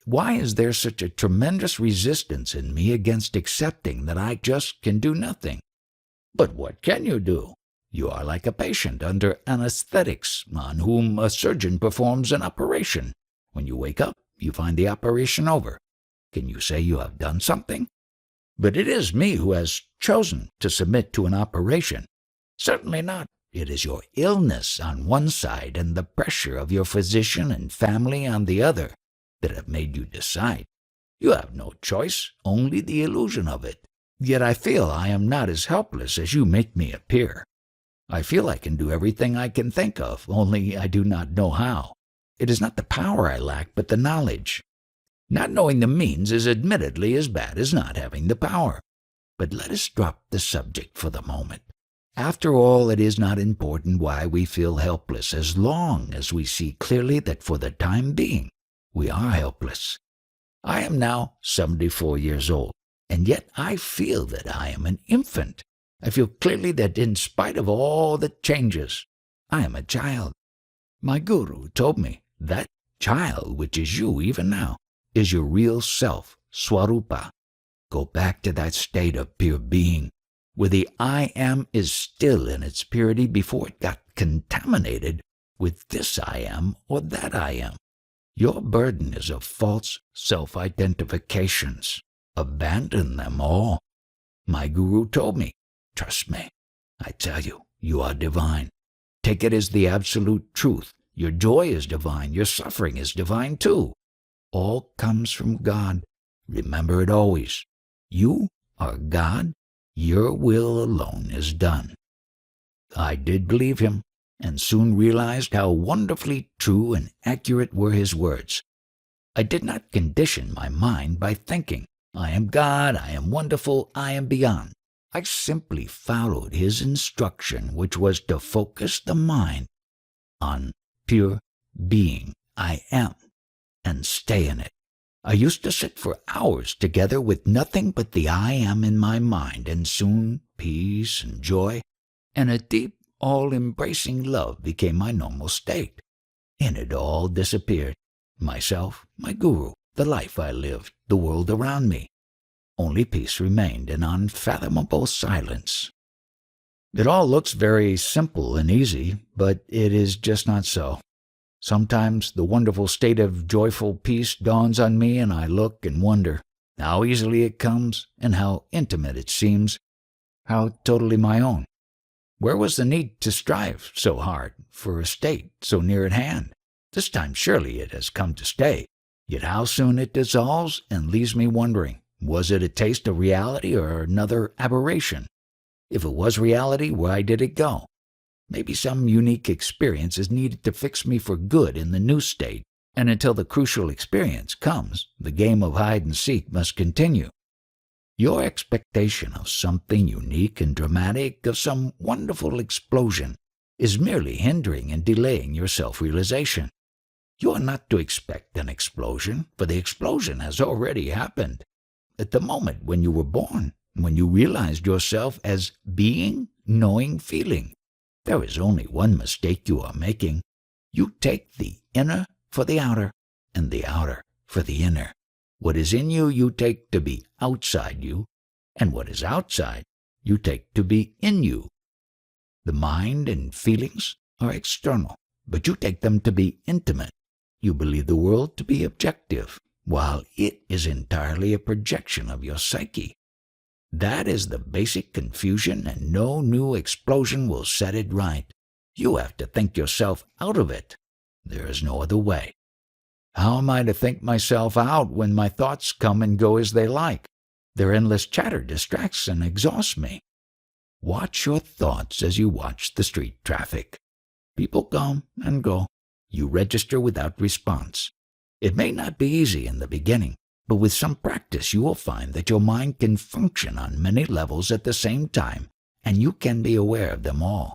Why is there such a tremendous resistance in me against accepting that I just can do nothing? But what can you do? You are like a patient under anesthetics on whom a surgeon performs an operation. When you wake up, you find the operation over. Can you say you have done something? But it is me who has chosen to submit to an operation. Certainly not. It is your illness on one side and the pressure of your physician and family on the other that have made you decide. You have no choice, only the illusion of it. Yet I feel I am not as helpless as you make me appear. I feel I can do everything I can think of, only I do not know how. It is not the power I lack, but the knowledge. Not knowing the means is admittedly as bad as not having the power. But let us drop the subject for the moment. After all, it is not important why we feel helpless as long as we see clearly that for the time being, we are helpless. I am now 74 years old, and yet I feel that I am an infant. I feel clearly that in spite of all the changes, I am a child. My guru told me that child, which is you even now, is your real self, Swarupa. Go back to that state of pure being, where the I am is still in its purity before it got contaminated with this I am or that I am. Your burden is of false self-identifications. Abandon them all. My guru told me, trust me. I tell you, you are divine. Take it as the absolute truth. Your joy is divine. Your suffering is divine too. All comes from God. Remember it always. You are God. Your will alone is done. I did believe him, and soon realized how wonderfully true and accurate were his words. I did not condition my mind by thinking, I am God, I am wonderful, I am beyond. I simply followed his instruction, which was to focus the mind on pure being, I am, and stay in it. I used to sit for hours together with nothing but the I am in my mind, and soon peace and joy and a deep, all-embracing love became my normal state. And it all disappeared. Myself, my guru, the life I lived, the world around me. Only peace remained and unfathomable silence. It all looks very simple and easy, but it is just not so. Sometimes the wonderful state of joyful peace dawns on me, and I look and wonder how easily it comes and how intimate it seems, how totally my own. Where was the need to strive so hard for a state so near at hand? This time surely it has come to stay. Yet how soon it dissolves and leaves me wondering, was it a taste of reality or another aberration? If it was reality, why did it go? Maybe some unique experience is needed to fix me for good in the new state, and until the crucial experience comes, the game of hide and seek must continue. Your expectation of something unique and dramatic, of some wonderful explosion, is merely hindering and delaying your self-realization. You are not to expect an explosion, for the explosion has already happened. At the moment when you were born, when you realized yourself as being, knowing, feeling, there is only one mistake you are making. You take the inner for the outer, and the outer for the inner. What is in you, you take to be outside you, and what is outside, you take to be in you. The mind and feelings are external, but you take them to be intimate. You believe the world to be objective, while it is entirely a projection of your psyche. That is the basic confusion, and no new explosion will set it right. You have to think yourself out of it. There is no other way. How am I to think myself out when my thoughts come and go as they like? Their endless chatter distracts and exhausts me. Watch your thoughts as you watch the street traffic. People come and go. You register without response. It may not be easy in the beginning, but with some practice you will find that your mind can function on many levels at the same time, and you can be aware of them all.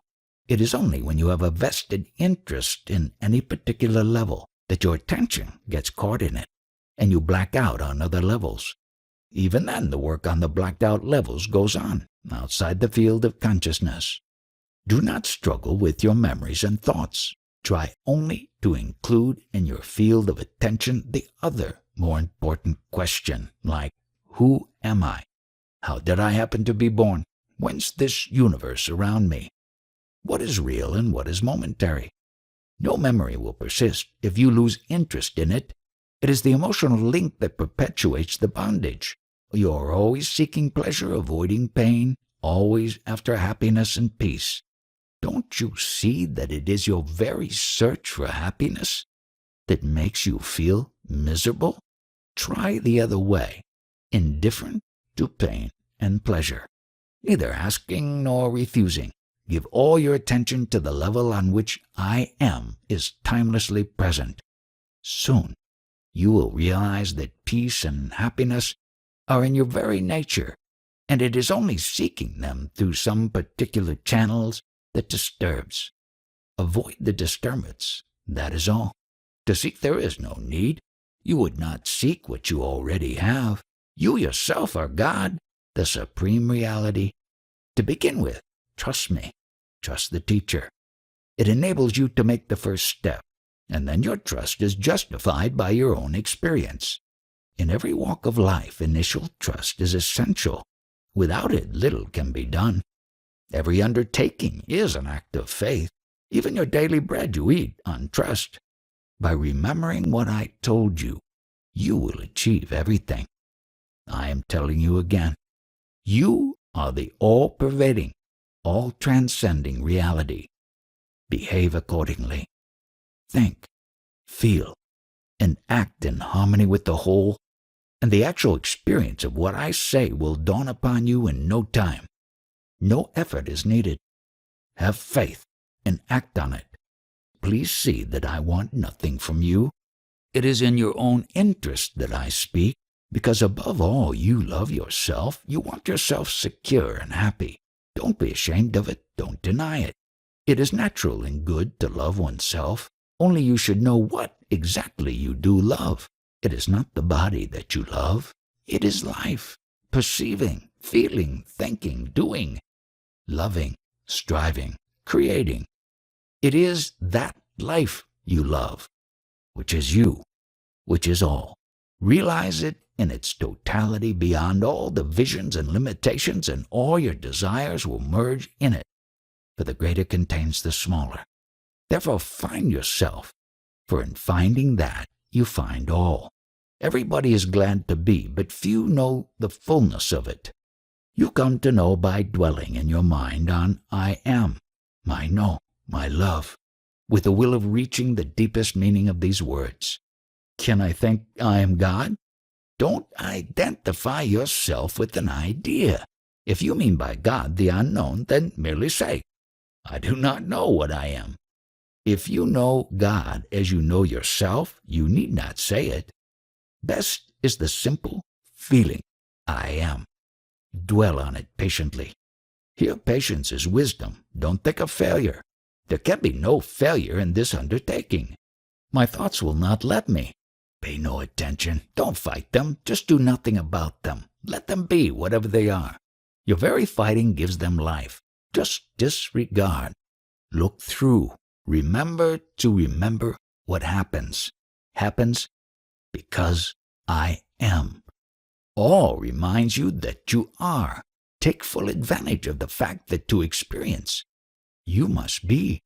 It is only when you have a vested interest in any particular level that your attention gets caught in it, and you black out on other levels. Even then, the work on the blacked-out levels goes on, outside the field of consciousness. Do not struggle with your memories and thoughts. Try only to include in your field of attention the other, more important question, like, who am I? How did I happen to be born? Whence this universe around me? What is real and what is momentary? No memory will persist if you lose interest in it. It is the emotional link that perpetuates the bondage. You are always seeking pleasure, avoiding pain, always after happiness and peace. Don't you see that it is your very search for happiness that makes you feel miserable? Try the other way, indifferent to pain and pleasure, neither asking nor refusing. Give all your attention to the level on which I am is timelessly present. Soon you will realize that peace and happiness are in your very nature, and it is only seeking them through some particular channels that disturbs. Avoid the disturbance, that is all. To seek there is no need. You would not seek what you already have. You yourself are God, the supreme reality. To begin with, trust me, trust the teacher. It enables you to make the first step, and then your trust is justified by your own experience. In every walk of life, initial trust is essential. Without it, little can be done. Every undertaking is an act of faith. Even your daily bread you eat on trust. By remembering what I told you, you will achieve everything. I am telling you again, you are the all-pervading, all-transcending reality. Behave accordingly. Think, feel, and act in harmony with the whole, and the actual experience of what I say will dawn upon you in no time. No effort is needed. Have faith and act on it. Please see that I want nothing from you. It is in your own interest that I speak, because above all you love yourself. You want yourself secure and happy. Don't be ashamed of it. Don't deny it. It is natural and good to love oneself. Only you should know what exactly you do love. It is not the body that you love. It is life, perceiving, feeling, thinking, doing, loving, striving, creating. It is that life you love, which is you, which is all. Realize it in its totality beyond all the visions and limitations, and all your desires will merge in it, for the greater contains the smaller. Therefore find yourself, for in finding that you find all. Everybody is glad to be, but few know the fullness of it. You come to know by dwelling in your mind on I am, my know, my love, with the will of reaching the deepest meaning of these words. Can I think I am God? Don't identify yourself with an idea. If you mean by God the unknown, then merely say, I do not know what I am. If you know God as you know yourself, you need not say it. Best is the simple feeling, I am. Dwell on it patiently. Here patience is wisdom. Don't think of failure. There can be no failure in this undertaking. My thoughts will not let me. Pay no attention. Don't fight them. Just do nothing about them. Let them be whatever they are. Your very fighting gives them life. Just disregard. Look through. Remember to remember what happens. Happens because I am. All reminds you that you are. Take full advantage of the fact that to experience, you must be.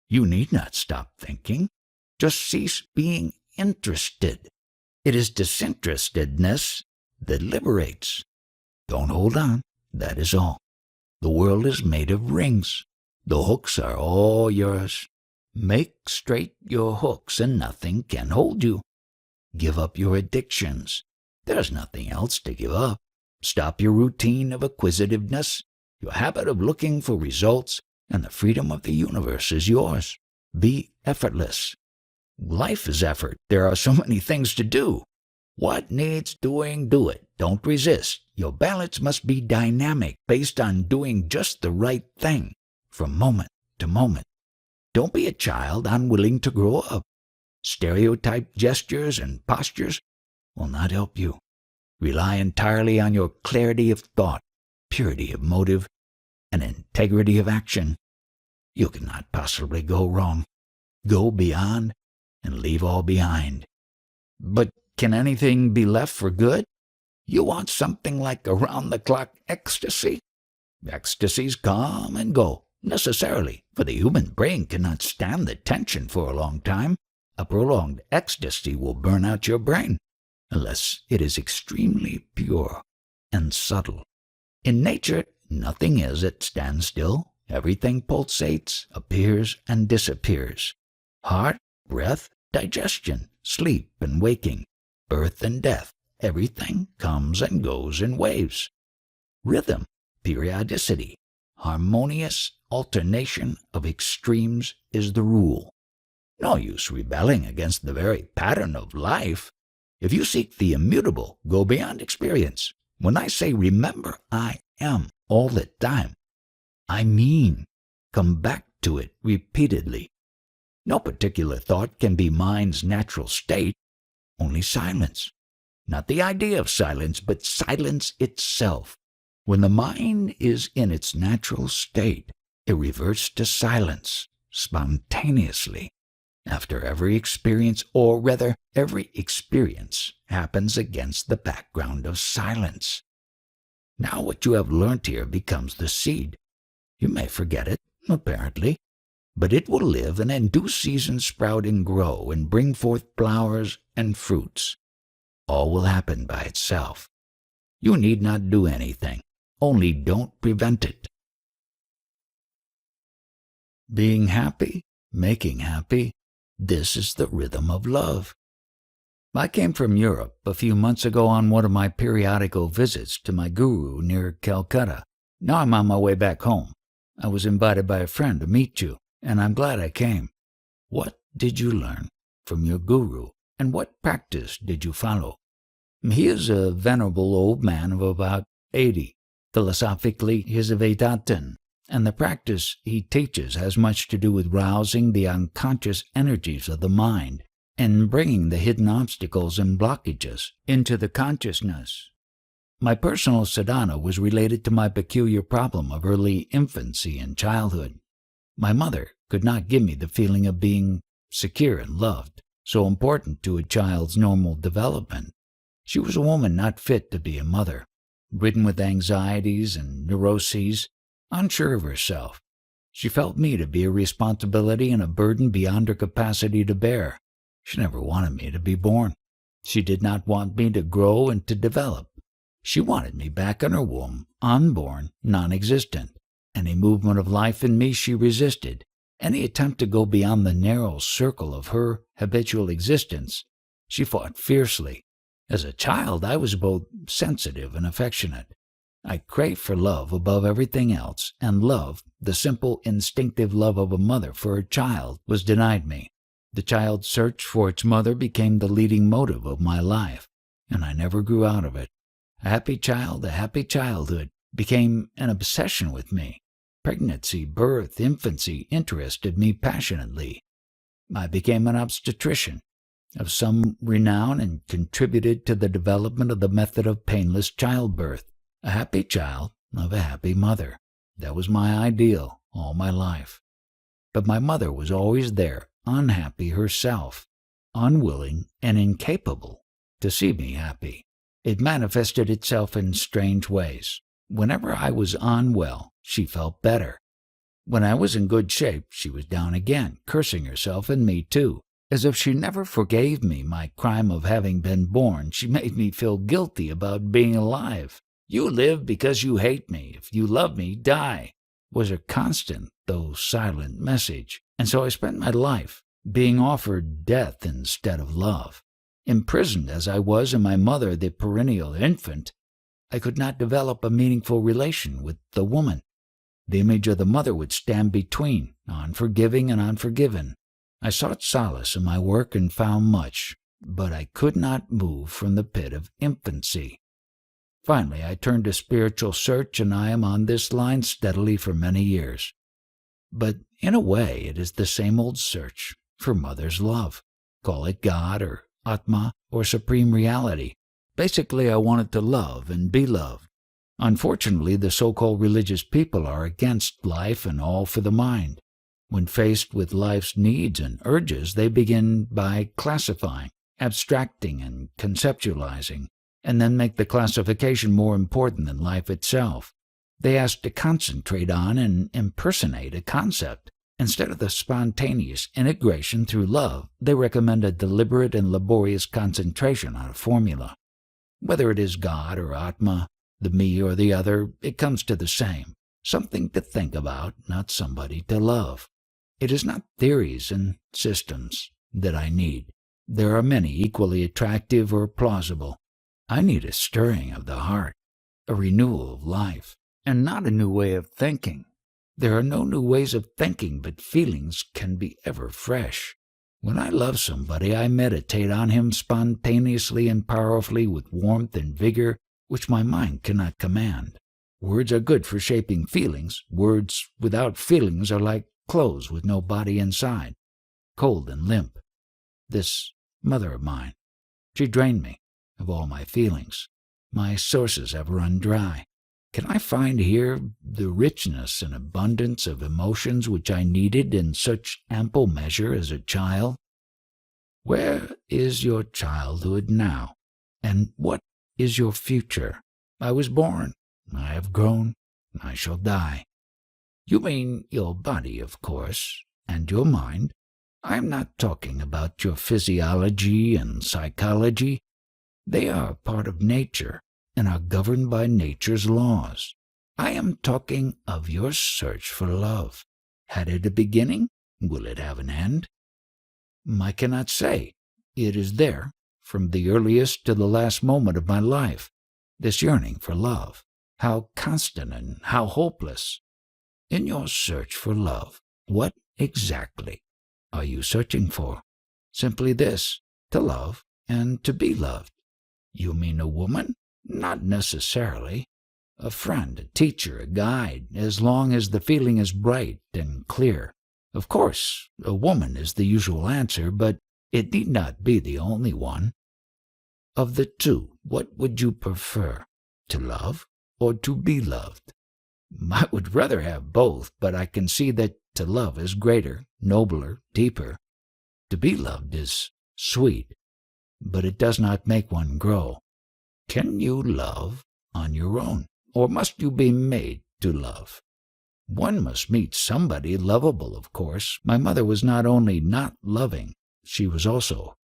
You need not stop thinking. Just cease being interested. It is disinterestedness that liberates. Don't hold on, that is all. The world is made of rings. The hooks are all yours. Make straight your hooks and nothing can hold you. Give up your addictions. There's nothing else to give up. Stop your routine of acquisitiveness, your habit of looking for results, and the freedom of the universe is yours. Be effortless. Life is effort. There are so many things to do. What needs doing, do it. Don't resist. Your balance must be dynamic, based on doing just the right thing, from moment to moment. Don't be a child unwilling to grow up. Stereotyped gestures and postures will not help you. Rely entirely on your clarity of thought, purity of motive, and integrity of action. You cannot possibly go wrong. Go beyond and leave all behind. But can anything be left for good? You want something like around-the-clock ecstasy? Ecstasies come and go, necessarily, for the human brain cannot stand the tension for a long time. A prolonged ecstasy will burn out your brain, unless it is extremely pure and subtle. In nature, nothing is at standstill. Everything pulsates, appears, and disappears. Heart, breath, digestion, sleep and waking, birth and death, everything comes and goes in waves. Rhythm, periodicity, harmonious alternation of extremes is the rule. No use rebelling against the very pattern of life. If you seek the immutable, go beyond experience. When I say remember I am all the time, I mean come back to it repeatedly. No particular thought can be mind's natural state, only silence. Not the idea of silence, but silence itself. When the mind is in its natural state, it reverts to silence spontaneously. After every experience, or rather, every experience happens against the background of silence. Now what you have learnt here becomes the seed. You may forget it, apparently, but it will live and in due season sprout and grow and bring forth flowers and fruits. All will happen by itself. You need not do anything, only don't prevent it. Being happy, making happy, this is the rhythm of love. I came from Europe a few months ago on one of my periodical visits to my guru near Calcutta. Now I'm on my way back home. I was invited by a friend to meet you, and I'm glad I came. What did you learn from your guru, and what practice did you follow? He is a venerable old man of about 80. Philosophically, he is a Vedantin, and the practice he teaches has much to do with rousing the unconscious energies of the mind and bringing the hidden obstacles and blockages into the consciousness. My personal sadhana was related to my peculiar problem of early infancy and childhood. My mother could not give me the feeling of being secure and loved, so important to a child's normal development. She was a woman not fit to be a mother, ridden with anxieties and neuroses, unsure of herself. She felt me to be a responsibility and a burden beyond her capacity to bear. She never wanted me to be born. She did not want me to grow and to develop. She wanted me back in her womb, unborn, non-existent. Any movement of life in me she resisted. Any attempt to go beyond the narrow circle of her habitual existence, she fought fiercely. As a child, I was both sensitive and affectionate. I craved for love above everything else, and love, the simple, instinctive love of a mother for her child, was denied me. The child's search for its mother became the leading motive of my life, and I never grew out of it. A happy child, a happy childhood, became an obsession with me. Pregnancy, birth, infancy interested me passionately. I became an obstetrician of some renown and contributed to the development of the method of painless childbirth. A happy child of a happy mother. That was my ideal all my life. But my mother was always there, unhappy herself, unwilling and incapable to see me happy. It manifested itself in strange ways. Whenever I was unwell, she felt better. When I was in good shape, she was down again, cursing herself and me too. As if she never forgave me my crime of having been born, she made me feel guilty about being alive. "You live because you hate me. If you love me, die," was her constant, though silent, message. And so I spent my life being offered death instead of love. Imprisoned as I was in my mother, the perennial infant, I could not develop a meaningful relation with the woman. The image of the mother would stand between, unforgiving and unforgiven. I sought solace in my work and found much, but I could not move from the pit of infancy. Finally, I turned to spiritual search, and I am on this line steadily for many years. But in a way, it is the same old search for mother's love. Call it God or Atma or Supreme Reality. Basically, I wanted to love and be loved. Unfortunately, the so-called religious people are against life and all for the mind. When faced with life's needs and urges, they begin by classifying, abstracting, and conceptualizing, and then make the classification more important than life itself. They asked to concentrate on and impersonate a concept. Instead of the spontaneous integration through love, they recommend a deliberate and laborious concentration on a formula. Whether it is God or Atma, the me or the other, it comes to the same. Something to think about, not somebody to love. It is not theories and systems that I need. There are many equally attractive or plausible. I need a stirring of the heart, a renewal of life, and not a new way of thinking. There are no new ways of thinking, but feelings can be ever fresh. When I love somebody, I meditate on him spontaneously and powerfully with warmth and vigor which my mind cannot command. Words are good for shaping feelings. Words without feelings are like clothes with no body inside, cold and limp. This mother of mine, she drained me of all my feelings. My sources have run dry. Can I find here the richness and abundance of emotions which I needed in such ample measure as a child? Where is your childhood now? And what is your future? I was born, I have grown, I shall die. You mean your body, of course, and your mind. I am not talking about your physiology and psychology. They are part of nature and are governed by nature's laws. I am talking of your search for love. Had it a beginning? Will it have an end? I cannot say. It is there, from the earliest to the last moment of my life, this yearning for love. How constant and how hopeless. In your search for love, what exactly are you searching for? Simply this, to love and to be loved. You mean a woman? Not necessarily. A friend, a teacher, a guide, as long as the feeling is bright and clear. Of course, a woman is the usual answer, but it need not be the only one. Of the two, what would you prefer, to love or to be loved? I would rather have both, but I can see that to love is greater, nobler, deeper. To be loved is sweet, but it does not make one grow. Can you love on your own, or must you be made to love? One must meet somebody lovable, of course. My mother was not only not loving, she was also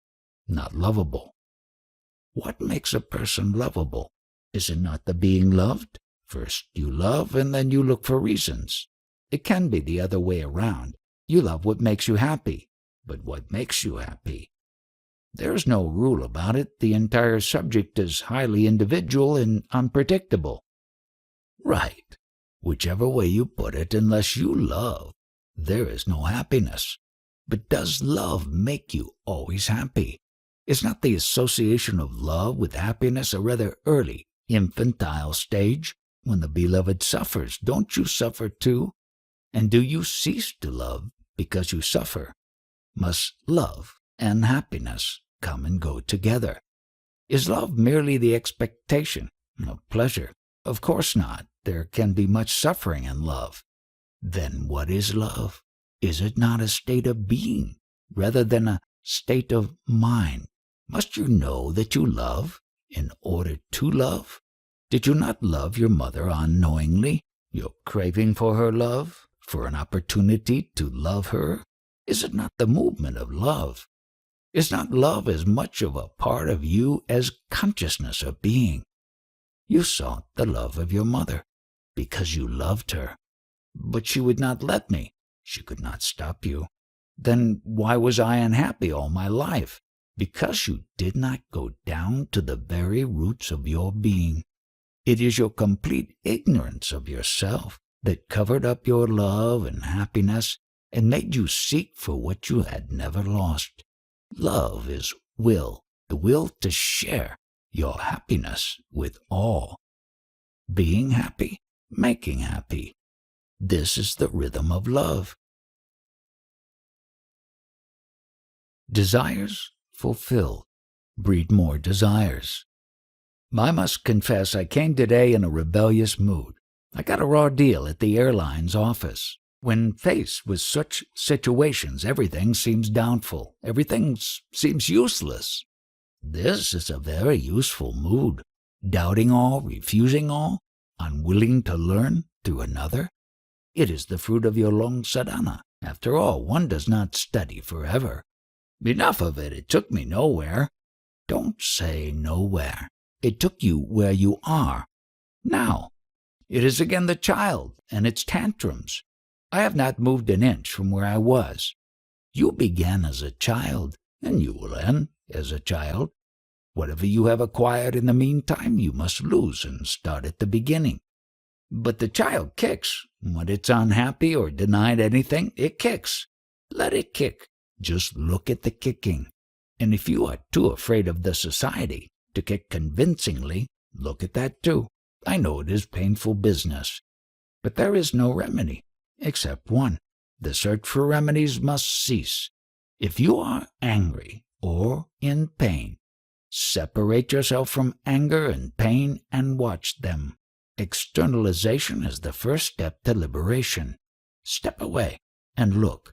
not lovable. What makes a person lovable? Is it not the being loved? First you love, and then you look for reasons. It can be the other way around. You love what makes you happy, but what makes you happy? There is no rule about it. The entire subject is highly individual and unpredictable. Right. Whichever way you put it, unless you love, there is no happiness. But does love make you always happy? Is not the association of love with happiness a rather early, infantile stage? When the beloved suffers, don't you suffer too? And do you cease to love because you suffer? Must love and happiness come and go together? Is love merely the expectation of pleasure? Of course not. There can be much suffering in love. Then what is love? Is it not a state of being rather than a state of mind? Must you know that you love in order to love? Did you not love your mother unknowingly? Your craving for her love, for an opportunity to love her? Is it not the movement of love? Is not love as much of a part of you as consciousness of being? You sought the love of your mother because you loved her, but she would not let me. She could not stop you. Then why was I unhappy all my life? Because you did not go down to the very roots of your being. It is your complete ignorance of yourself that covered up your love and happiness and made you seek for what you had never lost. Love is will, the will to share your happiness with all. Being happy, making happy. This is the rhythm of love. Desires fulfilled breed more desires. I must confess I came today in a rebellious mood. I got a raw deal at the airline's office. When faced with such situations, everything seems doubtful. Everything seems useless. This is a very useful mood. Doubting all, refusing all. unwilling to learn through another? It is the fruit of your long sadhana. After all, one does not study forever. Enough of it. It took me nowhere. Don't say nowhere. It took you where you are. Now, it is again the child and its tantrums. I have not moved an inch from where I was. You began as a child, and you will end as a child. Whatever you have acquired in the meantime, you must lose and start at the beginning. But the child kicks. When it's unhappy or denied anything, it kicks. Let it kick. Just look at the kicking. And if you are too afraid of the society to kick convincingly, look at that too. I know it is painful business. But there is no remedy, except one. The search for remedies must cease. If you are angry or in pain, separate yourself from anger and pain and watch them. Externalization is the first step to liberation. Step away and look.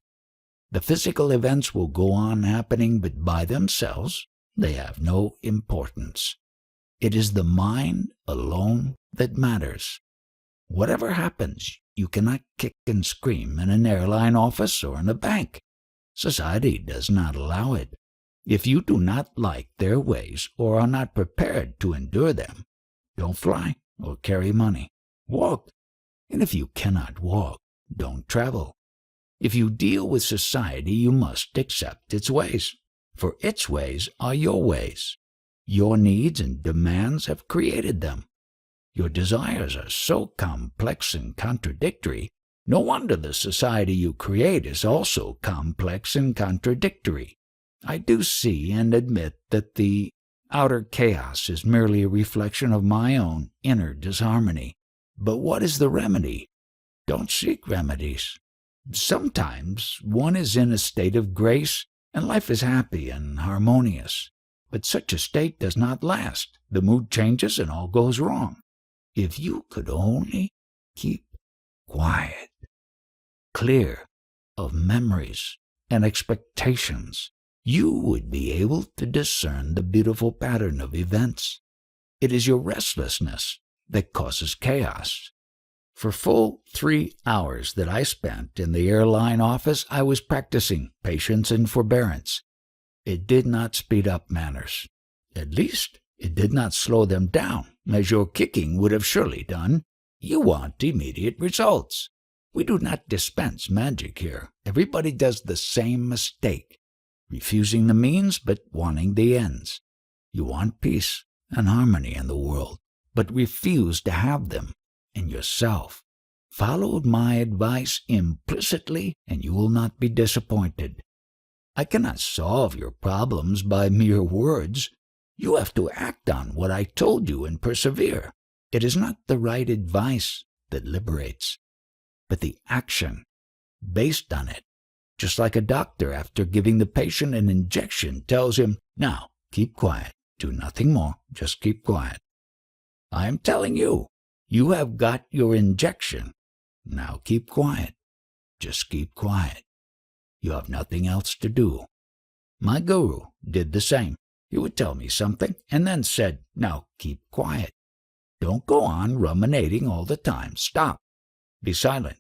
The physical events will go on happening, but by themselves, they have no importance. It is the mind alone that matters. Whatever happens, you cannot kick and scream in an airline office or in a bank. Society does not allow it. If you do not like their ways or are not prepared to endure them, don't fly or carry money. Walk. And if you cannot walk, don't travel. If you deal with society, you must accept its ways, for its ways are your ways. Your needs and demands have created them. Your desires are so complex and contradictory, no wonder the society you create is also complex and contradictory. I do see and admit that the outer chaos is merely a reflection of my own inner disharmony. But what is the remedy? Don't seek remedies. Sometimes one is in a state of grace and life is happy and harmonious. But such a state does not last. The mood changes and all goes wrong. If you could only keep quiet, clear of memories and expectations, you would be able to discern the beautiful pattern of events. It is your restlessness that causes chaos. For full 3 hours that I spent in the airline office, I was practicing patience and forbearance. It did not speed up matters. At least, it did not slow them down, as your kicking would have surely done. You want immediate results. We do not dispense magic here. Everybody does the same mistake, refusing the means but wanting the ends. You want peace and harmony in the world, but refuse to have them in yourself. Follow my advice implicitly, and you will not be disappointed. I cannot solve your problems by mere words. You have to act on what I told you and persevere. It is not the right advice that liberates, but the action based on it. Just like a doctor, after giving the patient an injection, tells him, "Now, keep quiet. Do nothing more. Just keep quiet." I am telling you, you have got your injection. Now keep quiet. Just keep quiet. You have nothing else to do. My guru did the same. He would tell me something and then said, "Now keep quiet. Don't go on ruminating all the time. Stop. Be silent."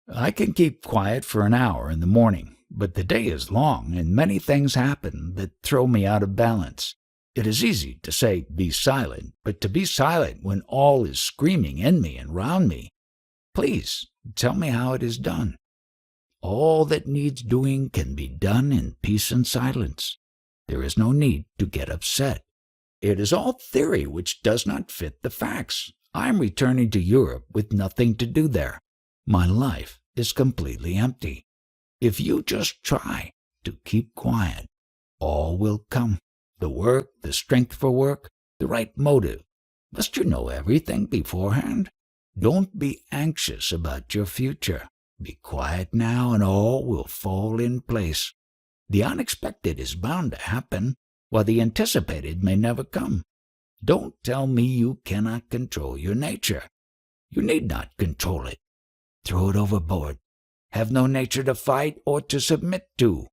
I can keep quiet for an hour in the morning, but the day is long and many things happen that throw me out of balance. It is easy to say, "Be silent," but to be silent when all is screaming in me and round me. Please tell me how it is done. All that needs doing can be done in peace and silence. There is no need to get upset. It is all theory which does not fit the facts. I am returning to Europe with nothing to do there. My life is completely empty. If you just try to keep quiet, all will come. The work, the strength for work, the right motive. Must you know everything beforehand? Don't be anxious about your future. Be quiet now and all will fall in place. The unexpected is bound to happen, while the anticipated may never come. Don't tell me you cannot control your nature. You need not control it. Throw it overboard. Have no nature to fight or to submit to.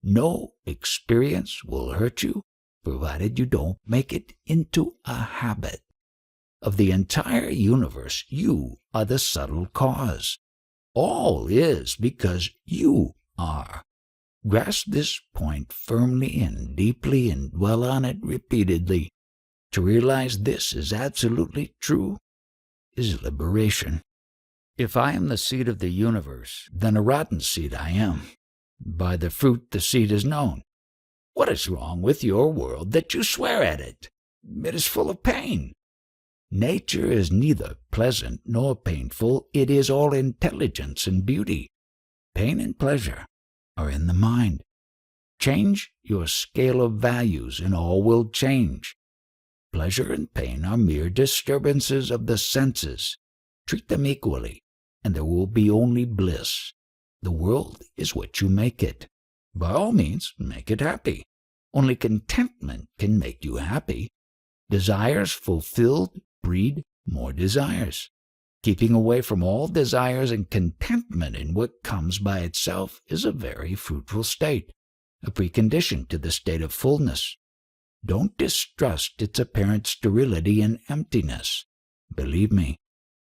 No experience will hurt you, provided you don't make it into a habit. of the entire universe. You are the subtle cause. All is because you are. Grasp this point firmly and deeply and dwell on it repeatedly. To realize this is absolutely true is liberation. If I am the seed of the universe, then a rotten seed I am. By the fruit the seed is known. What is wrong with your world that you swear at it? It is full of pain. Nature is neither pleasant nor painful. It is all intelligence and beauty. Pain and pleasure are in the mind. Change your scale of values and all will change. Pleasure and pain are mere disturbances of the senses. Treat them equally, and there will be only bliss. The world is what you make it. By all means, make it happy. Only contentment can make you happy. Desires fulfilled breed more desires. Keeping away from all desires and contentment in what comes by itself is a very fruitful state, a precondition to the state of fullness. Don't distrust its apparent sterility and emptiness. Believe me,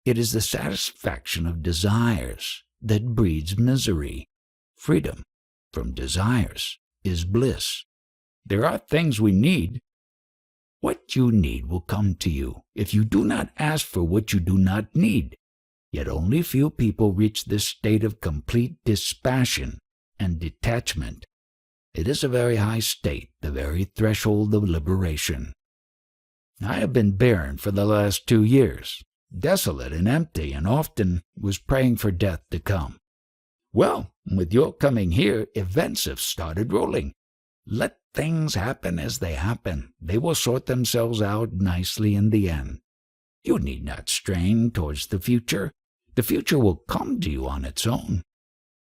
it is the satisfaction of desires that breeds misery. Freedom from desires is bliss. There are things we need. What you need will come to you if you do not ask for what you do not need. Yet only few people reach this state of complete dispassion and detachment. It is a very high state, the very threshold of liberation. I have been barren for the last 2 years, desolate and empty, and often was praying for death to come. Well, with your coming here, events have started rolling. Let things happen as they happen. They will sort themselves out nicely in the end. You need not strain towards the future. The future will come to you on its own.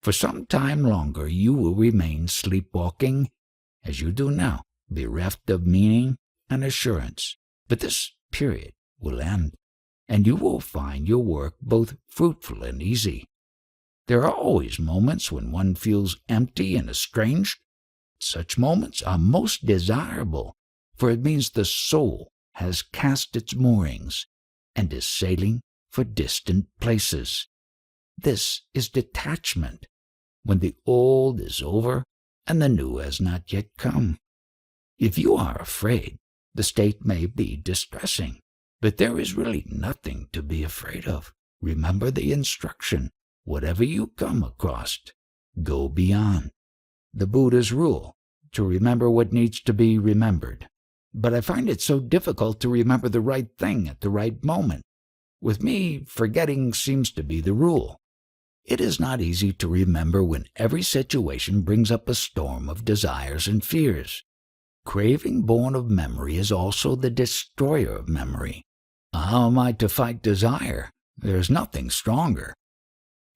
For some time longer you will remain sleepwalking, as you do now, bereft of meaning and assurance. But this period will end, and you will find your work both fruitful and easy. There are always moments when one feels empty and estranged. Such moments are most desirable, for it means the soul has cast its moorings and is sailing for distant places. This is detachment, when the old is over and the new has not yet come. If you are afraid, the state may be distressing, but there is really nothing to be afraid of. Remember the instruction. Whatever you come across, go beyond. The Buddha's rule, to remember what needs to be remembered. But I find it so difficult to remember the right thing at the right moment. With me, forgetting seems to be the rule. It is not easy to remember when every situation brings up a storm of desires and fears. Craving born of memory is also the destroyer of memory. How am I to fight desire? There is nothing stronger.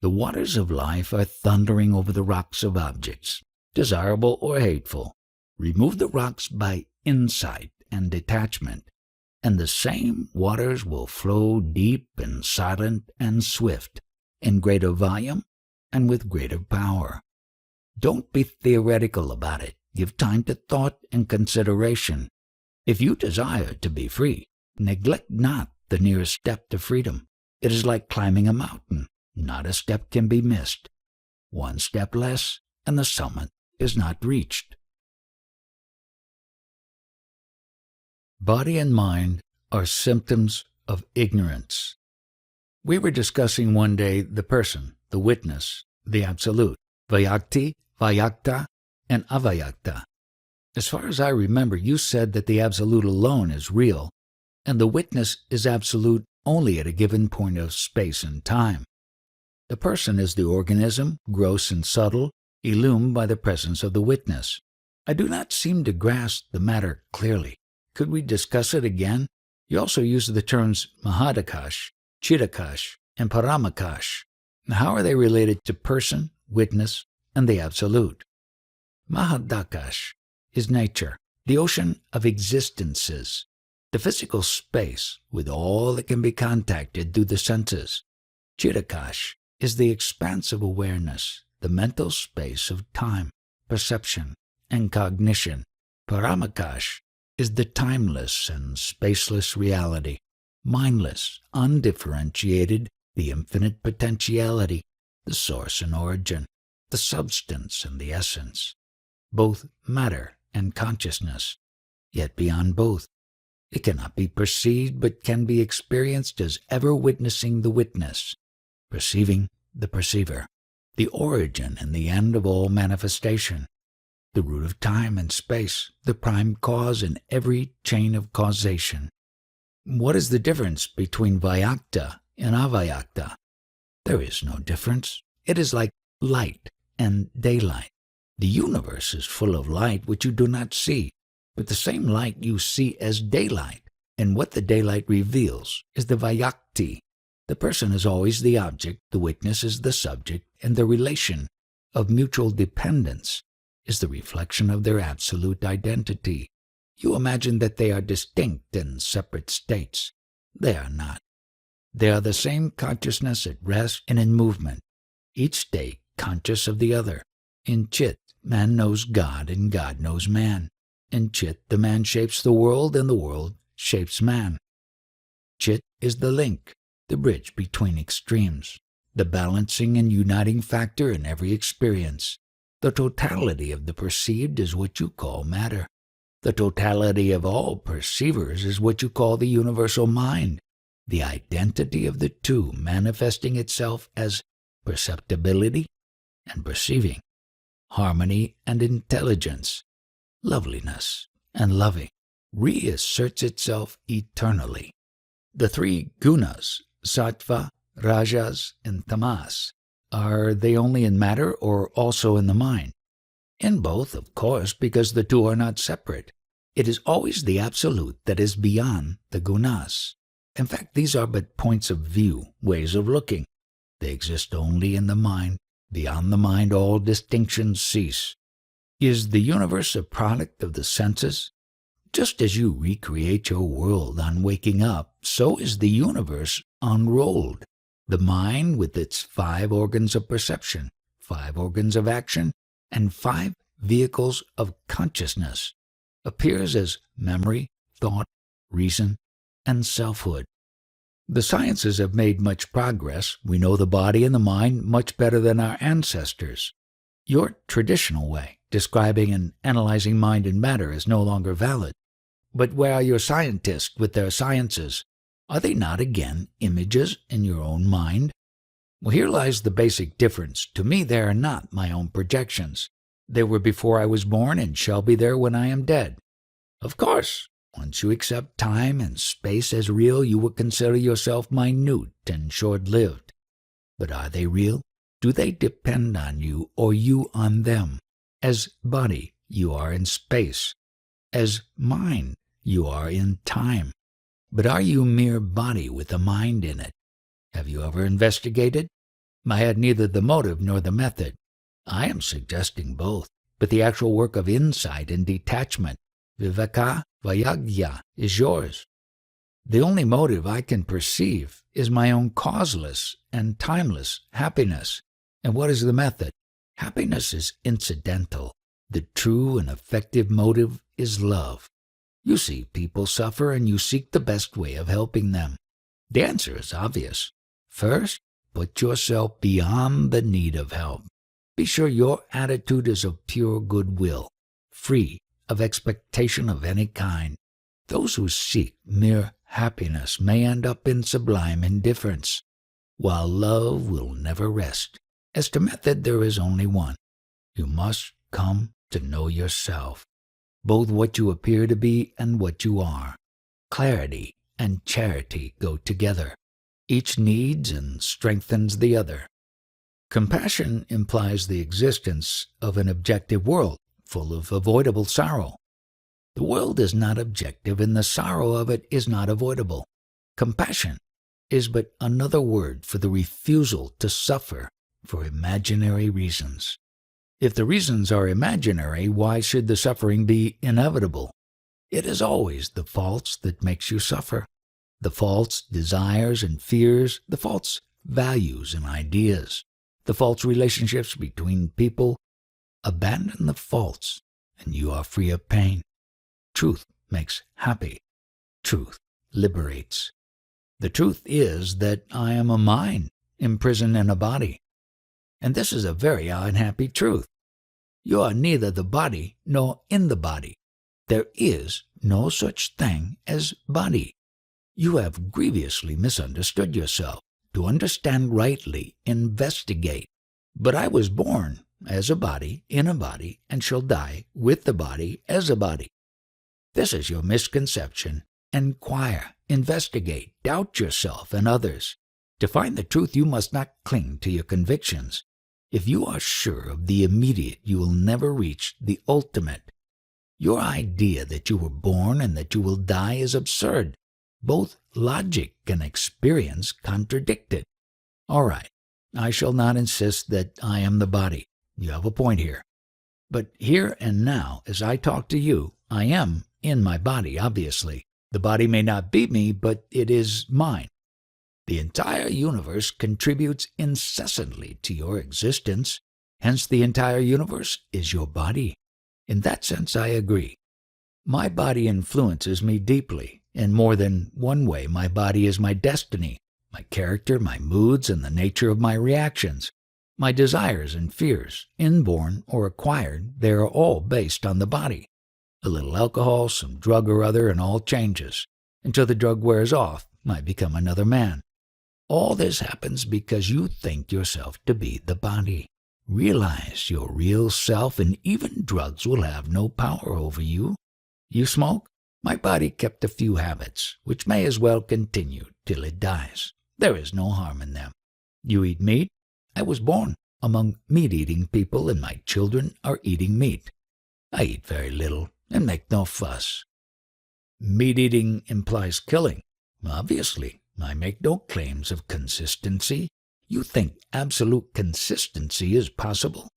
The waters of life are thundering over the rocks of objects, desirable or hateful. Remove the rocks by insight and detachment, and the same waters will flow deep and silent and swift, in greater volume and with greater power. Don't be theoretical about it. Give time to thought and consideration. If you desire to be free, neglect not the nearest step to freedom. It is like climbing a mountain. Not a step can be missed. One step less, and the summit is not reached. Body and mind are symptoms of ignorance. We were discussing one day the person, the witness, the absolute, Vyakti, Vyakta, and Avyakta. As far as I remember, you said that the absolute alone is real, and the witness is absolute only at a given point of space and time. The person is the organism, gross and subtle, illumined by the presence of the witness. I do not seem to grasp the matter clearly. Could we discuss it again? You also use the terms Mahadakash, Chidakash, and Paramakash. How are they related to person, witness, and the absolute? Mahadakash is nature, the ocean of existences, the physical space with all that can be contacted through the senses. Chidakash is the expanse of awareness, the mental space of time, perception, and cognition. Paramakash is the timeless and spaceless reality. mindless, undifferentiated, the infinite potentiality, the source and origin, the substance and the essence, both matter and consciousness, yet beyond both. It cannot be perceived, but can be experienced as ever witnessing the witness, perceiving the perceiver, the origin and the end of all manifestation, the root of time and space, the prime cause in every chain of causation. What is the difference between Vyakta and Avyakta? There is no difference. It is like light and daylight. The universe is full of light which you do not see, but the same light you see as daylight, and what the daylight reveals is the Vyakti. The person is always the object, the witness is the subject, and the relation of mutual dependence is the reflection of their absolute identity. You imagine that they are distinct and separate states. They are not. They are the same consciousness at rest and in movement, each state conscious of the other. In Chit, man knows God and God knows man. In Chit, the man shapes the world and the world shapes man. Chit is the link, the bridge between extremes, the balancing and uniting factor in every experience. The totality of the perceived is what you call matter. The totality of all perceivers is what you call the universal mind, the identity of the two manifesting itself as perceptibility and perceiving, harmony and intelligence, loveliness and loving, reasserts itself eternally. The three gunas, sattva, rajas, and tamas, are they only in matter or also in the mind? In both, of course, because the two are not separate. It is always the absolute that is beyond the gunas. In fact, these are but points of view, ways of looking. They exist only in the mind. Beyond the mind, all distinctions cease. Is the universe a product of the senses? Just as you recreate your world on waking up, so is the universe unrolled. The mind, with its 5 organs of perception, 5 organs of action, and 5 vehicles of consciousness, appears as memory, thought, reason, and selfhood. The sciences have made much progress. We know the body and the mind much better than our ancestors. Your traditional way, describing and analyzing mind and matter, is no longer valid. But where are your scientists with their sciences? Are they not again images in your own mind? Well, here lies the basic difference. To me, they are not my own projections. They were before I was born and shall be there when I am dead. Of course, once you accept time and space as real, you will consider yourself minute and short-lived. But are they real? Do they depend on you or you on them? As body, you are in space. As mind, you are in time. But are you mere body with a mind in it? Have you ever investigated? I had neither the motive nor the method. I am suggesting both, but the actual work of insight and detachment, viveka, vairagya, is yours. The only motive I can perceive is my own causeless and timeless happiness. And what is the method? Happiness is incidental. The true and effective motive is love. You see people suffer and you seek the best way of helping them. The answer is obvious. First, put yourself beyond the need of help. Be sure your attitude is of pure goodwill, free of expectation of any kind. Those who seek mere happiness may end up in sublime indifference, while love will never rest. As to method, there is only one. You must come to know yourself, both what you appear to be and what you are. Clarity and charity go together. Each needs and strengthens the other. Compassion implies the existence of an objective world, full of avoidable sorrow. The world is not objective, and the sorrow of it is not avoidable. Compassion is but another word for the refusal to suffer for imaginary reasons. If the reasons are imaginary, why should the suffering be inevitable? It is always the false that makes you suffer. The false desires and fears, the false values and ideas, the false relationships between people. Abandon the false, and you are free of pain. Truth makes happy. Truth liberates. The truth is that I am a mind imprisoned in a body. And this is a very unhappy truth. You are neither the body nor in the body. There is no such thing as body. You have grievously misunderstood yourself. To understand rightly, investigate. But I was born as a body, in a body, and shall die with the body as a body. This is your misconception. Inquire, investigate, doubt yourself and others. To find the truth, you must not cling to your convictions. If you are sure of the immediate, you will never reach the ultimate. Your idea that you were born and that you will die is absurd. Both logic and experience contradict it. All right, I shall not insist that I am the body. You have a point here. But here and now, as I talk to you, I am in my body, obviously. The body may not be me, but it is mine. The entire universe contributes incessantly to your existence. Hence, the entire universe is your body. In that sense, I agree. My body influences me deeply. In more than one way, my body is my destiny, my character, my moods, and the nature of my reactions. My desires and fears, inborn or acquired, they are all based on the body. A little alcohol, some drug or other, and all changes. Until the drug wears off, I become another man. All this happens because you think yourself to be the body. Realize your real self, and even drugs will have no power over you. You smoke? My body kept a few habits, which may as well continue till it dies. There is no harm in them. You eat meat? I was born among meat-eating people, and my children are eating meat. I eat very little and make no fuss. Meat-eating implies killing. Obviously, I make no claims of consistency. You think absolute consistency is possible?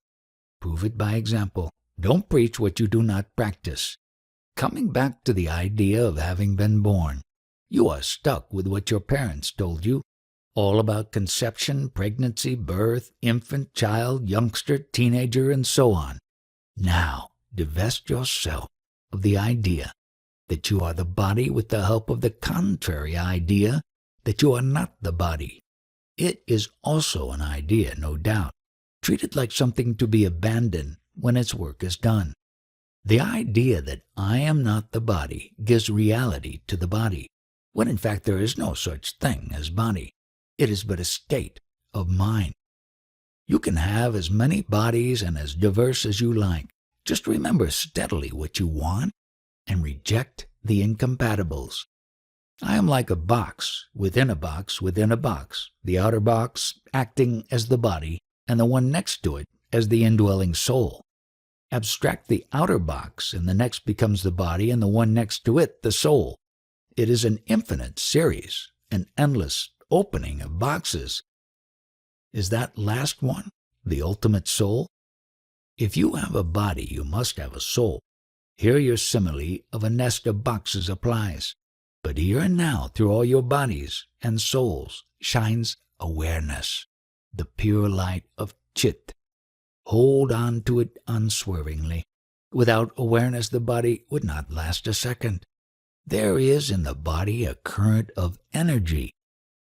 Prove it by example. Don't preach what you do not practice. Coming back to the idea of having been born, you are stuck with what your parents told you, all about conception, pregnancy, birth, infant, child, youngster, teenager, and so on. Now, divest yourself of the idea that you are the body with the help of the contrary idea that you are not the body. It is also an idea, no doubt, treated like something to be abandoned when its work is done. The idea that I am not the body gives reality to the body, when in fact there is no such thing as body. It is but a state of mind. You can have as many bodies and as diverse as you like. Just remember steadily what you want and reject the incompatibles. I am like a box within a box within a box, the outer box acting as the body and the one next to it as the indwelling soul. Abstract the outer box, and the next becomes the body, and the one next to it the soul. It is an infinite series, an endless opening of boxes. Is that last one the ultimate soul? If you have a body, you must have a soul. Here your simile of a nest of boxes applies. But here and now, through all your bodies and souls, shines awareness, the pure light of Chit. Hold on to it unswervingly. Without awareness, the body would not last a second. There is in the body a current of energy,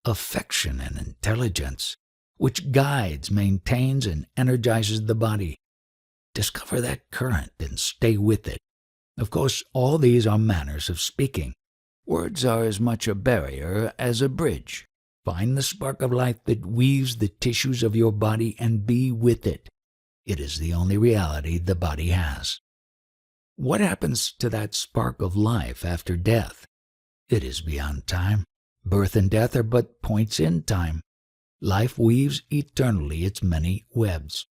affection, and intelligence, which guides, maintains, and energizes the body. Discover that current and stay with it. Of course, all these are manners of speaking. Words are as much a barrier as a bridge. Find the spark of life that weaves the tissues of your body and be with it. It is the only reality the body has. What happens to that spark of life after death? It is beyond time. Birth and death are but points in time. Life weaves eternally its many webs.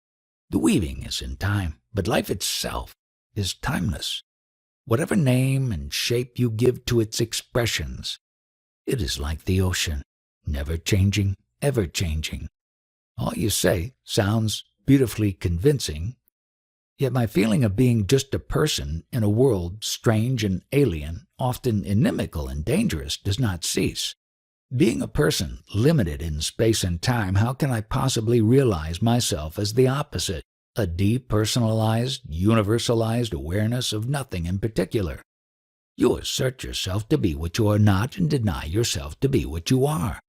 The weaving is in time, but life itself is timeless. Whatever name and shape you give to its expressions, it is like the ocean, never changing, ever changing. All you say sounds beautifully convincing, yet my feeling of being just a person in a world strange and alien, often inimical and dangerous, does not cease. Being a person limited in space and time, how can I possibly realize myself as the opposite, a depersonalized, universalized awareness of nothing in particular? You assert yourself to be what you are not and deny yourself to be what you are.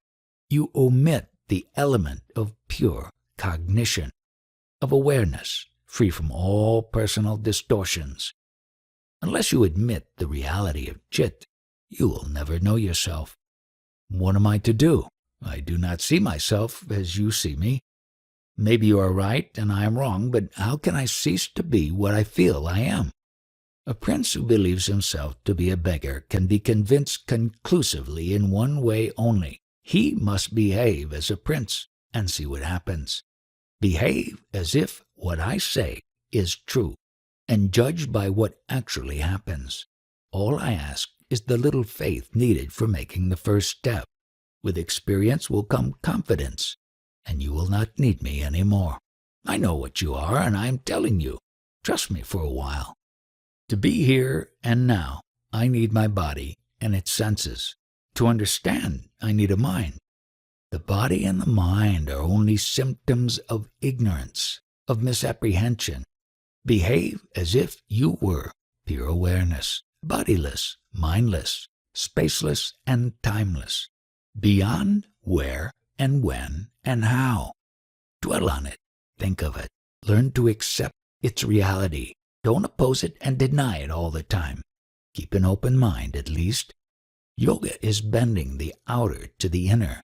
You omit the element of pure cognition, of awareness, free from all personal distortions. Unless you admit the reality of Chit, you will never know yourself. What am I to do? I do not see myself as you see me. Maybe you are right and I am wrong, but how can I cease to be what I feel I am? A prince who believes himself to be a beggar can be convinced conclusively in one way only. He must behave as a prince and see what happens. Behave as if what I say is true, and judge by what actually happens. All I ask is the little faith needed for making the first step. With experience will come confidence, and you will not need me any more. I know what you are, and I am telling you. Trust me for a while. To be here and now, I need my body and its senses. To understand, I need a mind. The body and the mind are only symptoms of ignorance, of misapprehension. Behave as if you were pure awareness, bodiless, mindless, spaceless, and timeless, beyond where and when and how. Dwell on it, think of it, learn to accept its reality. Don't oppose it and deny it all the time. Keep an open mind, at least. Yoga is bending the outer to the inner.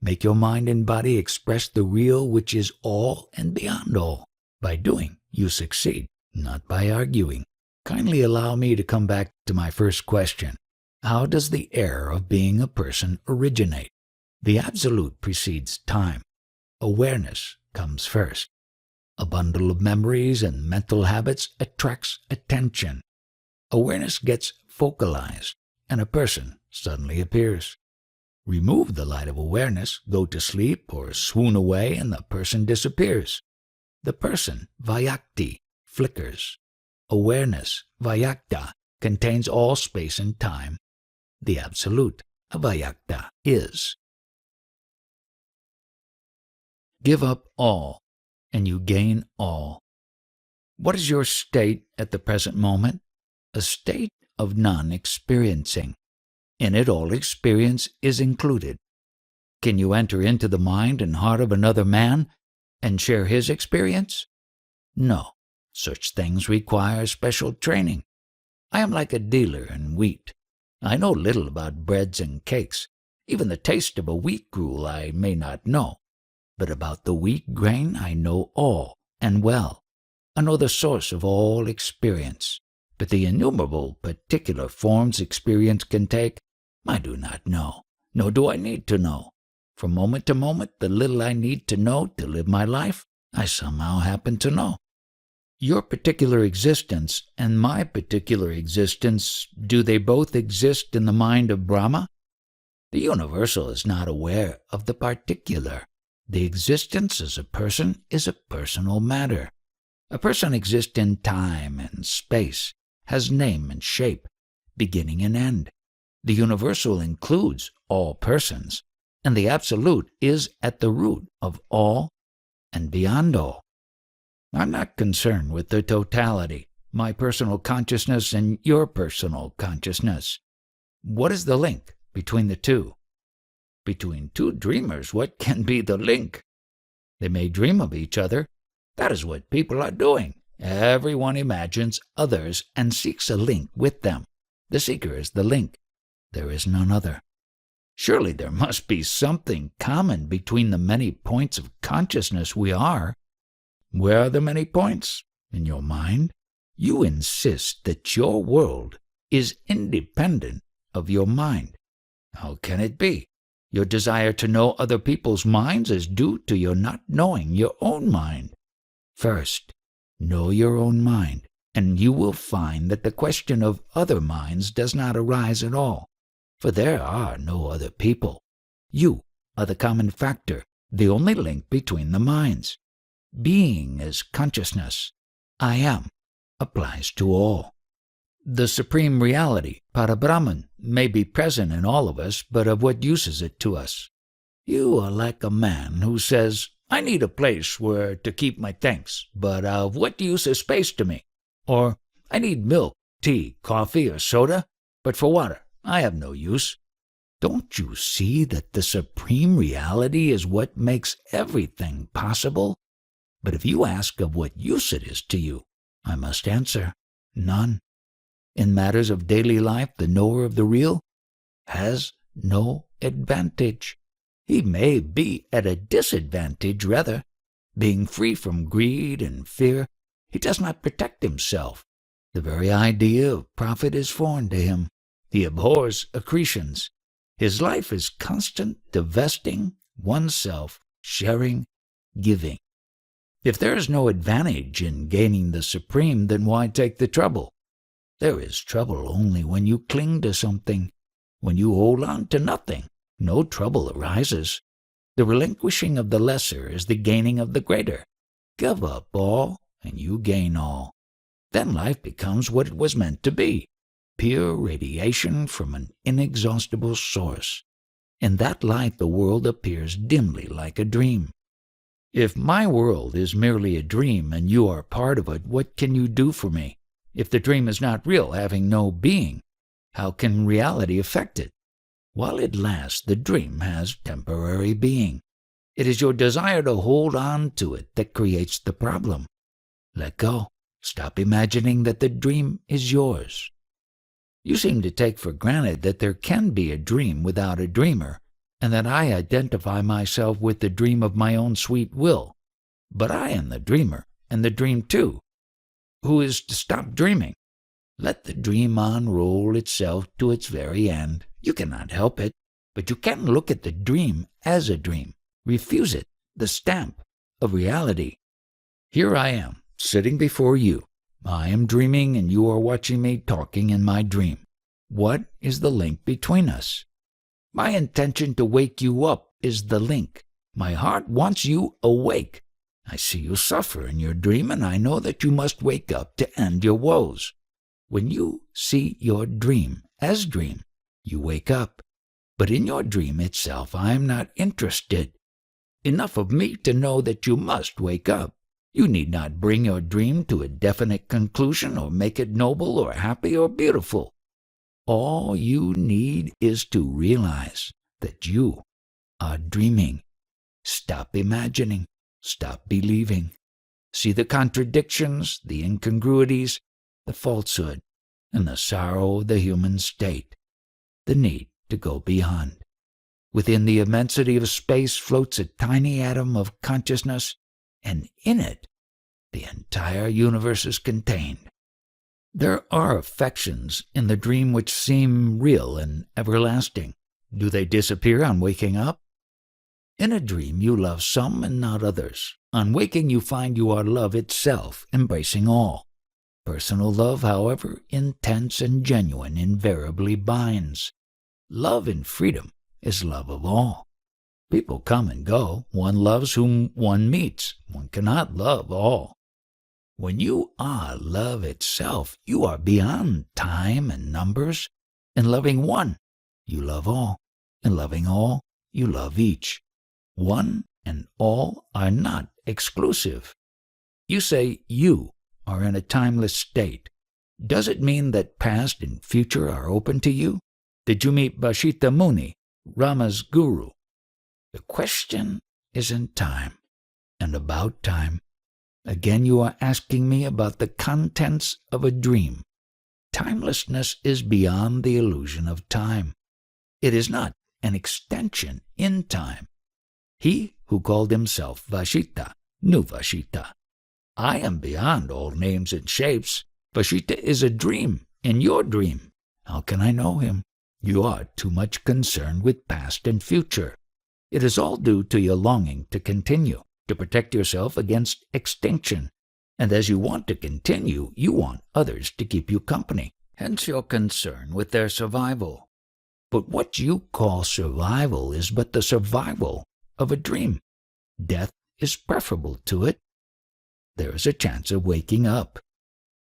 Make your mind and body express the real which is all and beyond all. By doing, you succeed, not by arguing. Kindly allow me to come back to my first question. How does the error of being a person originate? The absolute precedes time. Awareness comes first. A bundle of memories and mental habits attracts attention. Awareness gets focalized, and a person suddenly appears. Remove the light of awareness, go to sleep, or swoon away, and the person disappears. The person, Vyakti, flickers. Awareness, Vyakta, contains all space and time. The Absolute, Avyakta, is. Give up all, and you gain all. What is your state at the present moment? A state of non-experiencing. In it all experience is included. Can you enter into the mind and heart of another man and share his experience? No, such things require special training. I am like a dealer in wheat. I know little about breads and cakes. Even the taste of a wheat gruel I may not know. But about the wheat grain I know all and well. I know the source of all experience. But the innumerable particular forms experience can take, I do not know, nor do I need to know. From moment to moment, the little I need to know to live my life, I somehow happen to know. Your particular existence and my particular existence, do they both exist in the mind of Brahma? The universal is not aware of the particular. The existence as a person is a personal matter. A person exists in time and space, has name and shape, beginning and end. The universal includes all persons, and the absolute is at the root of all and beyond all. I'm not concerned with the totality, my personal consciousness and your personal consciousness. What is the link between the two? Between two dreamers, what can be the link? They may dream of each other. That is what people are doing. Everyone imagines others and seeks a link with them. The seeker is the link. There is none other. Surely there must be something common between the many points of consciousness we are. Where are the many points? In your mind. You insist that your world is independent of your mind. How can it be? Your desire to know other people's minds is due to your not knowing your own mind. First, know your own mind, and you will find that the question of other minds does not arise at all, for there are no other people. You are the common factor, the only link between the minds. Being is consciousness. I am applies to all. The supreme reality, Parabrahman, may be present in all of us, but of what use is it to us? You are like a man who says, I need a place where to keep my things, but of what use is space to me? Or, I need milk, tea, coffee, or soda, But for water, I have no use. Don't you see that the supreme reality is what makes everything possible? But if you ask of what use it is to you, I must answer, none. In matters of daily life, the knower of the real has no advantage. He may be at a disadvantage, rather. Being free from greed and fear, he does not protect himself. The very idea of profit is foreign to him. He abhors accretions. His life is constant divesting oneself, sharing, giving. If there is no advantage in gaining the supreme, then why take the trouble? There is trouble only when you cling to something. When you hold on to nothing, no trouble arises. The relinquishing of the lesser is the gaining of the greater. Give up all, and you gain all. Then life becomes what it was meant to be, pure radiation from an inexhaustible source. In that light the world appears dimly like a dream. If my world is merely a dream and you are part of it, what can you do for me? If the dream is not real, having no being, how can reality affect it? While it lasts, the dream has temporary being. It is your desire to hold on to it that creates the problem. Let go. Stop imagining that the dream is yours. You seem to take for granted that there can be a dream without a dreamer, and that I identify myself with the dream of my own sweet will. But I am the dreamer, and the dream too. Who is to stop dreaming? Let the dream unroll itself to its very end. You cannot help it, but you can look at the dream as a dream. Refuse it, the stamp of reality. Here I am, sitting before you. I am dreaming, and you are watching me talking in my dream. What is the link between us? My intention to wake you up is the link. My heart wants you awake. I see you suffer in your dream, and I know that you must wake up to end your woes. When you see your dream as dream, you wake up. But in your dream itself I am not interested. Enough of me to know that you must wake up. You need not bring your dream to a definite conclusion or make it noble or happy or beautiful. All you need is to realize that you are dreaming. Stop imagining. Stop believing. See the contradictions, the incongruities, the falsehood, and the sorrow of the human state. The need to go beyond. Within the immensity of space floats a tiny atom of consciousness, and in it the entire universe is contained. There are affections in the dream which seem real and everlasting. Do they disappear on waking up? In a dream you love some and not others. On waking you find you are love itself, embracing all. Personal love, however intense and genuine, invariably binds. Love in freedom is love of all. People come and go. One loves whom one meets. One cannot love all. When you are love itself, you are beyond time and numbers. In loving one, you love all. In loving all, you love each. One and all are not exclusive. You say you are in a timeless state. Does it mean that past and future are open to you? Did you meet Bashita Muni, Rama's guru? The question is in time and about time. Again you are asking me about the contents of a dream. Timelessness is beyond the illusion of time. It is not an extension in time. He who called himself Vashita knew Vashita. I am beyond all names and shapes. Vashita is a dream in your dream. How can I know him? You are too much concerned with past and future. It is all due to your longing to continue, to protect yourself against extinction. And as you want to continue, you want others to keep you company. Hence your concern with their survival. But what you call survival is but the survival of a dream. Death is preferable to it. There is a chance of waking up.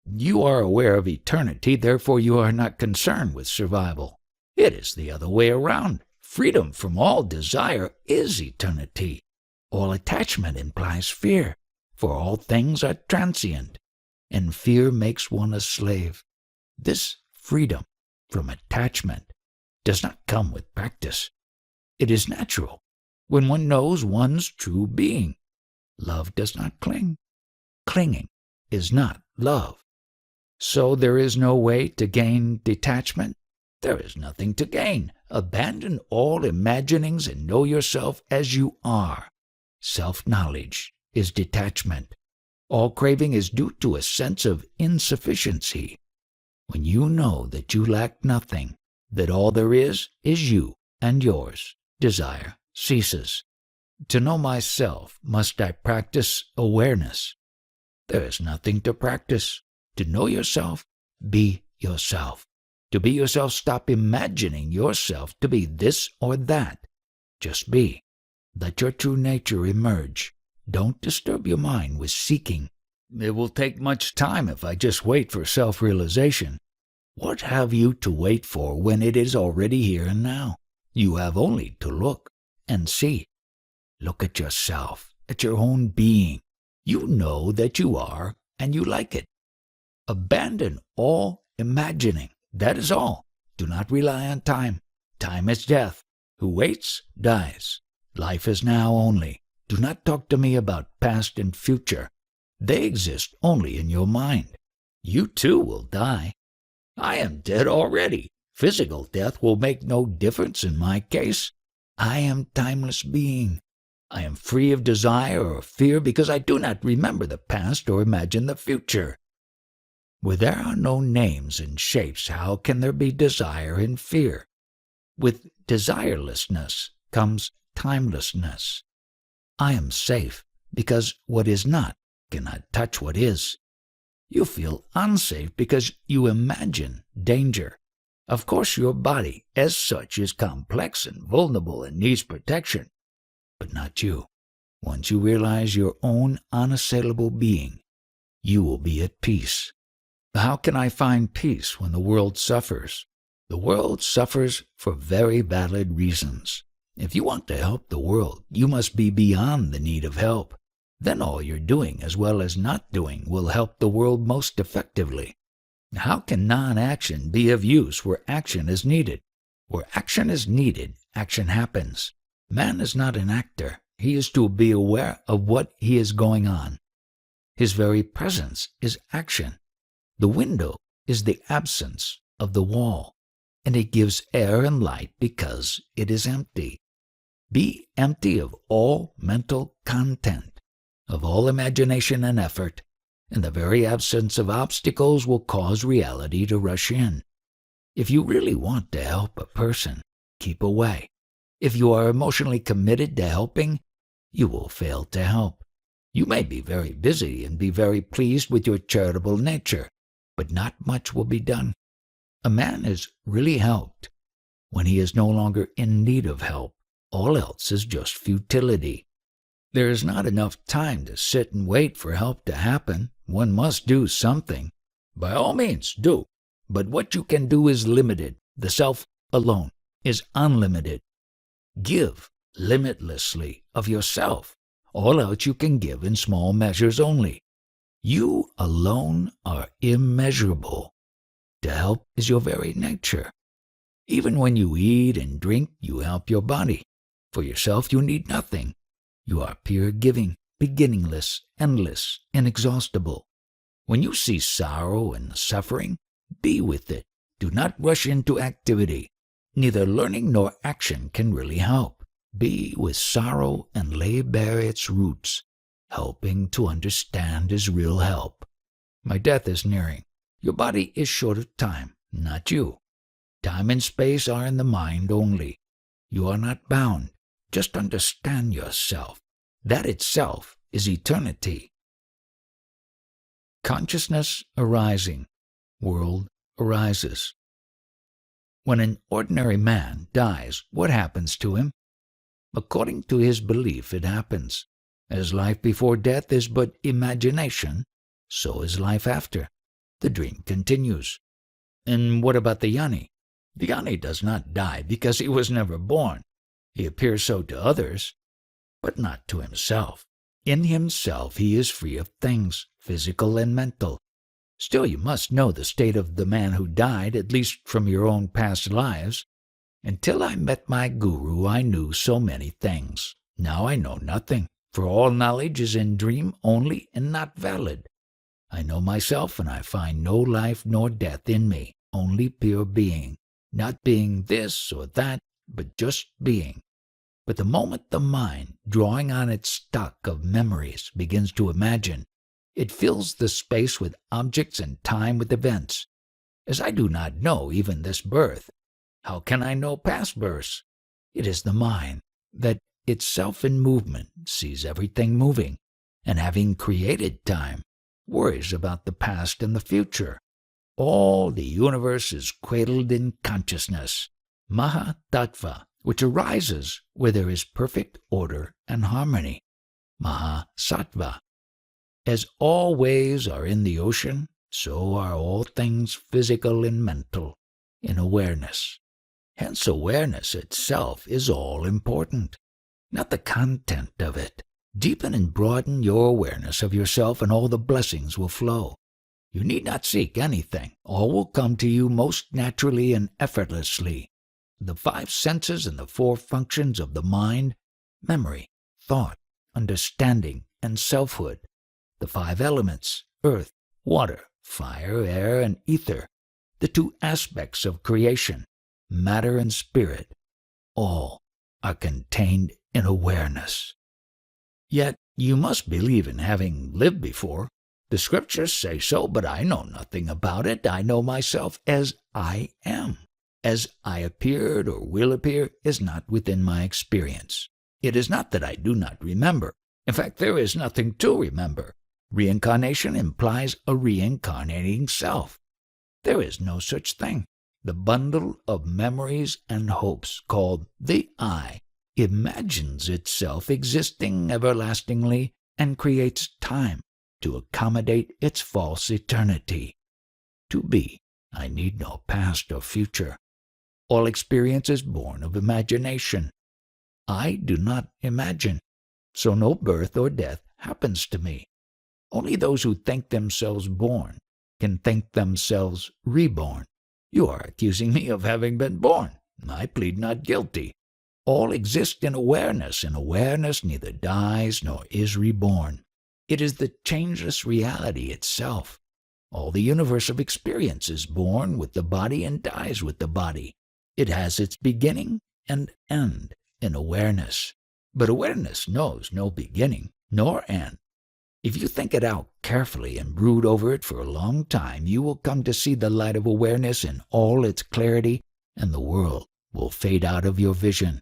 You are aware of eternity, therefore you are not concerned with survival. It is the other way around. Freedom from all desire is eternity. All attachment implies fear, for all things are transient, and fear makes one a slave. This freedom from attachment does not come with practice. It is natural when one knows one's true being. Love does not cling. Clinging is not love. So there is no way to gain detachment. There is nothing to gain. Abandon all imaginings and know yourself as you are. Self-knowledge is detachment. All craving is due to a sense of insufficiency. When you know that you lack nothing, that all there is you and yours, desire ceases. To know myself, must I practice awareness? There is nothing to practice. To know yourself, be yourself. To be yourself, stop imagining yourself to be this or that. Just be. Let your true nature emerge. Don't disturb your mind with seeking. It will take much time if I just wait for self-realization. What have you to wait for when it is already here and now? You have only to look and see. Look at yourself, at your own being. You know that you are, and you like it. Abandon all imagining. That is all. Do not rely on time. Time is death. Who waits, dies. Life is now only. Do not talk to me about past and future. They exist only in your mind. You too will die. I am dead already. Physical death will make no difference in my case. I am timeless being. I am free of desire or fear because I do not remember the past or imagine the future. Where there are no names and shapes, how can there be desire and fear? With desirelessness comes timelessness. I am safe because what is not cannot touch what is. You feel unsafe because you imagine danger. Of course, your body, as such, is complex and vulnerable and needs protection. But not you. Once you realize your own unassailable being, you will be at peace. How can I find peace when the world suffers? The world suffers for very valid reasons. If you want to help the world, you must be beyond the need of help. Then all you're doing, as well as not doing, will help the world most effectively. How can non-action be of use where action is needed? Where action is needed, action happens. Man is not an actor. He is to be aware of what he is going on. His very presence is action. The window is the absence of the wall, and it gives air and light because it is empty. Be empty of all mental content, of all imagination and effort, and the very absence of obstacles will cause reality to rush in. If you really want to help a person, keep away. If you are emotionally committed to helping, you will fail to help. You may be very busy and be very pleased with your charitable nature, but not much will be done. A man is really helped when he is no longer in need of help. All else is just futility. There is not enough time to sit and wait for help to happen. One must do something. By all means, do. But what you can do is limited. The self alone is unlimited. Give limitlessly of yourself. All else you can give in small measures only. You alone are immeasurable. To help is your very nature. Even when you eat and drink, you help your body. For yourself, you need nothing. You are pure giving, beginningless, endless, inexhaustible. When you see sorrow and suffering, be with it. Do not rush into activity. Neither learning nor action can really help. Be with sorrow and lay bare its roots. Helping to understand is real help. My death is nearing. Your body is short of time, not you. Time and space are in the mind only. You are not bound. Just understand yourself. That itself is eternity. Consciousness arising. World arises. When an ordinary man dies, what happens to him? According to his belief, it happens. As life before death is but imagination, so is life after. The dream continues. And what about the Jnani? The Jnani does not die because he was never born. He appears so to others, but not to himself. In himself he is free of things, physical and mental. Still, you must know the state of the man who died, at least from your own past lives. Until I met my guru, I knew so many things. Now I know nothing, for all knowledge is in dream only and not valid. I know myself, and I find no life nor death in me, only pure being, not being this or that, but just being. But the moment the mind, drawing on its stock of memories, begins to imagine, it fills the space with objects and time with events. As I do not know even this birth, how can I know past births? It is the mind that itself in movement sees everything moving, and having created time, worries about the past and the future. All the universe is cradled in consciousness, Maha-tattva, which arises where there is perfect order and harmony, Maha-sattva. As all waves are in the ocean, so are all things physical and mental in awareness. Hence awareness itself is all important, not the content of it. Deepen and broaden your awareness of yourself and all the blessings will flow. You need not seek anything. All will come to you most naturally and effortlessly. The 5 senses and the 4 functions of the mind, memory, thought, understanding, and selfhood. The 5 elements, earth, water, fire, air, and ether. The 2 aspects of creation, matter and spirit. All are contained in awareness. Yet you must believe in having lived before. The scriptures say so, but I know nothing about it. I know myself as I am. As I appeared or will appear is not within my experience. It is not that I do not remember. In fact, there is nothing to remember. Reincarnation implies a reincarnating self. There is no such thing. The bundle of memories and hopes called the I imagines itself existing everlastingly and creates time to accommodate its false eternity. To be, I need no past or future. All experience is born of imagination. I do not imagine, so no birth or death happens to me. Only those who think themselves born can think themselves reborn. You are accusing me of having been born. I plead not guilty. All exist in awareness, and awareness neither dies nor is reborn. It is the changeless reality itself. All the universe of experience is born with the body and dies with the body. It has its beginning and end in awareness. But awareness knows no beginning nor end. If you think it out carefully and brood over it for a long time, you will come to see the light of awareness in all its clarity, and the world will fade out of your vision.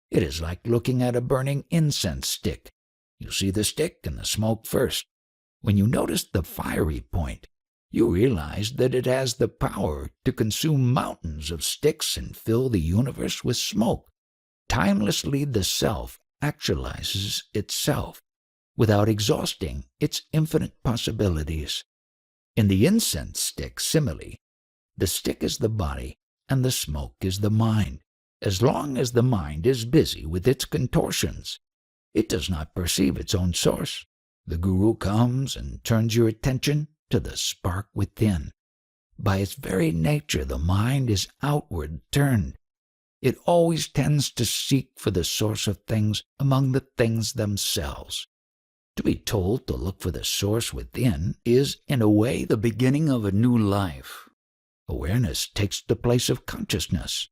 It is like looking at a burning incense stick. You see the stick and the smoke first. When you notice the fiery point, you realize that it has the power to consume mountains of sticks and fill the universe with smoke. Timelessly the self actualizes itself, without exhausting its infinite possibilities. In the incense stick simile, the stick is the body and the smoke is the mind. As long as the mind is busy with its contortions, it does not perceive its own source. The guru comes and turns your attention to the spark within. By its very nature, the mind is outward turned. It always tends to seek for the source of things among the things themselves. To be told to look for the source within is, in a way, the beginning of a new life. Awareness takes the place of consciousness.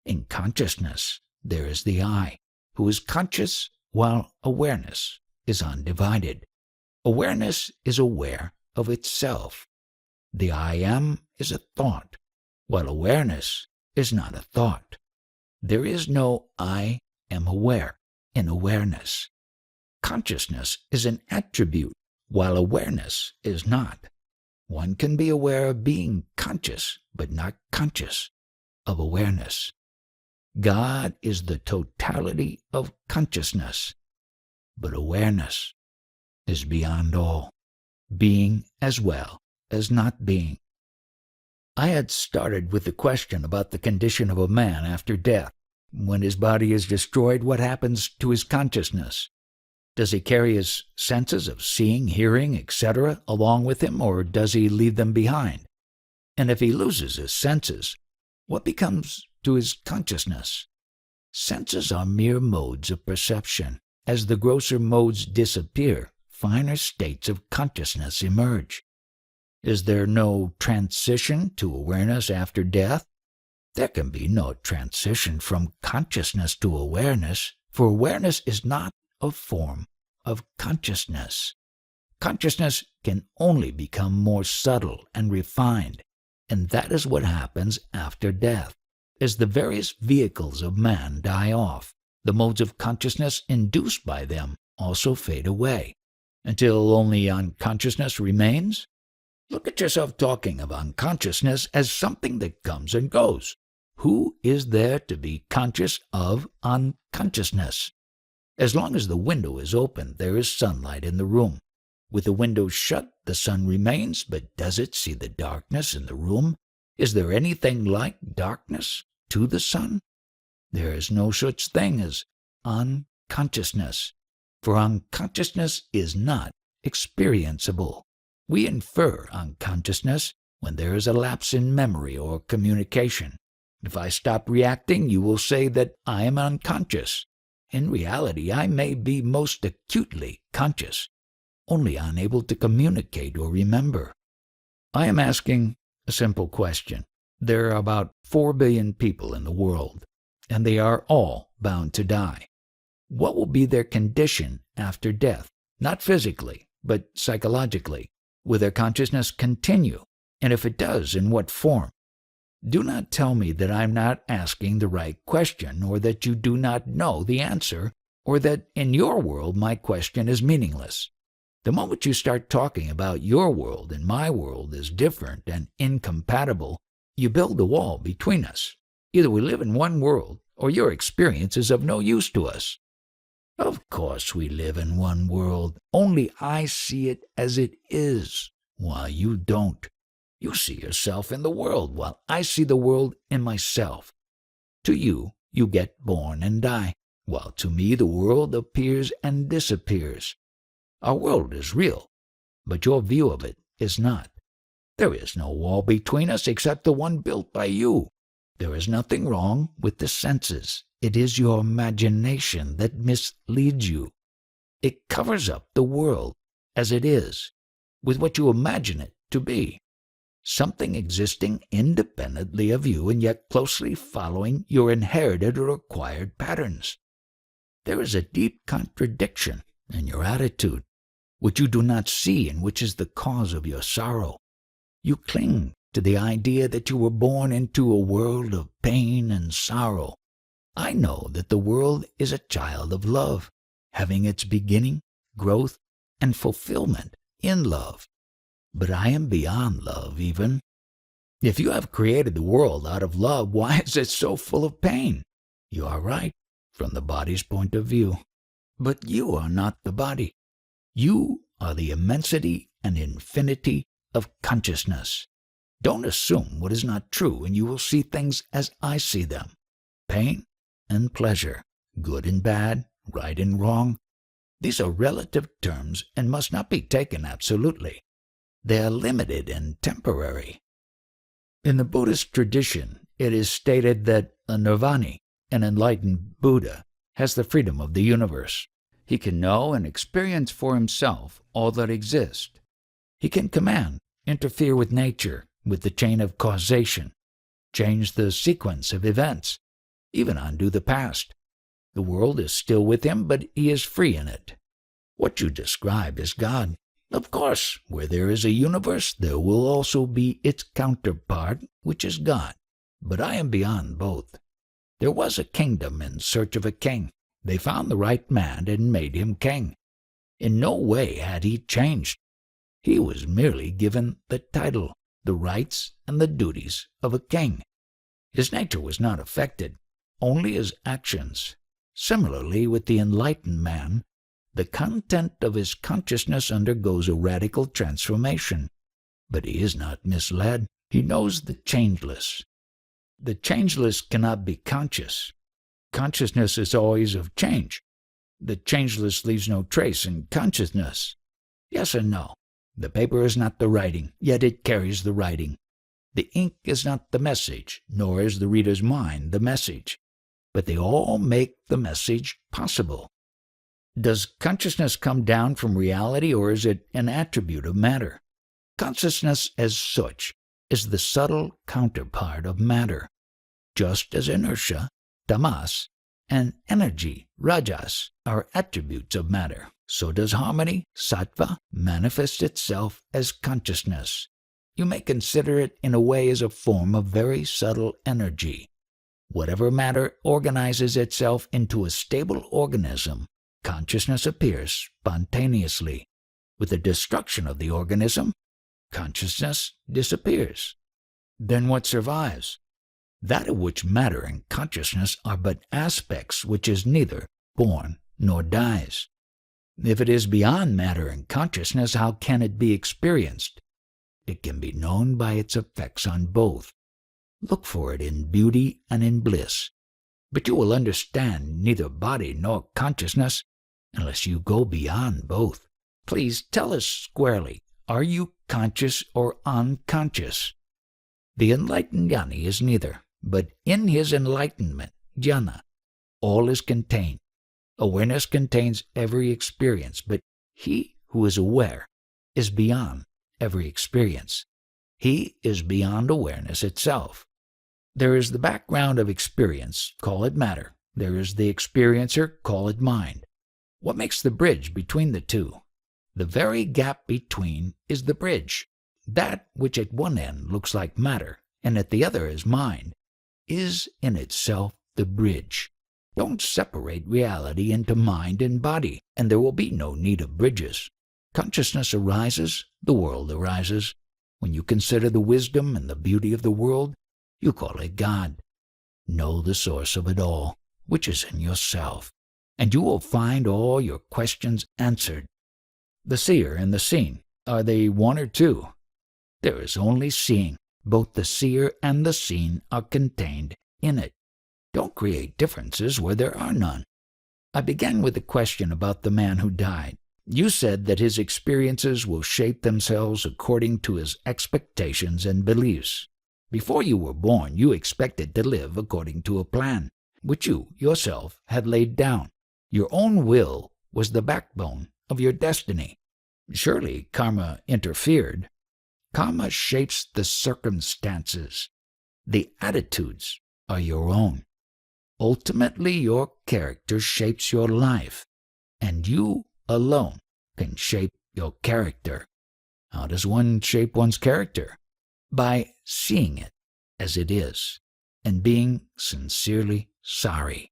In consciousness, there is the I, who is conscious while awareness is undivided. Awareness is aware of itself. The I am is a thought, while awareness is not a thought. There is no I am aware in awareness. Consciousness is an attribute, while awareness is not. One can be aware of being conscious, but not conscious of awareness. God is the totality of consciousness, but awareness is beyond all, being as well as not being. I had started with the question about the condition of a man after death. When his body is destroyed, what happens to his consciousness? Does he carry his senses of seeing, hearing, etc. along with him, or does he leave them behind? And if he loses his senses, what becomes to his consciousness? Senses are mere modes of perception. As the grosser modes disappear, finer states of consciousness emerge. Is there no transition to awareness after death? There can be no transition from consciousness to awareness, for awareness is not a form of consciousness. Consciousness can only become more subtle and refined, and that is what happens after death. As the various vehicles of man die off, the modes of consciousness induced by them also fade away, until only unconsciousness remains. Look at yourself talking of unconsciousness as something that comes and goes. Who is there to be conscious of unconsciousness? As long as the window is open, there is sunlight in the room. With the window shut, the sun remains, but does it see the darkness in the room? Is there anything like darkness to the sun? There is no such thing as unconsciousness, for unconsciousness is not experienceable. We infer unconsciousness when there is a lapse in memory or communication. If I stop reacting, you will say that I am unconscious. In reality, I may be most acutely conscious, only unable to communicate or remember. I am asking a simple question. There are about 4 billion people in the world, and they are all bound to die. What will be their condition after death? Not physically, but psychologically. Will their consciousness continue? And if it does, in what form? Do not tell me that I am not asking the right question, or that you do not know the answer, or that in your world my question is meaningless. The moment you start talking about your world and my world is different and incompatible, you build a wall between us. Either we live in one world, or your experience is of no use to us. Of course we live in one world, only I see it as it is, while you don't. You see yourself in the world, while I see the world in myself. To you, you get born and die, while to me the world appears and disappears. Our world is real, but your view of it is not. There is no wall between us except the one built by you. There is nothing wrong with the senses. It is your imagination that misleads you. It covers up the world as it is, with what you imagine it to be. Something existing independently of you and yet closely following your inherited or acquired patterns. There is a deep contradiction in your attitude, which you do not see and which is the cause of your sorrow. You cling to the idea that you were born into a world of pain and sorrow. I know that the world is a child of love, having its beginning, growth, and fulfillment in love. But I am beyond love even. If you have created the world out of love, why is it so full of pain? You are right, from the body's point of view. But you are not the body. You are the immensity and infinity of consciousness. Don't assume what is not true, and you will see things as I see them. Pain and pleasure, good and bad, right and wrong. These are relative terms and must not be taken absolutely. They are limited and temporary. In the Buddhist tradition, it is stated that a nirvani, an enlightened Buddha, has the freedom of the universe. He can know and experience for himself all that exists. He can command, interfere with nature, with the chain of causation, change the sequence of events, even undo the past. The world is still with him, but he is free in it. What you describe is God. Of course, where there is a universe, there will also be its counterpart, which is God. But I am beyond both. There was a kingdom in search of a king. They found the right man and made him king. In no way had he changed. He was merely given the title, the rights, and the duties of a king. His nature was not affected, only his actions. Similarly, with the enlightened man, the content of his consciousness undergoes a radical transformation. But he is not misled. He knows the changeless. The changeless cannot be conscious. Consciousness is always of change. The changeless leaves no trace in consciousness. Yes and no. The paper is not the writing, yet it carries the writing. The ink is not the message, nor is the reader's mind the message, but they all make the message possible. Does consciousness come down from reality, or is it an attribute of matter? Consciousness as such is the subtle counterpart of matter, just as inertia, tamas, and energy, rajas, are attributes of matter. So does harmony, sattva, manifest itself as consciousness. You may consider it in a way as a form of very subtle energy. Whatever matter organizes itself into a stable organism, consciousness appears spontaneously. With the destruction of the organism, consciousness disappears. Then what survives? That of which matter and consciousness are but aspects, which is neither born nor dies. If it is beyond matter and consciousness, how can it be experienced? It can be known by its effects on both. Look for it in beauty and in bliss. But you will understand neither body nor consciousness unless you go beyond both. Please tell us squarely, are you conscious or unconscious? The enlightened jnani is neither, but in his enlightenment, jnana, all is contained. Awareness contains every experience, but he who is aware is beyond every experience. He is beyond awareness itself. There is the background of experience, call it matter. There is the experiencer, call it mind. What makes the bridge between the two? The very gap between is the bridge. That which at one end looks like matter, and at the other is mind, is in itself the bridge. Don't separate reality into mind and body, and there will be no need of bridges. Consciousness arises, the world arises. When you consider the wisdom and the beauty of the world, you call it God. Know the source of it all, which is in yourself, and you will find all your questions answered. The seer and the seen, are they one or two? There is only seeing. Both the seer and the seen are contained in it. Don't create differences where there are none. I began with a question about the man who died. You said that his experiences will shape themselves according to his expectations and beliefs. Before you were born, you expected to live according to a plan, which you, yourself, had laid down. Your own will was the backbone of your destiny. Surely karma interfered. Karma shapes the circumstances. The attitudes are your own. Ultimately, your character shapes your life, and you alone can shape your character. How does one shape one's character? By seeing it as it is, and being sincerely sorry.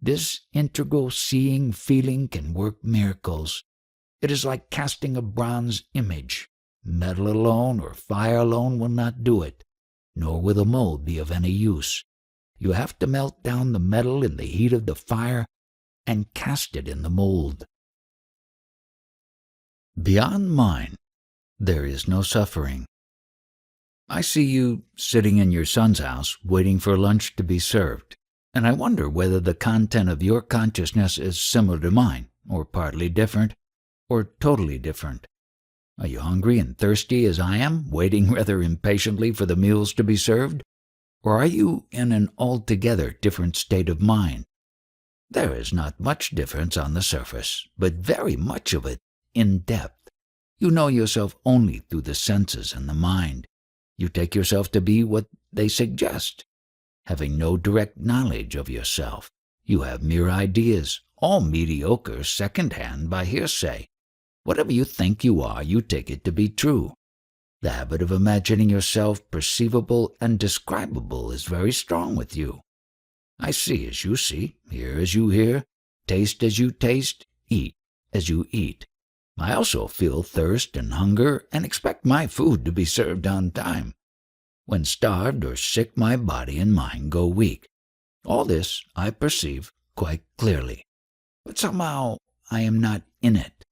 This integral seeing feeling can work miracles. It is like casting a bronze image. Metal alone or fire alone will not do it, nor will the mold be of any use. You have to melt down the metal in the heat of the fire and cast it in the mold. Beyond mind, there is no suffering. I see you sitting in your son's house waiting for lunch to be served, and I wonder whether the content of your consciousness is similar to mine, or partly different, or totally different. Are you hungry and thirsty as I am, waiting rather impatiently for the meals to be served? Or are you in an altogether different state of mind? There is not much difference on the surface, but very much of it in depth. You know yourself only through the senses and the mind. You take yourself to be what they suggest. Having no direct knowledge of yourself, you have mere ideas, all mediocre, second-hand by hearsay. Whatever you think you are, you take it to be true. The habit of imagining yourself perceivable and describable is very strong with you. I see as you see, hear as you hear, taste as you taste, eat as you eat. I also feel thirst and hunger and expect my food to be served on time. When starved or sick, my body and mind go weak. All this I perceive quite clearly. But somehow I am not in it.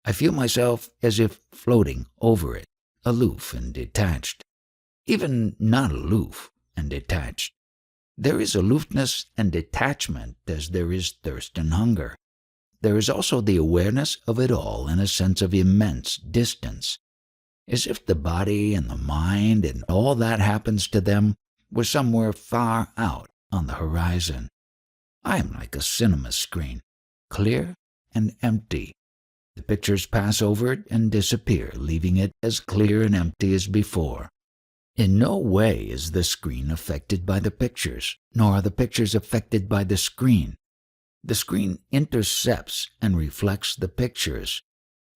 I feel myself as if floating over it, aloof and detached. Even not aloof and detached. There is aloofness and detachment as there is thirst and hunger. there is also the awareness of it all in a sense of immense distance, as if the body and the mind and all that happens to them were somewhere far out on the horizon. I am like a cinema screen, clear and empty. The pictures pass over it and disappear, leaving it as clear and empty as before. In no way is the screen affected by the pictures, nor are the pictures affected by the screen. The screen intercepts and reflects the pictures.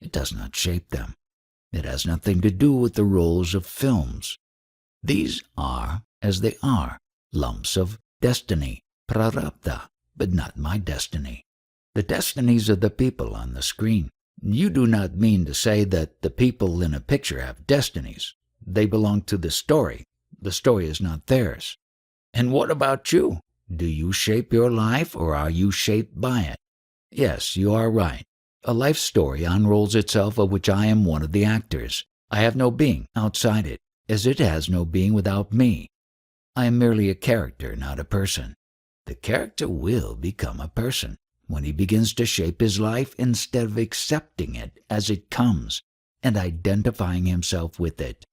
It does not shape them. It has nothing to do with the rolls of films. These are as they are, lumps of destiny, prarabdha, but not my destiny. The destinies of the people on the screen. You do not mean to say that the people in a picture have destinies. They belong to the story. The story is not theirs. And what about you? Do you shape your life, or are you shaped by it? Yes, you are right. A life story unrolls itself of which I am one of the actors. I have no being outside it, as it has no being without me. I am merely a character, not a person. The character will become a person when he begins to shape his life instead of accepting it as it comes and identifying himself with it.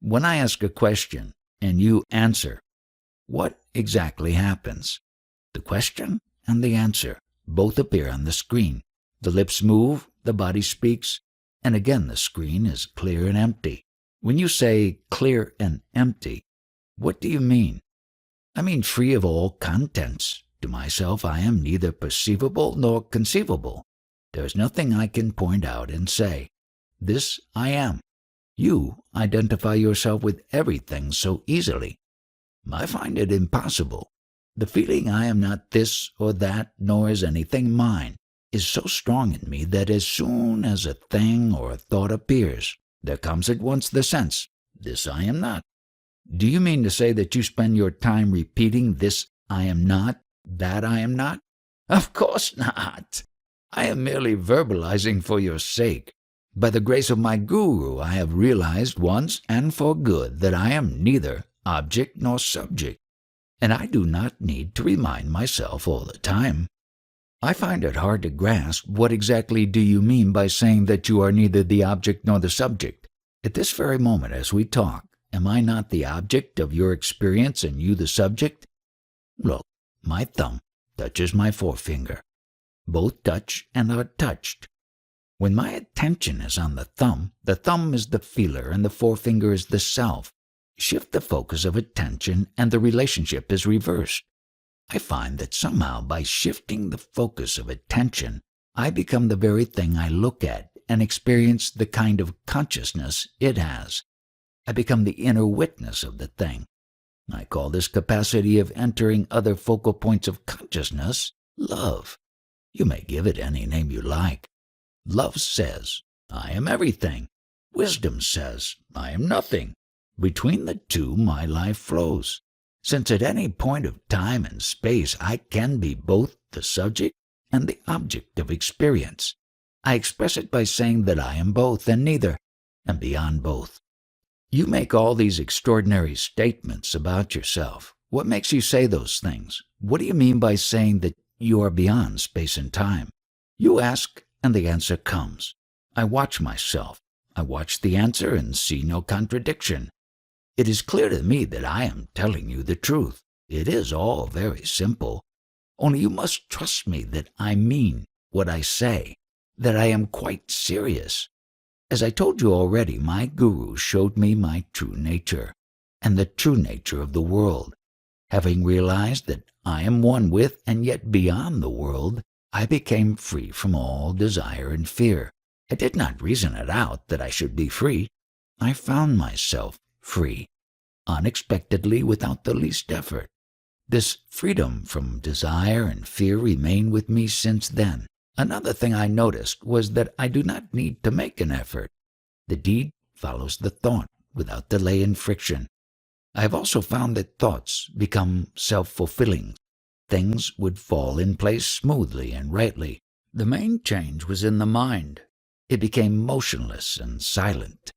When I ask a question and you answer, what exactly happens? The question and the answer both appear on the screen. The lips move, the body speaks, and again the screen is clear and empty. When you say clear and empty, what do you mean? I mean free of all contents. To myself I am neither perceivable nor conceivable. There is nothing I can point out and say, this I am. You identify yourself with everything so easily. I find it impossible. The feeling I am not this or that, nor is anything mine, is so strong in me that as soon as a thing or a thought appears, there comes at once the sense, this I am not. Do you mean to say that you spend your time repeating this I am not, that I am not? Of course not. I am merely verbalizing for your sake. By the grace of my guru, I have realized once and for good that I am neither object nor subject, and I do not need to remind myself all the time. I find it hard to grasp what exactly do you mean by saying that you are neither the object nor the subject. At this very moment as we talk, am I not the object of your experience and you the subject? Look, my thumb touches my forefinger. Both touch and are touched. When my attention is on the thumb is the feeler and the forefinger is the self. Shift the focus of attention and the relationship is reversed. I find that somehow by shifting the focus of attention, I become the very thing I look at and experience the kind of consciousness it has. I become the inner witness of the thing. I call this capacity of entering other focal points of consciousness love. You may give it any name you like. Love says, I am everything. Wisdom says, I am nothing. Between the two, my life flows. Since at any point of time and space I can be both the subject and the object of experience, I express it by saying that I am both and neither, and beyond both. You make all these extraordinary statements about yourself. What makes you say those things? What do you mean by saying that you are beyond space and time? You ask, and the answer comes. I watch myself. I watch the answer and see no contradiction. It is clear to me that I am telling you the truth. It is all very simple. Only you must trust me that I mean what I say, that I am quite serious. As I told you already, my guru showed me my true nature, and the true nature of the world. Having realized that I am one with and yet beyond the world, I became free from all desire and fear. I did not reason it out that I should be free. I found myself free, unexpectedly, without the least effort. This freedom from desire and fear remained with me since then. Another thing I noticed was that I do not need to make an effort. The deed follows the thought without delay and friction. I have also found that thoughts become self-fulfilling. Things would fall in place smoothly and rightly. The main change was in the mind. It became motionless and silent,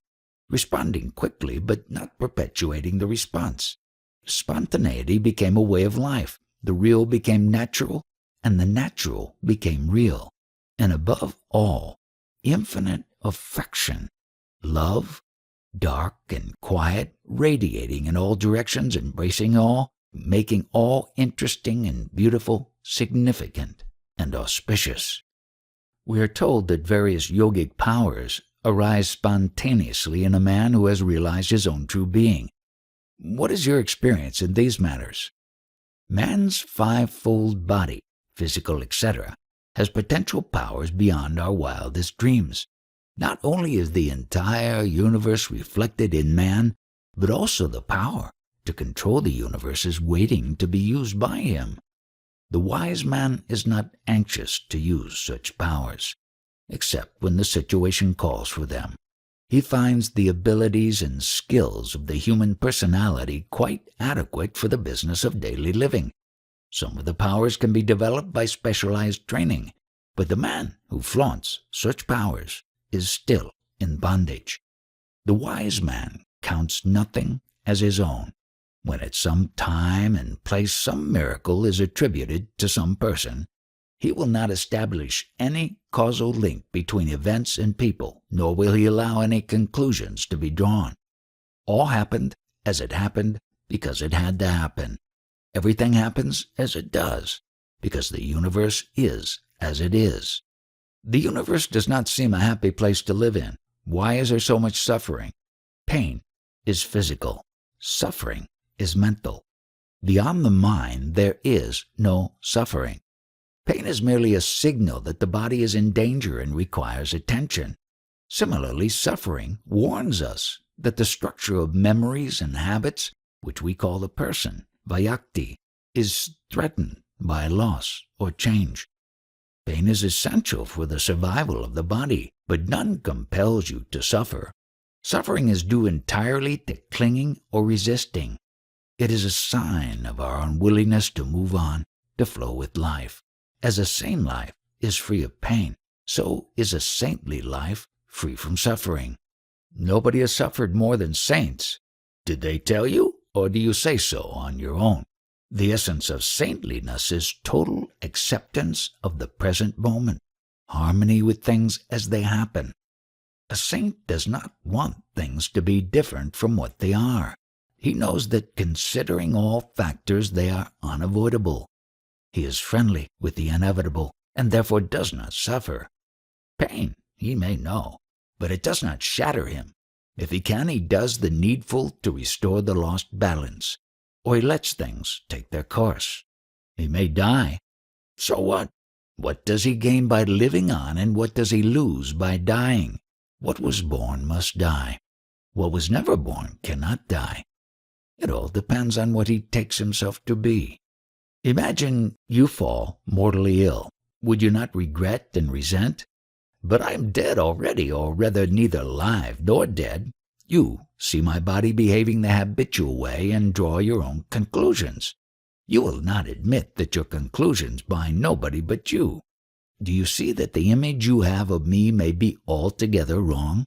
responding quickly but not perpetuating the response. Spontaneity became a way of life. The real became natural, and the natural became real. and above all, infinite affection, love, dark and quiet, radiating in all directions, embracing all, making all interesting and beautiful, significant and auspicious. We are told that various yogic powers arise spontaneously in a man who has realized his own true being. What is your experience in these matters? Man's five-fold body, physical, etc., has potential powers beyond our wildest dreams. Not only is the entire universe reflected in man, but also the power to control the universe is waiting to be used by him. The wise man is not anxious to use such powers, except when the situation calls for them. He finds the abilities and skills of the human personality quite adequate for the business of daily living. Some of the powers can be developed by specialized training, but the man who flaunts such powers is still in bondage. The wise man counts nothing as his own. When at some time and place some miracle is attributed to some person, he will not establish any causal link between events and people, nor will he allow any conclusions to be drawn. All happened as it happened because it had to happen. Everything happens as it does because the universe is as it is. The universe does not seem a happy place to live in. Why is there so much suffering? Pain is physical. Suffering is mental. Beyond the mind, there is no suffering. Pain is merely a signal that the body is in danger and requires attention. Similarly, suffering warns us that the structure of memories and habits, which we call the person, Vyakti, is threatened by loss or change. Pain is essential for the survival of the body, but none compels you to suffer. Suffering is due entirely to clinging or resisting. It is a sign of our unwillingness to move on, to flow with life. As a sane life is free of pain, so is a saintly life free from suffering. Nobody has suffered more than saints. Did they tell you, or do you say so on your own? The essence of saintliness is total acceptance of the present moment, harmony with things as they happen. A saint does not want things to be different from what they are. He knows that considering all factors, they are unavoidable. He is friendly with the inevitable and therefore does not suffer. Pain, he may know, but it does not shatter him. If he can, he does the needful to restore the lost balance, or he lets things take their course. He may die. So what? What does he gain by living on, and what does he lose by dying? What was born must die. What was never born cannot die. It all depends on what he takes himself to be. Imagine you fall mortally ill. Would you not regret and resent? But I am dead already, or rather neither alive nor dead. You see my body behaving the habitual way and draw your own conclusions. You will not admit that your conclusions bind nobody but you. Do you see that the image you have of me may be altogether wrong?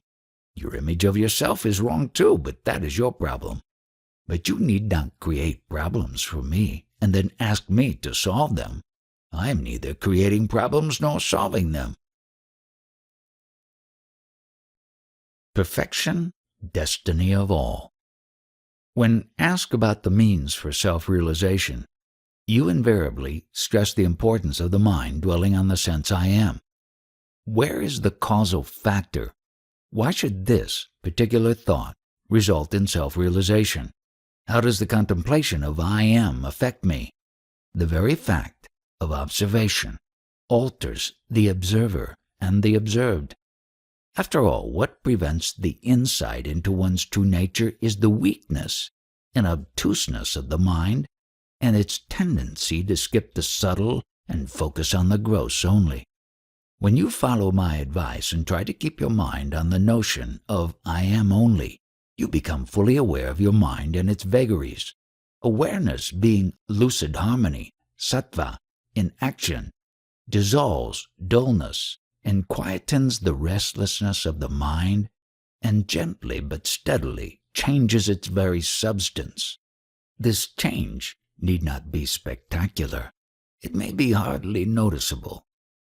Your image of yourself is wrong too, but that is your problem. But you need not create problems for me and then ask me to solve them. I am neither creating problems nor solving them. Perfection, destiny of all. When asked about the means for self-realization, you invariably stress the importance of the mind dwelling on the sense I am. Where is the causal factor? Why should this particular thought result in self-realization? How does the contemplation of I am affect me? The very fact of observation alters the observer and the observed. After all, what prevents the insight into one's true nature is the weakness and obtuseness of the mind and its tendency to skip the subtle and focus on the gross only. When you follow my advice and try to keep your mind on the notion of I am only, you become fully aware of your mind and its vagaries. Awareness, being lucid harmony, sattva, in action, dissolves dullness and quietens the restlessness of the mind, and gently but steadily changes its very substance. This change need not be spectacular. It may be hardly noticeable,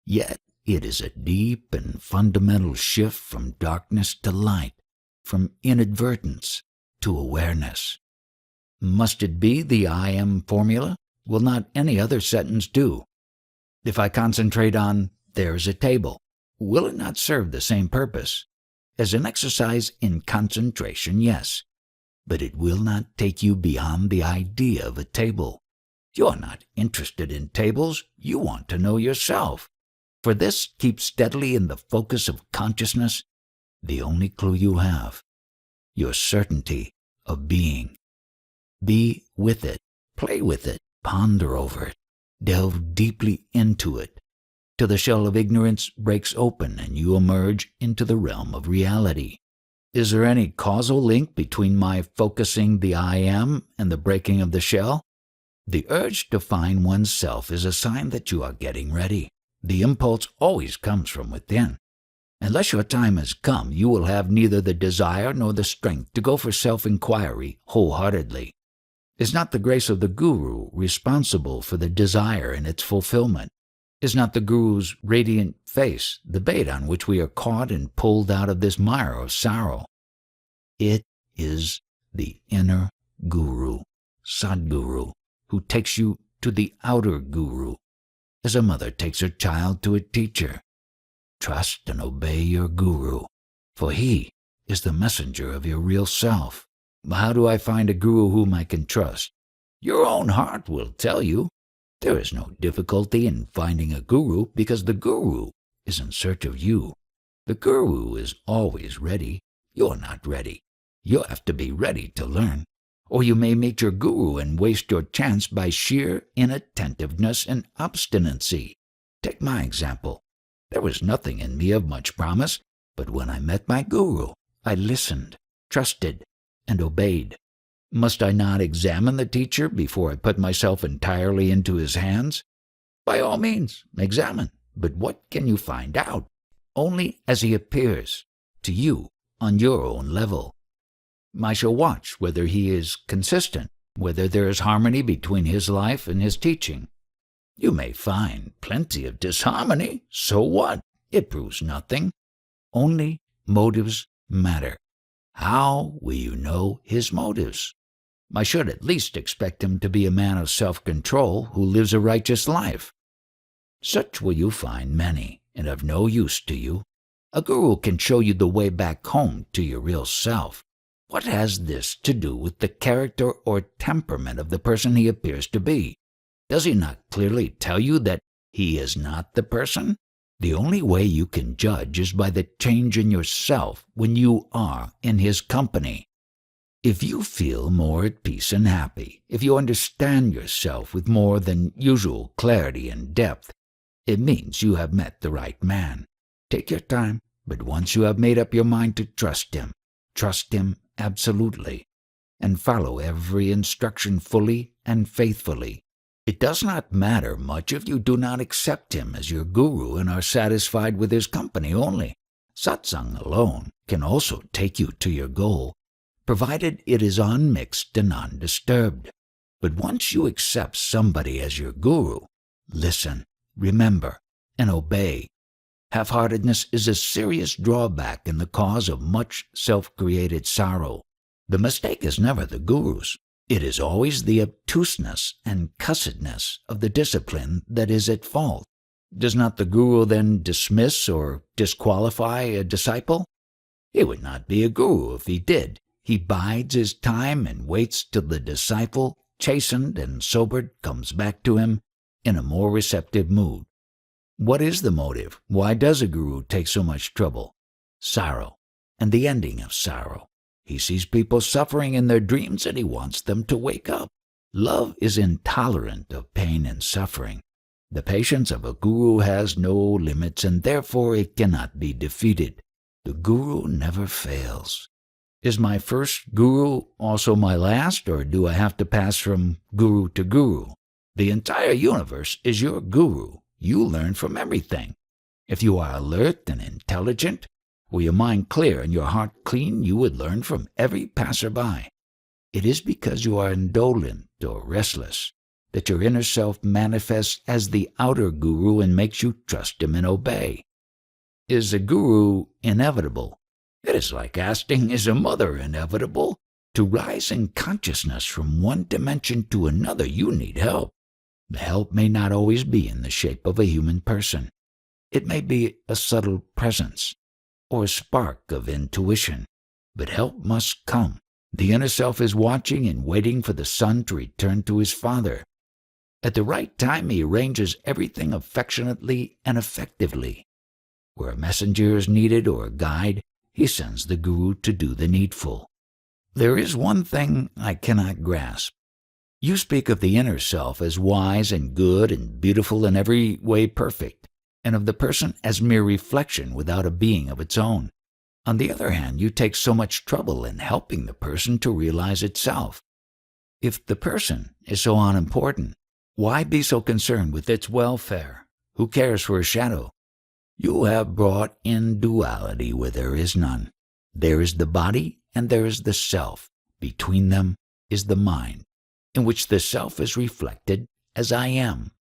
yet It is a deep and fundamental shift from darkness to light, from inadvertence to awareness. Must it be the I am formula? Will not any other sentence do? If I concentrate on, there's a table, will it not serve the same purpose? As an exercise in concentration, yes, but it will not take you beyond the idea of a table. You are not interested in tables, you want to know yourself. For this, keep steadily in the focus of consciousness, the only clue you have, your certainty of being. Be with it, play with it, ponder over it, delve deeply into it, till the shell of ignorance breaks open and you emerge into the realm of reality. Is there any causal link between my focusing the I am and the breaking of the shell? The urge to find oneself is a sign that you are getting ready. The impulse always comes from within. Unless your time has come, you will have neither the desire nor the strength to go for self-inquiry wholeheartedly. Is not the grace of the Guru responsible for the desire and its fulfillment? Is not the Guru's radiant face the bait on which we are caught and pulled out of this mire of sorrow? It is the inner Guru, Sadguru, who takes you to the outer Guru, as a mother takes her child to a teacher. Trust and obey your Guru, for he is the messenger of your real self. How do I find a Guru whom I can trust? Your own heart will tell you. There is no difficulty in finding a Guru because the Guru is in search of you. The Guru is always ready. You're not ready. You have to be ready to learn, or you may meet your Guru and waste your chance by sheer inattentiveness and obstinacy. Take my example. There was nothing in me of much promise, but when I met my Guru, I listened, trusted, and obeyed. Must I not examine the teacher before I put myself entirely into his hands? By all means, examine, but what can you find out? Only as he appears to you on your own level. I shall watch whether he is consistent, whether there is harmony between his life and his teaching. You may find plenty of disharmony. So what? It proves nothing. Only motives matter. How will you know his motives? I should at least expect him to be a man of self-control who lives a righteous life. Such will you find many, and of no use to you. A Guru can show you the way back home to your real self. What has this to do with the character or temperament of the person he appears to be? Does he not clearly tell you that he is not the person? The only way you can judge is by the change in yourself when you are in his company. If you feel more at peace and happy, if you understand yourself with more than usual clarity and depth, it means you have met the right man. Take your time, but once you have made up your mind to trust him absolutely, and follow every instruction fully and faithfully. It does not matter much if you do not accept him as your Guru and are satisfied with his company only. Satsang alone can also take you to your goal, provided it is unmixed and undisturbed. But once you accept somebody as your Guru, listen, remember, and obey. Half-heartedness is a serious drawback and the cause of much self-created sorrow. The mistake is never the Guru's. It is always the obtuseness and cussedness of the discipline that is at fault. Does not the Guru then dismiss or disqualify a disciple? He would not be a Guru if he did. He bides his time and waits till the disciple, chastened and sobered, comes back to him in a more receptive mood. What is the motive? Why does a Guru take so much trouble? Sorrow, and the ending of sorrow. He sees people suffering in their dreams and he wants them to wake up. Love is intolerant of pain and suffering. The patience of a Guru has no limits and therefore it cannot be defeated. The Guru never fails. Is my first Guru also my last, or do I have to pass from Guru to Guru? The entire universe is your Guru. You learn from everything. If you are alert and intelligent, with your mind clear and your heart clean, you would learn from every passerby. It is because you are indolent or restless that your inner self manifests as the outer guru and makes you trust him and obey. Is a guru inevitable? It is like asking, is a mother inevitable? To rise in consciousness from one dimension to another, you need help. The help may not always be in the shape of a human person. It may be a subtle presence or a spark of intuition, but help must come. The inner self is watching and waiting for the son to return to his father. At the right time, he arranges everything affectionately and effectively. Where a messenger is needed or a guide, he sends the guru to do the needful. There is one thing I cannot grasp. You speak of the inner self as wise and good and beautiful in every way perfect, and of the person as mere reflection without a being of its own. On the other hand, you take so much trouble in helping the person to realize itself. If the person is so unimportant, why be so concerned with its welfare? Who cares for a shadow? You have brought in duality where there is none. There is the body and there is the self. Between them is the mind, in which the self is reflected as I am.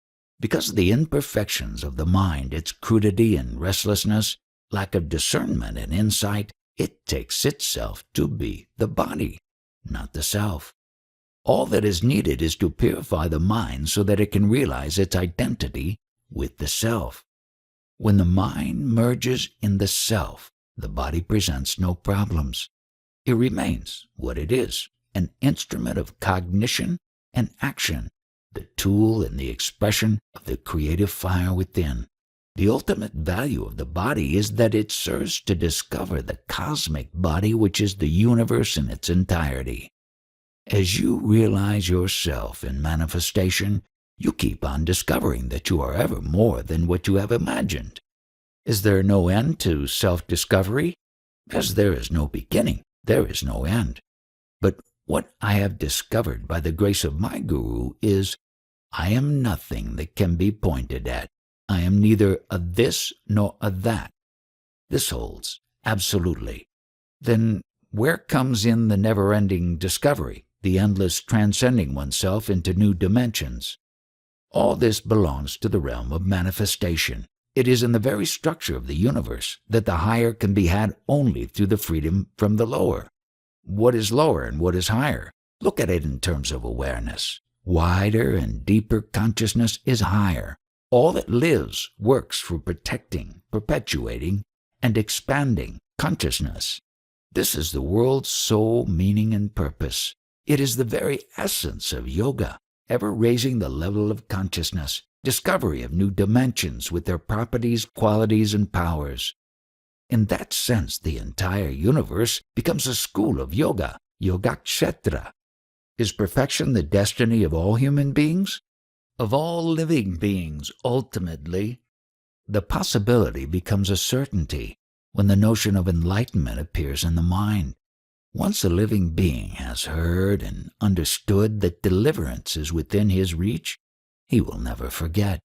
Because of the imperfections of the mind, its crudity and restlessness, lack of discernment and insight, it takes itself to be the body, not the self. All that is needed is to purify the mind so that it can realize its identity with the self. When the mind merges in the self, the body presents no problems. It remains what it is, an instrument of cognition and action, the tool and the expression of the creative fire within. The ultimate value of the body is that it serves to discover the cosmic body, which is the universe in its entirety. As you realize yourself in manifestation, you keep on discovering that you are ever more than what you have imagined. Is there no end to self-discovery? As there is no beginning, there is no end. But what I have discovered by the grace of my guru is, I am nothing that can be pointed at. I am neither a this nor a that. This holds absolutely. Then where comes in the never-ending discovery, the endless transcending oneself into new dimensions? All this belongs to the realm of manifestation. It is in the very structure of the universe that the higher can be had only through the freedom from the lower. What is lower and what is higher? Look at it in terms of awareness. Wider and deeper consciousness is higher. All that lives works for protecting, perpetuating, and expanding consciousness. This is the world's sole meaning and purpose. It is the very essence of yoga, ever raising the level of consciousness, discovery of new dimensions with their properties, qualities, and powers. In that sense, the entire universe becomes a school of yoga, yogakshetra. Is perfection the destiny of all human beings? Of all living beings, ultimately? The possibility becomes a certainty when the notion of enlightenment appears in the mind. Once a living being has heard and understood that deliverance is within his reach, he will never forget,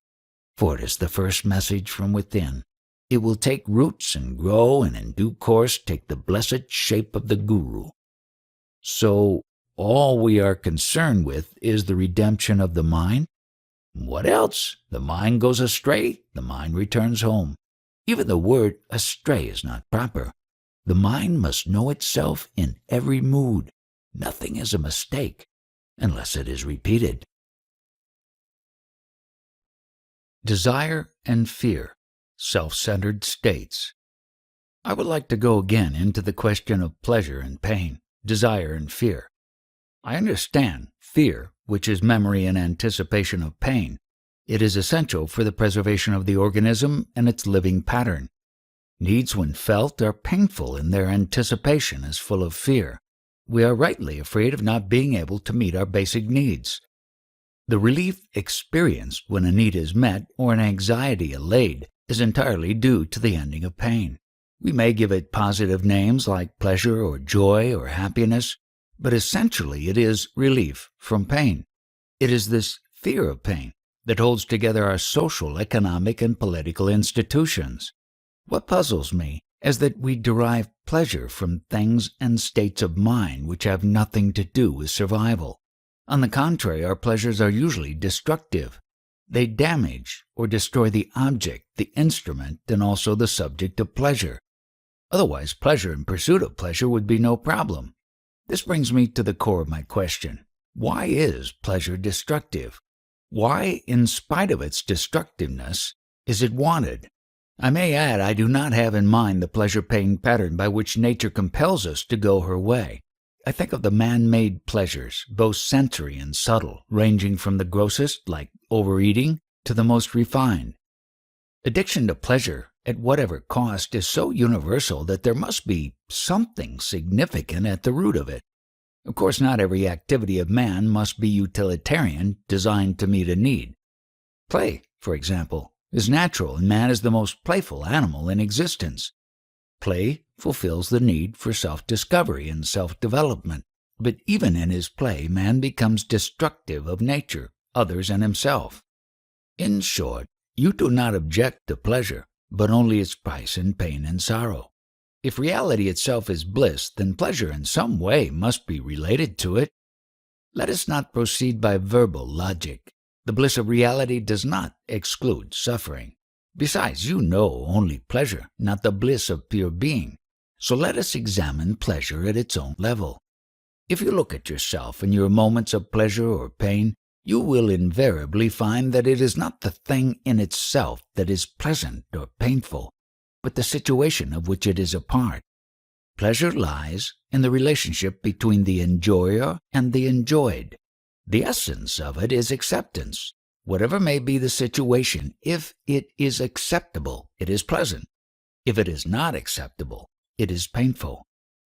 for it is the first message from within. It will take roots and grow, and in due course take the blessed shape of the guru. So, all we are concerned with is the redemption of the mind? What else? The mind goes astray, the mind returns home. Even the word astray is not proper. The mind must know itself in every mood. Nothing is a mistake, unless it is repeated. Desire and fear, self-centered states. I would like to go again into the question of pleasure and pain, desire and fear. I understand fear, which is memory and anticipation of pain. It is essential for the preservation of the organism and its living pattern. Needs when felt are painful in their anticipation as full of fear. We are rightly afraid of not being able to meet our basic needs. The relief experienced when a need is met or an anxiety allayed is entirely due to the ending of pain. We may give it positive names like pleasure or joy or happiness, but essentially it is relief from pain. It is this fear of pain that holds together our social, economic, and political institutions. What puzzles me is that we derive pleasure from things and states of mind which have nothing to do with survival. On the contrary, our pleasures are usually destructive. They damage or destroy the object, the instrument, and also the subject of pleasure. Otherwise, pleasure and pursuit of pleasure would be no problem. This brings me to the core of my question. Why is pleasure destructive? Why, in spite of its destructiveness, is it wanted? I may add, I do not have in mind the pleasure-pain pattern by which nature compels us to go her way. I think of the man-made pleasures, both sensory and subtle, ranging from the grossest, like overeating, to the most refined. Addiction to pleasure, at whatever cost, is so universal that there must be something significant at the root of it. Of course, not every activity of man must be utilitarian, designed to meet a need. Play, for example, is natural, and man is the most playful animal in existence. Play fulfills the need for self-discovery and self-development, but even in his play, man becomes destructive of nature, others, and himself. In short, you do not object to pleasure, but only its price in pain and sorrow. If reality itself is bliss, then pleasure in some way must be related to it. Let us not proceed by verbal logic. The bliss of reality does not exclude suffering. Besides, you know only pleasure, not the bliss of pure being. So let us examine pleasure at its own level. If you look at yourself in your moments of pleasure or pain, you will invariably find that it is not the thing in itself that is pleasant or painful, but the situation of which it is a part. Pleasure lies in the relationship between the enjoyer and the enjoyed. The essence of it is acceptance. Whatever may be the situation, if it is acceptable, it is pleasant. If it is not acceptable, it is painful.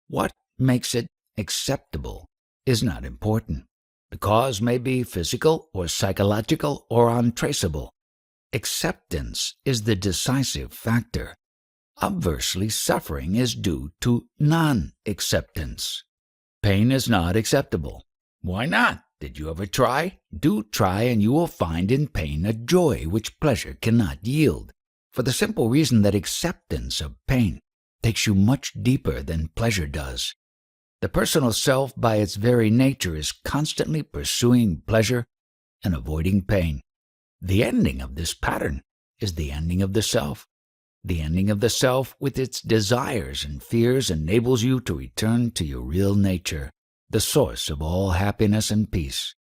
What makes it acceptable is not important. The cause may be physical or psychological or untraceable. Acceptance is the decisive factor. Obversely, suffering is due to non-acceptance. Pain is not acceptable. Why not? Did you ever try? Do try, and you will find in pain a joy which pleasure cannot yield, for the simple reason that acceptance of pain takes you much deeper than pleasure does. The personal self, by its very nature, is constantly pursuing pleasure and avoiding pain. The ending of this pattern is the ending of the self. The ending of the self with its desires and fears enables you to return to your real nature, the source of all happiness and peace.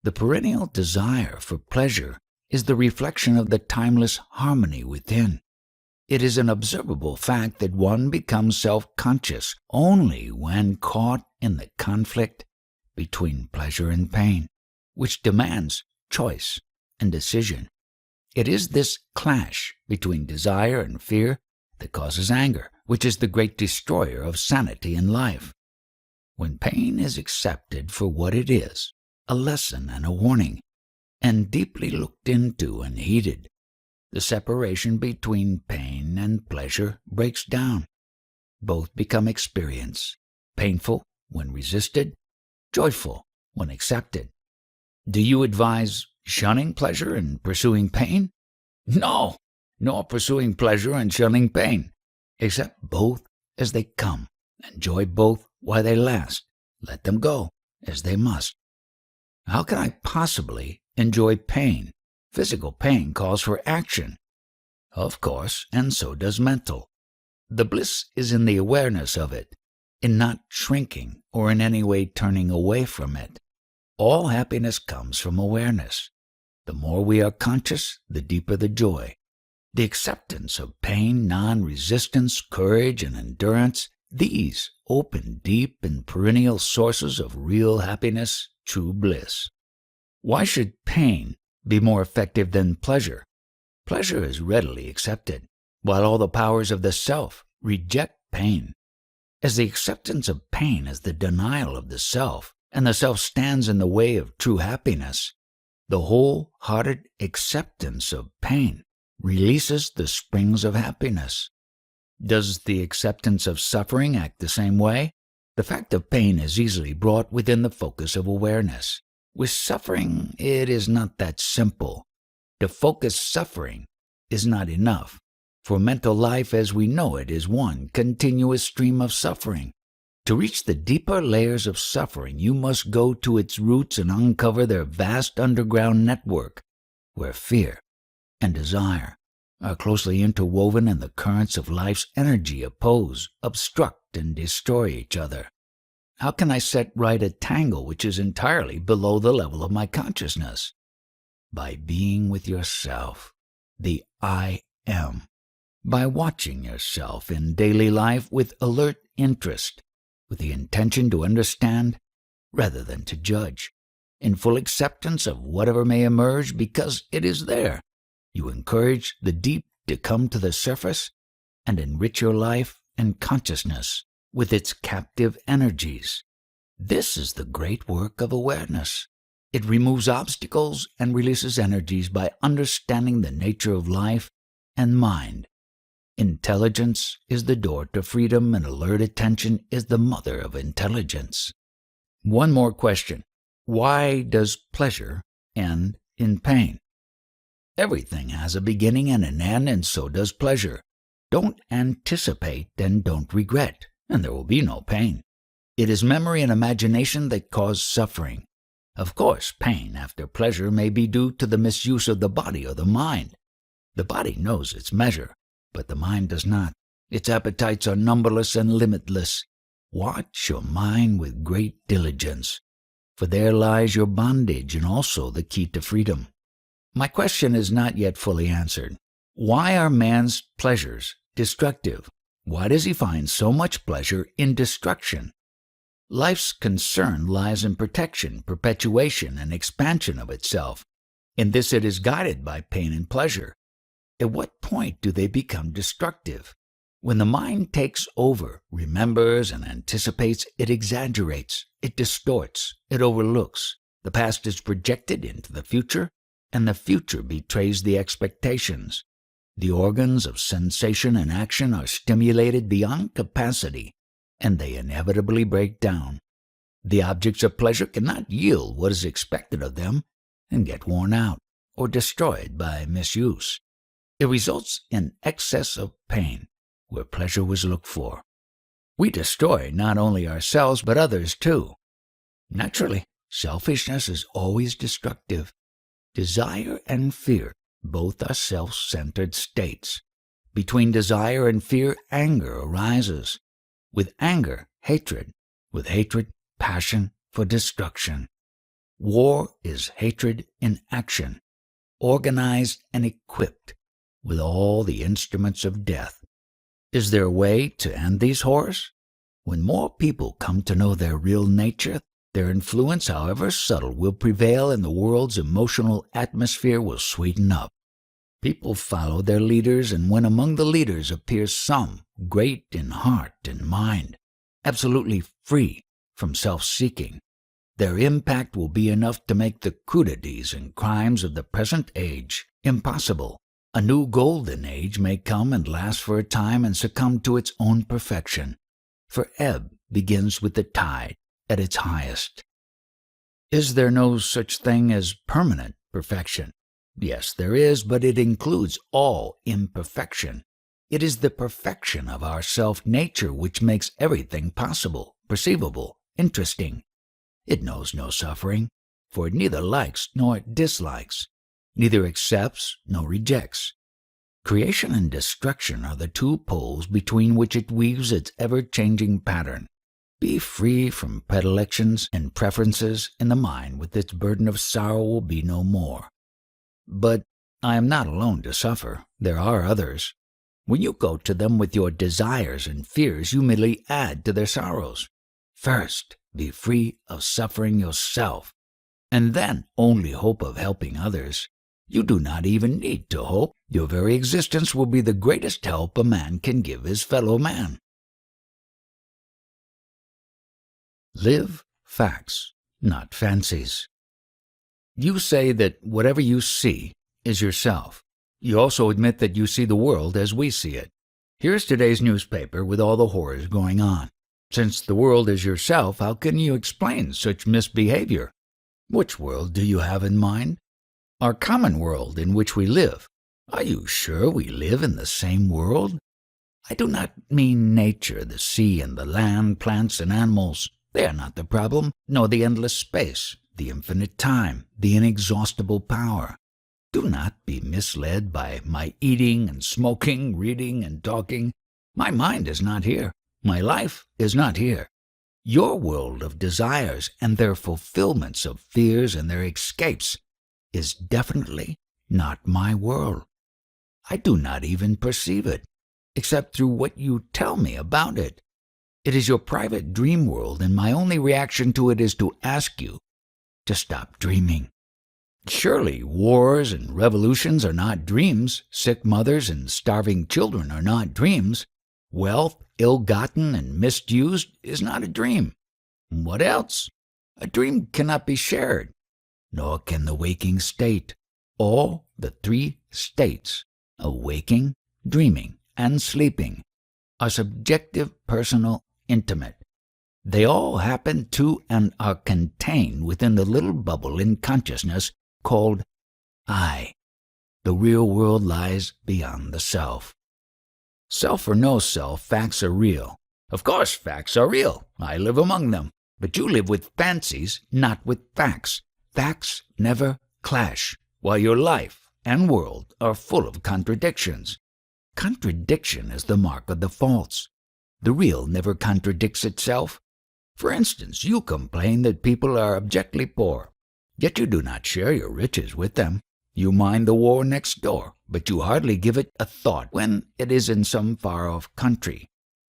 The perennial desire for pleasure is the reflection of the timeless harmony within. It is an observable fact that one becomes self-conscious only when caught in the conflict between pleasure and pain, which demands choice and decision. It is this clash between desire and fear that causes anger, which is the great destroyer of sanity in life. When pain is accepted for what it is, a lesson and a warning, and deeply looked into and heeded, the separation between pain and pleasure breaks down. Both become experience, painful when resisted, joyful when accepted. Do you advise shunning pleasure and pursuing pain? No, nor pursuing pleasure and shunning pain. Accept both as they come. Enjoy both while they last. Let them go as they must. How can I possibly enjoy pain? Physical pain calls for action. Of course, and so does mental. The bliss is in the awareness of it, in not shrinking or in any way turning away from it. All happiness comes from awareness. The more we are conscious, the deeper the joy. The acceptance of pain, non-resistance, courage, and endurance, these open deep and perennial sources of real happiness, true bliss. Why should pain be more effective than pleasure? Pleasure is readily accepted, while all the powers of the self reject pain. As the acceptance of pain is the denial of the self, and the self stands in the way of true happiness, the wholehearted acceptance of pain releases the springs of happiness. Does the acceptance of suffering act the same way? The fact of pain is easily brought within the focus of awareness. With suffering, it is not that simple. To focus suffering is not enough, for mental life as we know it is one continuous stream of suffering. To reach the deeper layers of suffering, you must go to its roots and uncover their vast underground network, where fear and desire are closely interwoven and the currents of life's energy oppose, obstruct, and destroy each other. How can I set right a tangle which is entirely below the level of my consciousness? By being with yourself, the I am. By watching yourself in daily life with alert interest, with the intention to understand rather than to judge, in full acceptance of whatever may emerge because it is there. You encourage the deep to come to the surface and enrich your life and consciousness with its captive energies. This is the great work of awareness. It removes obstacles and releases energies by understanding the nature of life and mind. Intelligence is the door to freedom, and alert attention is the mother of intelligence. One more question. Why does pleasure end in pain? Everything has a beginning and an end, and so does pleasure. Don't anticipate and don't regret, and there will be no pain. It is memory and imagination that cause suffering. Of course, pain after pleasure may be due to the misuse of the body or the mind. The body knows its measure, but the mind does not. Its appetites are numberless and limitless. Watch your mind with great diligence, for there lies your bondage and also the key to freedom. My question is not yet fully answered. Why are man's pleasures destructive? Why does he find so much pleasure in destruction? Life's concern lies in protection, perpetuation, and expansion of itself. In this it is guided by pain and pleasure. At what point do they become destructive? When the mind takes over, remembers, and anticipates, it exaggerates, it distorts, it overlooks. The past is projected into the future, and the future betrays the expectations. The organs of sensation and action are stimulated beyond capacity, and they inevitably break down. The objects of pleasure cannot yield what is expected of them and get worn out or destroyed by misuse. It results in excess of pain where pleasure was looked for. We destroy not only ourselves but others too. Naturally, selfishness is always destructive. Desire and fear both are self-centered states. Between desire and fear, anger arises. With anger, hatred. With hatred, passion for destruction. War is hatred in action, organized and equipped with all the instruments of death. Is there a way to end these horrors? When more people come to know their real nature, their influence, however subtle, will prevail and the world's emotional atmosphere will sweeten up. People follow their leaders, and when among the leaders appears some great in heart and mind, absolutely free from self-seeking, their impact will be enough to make the crudities and crimes of the present age impossible. A new golden age may come and last for a time and succumb to its own perfection, for ebb begins with the tide at its highest. Is there no such thing as permanent perfection? Yes, there is, but it includes all imperfection. It is the perfection of our self-nature which makes everything possible, perceivable, interesting. It knows no suffering, for it neither likes nor dislikes, neither accepts nor rejects. Creation and destruction are the two poles between which it weaves its ever-changing pattern. Be free from predilections and preferences, and the mind with its burden of sorrow will be no more. But I am not alone to suffer. There are others. When you go to them with your desires and fears, you merely add to their sorrows. First, be free of suffering yourself, and then only hope of helping others. You do not even need to hope. Your very existence will be the greatest help a man can give his fellow man. Live facts, not fancies. You say that whatever you see is yourself. You also admit that you see the world as we see it. Here's today's newspaper with all the horrors going on. Since the world is yourself, how can you explain such misbehavior? Which world do you have in mind? Our common world in which we live. Are you sure we live in the same world? I do not mean nature, the sea and the land, plants and animals. They are not the problem, nor the endless space, the infinite time, the inexhaustible power. Do not be misled by my eating and smoking, reading and talking. My mind is not here. My life is not here. Your world of desires and their fulfillments of fears and their escapes is definitely not my world. I do not even perceive it, except through what you tell me about it. It is your private dream world, and my only reaction to it is to ask you to stop dreaming. Surely wars and revolutions are not dreams. Sick mothers and starving children are not dreams. Wealth, ill-gotten and misused, is not a dream. What else? A dream cannot be shared, nor can the waking state. All the three states of waking, dreaming, and sleeping are subjective, personal, intimate. They all happen to and are contained within the little bubble in consciousness called I. The real world lies beyond the self. Self or no self, facts are real. Of course, facts are real. I live among them. But you live with fancies, not with facts. Facts never clash, while your life and world are full of contradictions. Contradiction is the mark of the false. The real never contradicts itself. For instance, you complain that people are abjectly poor, yet you do not share your riches with them. You mind the war next door, but you hardly give it a thought when it is in some far-off country.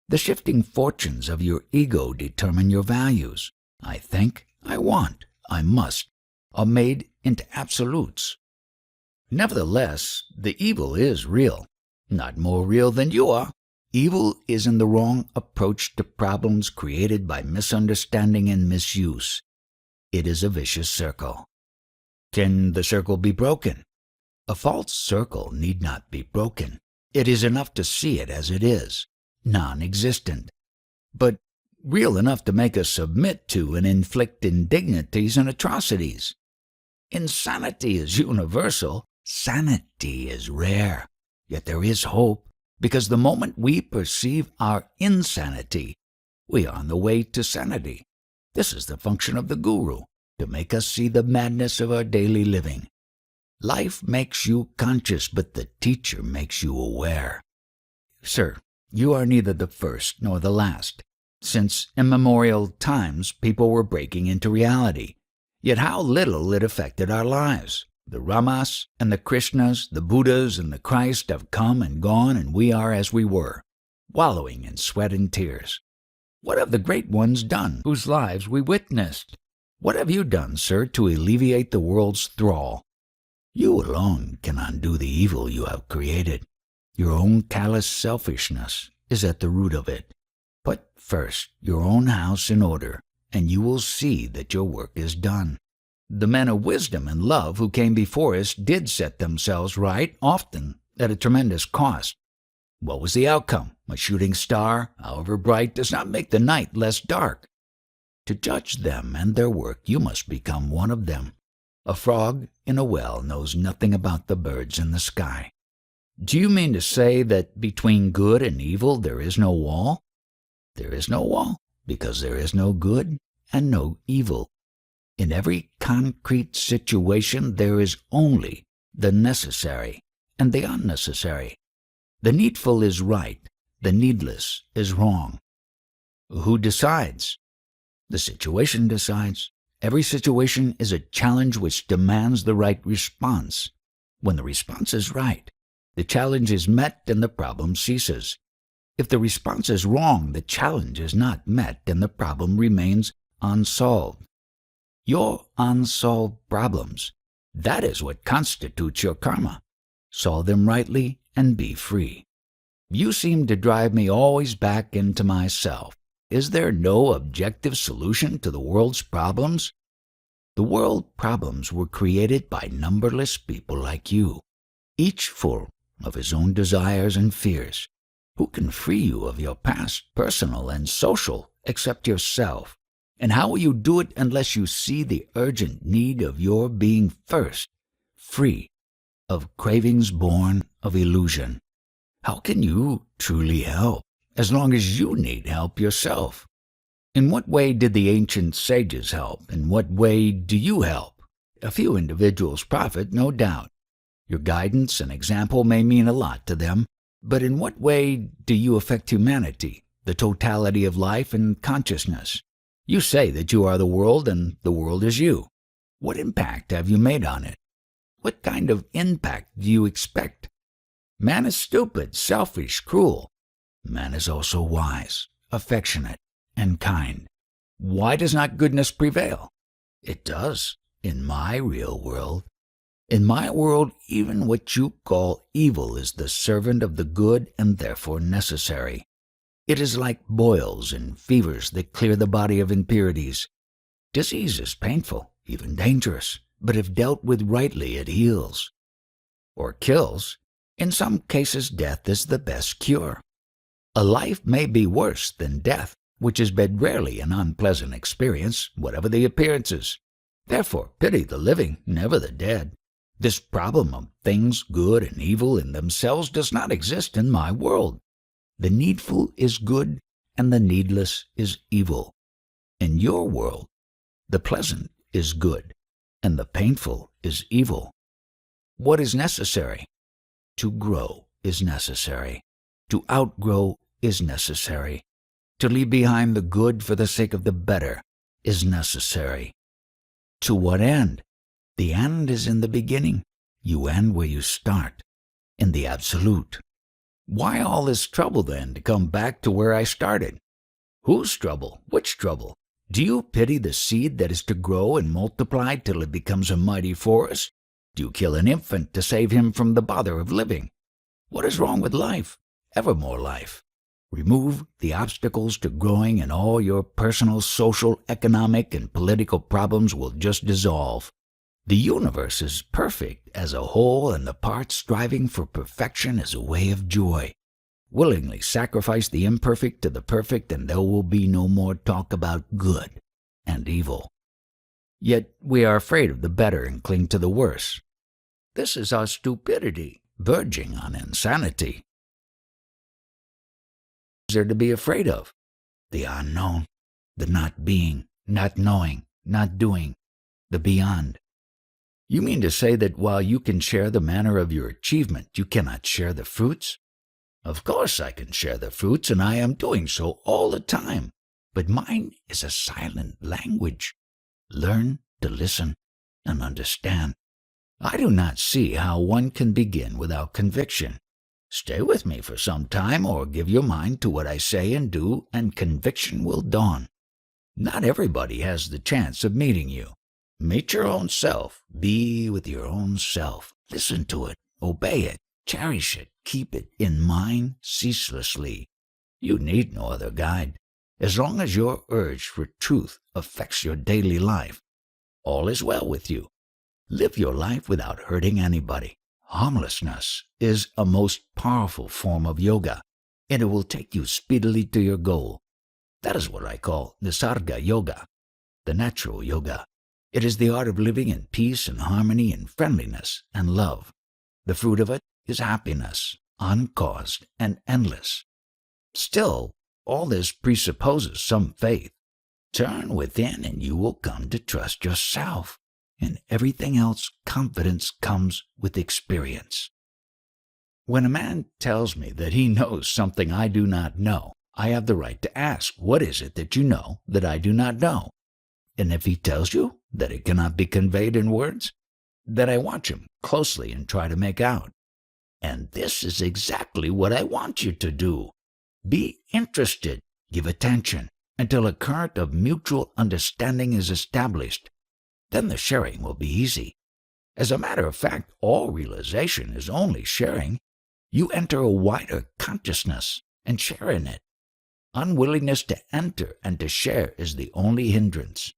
The shifting fortunes of your ego determine your values. I think, I want, I must, are made into absolutes. Nevertheless, the evil is real, not more real than you are. Evil is in the wrong approach to problems created by misunderstanding and misuse. It is a vicious circle. Can the circle be broken? A false circle need not be broken. It is enough to see it as it is, non-existent, but real enough to make us submit to and inflict indignities and atrocities. Insanity is universal. Sanity is rare. Yet there is hope, because the moment we perceive our insanity, we are on the way to sanity. This is the function of the guru, to make us see the madness of our daily living. Life makes you conscious, but the teacher makes you aware. Sir, you are neither the first nor the last. Since immemorial times, people were breaking into reality. Yet how little it affected our lives. The Ramas and the Krishnas, the Buddhas and the Christ have come and gone, and we are as we were, wallowing in sweat and tears. What have the great ones done, whose lives we witnessed? What have you done, sir, to alleviate the world's thrall? You alone can undo the evil you have created. Your own callous selfishness is at the root of it. Put first your own house in order, and you will see that your work is done. The men of wisdom and love who came before us did set themselves right, often at a tremendous cost. What was the outcome? A shooting star, however bright, does not make the night less dark. To judge them and their work, you must become one of them. A frog in a well knows nothing about the birds in the sky. Do you mean to say that between good and evil there is no wall? There is no wall, because there is no good and no evil. In every concrete situation there is only the necessary and the unnecessary. The needful is right, the needless is wrong. Who decides? The situation decides. Every situation is a challenge which demands the right response. When the response is right, the challenge is met and the problem ceases. If the response is wrong, the challenge is not met and the problem remains unsolved. Your unsolved problems, that is what constitutes your karma. Solve them rightly and be free. You seem to drive me always back into myself. Is there no objective solution to the world's problems? The world problems were created by numberless people like you, each full of his own desires and fears. Who can free you of your past, personal and social, except yourself? And how will you do it unless you see the urgent need of your being first free of cravings born of illusion? How can you truly help as long as you need help yourself? In what way did the ancient sages help? In what way do you help? A few individuals profit, no doubt. Your guidance and example may mean a lot to them, but in what way do you affect humanity, the totality of life and consciousness? You say that you are the world and the world is you. What impact have you made on it? What kind of impact do you expect? Man is stupid, selfish, cruel. Man is also wise, affectionate, and kind. Why does not goodness prevail? It does, in my real world. In my world, even what you call evil is the servant of the good and therefore necessary. It is like boils and fevers that clear the body of impurities. Disease is painful, even dangerous, but if dealt with rightly, it heals. Or kills. In some cases, death is the best cure. A life may be worse than death, which is but rarely an unpleasant experience, whatever the appearances. Therefore, pity the living, never the dead. This problem of things good and evil in themselves does not exist in my world. The needful is good and the needless is evil. In your world, the pleasant is good and the painful is evil. What is necessary? To grow is necessary. To outgrow is necessary. To leave behind the good for the sake of the better is necessary. To what end? The end is in the beginning. You end where you start, in the absolute. Why all this trouble, then, to come back to where I started? Whose trouble? Which trouble? Do you pity the seed that is to grow and multiply till it becomes a mighty forest? Do you kill an infant to save him from the bother of living? What is wrong with life? Ever more life. Remove the obstacles to growing and all your personal, social, economic, and political problems will just dissolve. The universe is perfect as a whole, and the parts striving for perfection is a way of joy. Willingly sacrifice the imperfect to the perfect, and there will be no more talk about good and evil. Yet we are afraid of the better and cling to the worse. This is our stupidity, verging on insanity. What is there to be afraid of? The unknown, the not being, not knowing, not doing, the beyond. You mean to say that while you can share the manner of your achievement, you cannot share the fruits? Of course I can share the fruits, and I am doing so all the time. But mine is a silent language. Learn to listen and understand. I do not see how one can begin without conviction. Stay with me for some time, or give your mind to what I say and do, and conviction will dawn. Not everybody has the chance of meeting you. Meet your own self. Be with your own self. Listen to it. Obey it. Cherish it. Keep it in mind ceaselessly. You need no other guide. As long as your urge for truth affects your daily life, all is well with you. Live your life without hurting anybody. Harmlessness is a most powerful form of yoga, and it will take you speedily to your goal. That is what I call Nisarga Yoga, the natural yoga. It is the art of living in peace and harmony and friendliness and love. The fruit of it is happiness, uncaused and endless. Still, all this presupposes some faith. Turn within and you will come to trust yourself. In everything else, confidence comes with experience. When a man tells me that he knows something I do not know, I have the right to ask, what is it that you know that I do not know? And if he tells you that it cannot be conveyed in words, then I watch him closely and try to make out. And this is exactly what I want you to do. Be interested, give attention, until a current of mutual understanding is established. Then the sharing will be easy. As a matter of fact, all realization is only sharing. You enter a wider consciousness and share in it. Unwillingness to enter and to share is the only hindrance.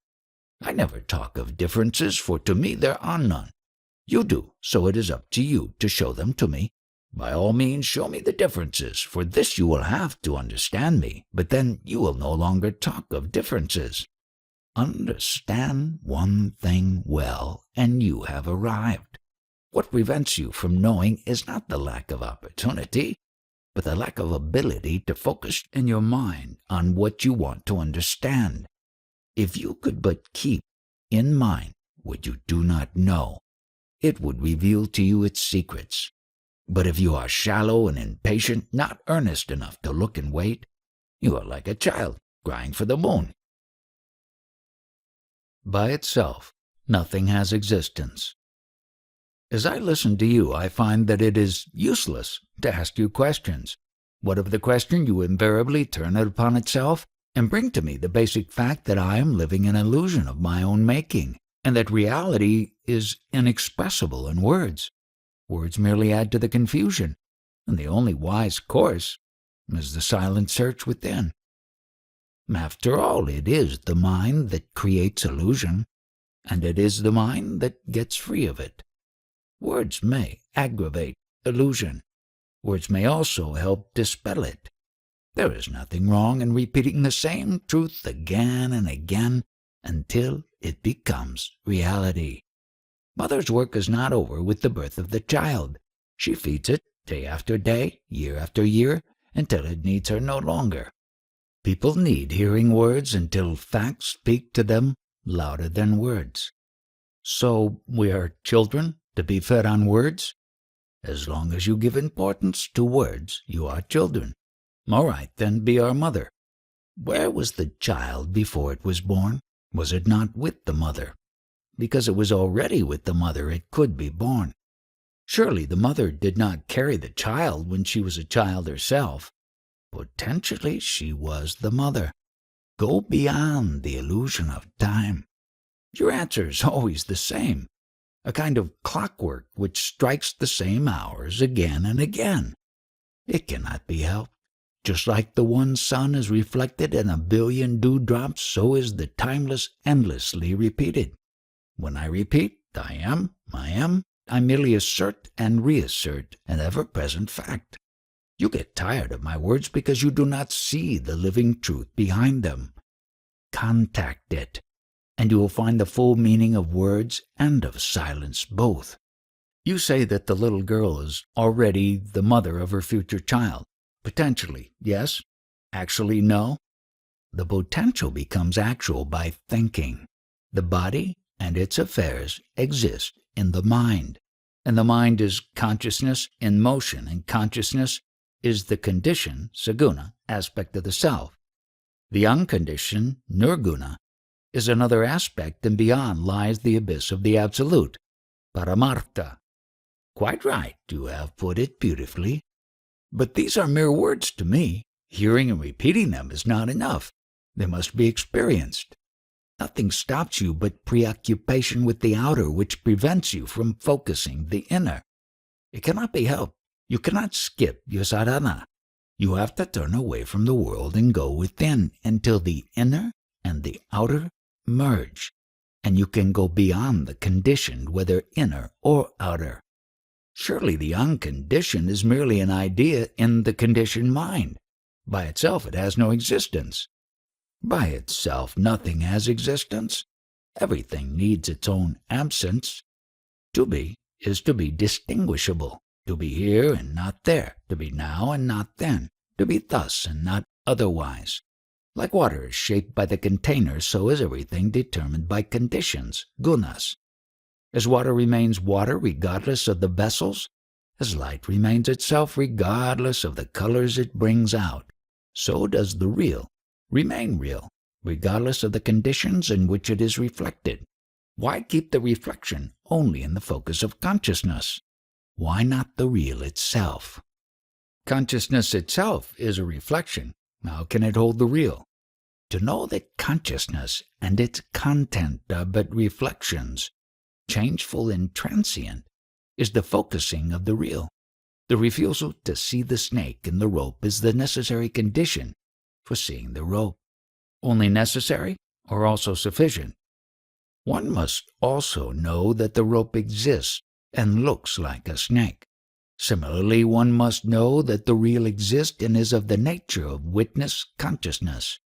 I never talk of differences, for to me there are none. You do, so it is up to you to show them to me. By all means show me the differences, for this you will have to understand me, but then you will no longer talk of differences. Understand one thing well, and you have arrived. What prevents you from knowing is not the lack of opportunity. but the lack of ability to focus in your mind on what you want to understand. If you could but keep in mind what you do not know, it would reveal to you its secrets. But if you are shallow and impatient, not earnest enough to look and wait, you are like a child crying for the moon. By itself, nothing has existence. As I listen to you, I find that it is useless to ask you questions. What of the question? You invariably turn it upon itself and bring to me the basic fact that I am living an illusion of my own making, and that reality is inexpressible in words. Words merely add to the confusion, and the only wise course is the silent search within. After all, it is the mind that creates illusion, and it is the mind that gets free of it. Words may aggravate illusion. Words may also help dispel it. There is nothing wrong in repeating the same truth again and again until it becomes reality. Mother's work is not over with the birth of the child. She feeds it day after day, year after year, until it needs her no longer. People need hearing words until facts speak to them louder than words. So we are children to be fed on words? As long as you give importance to words, you are children. All right, then be our mother. Where was the child before it was born? Was it not with the mother? Because it was already with the mother, it could be born. Surely the mother did not carry the child when she was a child herself. Potentially she was the mother. Go beyond the illusion of time. Your answer is always the same, a kind of clockwork which strikes the same hours again and again. It cannot be helped. Just like the one sun is reflected in a billion dewdrops, so is the timeless endlessly repeated. When I repeat, I am, I merely assert and reassert an ever-present fact. You get tired of my words because you do not see the living truth behind them. Contact it, and you will find the full meaning of words and of silence both. You say that the little girl is already the mother of her future child. Potentially, yes. Actually, no. The potential becomes actual by thinking. The body and its affairs exist in the mind, and the mind is consciousness in motion, and consciousness is the conditioned, saguna, aspect of the self. The unconditioned, nirguna, is another aspect, and beyond lies the abyss of the absolute, paramartha. Quite right, you have put it beautifully. But these are mere words to me. Hearing and repeating them is not enough. They must be experienced. Nothing stops you but preoccupation with the outer, which prevents you from focusing the inner. It cannot be helped. You cannot skip your sadhana. You have to turn away from the world and go within until the inner and the outer merge, and you can go beyond the conditioned, whether inner or outer. Surely the unconditioned is merely an idea in the conditioned mind. By itself it has no existence. By itself nothing has existence. Everything needs its own absence. To be is to be distinguishable, to be here and not there, to be now and not then, to be thus and not otherwise. Like water is shaped by the container, so is everything determined by conditions, gunas. As water remains water regardless of the vessels, as light remains itself regardless of the colors it brings out, so does the real remain real, regardless of the conditions in which it is reflected. Why keep the reflection only in the focus of consciousness? Why not the real itself? Consciousness itself is a reflection. How can it hold the real? To know that consciousness and its content are but reflections, changeful and transient, is the focusing of the real. The refusal to see the snake in the rope is the necessary condition for seeing the rope. Only necessary or also sufficient? One must also know that the rope exists and looks like a snake. Similarly, one must know that the real exists and is of the nature of witness consciousness.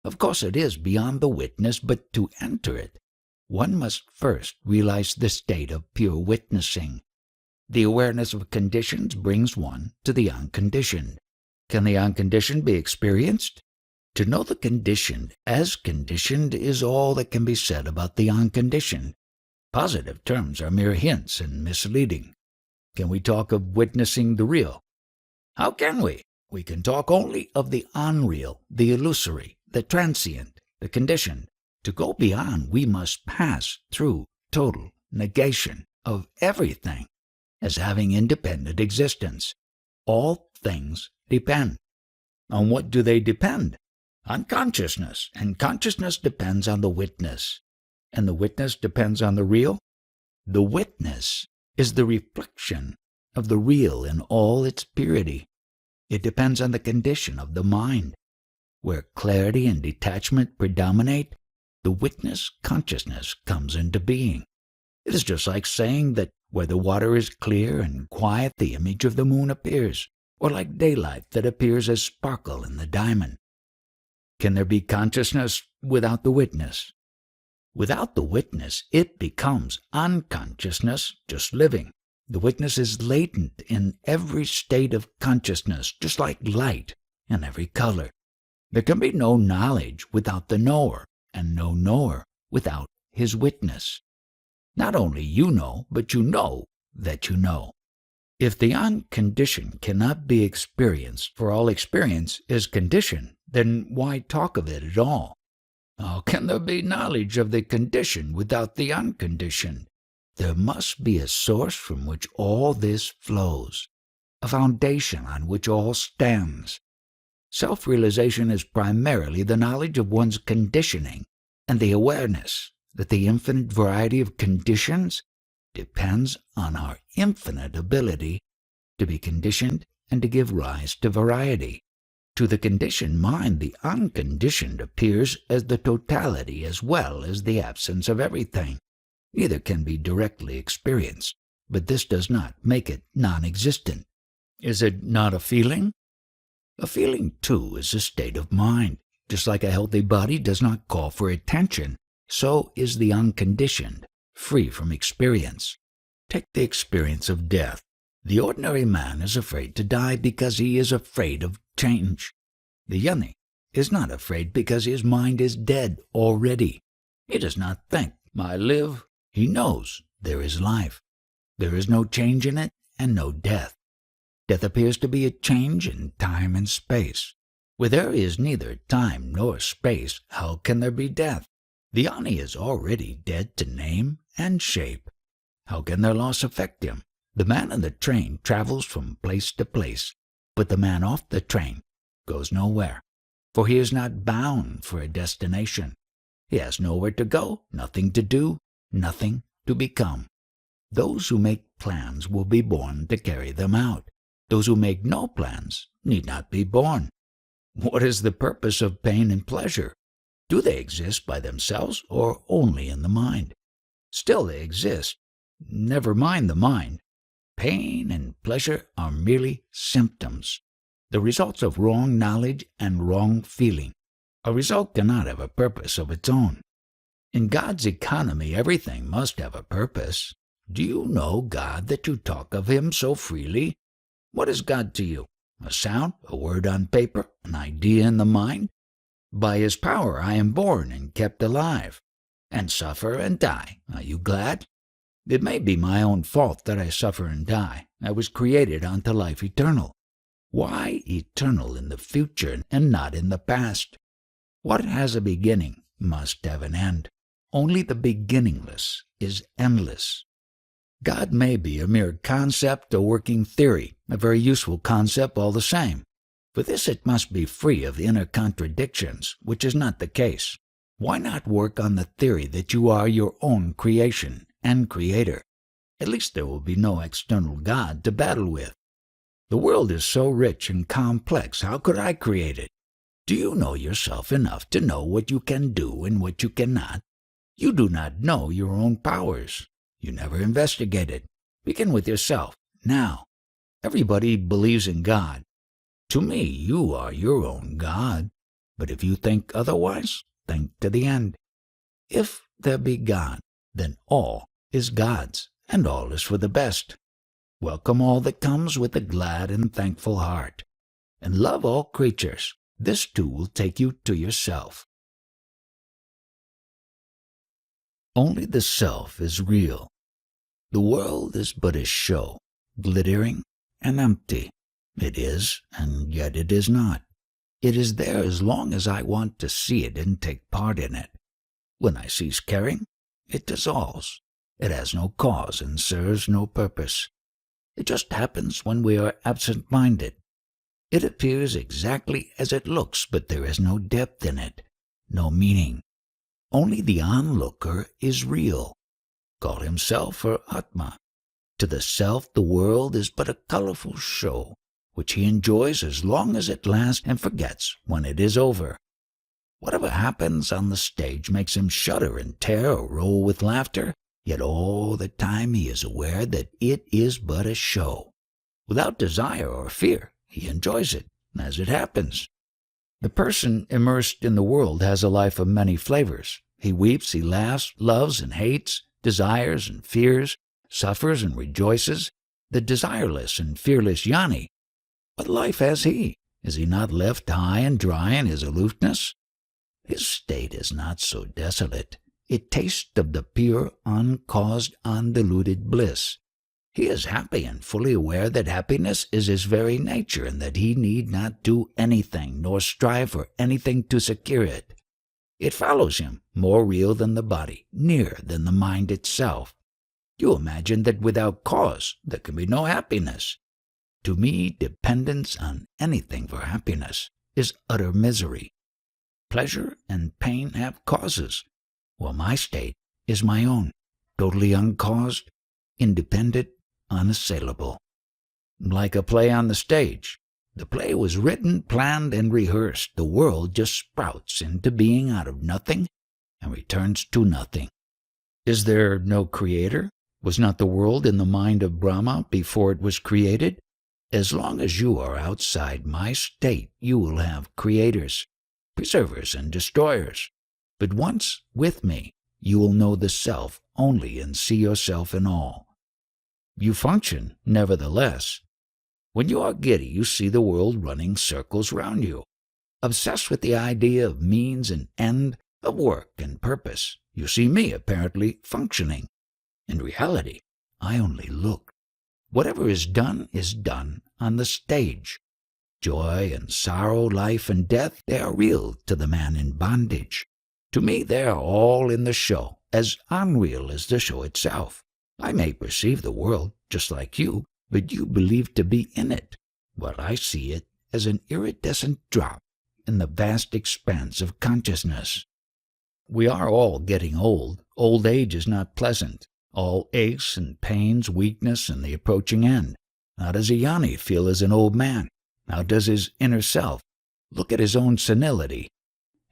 Of course it is beyond the witness, but to enter it, one must first realize the state of pure witnessing. The awareness of conditions brings one to the unconditioned. Can the unconditioned be experienced? To know the conditioned as conditioned is all that can be said about the unconditioned. Positive terms are mere hints and misleading. Can we talk of witnessing the real? How can we? We can talk only of the unreal, the illusory, the transient, the conditioned. To go beyond, we must pass through total negation of everything as having independent existence. All things depend. On what do they depend? On consciousness, and consciousness depends on the witness. And the witness depends on the real? The witness is the reflection of the real in all its purity. It depends on the condition of the mind. Where clarity and detachment predominate, the witness consciousness comes into being. It is just like saying that where the water is clear and quiet, the image of the moon appears, or like daylight that appears as sparkle in the diamond. Can there be consciousness without the witness? Without the witness, it becomes unconsciousness, just living. The witness is latent in every state of consciousness, just like light in every color. There can be no knowledge without the knower, and no knower without his witness. Not only you know, but you know that you know. If the unconditioned cannot be experienced, for all experience is conditioned, then why talk of it at all? How can there be knowledge of the conditioned without the unconditioned? There must be a source from which all this flows, a foundation on which all stands. Self-realization is primarily the knowledge of one's conditioning and the awareness that the infinite variety of conditions depends on our infinite ability to be conditioned and to give rise to variety. To the conditioned mind, the unconditioned appears as the totality as well as the absence of everything. Neither can be directly experienced, but this does not make it non-existent. Is it not a feeling? A feeling, too, is a state of mind. Just like a healthy body does not call for attention, so is the unconditioned, free from experience. Take the experience of death. The ordinary man is afraid to die because he is afraid of change. The yoni is not afraid because his mind is dead already. He does not think, I live. He knows there is life. There is no change in it and no death. Death appears to be a change in time and space. Where there is neither time nor space, how can there be death? The yoni is already dead to name and shape. How can their loss affect him? The man in the train travels from place to place, but the man off the train goes nowhere, for he is not bound for a destination. He has nowhere to go, nothing to do, nothing to become. Those who make plans will be born to carry them out. Those who make no plans need not be born. What is the purpose of pain and pleasure? Do they exist by themselves or only in the mind? Still they exist. Never mind the mind. Pain and pleasure are merely symptoms, the results of wrong knowledge and wrong feeling. A result cannot have a purpose of its own. In God's economy, everything must have a purpose. Do you know God that you talk of Him so freely? What is God to you? A sound, a word on paper, an idea in the mind? By His power I am born and kept alive, and suffer and die. Are you glad? It may be my own fault that I suffer and die. I was created unto life eternal. Why eternal in the future and not in the past? What has a beginning must have an end. Only the beginningless is endless. God may be a mere concept, a working theory, a very useful concept all the same. For this it must be free of inner contradictions, which is not the case. Why not work on the theory that you are your own creation and creator? At least there will be no external God to battle with. The world is so rich and complex, how could I create it? Do you know yourself enough to know what you can do and what you cannot? You do not know your own powers. You never investigated. Begin with yourself, now. Everybody believes in God. To me, you are your own God. But if you think otherwise, think to the end. If there be God, then all is God's, and all is for the best. Welcome all that comes with a glad and thankful heart. and love all creatures. This too will take you to yourself. Only the self is real. The world is but a show, glittering and empty. It is, and yet it is not. It is there as long as I want to see it and take part in it. When I cease caring, it dissolves. It has no cause and serves no purpose. It just happens when we are absent-minded. It appears exactly as it looks, but there is no depth in it, no meaning. Only the onlooker is real. Call him self or Atma. To the self, the world is but a colorful show, which he enjoys as long as it lasts and forgets when it is over. Whatever happens on the stage makes him shudder and tear or roll with laughter, yet all the time he is aware that it is but a show. Without desire or fear, he enjoys it as it happens. The person immersed in the world has a life of many flavors. He weeps, he laughs, loves and hates, desires and fears, suffers and rejoices. The desireless and fearless jnani. What life has he? Is he not left high and dry in his aloofness? His state is not so desolate. It tastes of the pure, uncaused, undiluted bliss. He is happy and fully aware that happiness is his very nature and that he need not do anything nor strive for anything to secure it. It follows him, more real than the body, nearer than the mind itself. You imagine that without cause there can be no happiness. To me, dependence on anything for happiness is utter misery. Pleasure and pain have causes, while my state is my own, totally uncaused, independent, unassailable. Like a play on the stage. The play was written, planned, and rehearsed. The world just sprouts into being out of nothing and returns to nothing. Is there no creator? Was not the world in the mind of Brahma before it was created? As long as you are outside my state, you will have creators, preservers, and destroyers. But once with me, you will know the self only and see yourself in all. You function, nevertheless. When you are giddy, you see the world running circles round you. Obsessed with the idea of means and end, of work and purpose, you see me apparently functioning. In reality, I only look. Whatever is done on the stage. Joy and sorrow, life and death, they are real to the man in bondage. To me, they are all in the show, as unreal as the show itself. I may perceive the world, just like you, but you believe to be in it, while I see it as an iridescent drop in the vast expanse of consciousness. We are all getting old. Old age is not pleasant. All aches and pains, weakness, and the approaching end. How does a jnani feel as an old man? How does his inner self? Look at his own senility.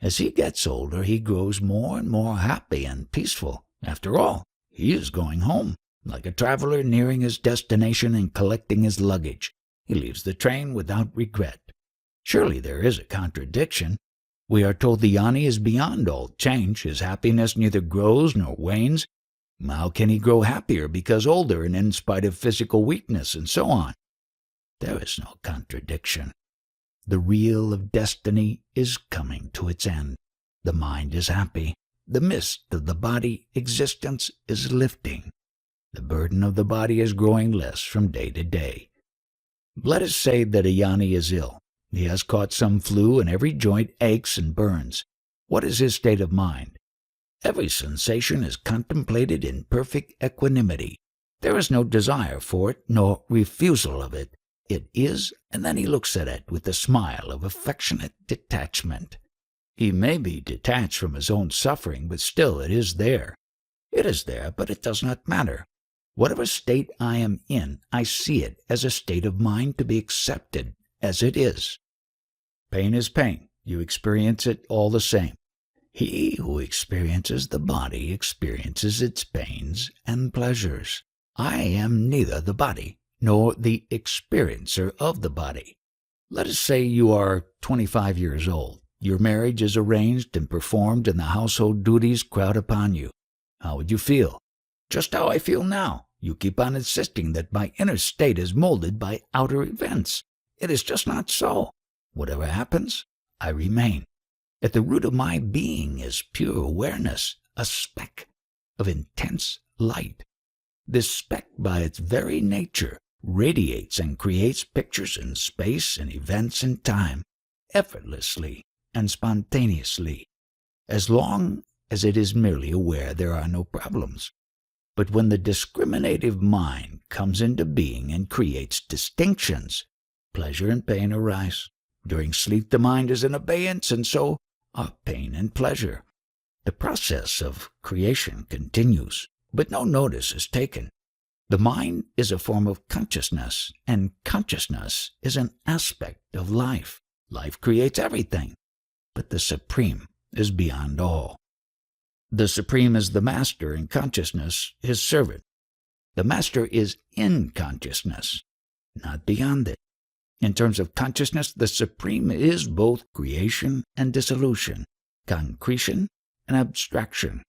As he gets older, he grows more and more happy and peaceful. After all, he is going home, like a traveler nearing his destination and collecting his luggage. He leaves the train without regret. Surely there is a contradiction. We are told the jnani is beyond all change. His happiness neither grows nor wanes. How can he grow happier because older and in spite of physical weakness and so on? There is no contradiction. The reel of destiny is coming to its end. The mind is happy. The mist of the body existence is lifting. The burden of the body is growing less from day to day. Let us say that a jnani is ill. He has caught some flu and every joint aches and burns. What is his state of mind? Every sensation is contemplated in perfect equanimity. There is no desire for it, nor refusal of it. It is, and then he looks at it with a smile of affectionate detachment. He may be detached from his own suffering, but still it is there. It is there, but it does not matter. Whatever state I am in, I see it as a state of mind to be accepted as it is. Pain is pain. You experience it all the same. He who experiences the body experiences its pains and pleasures. I am neither the body nor the experiencer of the body. Let us say you are 25 years old. Your marriage is arranged and performed and the household duties crowd upon you. How would you feel? Just how I feel now. You keep on insisting that my inner state is molded by outer events. It is just not so. Whatever happens, I remain. At the root of my being is pure awareness, a speck of intense light. This speck, by its very nature, radiates and creates pictures in space and events in time, effortlessly and spontaneously. As long as it is merely aware, there are no problems. But when the discriminative mind comes into being and creates distinctions, pleasure and pain arise. During sleep the mind is in abeyance, and so are pain and pleasure. The process of creation continues, but no notice is taken. The mind is a form of consciousness, and consciousness is an aspect of life. Life creates everything, but the Supreme is beyond all. The Supreme is the master, and consciousness his servant. The master is in consciousness, not beyond it. In terms of consciousness, the Supreme is both creation and dissolution, concretion and abstraction,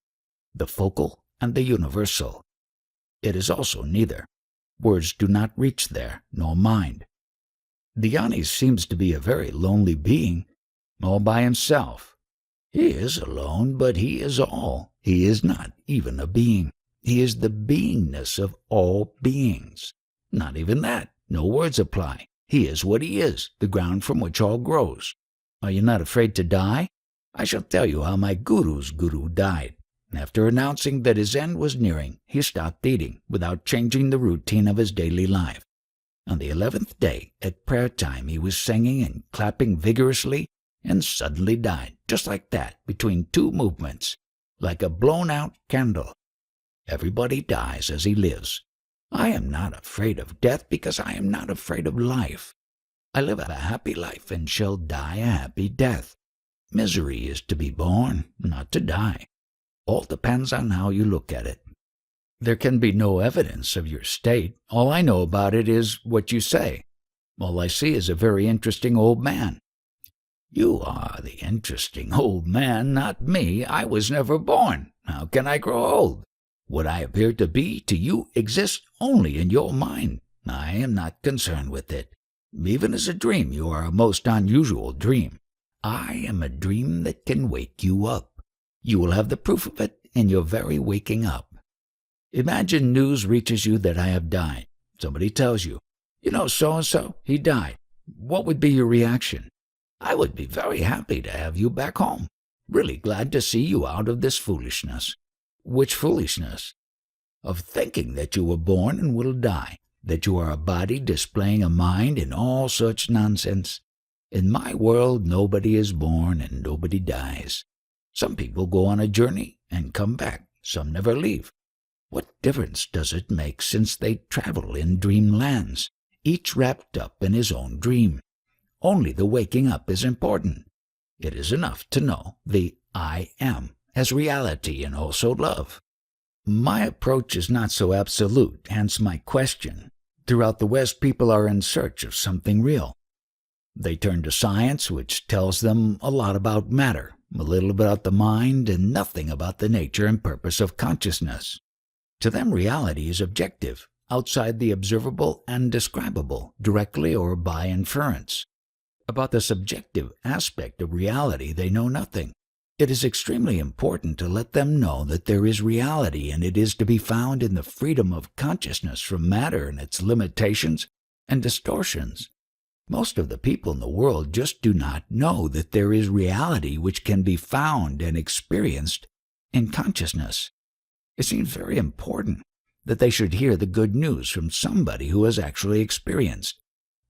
the focal and the universal. It is also neither. Words do not reach there, nor mind. Dhyani seems to be a very lonely being, all by himself. He is alone, but he is all. He is not even a being. He is the beingness of all beings. Not even that. No words apply. He is what he is, the ground from which all grows. Are you not afraid to die? I shall tell you how my guru's guru died. After announcing that his end was nearing, he stopped eating, without changing the routine of his daily life. On the 11th day, at prayer time, he was singing and clapping vigorously, and suddenly died, just like that, between two movements, like a blown-out candle. Everybody dies as he lives. I am not afraid of death because I am not afraid of life. I live a happy life and shall die a happy death. Misery is to be born, not to die. All depends on how you look at it. There can be no evidence of your state. All I know about it is what you say. All I see is a very interesting old man. You are the interesting old man, not me. I was never born. How can I grow old? What I appear to be to you exists only in your mind. I am not concerned with it. Even as a dream, you are a most unusual dream. I am a dream that can wake you up. You will have the proof of it in your very waking up. Imagine news reaches you that I have died. Somebody tells you, you know so-and-so, he died. What would be your reaction? I would be very happy to have you back home. Really glad to see you out of this foolishness. Which foolishness? Of thinking that you were born and will die, that you are a body displaying a mind, and all such nonsense. In my world, nobody is born and nobody dies. Some people go on a journey and come back. Some never leave. What difference does it make since they travel in dreamlands, each wrapped up in his own dream? Only the waking up is important. It is enough to know the I am as reality and also love. My approach is not so absolute, hence my question. Throughout the West, people are in search of something real. They turn to science, which tells them a lot about matter, a little about the mind, and nothing about the nature and purpose of consciousness. To them, reality is objective, outside the observable and describable, directly or by inference. About the subjective aspect of reality, they know nothing. It is extremely important to let them know that there is reality, and it is to be found in the freedom of consciousness from matter and its limitations and distortions. Most of the people in the world just do not know that there is reality which can be found and experienced in consciousness. It seems very important that they should hear the good news from somebody who has actually experienced.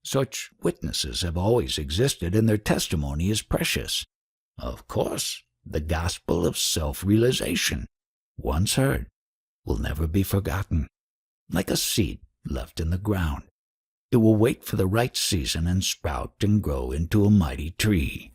Such witnesses have always existed, and their testimony is precious. Of course, the gospel of self-realization, once heard, will never be forgotten. Like a seed left in the ground, it will wait for the right season and sprout and grow into a mighty tree.